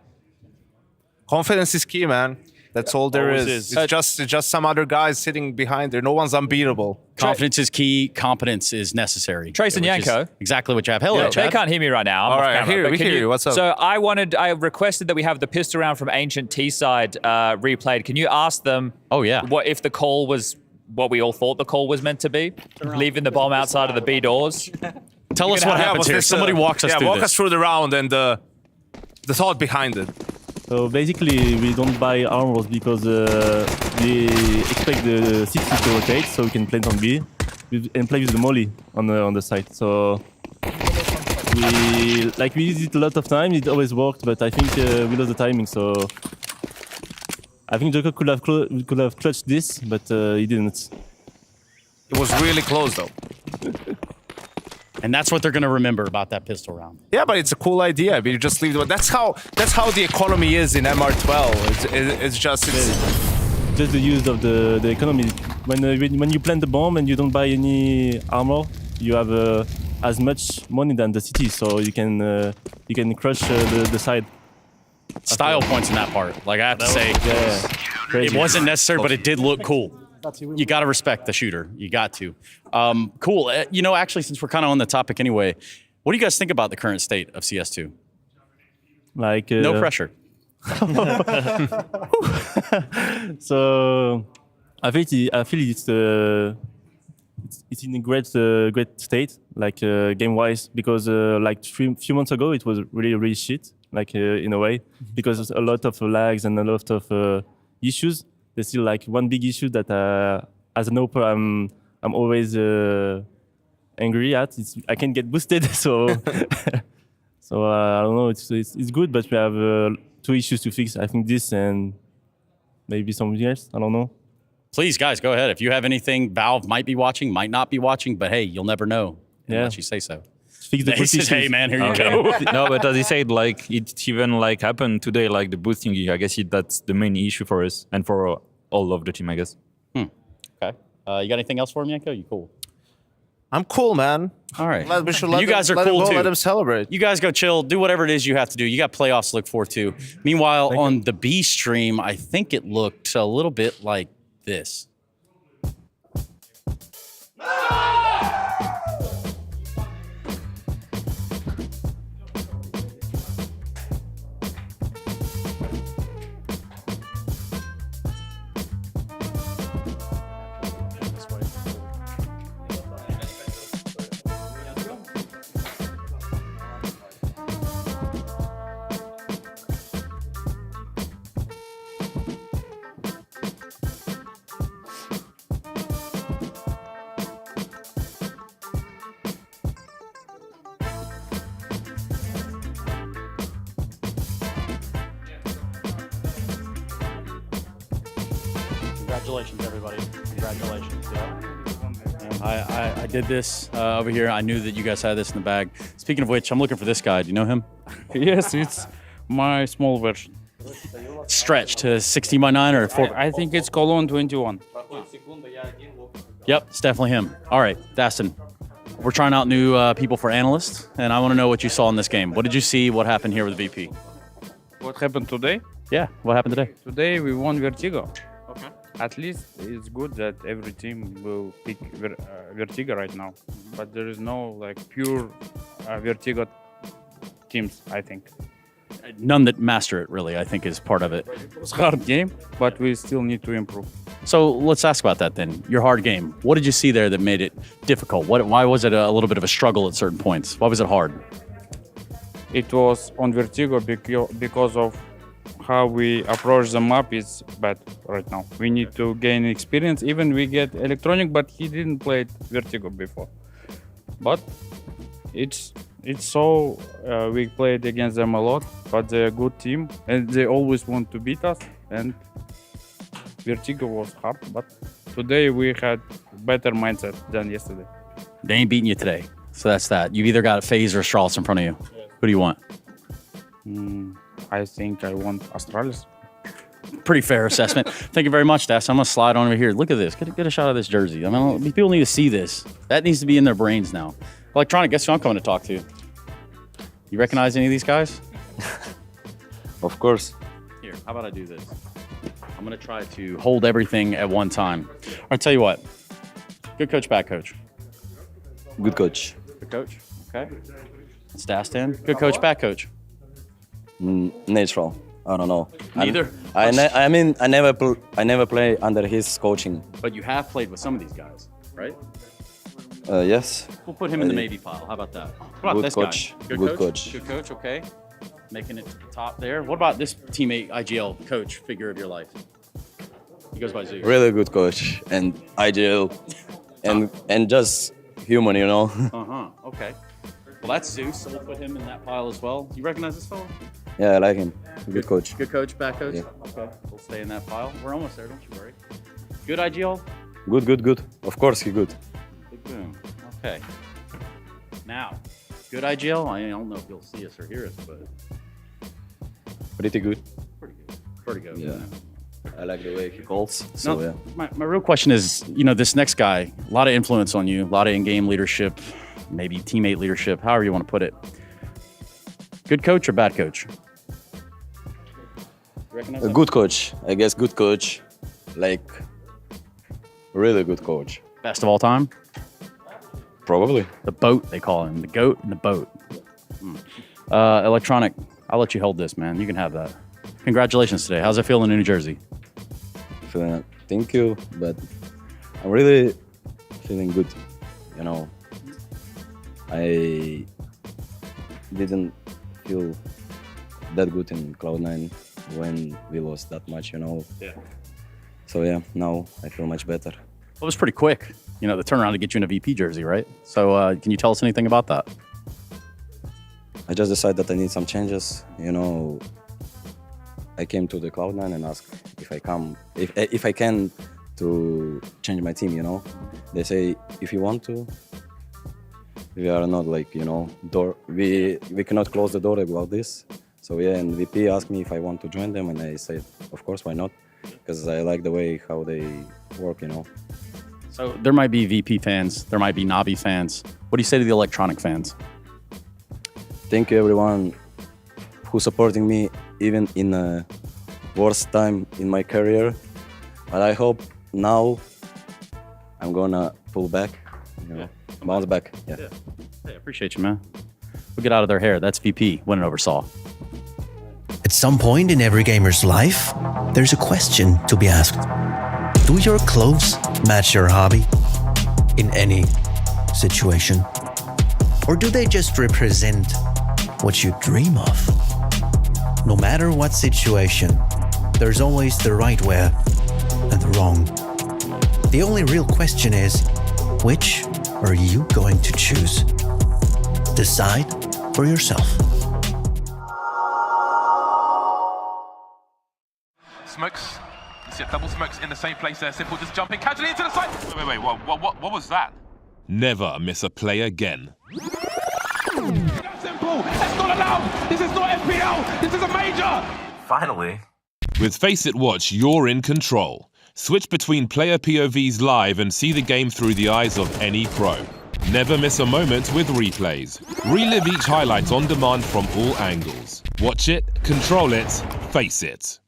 Speaker 3: confidence is key, man. That's all there is. It's just some other guys sitting behind there. No one's unbeatable.
Speaker 9: Confidence is key. Competence is necessary.
Speaker 2: Trace and Yanko.
Speaker 9: Exactly what you have. Hello,
Speaker 2: They can't hear me right now. I'm
Speaker 3: all
Speaker 2: off
Speaker 3: right,
Speaker 2: camera,
Speaker 3: we hear you. What's up?
Speaker 2: So I requested that we have the pistol round from Ancient T-side replayed. Can you ask them?
Speaker 9: Oh yeah.
Speaker 2: What if the call was what we all thought the call was meant to be? Leaving the bomb outside of the B doors.
Speaker 9: Tell us what happens here. Somebody walks us through
Speaker 3: walk
Speaker 9: this.
Speaker 3: us through the round and the thought behind it.
Speaker 25: So basically, we don't buy armors because we expect the 60 to rotate, so we can plant on B and play with the molly on the side. So we use it a lot of time. It always worked, but I think we lost the timing. So I think Joker could have clutched this, but he didn't.
Speaker 3: It was really close though.
Speaker 9: And that's what they're going to remember about that pistol round.
Speaker 3: Yeah, but it's a cool idea. I mean, you just leave it. That's how the economy is in MR12. It's just
Speaker 25: the use of the economy. When you plant the bomb and you don't buy any armor, you have as much money than the city, so you can crush the side.
Speaker 9: Style points in that part. Like I have to say, it wasn't necessary, but it did look cool. You got to respect the shooter. You got to. Cool. Actually, since we're kind of on the topic anyway, what do you guys think about the current state of CS2?
Speaker 25: Like
Speaker 9: no pressure.
Speaker 25: So I feel it's in a great state, like game-wise, because like few months ago it was really shit, like in a way, because there's a lot of lags and a lot of issues. There's still like one big issue that as an OPER I'm always angry at. I can get boosted, so so I don't know. It's good, but we have 2 issues to fix. I think this and maybe something else. I don't know.
Speaker 9: Please, guys, go ahead. If you have anything, Valve might be watching, might not be watching, but hey, you'll never know unless you say so.
Speaker 25: Fix the
Speaker 9: says, hey man, here you go.
Speaker 14: No, but as he said, like it even like happened today, like the boosting. I guess that's the main issue for us and for all of the team, I guess.
Speaker 9: Okay. You got anything else for me, Yanko? You cool?
Speaker 3: I'm cool, man.
Speaker 9: All right.
Speaker 3: We should let
Speaker 9: you guys
Speaker 3: them,
Speaker 9: are cool
Speaker 3: let
Speaker 9: too.
Speaker 3: Let them celebrate.
Speaker 9: You guys go chill. Do whatever it is you have to do. You got playoffs to look forward to. Meanwhile, on the B stream, I think it looked a little bit like this. Congratulations, everybody. Congratulations. Yeah. I did this over here. I knew that you guys had this in the bag. Speaking of which, I'm looking for this guy. Do you know him?
Speaker 17: Yes, it's my small version.
Speaker 9: stretch to 16 by 9 or 4?
Speaker 8: I think it's Cologne 21.
Speaker 9: Yep, it's definitely him. All right, Dastin. We're trying out new people for analysts, and I want to know what you saw in this game. What did you see? What happened here with VP?
Speaker 8: What happened today?
Speaker 9: Yeah, what happened today?
Speaker 8: Today we won Vertigo. Okay. At least it's good that every team will pick Vertigo right now, but there is no like pure Vertigo teams, I think.
Speaker 9: None that master it, really, I think, is part of it.
Speaker 8: It was a hard game, but we still need to improve.
Speaker 9: So let's ask about that then. Your hard game. What did you see there that made it difficult? Why was it a little bit of a struggle at certain points? Why was it hard?
Speaker 8: It was on Vertigo because of how we approach the map is bad right now. We need to gain experience. Even we get Electronic, but he didn't play Vertigo before. But it's so we played against them a lot, but they're a good team and they always want to beat us. And Vertigo was hard, but today we had better mindset than yesterday.
Speaker 9: They ain't beating you today, so that's that. You've either got FaZe or Astralis in front of you. Who do you want?
Speaker 8: I think I want Astralis.
Speaker 9: Pretty fair assessment. Thank you very much, Das. I'm gonna slide on over here. Look at this. Get a shot of this jersey. I mean, people need to see this. That needs to be in their brains now. Electronic, guess who I'm coming to talk to? You recognize any of these guys?
Speaker 17: Of course.
Speaker 9: Here, how about I do this? I'm gonna try to hold everything at one time. I'll tell you what. Good coach, bad coach.
Speaker 17: Good coach.
Speaker 9: Good coach. Okay. It's Dastan. Good coach, bad coach.
Speaker 17: Natural. I don't know.
Speaker 9: Neither.
Speaker 17: I never play under his coaching.
Speaker 9: But you have played with some of these guys, right?
Speaker 17: Yes.
Speaker 9: We'll put him in the maybe pile. How about that? What about
Speaker 17: Good
Speaker 9: this
Speaker 17: coach.
Speaker 9: guy?
Speaker 17: Good coach.
Speaker 9: Good coach, okay. Making it to the top there. What about this teammate, IGL, coach, figure of your life? He goes by Zeus.
Speaker 17: Really good coach and ideal and just human, you know.
Speaker 9: Okay. Well, that's Zeus, so we'll put him in that pile as well. You recognize this fellow?
Speaker 17: Yeah, I like him. Good coach.
Speaker 9: Good coach, bad coach?
Speaker 17: Yeah.
Speaker 9: Okay. We'll stay in that pile. We're almost there, don't you worry. Good IGL?
Speaker 17: Good. Of course, he good.
Speaker 9: Big boom. Okay. Now, good IGL? I don't know if you'll see us or hear us, but
Speaker 17: Pretty good.
Speaker 9: pretty good.
Speaker 17: Yeah. I like the way he calls. So
Speaker 9: Now,
Speaker 17: yeah.
Speaker 9: my real question is, this next guy, a lot of influence on you, a lot of in-game leadership, maybe teammate leadership, however you want to put it. Good coach or bad coach?
Speaker 17: A good coach. I guess good coach. Like, really good coach.
Speaker 9: Best of all time?
Speaker 17: Probably.
Speaker 9: The boat, they call him. The goat and the boat. Electronic, I'll let you hold this, man. You can have that. Congratulations today. How's it feeling in New Jersey?
Speaker 17: Thank you, but I'm really feeling good. I didn't feel that good in Cloud9 when we lost that much,
Speaker 9: Yeah.
Speaker 17: So yeah, now I feel much better.
Speaker 9: Well, it was pretty quick, the turnaround to get you in a VP jersey, right? So can you tell us anything about that?
Speaker 17: I just decided that I need some changes. I came to the Cloud9 and asked if I can to change my team. They say if you want to. We are not door. We cannot close the door about this. So yeah, and VP asked me if I want to join them, and I said, of course, why not? Because I like the way how they work.
Speaker 9: So there might be VP fans, there might be Navi fans. What do you say to the Electronic fans?
Speaker 17: Thank you everyone who's supporting me even in the worst time in my career. But I hope now I'm gonna pull back, bounce back. Yeah.
Speaker 9: Hey, I appreciate you, man. We'll get out of their hair. That's VP, win it over Saw.
Speaker 4: At some point in every gamer's life, there's a question to be asked. Do your clothes match your hobby in any situation? Or do they just represent what you dream of? No matter what situation, there's always the right wear and the wrong. The only real question is, which are you going to choose? Decide for yourself.
Speaker 13: Smokes. You see double smokes in the same place there. Simple just jumping casually into the side. Wait. What was that?
Speaker 21: Never miss a play again.
Speaker 7: Simple. That's not allowed. This is not FPL. This is a major.
Speaker 21: Finally. With FaceIt Watch, you're in control. Switch between player POVs live and see the game through the eyes of any pro. Never miss a moment with replays. Relive each highlight on demand from all angles. Watch it, control it, face it.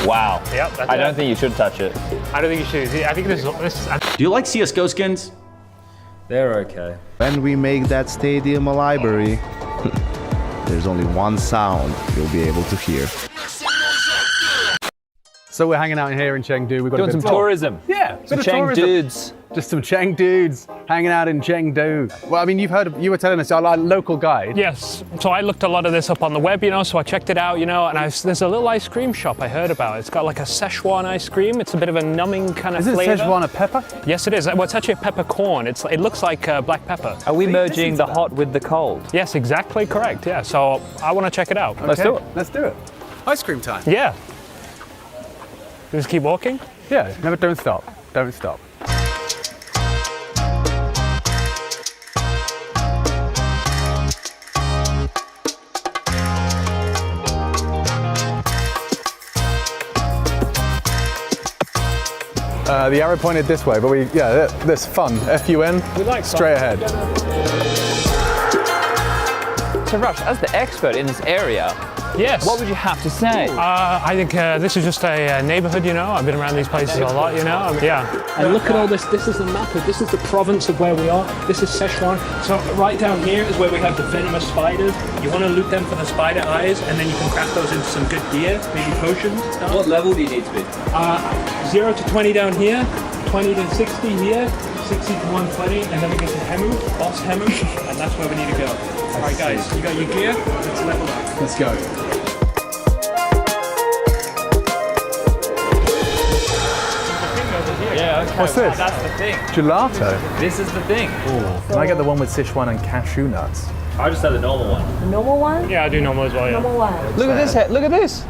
Speaker 11: Wow.
Speaker 19: Yep, that's
Speaker 11: I don't think you should touch it.
Speaker 19: I don't think you should. I think this is.
Speaker 20: Do you like CSGO skins?
Speaker 11: They're okay.
Speaker 22: When we make that stadium a library, there's only one sound you'll be able to hear.
Speaker 24: So we're hanging out here in Chengdu. We've got
Speaker 11: doing some tourism.
Speaker 24: Yeah,
Speaker 11: some Cheng dudes.
Speaker 24: Just some Cheng dudes hanging out in Chengdu. Well, I mean, you were telling us, our local guide.
Speaker 19: Yes. So I looked a lot of this up on the web, so I checked it out, and there's a little ice cream shop I heard about. It's got like a Szechuan ice cream. It's a bit of a numbing kind of flavor.
Speaker 24: Is it Szechuan a pepper?
Speaker 19: Yes, it is. Well, it's actually a peppercorn. It looks like black pepper.
Speaker 11: Are we merging the hot with the cold?
Speaker 19: Yes, exactly correct. Yeah. So I want to check it out.
Speaker 24: Okay.
Speaker 11: Let's do it.
Speaker 24: Let's do it. Ice cream time.
Speaker 19: Yeah. Just keep walking?
Speaker 24: Yeah, don't stop. Don't stop. The arrow pointed this way, but there's fun. F-U-N,
Speaker 19: we like
Speaker 24: straight ahead.
Speaker 11: So Rush, as the expert in this area,
Speaker 19: yes,
Speaker 11: what would you have to say?
Speaker 19: I think this is just a neighborhood, you know. I've been around these places a lot, you know. Yeah. And look at all this. This is the map. This is the province of where we are. This is Sichuan. So right down here is where we have the venomous spiders. You want to loot them for the spider eyes, and then you can craft those into some good gear, maybe potions and stuff.
Speaker 11: What level do you need to be?
Speaker 19: 0 to 20 down here, 20 to 60 here, 60 to 120, and then we get to Hemu, boss Hemu, and that's where we need to go. All right, guys, you got your gear? Let's level up.
Speaker 24: Let's go.
Speaker 11: Yeah, okay.
Speaker 24: What's this?
Speaker 11: That's the thing.
Speaker 24: Gelato.
Speaker 11: This is the thing.
Speaker 24: Can I get the one with Sichuan and cashew nuts?
Speaker 11: I just had the normal one.
Speaker 1: The normal one?
Speaker 19: Yeah, I do normal as well, yeah.
Speaker 1: Normal one.
Speaker 11: Look at this, look at this.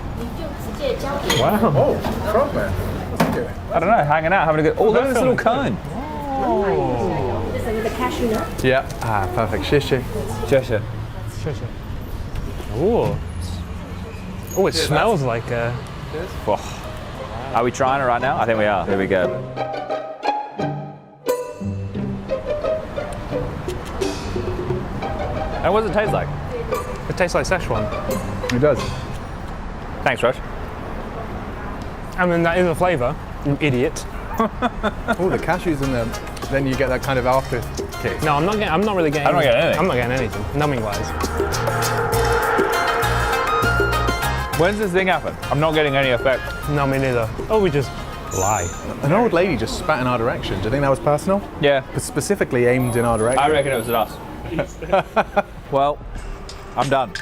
Speaker 19: Wow.
Speaker 24: Oh, frogman.
Speaker 11: I don't know, hanging out, having a good. Oh, look at this little cone.
Speaker 1: This is with the cashew nut.
Speaker 24: Yeah. Ah, perfect. Shishi.
Speaker 11: Cheshire.
Speaker 19: Ooh. Oh, it smells like
Speaker 11: Are we trying it right now? I think we are. Here we go. And what does it taste like?
Speaker 19: It tastes like Szechuan.
Speaker 24: It does.
Speaker 11: Thanks, Rush.
Speaker 19: I mean, that is a flavour, you idiot.
Speaker 24: Oh, the cashews in there. Then you get that kind of after kick.
Speaker 19: No, I'm not really getting.
Speaker 11: I'm not getting anything.
Speaker 19: I'm not getting anything, numbing wise.
Speaker 11: When's this thing happen? I'm not getting any effect.
Speaker 19: No, me neither. Oh, we just lie.
Speaker 24: An old lady just spat in our direction. Do you think that was personal?
Speaker 11: Yeah.
Speaker 24: Specifically aimed in our direction?
Speaker 11: I reckon it was at us. Well, I'm done.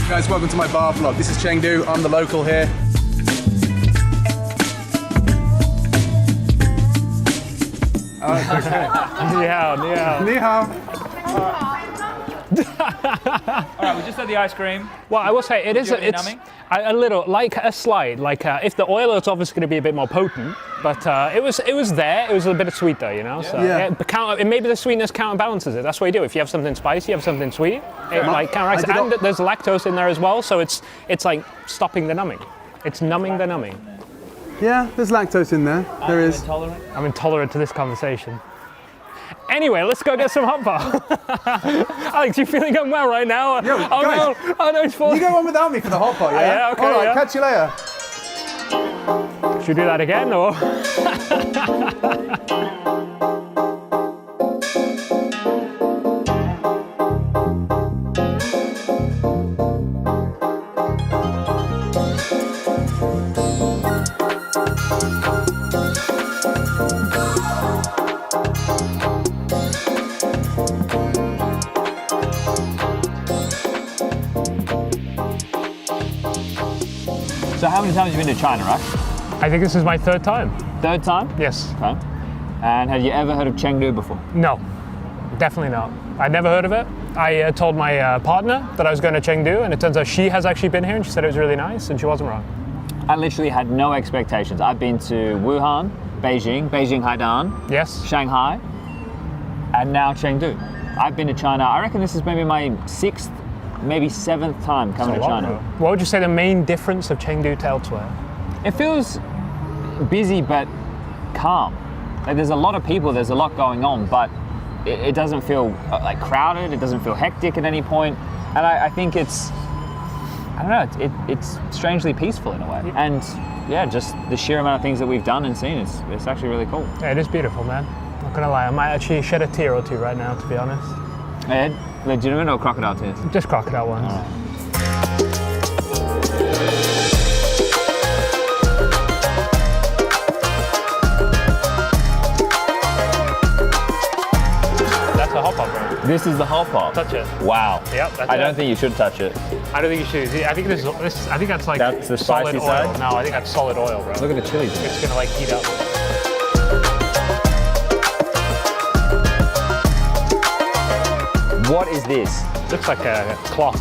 Speaker 24: Guys, welcome to my bar vlog. This is Chengdu. I'm the local here. Oh, it's okay.
Speaker 19: Ni hao, ni hao.
Speaker 24: Ni hao.
Speaker 11: All right, we just had the ice cream.
Speaker 19: Well, I will say it's
Speaker 11: numbing?
Speaker 19: a little like a slide. Like if the oil, it's obviously going to be a bit more potent, but it was there. It was a bit of sweet though, you know. So
Speaker 24: Yeah.
Speaker 19: maybe the sweetness counterbalances it. That's what you do. If you have something spicy, you have something sweet. It like counteracts. And there's lactose in there as well, so it's like stopping the numbing. It's numbing the numbing.
Speaker 24: Yeah, there's lactose in there. There is.
Speaker 11: Intolerant?
Speaker 19: I'm intolerant to this conversation. Anyway, let's go get some hot pot. Alex, you feeling unwell right now?
Speaker 24: Yo,
Speaker 19: oh
Speaker 24: guys,
Speaker 19: no! Oh no, it's falling.
Speaker 24: You go on without me for the hot pot, yeah?
Speaker 19: Yeah, okay,
Speaker 24: All right,
Speaker 19: yeah.
Speaker 24: catch you later.
Speaker 19: Should we do that again, or?
Speaker 11: So how many times have you been to China, right?
Speaker 19: I think this is my third time.
Speaker 11: Third time?
Speaker 19: Yes.
Speaker 11: Okay. And have you ever heard of Chengdu before?
Speaker 19: No, definitely not. I'd never heard of it. I told my partner that I was going to Chengdu, and it turns out she has actually been here, and she said it was really nice, and she wasn't wrong.
Speaker 11: I literally had no expectations. I've been to Wuhan, Beijing, Haidan,
Speaker 19: yes,
Speaker 11: Shanghai, and now Chengdu. I've been to China. I reckon this is maybe my 6th, maybe 7th time coming to China.
Speaker 19: What would you say the main difference of Chengdu to elsewhere?
Speaker 11: It feels busy but calm. Like there's a lot of people, there's a lot going on, but it doesn't feel like crowded. It doesn't feel hectic at any point. And I think it's, I don't know, it's strangely peaceful in a way. And yeah, just the sheer amount of things that we've done and seen, it's actually really cool.
Speaker 19: Yeah, it is beautiful, man. Not gonna lie, I might actually shed a tear or two right now, to be honest.
Speaker 11: Ed, legitimate or crocodile tears?
Speaker 19: Just crocodile ones.
Speaker 11: All right.
Speaker 19: That's a hot pot, bro.
Speaker 11: This is the hot pot.
Speaker 19: Touch it.
Speaker 11: Wow.
Speaker 19: Yep, that's
Speaker 11: I don't think you should touch it.
Speaker 19: I don't think you should. I think this. I think that's like
Speaker 11: That's the
Speaker 19: solid
Speaker 11: spicy
Speaker 19: oil.
Speaker 11: side?
Speaker 19: No, I think that's solid oil, bro.
Speaker 11: Look at the chilies.
Speaker 19: It's gonna like heat up.
Speaker 11: What is this?
Speaker 19: Looks like a cloth,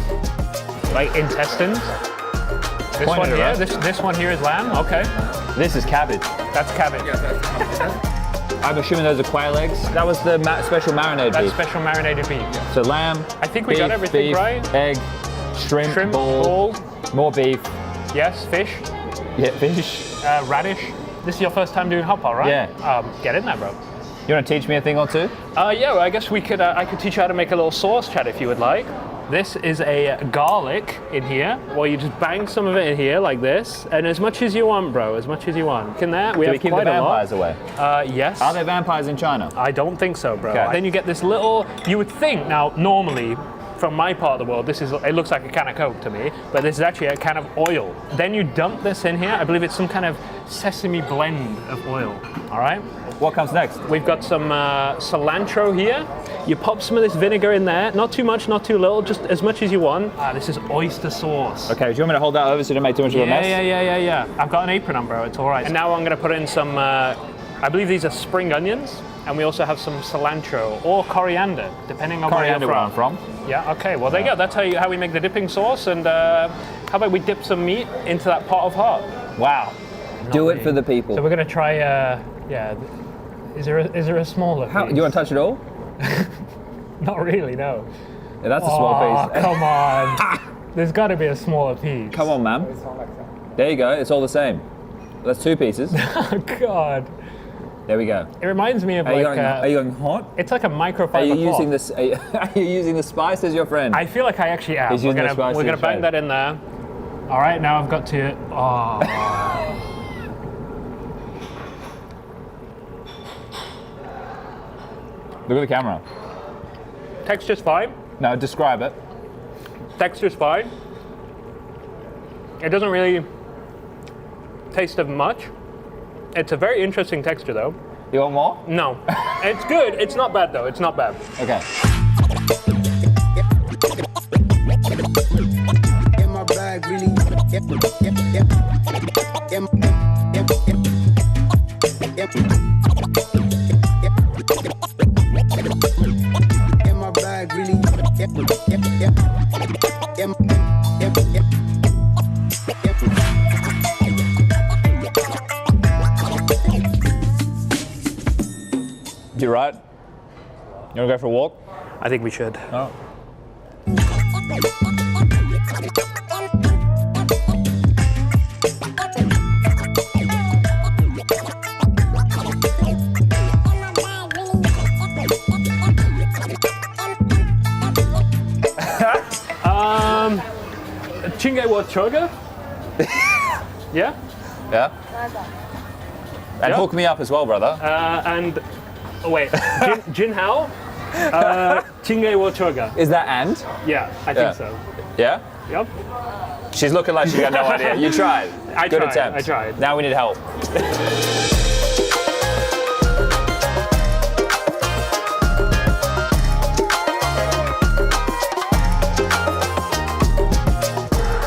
Speaker 19: like intestines. This
Speaker 11: Point
Speaker 19: one
Speaker 11: it,
Speaker 19: here.
Speaker 11: right?
Speaker 19: This one here is lamb. Okay.
Speaker 11: This is cabbage.
Speaker 19: That's cabbage.
Speaker 11: I'm assuming those are quail eggs. That was the special marinated
Speaker 19: That's
Speaker 11: beef.
Speaker 19: special marinated beef.
Speaker 11: So lamb.
Speaker 19: I think we
Speaker 11: beef,
Speaker 19: got everything
Speaker 11: beef,
Speaker 19: right.
Speaker 11: Egg, shrimp,
Speaker 19: ball,
Speaker 11: more beef.
Speaker 19: Yes, fish.
Speaker 11: Yeah, fish.
Speaker 19: Radish. This is your first time doing hot pot, right?
Speaker 11: Yeah.
Speaker 19: Get in there, bro.
Speaker 11: You want to teach me a thing or two?
Speaker 19: Yeah, well, I guess we could. I could teach you how to make a little sauce, Chad, if you would like. This is a garlic in here. Well, you just bang some of it in here like this, and as much as you want, bro. As much as you want. Can that?
Speaker 11: Do we keep the vampires away?
Speaker 19: Yes.
Speaker 11: Are there vampires in China?
Speaker 19: I don't think so, bro.
Speaker 11: Okay.
Speaker 19: Then you get this little. You would think now normally. From my part of the world, it looks like a can of Coke to me, but this is actually a can of oil. Then you dump this in here. I believe it's some kind of sesame blend of oil. All right.
Speaker 11: What comes next?
Speaker 19: We've got some cilantro here. You pop some of this vinegar in there. Not too much, not too little, just as much as you want. This is oyster sauce.
Speaker 11: Okay, do you want me to hold that over so you don't make too much of a mess?
Speaker 19: Yeah. I've got an apron on, bro. It's all right. And now I'm gonna put in some. I believe these are spring onions. And we also have some cilantro or coriander, depending on
Speaker 11: Coriander
Speaker 19: where
Speaker 11: where
Speaker 19: you're from.
Speaker 11: I'm from.
Speaker 19: Yeah, okay, well there you go. That's how we make the dipping sauce. And how about we dip some meat into that pot of hot?
Speaker 11: Wow. Do it for the people.
Speaker 19: So we're gonna try, is there a smaller piece?
Speaker 11: You want to touch it all?
Speaker 19: Not really, no.
Speaker 11: Yeah, that's a small piece.
Speaker 19: Come on. There's gotta be a smaller piece.
Speaker 11: Come on, man. There you go, it's all the same. That's 2 pieces.
Speaker 19: Oh, God.
Speaker 11: There we go.
Speaker 19: It reminds me of
Speaker 11: are you going hot?
Speaker 19: It's like a microfiber
Speaker 11: Are you
Speaker 19: cloth.
Speaker 11: using this? Are you using the spice as your friend?
Speaker 19: I feel like I actually am.
Speaker 11: He's using the spice
Speaker 19: We're
Speaker 11: as
Speaker 19: gonna
Speaker 11: his
Speaker 19: bang
Speaker 11: friend.
Speaker 19: that in there. All right, now I've got to. Oh.
Speaker 11: Look at the camera.
Speaker 19: Texture's fine.
Speaker 11: No, describe it.
Speaker 19: Texture's fine. It doesn't really taste of much. It's a very interesting texture, though.
Speaker 11: You want more?
Speaker 19: No. It's good. It's not bad, though. It's not bad.
Speaker 11: Okay.
Speaker 5: In my bag, really. In my bag, really.
Speaker 11: You right? You want to go for a walk?
Speaker 19: I think we should.
Speaker 11: Oh.
Speaker 19: Chengdu and Hotpot? Yeah?
Speaker 11: Yeah. And hook me up as well, brother.
Speaker 19: And wait, Jin Hao? Chengdu and Hotpot.
Speaker 11: Is that and?
Speaker 19: Yeah, I think so.
Speaker 11: Yeah?
Speaker 19: Yep.
Speaker 11: She's looking like she got no idea. You tried. Good attempt.
Speaker 19: I tried.
Speaker 11: Now we need help.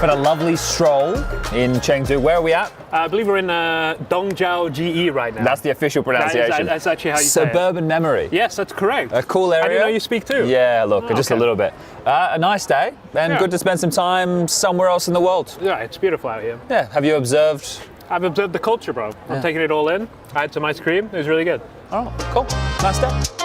Speaker 11: But a lovely stroll in Chengdu. Where are we at?
Speaker 19: I believe we're in Dongjiao GE right now.
Speaker 11: That's the official pronunciation.
Speaker 19: That's actually how you say it.
Speaker 11: Suburban memory.
Speaker 19: Yes, that's correct.
Speaker 11: A cool area.
Speaker 19: I didn't know you speak too.
Speaker 11: Yeah, look, just a
Speaker 19: okay.
Speaker 11: little bit. A nice day, and good to spend some time somewhere else in the world.
Speaker 19: Yeah, it's beautiful out here.
Speaker 11: Yeah, have you observed?
Speaker 19: I've observed the culture, bro. I'm
Speaker 11: Yeah.
Speaker 19: taking it all in. I had some ice cream. It was really good.
Speaker 11: Oh, cool. Nice day.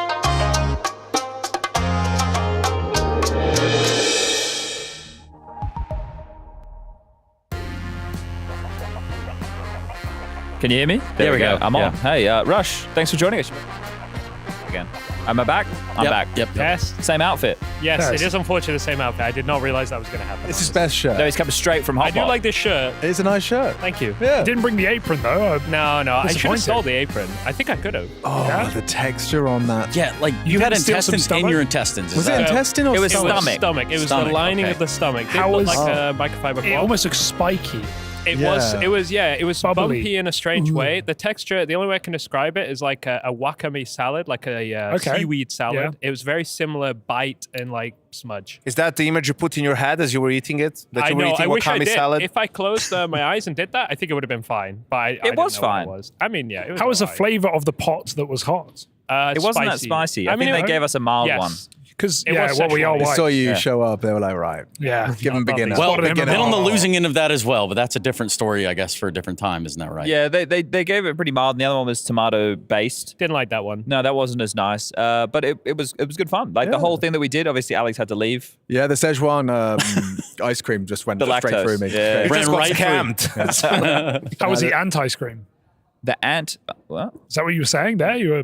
Speaker 11: Can you hear me? There we go. I'm on. Hey, Rush, thanks for joining us. Again. Am I back? I'm back.
Speaker 6: Yep.
Speaker 2: Yes.
Speaker 11: Same outfit.
Speaker 19: Yes, it is unfortunately the same outfit. I did not realize that was going to happen.
Speaker 15: It's his best shirt.
Speaker 11: No, he's coming straight from Hotpot.
Speaker 19: I do like this shirt.
Speaker 15: It's a nice shirt.
Speaker 19: Thank you.
Speaker 15: Yeah.
Speaker 19: Didn't bring the apron though. No, I should have
Speaker 15: Disappointed.
Speaker 19: stole the apron. I think I could have.
Speaker 15: Oh, the texture on that.
Speaker 9: Yeah, like you had
Speaker 19: didn't steal some
Speaker 9: intestines in
Speaker 19: stomach?
Speaker 9: your intestines. is
Speaker 15: Was it
Speaker 9: that-
Speaker 15: intestine or
Speaker 11: It was
Speaker 15: stomach?
Speaker 11: stomach.
Speaker 19: It was
Speaker 9: Stomach,
Speaker 19: the lining
Speaker 9: okay.
Speaker 19: of the stomach.
Speaker 6: How
Speaker 19: It looked
Speaker 6: was-
Speaker 19: like a microfiber cloth.
Speaker 6: It almost looks spiky.
Speaker 19: It
Speaker 15: Yeah.
Speaker 19: was
Speaker 6: Bubbly.
Speaker 19: bumpy in a strange way. The texture, the only way I can describe it is like a wakame salad, like a seaweed salad.
Speaker 6: Yeah.
Speaker 19: It was very similar bite and like smudge.
Speaker 3: Is that the image you put in your head as you were eating it? That
Speaker 19: I
Speaker 3: you were
Speaker 19: know.
Speaker 3: eating
Speaker 19: I wish I
Speaker 3: wakame
Speaker 19: did.
Speaker 3: salad?
Speaker 19: If I closed my eyes and did that, I think it would have been fine. But I didn't
Speaker 11: was
Speaker 19: know what
Speaker 11: fine.
Speaker 19: It was. I mean, yeah. It was
Speaker 6: How was the
Speaker 19: alright.
Speaker 6: flavor of the pot that was hot?
Speaker 11: It wasn't that spicy. I think they gave us a mild one.
Speaker 6: Because
Speaker 19: It
Speaker 6: yeah,
Speaker 19: was
Speaker 6: what we all
Speaker 19: Szechuan.
Speaker 15: They
Speaker 6: like.
Speaker 15: saw you
Speaker 11: Yeah.
Speaker 15: show up. They were like, right.
Speaker 6: Yeah.
Speaker 15: Give them beginner.
Speaker 9: Well,
Speaker 6: Spotted
Speaker 9: they've
Speaker 6: him
Speaker 9: been
Speaker 6: in
Speaker 9: on the
Speaker 6: the-
Speaker 9: losing end of that as well, but that's a different story, I guess, for a different time, isn't that right?
Speaker 2: Yeah, they gave it pretty mild. And the other one was tomato based.
Speaker 19: Didn't like that one.
Speaker 2: No, that wasn't as nice. But it was good fun. Like the whole thing that we did. Obviously, Alex had to leave.
Speaker 15: Yeah, the Szechuan ice cream just went
Speaker 2: The
Speaker 15: straight
Speaker 2: lactose.
Speaker 15: through me.
Speaker 2: Yeah.
Speaker 11: It
Speaker 15: Straight-
Speaker 11: just got scammed.
Speaker 6: How was the ant ice cream?
Speaker 2: The ant. What?
Speaker 6: Is that what you were saying there? You were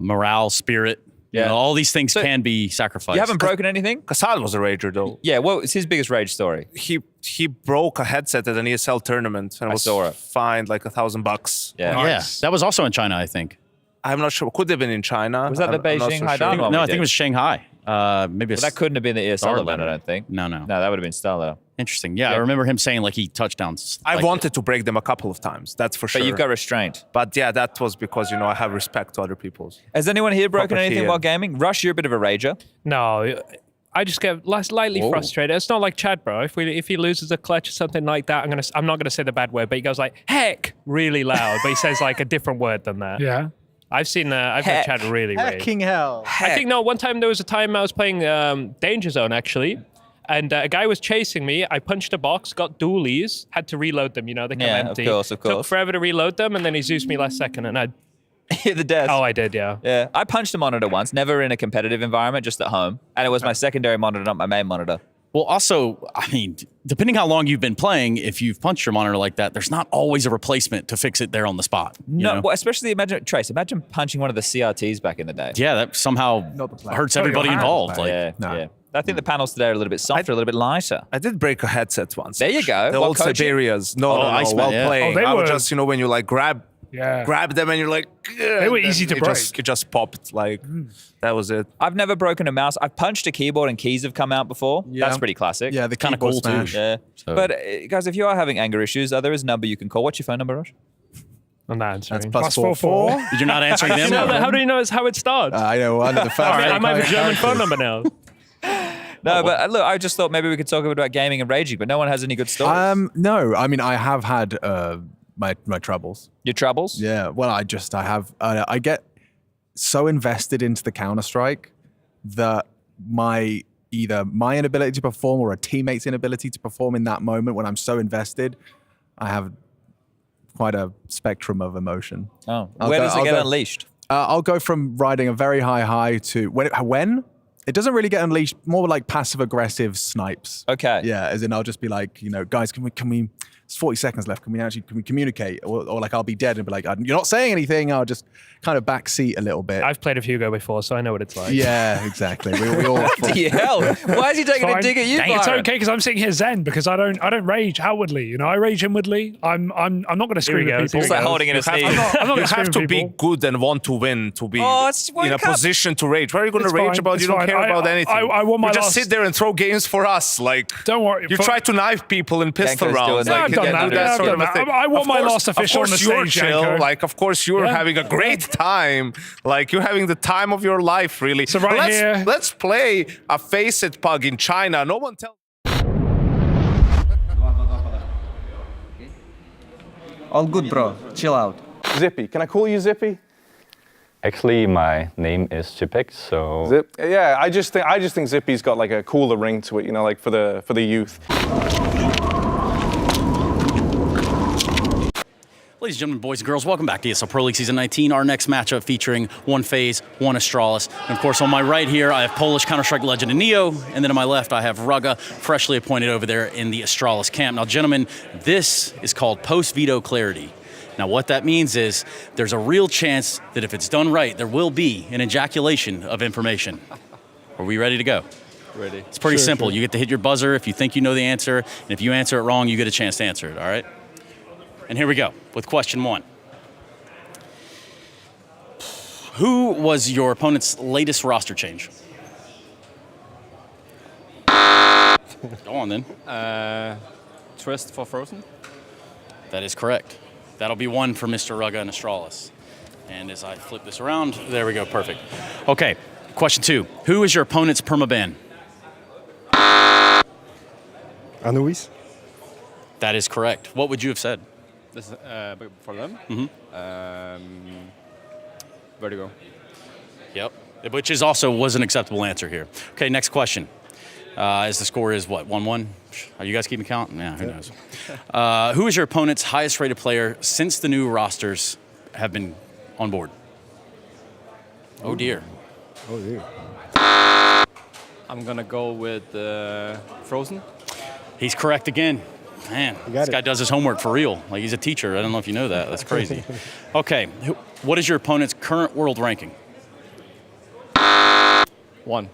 Speaker 9: morale, spirit, You know, all these things can be sacrificed.
Speaker 2: You haven't broken anything?
Speaker 3: Kasal was a rager though.
Speaker 2: Yeah, what was his biggest rage story?
Speaker 3: He broke a headset at an ESL tournament and was fined like $1,000.
Speaker 9: Yeah, that was also in China, I think.
Speaker 3: I'm not sure. Could have been in China.
Speaker 2: Was that the Beijing Haidan one?
Speaker 9: No, I think it was Shanghai. Maybe
Speaker 2: that couldn't have been the ESL event, I don't think.
Speaker 9: No.
Speaker 2: No, that would have been Starletter.
Speaker 9: Interesting. Yeah, I remember him saying like he touchdowns.
Speaker 3: I wanted to break them a couple of times. That's for sure.
Speaker 2: But you got restrained.
Speaker 3: But yeah, that was because, you know, I have respect to other people's.
Speaker 2: Has anyone here broken
Speaker 3: property
Speaker 2: anything
Speaker 3: and-
Speaker 2: while gaming? Rush, you're a bit of a rager.
Speaker 19: No, I just get slightly frustrated. It's not like Chad, bro. If he loses a clutch or something like that, I'm not gonna say the bad word, but he goes like heck really loud, but he says like a different word than that.
Speaker 6: Yeah.
Speaker 19: I've heard Chad really rage.
Speaker 24: Hecking hell.
Speaker 19: I think one time there was a time I was playing Danger Zone actually, and a guy was chasing me. I punched a box, got dualies, had to reload them. You know, they come empty.
Speaker 2: Of course.
Speaker 19: Took forever to reload them, and then he Zeused me last second, and I
Speaker 2: hit the death.
Speaker 19: Oh, I did, yeah.
Speaker 2: Yeah, I punched a monitor once, never in a competitive environment, just at home, and it was my secondary monitor, not my main monitor.
Speaker 9: Well, also, I mean, depending how long you've been playing, if you've punched your monitor like that, there's not always a replacement to fix it there on the spot.
Speaker 2: No, well, especially imagine punching one of the CRTs back in the day.
Speaker 9: Yeah, that somehow hurts everybody involved. Like,
Speaker 2: yeah. I think the panels today are a little bit softer, a little bit lighter.
Speaker 3: I did break a headset once.
Speaker 2: There you go.
Speaker 3: The
Speaker 2: While
Speaker 3: old
Speaker 2: coaching?
Speaker 3: Siberias. No, while playing. I was just, you know, when you like grab them and you're like,
Speaker 6: they were easy to break.
Speaker 3: It just popped. Like, that was it.
Speaker 2: I've never broken a mouse. I've punched a keyboard and keys have come out before.
Speaker 3: Yeah.
Speaker 2: That's pretty classic.
Speaker 3: Yeah, the
Speaker 2: kind of
Speaker 3: keyboard
Speaker 2: cool
Speaker 3: smash.
Speaker 2: too. Yeah.
Speaker 3: So-
Speaker 2: But guys, if you are having anger issues, there is a number you can call. What's your phone number, Rush?
Speaker 19: I'm not answering.
Speaker 6: That's +44.
Speaker 9: You're not answering them?
Speaker 19: How do you know it's how it starts?
Speaker 24: I know. Under the first
Speaker 19: I might have a German phone number now.
Speaker 2: No, but look, I just thought maybe we could talk a bit about gaming and raging, but no one has any good stories.
Speaker 24: No, I mean, I have had my troubles.
Speaker 2: Your troubles?
Speaker 24: Yeah. Well, I have. I get so invested into the Counter-Strike that either my inability to perform or a teammate's inability to perform in that moment when I'm so invested, I have quite a spectrum of emotion.
Speaker 2: Oh, where does it get unleashed?
Speaker 24: I'll go from riding a very high to when it doesn't really get unleashed, more like passive aggressive snipes.
Speaker 2: Okay.
Speaker 24: Yeah, as in I'll just be like, you know, guys, can we? It's 40 seconds left. Can we communicate? Or like I'll be dead and be like, you're not saying anything. I'll just kind of backseat a little bit.
Speaker 19: I've played with Hugo before, so I know what it's like.
Speaker 24: Yeah, exactly. We all.
Speaker 2: Bloody hell! Why is he taking a dig at you,
Speaker 6: It's
Speaker 2: Byron?
Speaker 6: okay because I'm sitting here zen because I don't rage outwardly. You know, I rage inwardly. I'm not going to scream at people.
Speaker 2: It's like holding in a sneeze.
Speaker 6: I'm not
Speaker 3: You
Speaker 6: going to
Speaker 3: have to
Speaker 6: scream
Speaker 3: be
Speaker 6: at people.
Speaker 3: good and want to win to be
Speaker 2: well,
Speaker 3: in a position to rage. What are you going to
Speaker 6: It's
Speaker 3: rage
Speaker 6: fine,
Speaker 3: about?
Speaker 6: it's
Speaker 3: You don't
Speaker 6: fine.
Speaker 3: care about anything.
Speaker 6: I won my
Speaker 3: you just
Speaker 6: last-
Speaker 3: sit there and throw games for us. Like,
Speaker 6: Don't worry.
Speaker 3: you try to knife people in pistol
Speaker 2: Yanko's
Speaker 3: rounds.
Speaker 2: doing
Speaker 3: Like,
Speaker 6: I've
Speaker 3: you
Speaker 6: done
Speaker 3: can
Speaker 6: that.
Speaker 3: do
Speaker 6: Yeah, I've
Speaker 3: sort
Speaker 6: done
Speaker 3: of a
Speaker 6: that.
Speaker 3: thing.
Speaker 6: I want my last
Speaker 3: Of
Speaker 6: official on
Speaker 3: course
Speaker 6: the
Speaker 3: you're
Speaker 6: stage,
Speaker 3: chill.
Speaker 6: Yanko.
Speaker 3: Like, of course you're
Speaker 6: Yeah.
Speaker 3: having a great time. Like, you're having the time of your life, really.
Speaker 6: So right here-
Speaker 3: let's play a Face It pug in China. No one tells.
Speaker 10: All good, bro. Chill out.
Speaker 24: Zippy, can I call you Zippy?
Speaker 16: Actually, my name is Chipek, so
Speaker 24: Zip. Yeah, I just think Zippy's got like a cooler ring to it, you know, like for the youth.
Speaker 9: Ladies and gentlemen, boys and girls, welcome back to ESL Pro League Season 19. Our next matchup featuring one FaZe, one Astralis. And of course, on my right here, I have Polish Counter-Strike legend Neo. And then on my left, I have Ruga, freshly appointed over there in the Astralis camp. Now, gentlemen, this is called post-veto clarity. Now, what that means is there's a real chance that if it's done right, there will be an ejaculation of information. Are we ready to go?
Speaker 2: Ready.
Speaker 9: It's pretty simple. You get to hit your buzzer if you think you know the answer. And if you answer it wrong, you get a chance to answer it, all right? And here we go with question one. Who was your opponent's latest roster change? Go on then.
Speaker 14: Trist for Frozen?
Speaker 9: That is correct. That'll be one for Mr. Ruga and Astralis. And as I flip this around, there we go, perfect. Okay, question two. Who is your opponent's permaban?
Speaker 18: Anouis?
Speaker 9: That is correct. What would you have said?
Speaker 14: This is, for them?
Speaker 9: Mm-hmm.
Speaker 14: Vertigo.
Speaker 9: Yep. Which is also was an acceptable answer here. Okay, next question. As the score is what, 1-1? Are you guys keeping count? Yeah, who knows? Who is your opponent's highest rated player since the new rosters have been on board? Oh dear.
Speaker 18: Oh dear.
Speaker 14: I'm gonna go with Frozen.
Speaker 9: He's correct again. Man, this guy does his homework for real. Like he's a teacher. I don't know if you know that. That's crazy. Okay, what is your opponent's current world ranking?
Speaker 8: 1.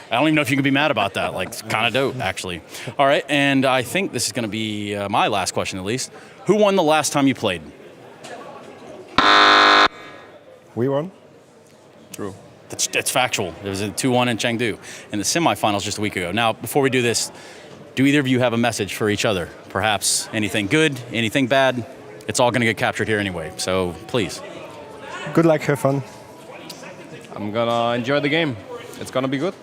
Speaker 9: I don't even know if you can be mad about that. Like, it's kind of dope, actually. All right, and I think this is going to be my last question, at least. Who won the last time you played?
Speaker 18: We won.
Speaker 8: True.
Speaker 9: It's factual. It was a 2-1 in Chengdu in the semifinals just a week ago. Now, before we do this, do either of you have a message for each other? Perhaps anything good, anything bad? It's all going to get captured here anyway, so please.
Speaker 18: Good luck, have fun.
Speaker 8: I'm gonna enjoy the game. It's gonna be good.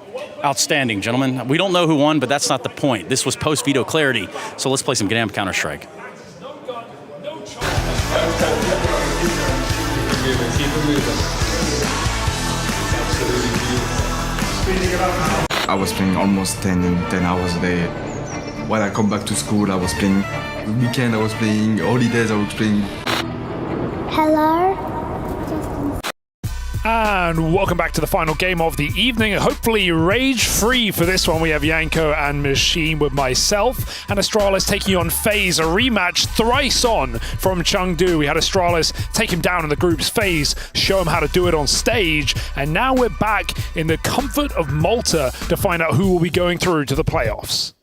Speaker 9: Outstanding, gentlemen. We don't know who won, but that's not the point. This was post-veto clarity, so let's play some Gnam Counter-Strike.
Speaker 12: I was playing almost 10 hours a day. When I come back to school, I was playing. Weekend, I was playing. Holidays, I was playing.
Speaker 20: Hello.
Speaker 6: And welcome back to the final game of the evening. Hopefully rage-free for this one. We have Yanko and Machine with myself. And Astralis taking on FaZe, a rematch thrice on from Chengdu. We had Astralis take him down in the group's FaZe, show him how to do it on stage. And now we're back in the comfort of Malta to find out who will be going through to the playoffs.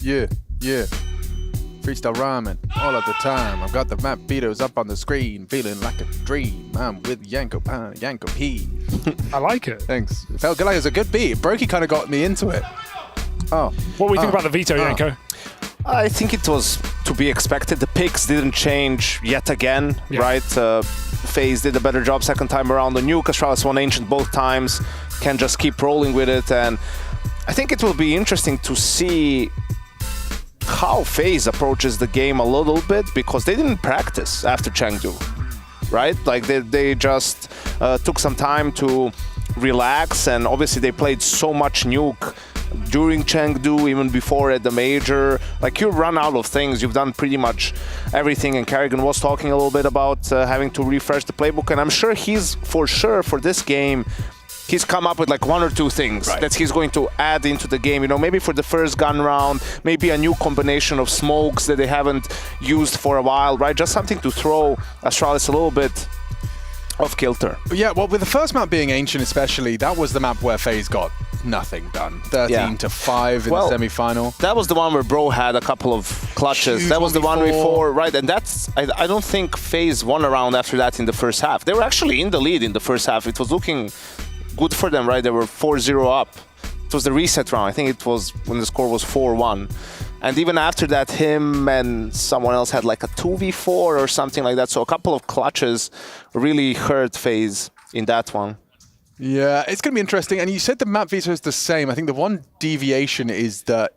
Speaker 24: Yeah. Freestyle rhyming all of the time. I've got the map beaters up on the screen, feeling like a dream. I'm with Yanko P.
Speaker 6: I like it.
Speaker 24: Thanks. It felt good, like it was a good beat. Brokey kind of got me into it.
Speaker 6: What do we think about the veto, Yanko?
Speaker 3: I think it was to be expected. The picks didn't change yet again, right? FaZe did a better job second time around. The Nuke, Astralis won Ancient both times. Can just keep rolling with it. And I think it will be interesting to see how FaZe approaches the game a little bit, because they didn't practice after Chengdu, right? Like they just took some time to relax, and obviously they played so much Nuke during Chengdu, even before at the major. Like, you run out of things. You've done pretty much everything, and Kerrigan was talking a little bit about having to refresh the playbook, and I'm sure he's for this game he's come up with like 1 or 2 things that he's going to add into the game. You know, maybe for the first gun round, maybe a new combination of smokes that they haven't used for a while, right? Just something to throw Astralis a little bit off kilter.
Speaker 24: Yeah, well, with the first map being Ancient especially, that was the map where FaZe got nothing done. 13-5 in the semi-final.
Speaker 3: That was the one where Bro had a couple of clutches.
Speaker 24: Huge
Speaker 3: that was the one
Speaker 24: 1v4.
Speaker 3: before, right? And that's, I don't think FaZe won a round after that in the first half. They were actually in the lead in the first half. It was looking good for them, right? They were 4-0 up. It was the reset round. I think it was when the score was 4-1. And even after that, him and someone else had like a 2v4 or something like that. So a couple of clutches really hurt FaZe in that one.
Speaker 24: Yeah, it's going to be interesting. And you said the map veto is the same. I think the one deviation is that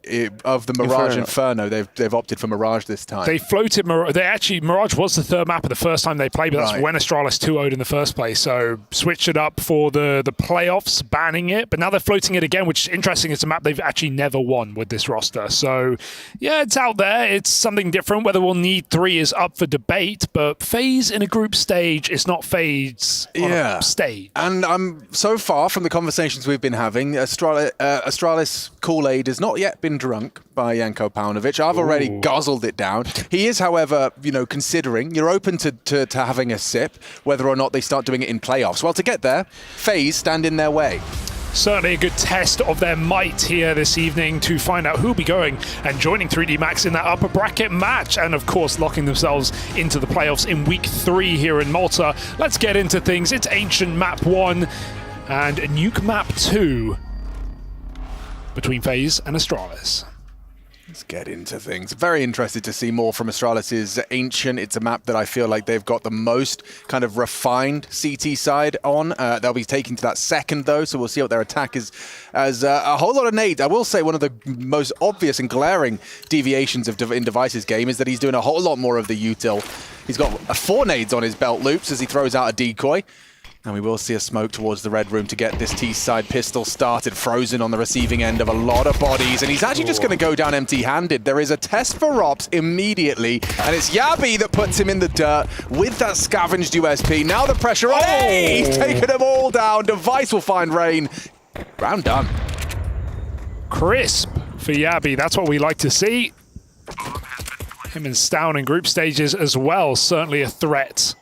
Speaker 24: of the Mirage Inferno. They've opted for Mirage this time.
Speaker 6: They floated Mirage. Mirage was the third map of the first time they played, but that's when Astralis 2-0'd in the first place. So switched it up for the playoffs, banning it. But now they're floating it again, which is interesting. It's a map they've actually never won with this roster. So yeah, it's out there. It's something different. Whether we'll need 3 is up for debate. But FaZe in a group stage is not FaZe on a stage.
Speaker 24: And so far from the conversations we've been having, Astralis Kool-Aid has not yet been drunk by Yanko Paunovic. I've already guzzled it down. He is, however, considering, you're open to having a sip, whether or not they start doing it in playoffs. Well, to get there, FaZe stand in their way.
Speaker 6: Certainly a good test of their might here this evening to find out who'll be going and joining 3D Max in that upper bracket match, and of course locking themselves into the playoffs in week 3 here in Malta. Let's get into things. It's Ancient Map 1 and Nuke Map 2 between FaZe and Astralis.
Speaker 24: Let's get into things. Very interested to see more from Astralis' Ancient. It's a map that I feel like they've got the most kind of refined CT side on. They'll be taking to that second, though, so we'll see what their attack is. As a whole lot of nades. I will say one of the most obvious and glaring deviations in Device's game is that he's doing a whole lot more of the util. He's got 4 nades on his belt loops as he throws out a decoy. And we will see a smoke towards the red room to get this T-side pistol started. Frozen on the receiving end of a lot of bodies. And he's actually just going to go down empty-handed. There is a test for Ops immediately. And it's Yabi that puts him in the dirt with that scavenged USP. Now the pressure on. Hey, he's taken them all down. Device will find Rain. Round done.
Speaker 6: Crisp for Yabi. That's what we like to see. Him and Stown in group stages as well. Certainly a threat.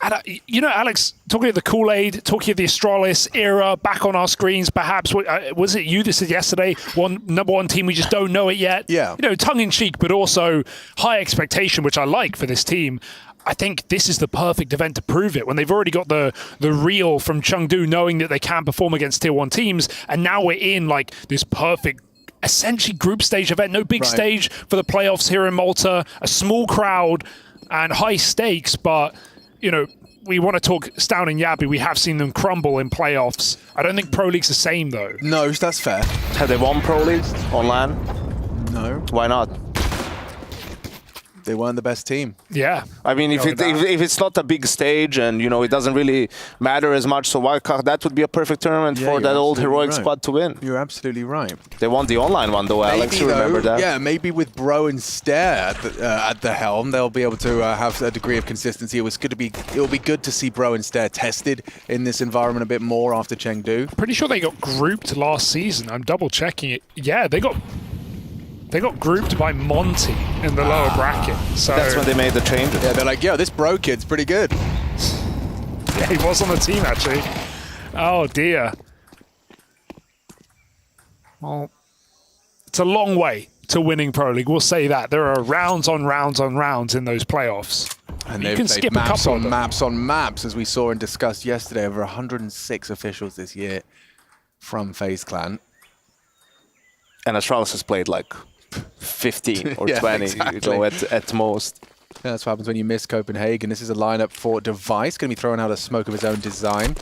Speaker 6: And, you know, Alex, talking of the Kool-Aid, talking of the Astralis era back on our screens, perhaps, was it you that said yesterday, number one team, we just don't know it yet?
Speaker 24: Yeah.
Speaker 6: You know, tongue-in-cheek, but also high expectation, which I like for this team. I think this is the perfect event to prove it when they've already got the reel from Chengdu knowing that they can perform against tier 1 teams. And now we're in like this perfect, essentially group stage event, no big stage for the playoffs here in Malta, a small crowd and high stakes, but you know, we want to talk Stown and Yabi. We have seen them crumble in playoffs. I don't think Pro League's the same, though.
Speaker 24: No, that's fair.
Speaker 3: Have they won Pro Leagues on LAN?
Speaker 24: No.
Speaker 3: Why not?
Speaker 24: They weren't the best team.
Speaker 6: Yeah.
Speaker 3: I mean, if it's not a big stage and, you know, it doesn't really matter as much, so why can't that would be a perfect tournament for that old heroic squad to win?
Speaker 24: You're absolutely right.
Speaker 3: They won the online one, though, Alex. You remember that?
Speaker 24: Yeah, maybe with Bro and Stare at the helm, they'll be able to have a degree of consistency. It'll be good to see Bro and Stare tested in this environment a bit more after Chengdu.
Speaker 6: Pretty sure they got grouped last season. I'm double checking it. Yeah, they got grouped by Monty in the lower bracket. So
Speaker 3: that's when they made the changes.
Speaker 24: Yeah, they're like, yo, this Bro kid's pretty good.
Speaker 6: Yeah, he was on the team, actually. Oh, dear. Well, it's a long way to winning Pro League. We'll say that. There are rounds on rounds on rounds in those playoffs.
Speaker 24: And
Speaker 6: you can skip a couple
Speaker 24: on maps on maps, as we saw and discussed yesterday. Over 106 officials this year from FaZe Clan.
Speaker 3: And Astralis has played like 15 or
Speaker 24: yeah,
Speaker 3: 20,
Speaker 24: exactly.
Speaker 3: you know, at most.
Speaker 24: Yeah, that's what happens when you miss Copenhagen. This is a lineup for Device, going to be throwing out a smoke of his own design.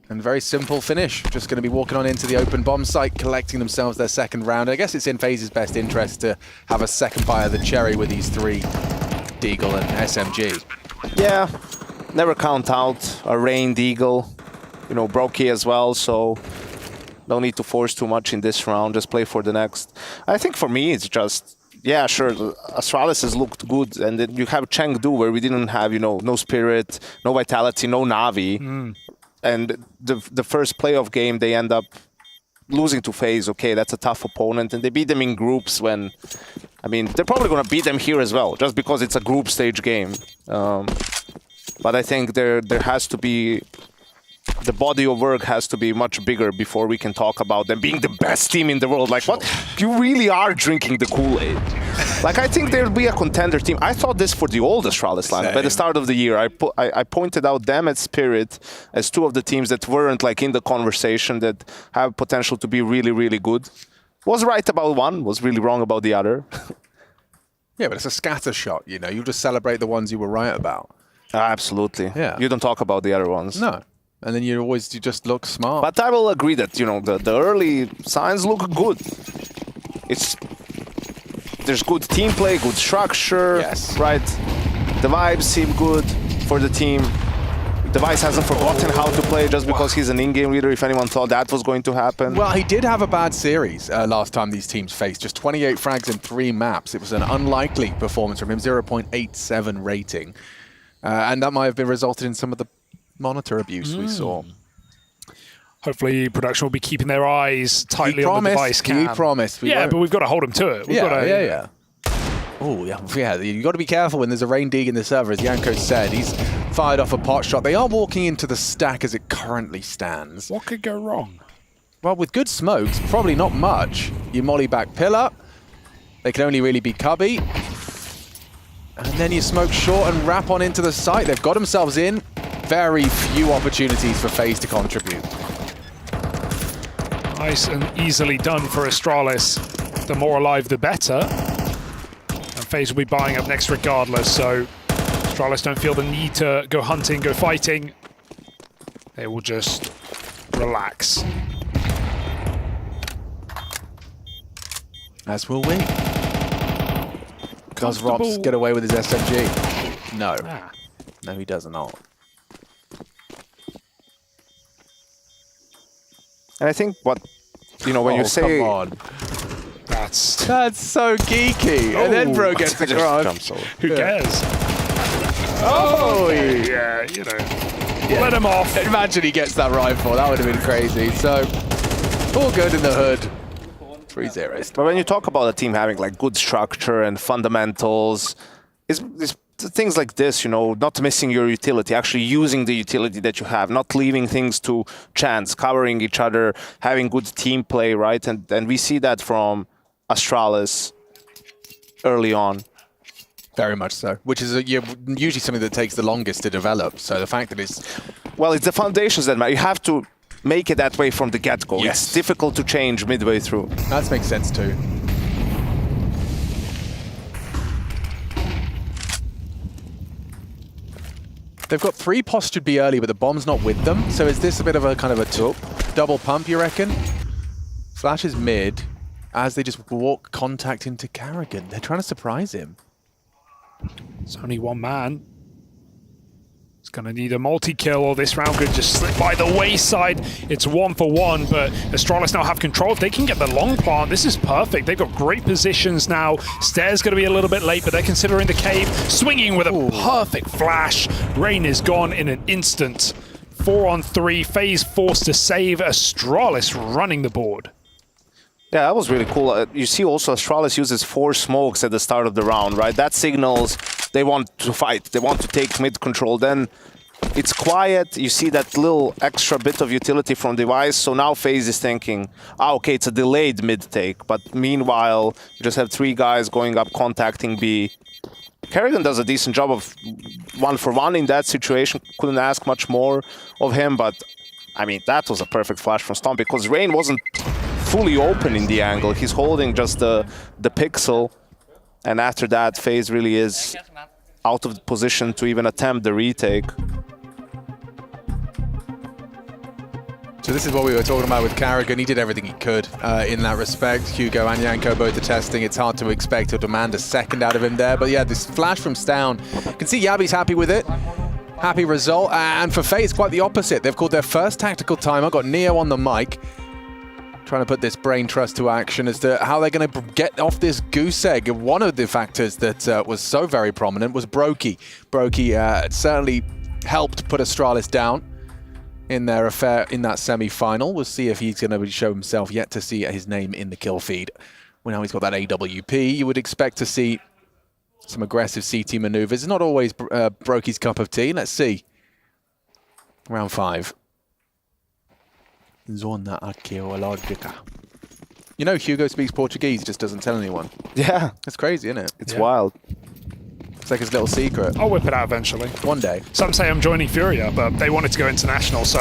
Speaker 24: And very simple finish. Just going to be walking on into the open bomb site, collecting themselves their second round. I guess it's in FaZe's best interest to have a second bite of the cherry with these three, Deagle and SMG.
Speaker 3: Yeah, never count out a Rain, Deagle, you know, Brokey as well, so no need to force too much in this round, just play for the next. I think for me, it's just, yeah, sure, Astralis has looked good, and then you have Chengdu where we didn't have, you know, no Spirit, no Vitality, no Navi. And the first playoff game, they end up losing to FaZe. Okay, that's a tough opponent, and they beat them in groups when, I mean, they're probably going to beat them here as well, just because it's a group stage game. But I think there has to be, the body of work has to be much bigger before we can talk about them being the best team in the world. Like, what? You really are drinking the Kool-Aid. Like, I think there'll be a contender team. I thought this for the old Astralis lineup. At the start of the year, I pointed out them at Spirit as two of the teams that weren't, like, in the conversation, that have potential to be really, really good. Was right about one, was really wrong about the other.
Speaker 24: Yeah, but it's a scatter shot, you know. You just celebrate the ones you were right about.
Speaker 3: Absolutely.
Speaker 24: Yeah.
Speaker 3: You don't talk about the other ones.
Speaker 24: No. And then you just look smart.
Speaker 3: But I will agree that, you know, the early signs look good. There's good team play, good structure.
Speaker 24: Yes.
Speaker 3: Right? The vibes seem good for the team. Device hasn't forgotten how to play just because he's an in-game leader, if anyone thought that was going to happen.
Speaker 24: Well, he did have a bad series last time these teams faced. Just 28 frags in 3 maps. It was an unlikely performance from him, 0.87 rating. And that might have been resulted in some of the monitor abuse we saw.
Speaker 6: Hopefully production will be keeping their eyes tightly on the Device cam.
Speaker 24: He promised.
Speaker 6: Yeah, but we've got to hold them to it.
Speaker 24: Yeah. Oh, yeah. You've got to be careful when there's a Rain Dig in the server, as Yanko said. He's fired off a pot shot. They are walking into the stack as it currently stands.
Speaker 6: What could go wrong?
Speaker 24: Well, with good smokes, probably not much. You molly back pillar. They can only really be cubby. And then you smoke short and wrap on into the site. They've got themselves in. Very few opportunities for FaZe to contribute.
Speaker 6: Nice and easily done for Astralis. The more alive, the better. And FaZe will be buying up next regardless, so Astralis don't feel the need to go hunting, go fighting. They will just relax.
Speaker 24: As will we. Does Rops get away with his SMG? No. No, he does not.
Speaker 3: And I think what, you know, when you say...
Speaker 24: Come on.
Speaker 6: That's
Speaker 24: so geeky. And then Bro gets the cross.
Speaker 6: Who cares? Oh, yeah, you know. Let him off.
Speaker 24: Imagine he gets that rifle. That would have been crazy. So, all good in the hood. 3-0.
Speaker 3: But when you talk about a team having like good structure and fundamentals, it's things like this, you know, not missing your utility, actually using the utility that you have, not leaving things to chance, covering each other, having good team play, right? And we see that from Astralis early on.
Speaker 24: Very much so, which is usually something that takes the longest to develop. So the fact that it's...
Speaker 3: Well, it's the foundations that matter. You have to make it that way from the get-go.
Speaker 24: Yes.
Speaker 3: It's difficult to change midway through.
Speaker 24: That makes sense too. They've got pre-postured B early, but the bomb's not with them. So is this a bit of a kind of a double pump, you reckon? Flash is mid as they just walk contact into Karrigan. They're trying to surprise him.
Speaker 6: It's only one man. He's going to need a multi-kill, or this round could just slip by the wayside. It's 1-for-1, but Astralis now have control. If they can get the long plant, this is perfect. They've got great positions now. Stairs going to be a little bit late, but they're considering the cave. Swinging with a perfect flash. Rain is gone in an instant. 4-on-3. FaZe forced to save. Astralis running the board.
Speaker 3: Yeah, that was really cool. You see also Astralis uses 4 smokes at the start of the round, right? That signals they want to fight. They want to take mid control. Then it's quiet. You see that little extra bit of utility from device. So now FaZe is thinking, okay, it's a delayed mid take. But meanwhile, you just have 3 guys going up, contacting B. Karrigan does a decent job of 1-for-1 in that situation. Couldn't ask much more of him, but I mean, that was a perfect flash from Stomp because Rain wasn't fully open in the angle. He's holding just the pixel, and after that, FaZe really is out of position to even attempt the retake.
Speaker 24: So this is what we were talking about with Karrigan. He did everything he could in that respect. Hugo and Yanko both are testing. It's hard to expect or demand a second out of him there. But yeah, this flash from Stown. You can see Yabi's happy with it. Happy result. And for FaZe, quite the opposite. They've called their first tactical timeout. Got Neo on the mic, trying to put this brain trust to action as to how they're going to get off this goose egg. One of the factors that was so very prominent was Brokey. Brokey certainly helped put Astralis down in their affair in that semi-final. We'll see if he's going to show himself, yet to see his name in the kill feed. Well, now he's got that AWP. You would expect to see some aggressive CT maneuvers. It's not always Brokey's cup of tea. Let's see. Round 5. Zona arqueológica. You know, Hugo speaks Portuguese, just doesn't tell anyone.
Speaker 3: Yeah.
Speaker 24: It's crazy, isn't it?
Speaker 3: It's wild.
Speaker 24: It's like his little secret.
Speaker 6: I'll whip it out eventually.
Speaker 24: One day.
Speaker 6: Some say I'm joining Furia, but they wanted to go international, so...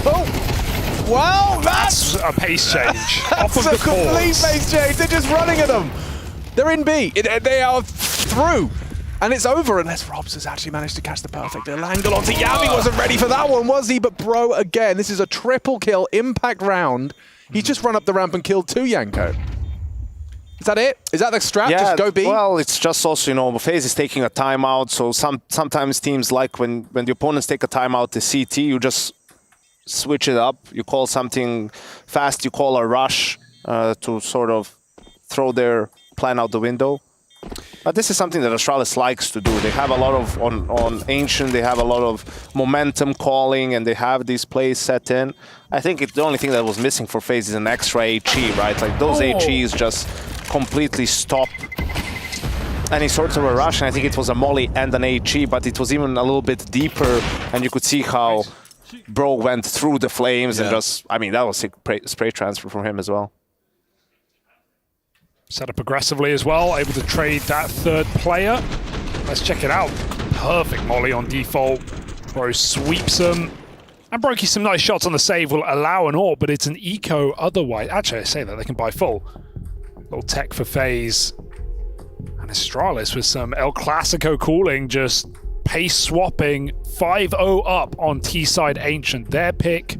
Speaker 24: Oh! Well,
Speaker 6: that's a pace change. Off of the
Speaker 24: complete
Speaker 6: course.
Speaker 24: pace change. They're just running at them. They're in B. They are through. And it's over unless Robs has actually managed to catch the perfect little angle onto Yabi. Wasn't ready for that one, was he? But bro, again, this is a triple kill impact round. He's just run up the ramp and killed 2 Yanko. Is that it? Is that the strat?
Speaker 3: Yeah,
Speaker 24: just go B?
Speaker 3: Well, it's just also, you know, FaZe is taking a timeout. So sometimes teams like when the opponents take a timeout to CT, you just switch it up. You call something fast. You call a rush to sort of throw their plan out the window. But this is something that Astralis likes to do. They have a lot of, on Ancient, they have a lot of momentum calling, and they have these plays set in. I think the only thing that was missing for FaZe is an extra HE, right? Like those HEs just completely stop any sort of a rush, and I think it was a molly and an HE, but it was even a little bit deeper, and you could see how Bro went through the flames and just, I mean, that was a spray transfer from him as well.
Speaker 6: Set up aggressively as well, able to trade that 3rd player. Let's check it out. Perfect molly on default. Bro sweeps him. And Brokey, some nice shots on the save will allow an AWP, but it's an eco otherwise. Actually, I say that, they can buy full. Little tech for FaZe. And Astralis with some El Clasico cooling, just pace swapping. 5-0 up on T-side Ancient. Their pick.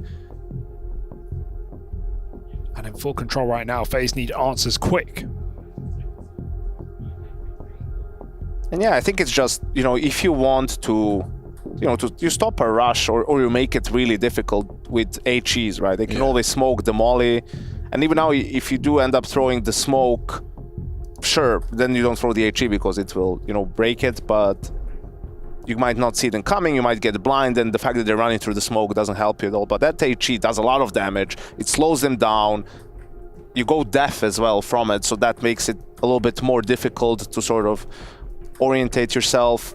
Speaker 6: And in full control right now. FaZe need answers quick.
Speaker 3: And yeah, I think it's just, you know, if you want to, you know, you stop a rush or you make it really difficult with HEs, right? They can always smoke the molly. And even now, if you do end up throwing the smoke, sure, then you don't throw the HE because it will, you know, break it, but you might not see them coming, you might get blind, and the fact that they're running through the smoke doesn't help you at all. But that HE does a lot of damage. It slows them down. You go deaf as well from it, so that makes it a little bit more difficult to sort of orientate yourself.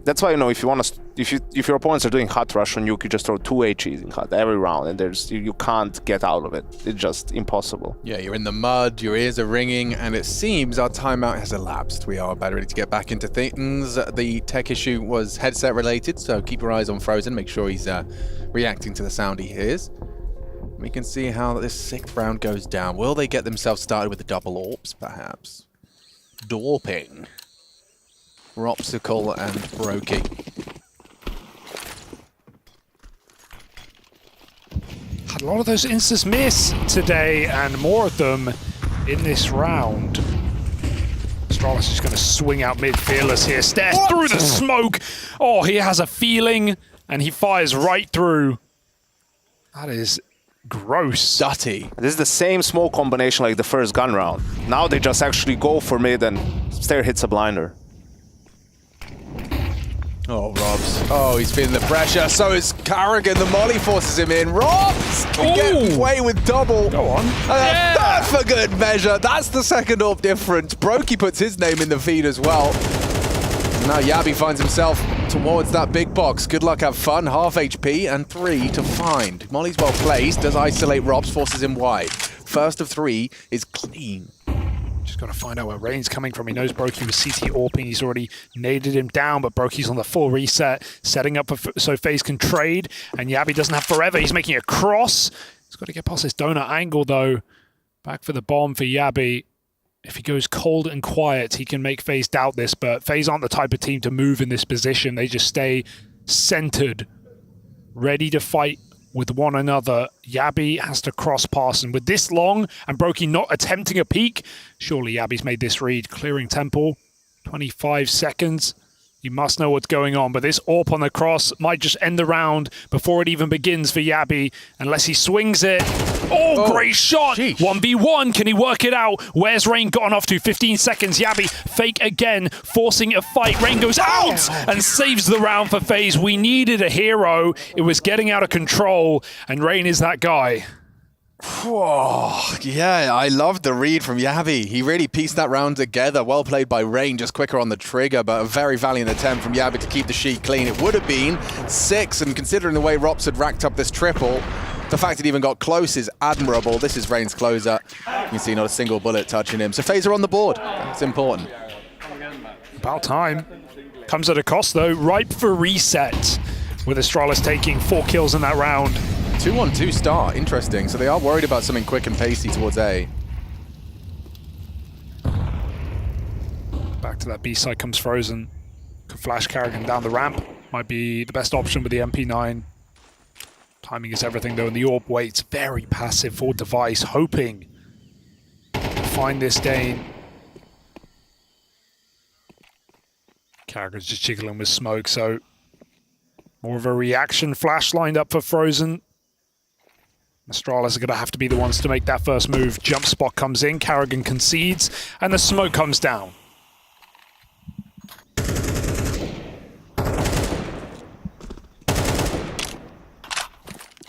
Speaker 3: That's why, you know, if you want to, if your opponents are doing hot rush on Nuke, you just throw 2 HEs in hot every round, and you can't get out of it. It's just impossible.
Speaker 24: Yeah, you're in the mud, your ears are ringing, and it seems our timeout has elapsed. We are about ready to get back into things. The tech issue was headset related, so keep your eyes on Frozen. Make sure he's reacting to the sound he hears. We can see how this 6th round goes down. Will they get themselves started with the double AWPs, perhaps? Dorping. Ropsicle and Brokey.
Speaker 6: Had a lot of those instants miss today, and more of them in this round. Astralis is going to swing out mid, fearless here. Stares through the smoke. Oh, he has a feeling, and he fires right through. That is gross.
Speaker 24: Dirty.
Speaker 3: This is the same smoke combination like the first gun round. Now they just actually go for mid, and Stair hits a blinder.
Speaker 24: Oh, Robs. Oh, he's feeling the pressure. So is Carrigan. The molly forces him in. Robs can get away with double.
Speaker 6: Go on.
Speaker 24: That's for good measure. That's the second AWP difference. Brokey puts his name in the feed as well. Now Yabi finds himself towards that big box. Good luck, have fun. Half HP and 3 to find. Molly's well placed. Does isolate Robs, forces him wide. First of 3 is clean.
Speaker 6: Just got to find out where Rain's coming from. He knows Brokey was CT AWPing. He's already naded him down, but Brokey's on the full reset, setting up so FaZe can trade, and Yabi doesn't have forever. He's making a cross. He's got to get past this donut angle, though. Back for the bomb for Yabi. If he goes cold and quiet, he can make FaZe doubt this, but FaZe aren't the type of team to move in this position. They just stay centered, ready to fight with one another. Yabi has to cross pass, and with this long and Brokey not attempting a peek, surely Yabi's made this read. Clearing temple, 25 seconds. You must know what's going on, but this AWP on the cross might just end the round before it even begins for Yabi, unless he swings it. Oh, great shot! Sheesh. 1v1, can he work it out? Where's Rain gotten off to? 15 seconds, Yabi fake again, forcing a fight. Rain goes out and saves the round for FaZe. We needed a hero. It was getting out of control, and Rain is that guy.
Speaker 24: Whoa, yeah, I loved the read from Yabi. He really pieced that round together. Well played by Rain, just quicker on the trigger, but a very valiant attempt from Yabi to keep the sheet clean. It would have been 6, and considering the way Rops had racked up this triple, the fact it even got close is admirable. This is Rain's closer. You can see not a single bullet touching him. So FaZe are on the board. That's important.
Speaker 6: About time. Comes at a cost, though. Ripe for reset, with Astralis taking 4 kills in that round.
Speaker 24: 2-1-2 start, interesting. So they are worried about something quick and pacey towards A.
Speaker 6: Back to that B side comes Frozen. Could flash Carrigan down the ramp. Might be the best option with the MP9. Timing is everything though, and the AWP waits. Very passive for Device, hoping to find this Dane. Carrigan's just jiggling with smoke, so more of a reaction flash lined up for Frozen. Astralis are going to have to be the ones to make that first move. Jump spot comes in, Carrigan concedes, and the smoke comes down.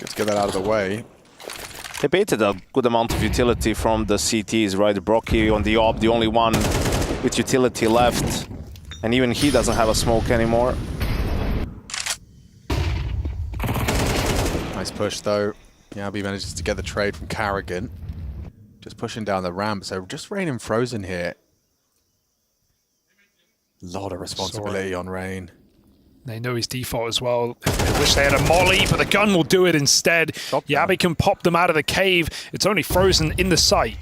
Speaker 24: Let's get that out of the way.
Speaker 3: They baited a good amount of utility from the CTs, right? Brokey on the AWP, the only one with utility left. And even he doesn't have a smoke anymore.
Speaker 24: Nice push though. Yabi manages to get the trade from Carrigan. Just pushing down the ramp, so just Rain and Frozen here. A lot of responsibility on Rain.
Speaker 6: They know his default as well. They wish they had a molly, but the gun will do it instead. Yabi can pop them out of the cave. It's only Frozen in the sight.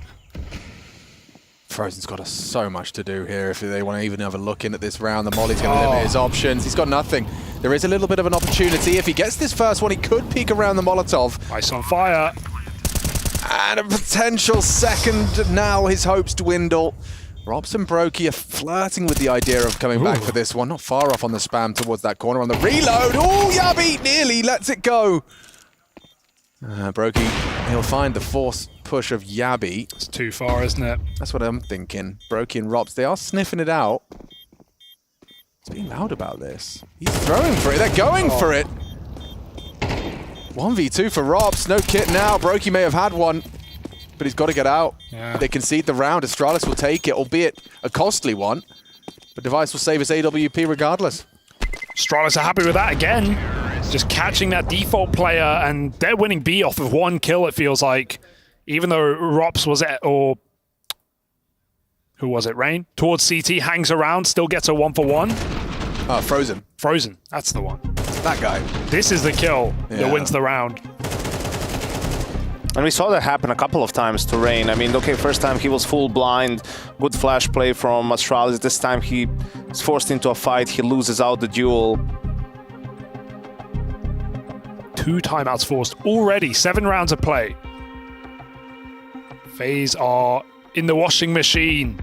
Speaker 24: Frozen's got so much to do here if they want to even have a look in at this round. The molly's going to limit his options. He's got nothing. There is a little bit of an opportunity. If he gets this first one, he could peek around the Molotov.
Speaker 6: Ice on fire.
Speaker 24: And a potential second. Now his hopes dwindle. Robs and Brokey are flirting with the idea of coming back for this one. Not far off on the spam towards that corner on the reload. Oh, Yabi nearly lets it go. Brokey, he'll find the force push of Yabi.
Speaker 6: It's too far, isn't it?
Speaker 24: That's what I'm thinking. Brokey and Robs, they are sniffing it out. He's being loud about this. He's throwing for it. They're going for it. 1v2 for Robs. No kit now. Brokey may have had one, but he's got to get out.
Speaker 6: Yeah.
Speaker 24: They concede the round. Astralis will take it, albeit a costly one.
Speaker 4: But Device will save his AWP regardless.
Speaker 6: Astralis are happy with that again. Just catching that default player, and they're winning B off of 1 kill, it feels like. Even though Rops was it, or who was it, Rain? Towards CT, hangs around, still gets a 1-for-1.
Speaker 4: Frozen.
Speaker 6: Frozen, that's the one.
Speaker 4: That guy.
Speaker 6: This is the kill that wins the round.
Speaker 3: And we saw that happen a couple of times to Rain. I mean, okay, first time he was full blind, good flash play from Astralis. This time he is forced into a fight, he loses out the duel.
Speaker 6: 2 timeouts forced already, 7 rounds of play. FaZe are in the washing machine.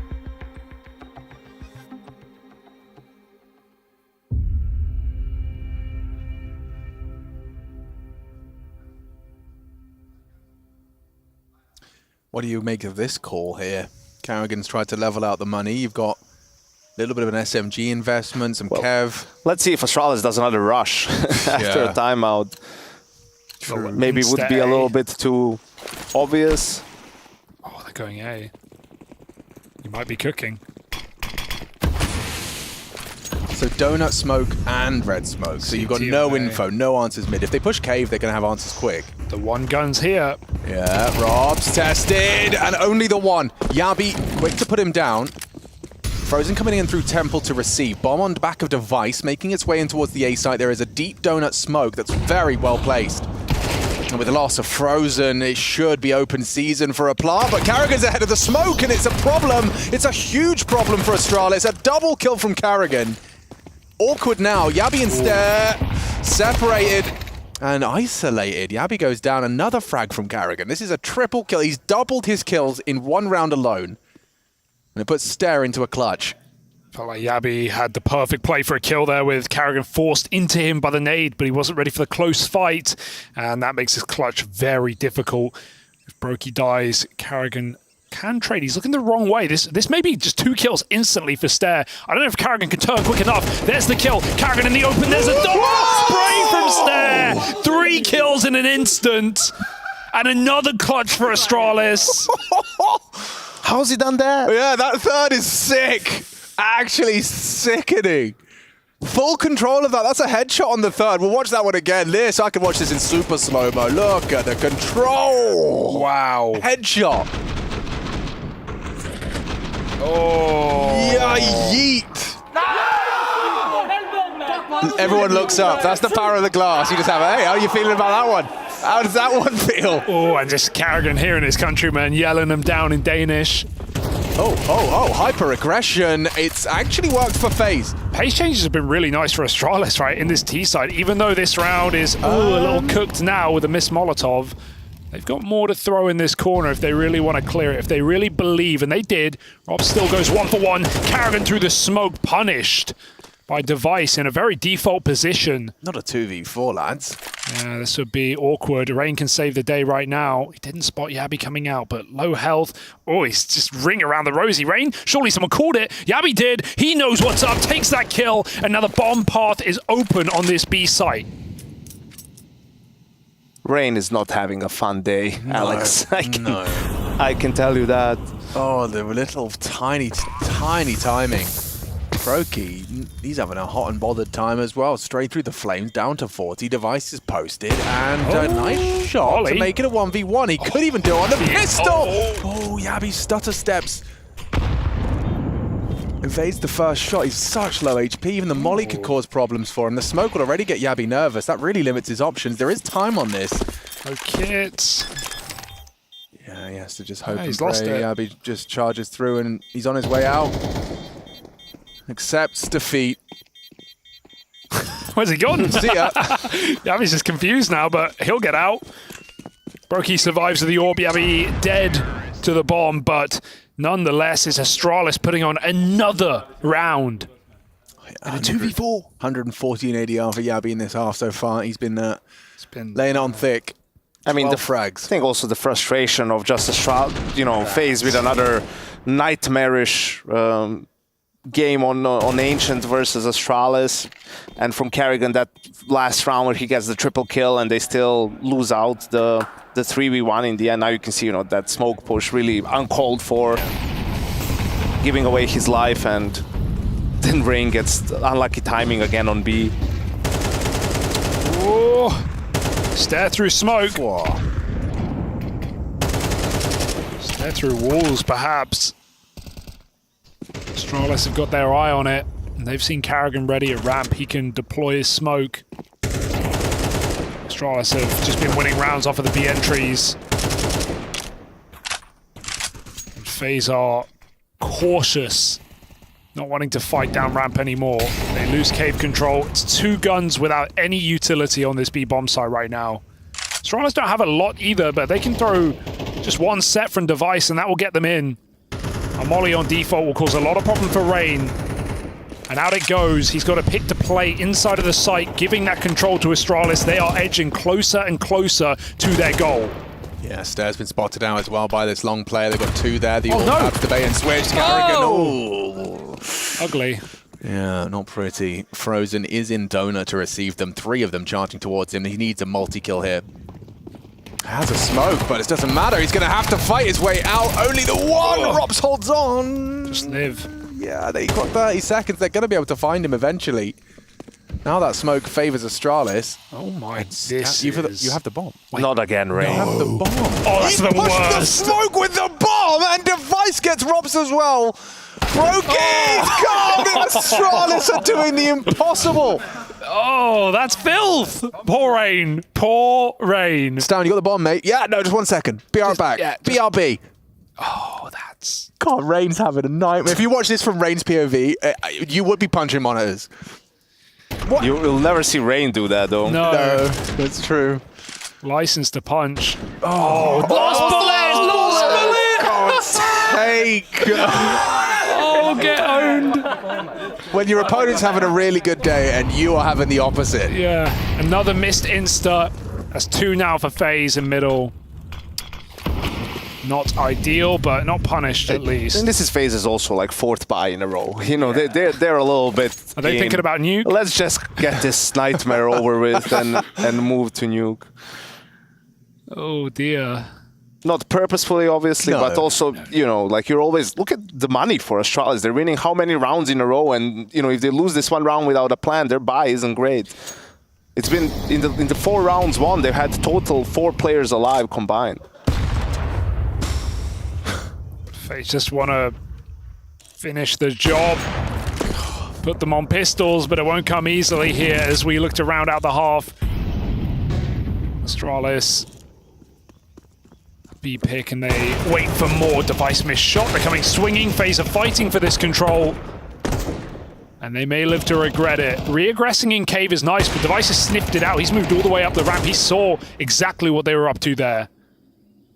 Speaker 4: What do you make of this call here? Carrigan's tried to level out the money. You've got a little bit of an SMG investment, some Kev.
Speaker 3: Let's see if Astralis does another rush after a timeout. Maybe it would be a little bit too obvious.
Speaker 6: Oh, they're going A. You might be cooking.
Speaker 4: So donut smoke and red smoke. So you've got no info, no answers mid. If they push cave, they're going to have answers quick.
Speaker 6: The 1 gun's here.
Speaker 4: Yeah, Rob's tested, and only the 1. Yabi, quick to put him down. Frozen coming in through Temple to receive. Bomb on the back of Device, making its way in towards the A site. There is a deep donut smoke that's very well placed. And with the loss of Frozen, it should be open season for Aplar, but Carrigan's ahead of the smoke, and it's a problem. It's a huge problem for Astralis. A double kill from Carrigan. Awkward now. Yabi and Stare separated and isolated. Yabi goes down. Another frag from Carrigan. This is a triple kill. He's doubled his kills in 1 round alone. And it puts Stare into a clutch.
Speaker 6: Felt like Yabi had the perfect play for a kill there with Carrigan forced into him by the nade, but he wasn't ready for the close fight. And that makes his clutch very difficult. If Brokey dies, Carrigan can trade. He's looking the wrong way. This may be just 2 kills instantly for Stare. I don't know if Carrigan can turn quick enough. There's the kill. Carrigan in the open. There's a double spray from Stare. 3 kills in an instant. And another clutch for Astralis.
Speaker 3: How's he done that?
Speaker 4: Yeah, that 3rd is sick. Actually sickening. Full control of that. That's a headshot on the 3rd. We'll watch that one again. This, I can watch this in super slow-mo. Look at the control.
Speaker 6: Wow.
Speaker 4: Headshot.
Speaker 6: Oh.
Speaker 4: Yeah, yeet. Everyone looks up. That's the power of the glass. You just have, hey, how are you feeling about that one? How does that one feel?
Speaker 6: Oh, and just Carrigan hearing his countrymen yelling them down in Danish.
Speaker 4: Oh, hyper-aggression. It's actually worked for FaZe.
Speaker 6: Pace changes have been really nice for Astralis, right, in this T side. Even though this round is a little cooked now with a missed Molotov, they've got more to throw in this corner if they really want to clear it, if they really believe, and they did. Rob still goes 1-for-1. Carrigan through the smoke, punished by Device in a very default position.
Speaker 4: Not a 2v4, lads.
Speaker 6: Yeah, this would be awkward. Rain can save the day right now. He didn't spot Yabi coming out, but low health. Oh, he's just ring around the rosy. Rain, surely someone called it. Yabi did. He knows what's up, takes that kill, and now the bomb path is open on this B site.
Speaker 3: Rain is not having a fun day, Alex. I can tell you that.
Speaker 4: Oh, the little tiny timing. Brokey, he's having a hot and bothered time as well. Straight through the flames, down to 40. Devices posted, and a nice shot to make it a 1v1. He could even do it on the pistol. Oh, Yabi stutter steps. Evades the first shot. He's such low HP. Even the molly could cause problems for him. The smoke will already get Yabi nervous. That really limits his options. There is time on this.
Speaker 6: No kits.
Speaker 4: Yeah, he has to just hope and
Speaker 6: he's
Speaker 4: pray.
Speaker 6: lost it.
Speaker 4: Yabi just charges through, and he's on his way out. Accepts defeat.
Speaker 6: Where's he gone?
Speaker 4: See ya.
Speaker 6: Yabi's just confused now, but he'll get out. Brokey survives with the orb. Yabi dead to the bomb, but nonetheless, it's Astralis putting on another round.
Speaker 4: And a 2v4. 114 ADR for Yabi in this half so far. He's been laying it on thick.
Speaker 3: I mean, the
Speaker 4: frags.
Speaker 3: I think also the frustration of just Astralis, FaZe with another nightmarish game on Ancient versus Astralis, and from Carrigan that last round where he gets the triple kill and they still lose out the 3v1 in the end. Now you can see that smoke push really uncalled for, giving away his life, and then Rain gets unlucky timing again on B.
Speaker 6: Oh, stare through smoke. Stare through walls, perhaps. Astralis have got their eye on it. And they've seen Karrigan ready at ramp. He can deploy his smoke. Astralis have just been winning rounds off of the B entries. And FaZe are cautious, not wanting to fight down ramp anymore. They lose cave control. It's 2 guns without any utility on this B bomb site right now. Astralis don't have a lot either, but they can throw just 1 set from Device and that will get them in. A molly on default will cause a lot of problem for Rain. And out it goes. He's got a pick to play inside of the site, giving that control to Astralis. They are edging closer and closer to their goal.
Speaker 4: Yeah, Stair's been spotted out as well by this long player. They've got 2 there. They all have the bait and switch. Karrigan. Oh!
Speaker 6: Ugly.
Speaker 4: Yeah, not pretty. Frozen is in donor to receive them. 3 of them charging towards him. He needs a multi-kill here. Has a smoke, but it doesn't matter. He's going to have to fight his way out. Only the one. Robs holds on.
Speaker 6: Just live.
Speaker 4: Yeah, they've got 30 seconds. They're going to be able to find him eventually. Now that smoke favors Astralis.
Speaker 6: Oh my,
Speaker 4: you have the bomb.
Speaker 3: Not again, Rain.
Speaker 4: You have the bomb.
Speaker 6: Oh, that's the worst.
Speaker 4: The smoke with the bomb, and Device gets Robs as well. Broken! God, Astralis are doing the impossible.
Speaker 6: Oh, that's filth. Poor Rain. Poor Rain.
Speaker 4: Stan, you got the bomb, mate? Yeah, no, just 1 second. BR back. Yeah, BRB.
Speaker 6: Oh, that's...
Speaker 4: God, Rain's having a nightmare. If you watch this from Rain's POV, you would be punching monitors.
Speaker 3: What? You'll never see Rain do that, though.
Speaker 6: No,
Speaker 4: that's true.
Speaker 6: License to punch.
Speaker 4: Oh,
Speaker 6: lost bullet!
Speaker 4: God's sake!
Speaker 6: Oh, get owned.
Speaker 4: When your opponent's having a really good day and you are having the opposite.
Speaker 6: Yeah, another missed insta. That's 2 now for FaZe in middle. Not ideal, but not punished at least.
Speaker 3: And this is FaZe's also like 4th buy in a row. You know, they're a little bit.
Speaker 6: Are they thinking about Nuke?
Speaker 3: Let's just get this nightmare over with and move to Nuke.
Speaker 6: Oh dear.
Speaker 3: Not purposefully, obviously, but also, you know, like you're always look at the money for Astralis. They're winning how many rounds in a row, and you know, if they lose this 1 round without a plan, their buy isn't great. It's been in the 4 rounds won. They've had total 4 players alive combined.
Speaker 6: FaZe just want to finish the job, put them on pistols, but it won't come easily here as we look to round out the half. Astralis, B-pick, and they wait for more. Device missed shot. They're coming swinging. FaZe are fighting for this control, and they may live to regret it. Re-aggressing in cave is nice, but Device has sniffed it out. He's moved all the way up the ramp. He saw exactly what they were up to there.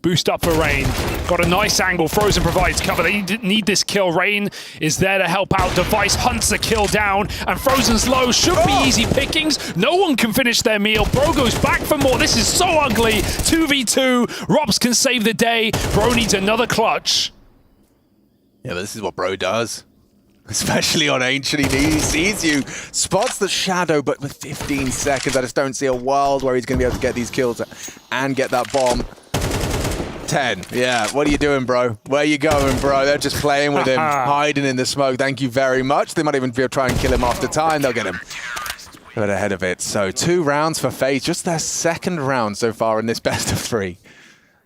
Speaker 6: Boost up for Rain. Got a nice angle. Frozen provides cover. They need this kill. Rain is there to help out. Device hunts the kill down, and Frozen's low should be easy pickings. No one can finish their meal. Bro goes back for more. This is so ugly. 2v2. Robs can save the day. Bro needs another clutch.
Speaker 4: Yeah, but this is what Bro does. Especially on Ancient, he sees you, spots the shadow, but with 15 seconds, I just don't see a world where he's going to be able to get these kills and get that bomb. 10. Yeah, what are you doing, bro? Where are you going, bro? They're just playing with him, hiding in the smoke. Thank you very much. They might even be able to try and kill him after time. They'll get him. Got ahead of it. So 2 rounds for FaZe, just their 2nd round so far in this best of 3.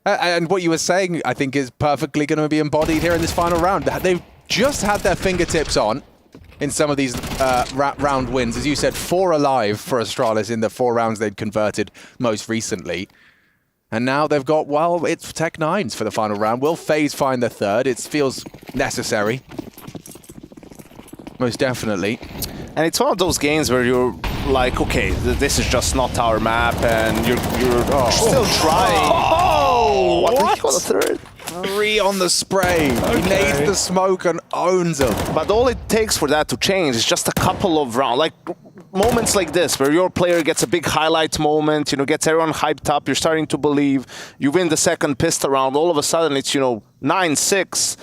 Speaker 4: And what you were saying, I think, is perfectly going to be embodied here in this final round. They've just had their fingertips on in some of these round wins. As you said, 4 alive for Astralis in the 4 rounds they'd converted most recently. And now they've got, well, it's Tech 9s for the final round. Will FaZe find the 3rd? It feels necessary. Most definitely.
Speaker 3: And it's one of those games where you're like, okay, this is just not our map, and you're still trying.
Speaker 4: Oh!
Speaker 3: What? He got a 3rd?
Speaker 4: 3 on the spray. Okay. He nades the smoke and owns them.
Speaker 3: But all it takes for that to change is just a couple of rounds. Like moments like this, where your player gets a big highlight moment, you know, gets everyone hyped up, you're starting to believe, you win the 2nd pistol round, all of a sudden it's, you know, 9-6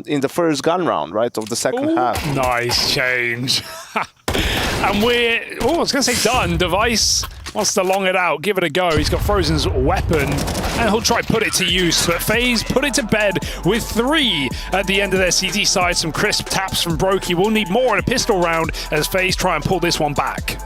Speaker 3: in the 1st gun round, right, of the 2nd half.
Speaker 6: Nice change. And we're, I was going to say done. Device wants to long it out, give it a go. He's got Frozen's weapon. and he'll try put it to use. But FaZe put it to bed with 3 at the end of their CT side. Some crisp taps from Brokey. We'll need more in a pistol round as FaZe try and pull this one back.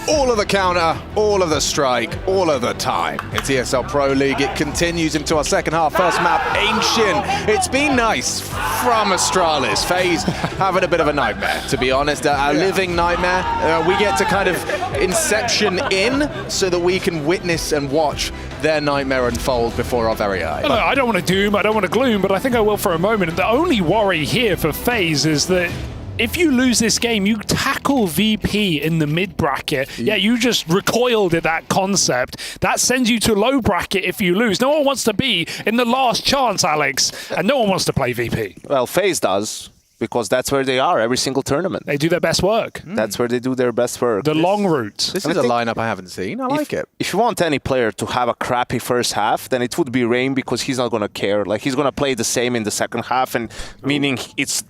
Speaker 4: All of the counter, all of the strike, all of the time. It's ESL Pro League. It continues into our second half. First map, Ancient. It's been nice from Astralis. FaZe having a bit of a nightmare, to be honest. A living nightmare. We get to kind of inception in so that we can witness and watch their nightmare unfold before our very eyes.
Speaker 6: Look, I don't want to doom, I don't want to gloom, but I think I will for a moment. The only worry here for FaZe is that if you lose this game, you tackle VP in the mid bracket. Yeah, you just recoiled at that concept. That sends you to low bracket if you lose. No one wants to be in the last chance, Alex, and no one wants to play VP.
Speaker 3: Well, FaZe does, because that's where they are every single tournament.
Speaker 6: They do their best work.
Speaker 3: That's where they do their best work.
Speaker 6: The long route.
Speaker 4: This is a lineup I haven't seen. I like it.
Speaker 3: If you want any player to have a crappy first half, then it would be Rain, because he's not going to care. Like, he's going to play the same in the second half, and meaning it's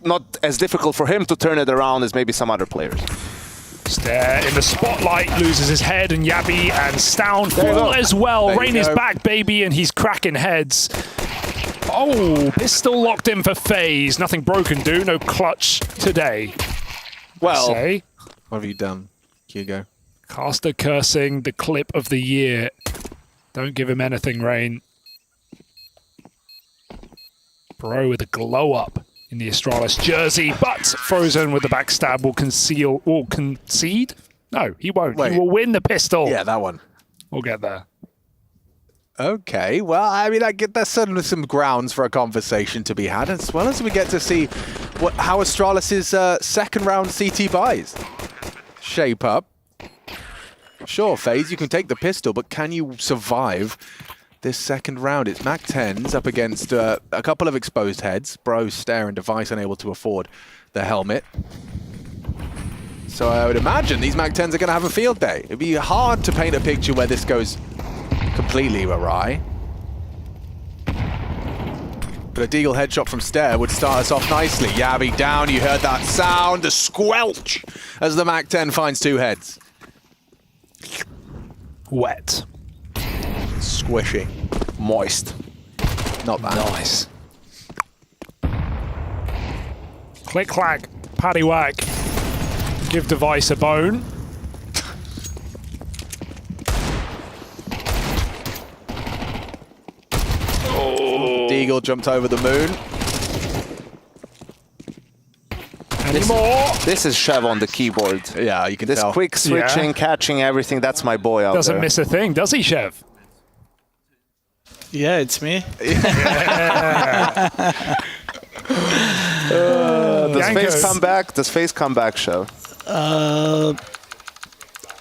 Speaker 3: not as difficult for him to turn it around as maybe some other players.
Speaker 6: Stare in the spotlight, loses his head, and Yabi and Stown fall as well. Rain is back, baby, and he's cracking heads. Oh, pistol locked in for FaZe. Nothing broken, do. No clutch today.
Speaker 3: Well,
Speaker 4: what have you done, Hugo?
Speaker 6: Caster cursing the clip of the year. Don't give him anything, Rain. Bro with a glow up in the Astralis jersey, but Frozen with the backstab will concede? No, he won't.
Speaker 24: Wait.
Speaker 6: He will win the pistol.
Speaker 24: Yeah, that one.
Speaker 6: We'll get there.
Speaker 24: Okay, well, I mean, there's certainly some grounds for a conversation to be had, as well as we get to see how Astralis' second round CT buys shape up. Sure, FaZe, you can take the pistol, but can you survive this second round? It's Mac 10s up against a couple of exposed heads. Bro, Stare, and Device unable to afford the helmet. So I would imagine these Mac 10s are going to have a field day. It'd be hard to paint a picture where this goes completely awry. But a Deagle headshot from Stare would start us off nicely. Yabby down, you heard that sound, the squelch, as the Mac 10 finds 2 heads.
Speaker 6: Wet.
Speaker 24: Squishy.
Speaker 3: Moist.
Speaker 24: Not bad.
Speaker 6: Nice. Click, clack, paddy whack. Give Device a bone.
Speaker 24: Deagle jumped over the moon.
Speaker 3: This is Chev on the keyboard.
Speaker 24: Yeah, you can
Speaker 3: this
Speaker 24: tell.
Speaker 3: Quick switching, catching everything, that's my boy out
Speaker 6: Doesn't
Speaker 3: there.
Speaker 6: miss a thing, does he, Chev?
Speaker 7: Yeah, it's me.
Speaker 3: Does FaZe come back? Does FaZe come back, Chev?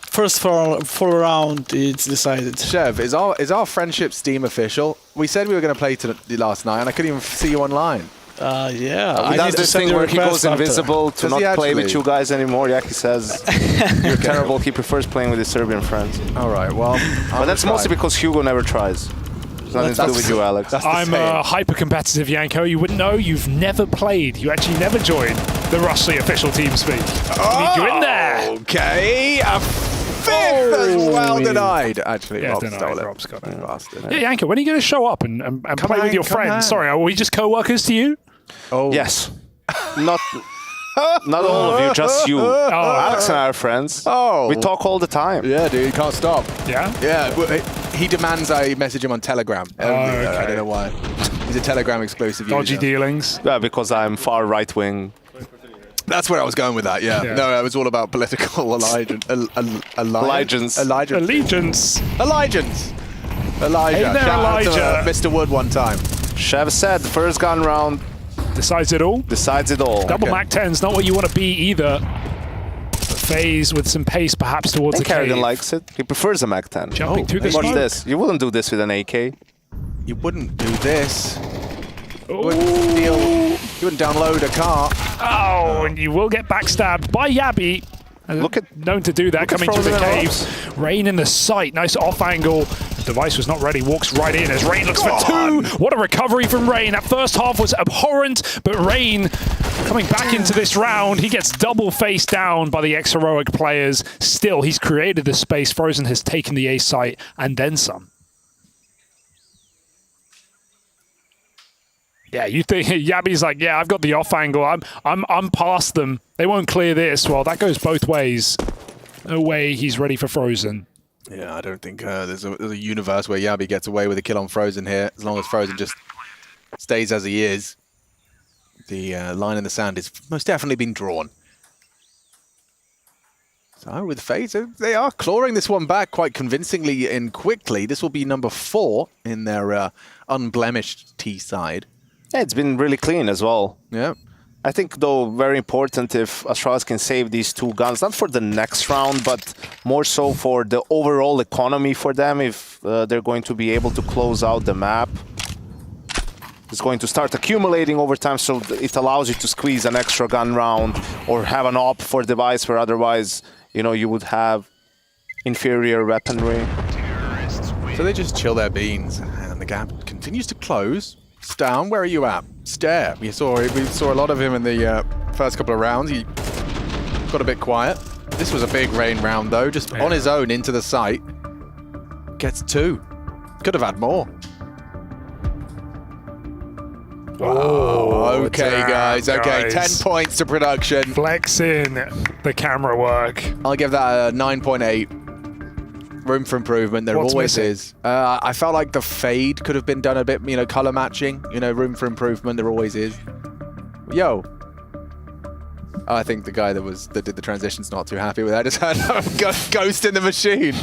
Speaker 7: First full round, it's decided.
Speaker 24: Chev, is our friendship Steam official? We said we were going to play last night, and I couldn't even see you online.
Speaker 7: Yeah.
Speaker 3: He does this thing where he goes invisible to not play with you guys anymore. Yeah, he says you're terrible. He prefers playing with his Serbian friends.
Speaker 24: All right, well,
Speaker 3: but that's mostly because Hugo never tries. It's nothing to do with you, Alex.
Speaker 6: I'm hyper-competitive, Yanko. You wouldn't know. You've never played. You actually never joined the Rustly official team speak. Need you in there.
Speaker 24: Okay, a fifth as well denied. Actually,
Speaker 6: Yeah,
Speaker 24: Rob
Speaker 6: denied.
Speaker 24: stole it.
Speaker 6: Rob's got it.
Speaker 24: Bastard.
Speaker 6: Yeah, Yanko, when are you going to show up and play with your friends? Sorry, are we just co-workers to you?
Speaker 24: Oh.
Speaker 3: Yes. Not all of you, just you. Alex and I are friends.
Speaker 24: Oh.
Speaker 3: We talk all the time.
Speaker 24: Yeah, dude, you can't stop.
Speaker 6: Yeah?
Speaker 24: Yeah, but he demands I message him on Telegram.
Speaker 6: Okay.
Speaker 24: I don't know why. He's a Telegram exclusive
Speaker 6: Dodgy
Speaker 24: user.
Speaker 6: dealings.
Speaker 3: Yeah, because I'm far right wing.
Speaker 24: That's where I was going with that, yeah. No, it was all about political allegiance.
Speaker 3: Allegiance.
Speaker 24: Elijah.
Speaker 6: Allegiance.
Speaker 24: Allegiance. Elijah.
Speaker 6: Hey there,
Speaker 24: Shout out to,
Speaker 6: Elijah.
Speaker 24: Mr. Wood one time.
Speaker 3: Chev said, first gun round.
Speaker 6: Decides it all.
Speaker 3: Decides it all.
Speaker 6: Double Mac 10's not what you want to be either. But FaZe with some pace perhaps towards the
Speaker 3: Kerrigan
Speaker 6: cave.
Speaker 3: likes it. He prefers a Mac 10.
Speaker 6: Jumping through the
Speaker 3: Watch
Speaker 6: smoke.
Speaker 3: this. You wouldn't do this with an AK.
Speaker 24: You wouldn't do this. You wouldn't download a car.
Speaker 6: Oh, and you will get backstabbed by Yabby.
Speaker 3: Look at
Speaker 6: known to do that coming through the
Speaker 3: Frozen
Speaker 6: caves. Rain in the sight. Nice off angle. The Device was not ready. Walks right in as Rain looks for 2. What a recovery from Rain. That first half was abhorrent, but Rain coming back into this round. He gets double face down by the ex-heroic players. Still, he's created the space. Frozen has taken the A site and then some. Yeah, you think Yabby's like, yeah, I've got the off angle. I'm past them. They won't clear this. Well, that goes both ways. No way he's ready for Frozen.
Speaker 24: Yeah, I don't think there's a universe where Yabby gets away with a kill on Frozen here, as long as Frozen just stays as he is. The line in the sand is most definitely been drawn. So with FaZe, they are clawing this one back quite convincingly and quickly. This will be number 4 in their unblemished T side.
Speaker 3: Yeah, it's been really clean as well.
Speaker 24: Yeah.
Speaker 3: I think, though, very important if Astralis can save these 2 guns, not for the next round, but more so for the overall economy for them, if they're going to be able to close out the map. It's going to start accumulating over time, so it allows you to squeeze an extra gun round or have an op for Device where otherwise, you know, you would have inferior weaponry.
Speaker 24: So they just chill their beans, and the gap continues to close. Down, where are you at? Stare. We saw a lot of him in the first couple of rounds. He got a bit quiet. This was a big Rain round, though. Just on his own into the site. Gets 2. Could have had more.
Speaker 6: Oh,
Speaker 24: okay,
Speaker 6: damn,
Speaker 24: guys. Okay,
Speaker 6: guys.
Speaker 24: 10 points to production.
Speaker 6: Flexing the camera work.
Speaker 24: I'll give that a 9.8.
Speaker 4: Room for improvement. There
Speaker 6: What's
Speaker 4: always
Speaker 6: missing?
Speaker 4: is. I felt like the fade could have been done a bit, color matching. Room for improvement. There always is. Yo. I think the guy that did the transition's not too happy with that. Just had a ghost in the machine.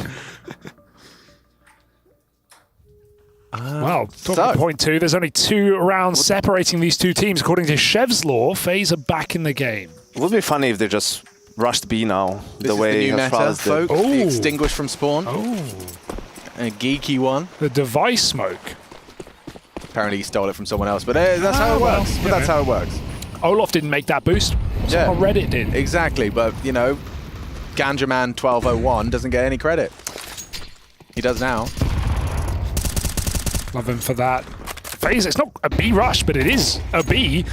Speaker 6: Well, talking point two, there's only 2 rounds separating these two teams. According to Chev's law, FaZe are back in the game.
Speaker 13: It would be funny if they just rushed B now,
Speaker 4: This
Speaker 13: the way
Speaker 4: is the new meta,
Speaker 13: Astralis did.
Speaker 4: folks. The extinguished from spawn. A geeky one.
Speaker 6: The device smoke.
Speaker 4: Apparently he stole it from someone else, but that's how it works. But that's how it works.
Speaker 6: Olaf didn't make that boost. Someone on Reddit did.
Speaker 4: Exactly, but Ganja Man 1201 doesn't get any credit. He does now.
Speaker 6: Love him for that. FaZe, it's not a B rush, but it is a B.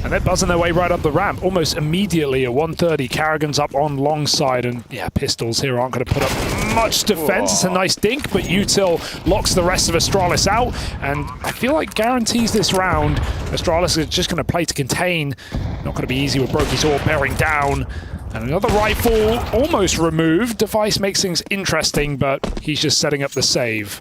Speaker 6: And they're buzzing their way right up the ramp almost immediately at 130. Carrigan's up on long side, and yeah, pistols here aren't going to put up much defense. It's a nice dink, but Util locks the rest of Astralis out, and I feel like guarantees this round. Astralis is just going to play to contain. Not going to be easy with Brokey's all bearing down. And another rifle almost removed. Device makes things interesting, but he's just setting up the save.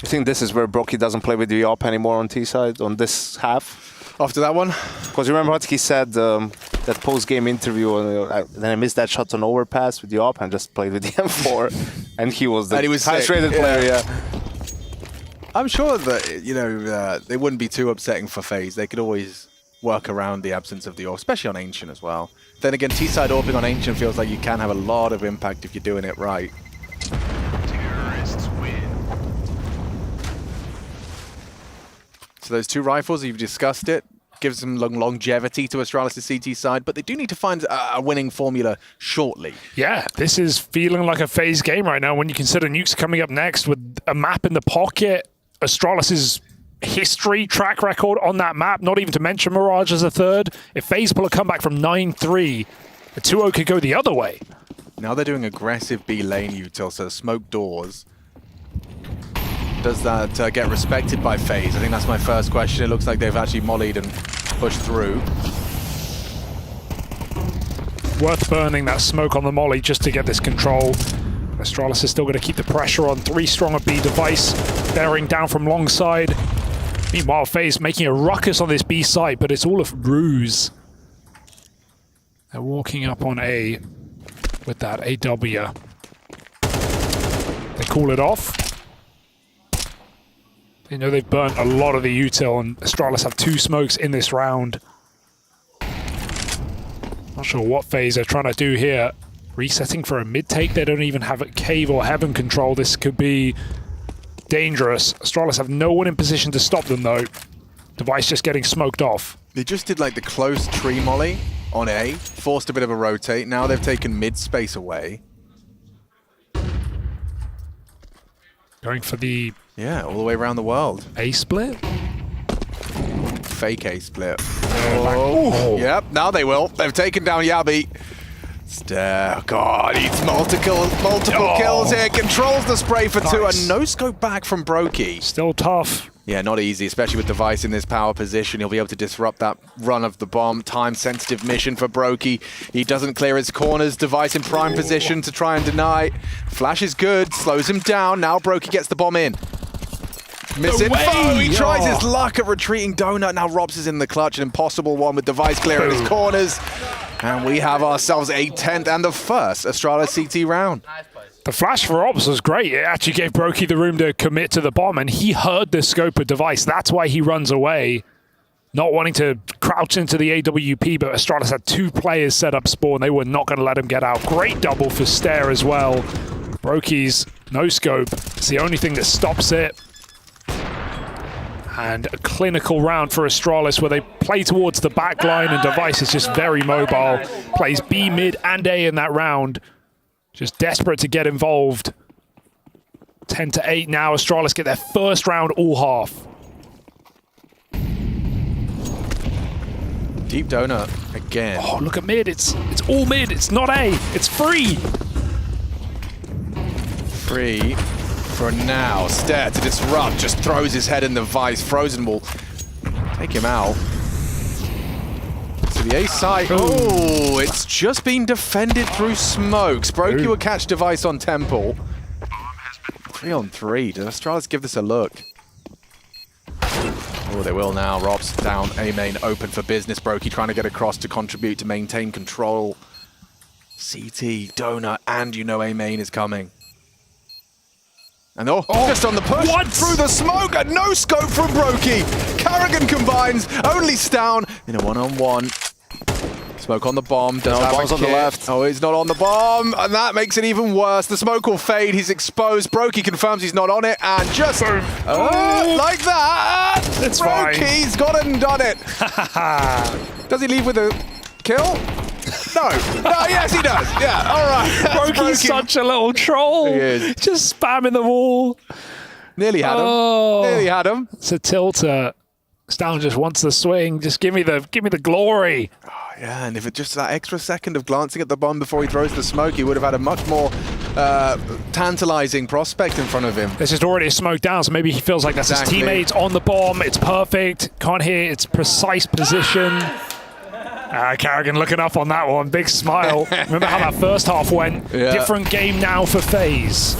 Speaker 13: I think this is where Brokey doesn't play with the op anymore on T side on this half.
Speaker 4: After that one?
Speaker 13: Because remember what he said, that post-game interview, and then I missed that shot on overpass with the op and just played with the M4. And he was the highest rated player, yeah.
Speaker 4: I'm sure that, they wouldn't be too upsetting for FaZe. They could always work around the absence of the AWP, especially on Ancient as well. Then again, T-side AWPing on Ancient feels like you can have a lot of impact if you're doing it right. So those 2 rifles, you've discussed it, gives them longevity to Astralis' CT side, but they do need to find a winning formula shortly.
Speaker 6: Yeah, this is feeling like a FaZe game right now when you consider Nuke's coming up next with a map in the pocket. Astralis' history, track record on that map, not even to mention Mirage as a third. If FaZe pull a comeback from 9-3, the 2-0 could go the other way.
Speaker 4: Now they're doing aggressive B lane util, so smoke doors. Does that get respected by FaZe? I think that's my first question. It looks like they've actually mollied and pushed through.
Speaker 6: Worth burning that smoke on the molly just to get this control. Astralis is still going to keep the pressure on. 3 strong at B. Device bearing down from long side. Meanwhile, FaZe making a ruckus on this B side, but it's all a ruse. They're walking up on A with that AW. They call it off. They know they've burnt a lot of the util, and Astralis have 2 smokes in this round. Not sure what FaZe are trying to do here. Resetting for a mid-take. They don't even have a cave or heaven control. This could be dangerous. Astralis have no one in position to stop them, though. Device just getting smoked off.
Speaker 4: They just did like the close tree molly on A, forced a bit of a rotate. Now they've taken mid-space away.
Speaker 6: Going for the...
Speaker 4: Yeah, all the way around the world.
Speaker 6: A split?
Speaker 4: Fake A split. Oh. Yep, now they will. They've taken down Yabi. God, eats multiple kills here. Controls the spray for 2. And no scope back from Brokey.
Speaker 6: Still tough.
Speaker 4: Yeah, not easy, especially with Device in this power position. He'll be able to disrupt that run of the bomb. Time-sensitive mission for Brokey. He doesn't clear his corners. Device in prime position to try and deny. Flash is good, slows him down. Now Brokey gets the bomb in. Miss it. Oh, he tries his luck at retreating Donut. Now Robs is in the clutch. An impossible one with Device clearing his corners. And we have ourselves a 10th and the first Astralis CT round.
Speaker 6: The flash for Ops was great. It actually gave Brokey the room to commit to the bomb, and he heard the scope of Device. That's why he runs away, not wanting to crouch into the AWP, but Astralis had 2 players set up spawn. They were not going to let him get out. Great double for Stare as well. Brokey's no scope. It's the only thing that stops it. And a clinical round for Astralis where they play towards the back line, and Device is just very mobile. Plays B, mid, and A in that round. Just desperate to get involved. 10-8 now. Astralis get their first round all half.
Speaker 4: Deep Donut again.
Speaker 6: Oh, look at mid. It's all mid. It's not A. It's free.
Speaker 4: Free for now. Stare to disrupt. Just throws his head in the vice. Frozen will take him out. To the A side. Oh, it's just been defended through smokes. Brokey will catch Device on Temple. 3-on-3. Does Astralis give this a look? Oh, they will now. Rob's down. A-main open for business. Brokey trying to get across to contribute to maintain control. CT, Donut, and A-main is coming. And just on the push, through the smoke, and no scope from Brokey. Carrigan combines, only Stown in a one-on-one. Smoke on the bomb, does have
Speaker 13: bomb's
Speaker 4: a
Speaker 13: on the
Speaker 4: kit.
Speaker 13: left.
Speaker 4: Oh, he's not on the bomb, and that makes it even worse. The smoke will fade, he's exposed. Brokey confirms he's not on it, and just like that,
Speaker 6: it's fine.
Speaker 4: Brokey's gone and done it. Does he leave with a kill? No. Yes, he does. Yeah, all right.
Speaker 6: Brokey's such a little troll.
Speaker 4: He is.
Speaker 6: Just spamming the wall.
Speaker 4: Nearly had him. Nearly had him.
Speaker 6: It's a tilter. Stown just wants the swing. Just give me the glory.
Speaker 4: Oh, yeah, and if it just that extra second of glancing at the bomb before he throws the smoke, he would have had a much more tantalizing prospect in front of him.
Speaker 6: There's just already a smoke down, so maybe he feels like that's his teammates on the bomb. It's perfect. Can't hear its precise position. Carrigan looking up on that one. Big smile. Remember how that first half went?
Speaker 4: Yeah.
Speaker 6: Different game now for FaZe.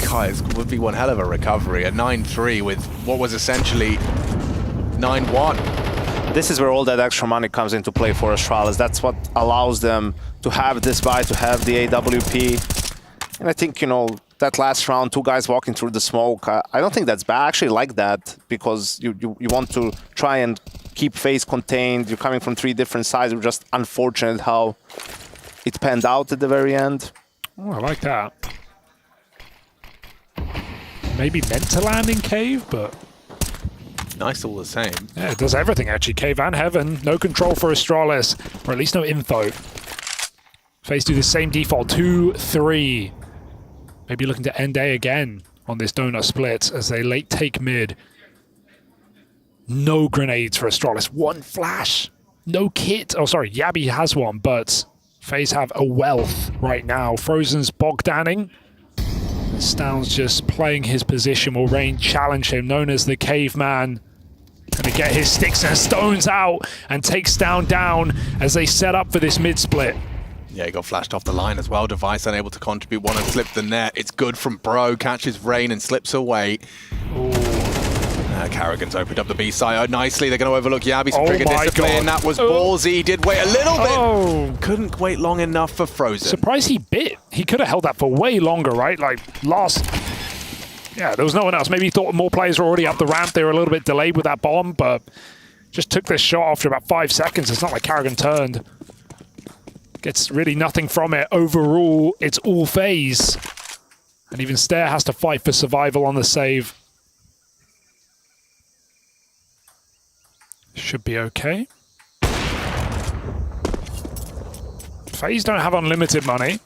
Speaker 4: God, it would be one hell of a recovery. A 9-3 with what was essentially 9-1.
Speaker 13: This is where all that extra money comes into play for Astralis. That's what allows them to have this buy, to have the AWP. And I think, that last round, 2 guys walking through the smoke, I don't think that's bad. I actually like that because you want to try and keep FaZe contained. You're coming from 3 different sides. It was just unfortunate how it panned out at the very end.
Speaker 6: Oh, I like that. Maybe meant to land in cave, but...
Speaker 4: Nice all the same.
Speaker 6: Yeah, it does everything, actually. Cave and heaven. No control for Astralis, or at least no info. FaZe do the same default. 2-3. Maybe looking to end A again on this donut split as they late take mid. No grenades for Astralis. 1 flash. No kit. Oh, sorry. Yabby has one, but FaZe have a wealth right now. Frozen's Bogdaning. Stown's just playing his position. Will Rain challenge him, known as the caveman. Gonna get his sticks and stones out and take Stown down as they set up for this mid split.
Speaker 4: Yeah, he got flashed off the line as well. Device unable to contribute. One and slip the net. It's good from Bro. Catches Rain and slips away. Carrigan's opened up the B side nicely. They're going to overlook Yabby. Some trigger discipline. That was ballsy. Did wait a little bit. Couldn't wait long enough for Frozen.
Speaker 6: Surprised he bit. He could have held that for way longer, right? Like last... Yeah, there was no one else. Maybe he thought more players were already up the ramp. They were a little bit delayed with that bomb, but just took this shot after about 5 seconds. It's not like Carrigan turned. Gets really nothing from it. Overall, it's all FaZe. And even Stair has to fight for survival on the save. Should be okay. FaZe don't have unlimited money.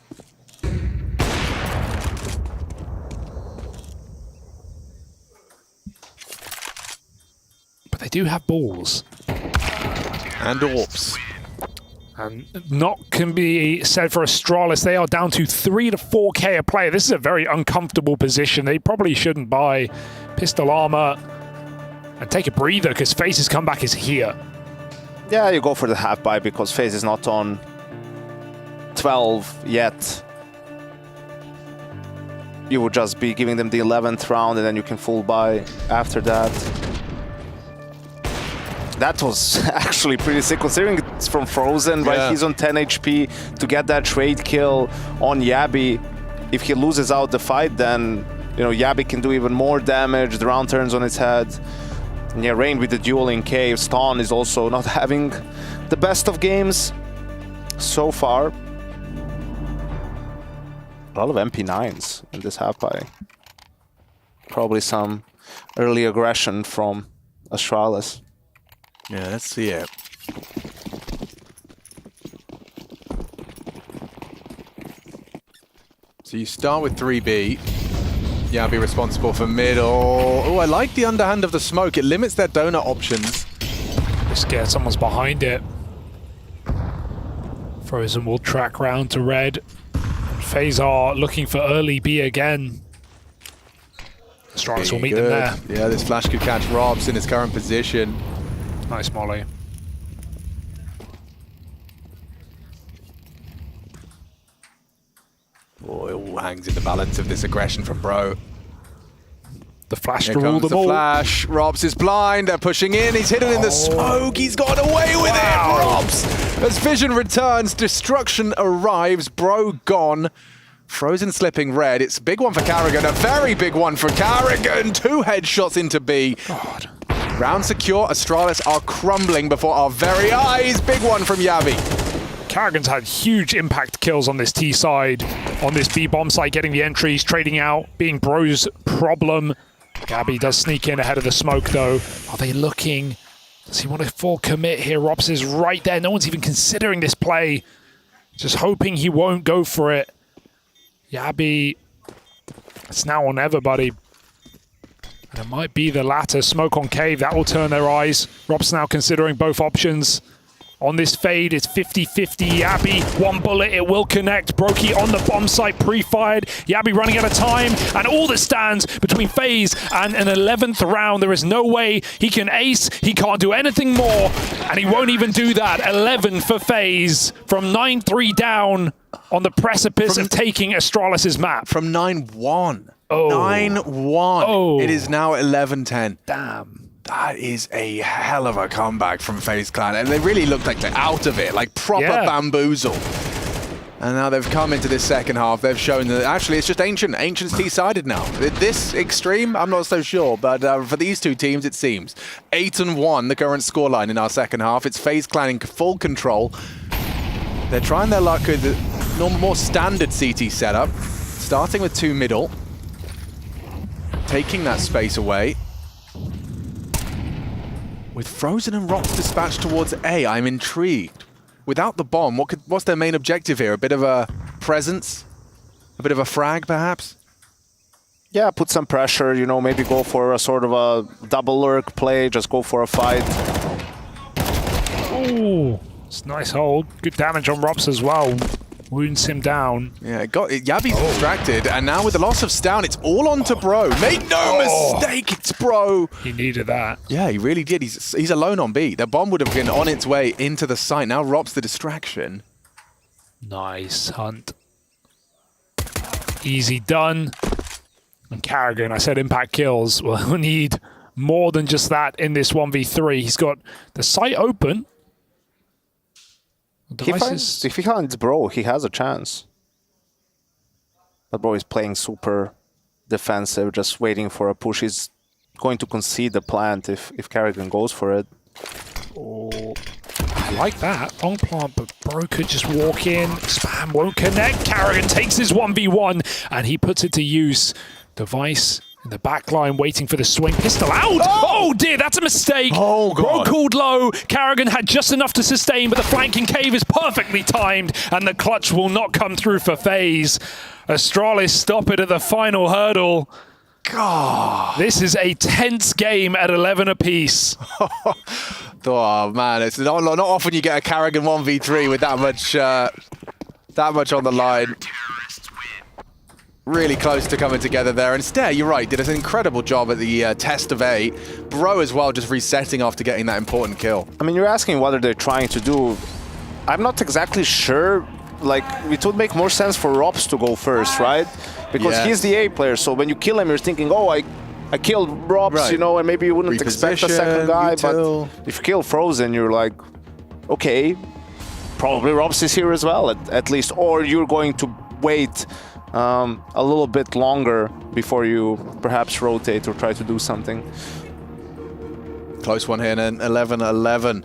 Speaker 6: But they do have balls.
Speaker 4: And AWPs.
Speaker 6: And not can be said for Astralis. They are down to 3 to 4K a player. This is a very uncomfortable position. They probably shouldn't buy pistol armor and take a breather because FaZe's comeback is here.
Speaker 13: Yeah, you go for the half buy because FaZe is not on 12 yet. You would just be giving them the 11th round and then you can full buy after that. That was actually pretty sick considering it's from Frozen, right?
Speaker 4: Yeah.
Speaker 13: He's on 10 HP to get that trade kill on Yabby. If he loses out the fight, then Yabby can do even more damage. The round turns on its head. And yeah, Rain with the duel in cave. Ston is also not having the best of games so far. A lot of MP9s in this half buy. Probably some early aggression from Astralis.
Speaker 4: Yeah, let's see it. So you start with 3B. Yeah, be responsible for middle. Oh, I like the underhand of the smoke. It limits their donut options.
Speaker 6: They're scared someone's behind it. Frozen will track round to red. FaZe are looking for early B again. Astralis will meet them there.
Speaker 4: Yeah, this flash could catch Robs in his current position.
Speaker 6: Nice molly.
Speaker 4: Oh, it all hangs in the balance of this aggression from Bro.
Speaker 6: the flash
Speaker 4: Here
Speaker 6: to rule
Speaker 4: comes
Speaker 6: them
Speaker 4: the
Speaker 6: all.
Speaker 4: flash. Robs is blind. They're pushing in. He's hidden in the smoke. He's got away with it. Robs, as vision returns, destruction arrives. Bro gone. Frozen slipping red. It's a big one for Carrigan. A very big one for Carrigan. 2 headshots into B.
Speaker 6: God.
Speaker 4: Round secure. Astralis are crumbling before our very eyes. Big one from Yabi.
Speaker 6: Carrigan's had huge impact kills on this T side, on this B bomb side, getting the entries, trading out, being Bro's problem. Gabby does sneak in ahead of the smoke though. Are they looking? Does he want a full commit here? Robs is right there. No one's even considering this play. Just hoping he won't go for it. Yabi, it's now or never, buddy. And it might be the latter. Smoke on cave, that will turn their eyes. Rob's now considering both options. On this fade, it's 50-50. Yabi, 1 bullet, it will connect. Brokey on the bomb site, pre-fired. Yabi running out of time, and all that stands between FaZe and an 11th round. There is no way he can ace. He can't do anything more, and he won't even do that. 11 for FaZe from 9-3 down on the precipice of taking Astralis' map.
Speaker 4: From 9-1.
Speaker 6: Oh.
Speaker 4: 9-1.
Speaker 6: Oh.
Speaker 4: It is now 11-10.
Speaker 6: Damn.
Speaker 4: That is a hell of a comeback from FaZe Clan. And they really looked like they're out of it, like proper bamboozle. And now they've come into this second half. They've shown that actually it's just Ancient. Ancient's T-sided now. This extreme, I'm not so sure. But for these two teams, it seems. 8-1, the current scoreline in our second half. It's FaZe Clan in full control. They're trying their luck with the more standard CT setup. Starting with 2 middle. Taking that space away. With Frozen and Rocks dispatched towards A, I'm intrigued. Without the bomb, what's their main objective here? A bit of a presence? A bit of a frag, perhaps?
Speaker 13: Yeah, put some pressure, you know, maybe go for a sort of a double lurk play, just go for a fight.
Speaker 6: Ooh, it's a nice hold. Good damage on Robs as well. Wounds him down.
Speaker 4: Yeah, Yabi's distracted, and now with the loss of Stown, it's all on to Bro. Make no mistake, it's Bro.
Speaker 6: He needed that.
Speaker 4: Yeah, he really did. He's alone on B. The bomb would have been on its way into the site. Now Rob's the distraction.
Speaker 6: Nice hunt. Easy done. And Carrigan, I said impact kills. Well, we'll need more than just that in this 1v3. He's got the site open.
Speaker 13: If he finds Bro, he has a chance. But Bro is playing super defensive, just waiting for a push. He's going to concede the plant if Carrigan goes for it.
Speaker 6: Oh, I like that. Long plant, but Bro could just walk in. Spam won't connect. Carrigan takes his 1v1 and he puts it to use. Device in the back line waiting for the swing. Pistol out! Oh dear, that's a mistake!
Speaker 4: Oh god.
Speaker 6: Bro called low. Carrigan had just enough to sustain, but the flanking cave is perfectly timed and the clutch will not come through for FaZe. Astralis stop it at the final hurdle.
Speaker 4: God.
Speaker 6: This is a tense game at 11 apiece.
Speaker 4: Oh man, it's not often you get a Carrigan 1v3 with that much on the line. Really close to coming together there. And Stair, you're right, did an incredible job at the test of A. Bro as well, just resetting after getting that important kill.
Speaker 13: I mean, you're asking what are they trying to do. I'm not exactly sure. Like, it would make more sense for Robs to go first, right? Because he's the A player, so when you kill him, you're thinking, oh, I killed Robs, you know, and maybe you wouldn't expect a second guy. But if you kill Frozen, you're like, okay, probably Robs is here as well, at least. Or you're going to wait a little bit longer before you perhaps rotate or try to do something.
Speaker 4: Close one here, and 11-11.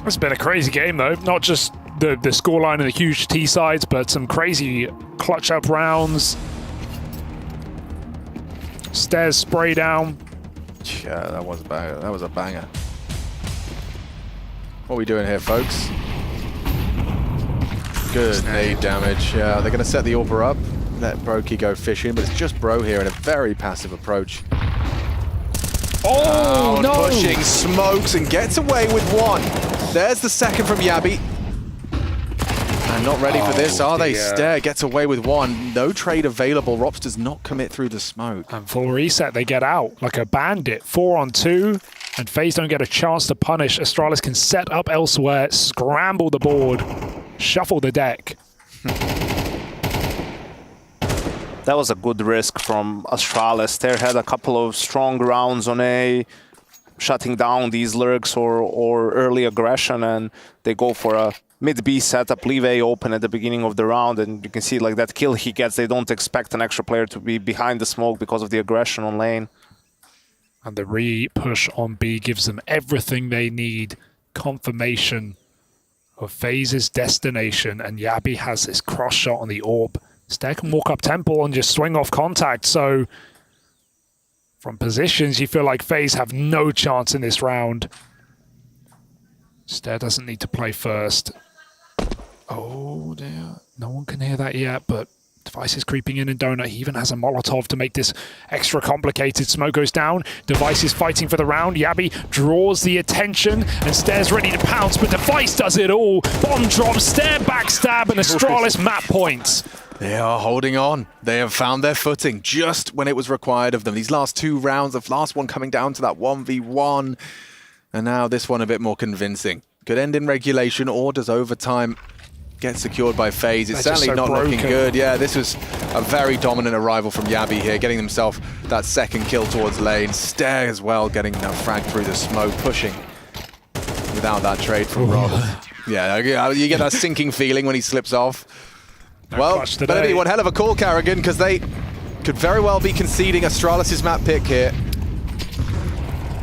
Speaker 6: It's been a crazy game though, not just the scoreline and the huge T sides, but some crazy clutch up rounds. Stairs spray down.
Speaker 4: Yeah, that was a banger. What are we doing here, folks? Good nade damage. They're going to set the Orber up, let Brokey go fishing, but it's just Bro here in a very passive approach.
Speaker 6: Oh, no!
Speaker 4: Pushing, smokes, and gets away with one. There's the second from Yabi. And not ready for this, are they? Stair gets away with one. No trade available. Rops does not commit through the smoke.
Speaker 6: And full reset, they get out like a bandit. 4-on-2, and FaZe don't get a chance to punish. Astralis can set up elsewhere, scramble the board, shuffle the deck.
Speaker 13: That was a good risk from Astralis. They had a couple of strong rounds on A, shutting down these lurks or early aggression, and they go for a mid-B setup, leave A open at the beginning of the round, and you can see like that kill he gets, they don't expect an extra player to be behind the smoke because of the aggression on lane.
Speaker 6: And the re-push on B gives them everything they need. Confirmation of FaZe's destination, and Yabi has this cross shot on the orb. Stair can walk up temple and just swing off contact, so from positions you feel like FaZe have no chance in this round. Stair doesn't need to play first. Oh dear, no one can hear that yet, but Device is creeping in, and Donut, he even has a Molotov to make this extra complicated. Smoke goes down, Device is fighting for the round, Yabi draws the attention, and Stair's ready to pounce, but Device does it all. Bomb drops, Stair backstab, and Astralis map points.
Speaker 4: They are holding on. They have found their footing just when it was required of them. These last 2 rounds, the last one coming down to that 1v1, and now this one a bit more convincing. Could end in regulation, or does overtime get secured by FaZe? It's certainly not looking good. Yeah, this was a very dominant arrival from Yabi here, getting himself that second kill towards lane. Stair as well, getting that frag through the smoke, pushing without that trade from Rob. Yeah, you get that sinking feeling when he slips off. Well, better be one hell of a call, Carrigan, because they could very well be conceding Astralis' map pick here.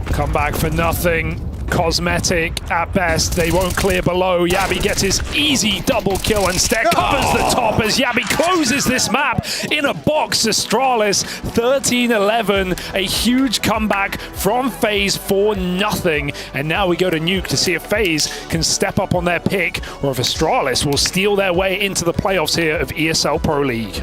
Speaker 6: Come back for nothing. Cosmetic at best. They won't clear below. Yabi gets his easy double kill, and Stair covers the top as Yabi closes this map in a box. Astralis 13-11, a huge comeback from FaZe for nothing. And now we go to Nuke to see if FaZe can step up on their pick, or if Astralis will steal their way into the playoffs here of ESL Pro League.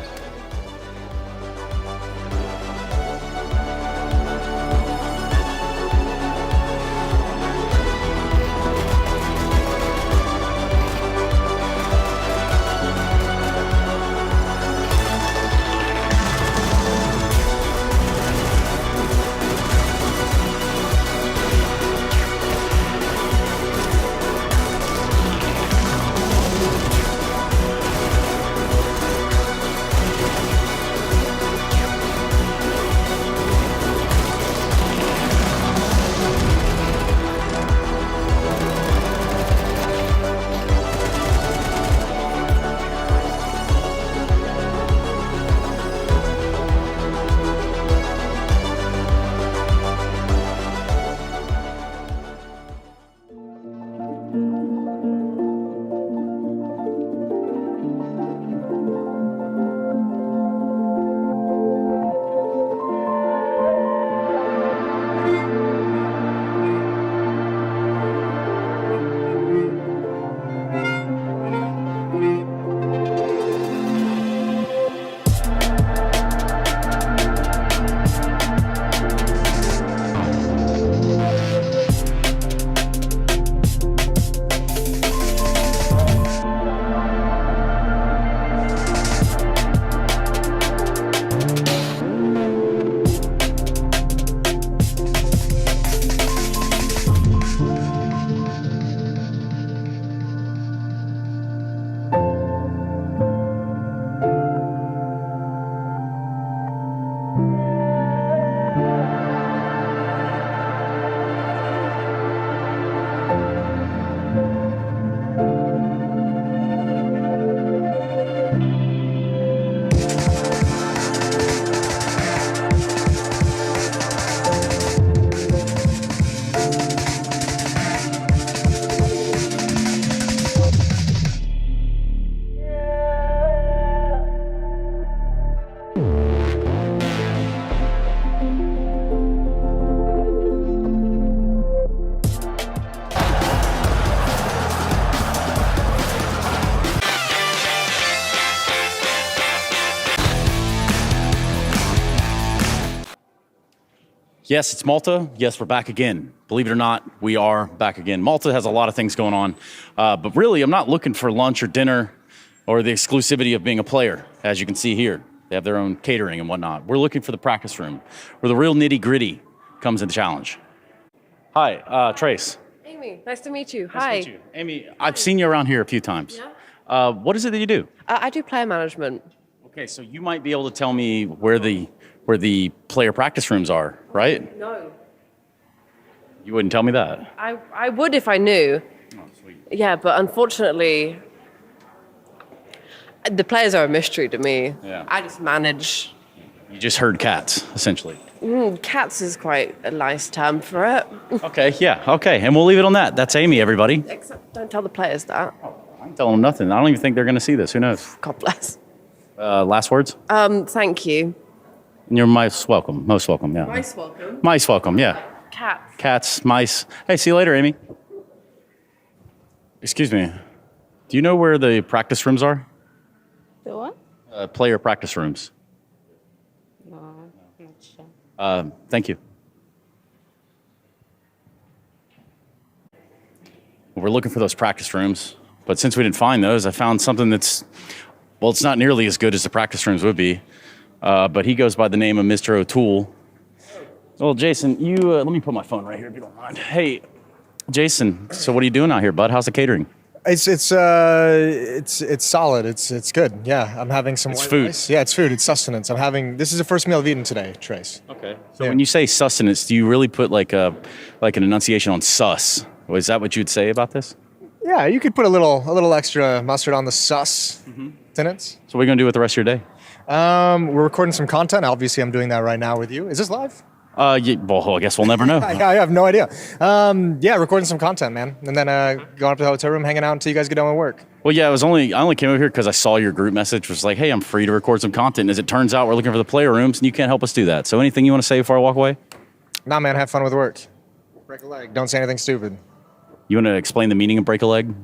Speaker 9: Yes, it's Malta. Yes, we're back again. Believe it or not, we are back again. Malta has a lot of things going on, but really, I'm not looking for lunch or dinner or the exclusivity of being a player. As you can see here, they have their own catering and whatnot. We're looking for the practice room, where the real nitty-gritty comes in the challenge. Hi, Trace.
Speaker 1: Amy, nice to meet you.
Speaker 9: Nice
Speaker 1: Hi.
Speaker 9: to meet you. Amy, I've seen you around here a few times.
Speaker 1: Yeah.
Speaker 9: What is it that you do?
Speaker 1: I do player management.
Speaker 9: Okay, so you might be able to tell me where the player practice rooms are, right?
Speaker 1: No.
Speaker 9: You wouldn't tell me that.
Speaker 1: I would if I knew.
Speaker 9: Oh, sweet.
Speaker 1: Yeah, but unfortunately, the players are a mystery to me.
Speaker 9: Yeah.
Speaker 1: I just manage.
Speaker 9: You just herd cats, essentially.
Speaker 1: Cats is quite a nice term for it.
Speaker 9: Okay, yeah, okay. And we'll leave it on that. That's Amy, everybody.
Speaker 1: Except don't tell the players that.
Speaker 9: I'm telling them nothing. I don't even think they're going to see this. Who knows?
Speaker 1: God bless.
Speaker 9: Last words?
Speaker 1: Thank you.
Speaker 9: You're most welcome. Most welcome, yeah.
Speaker 1: Mice welcome.
Speaker 9: Mice welcome, yeah.
Speaker 1: Cats.
Speaker 9: Cats, mice. Hey, see you later, Amy. Excuse me. Do you know where the practice rooms are?
Speaker 17: The what?
Speaker 9: Player practice rooms.
Speaker 17: No, I'm not sure.
Speaker 9: Thank you. We're looking for those practice rooms, but since we didn't find those, I found something that's, well, it's not nearly as good as the practice rooms would be, but he goes by the name of Mr. O'Toole. Well, Jason, you, let me put my phone right here if you don't mind. Hey, Jason, so what are you doing out here, bud? How's the catering?
Speaker 18: It's solid. It's good. Yeah, I'm having some.
Speaker 9: It's
Speaker 18: white
Speaker 9: food.
Speaker 18: rice. Yeah, it's food. It's sustenance. I'm having. This is the first meal I've eaten today, Trace.
Speaker 9: Okay. So when you say sustenance, do you really put like an enunciation on sus? Is that what you'd say about this?
Speaker 18: Yeah, you could put a little extra mustard on the sustenance.
Speaker 9: So what are you gonna do with the rest of your day?
Speaker 18: We're recording some content. Obviously, I'm doing that right now with you. Is this live?
Speaker 9: Yeah, well, I guess we'll never know.
Speaker 18: I have no idea. Yeah, recording some content, man, and then going up to the hotel room, hanging out until you guys get done with work.
Speaker 9: Well, yeah, I only came over here because I saw your group message was like, hey, I'm free to record some content. And as it turns out, we're looking for the player rooms, and you can't help us do that. So anything you want to say before I walk away?
Speaker 18: Nah, man, have fun with work. Break a leg. Don't say anything stupid.
Speaker 9: You want to explain the meaning of break a leg?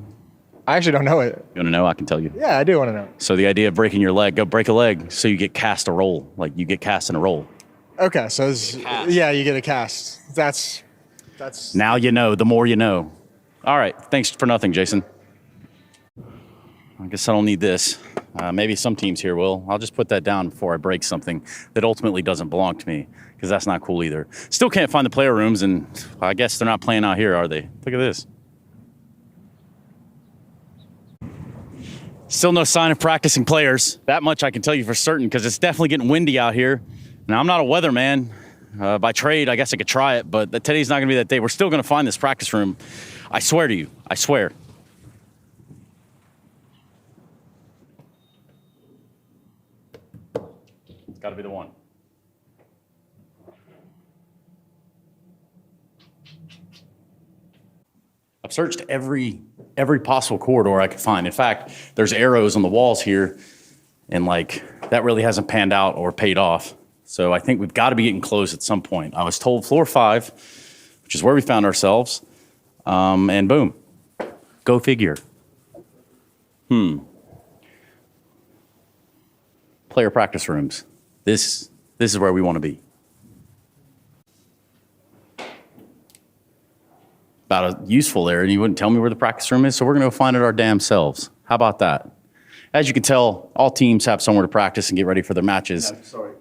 Speaker 18: I actually don't know it.
Speaker 9: You want to know? I can tell you.
Speaker 18: Yeah, I do want to know.
Speaker 9: So the idea of breaking your leg, go break a leg so you get cast a roll. Like you get cast in a roll.
Speaker 18: Okay, so yeah, you get a cast. That's.
Speaker 9: Now you know. The more you know. All right. Thanks for nothing, Jason. I guess I don't need this. Maybe some teams here will. I'll just put that down before I break something that ultimately doesn't belong to me, because that's not cool either. Still can't find the player rooms, and I guess they're not playing out here, are they? Look at this. Still no sign of practicing players. That much I can tell you for certain, because it's definitely getting windy out here. Now, I'm not a weatherman. By trade, I guess I could try it, but today's not going to be that day. We're still going to find this practice room. I swear to you. I swear. It's got to be the one. I've searched every possible corridor I could find. In fact, there's arrows on the walls here, and like that really hasn't panned out or paid off. So I think we've got to be getting close at some point. I was told floor 5, which is where we found ourselves, and boom, go figure. Player practice rooms. This is where we want to be. About useful there, and you wouldn't tell me where the practice room is, so we're going to go find it our damn selves. How about that? As you can tell, all teams have somewhere to practice and get ready for their matches.
Speaker 21: I'm sorry.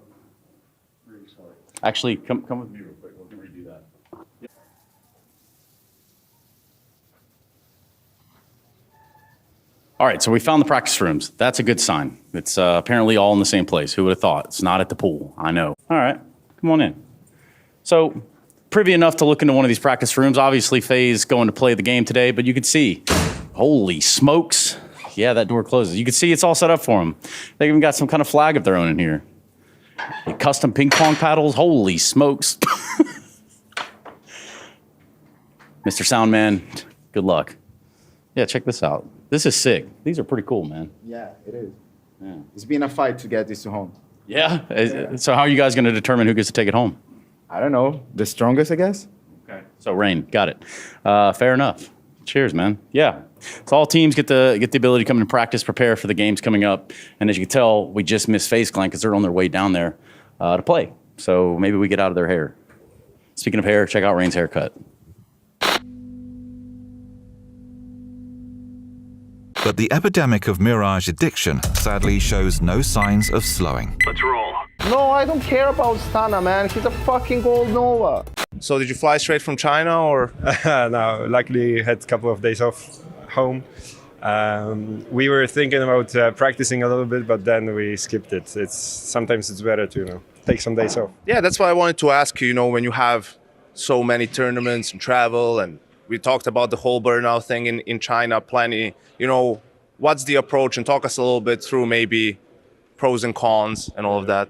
Speaker 21: Really sorry.
Speaker 9: Actually, come with me real quick. We're going to redo that. All right, so we found the practice rooms. That's a good sign. It's apparently all in the same place. Who would have thought? It's not at the pool. I know. All right, come on in. So, privy enough to look into one of these practice rooms. Obviously, FaZe going to play the game today, but you can see, holy smokes. Yeah, that door closes. You can see it's all set up for them. They even got some kind of flag of their own in here. Custom ping pong paddles. Holy smokes. Mr. Soundman, good luck. Yeah, check this out. This is sick. These are pretty cool, man.
Speaker 23: Yeah, it is.
Speaker 9: Yeah.
Speaker 23: It's been a fight to get this to home.
Speaker 9: Yeah? So how are you guys going to determine who gets to take it home?
Speaker 23: I don't know. The strongest, I guess.
Speaker 9: Okay. So Rain, got it. Fair enough. Cheers, man. Yeah. So all teams get the ability to come and practice, prepare for the games coming up. And as you can tell, we just missed FaZe Clan because they're on their way down there to play. So maybe we get out of their hair. Speaking of hair, check out Rain's haircut.
Speaker 25: But the epidemic of Mirage addiction sadly shows no signs of slowing.
Speaker 23: Let's roll. No, I don't care about Stana, man. He's a fucking gold Nova.
Speaker 3: So did you fly straight from China or?
Speaker 18: No, luckily had a couple of days off home.
Speaker 8: We were thinking about practicing a little bit, but then we skipped it. Sometimes it's better to take some days off.
Speaker 3: Yeah, that's why I wanted to ask you. When you have so many tournaments and travel, and we talked about the whole burnout thing in China plenty. What's the approach? And talk us a little bit through maybe pros and cons and all of that.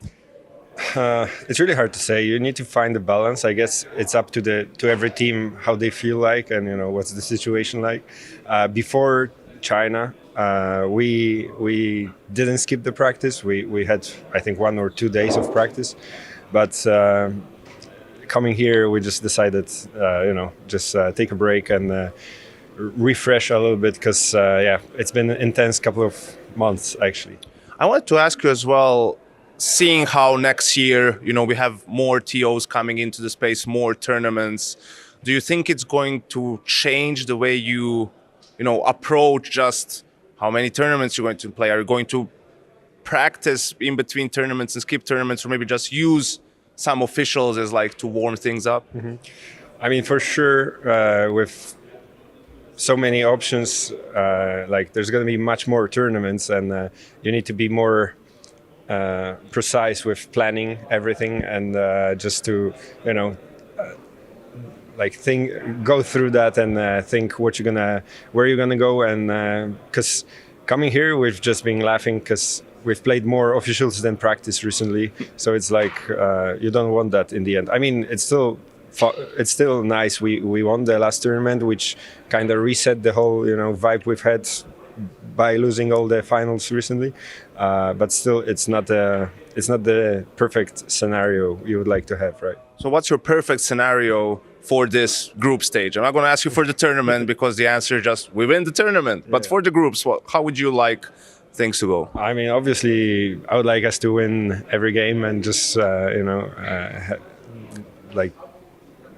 Speaker 8: It's really hard to say. You need to find a balance. I guess it's up to every team how they feel like, and what's the situation like. Before China, we didn't skip the practice. We had, I think, 1 or 2 days of practice, but coming here, we just decided, just take a break and refresh a little bit because, it's been an intense couple of months actually.
Speaker 3: I wanted to ask you as well, seeing how next year, we have more TOs coming into the space, more tournaments. Do you think it's going to change the way you approach just how many tournaments you're going to play? Are you going to practice in between tournaments and skip tournaments, or maybe just use some officials as to warm things up?
Speaker 8: Mm-hmm. I mean, for sure, with so many options, there's going to be much more tournaments, and you need to be more precise with planning everything, and just to go through that and think where you're gonna go, and because coming here we've just been laughing because we've played more officials than practice recently, so it's you don't want that in the end. I mean, it's still nice. We won the last tournament, which kind of reset the whole vibe we've had by losing all the finals recently, but still it's not the perfect scenario you would like to have, right?
Speaker 3: So what's your perfect scenario for this group stage? I'm not going to ask you for the tournament because the answer is just we win the tournament. But for the groups, how would you like things to go?
Speaker 8: I mean, obviously, I would like us to win every game and just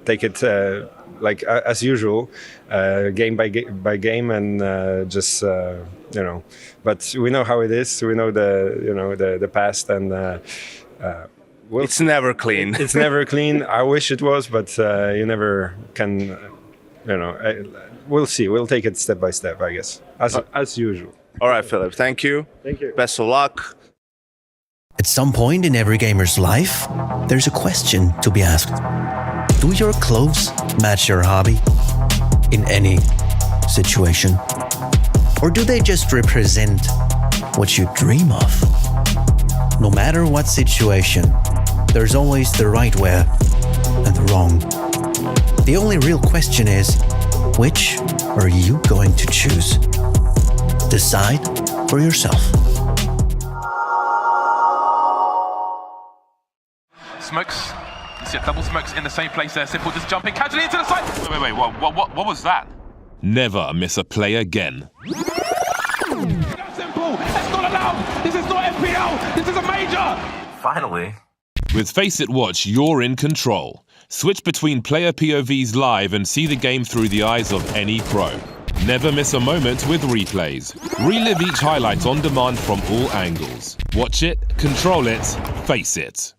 Speaker 8: take it as usual, game by game, and just But we know how it is. We know the past, and
Speaker 3: it's never clean.
Speaker 8: It's never clean. I wish it was, but you never can. We'll see. We'll take it step by step, I guess, as usual.
Speaker 3: All right, Philip. Thank you.
Speaker 8: Thank you.
Speaker 3: Best of luck.
Speaker 5: At some point in every gamer's life, there's a question to be asked. Do your clothes match your hobby in any situation? Or do they just represent what you dream of? No matter what situation, there's always the right wear and the wrong. The only real question is, which are you going to choose? Decide for yourself.
Speaker 11: Smokes. You see a double smokes in the same place there. Simple just jumping casually into the side. Wait. What was that?
Speaker 15: Never miss a play again.
Speaker 11: Simple. That's not allowed. This is not FPL. This is a major.
Speaker 15: Finally. With Faceit Watch, you're in control. Switch between player POVs live and see the game through the eyes of any pro. Never miss a moment with replays. Relive each highlight on demand from all angles. Watch it, control it, face it.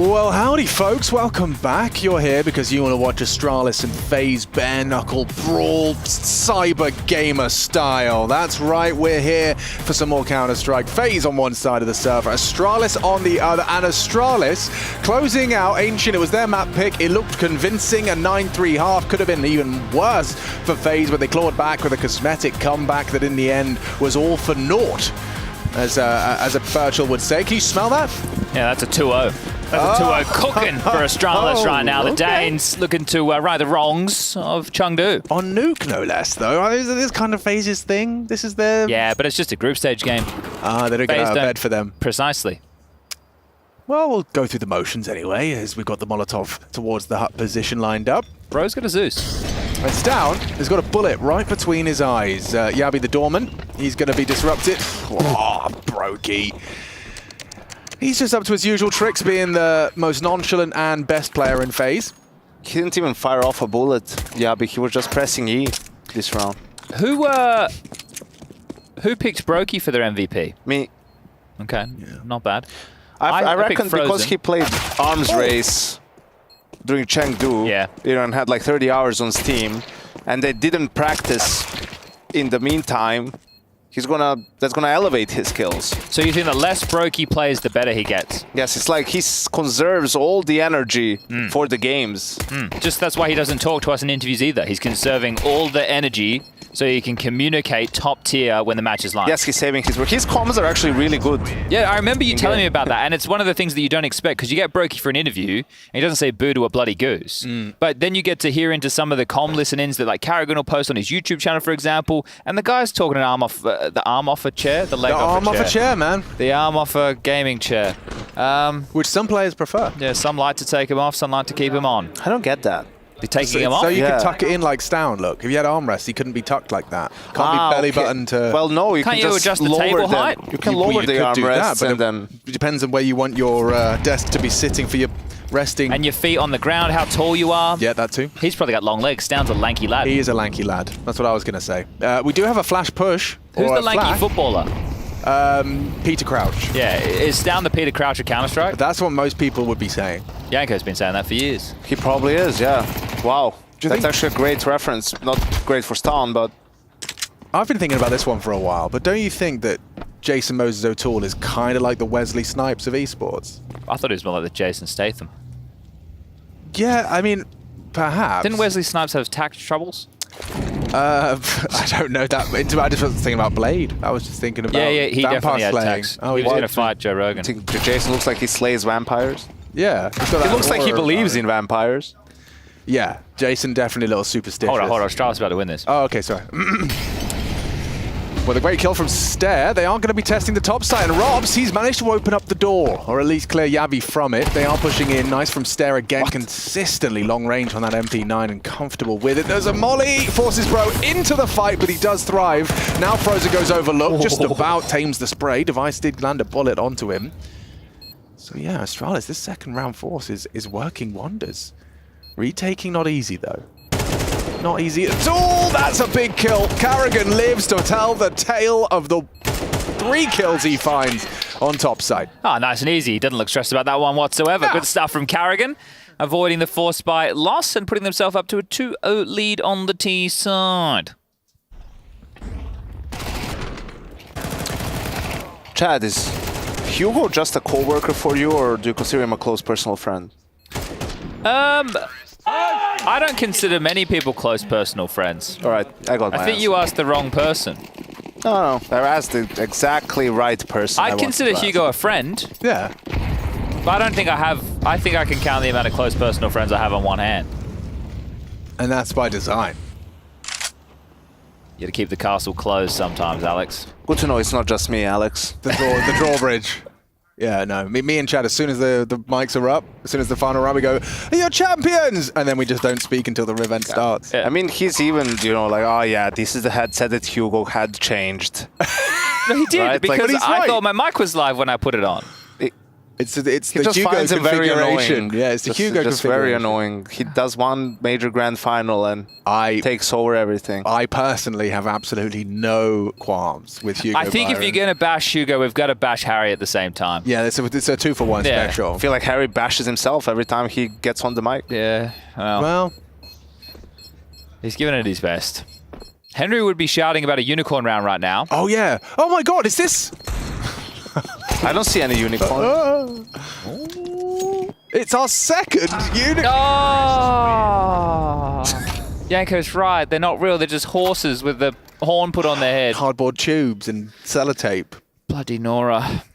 Speaker 24: Well, howdy, folks. Welcome back. You're here because you want to watch Astralis and FaZe bare-knuckle brawl cyber gamer style. That's right, we're here for some more Counter-Strike. FaZe on one side of the server, Astralis on the other, and Astralis closing out Ancient. It was their map pick. It looked convincing. A 9-3 half could have been even worse for FaZe, but they clawed back with a cosmetic comeback that in the end was all for naught, as a Birchall would say. Can you smell that?
Speaker 2: Yeah, that's a 2-0. That's a 2-0 cooking for Astralis right now. The Danes looking to right the wrongs of Chengdu.
Speaker 24: On Nuke, no less, though. Is this kind of FaZe's thing? This is their...
Speaker 2: Yeah, but it's just a group stage game.
Speaker 24: They don't get out of bed for them.
Speaker 2: Precisely.
Speaker 24: Well, we'll go through the motions anyway, as we've got the Molotov towards the hut position lined up.
Speaker 2: Bro's got a Zeus.
Speaker 24: It's down. He's got a bullet right between his eyes. Yabi the Doorman, he's going to be disrupted. Oh, Brokey. He's just up to his usual tricks, being the most nonchalant and best player in FaZe.
Speaker 13: He didn't even fire off a bullet, Yabi. He was just pressing E this round.
Speaker 2: Who picked Brokey for their MVP?
Speaker 13: Me.
Speaker 2: Okay, not bad.
Speaker 13: I reckon because he played Arms Race during Chengdu, and had like 30 hours on Steam, and they didn't practice in the meantime, that's gonna elevate his skills.
Speaker 2: So you think the less Brokey plays, the better he gets?
Speaker 13: Yes, it's like he conserves all the energy for the games.
Speaker 2: Just that's why he doesn't talk to us in interviews either. He's conserving all the energy so he can communicate top tier when the match is live.
Speaker 13: Yes, he's saving his work. His comms are actually really good.
Speaker 2: Yeah, I remember you telling me about that, and it's one of the things that you don't expect, because you get Brokey for an interview, and he doesn't say boo to a bloody goose. But then you get to hear into some of the comm listen-ins that like Carrigan will post on his YouTube channel, for example, and the guy's talking an arm off the arm off a chair, the leg off a chair.
Speaker 24: The arm off a chair, man.
Speaker 2: The arm off a gaming chair.
Speaker 24: Which some players prefer.
Speaker 2: Yeah, some like to take him off, some like to keep him on.
Speaker 13: I don't get that.
Speaker 2: You're taking him off?
Speaker 24: So you can tuck it in like Stown, look. If you had armrests, he couldn't be tucked like that. Can't be belly button to...
Speaker 13: Well, no, you
Speaker 2: Can't
Speaker 13: can
Speaker 2: you
Speaker 13: just
Speaker 2: adjust the
Speaker 13: lower
Speaker 2: table
Speaker 13: them.
Speaker 2: height?
Speaker 13: You can lower the armrests and then...
Speaker 24: It depends on where you want your desk to be sitting for your resting.
Speaker 2: And your feet on the ground, how tall you are.
Speaker 24: Yeah, that too.
Speaker 2: He's probably got long legs. Stown's a lanky lad.
Speaker 24: He is a lanky lad. That's what I was going to say. We do have a flash push.
Speaker 2: Who's the lanky footballer?
Speaker 24: Peter Crouch.
Speaker 2: Yeah, is Stown the Peter Crouch of Counter-Strike?
Speaker 24: That's what most people would be saying.
Speaker 2: Yanko's been saying that for years.
Speaker 13: He probably is, yeah. Wow. That's actually a great reference. Not great for Stown, but...
Speaker 24: I've been thinking about this one for a while, but don't you think that Jason Moses O'Toole is kind of like the Wesley Snipes of esports?
Speaker 2: I thought he was more like the Jason Statham.
Speaker 24: Yeah, I mean, perhaps.
Speaker 2: Didn't Wesley Snipes have tax troubles?
Speaker 24: I don't know that. I just wasn't thinking about Blade. I was just thinking about
Speaker 2: he definitely had tax.
Speaker 24: Oh,
Speaker 2: he was going to fight Joe Rogan.
Speaker 13: I think Jason looks like he slays vampires.
Speaker 24: Yeah.
Speaker 13: He looks like he believes in vampires.
Speaker 24: Yeah, Jason definitely a little superstitious.
Speaker 2: Hold on. Astralis about to win this.
Speaker 24: Oh, okay, sorry. Well, the great kill from Stair. They aren't going to be testing the top side. And Robs, he's managed to open up the door, or at least clear Yabi from it. They are pushing in. Nice from Stair again. Consistently long range on that MP9 and comfortable with it. There's a molly. Forces Bro into the fight, but he does thrive. Now Frozen goes overlooked. Just about tames the spray. Device did land a bullet onto him. So yeah, Astralis, this second round force is working wonders. Retaking not easy, though. Not easy at all. That's a big kill. Carrigan lives to tell the tale of the 3 kills he finds on top side.
Speaker 2: Oh, nice and easy. He doesn't look stressed about that one whatsoever. Good stuff from Carrigan. Avoiding the force by loss and putting themselves up to a 2-0 lead on the T side.
Speaker 13: Chad, is Hugo just a co-worker for you, or do you consider him a close personal friend?
Speaker 2: I don't consider many people close personal friends.
Speaker 13: All right, I got my
Speaker 2: I think
Speaker 13: answer.
Speaker 2: you asked the wrong person.
Speaker 13: No, I asked the exactly right person.
Speaker 2: I consider Hugo a friend.
Speaker 24: Yeah.
Speaker 2: But I don't think I have... I think I can count the amount of close personal friends I have on one hand.
Speaker 24: And that's by design.
Speaker 2: You gotta keep the castle closed sometimes, Alex.
Speaker 13: Good to know it's not just me, Alex.
Speaker 24: The drawbridge. Yeah, no. Me and Chad, as soon as the mics are up, as soon as the final round, we go, "You're champions!" And then we just don't speak until the event starts.
Speaker 13: I mean, he's even, like, oh yeah, this is the headset that Hugo had changed.
Speaker 2: No, he did,
Speaker 13: right?
Speaker 2: because
Speaker 13: like,
Speaker 2: I thought my mic was live when I put it on.
Speaker 24: It's
Speaker 3: He
Speaker 24: the
Speaker 3: just
Speaker 24: Hugo
Speaker 3: finds him very
Speaker 24: configuration.
Speaker 3: annoying.
Speaker 24: Yeah, it's the Hugo
Speaker 3: just
Speaker 24: configuration.
Speaker 3: very annoying. He does one major grand final and takes over everything.
Speaker 24: I personally have absolutely no qualms with Hugo.
Speaker 2: I think if you're going to bash Hugo, we've got to bash Harry at the same time.
Speaker 24: Yeah, it's a 2-for-1 special.
Speaker 3: I feel like Harry bashes himself every time he gets on the mic.
Speaker 2: Yeah,
Speaker 24: well,
Speaker 2: he's giving it his best. Henry would be shouting about a unicorn round right now.
Speaker 24: Oh, yeah. Oh, my God, is this...
Speaker 3: I don't see any unicorn.
Speaker 24: It's our second unicorn.
Speaker 2: Oh! Yanko's right. They're not real. They're just horses with the horn put on their head.
Speaker 24: Cardboard tubes and sellotape.
Speaker 2: Bloody Nora.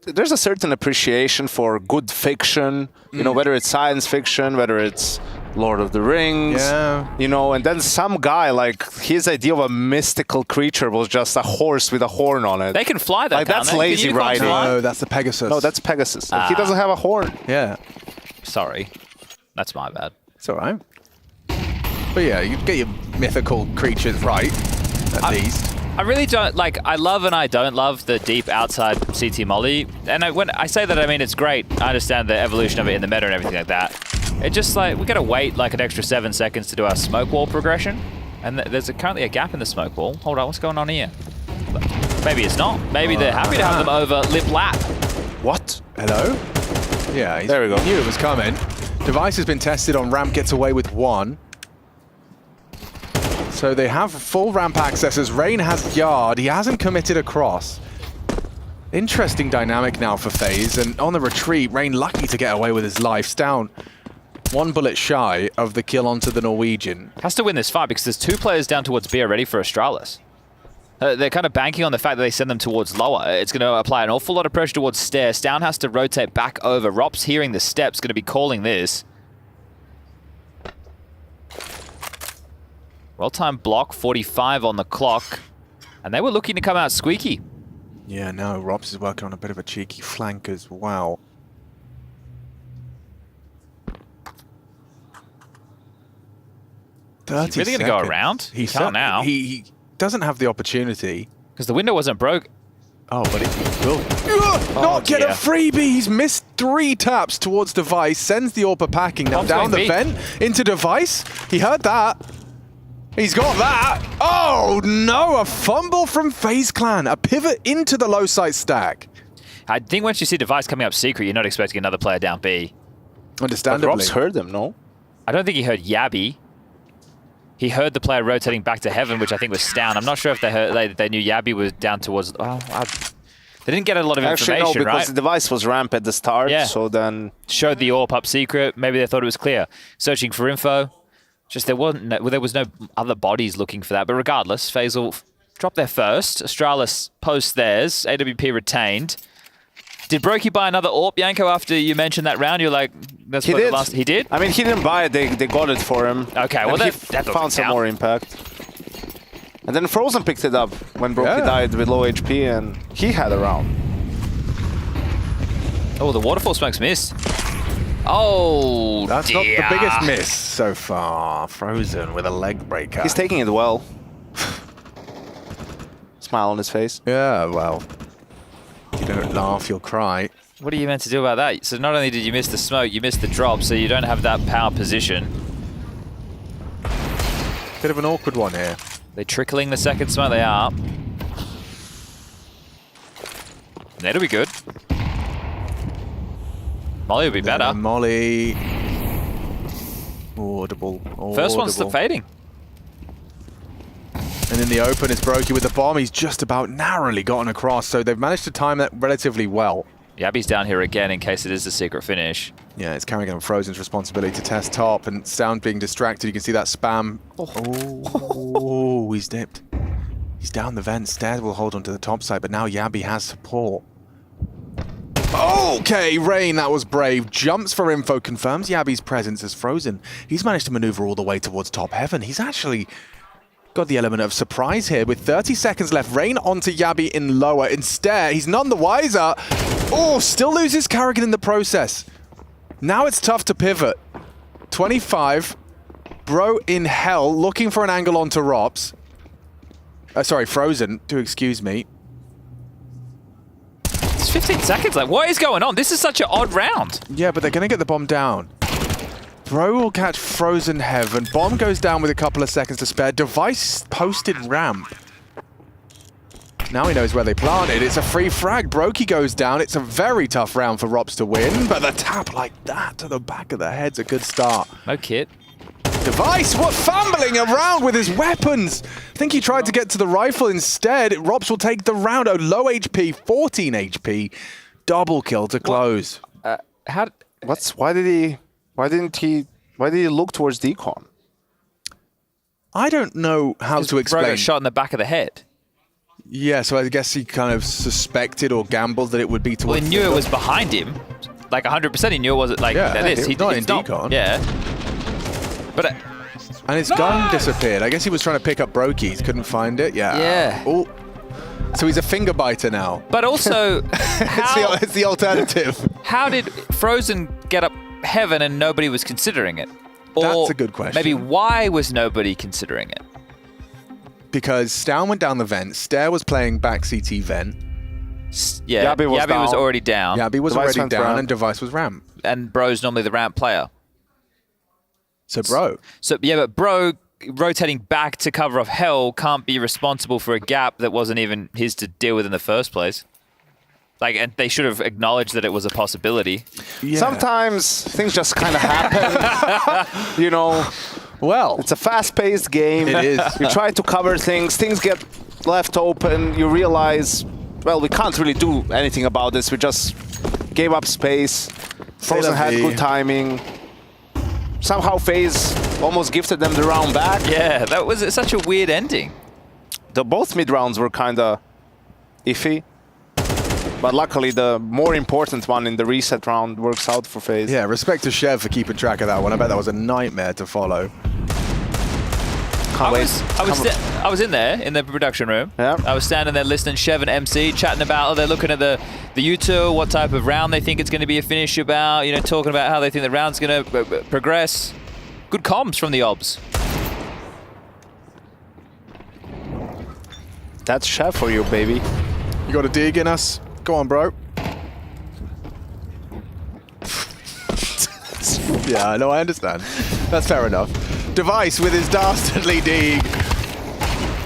Speaker 3: There's a certain appreciation for good fiction. You know, whether it's science fiction, whether it's Lord of the Rings.
Speaker 24: Yeah.
Speaker 3: You know, and then some guy, like, his idea of a mystical creature was just a horse with a horn on it.
Speaker 2: They can fly that.
Speaker 3: Like, that's lazy writing.
Speaker 24: No, that's the Pegasus.
Speaker 3: No, that's Pegasus. He doesn't have a horn.
Speaker 24: Yeah.
Speaker 2: Sorry. That's my bad.
Speaker 24: It's all right. But yeah, you get your mythical creatures right, at least.
Speaker 2: I really don't, like, I love and I don't love the deep outside CT molly. And when I say that, I mean, it's great. I understand the evolution of it in the meta and everything like that. It just, like, we gotta wait, like, an extra 7 seconds to do our smoke wall progression. And there's currently a gap in the smoke wall. Hold on, what's going on here? Maybe it's not. Maybe they're happy to have them over lip lap.
Speaker 3: What?
Speaker 24: Hello? Yeah,
Speaker 3: there we go.
Speaker 24: Knew it was coming. Device has been tested on ramp, gets away with 1. So they have full ramp access as Rain has yard. He hasn't committed across. Interesting dynamic now for FaZe, and on the retreat, Rain lucky to get away with his life. Down 1 bullet shy of the kill onto the Norwegian.
Speaker 2: Has to win this fight because there's 2 players down towards B already for Astralis. They're kind of banking on the fact that they send them towards lower. It's going to apply an awful lot of pressure towards stair. Stown has to rotate back over. Rop's hearing the steps, going to be calling this. Well-timed block, 45 on the clock. And they were looking to come out squeaky.
Speaker 24: Yeah, no, Robs is working on a bit of a cheeky flank as well.
Speaker 2: Is he really going to go around? He can't now.
Speaker 24: He doesn't have the opportunity.
Speaker 2: Because the window wasn't broke.
Speaker 24: Oh, but he will not get a freebie. He's missed 3 taps towards Device. Sends the AWP packing. Now down the vent into Device. He heard that. He's got that. Oh, no. A fumble from FaZe Clan. A pivot into the low side stack.
Speaker 2: I think once you see Device coming up secret, you're not expecting another player down B.
Speaker 24: Understandably.
Speaker 3: But Rob's heard them, no?
Speaker 2: I don't think he heard Yabby. He heard the player rotating back to Heaven, which I think was Stown. I'm not sure if they knew Yabby was down towards... Well, they didn't get a lot of information,
Speaker 3: Actually, no, because
Speaker 2: right?
Speaker 3: the Device was ramp at the start, so then...
Speaker 2: Showed the AWP up secret. Maybe they thought it was clear. Searching for info. Just there was no other bodies looking for that. But regardless, FaZe will drop their first. Astralis post theirs. AWP retained. Did Brokey buy another AWP, Yanko, after you mentioned that round? You're like, that's
Speaker 3: he
Speaker 2: what
Speaker 3: did.
Speaker 2: the last... He did?
Speaker 3: I mean, he didn't buy it. They got it for him.
Speaker 2: Okay, well,
Speaker 3: he
Speaker 2: that
Speaker 3: found some more impact. And then Frozen picked it up when Brokey died with low HP, and he had a round.
Speaker 2: Oh, the waterfall smoke's missed. Oh,
Speaker 24: That's not the biggest miss so far. Frozen with a leg breaker.
Speaker 3: He's taking it well. Smile on his face.
Speaker 24: Yeah, well, you don't laugh, you'll cry.
Speaker 2: What are you meant to do about that? So not only did you miss the smoke, you missed the drop, so you don't have that power position.
Speaker 24: Bit of an awkward one here.
Speaker 2: They're trickling the second smoke, they are. That'll be good. Molly will be better.
Speaker 24: Molly. Audible.
Speaker 2: First one's still fading.
Speaker 24: And in the open, it's Brokey with the bomb. He's just about narrowly gotten across, so they've managed to time that relatively well.
Speaker 2: Yabby's down here again in case it is a secret finish.
Speaker 24: Yeah, it's carrying on Frozen's responsibility to test top, and Stound being distracted. You can see that spam. Oh, he's dipped. He's down the vent. Stairs will hold onto the top side, but now Yabby has support. Okay, Rain, that was brave. Jumps for info, confirms Yabby's presence as Frozen. He's managed to maneuver all the way towards top heaven. He's actually got the element of surprise here with 30 seconds left. Rain onto Yabby in lower. Instead, he's none the wiser. Oh, still loses Karrigan in the process. Now it's tough to pivot. 25. Bro in hell, looking for an angle onto Rops. Sorry, Frozen. Do excuse me.
Speaker 2: Just 15 seconds. Like, what is going on? This is such an odd round.
Speaker 24: Yeah, but they're going to get the bomb down. Bro will catch Frozen Heaven. Bomb goes down with a couple of seconds to spare. Device posted ramp. Now he knows where they planted. It's a free frag. Brokey goes down. It's a very tough round for Rops to win, but the tap like that to the back of the head's a good start.
Speaker 2: No kit.
Speaker 24: Device, what fumbling around with his weapons. I think he tried to get to the rifle instead. Rops will take the round. Oh, low HP, 14 HP. Double kill to close.
Speaker 3: Why didn't he look towards decon?
Speaker 24: I don't know how to explain.
Speaker 2: Bro got shot in the back of the head.
Speaker 24: Yeah, so I guess he kind of suspected or gambled that it would be towards.
Speaker 2: Well, he knew it was behind him. Like 100% he knew it wasn't like this.
Speaker 24: He's not in decon.
Speaker 2: Yeah. But
Speaker 24: and his gun disappeared. I guess he was trying to pick up Brokey's, couldn't find it. Yeah.
Speaker 2: Yeah.
Speaker 24: Oh. So he's a finger biter now.
Speaker 2: But also,
Speaker 24: it's the alternative.
Speaker 2: How did Frozen get up heaven and nobody was considering it? Or
Speaker 24: that's a good question.
Speaker 2: Maybe why was nobody considering it?
Speaker 24: Because Stown went down the vent. Stair was playing back CT vent.
Speaker 2: Yeah, Yabi was already down.
Speaker 24: Yabi was
Speaker 2: Device
Speaker 24: already down,
Speaker 2: ramp.
Speaker 24: and Device was ramp.
Speaker 2: And Bro's normally the ramp player.
Speaker 24: So Bro.
Speaker 2: So yeah, but Bro rotating back to cover off Hell can't be responsible for a gap that wasn't even his to deal with in the first place. Like, and they should have acknowledged that it was a possibility.
Speaker 3: Yeah. Sometimes things just kind of happen, you know.
Speaker 24: Well,
Speaker 3: it's a fast-paced game.
Speaker 24: It is.
Speaker 3: You try to cover things get left open. You realize, well, we can't really do anything about this. We just gave up space. Frozen had good timing. Somehow FaZe almost gifted them the round back.
Speaker 2: Yeah, that was such a weird ending.
Speaker 3: Both mid rounds were kind of iffy. But luckily, the more important one in the reset round works out for FaZe.
Speaker 24: Yeah, respect to Chev for keeping track of that one. I bet that was a nightmare to follow.
Speaker 2: I was in there, in the production room.
Speaker 3: Yeah.
Speaker 2: I was standing there listening to Chev and MC chatting about, they're looking at the U2, what type of round they think it's going to be a finish about, you know, talking about how they think the round's going to progress. Good comms from the Obs.
Speaker 3: That's Chev for you, baby.
Speaker 24: You got a dig in us? Go on, bro. Yeah, no, I understand. That's fair enough. Device with his dastardly dig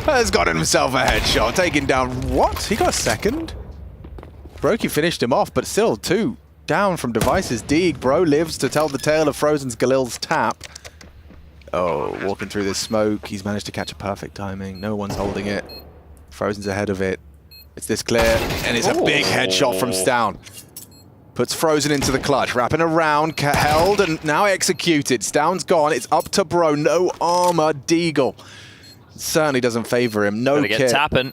Speaker 24: has got himself a headshot, taking down what? He got a second? Brokey finished him off, but still 2 down from Device's dig. Bro lives to tell the tale of Frozen's Galil's tap. Oh, walking through this smoke. He's managed to catch a perfect timing. No one's holding it. Frozen's ahead of it. It's this clear, and it's a big headshot from Stown. Puts Frozen into the clutch, wrapping around, held, and now executed. Stown's gone, it's up to Bro, no armor, Deagle. Certainly doesn't favor him, no kit.
Speaker 2: Get tapping.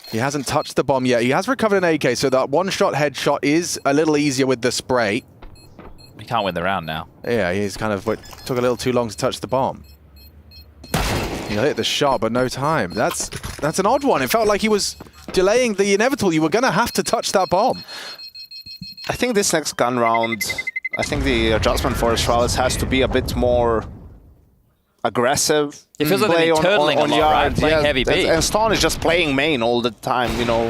Speaker 24: He hasn't touched the bomb yet. He has recovered an AK, so that one-shot headshot is a little easier with the spray.
Speaker 2: He can't win the round now.
Speaker 24: Yeah, he's kind of took a little too long to touch the bomb. He'll hit the shot, but no time. That's an odd one. It felt like he was delaying the inevitable. You were going to have to touch that bomb.
Speaker 3: I think this next gun round, I think the adjustment for Astralis has to be a bit more aggressive.
Speaker 2: It feels like they're turtling a lot, right? Playing heavy B.
Speaker 3: And Stone is just playing main all the time, you know.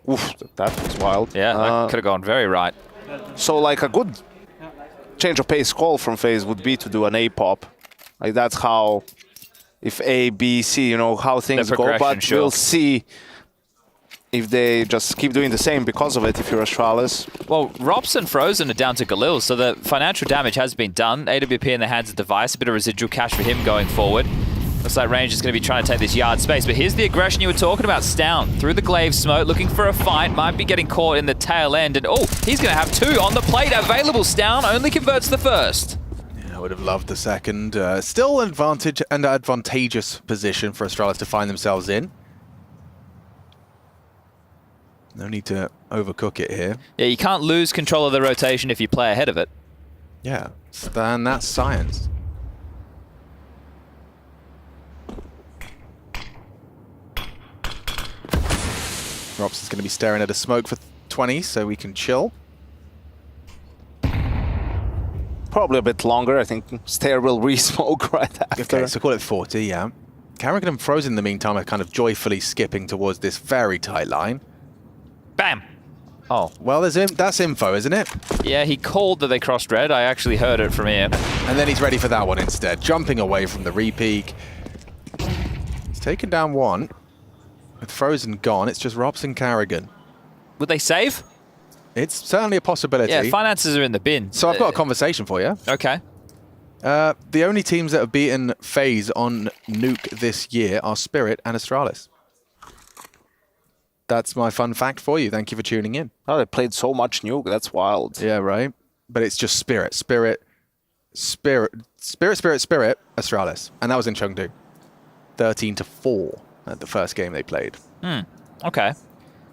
Speaker 3: Oof, that was wild.
Speaker 2: Yeah, that could have gone very right.
Speaker 3: So, like, a good change of pace call from FaZe would be to do an A pop. Like, that's how, if A, B, C, you know, how things go. But we'll see if they just keep doing the same because of it, if you're Astralis.
Speaker 2: Well, Rops and Frozen are down to Galil, so the financial damage has been done. AWP in the hands of Device, a bit of residual cash for him going forward. Looks like Range is going to be trying to take this yard space, but here's the aggression you were talking about. Stown through the glaive smoke, looking for a fight, might be getting caught in the tail end, and oh, he's going to have 2 on the plate available. Stown only converts the first.
Speaker 24: I would have loved the second. Still advantageous position for Astralis to find themselves in. No need to overcook it here.
Speaker 2: Yeah, you can't lose control of the rotation if you play ahead of it.
Speaker 24: Yeah, and that's science. Rops is going to be staring at a smoke for 20, so we can chill.
Speaker 3: Probably a bit longer. I think Stair will re-smoke right after.
Speaker 24: Okay, so call it 40, yeah. Carrigan and Frozen in the meantime are kind of joyfully skipping towards this very tight line.
Speaker 2: Bam! Oh.
Speaker 24: Well, that's info, isn't it?
Speaker 2: Yeah, he called that they crossed red. I actually heard it from here.
Speaker 24: And then he's ready for that one instead. Jumping away from the repeak. He's taken down one. With Frozen gone, it's just Robs and Carrigan.
Speaker 2: Would they save?
Speaker 24: It's certainly a possibility.
Speaker 2: Yeah, finances are in the bin.
Speaker 24: So I've got a conversation for you.
Speaker 2: Okay.
Speaker 24: The only teams that have beaten FaZe on Nuke this year are Spirit and Astralis. That's my fun fact for you. Thank you for tuning in.
Speaker 13: Oh, they played so much Nuke. That's wild.
Speaker 24: Yeah, right. But it's just Spirit, Astralis. And that was in Chengdu. 13-4 at the first game they played.
Speaker 2: Okay.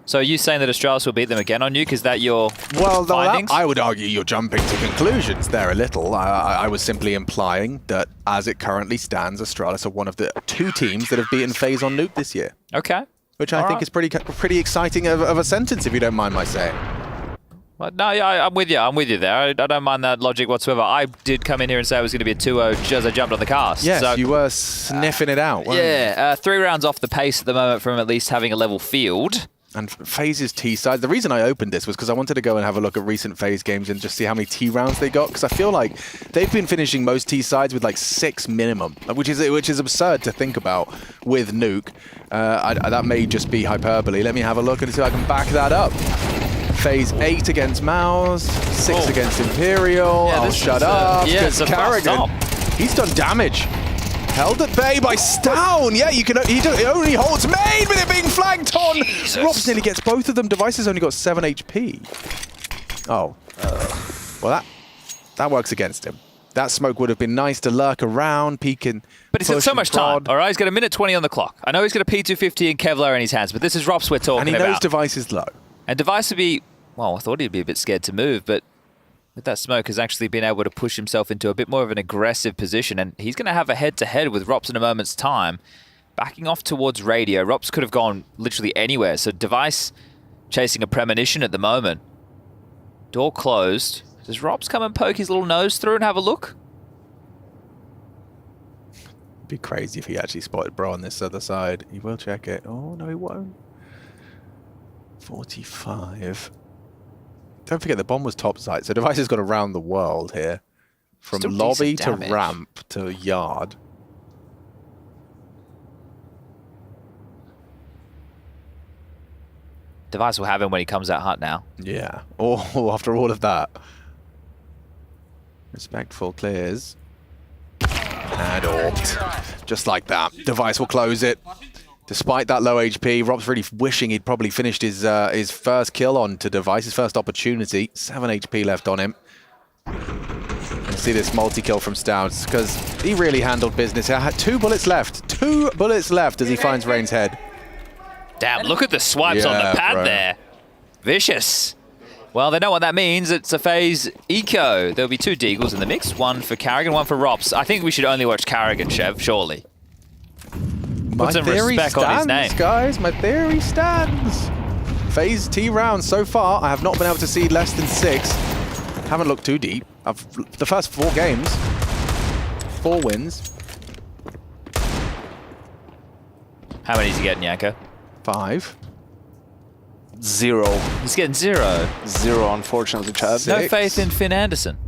Speaker 2: So are you saying that Astralis will beat them again on Nuke? Is that your findings?
Speaker 24: I would argue you're jumping to conclusions there a little. I was simply implying that as it currently stands, Astralis are one of the 2 teams that have beaten FaZe on Nuke this year.
Speaker 2: Okay.
Speaker 24: Which I think is pretty exciting of a sentence, if you don't mind my saying.
Speaker 2: Well, no, I'm with you. I'm with you there. I don't mind that logic whatsoever. I did come in here and say it was going to be a 2-0 as I jumped on the cast.
Speaker 24: Yes,
Speaker 2: so,
Speaker 24: you were sniffing it out, weren't you?
Speaker 2: 3 rounds off the pace at the moment from at least having a level field.
Speaker 24: And FaZe's T sides. The reason I opened this was because I wanted to go and have a look at recent FaZe games and just see how many T rounds they got. Because I feel like they've been finishing most T sides with like 6 minimum, which is absurd to think about with Nuke. That may just be hyperbole. Let me have a look and see if I can back that up. FaZe 8 against Mouse, 6 against Imperial.
Speaker 2: Yeah,
Speaker 24: I'll shut up.
Speaker 2: Yeah, it's a
Speaker 24: Carrigan, he's done damage. Held at bay by Stown. Yeah, he only holds main with it being flanked on. Robs nearly gets both of them. Device has only got 7 HP. Oh. Well, that works against him. That smoke would have been nice to lurk around, peeking.
Speaker 2: But he's had so much time, all right? He's got 1:20 on the clock. I know he's got a P250 and Kevlar in his hands, but this is Robs we're talking about.
Speaker 24: And he knows Device is low.
Speaker 2: And Device would be, well, I thought he'd be a bit scared to move, but with that smoke has actually been able to push himself into a bit more of an aggressive position, and he's going to have a head-to-head with Rops in a moment's time. Backing off towards Radio. Rops could have gone literally anywhere, so Device chasing a premonition at the moment. Door closed. Does Rops come and poke his little nose through and have a look?
Speaker 24: It'd be crazy if he actually spotted Bro on this other side. He will check it. Oh, no, he won't. 45. Don't forget the bomb was top side, so Device has got around the world here. From
Speaker 2: Still
Speaker 24: lobby
Speaker 2: decent
Speaker 24: to
Speaker 2: damage.
Speaker 24: ramp to yard.
Speaker 2: Device will have him when he comes out hot now.
Speaker 24: Yeah. Oh, after all of that. Respectful clears. And orped. Just like that. Device will close it. Despite that low HP, Rob's really wishing he'd probably finished his first kill on to Device, his first opportunity. 7 HP left on him. And see this multi-kill from Stouts, because he really handled business. He had 2 bullets left. 2 bullets left as he finds Rain's head.
Speaker 2: Damn, look at the swipes on the pad there. Vicious. Well, they know what that means. It's a FaZe eco. There'll be 2 Deagles in the mix. 1 for Carrigan, 1 for Rops. I think we should only watch Carrigan, Chev, surely.
Speaker 24: My
Speaker 2: Put some
Speaker 24: theory
Speaker 2: respect on his
Speaker 24: stands,
Speaker 2: name.
Speaker 24: guys. My theory stands. FaZe T rounds so far. I have not been able to see less than 6. Haven't looked too deep. The first 4 games, 4 wins.
Speaker 2: How many is he getting, Yanko?
Speaker 24: 5.
Speaker 13: 0.
Speaker 2: He's getting 0.
Speaker 13: 0, unfortunately, Chad.
Speaker 2: No faith in Finn Anderson.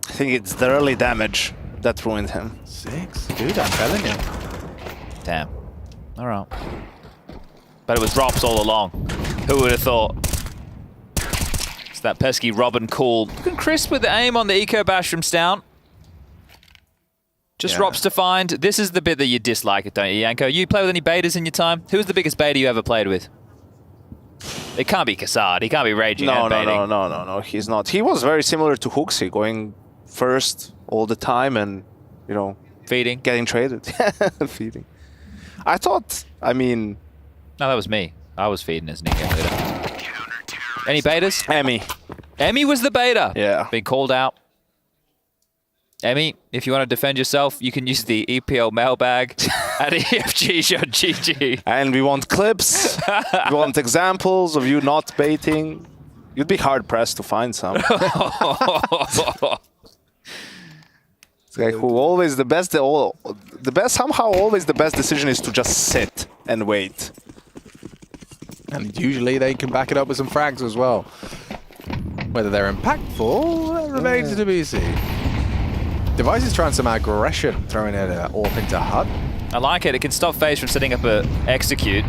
Speaker 13: I think it's the early damage that ruined him.
Speaker 24: 6? Dude, I'm telling you.
Speaker 2: Damn. All right. But it was Rops all along. Who would have thought? It's that pesky Robin call. Looking crisp with the aim on the eco bash from Stout. Just Rops to find. This is the bit that you dislike, don't you, Yanko? You play with any betas in your time? Who was the biggest beta you ever played with? It can't be Kassad. He can't be raging and baiting.
Speaker 13: No, he's not. He was very similar to Hooksy, going first all the time and, you know...
Speaker 2: Feeding.
Speaker 13: Getting traded. Feeding. I thought, I mean...
Speaker 2: No, that was me. I was feeding as Nico beta. Any betas?
Speaker 13: Emmy.
Speaker 2: Emmy was the beta.
Speaker 13: Yeah.
Speaker 2: Been called out. Emmy, if you want to defend yourself, you can use the EPL mailbag at EFG.GG.
Speaker 13: And we want clips. We want examples of you not baiting. You'd be hard-pressed to find some. It's like who always the best, somehow always the best decision is to just sit and wait.
Speaker 24: And usually they can back it up with some frags as well. Whether they're impactful remains to be seen. Device is trying some aggression, throwing it AWP into Hut.
Speaker 2: I like it. It can stop FaZe from setting up a execute.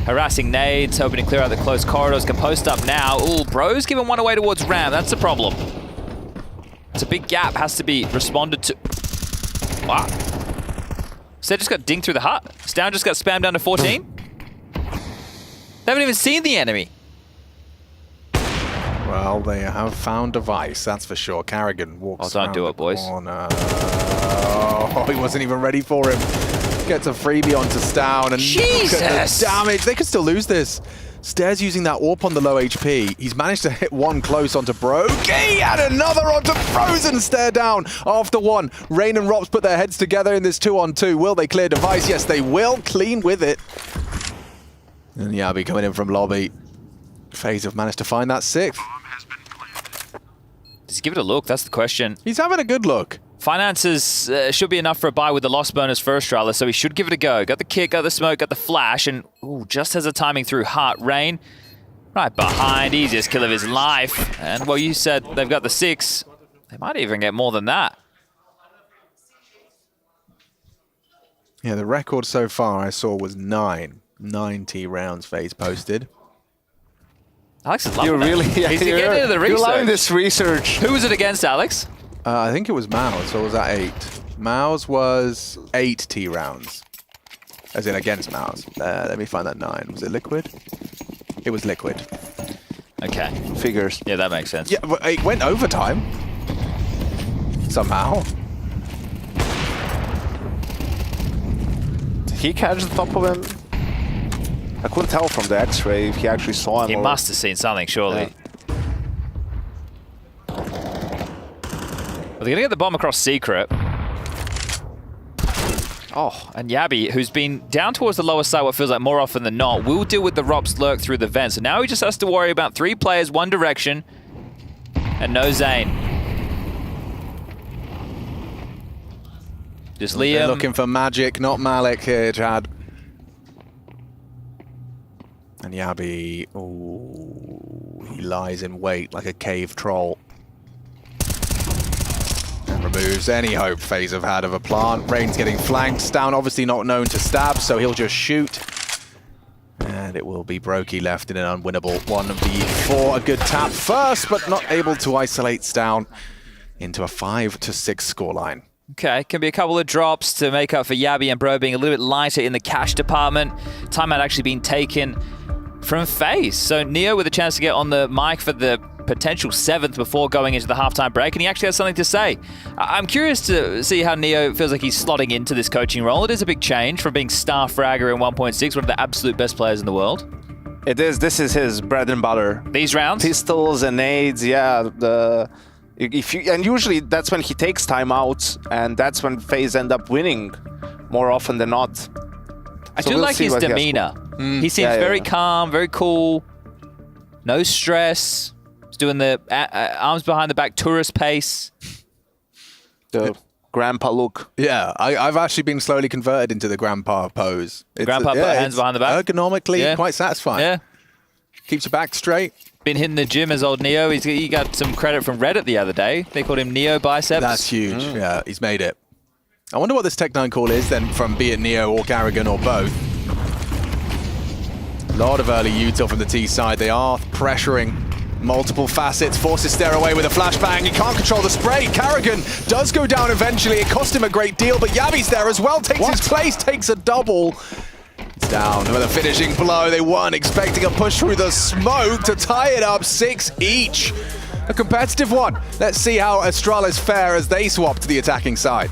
Speaker 2: Harassing nades, hoping to clear out the close corridors. Can post up now. Ooh, bro's giving one away towards Ram. That's the problem. It's a big gap. Has to be responded to. Wow. Seth just got dinged through the hut. Stown just got spammed down to 14. They haven't even seen the enemy.
Speaker 24: Well, they have found Device, that's for sure. Carrigan walks
Speaker 2: don't do it, boys.
Speaker 24: Oh, he wasn't even ready for him. Gets a freebie onto Stown, and
Speaker 2: Jesus!
Speaker 24: look at the damage. They could still lose this. Stairs using that AWP on the low HP. He's managed to hit one close onto Broky and another onto Frozen. Stare down after one. Rain and Rops put their heads together in this 2-on-2. Will they clear Device? Yes, they will. Clean with it. And Yabi coming in from lobby. FaZe have managed to find that 6th.
Speaker 2: Does he give it a look? That's the question.
Speaker 24: He's having a good look.
Speaker 2: Finances should be enough for a buy with the loss bonus for Astralis, so he should give it a go. Got the kick, got the smoke, got the flash, and ooh, just has a timing through Heart. Rain right behind, easiest kill of his life. And well, you said they've got the 6. They might even get more than that.
Speaker 24: Yeah, the record so far I saw was 9. 90 rounds FaZe posted.
Speaker 2: Alex is loving
Speaker 13: You're really,
Speaker 2: He's getting into the research.
Speaker 13: You're loving this research.
Speaker 2: Who was it against, Alex?
Speaker 24: I think it was Mao's, so it was at 8. Mao's was 8 T rounds. As in against Mao's. Let me find that 9. Was it Liquid? It was Liquid.
Speaker 2: Okay.
Speaker 13: Figures.
Speaker 2: Yeah, that makes sense.
Speaker 24: Yeah, but it went overtime. Somehow.
Speaker 13: Did he catch the top of him? I couldn't tell from the X-ray if he actually saw him.
Speaker 2: He must have seen something, surely.
Speaker 13: Yeah.
Speaker 2: Well, they're going to get the bomb across Secret. Oh, and Yabi, who's been down towards the lower side what feels like more often than not, will deal with the Rops lurk through the vent. So now he just has to worry about 3 players, one direction, and no Zane. Just Liam.
Speaker 24: They're looking for Magic, not Malik here, Chad. And Yabi, ooh, he lies in wait like a cave troll. And removes any hope FaZe have had of a plant. Rain's getting flanked. Stown obviously not known to stab, so he'll just shoot. And it will be Broky left in an unwinnable 1v4. A good tap first, but not able to isolate Stown into a 5-6 scoreline.
Speaker 2: Okay, can be a couple of drops to make up for Yabi and Bro being a little bit lighter in the cash department. Timeout actually being taken from FaZe. So Neo with a chance to get on the mic for the potential 7th before going into the halftime break, and he actually has something to say. I'm curious to see how Neo feels like he's slotting into this coaching role. It is a big change from being star fragger in 1.6, one of the absolute best players in the world.
Speaker 13: It is. This is his bread and butter.
Speaker 2: These rounds?
Speaker 13: Pistols and nades, yeah. And usually that's when he takes timeouts, and that's when FaZe end up winning more often than not.
Speaker 2: I do like his demeanor. He seems very calm, very cool, no stress. He's doing the arms behind the back tourist pace.
Speaker 13: The grandpa look.
Speaker 24: Yeah, I've actually been slowly converted into the grandpa pose.
Speaker 2: Grandpa put hands behind the back.
Speaker 24: Ergonomically, quite satisfying.
Speaker 2: Yeah.
Speaker 24: Keeps your back straight.
Speaker 2: Been hitting the gym as old Neo. He got some credit from Reddit the other day. They called him Neo Biceps.
Speaker 24: That's huge. Yeah, he's made it. I wonder what this Tech9 call is then from be it Neo or Carrigan or both. A lot of early util from the T side. They are pressuring multiple facets. Forces Stare away with a flashbang. He can't control the spray. Carrigan does go down eventually. It cost him a great deal, but Yabi's there as well. Takes his place, takes a double. It's down with a finishing blow. They weren't expecting a push through the smoke to tie it up 6 each. A competitive one. Let's see how Astralis fare as they swap to the attacking side.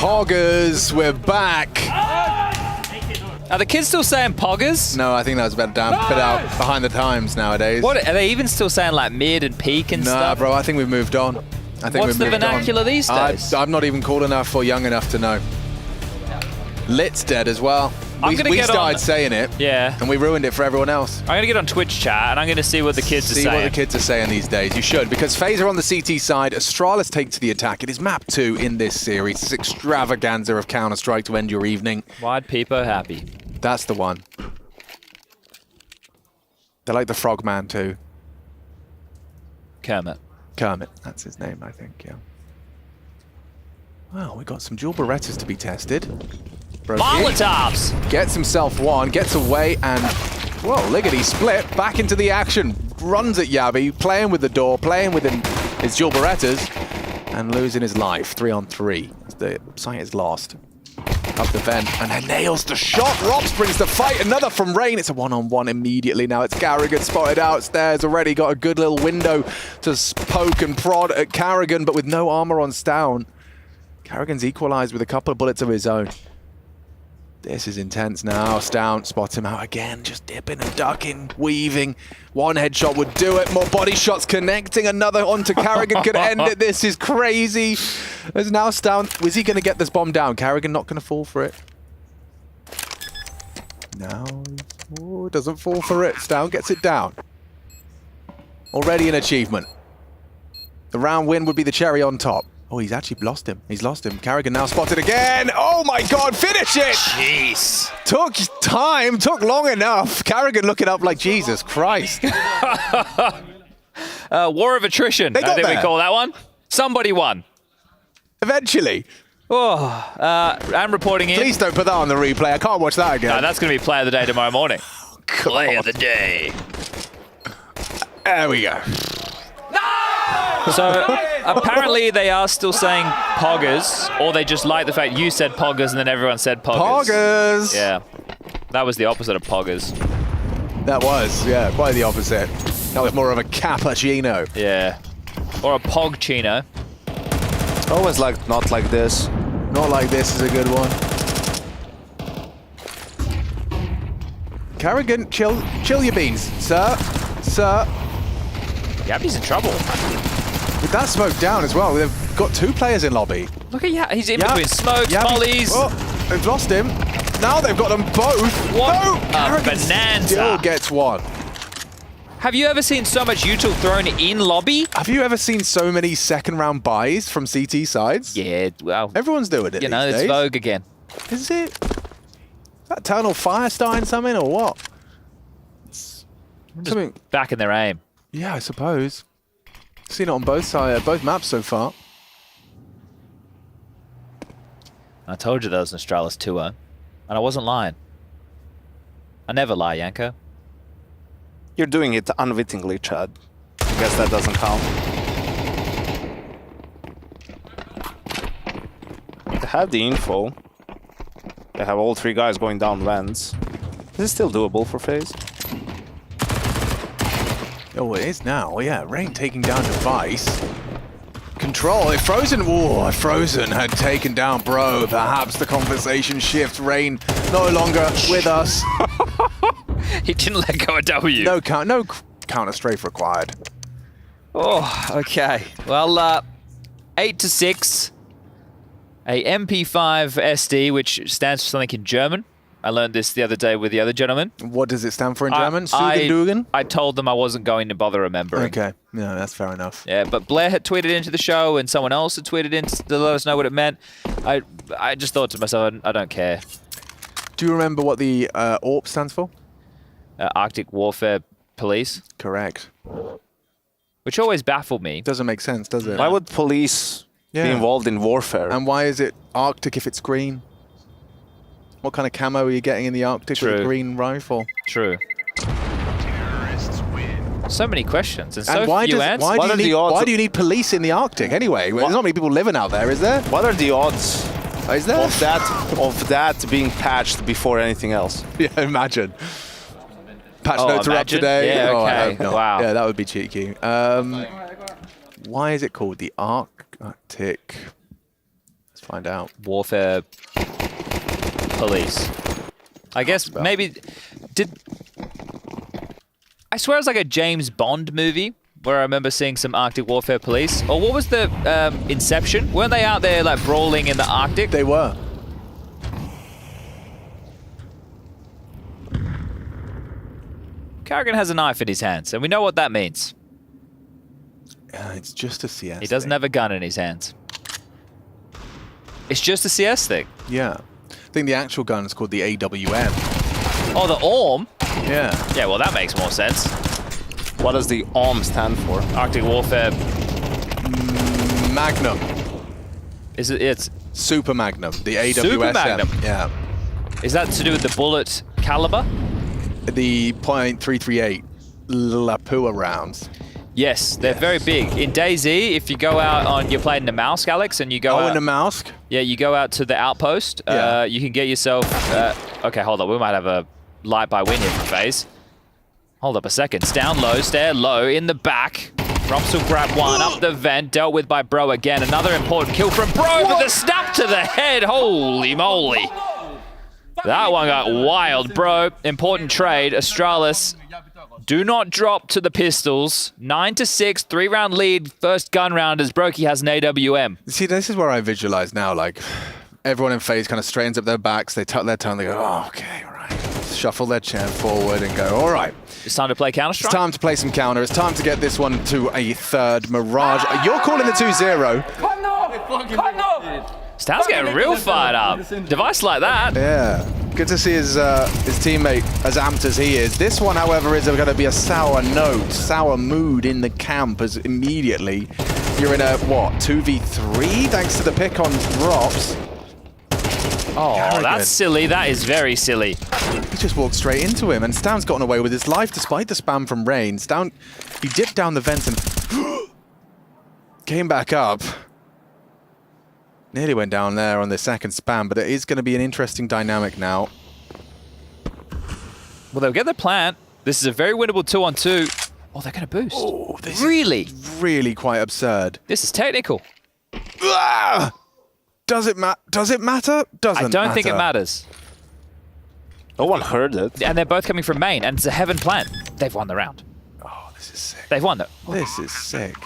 Speaker 24: Poggers, we're back.
Speaker 2: Are the kids still saying poggers?
Speaker 24: No, I think that was about put out behind the times nowadays.
Speaker 2: What are they even still saying, like mid and peak and stuff?
Speaker 24: Nah, bro, I think we've moved on. I think
Speaker 2: What's the vernacular these days?
Speaker 24: I'm not even cool enough or young enough to know. Lit's dead as well. We started saying it,
Speaker 2: yeah,
Speaker 24: and we ruined it for everyone else.
Speaker 2: I'm going to get on Twitch chat, and I'm going to see what the kids are saying.
Speaker 24: See what the kids are saying these days. You should, because FaZe are on the CT side. Astralis take to the attack. It is map 2 in this series. It's extravaganza of Counter-Strike to end your evening.
Speaker 2: Wide Peepo happy.
Speaker 24: That's the one. They're like the Frogman too.
Speaker 2: Kermit,
Speaker 24: that's his name, I think, yeah. Well, we got some dual Berettas to be tested.
Speaker 2: Molotovs!
Speaker 24: Gets himself one, gets away, and, whoa, liggity split, back into the action. Runs at Yabi, playing with the door, playing with his dual Berettas, and losing his life, 3-on-3. The site is lost. Up the vent, and then nails the shot. Robs brings the fight, another from Rain. It's a 1-on-1 immediately now. It's Carrigan spotted outstairs already, got a good little window to poke and prod at Carrigan, but with no armor on Stown. Carrigan's equalized with a couple of bullets of his own. This is intense now. Stown spots him out again, just dipping and ducking, weaving. One headshot would do it. More body shots connecting. Another onto Carrigan could end it. This is crazy. There's now Stown. Was he going to get this bomb down? Carrigan not going to fall for it. No. Oh, doesn't fall for it. Stown gets it down. Already an achievement. The round win would be the cherry on top. Oh, he's actually lost him. He's lost him. Carrigan now spotted again. Oh my God, finish it!
Speaker 2: Jeez.
Speaker 24: Took time, took long enough. Carrigan looking up like Jesus Christ.
Speaker 2: War of attrition, I think we call that one. Somebody won.
Speaker 24: Eventually.
Speaker 2: Oh, I'm reporting in.
Speaker 24: Please don't put that on the replay. I can't watch that again.
Speaker 2: No, that's going to be play of the day tomorrow morning. Play of the day.
Speaker 24: There we go.
Speaker 2: So apparently they are still saying poggers, or they just like the fact you said poggers and then everyone said poggers.
Speaker 24: Poggers!
Speaker 2: Yeah. That was the opposite of poggers.
Speaker 24: That was, yeah, quite the opposite. That was more of a cappuccino.
Speaker 2: Yeah. Or a pogchino.
Speaker 13: Always like not like this.
Speaker 24: Not like this is a good one. Carrigan, chill your beans, sir. Sir.
Speaker 2: Yabi's in trouble.
Speaker 24: With that smoke down as well, they've got 2 players in lobby.
Speaker 2: Look at Yabi. He's in between smokes, mollies.
Speaker 24: Oh, they've lost him. Now they've got them both.
Speaker 2: What
Speaker 24: no!
Speaker 2: a bonanza.
Speaker 24: Still gets one.
Speaker 2: Have you ever seen so much util thrown in lobby?
Speaker 24: Have you ever seen so many second round buys from CT sides?
Speaker 2: Yeah, well.
Speaker 24: Everyone's doing it.
Speaker 2: You know, it's vogue again.
Speaker 24: Is it? Is that Eternal Fire starting something or what?
Speaker 2: Something back in their aim.
Speaker 24: Yeah, I suppose. Seen it on both sides, both maps so far.
Speaker 2: I told you there was an Astralis 2-0, and I wasn't lying. I never lie, Yanko.
Speaker 13: You're doing it unwittingly, Chad. I guess that doesn't count. They have the info. They have all 3 guys going down vents. This is still doable for FaZe.
Speaker 24: Oh, it is now. Yeah, Rain taking down Device. Control. If Frozen, if Frozen had taken down Bro, perhaps the conversation shifts. Rain no longer with us.
Speaker 2: He didn't let go of W.
Speaker 24: No counter strafe required.
Speaker 2: Oh, okay. Well, 8-6. A MP5 SD, which stands for something in German. I learned this the other day with the other gentleman.
Speaker 24: What does it stand for in German? Sugendugen?
Speaker 2: I told them I wasn't going to bother remembering.
Speaker 24: Okay, yeah, that's fair enough.
Speaker 2: Yeah, but Blair had tweeted into the show and someone else had tweeted in to let us know what it meant. I just thought to myself, I don't care.
Speaker 24: Do you remember what the AWP stands for?
Speaker 2: Arctic Warfare Police.
Speaker 24: Correct.
Speaker 2: Which always baffled me.
Speaker 24: Doesn't make sense, does it?
Speaker 13: Why would police be involved in warfare?
Speaker 24: And why is it Arctic if it's green? What kind of camo are you getting in the Arctic with a green rifle?
Speaker 2: True. So many questions and so
Speaker 24: why
Speaker 2: few answers.
Speaker 24: Why do you need police in the Arctic anyway? There's not many people living out there, is there?
Speaker 13: What are the odds
Speaker 24: is there?
Speaker 13: of that being patched before anything else?
Speaker 24: Yeah, imagine. Patch notes are up today.
Speaker 2: Yeah, okay. Wow.
Speaker 24: Yeah, that would be cheeky. Why is it called the Arctic? Let's find out.
Speaker 2: Warfare police. I guess maybe I swear it's like a James Bond movie where I remember seeing some Arctic Warfare police. Or what was the Inception? Weren't they out there like brawling in the Arctic?
Speaker 24: They were.
Speaker 2: Karrigan has a knife in his hands, and we know what that means.
Speaker 24: It's just a CS
Speaker 2: He doesn't have a gun in his hands. It's just a CS thing.
Speaker 24: Yeah. I think the actual gun is called the AWM.
Speaker 2: Oh, the AWM?
Speaker 24: Yeah.
Speaker 2: Yeah, well, that makes more sense.
Speaker 13: What does the AWM stand for?
Speaker 2: Arctic Warfare.
Speaker 24: Magnum.
Speaker 2: Is it? It's
Speaker 24: Super Magnum. The AWSM.
Speaker 2: Super Magnum.
Speaker 24: Yeah.
Speaker 2: Is that to do with the bullet caliber?
Speaker 24: The .338 Lapua rounds.
Speaker 2: Yes, they're very big. In DayZ, if you go out on, you're playing Namalsk, Alex, and you go out...
Speaker 24: in Namalsk?
Speaker 2: Yeah, you go out to the outpost.
Speaker 24: Yeah.
Speaker 2: You can get yourself... okay, hold on. We might have a light by win here from FaZe. Hold up a second. Down low, stare low, in the back. Romps will grab one, up the vent, dealt with by Bro again. Another important kill from Bro, but the snap to the head. Holy moly. That one got wild, Bro. Important trade. Astralis, do not drop to the pistols. 9-6, 3-round lead, first gun round as Brokey has an AWM.
Speaker 24: See, this is where I visualize now, like, everyone in FaZe kind of straightens up their backs, they tuck their tongue, they go, oh, okay, all right. Shuffle their chair forward and go, all right.
Speaker 2: It's time to play Counter-Strike?
Speaker 24: It's time to play some counter. It's time to get this one to a third Mirage. You're calling the 2-0.
Speaker 2: Stan's getting real fired up. Device like that.
Speaker 24: Yeah. Good to see his teammate as amped as he is. This one, however, is going to be a sour note, sour mood in the camp as immediately you're in a, what, 2v3 thanks to the pick on drops.
Speaker 2: Oh,
Speaker 24: Karrigan.
Speaker 2: that's silly. That is very silly.
Speaker 24: He just walked straight into him, and Stan's gotten away with his life despite the spam from Rain. Stan, he dipped down the vents and came back up. Nearly went down there on the second spam, but it is going to be an interesting dynamic now.
Speaker 2: Well, they'll get the plant. This is a very winnable 2-on-2. Oh, they're going to boost.
Speaker 24: Oh, this
Speaker 2: really?
Speaker 24: is really quite absurd.
Speaker 2: This is technical.
Speaker 24: Ah! Does it matter? Doesn't
Speaker 2: I don't
Speaker 24: matter.
Speaker 2: think it matters.
Speaker 13: No one heard it.
Speaker 2: And they're both coming from main, and it's a heaven plant. They've won the round.
Speaker 24: Oh, this is sick.
Speaker 2: They've won it.
Speaker 24: This is sick.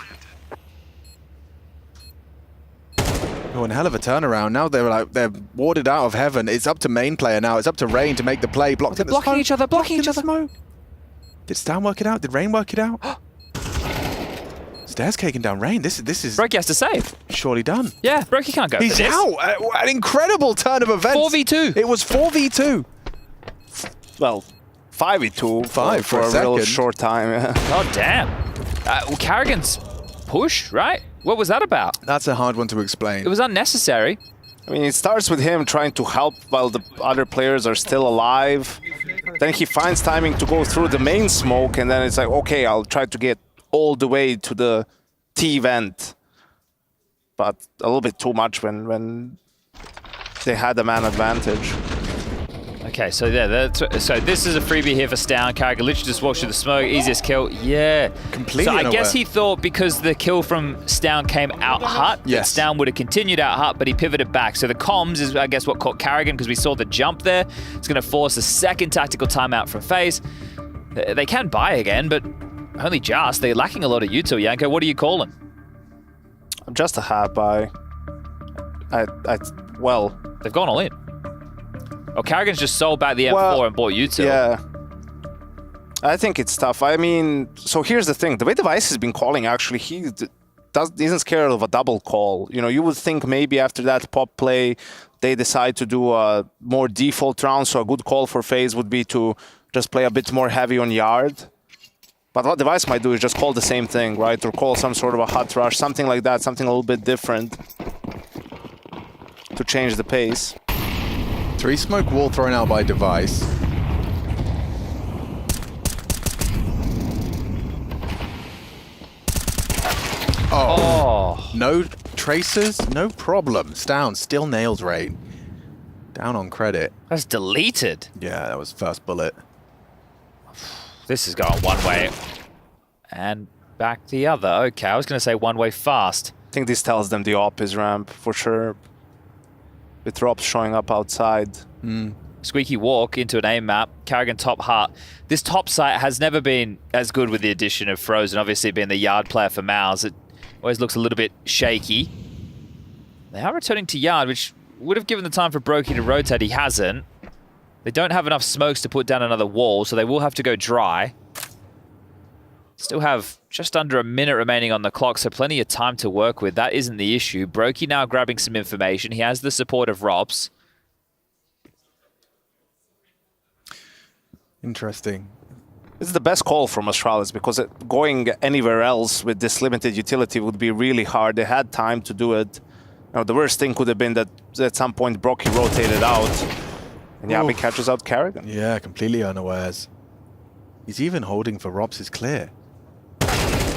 Speaker 24: Oh, and hell of a turnaround. Now they're warded out of heaven. It's up to main player now. It's up to Rain to make the play. Blocked in the
Speaker 2: blocking
Speaker 24: smoke.
Speaker 2: each other, blocking each other.
Speaker 24: Smoke. Did Stan work it out? Did Rain work it out? Stairs caking down Rain. This is
Speaker 2: Brokey has to save.
Speaker 24: Surely done.
Speaker 2: Yeah, Brokey can't go
Speaker 24: He's
Speaker 2: for this.
Speaker 24: out. An incredible turn of events.
Speaker 2: 4v2.
Speaker 24: It was 4v2.
Speaker 13: Well, 5v2
Speaker 24: Five for a
Speaker 13: real
Speaker 24: second.
Speaker 13: short time. Yeah.
Speaker 2: Oh, damn. Well, Karrigan's push, right? What was that about?
Speaker 24: That's a hard one to explain.
Speaker 2: It was unnecessary.
Speaker 13: I mean, it starts with him trying to help while the other players are still alive. Then he finds timing to go through the main smoke, and then it's like, okay, I'll try to get all the way to the T vent. But a little bit too much when they had the man advantage.
Speaker 2: Okay, so yeah, so this is a freebie here for Stan. Karrigan literally just walks through the smoke, easiest kill. Yeah.
Speaker 24: Completely
Speaker 2: So I
Speaker 24: unaware.
Speaker 2: guess he thought because the kill from Stan came out hut, that
Speaker 24: Yes.
Speaker 2: Stan would have continued out hut, but he pivoted back. So the comms is, I guess, what caught Karrigan because we saw the jump there. It's going to force a second tactical timeout from FaZe. They can buy again, but only just. They're lacking a lot of util, Yanko. What are you calling?
Speaker 13: Just a half buy. Well,
Speaker 2: they've gone all in. Oh, Karrigan's just sold back the M4 and bought util.
Speaker 13: Yeah. I think it's tough. I mean, so here's the thing. The way Device has been calling, actually, he isn't scared of a double call. You know, you would think maybe after that pop play, they decide to do a more default round, so a good call for FaZe would be to just play a bit more heavy on yard. But what Device might do is just call the same thing, right? Or call some sort of a hot rush, something like that, something a little bit different to change the pace.
Speaker 24: 3 smoke wall thrown out by Device. Oh. No tracers, no problem. Down, still nails Rain. Down on credit.
Speaker 2: That's deleted.
Speaker 24: Yeah, that was first bullet.
Speaker 2: This is going one way and back the other. Okay, I was going to say one way fast.
Speaker 13: I think this tells them the op is ramp for sure. with Robs showing up outside.
Speaker 2: Squeaky walk into an aim map. Carrigan top heart. This top site has never been as good with the addition of Frozen. Obviously being the yard player for Mouse, it always looks a little bit shaky. They are returning to yard, which would have given the time for Brokey to rotate. He hasn't. They don't have enough smokes to put down another wall, so they will have to go dry. Still have just under a minute remaining on the clock, so plenty of time to work with. That isn't the issue. Brokey now grabbing some information. He has the support of Robs.
Speaker 24: Interesting.
Speaker 13: This is the best call from Astralis because going anywhere else with this limited utility would be really hard. They had time to do it. You know, the worst thing could have been that at some point Brokey rotated out and Yabi catches out Carrigan.
Speaker 24: Yeah, completely unawares. He's even holding for Robs' clear.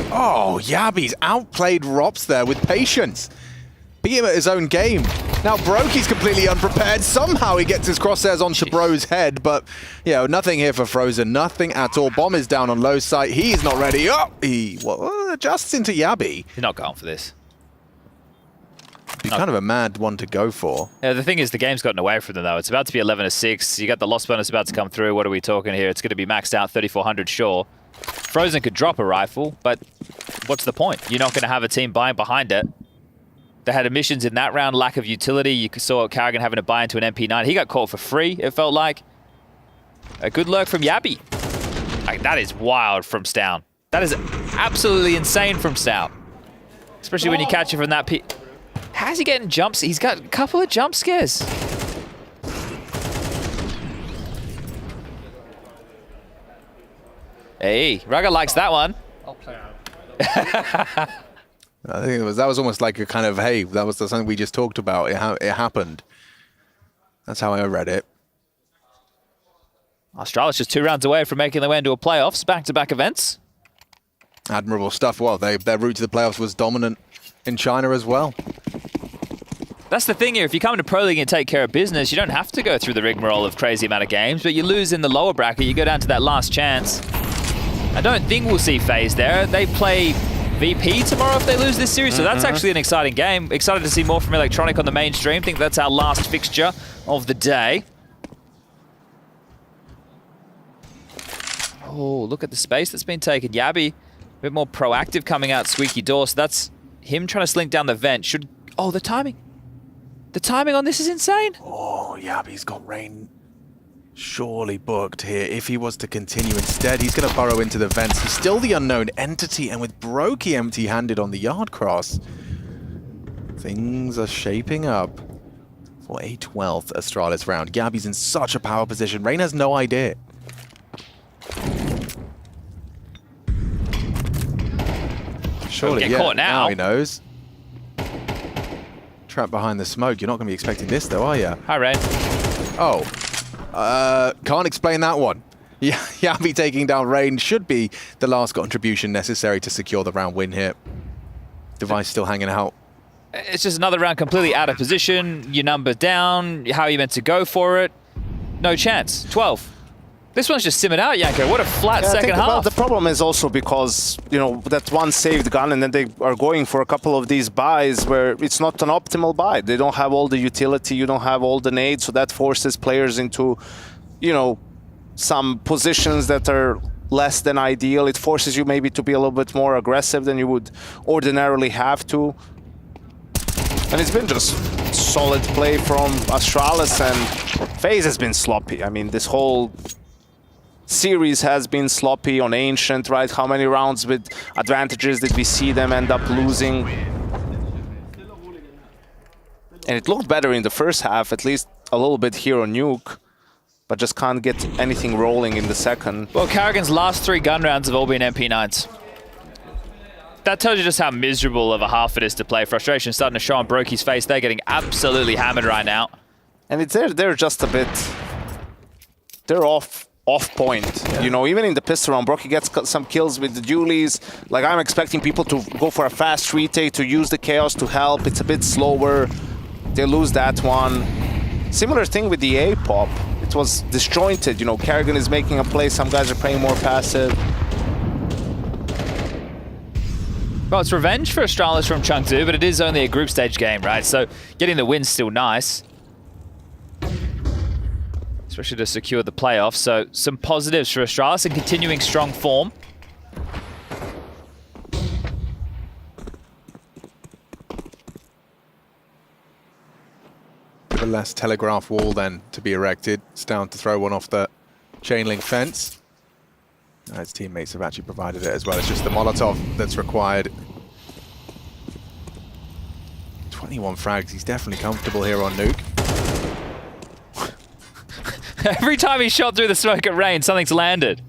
Speaker 24: Oh, Yabi's outplayed Robs there with patience. Beat him at his own game. Now Brokey's completely unprepared. Somehow he gets his crosshairs onto Bro's head, but nothing here for Frozen. Nothing at all. Bomb is down on low site. He's not ready. Oh, he adjusts into Yabi.
Speaker 2: He's not going for this.
Speaker 24: Be kind of a mad one to go for.
Speaker 2: Yeah, the thing is, the game's gotten away from them, though. It's about to be 11-6. You got the loss bonus about to come through. What are we talking here? It's going to be maxed out 3,400, sure. Frozen could drop a rifle, but what's the point? You're not going to have a team buying behind it. They had emissions in that round, lack of utility. You saw Carrigan having to buy into an MP9. He got caught for free, it felt like. A good lurk from Yabi. Like, that is wild from Stown. That is absolutely insane from Stown. Especially when you catch it from that peak. How's he getting jumps? He's got a couple of jump scares. Hey, Raga likes that one.
Speaker 6: I'll play out.
Speaker 24: I think that was almost like a kind of, hey, that was something we just talked about. It happened. That's how I read it.
Speaker 2: Astralis just 2 rounds away from making their way into a playoffs, back-to-back events.
Speaker 24: Admirable stuff. Well, their route to the playoffs was dominant in China as well.
Speaker 2: That's the thing here. If you come to Pro League and take care of business, you don't have to go through the rigmarole of crazy amount of games, but you lose in the lower bracket, you go down to that last chance. I don't think we'll see FaZe there. They play VP tomorrow if they lose this series, so that's actually an exciting game. Excited to see more from Electronic on the main stream. Think that's our last fixture of the day. Oh, look at the space that's been taken. Yabi, a bit more proactive coming out squeaky door, so that's him trying to slink down the vent. Oh, the timing. The timing on this is insane.
Speaker 24: Oh, Yabi's got Rain surely booked here. If he was to continue instead, he's going to burrow into the vents. He's still the unknown entity, and with Brokey empty-handed on the yard cross, things are shaping up for a 12th Astralis round. Yabi's in such a power position. Rain has no idea. Surely,
Speaker 2: get caught now.
Speaker 24: He knows. Trapped behind the smoke. You're not going to be expecting this, though, are you?
Speaker 2: Hi, Rain.
Speaker 24: Oh. Can't explain that one. Yabi taking down Rain should be the last contribution necessary to secure the round win here. Device still hanging out.
Speaker 2: It's just another round completely out of position. Your number down. How are you meant to go for it? No chance. 12. This one's just simmered out, Yanko. What a flat second half.
Speaker 13: The problem is also because, that one saved gun, and then they are going for a couple of these buys where it's not an optimal buy. They don't have all the utility, you don't have all the nades, so that forces players into, some positions that are less than ideal. It forces you maybe to be a little bit more aggressive than you would ordinarily have to. And it's been just solid play from Astralis, and FaZe has been sloppy. I mean, this whole series has been sloppy on Ancient, right? How many rounds with advantages did we see them end up losing? And it looked better in the first half, at least a little bit here on Nuke, but just can't get anything rolling in the second.
Speaker 2: Well, Carrigan's last 3 gun rounds have all been MP9s. That tells you just how miserable of a half it is to play. Frustration starting to show on Brokey's face. They're getting absolutely hammered right now.
Speaker 13: And they're just a bit... They're off point. Yeah. Even in the pistol round, Brokey gets some kills with the dualies. Like, I'm expecting people to go for a fast retake, to use the chaos to help. It's a bit slower. They lose that one. Similar thing with the A pop. It was disjointed. Carrigan is making a play. Some guys are playing more passive.
Speaker 2: Well, it's revenge for Astralis from Chengdu, but it is only a group stage game, right? So getting the win's still nice. especially to secure the playoffs. So some positives for Astralis and continuing strong form.
Speaker 24: The less telegraph wall then to be erected. It's down to throw one off the chain link fence. His teammates have actually provided it as well. It's just the Molotov that's required. 21 frags. He's definitely comfortable here on Nuke.
Speaker 2: Every time he shot through the smoke at Rain, something's landed.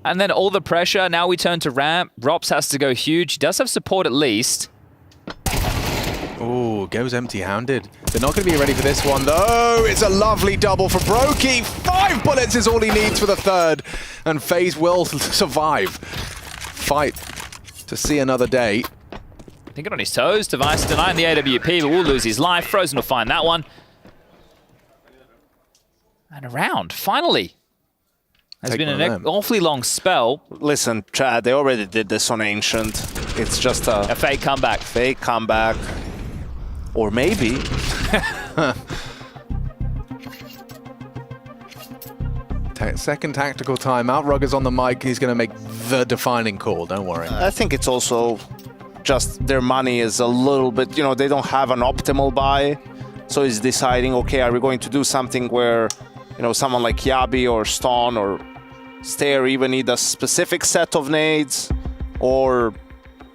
Speaker 2: And then all the pressure. Now we turn to ramp. Rops has to go huge. He does have support at least.
Speaker 24: Oh, goes empty-handed. They're not going to be ready for this one, though. It's a lovely double for Brokey. 5 bullets is all he needs for the third. And FaZe will survive. Fight to see another day.
Speaker 2: Thinking on his toes. Device denying the AWP, but will lose his life. Frozen will find that one. And around, finally. Has been an awfully long spell.
Speaker 13: Listen, Chad, they already did this on Ancient. It's just a
Speaker 2: fake comeback.
Speaker 13: Fake comeback. Or maybe.
Speaker 24: Second tactical timeout. Rugger's on the mic. He's going to make the defining call. Don't worry.
Speaker 13: I think it's also just their money is a little bit, you know, they don't have an optimal buy. So he's deciding, okay, are we going to do something where, you know, someone like Yabi or Stone or Stair even need a specific set of nades? Or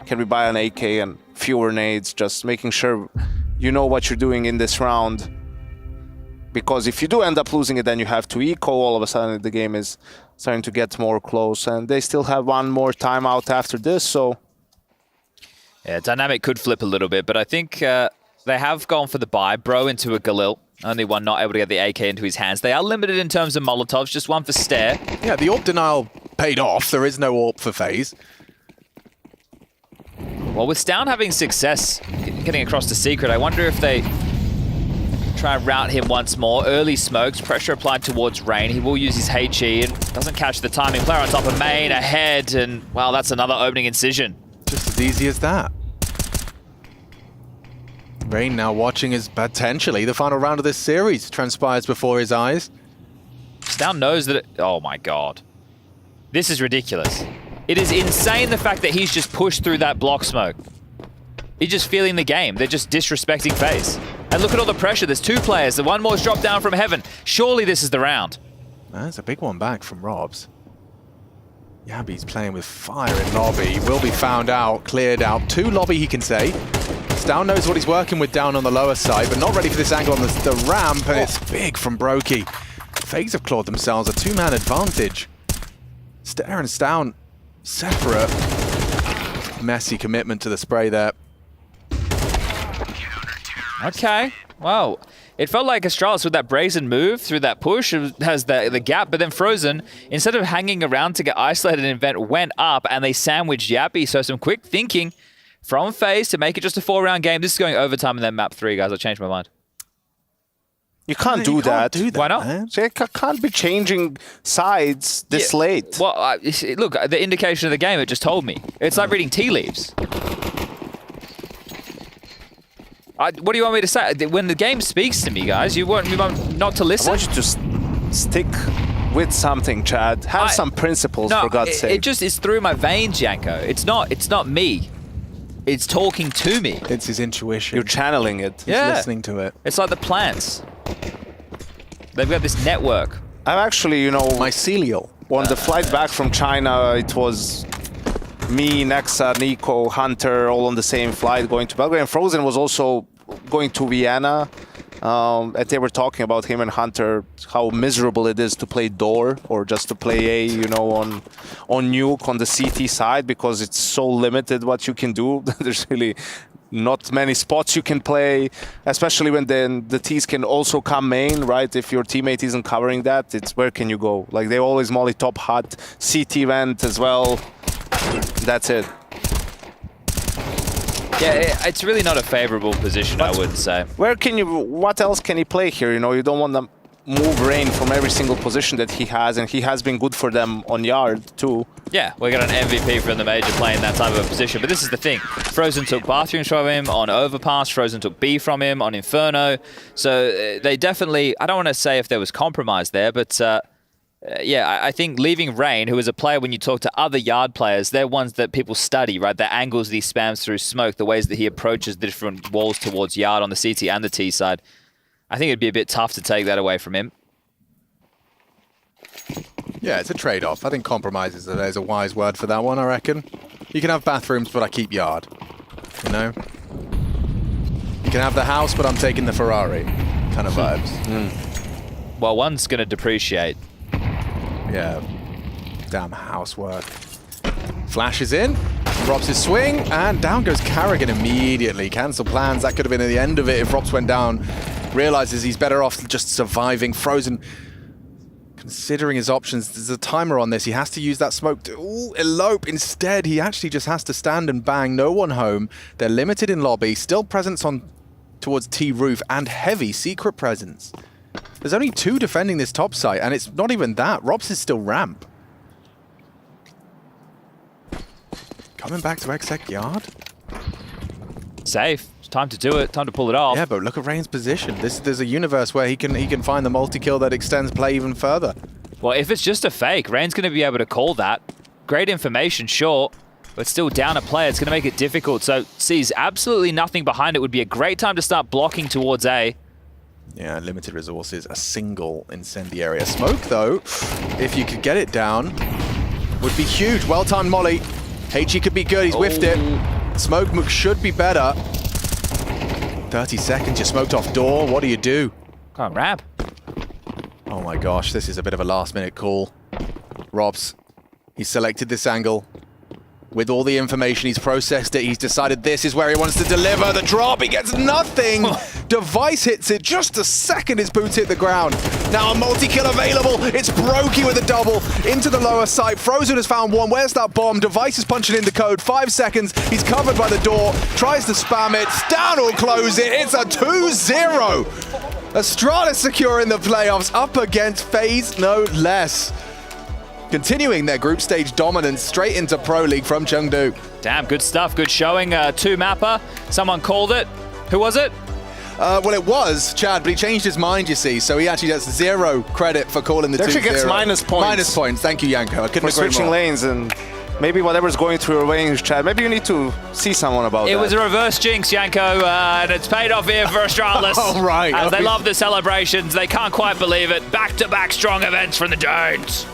Speaker 13: can we buy an AK and fewer nades, just making sure you know what you're doing in this round? Because if you do end up losing it, then you have to eco. All of a sudden, the game is starting to get more close. And they still have one more timeout after this, so...
Speaker 2: Yeah, dynamic could flip a little bit, but I think they have gone for the buy. Bro into a Galil. Only one not able to get the AK into his hands. They are limited in terms of Molotovs, just one for Stair.
Speaker 24: Yeah, the AWP denial paid off. There is no AWP for FaZe.
Speaker 2: Well, with Stown having success getting across to Secret, I wonder if they try and route him once more. Early smokes, pressure applied towards Rain. He will use his HE and doesn't catch the timing. Player on top of main, ahead, and well, that's another opening incision.
Speaker 24: Just as easy as that. Rain now watching as potentially the final round of this series transpires before his eyes.
Speaker 2: Stown knows that oh my god. This is ridiculous. It is insane the fact that he's just pushed through that block smoke. He's just feeling the game. They're just disrespecting FaZe. And look at all the pressure. There's 2 players. The one more's dropped down from heaven. Surely this is the round.
Speaker 24: That's a big one back from Robs. Yabi's playing with fire in lobby. Will be found out, cleared out. 2 lobby, he can say. Stown knows what he's working with down on the lower side, but not ready for this angle on the ramp, and it's big from Brokey. FaZe have clawed themselves a 2-man advantage. Stair and Stown separate. Messy commitment to the spray there.
Speaker 2: Okay, wow. It felt like Astralis with that brazen move through that push. It has the gap, but then Frozen, instead of hanging around to get isolated and event, went up and they sandwiched Yappy. So some quick thinking from FaZe to make it just a 4-round game. This is going overtime and then map 3, guys. I changed my mind.
Speaker 13: You can't do that.
Speaker 2: Why not?
Speaker 24: Man.
Speaker 13: So you can't be changing sides this late.
Speaker 2: Well, look, the indication of the game, it just told me. It's like reading tea leaves. What do you want me to say? When the game speaks to me, guys, you want not to listen?
Speaker 13: I want you to stick with something, Chad. Have some principles, for God's sake.
Speaker 2: It just is through my veins, Yanko. It's not me. It's talking to me.
Speaker 24: It's his intuition.
Speaker 13: You're channeling it.
Speaker 24: He's listening to it.
Speaker 2: It's like the plants. They've got this network.
Speaker 13: I'm actually, you know...
Speaker 24: mycelial.
Speaker 13: On the flight back from China, it was me, Nexa, Nico, Hunter, all on the same flight going to Belgrade. And Frozen was also going to Vienna. And they were talking about him and Hunter, how miserable it is to play door or just to play A, you know, on Nuke on the CT side, because it's so limited what you can do. There's really not many spots you can play, especially when then the T's can also come main, right? If your teammate isn't covering that, it's where can you go? Like, they always molly top hut, CT vent as well. That's it.
Speaker 2: Yeah, it's really not a favorable position, I would say.
Speaker 13: Where can you? What else can he play here? You know, you don't want them.
Speaker 3: move Rain from every single position that he has, and he has been good for them on yard too.
Speaker 2: Yeah, we got an MVP from the major playing that type of a position. But this is the thing. Frozen took bathrooms from him on Overpass. Frozen took B from him on Inferno. So they definitely, I don't want to say if there was compromise there, but yeah, I think leaving Rain, who is a player when you talk to other yard players, they're ones that people study, right? The angles that he spams through smoke, the ways that he approaches the different walls towards yard on the CT and the T side. I think it'd be a bit tough to take that away from him.
Speaker 24: Yeah, it's a trade-off. I think compromise is a wise word for that one, I reckon. You can have bathrooms, but I keep yard. You know? You can have the house, but I'm taking the Ferrari. Kind of vibes.
Speaker 2: Well, one's going to depreciate.
Speaker 24: Yeah. Damn housework. Flashes in, drops his swing, and down goes Carrigan immediately. Cancel plans. That could have been at the end of it if Rops went down. Realizes he's better off just surviving. Frozen, considering his options, there's a timer on this. He has to use that smoke to elope. Instead, he actually just has to stand and bang. No one home. They're limited in lobby. Still presence on towards T roof and heavy secret presence. There's only 2 defending this top site, and it's not even that. Rops is still ramp. Coming back to exec yard.
Speaker 2: Safe. It's time to do it. Time to pull it off.
Speaker 24: Yeah, but look at Rain's position. There's a universe where he can find the multi-kill that extends play even further.
Speaker 2: Well, if it's just a fake, Rain's going to be able to call that. Great information, sure, but still down a player. It's going to make it difficult. So sees absolutely nothing behind it. Would be a great time to start blocking towards A.
Speaker 24: Yeah, limited resources, a single incendiary. Smoke, though, if you could get it down, would be huge. Well-timed molly. HE could be good, he's whiffed it. Smoke should be better. 30 seconds, you smoked off door, what do you do?
Speaker 2: Can't wrap.
Speaker 24: Oh my gosh, this is a bit of a last-minute call. Robs, he's selected this angle. With all the information, he's processed it. He's decided this is where he wants to deliver. The drop, he gets nothing. Device hits it. Just a second, his boots hit the ground. Now a multi-kill available. It's Brokey with a double into the lower site. Frozen has found one. Where's that bomb? Device is punching in the code. 5 seconds. He's covered by the door. Tries to spam it. Down or close it. It's a 2-0. Astralis securing the playoffs up against FaZe, no less. Continuing their group stage dominance straight into Pro League from Chengdu.
Speaker 2: Damn, good stuff, good showing. 2-mapper, someone called it. Who was it?
Speaker 24: Well, it was Chad, but he changed his mind, you see, so he actually gets 0 credit for calling the 2-0.
Speaker 3: He actually gets minus points.
Speaker 24: Minus points, thank you, Yanko. I couldn't
Speaker 3: for
Speaker 24: agree
Speaker 3: switching
Speaker 24: more.
Speaker 3: lanes, and maybe whatever's going through your range, Chad, maybe you need to see someone about that.
Speaker 2: It was a reverse jinx, Yanko, and it's paid off here for Astralis.
Speaker 24: Oh, right.
Speaker 2: As they love the celebrations, they can't quite believe it. Back-to-back strong events from the Jones.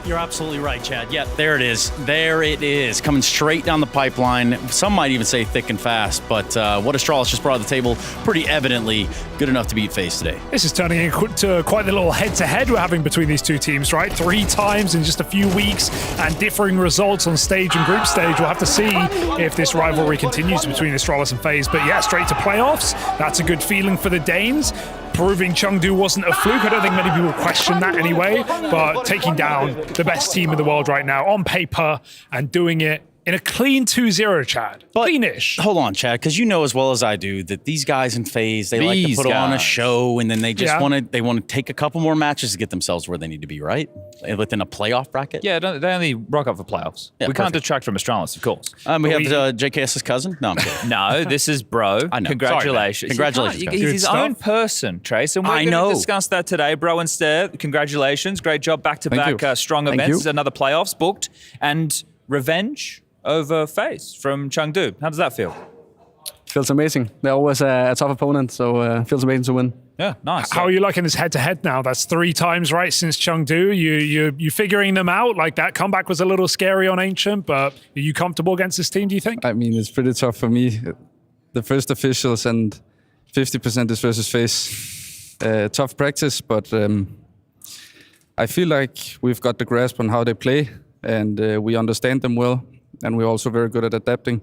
Speaker 9: You're absolutely right, Chad. Yeah, there it is. There it is. Coming straight down the pipeline. Some might even say thick and fast, but what Astralis just brought to the table, pretty evidently good enough to beat FaZe today.
Speaker 6: This is turning into quite the little head-to-head we're having between these two teams, right? 3 times in just a few weeks and differing results on stage and group stage. We'll have to see if this rivalry continues between Astralis and FaZe. But yeah, straight to playoffs. That's a good feeling for the Danes. Proving Chengdu wasn't a fluke. I don't think many people question that anyway, but taking down the best team in the world right now on paper and doing it in a clean 2-0, Chad. Cleanish.
Speaker 9: Hold on, Chad, because you know as well as I do that these guys in FaZe, they like to put on a show, and then they just want to take a couple more matches to get themselves where they need to be, right? Within a playoff bracket.
Speaker 2: Yeah, they only rock up for playoffs.
Speaker 9: Yeah,
Speaker 2: we can't detract from Astralis, of course.
Speaker 9: We have JKS's cousin. No, I'm kidding.
Speaker 2: No, this is bro.
Speaker 9: I know.
Speaker 2: Congratulations.
Speaker 9: Sorry, Congratulations.
Speaker 2: He's his own person, Trace, and we're going to discuss that today. Bro and Stair, congratulations. Great job. Back-to-back strong events. Another playoffs booked. And revenge over FaZe from Chengdu. How does that feel?
Speaker 10: Feels amazing. They're always a tough opponent, so feels amazing to win.
Speaker 2: Yeah, nice.
Speaker 6: How are you liking this head-to-head now? That's 3 times, right, since Chengdu. You figuring them out? Like, that comeback was a little scary on Ancient, but are you comfortable against this team, do you think?
Speaker 10: I mean, it's pretty tough for me. The first officials and 50% is versus FaZe. Tough practice, but I feel like we've got the grasp on how they play, and we understand them well, and we're also very good at adapting.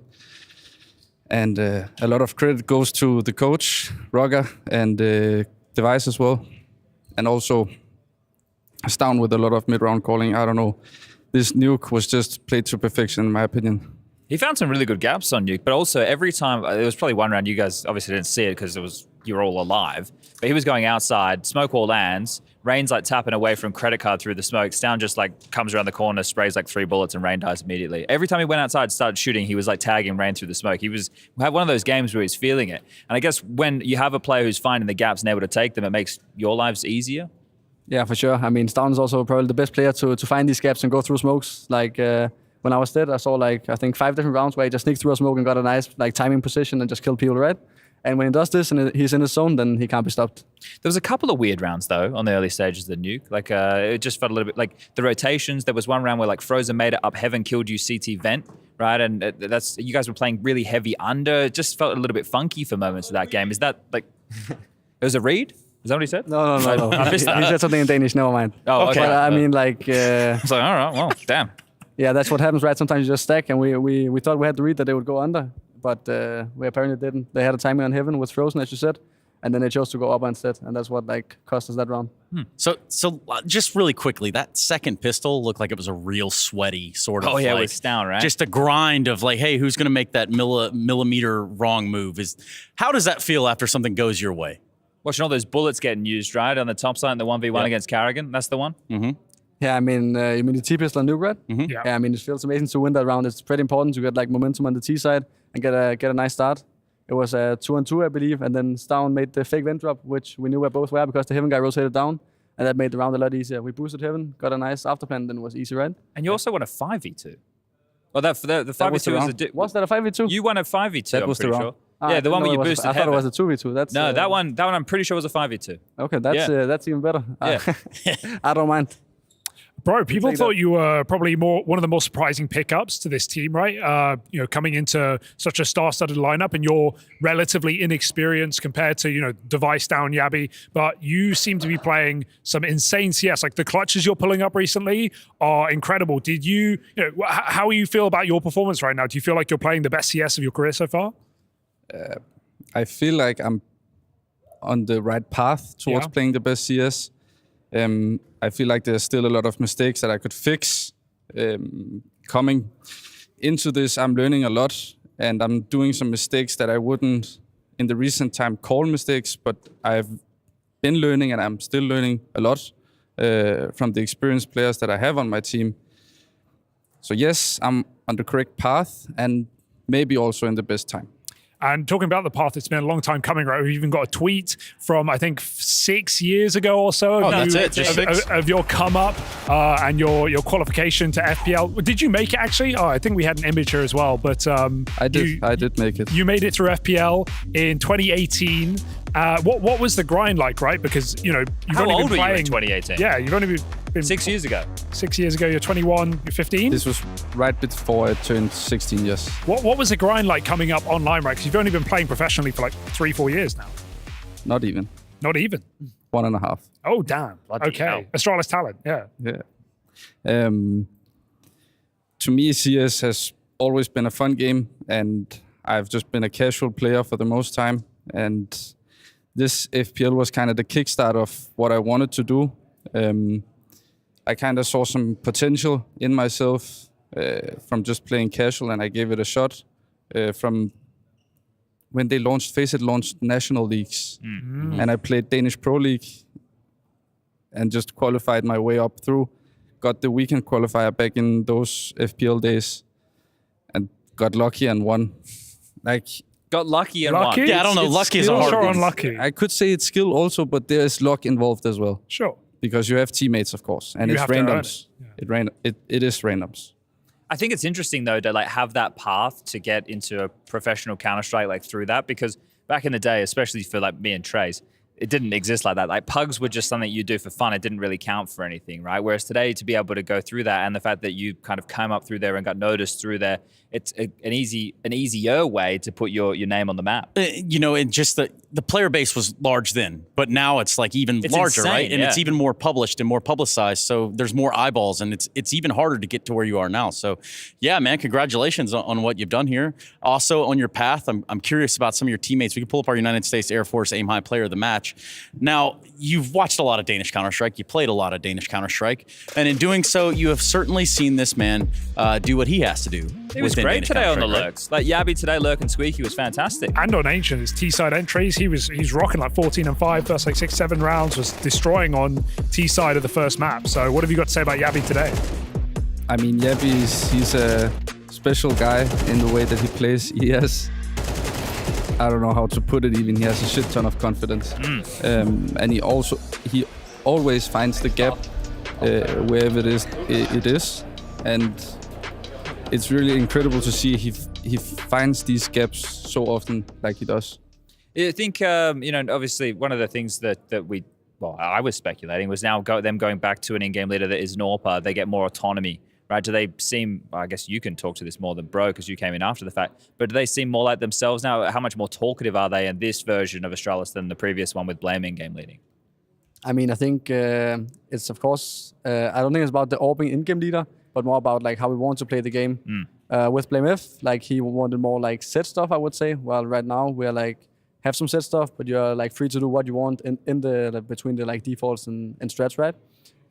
Speaker 10: And a lot of credit goes to the coach, Roger, and Device as well. And also, it's down with a lot of mid-round calling. I don't know. This Nuke was just played to perfection, in my opinion.
Speaker 2: He found some really good gaps on Nuke, but also every time, there was probably one round, you guys obviously didn't see it because you were all alive, but he was going outside, smoke wall lands, Rain's like tapping away from credit card through the smoke, Stown just like comes around the corner, sprays like 3 bullets and Rain dies immediately. Every time he went outside, started shooting, he was like tagging Rain through the smoke. We had one of those games where he's feeling it. And I guess when you have a player who's finding the gaps and able to take them, it makes your lives easier.
Speaker 10: Yeah, for sure. I mean, Stown is also probably the best player to find these gaps and go through smokes. Like, when I was dead, I saw like, I think 5 different rounds where he just sneaked through a smoke and got a nice like timing position and just killed people, right? And when he does this and he's in his zone, then he can't be stopped.
Speaker 2: There was a couple of weird rounds though on the early stages of the Nuke. Like it just felt a little bit like the rotations. There was one round where like Frozen made it up heaven, killed you CT vent, right? And that's you guys were playing really heavy under. It just felt a little bit funky for moments of that game. Is that like it was a read? Is that what he said?
Speaker 10: No.
Speaker 2: I missed that.
Speaker 10: He said something in Danish. Never mind.
Speaker 2: Oh, okay.
Speaker 10: But I mean, like.
Speaker 2: I was like, all right, well, damn.
Speaker 10: Yeah, that's what happens, right? Sometimes you just stack, and we thought we had to read that they would go under, but we apparently didn't. They had a timing on heaven with Frozen, as you said, and then they chose to go up instead, and that's what like cost us that round.
Speaker 9: So just really quickly, that second pistol looked like it was a real sweaty sort of.
Speaker 2: Oh yeah,
Speaker 9: like,
Speaker 2: with Stown, right?
Speaker 9: Just a grind of like, hey, who's going to make that millimeter wrong move? How does that feel after something goes your way?
Speaker 2: Watching all those bullets getting used, right, on the top side in the 1v1 against Carrigan. That's the one.
Speaker 9: Mm-hmm.
Speaker 10: Yeah, I mean, you mean the T-pistol and Nuke, right?
Speaker 9: Mm-hmm.
Speaker 10: Yeah, I mean, it feels amazing to win that round. It's pretty important to get like momentum on the T side and get a nice start. It was a 2-on-2, I believe, and then Stown made the fake vent drop, which we knew where both were because the Heaven guy rotated down, and that made the round a lot easier. We boosted Heaven, got a nice afterplan, then it was easy, right?
Speaker 2: And you also won a 5v2. Well, the 5v2
Speaker 10: was that a 5v2?
Speaker 2: You won a 5v2,
Speaker 10: That
Speaker 2: I'm
Speaker 10: was the
Speaker 2: pretty
Speaker 10: round.
Speaker 2: sure. Yeah, the one where you boosted
Speaker 10: I thought it
Speaker 2: Heaven.
Speaker 10: was a 2v2. That's
Speaker 2: No, that one I'm pretty sure was a 5v2.
Speaker 10: Okay, that's even better.
Speaker 2: Yeah.
Speaker 10: I don't mind.
Speaker 6: Bro, people thought you were probably one of the more surprising pickups to this team, right? Coming into such a star-studded lineup, and you're relatively inexperienced compared to, Device down Yabi, but you seem to be playing some insane CS. Like the clutches you're pulling up recently are incredible. Did you, how do you feel about your performance right now? Do you feel like you're playing the best CS of your career so far?
Speaker 10: I feel like I'm on the right path towards playing the best CS. I feel like there's still a lot of mistakes that I could fix. Coming into this, I'm learning a lot, and I'm doing some mistakes that I wouldn't, in the recent time, call mistakes, but I've been learning, and I'm still learning a lot from the experienced players that I have on my team. So yes, I'm on the correct path, and maybe also in the best time.
Speaker 6: And talking about the path, it's been a long time coming, right? We've even got a tweet from, I think, 6 years ago or so of your come up and your qualification to FPL. Did you make it actually? Oh, I think we had an image here as well. But
Speaker 10: I did make it.
Speaker 6: You made it through FPL in 2018. What was the grind like, right? Because you've
Speaker 2: How
Speaker 6: only
Speaker 2: old
Speaker 6: been
Speaker 2: were
Speaker 6: playing.
Speaker 2: you in 2018?
Speaker 6: Yeah, you've only been
Speaker 2: 6 years ago.
Speaker 6: 6 years ago, you're 21, you're 15.
Speaker 10: This was right before I turned 16 years.
Speaker 6: What was the grind like coming up online, right? Because you've only been playing professionally for like 3-4 years now.
Speaker 10: Not even.
Speaker 6: Not even.
Speaker 10: 1.5.
Speaker 6: Oh damn.
Speaker 2: Bloody hell.
Speaker 6: Okay. Astralis talent. Yeah.
Speaker 10: Yeah. To me, CS has always been a fun game, and I've just been a casual player for the most time. And this FPL was kind of the kickstart of what I wanted to do. I kind of saw some potential in myself from just playing casual, and I gave it a shot. From when they FaZe launched national leagues, and I played Danish Pro League and just qualified my way up through. Got the weekend qualifier back in those FPL days, and got lucky and won.
Speaker 2: Got lucky and won.
Speaker 9: Yeah, I don't know. Lucky is a hard one.
Speaker 6: Unlucky.
Speaker 10: I could say it's skill also, but there is luck involved as well.
Speaker 6: Sure.
Speaker 10: Because you have teammates, of course, and
Speaker 6: You
Speaker 10: it's
Speaker 6: have to earn
Speaker 10: randoms. It is randoms.
Speaker 2: I think it's interesting though to have that path to get into a professional Counter-Strike through that, because back in the day, especially for me and Trace, it didn't exist like that. Pugs were just something you do for fun. It didn't really count for anything, right? Whereas today, to be able to go through that, and the fact that you kind of came up through there and got noticed through there, it's an easier way to put your name on the map.
Speaker 9: And just the player base was large then, but now it's even larger,
Speaker 2: insane,
Speaker 9: right? And
Speaker 2: yeah.
Speaker 9: it's even more published and more publicized. So there's more eyeballs, and it's even harder to get to where you are now. So, yeah, man, congratulations on what you've done here. Also on your path, I'm curious about some of your teammates. We can pull up our United States Air Force Aim High Player of the Match. Now, you've watched a lot of Danish Counter-Strike. You played a lot of Danish Counter-Strike, and in doing so, you have certainly seen this man do what he has to do.
Speaker 2: He was
Speaker 9: within
Speaker 2: great
Speaker 9: Danish
Speaker 2: today on the
Speaker 9: Counter-Strike, right?
Speaker 2: lurks. Like Yabi today, lurk and Squeaky was fantastic.
Speaker 6: And on Ancient, his T-side entries, he's rocking like 14 and 5, first like 6-7 rounds, was destroying on T-side of the first map. So what have you got to say about Yabi today?
Speaker 10: I mean, Yabi, he's a special guy in the way that he plays. He has, I don't know how to put it even, he has a shit ton of confidence. And he always finds the gap wherever it is. And it's really incredible to see he finds these gaps so often like he does.
Speaker 2: I think, obviously one of the things that I was speculating was now them going back to an in-game leader that is Norpa. They get more autonomy, right? Do they seem, I guess you can talk to this more than Bro because you came in after the fact, but do they seem more like themselves now? How much more talkative are they in this version of Astralis than the previous one with Blame in-game leading?
Speaker 12: I mean, I think it's, of course, I don't think it's about the Orb being in-game leader, but more about like how we want to play the game. With Blame F, like he wanted more like set stuff, I would say. Well, right now we're like, have some set stuff, but you're like free to do what you want in the like, between the like defaults and strats, right?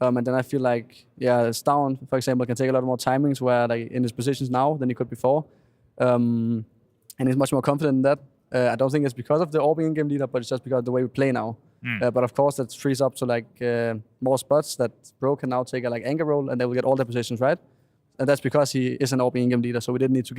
Speaker 12: And then I feel like, Down, for example, can take a lot more timings where like in his positions now than he could before. And he's much more confident in that. I don't think it's because of the Orb being in-game leader, but it's just because of the way we play now. But of course, that frees up to like more spots that Bro can now take a like anchor role and they will get all the positions, right? And that's because he is an Orb in-game leader, so we didn't need to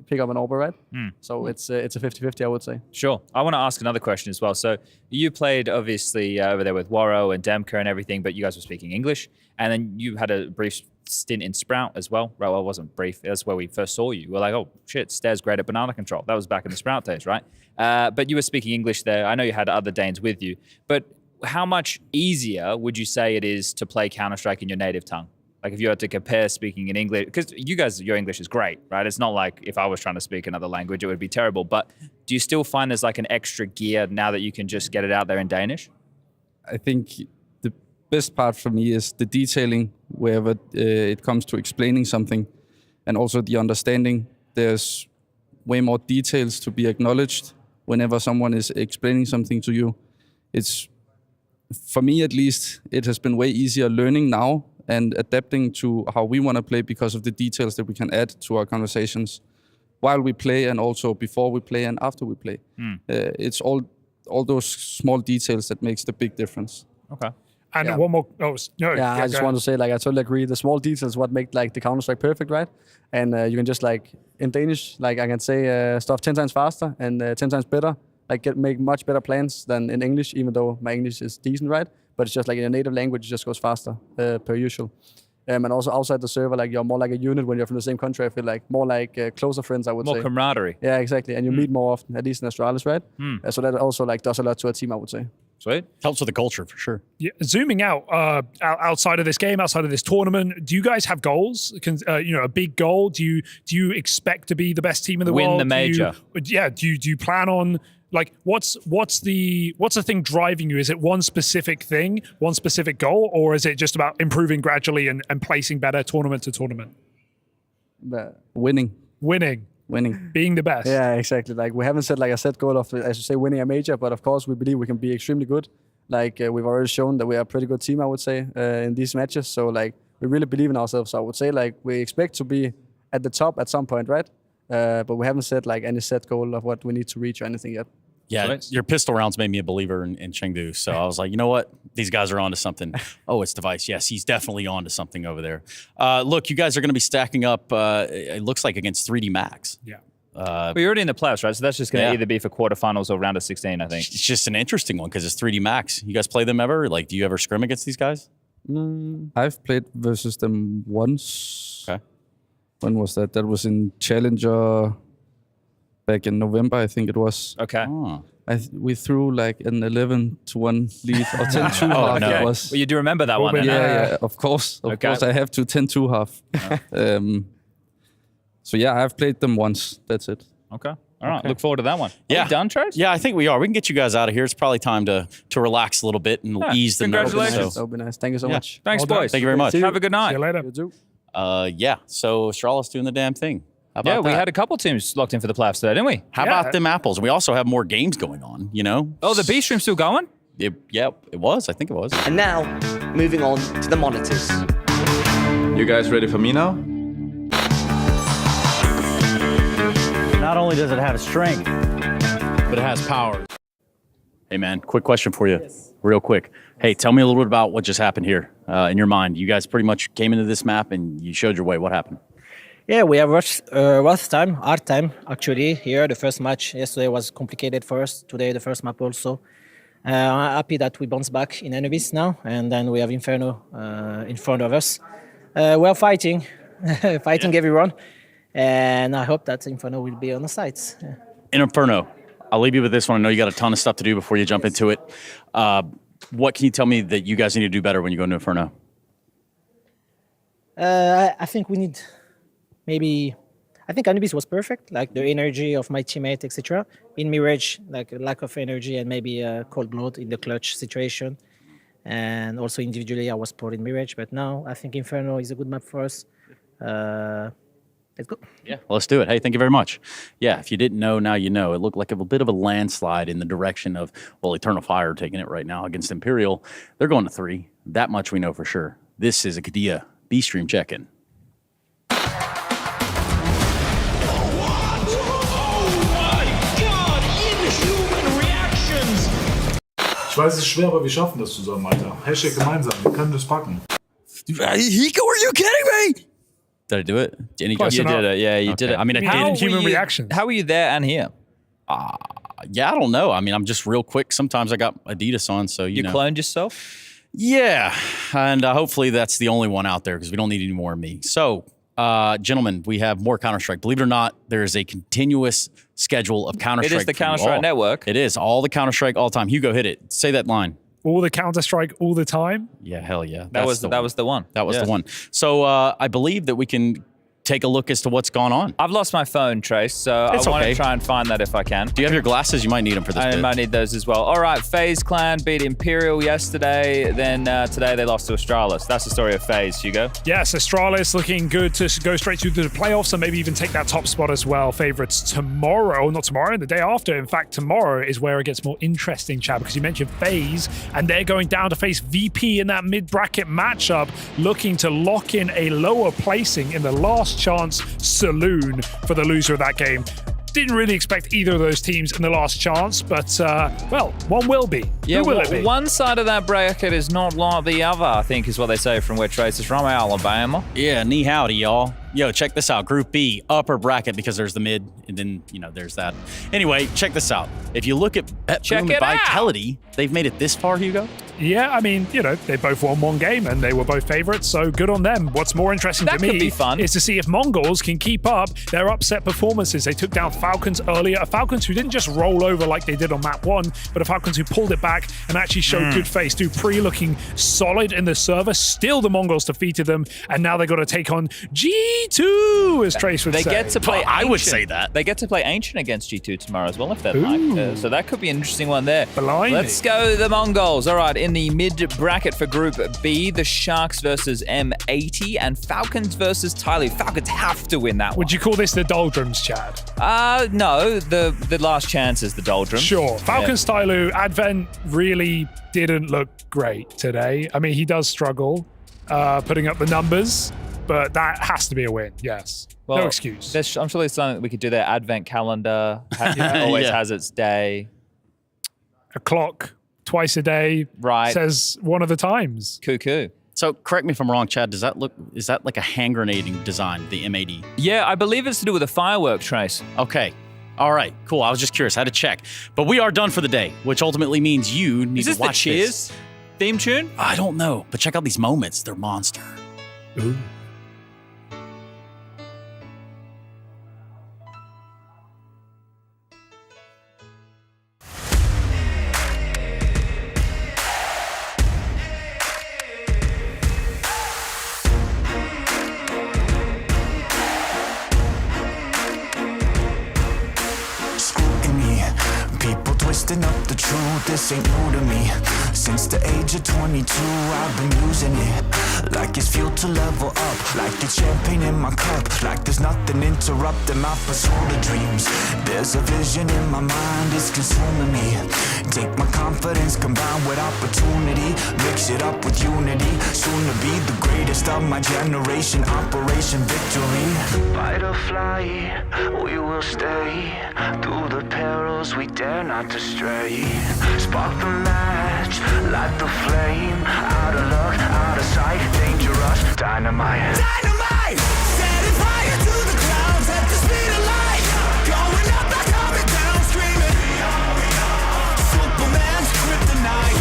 Speaker 12: pick up an Orb, right? So it's a 50-50, I would say.
Speaker 2: Sure. I want to ask another question as well. So you played obviously over there with Waro and Demka and everything, but you guys were speaking English, and then you had a brief stint in Sprout as well. Well, it wasn't brief. That's where we first saw you. We're like, oh shit, Stair's great at banana control. That was back in the Sprout days, right? But you were speaking English there. I know you had other Danes with you, but how much easier would you say it is to play Counter-Strike in your native tongue? Like if you had to compare speaking in English, because you guys, your English is great, right? It's not like if I was trying to speak another language, it would be terrible. But do you still find there's like an extra gear now that you can just get it out there in Danish?
Speaker 10: I think the best part for me is the detailing wherever it comes to explaining something, and also the understanding. There's way more details to be acknowledged whenever someone is explaining something to you. It's, for me at least, it has been way easier learning now and adapting to how we want to play because of the details that we can add to our conversations while we play and also before we play and after we play. It's all those small details that makes the big difference.
Speaker 2: Okay.
Speaker 6: And one more. I
Speaker 12: just want to say, like, I totally agree. The small details what make like the Counter-Strike perfect, right? And you can just like in Danish, like I can say stuff 10 times faster and 10 times better. Like make much better plans than in English, even though my English is decent, right? But it's just like in a native language, it just goes faster per usual. And also outside the server, like you're more like a unit when you're from the same country. I feel like more like closer friends, I would say.
Speaker 2: More camaraderie.
Speaker 12: Yeah, exactly. And you meet more often, at least in Astralis, right? So that also like does a lot to a team, I would say.
Speaker 2: Sweet.
Speaker 9: Helps with the culture for sure.
Speaker 6: Yeah, zooming out, outside of this game, outside of this tournament, do you guys have goals? A big goal? Do you expect to be the best team in the world?
Speaker 2: Win the major.
Speaker 6: Do you plan on? Like, what's the thing driving you? Is it one specific thing, one specific goal, or is it just about improving gradually and placing better tournament to tournament?
Speaker 10: Winning.
Speaker 6: Being the best.
Speaker 12: Yeah, exactly. Like we haven't set like a set goal of, as you say, winning a major, but of course we believe we can be extremely good. Like we've already shown that we are a pretty good team, I would say, in these matches. So like we really believe in ourselves. So I would say like we expect to be at the top at some point, right? But we haven't set like any set goal of what we need to reach or anything yet.
Speaker 9: Yeah, your pistol rounds made me a believer in Chengdu. So I was like, you know what? These guys are onto something. Oh, it's Device. Yes, he's definitely onto something over there. Look, you guys are going to be stacking up, it looks like, against 3D Max.
Speaker 6: Yeah.
Speaker 2: We're already in the playoffs, right? So that's just going to either be for quarterfinals or round of 16, I think.
Speaker 9: It's just an interesting one because it's 3D Max. You guys play them ever? Like, do you ever scrim against these guys?
Speaker 10: I've played versus them once.
Speaker 9: Okay.
Speaker 10: When was that? That was in Challenger back in November, I think it was.
Speaker 2: Okay.
Speaker 9: Oh.
Speaker 10: We threw like an 11-1 lead or 10-2 half.
Speaker 2: No.
Speaker 10: It was.
Speaker 2: Well, you do remember that one, then?
Speaker 10: Yeah, of course. Of course, I have to 10-2 half. So yeah, I've played them once. That's it.
Speaker 2: Okay. All right. Look forward to that one.
Speaker 9: Yeah.
Speaker 2: Are we done, Trace?
Speaker 9: Yeah, I think we are. We can get you guys out of here. It's probably time to relax a little bit and ease the nerves.
Speaker 2: Congratulations.
Speaker 12: That would be nice. Thank you so much.
Speaker 2: Thanks, boys.
Speaker 9: Thank you very much.
Speaker 2: Have a good night.
Speaker 6: See you later.
Speaker 12: You too.
Speaker 9: Yeah, so Astralis doing the damn thing. How about
Speaker 2: we
Speaker 9: that?
Speaker 2: had a couple teams locked in for the playoffs today, didn't we?
Speaker 9: How about them apples? We also have more games going on, you know?
Speaker 2: Oh, the B stream's still going?
Speaker 9: It was. I think it was.
Speaker 14: And now, moving on to the monitors.
Speaker 16: You guys ready for me now?
Speaker 9: Not only does it have strength, but it has power. Hey, man, quick question for you. Yes. Real quick. Hey, tell me a little bit about what just happened here in your mind. You guys pretty much came into this map and you showed your way. What happened?
Speaker 7: Yeah, we have hard time actually here. The first match yesterday was complicated for us. Today, the first map also. I'm happy that we bounce back in enemies now, and then we have Inferno in front of us. We're fighting, everyone, and I hope that Inferno will be on the sides. Yeah.
Speaker 9: Inferno, I'll leave you with this one. I know you got a ton of stuff to do before you jump into it. What can you tell me that you guys need to do better when you go into Inferno?
Speaker 7: I think we need I think Anubis was perfect, like the energy of my teammate, etc. In Mirage, like a lack of energy and maybe a cold blood in the clutch situation. And also individually, I was poor in Mirage, but now I think Inferno is a good map for us. Let's go.
Speaker 9: Yeah, well, let's do it. Hey, thank you very much. Yeah, if you didn't know, now you know. It looked like a bit of a landslide in the direction of, well, Eternal Fire taking it right now against Imperial. They're going to 3. That much we know for sure. This is a Kadia B-Stream check-in.
Speaker 16: Ich weiß, es ist schwer, aber wir schaffen das zusammen, Alter. Hashtag gemeinsam, wir können das packen.
Speaker 9: Hiko, are you kidding me? Did I do it?
Speaker 2: You did it. Yeah, you did it.
Speaker 9: I mean, I did.
Speaker 6: Human reactions.
Speaker 2: How were you there and here?
Speaker 9: Yeah, I don't know. I mean, I'm just real quick. Sometimes I got Adidas on, so you know.
Speaker 2: Cloned yourself?
Speaker 9: Yeah, and hopefully that's the only one out there because we don't need any more of me. So, gentlemen, we have more Counter-Strike. Believe it or not, there is a continuous schedule of Counter-Strike.
Speaker 2: It is the Counter-Strike network.
Speaker 9: It is. All the Counter-Strike all the time. Hugo, hit it. Say that line.
Speaker 6: All the Counter-Strike all the time?
Speaker 9: Yeah, hell yeah.
Speaker 2: That was the one.
Speaker 9: That was the one. So I believe that we can take a look as to what's gone on.
Speaker 2: I've lost my phone, Trace, so
Speaker 9: It's
Speaker 2: I want
Speaker 9: okay.
Speaker 2: to try and find that if I can.
Speaker 9: Do you have your glasses? You might need them for this
Speaker 2: I
Speaker 9: bit.
Speaker 2: might need those as well. All right, FaZe Clan beat Imperial yesterday. Then today they lost to Astralis. That's the story of FaZe, Hugo.
Speaker 6: Yes, Astralis looking good to go straight to the playoffs and maybe even take that top spot as well. Favorites tomorrow, not tomorrow, the day after. In fact, tomorrow is where it gets more interesting, Chad, because you mentioned FaZe, and they're going down to face VP in that mid-bracket matchup, looking to lock in a lower placing in the last chance saloon for the loser of that game. Didn't really expect either of those teams in the last chance, but, well, one will be.
Speaker 2: Yeah,
Speaker 6: Who will it be?
Speaker 2: One side of that bracket is not like the other, I think is what they say from where Trace is from, Alabama.
Speaker 9: Yeah, knee howdy, y'all. Yo, check this out. Group B, upper bracket, because there's the mid, and then, you know, there's that. Anyway, check this out. If you look at BetBoom and Vitality, they've made it this far, Hugo?
Speaker 6: Yeah, I mean, you know, they both won one game and they were both favorites, so good on them. What's more interesting to me is to see if Mongols can keep up their upset performances. They took down Falcons earlier, a Falcons who didn't just roll over like they did on map 1, but a Falcons who pulled it back and actually showed good face. Dupree looking solid in the server. Still the Mongols defeated them, and now they got to take on G2, as Trace would say.
Speaker 2: They get to play
Speaker 9: I would say that.
Speaker 2: They get to play Ancient against G2 tomorrow as well, if they'd like. So that could be an interesting one there.
Speaker 6: Blimey.
Speaker 2: Let's go the Mongols. All right, in the mid-bracket for Group B, the Sharks versus M80 and Falcons versus Tyloo. Falcons have to win that one.
Speaker 6: Would you call this the doldrums, Chad?
Speaker 2: No, the last chance is the doldrums.
Speaker 6: Sure. Falcons, Tyloo, Advent really didn't look great today. I mean, he does struggle putting up the numbers, but that has to be a win, yes.
Speaker 2: Well,
Speaker 6: no excuse.
Speaker 2: I'm sure there's something that we could do there. Advent calendar always has its day.
Speaker 6: A clock twice a day says one of the times.
Speaker 2: Cuckoo.
Speaker 9: So correct me if I'm wrong, Chad, is that like a hand grenading design, the M80?
Speaker 2: Yeah, I believe it's to do with a firework, Trace.
Speaker 9: Okay. All right, cool. I was just curious. I had to check. But we are done for the day, which ultimately means you need to watch
Speaker 2: the Cheers theme tune?
Speaker 9: I don't know, but check out these moments. They're monster.
Speaker 6: Ooh.
Speaker 19: Twisting up the truth, this ain't new to me. Since the age of 22, I've been using it.
Speaker 1: like it's fuel to level up, like the champagne in my cup, like there's nothing interrupting my pursuit of dreams. There's a vision in my mind, it's consuming me. Take my confidence combined with opportunity, mix it up with unity, soon to be the greatest of my generation. Operation Victory. Fight or fly, we will stay. Through the perils we dare not to stray. Spark the match, light the flame. Out of luck, out of sight, dangerous, dynamite. Dynamite! Setting fire to the clouds at the speed of light. Going up, not coming down, screaming. Superman's kryptonite.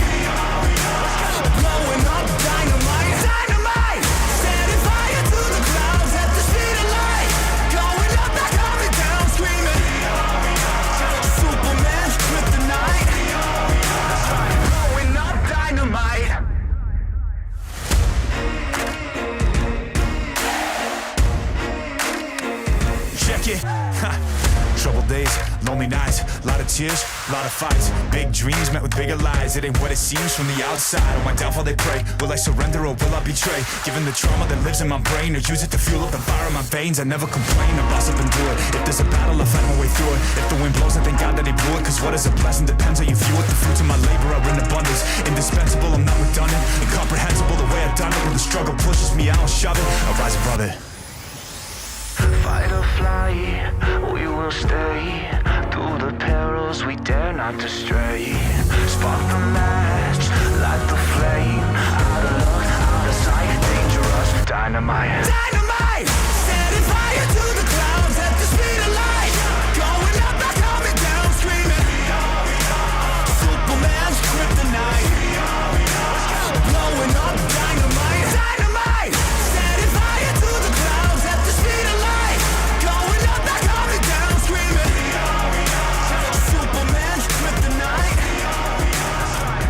Speaker 1: Blowing up dynamite. Dynamite! Setting fire to the clouds at the speed of light. Going up, not coming down, screaming. Superman's kryptonite. Blowing up dynamite. Check it. Troubled days, lonely nights, lot of tears, lot of fights. Big dreams met with bigger lies. It ain't what it seems from the outside. On my downfall they pray. Will I surrender or will I betray? Given the trauma that lives in my brain, or use it to fuel up the fire in my veins. I never complain, I boss up and do it. If there's a battle, I fight my way through it. If the wind blows, I thank God that he blew it. Cause what is a blessing depends how you view it. The fruits of my labor are in abundance. Indispensable, I'm not redundant. Incomprehensible the way I've done it. When the struggle pushes me, I don't shove it. I rise above it. Fight or fly, we will stay. Through the perils we dare not to stray. Spark the match, light the flame. Out of luck, out of sight, dangerous, dynamite. Dynamite! Setting fire to the clouds at the speed of light. Going up, not coming down, screaming. Superman's kryptonite. Blowing up dynamite. Dynamite! Setting fire to the clouds at the speed of light. Going up, not coming down, screaming. Superman's kryptonite.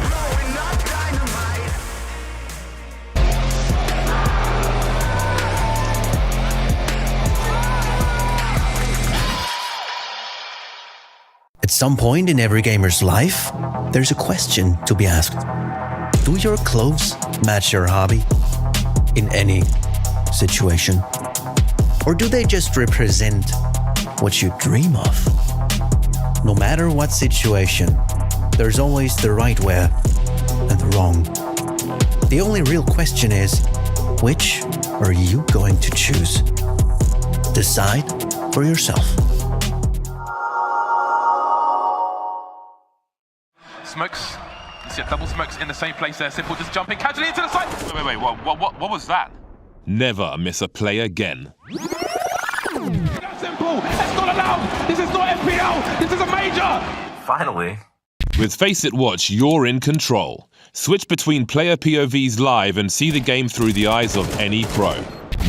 Speaker 1: Blowing up dynamite.
Speaker 5: At some point in every gamer's life, there's a question to be asked. Do your clothes match your hobby? In any situation? Or do they just represent what you dream of? No matter what situation, there's always the right wear and the wrong. The only real question is, which are you going to choose? Decide for yourself.
Speaker 11: Smokes. You see a double smokes in the same place there. Simple just jumping casually into the side. Wait, what was that?
Speaker 15: Never miss a play again.
Speaker 11: Simple, that's not allowed. This is not FPL. This is a major.
Speaker 4: Finally.
Speaker 15: With Face It Watch, you're in control. Switch between player POVs live and see the game through the eyes of any pro.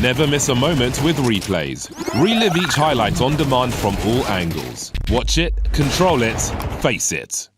Speaker 15: Never miss a moment with replays. Relive each highlight on demand from all angles. Watch it, control it, face it.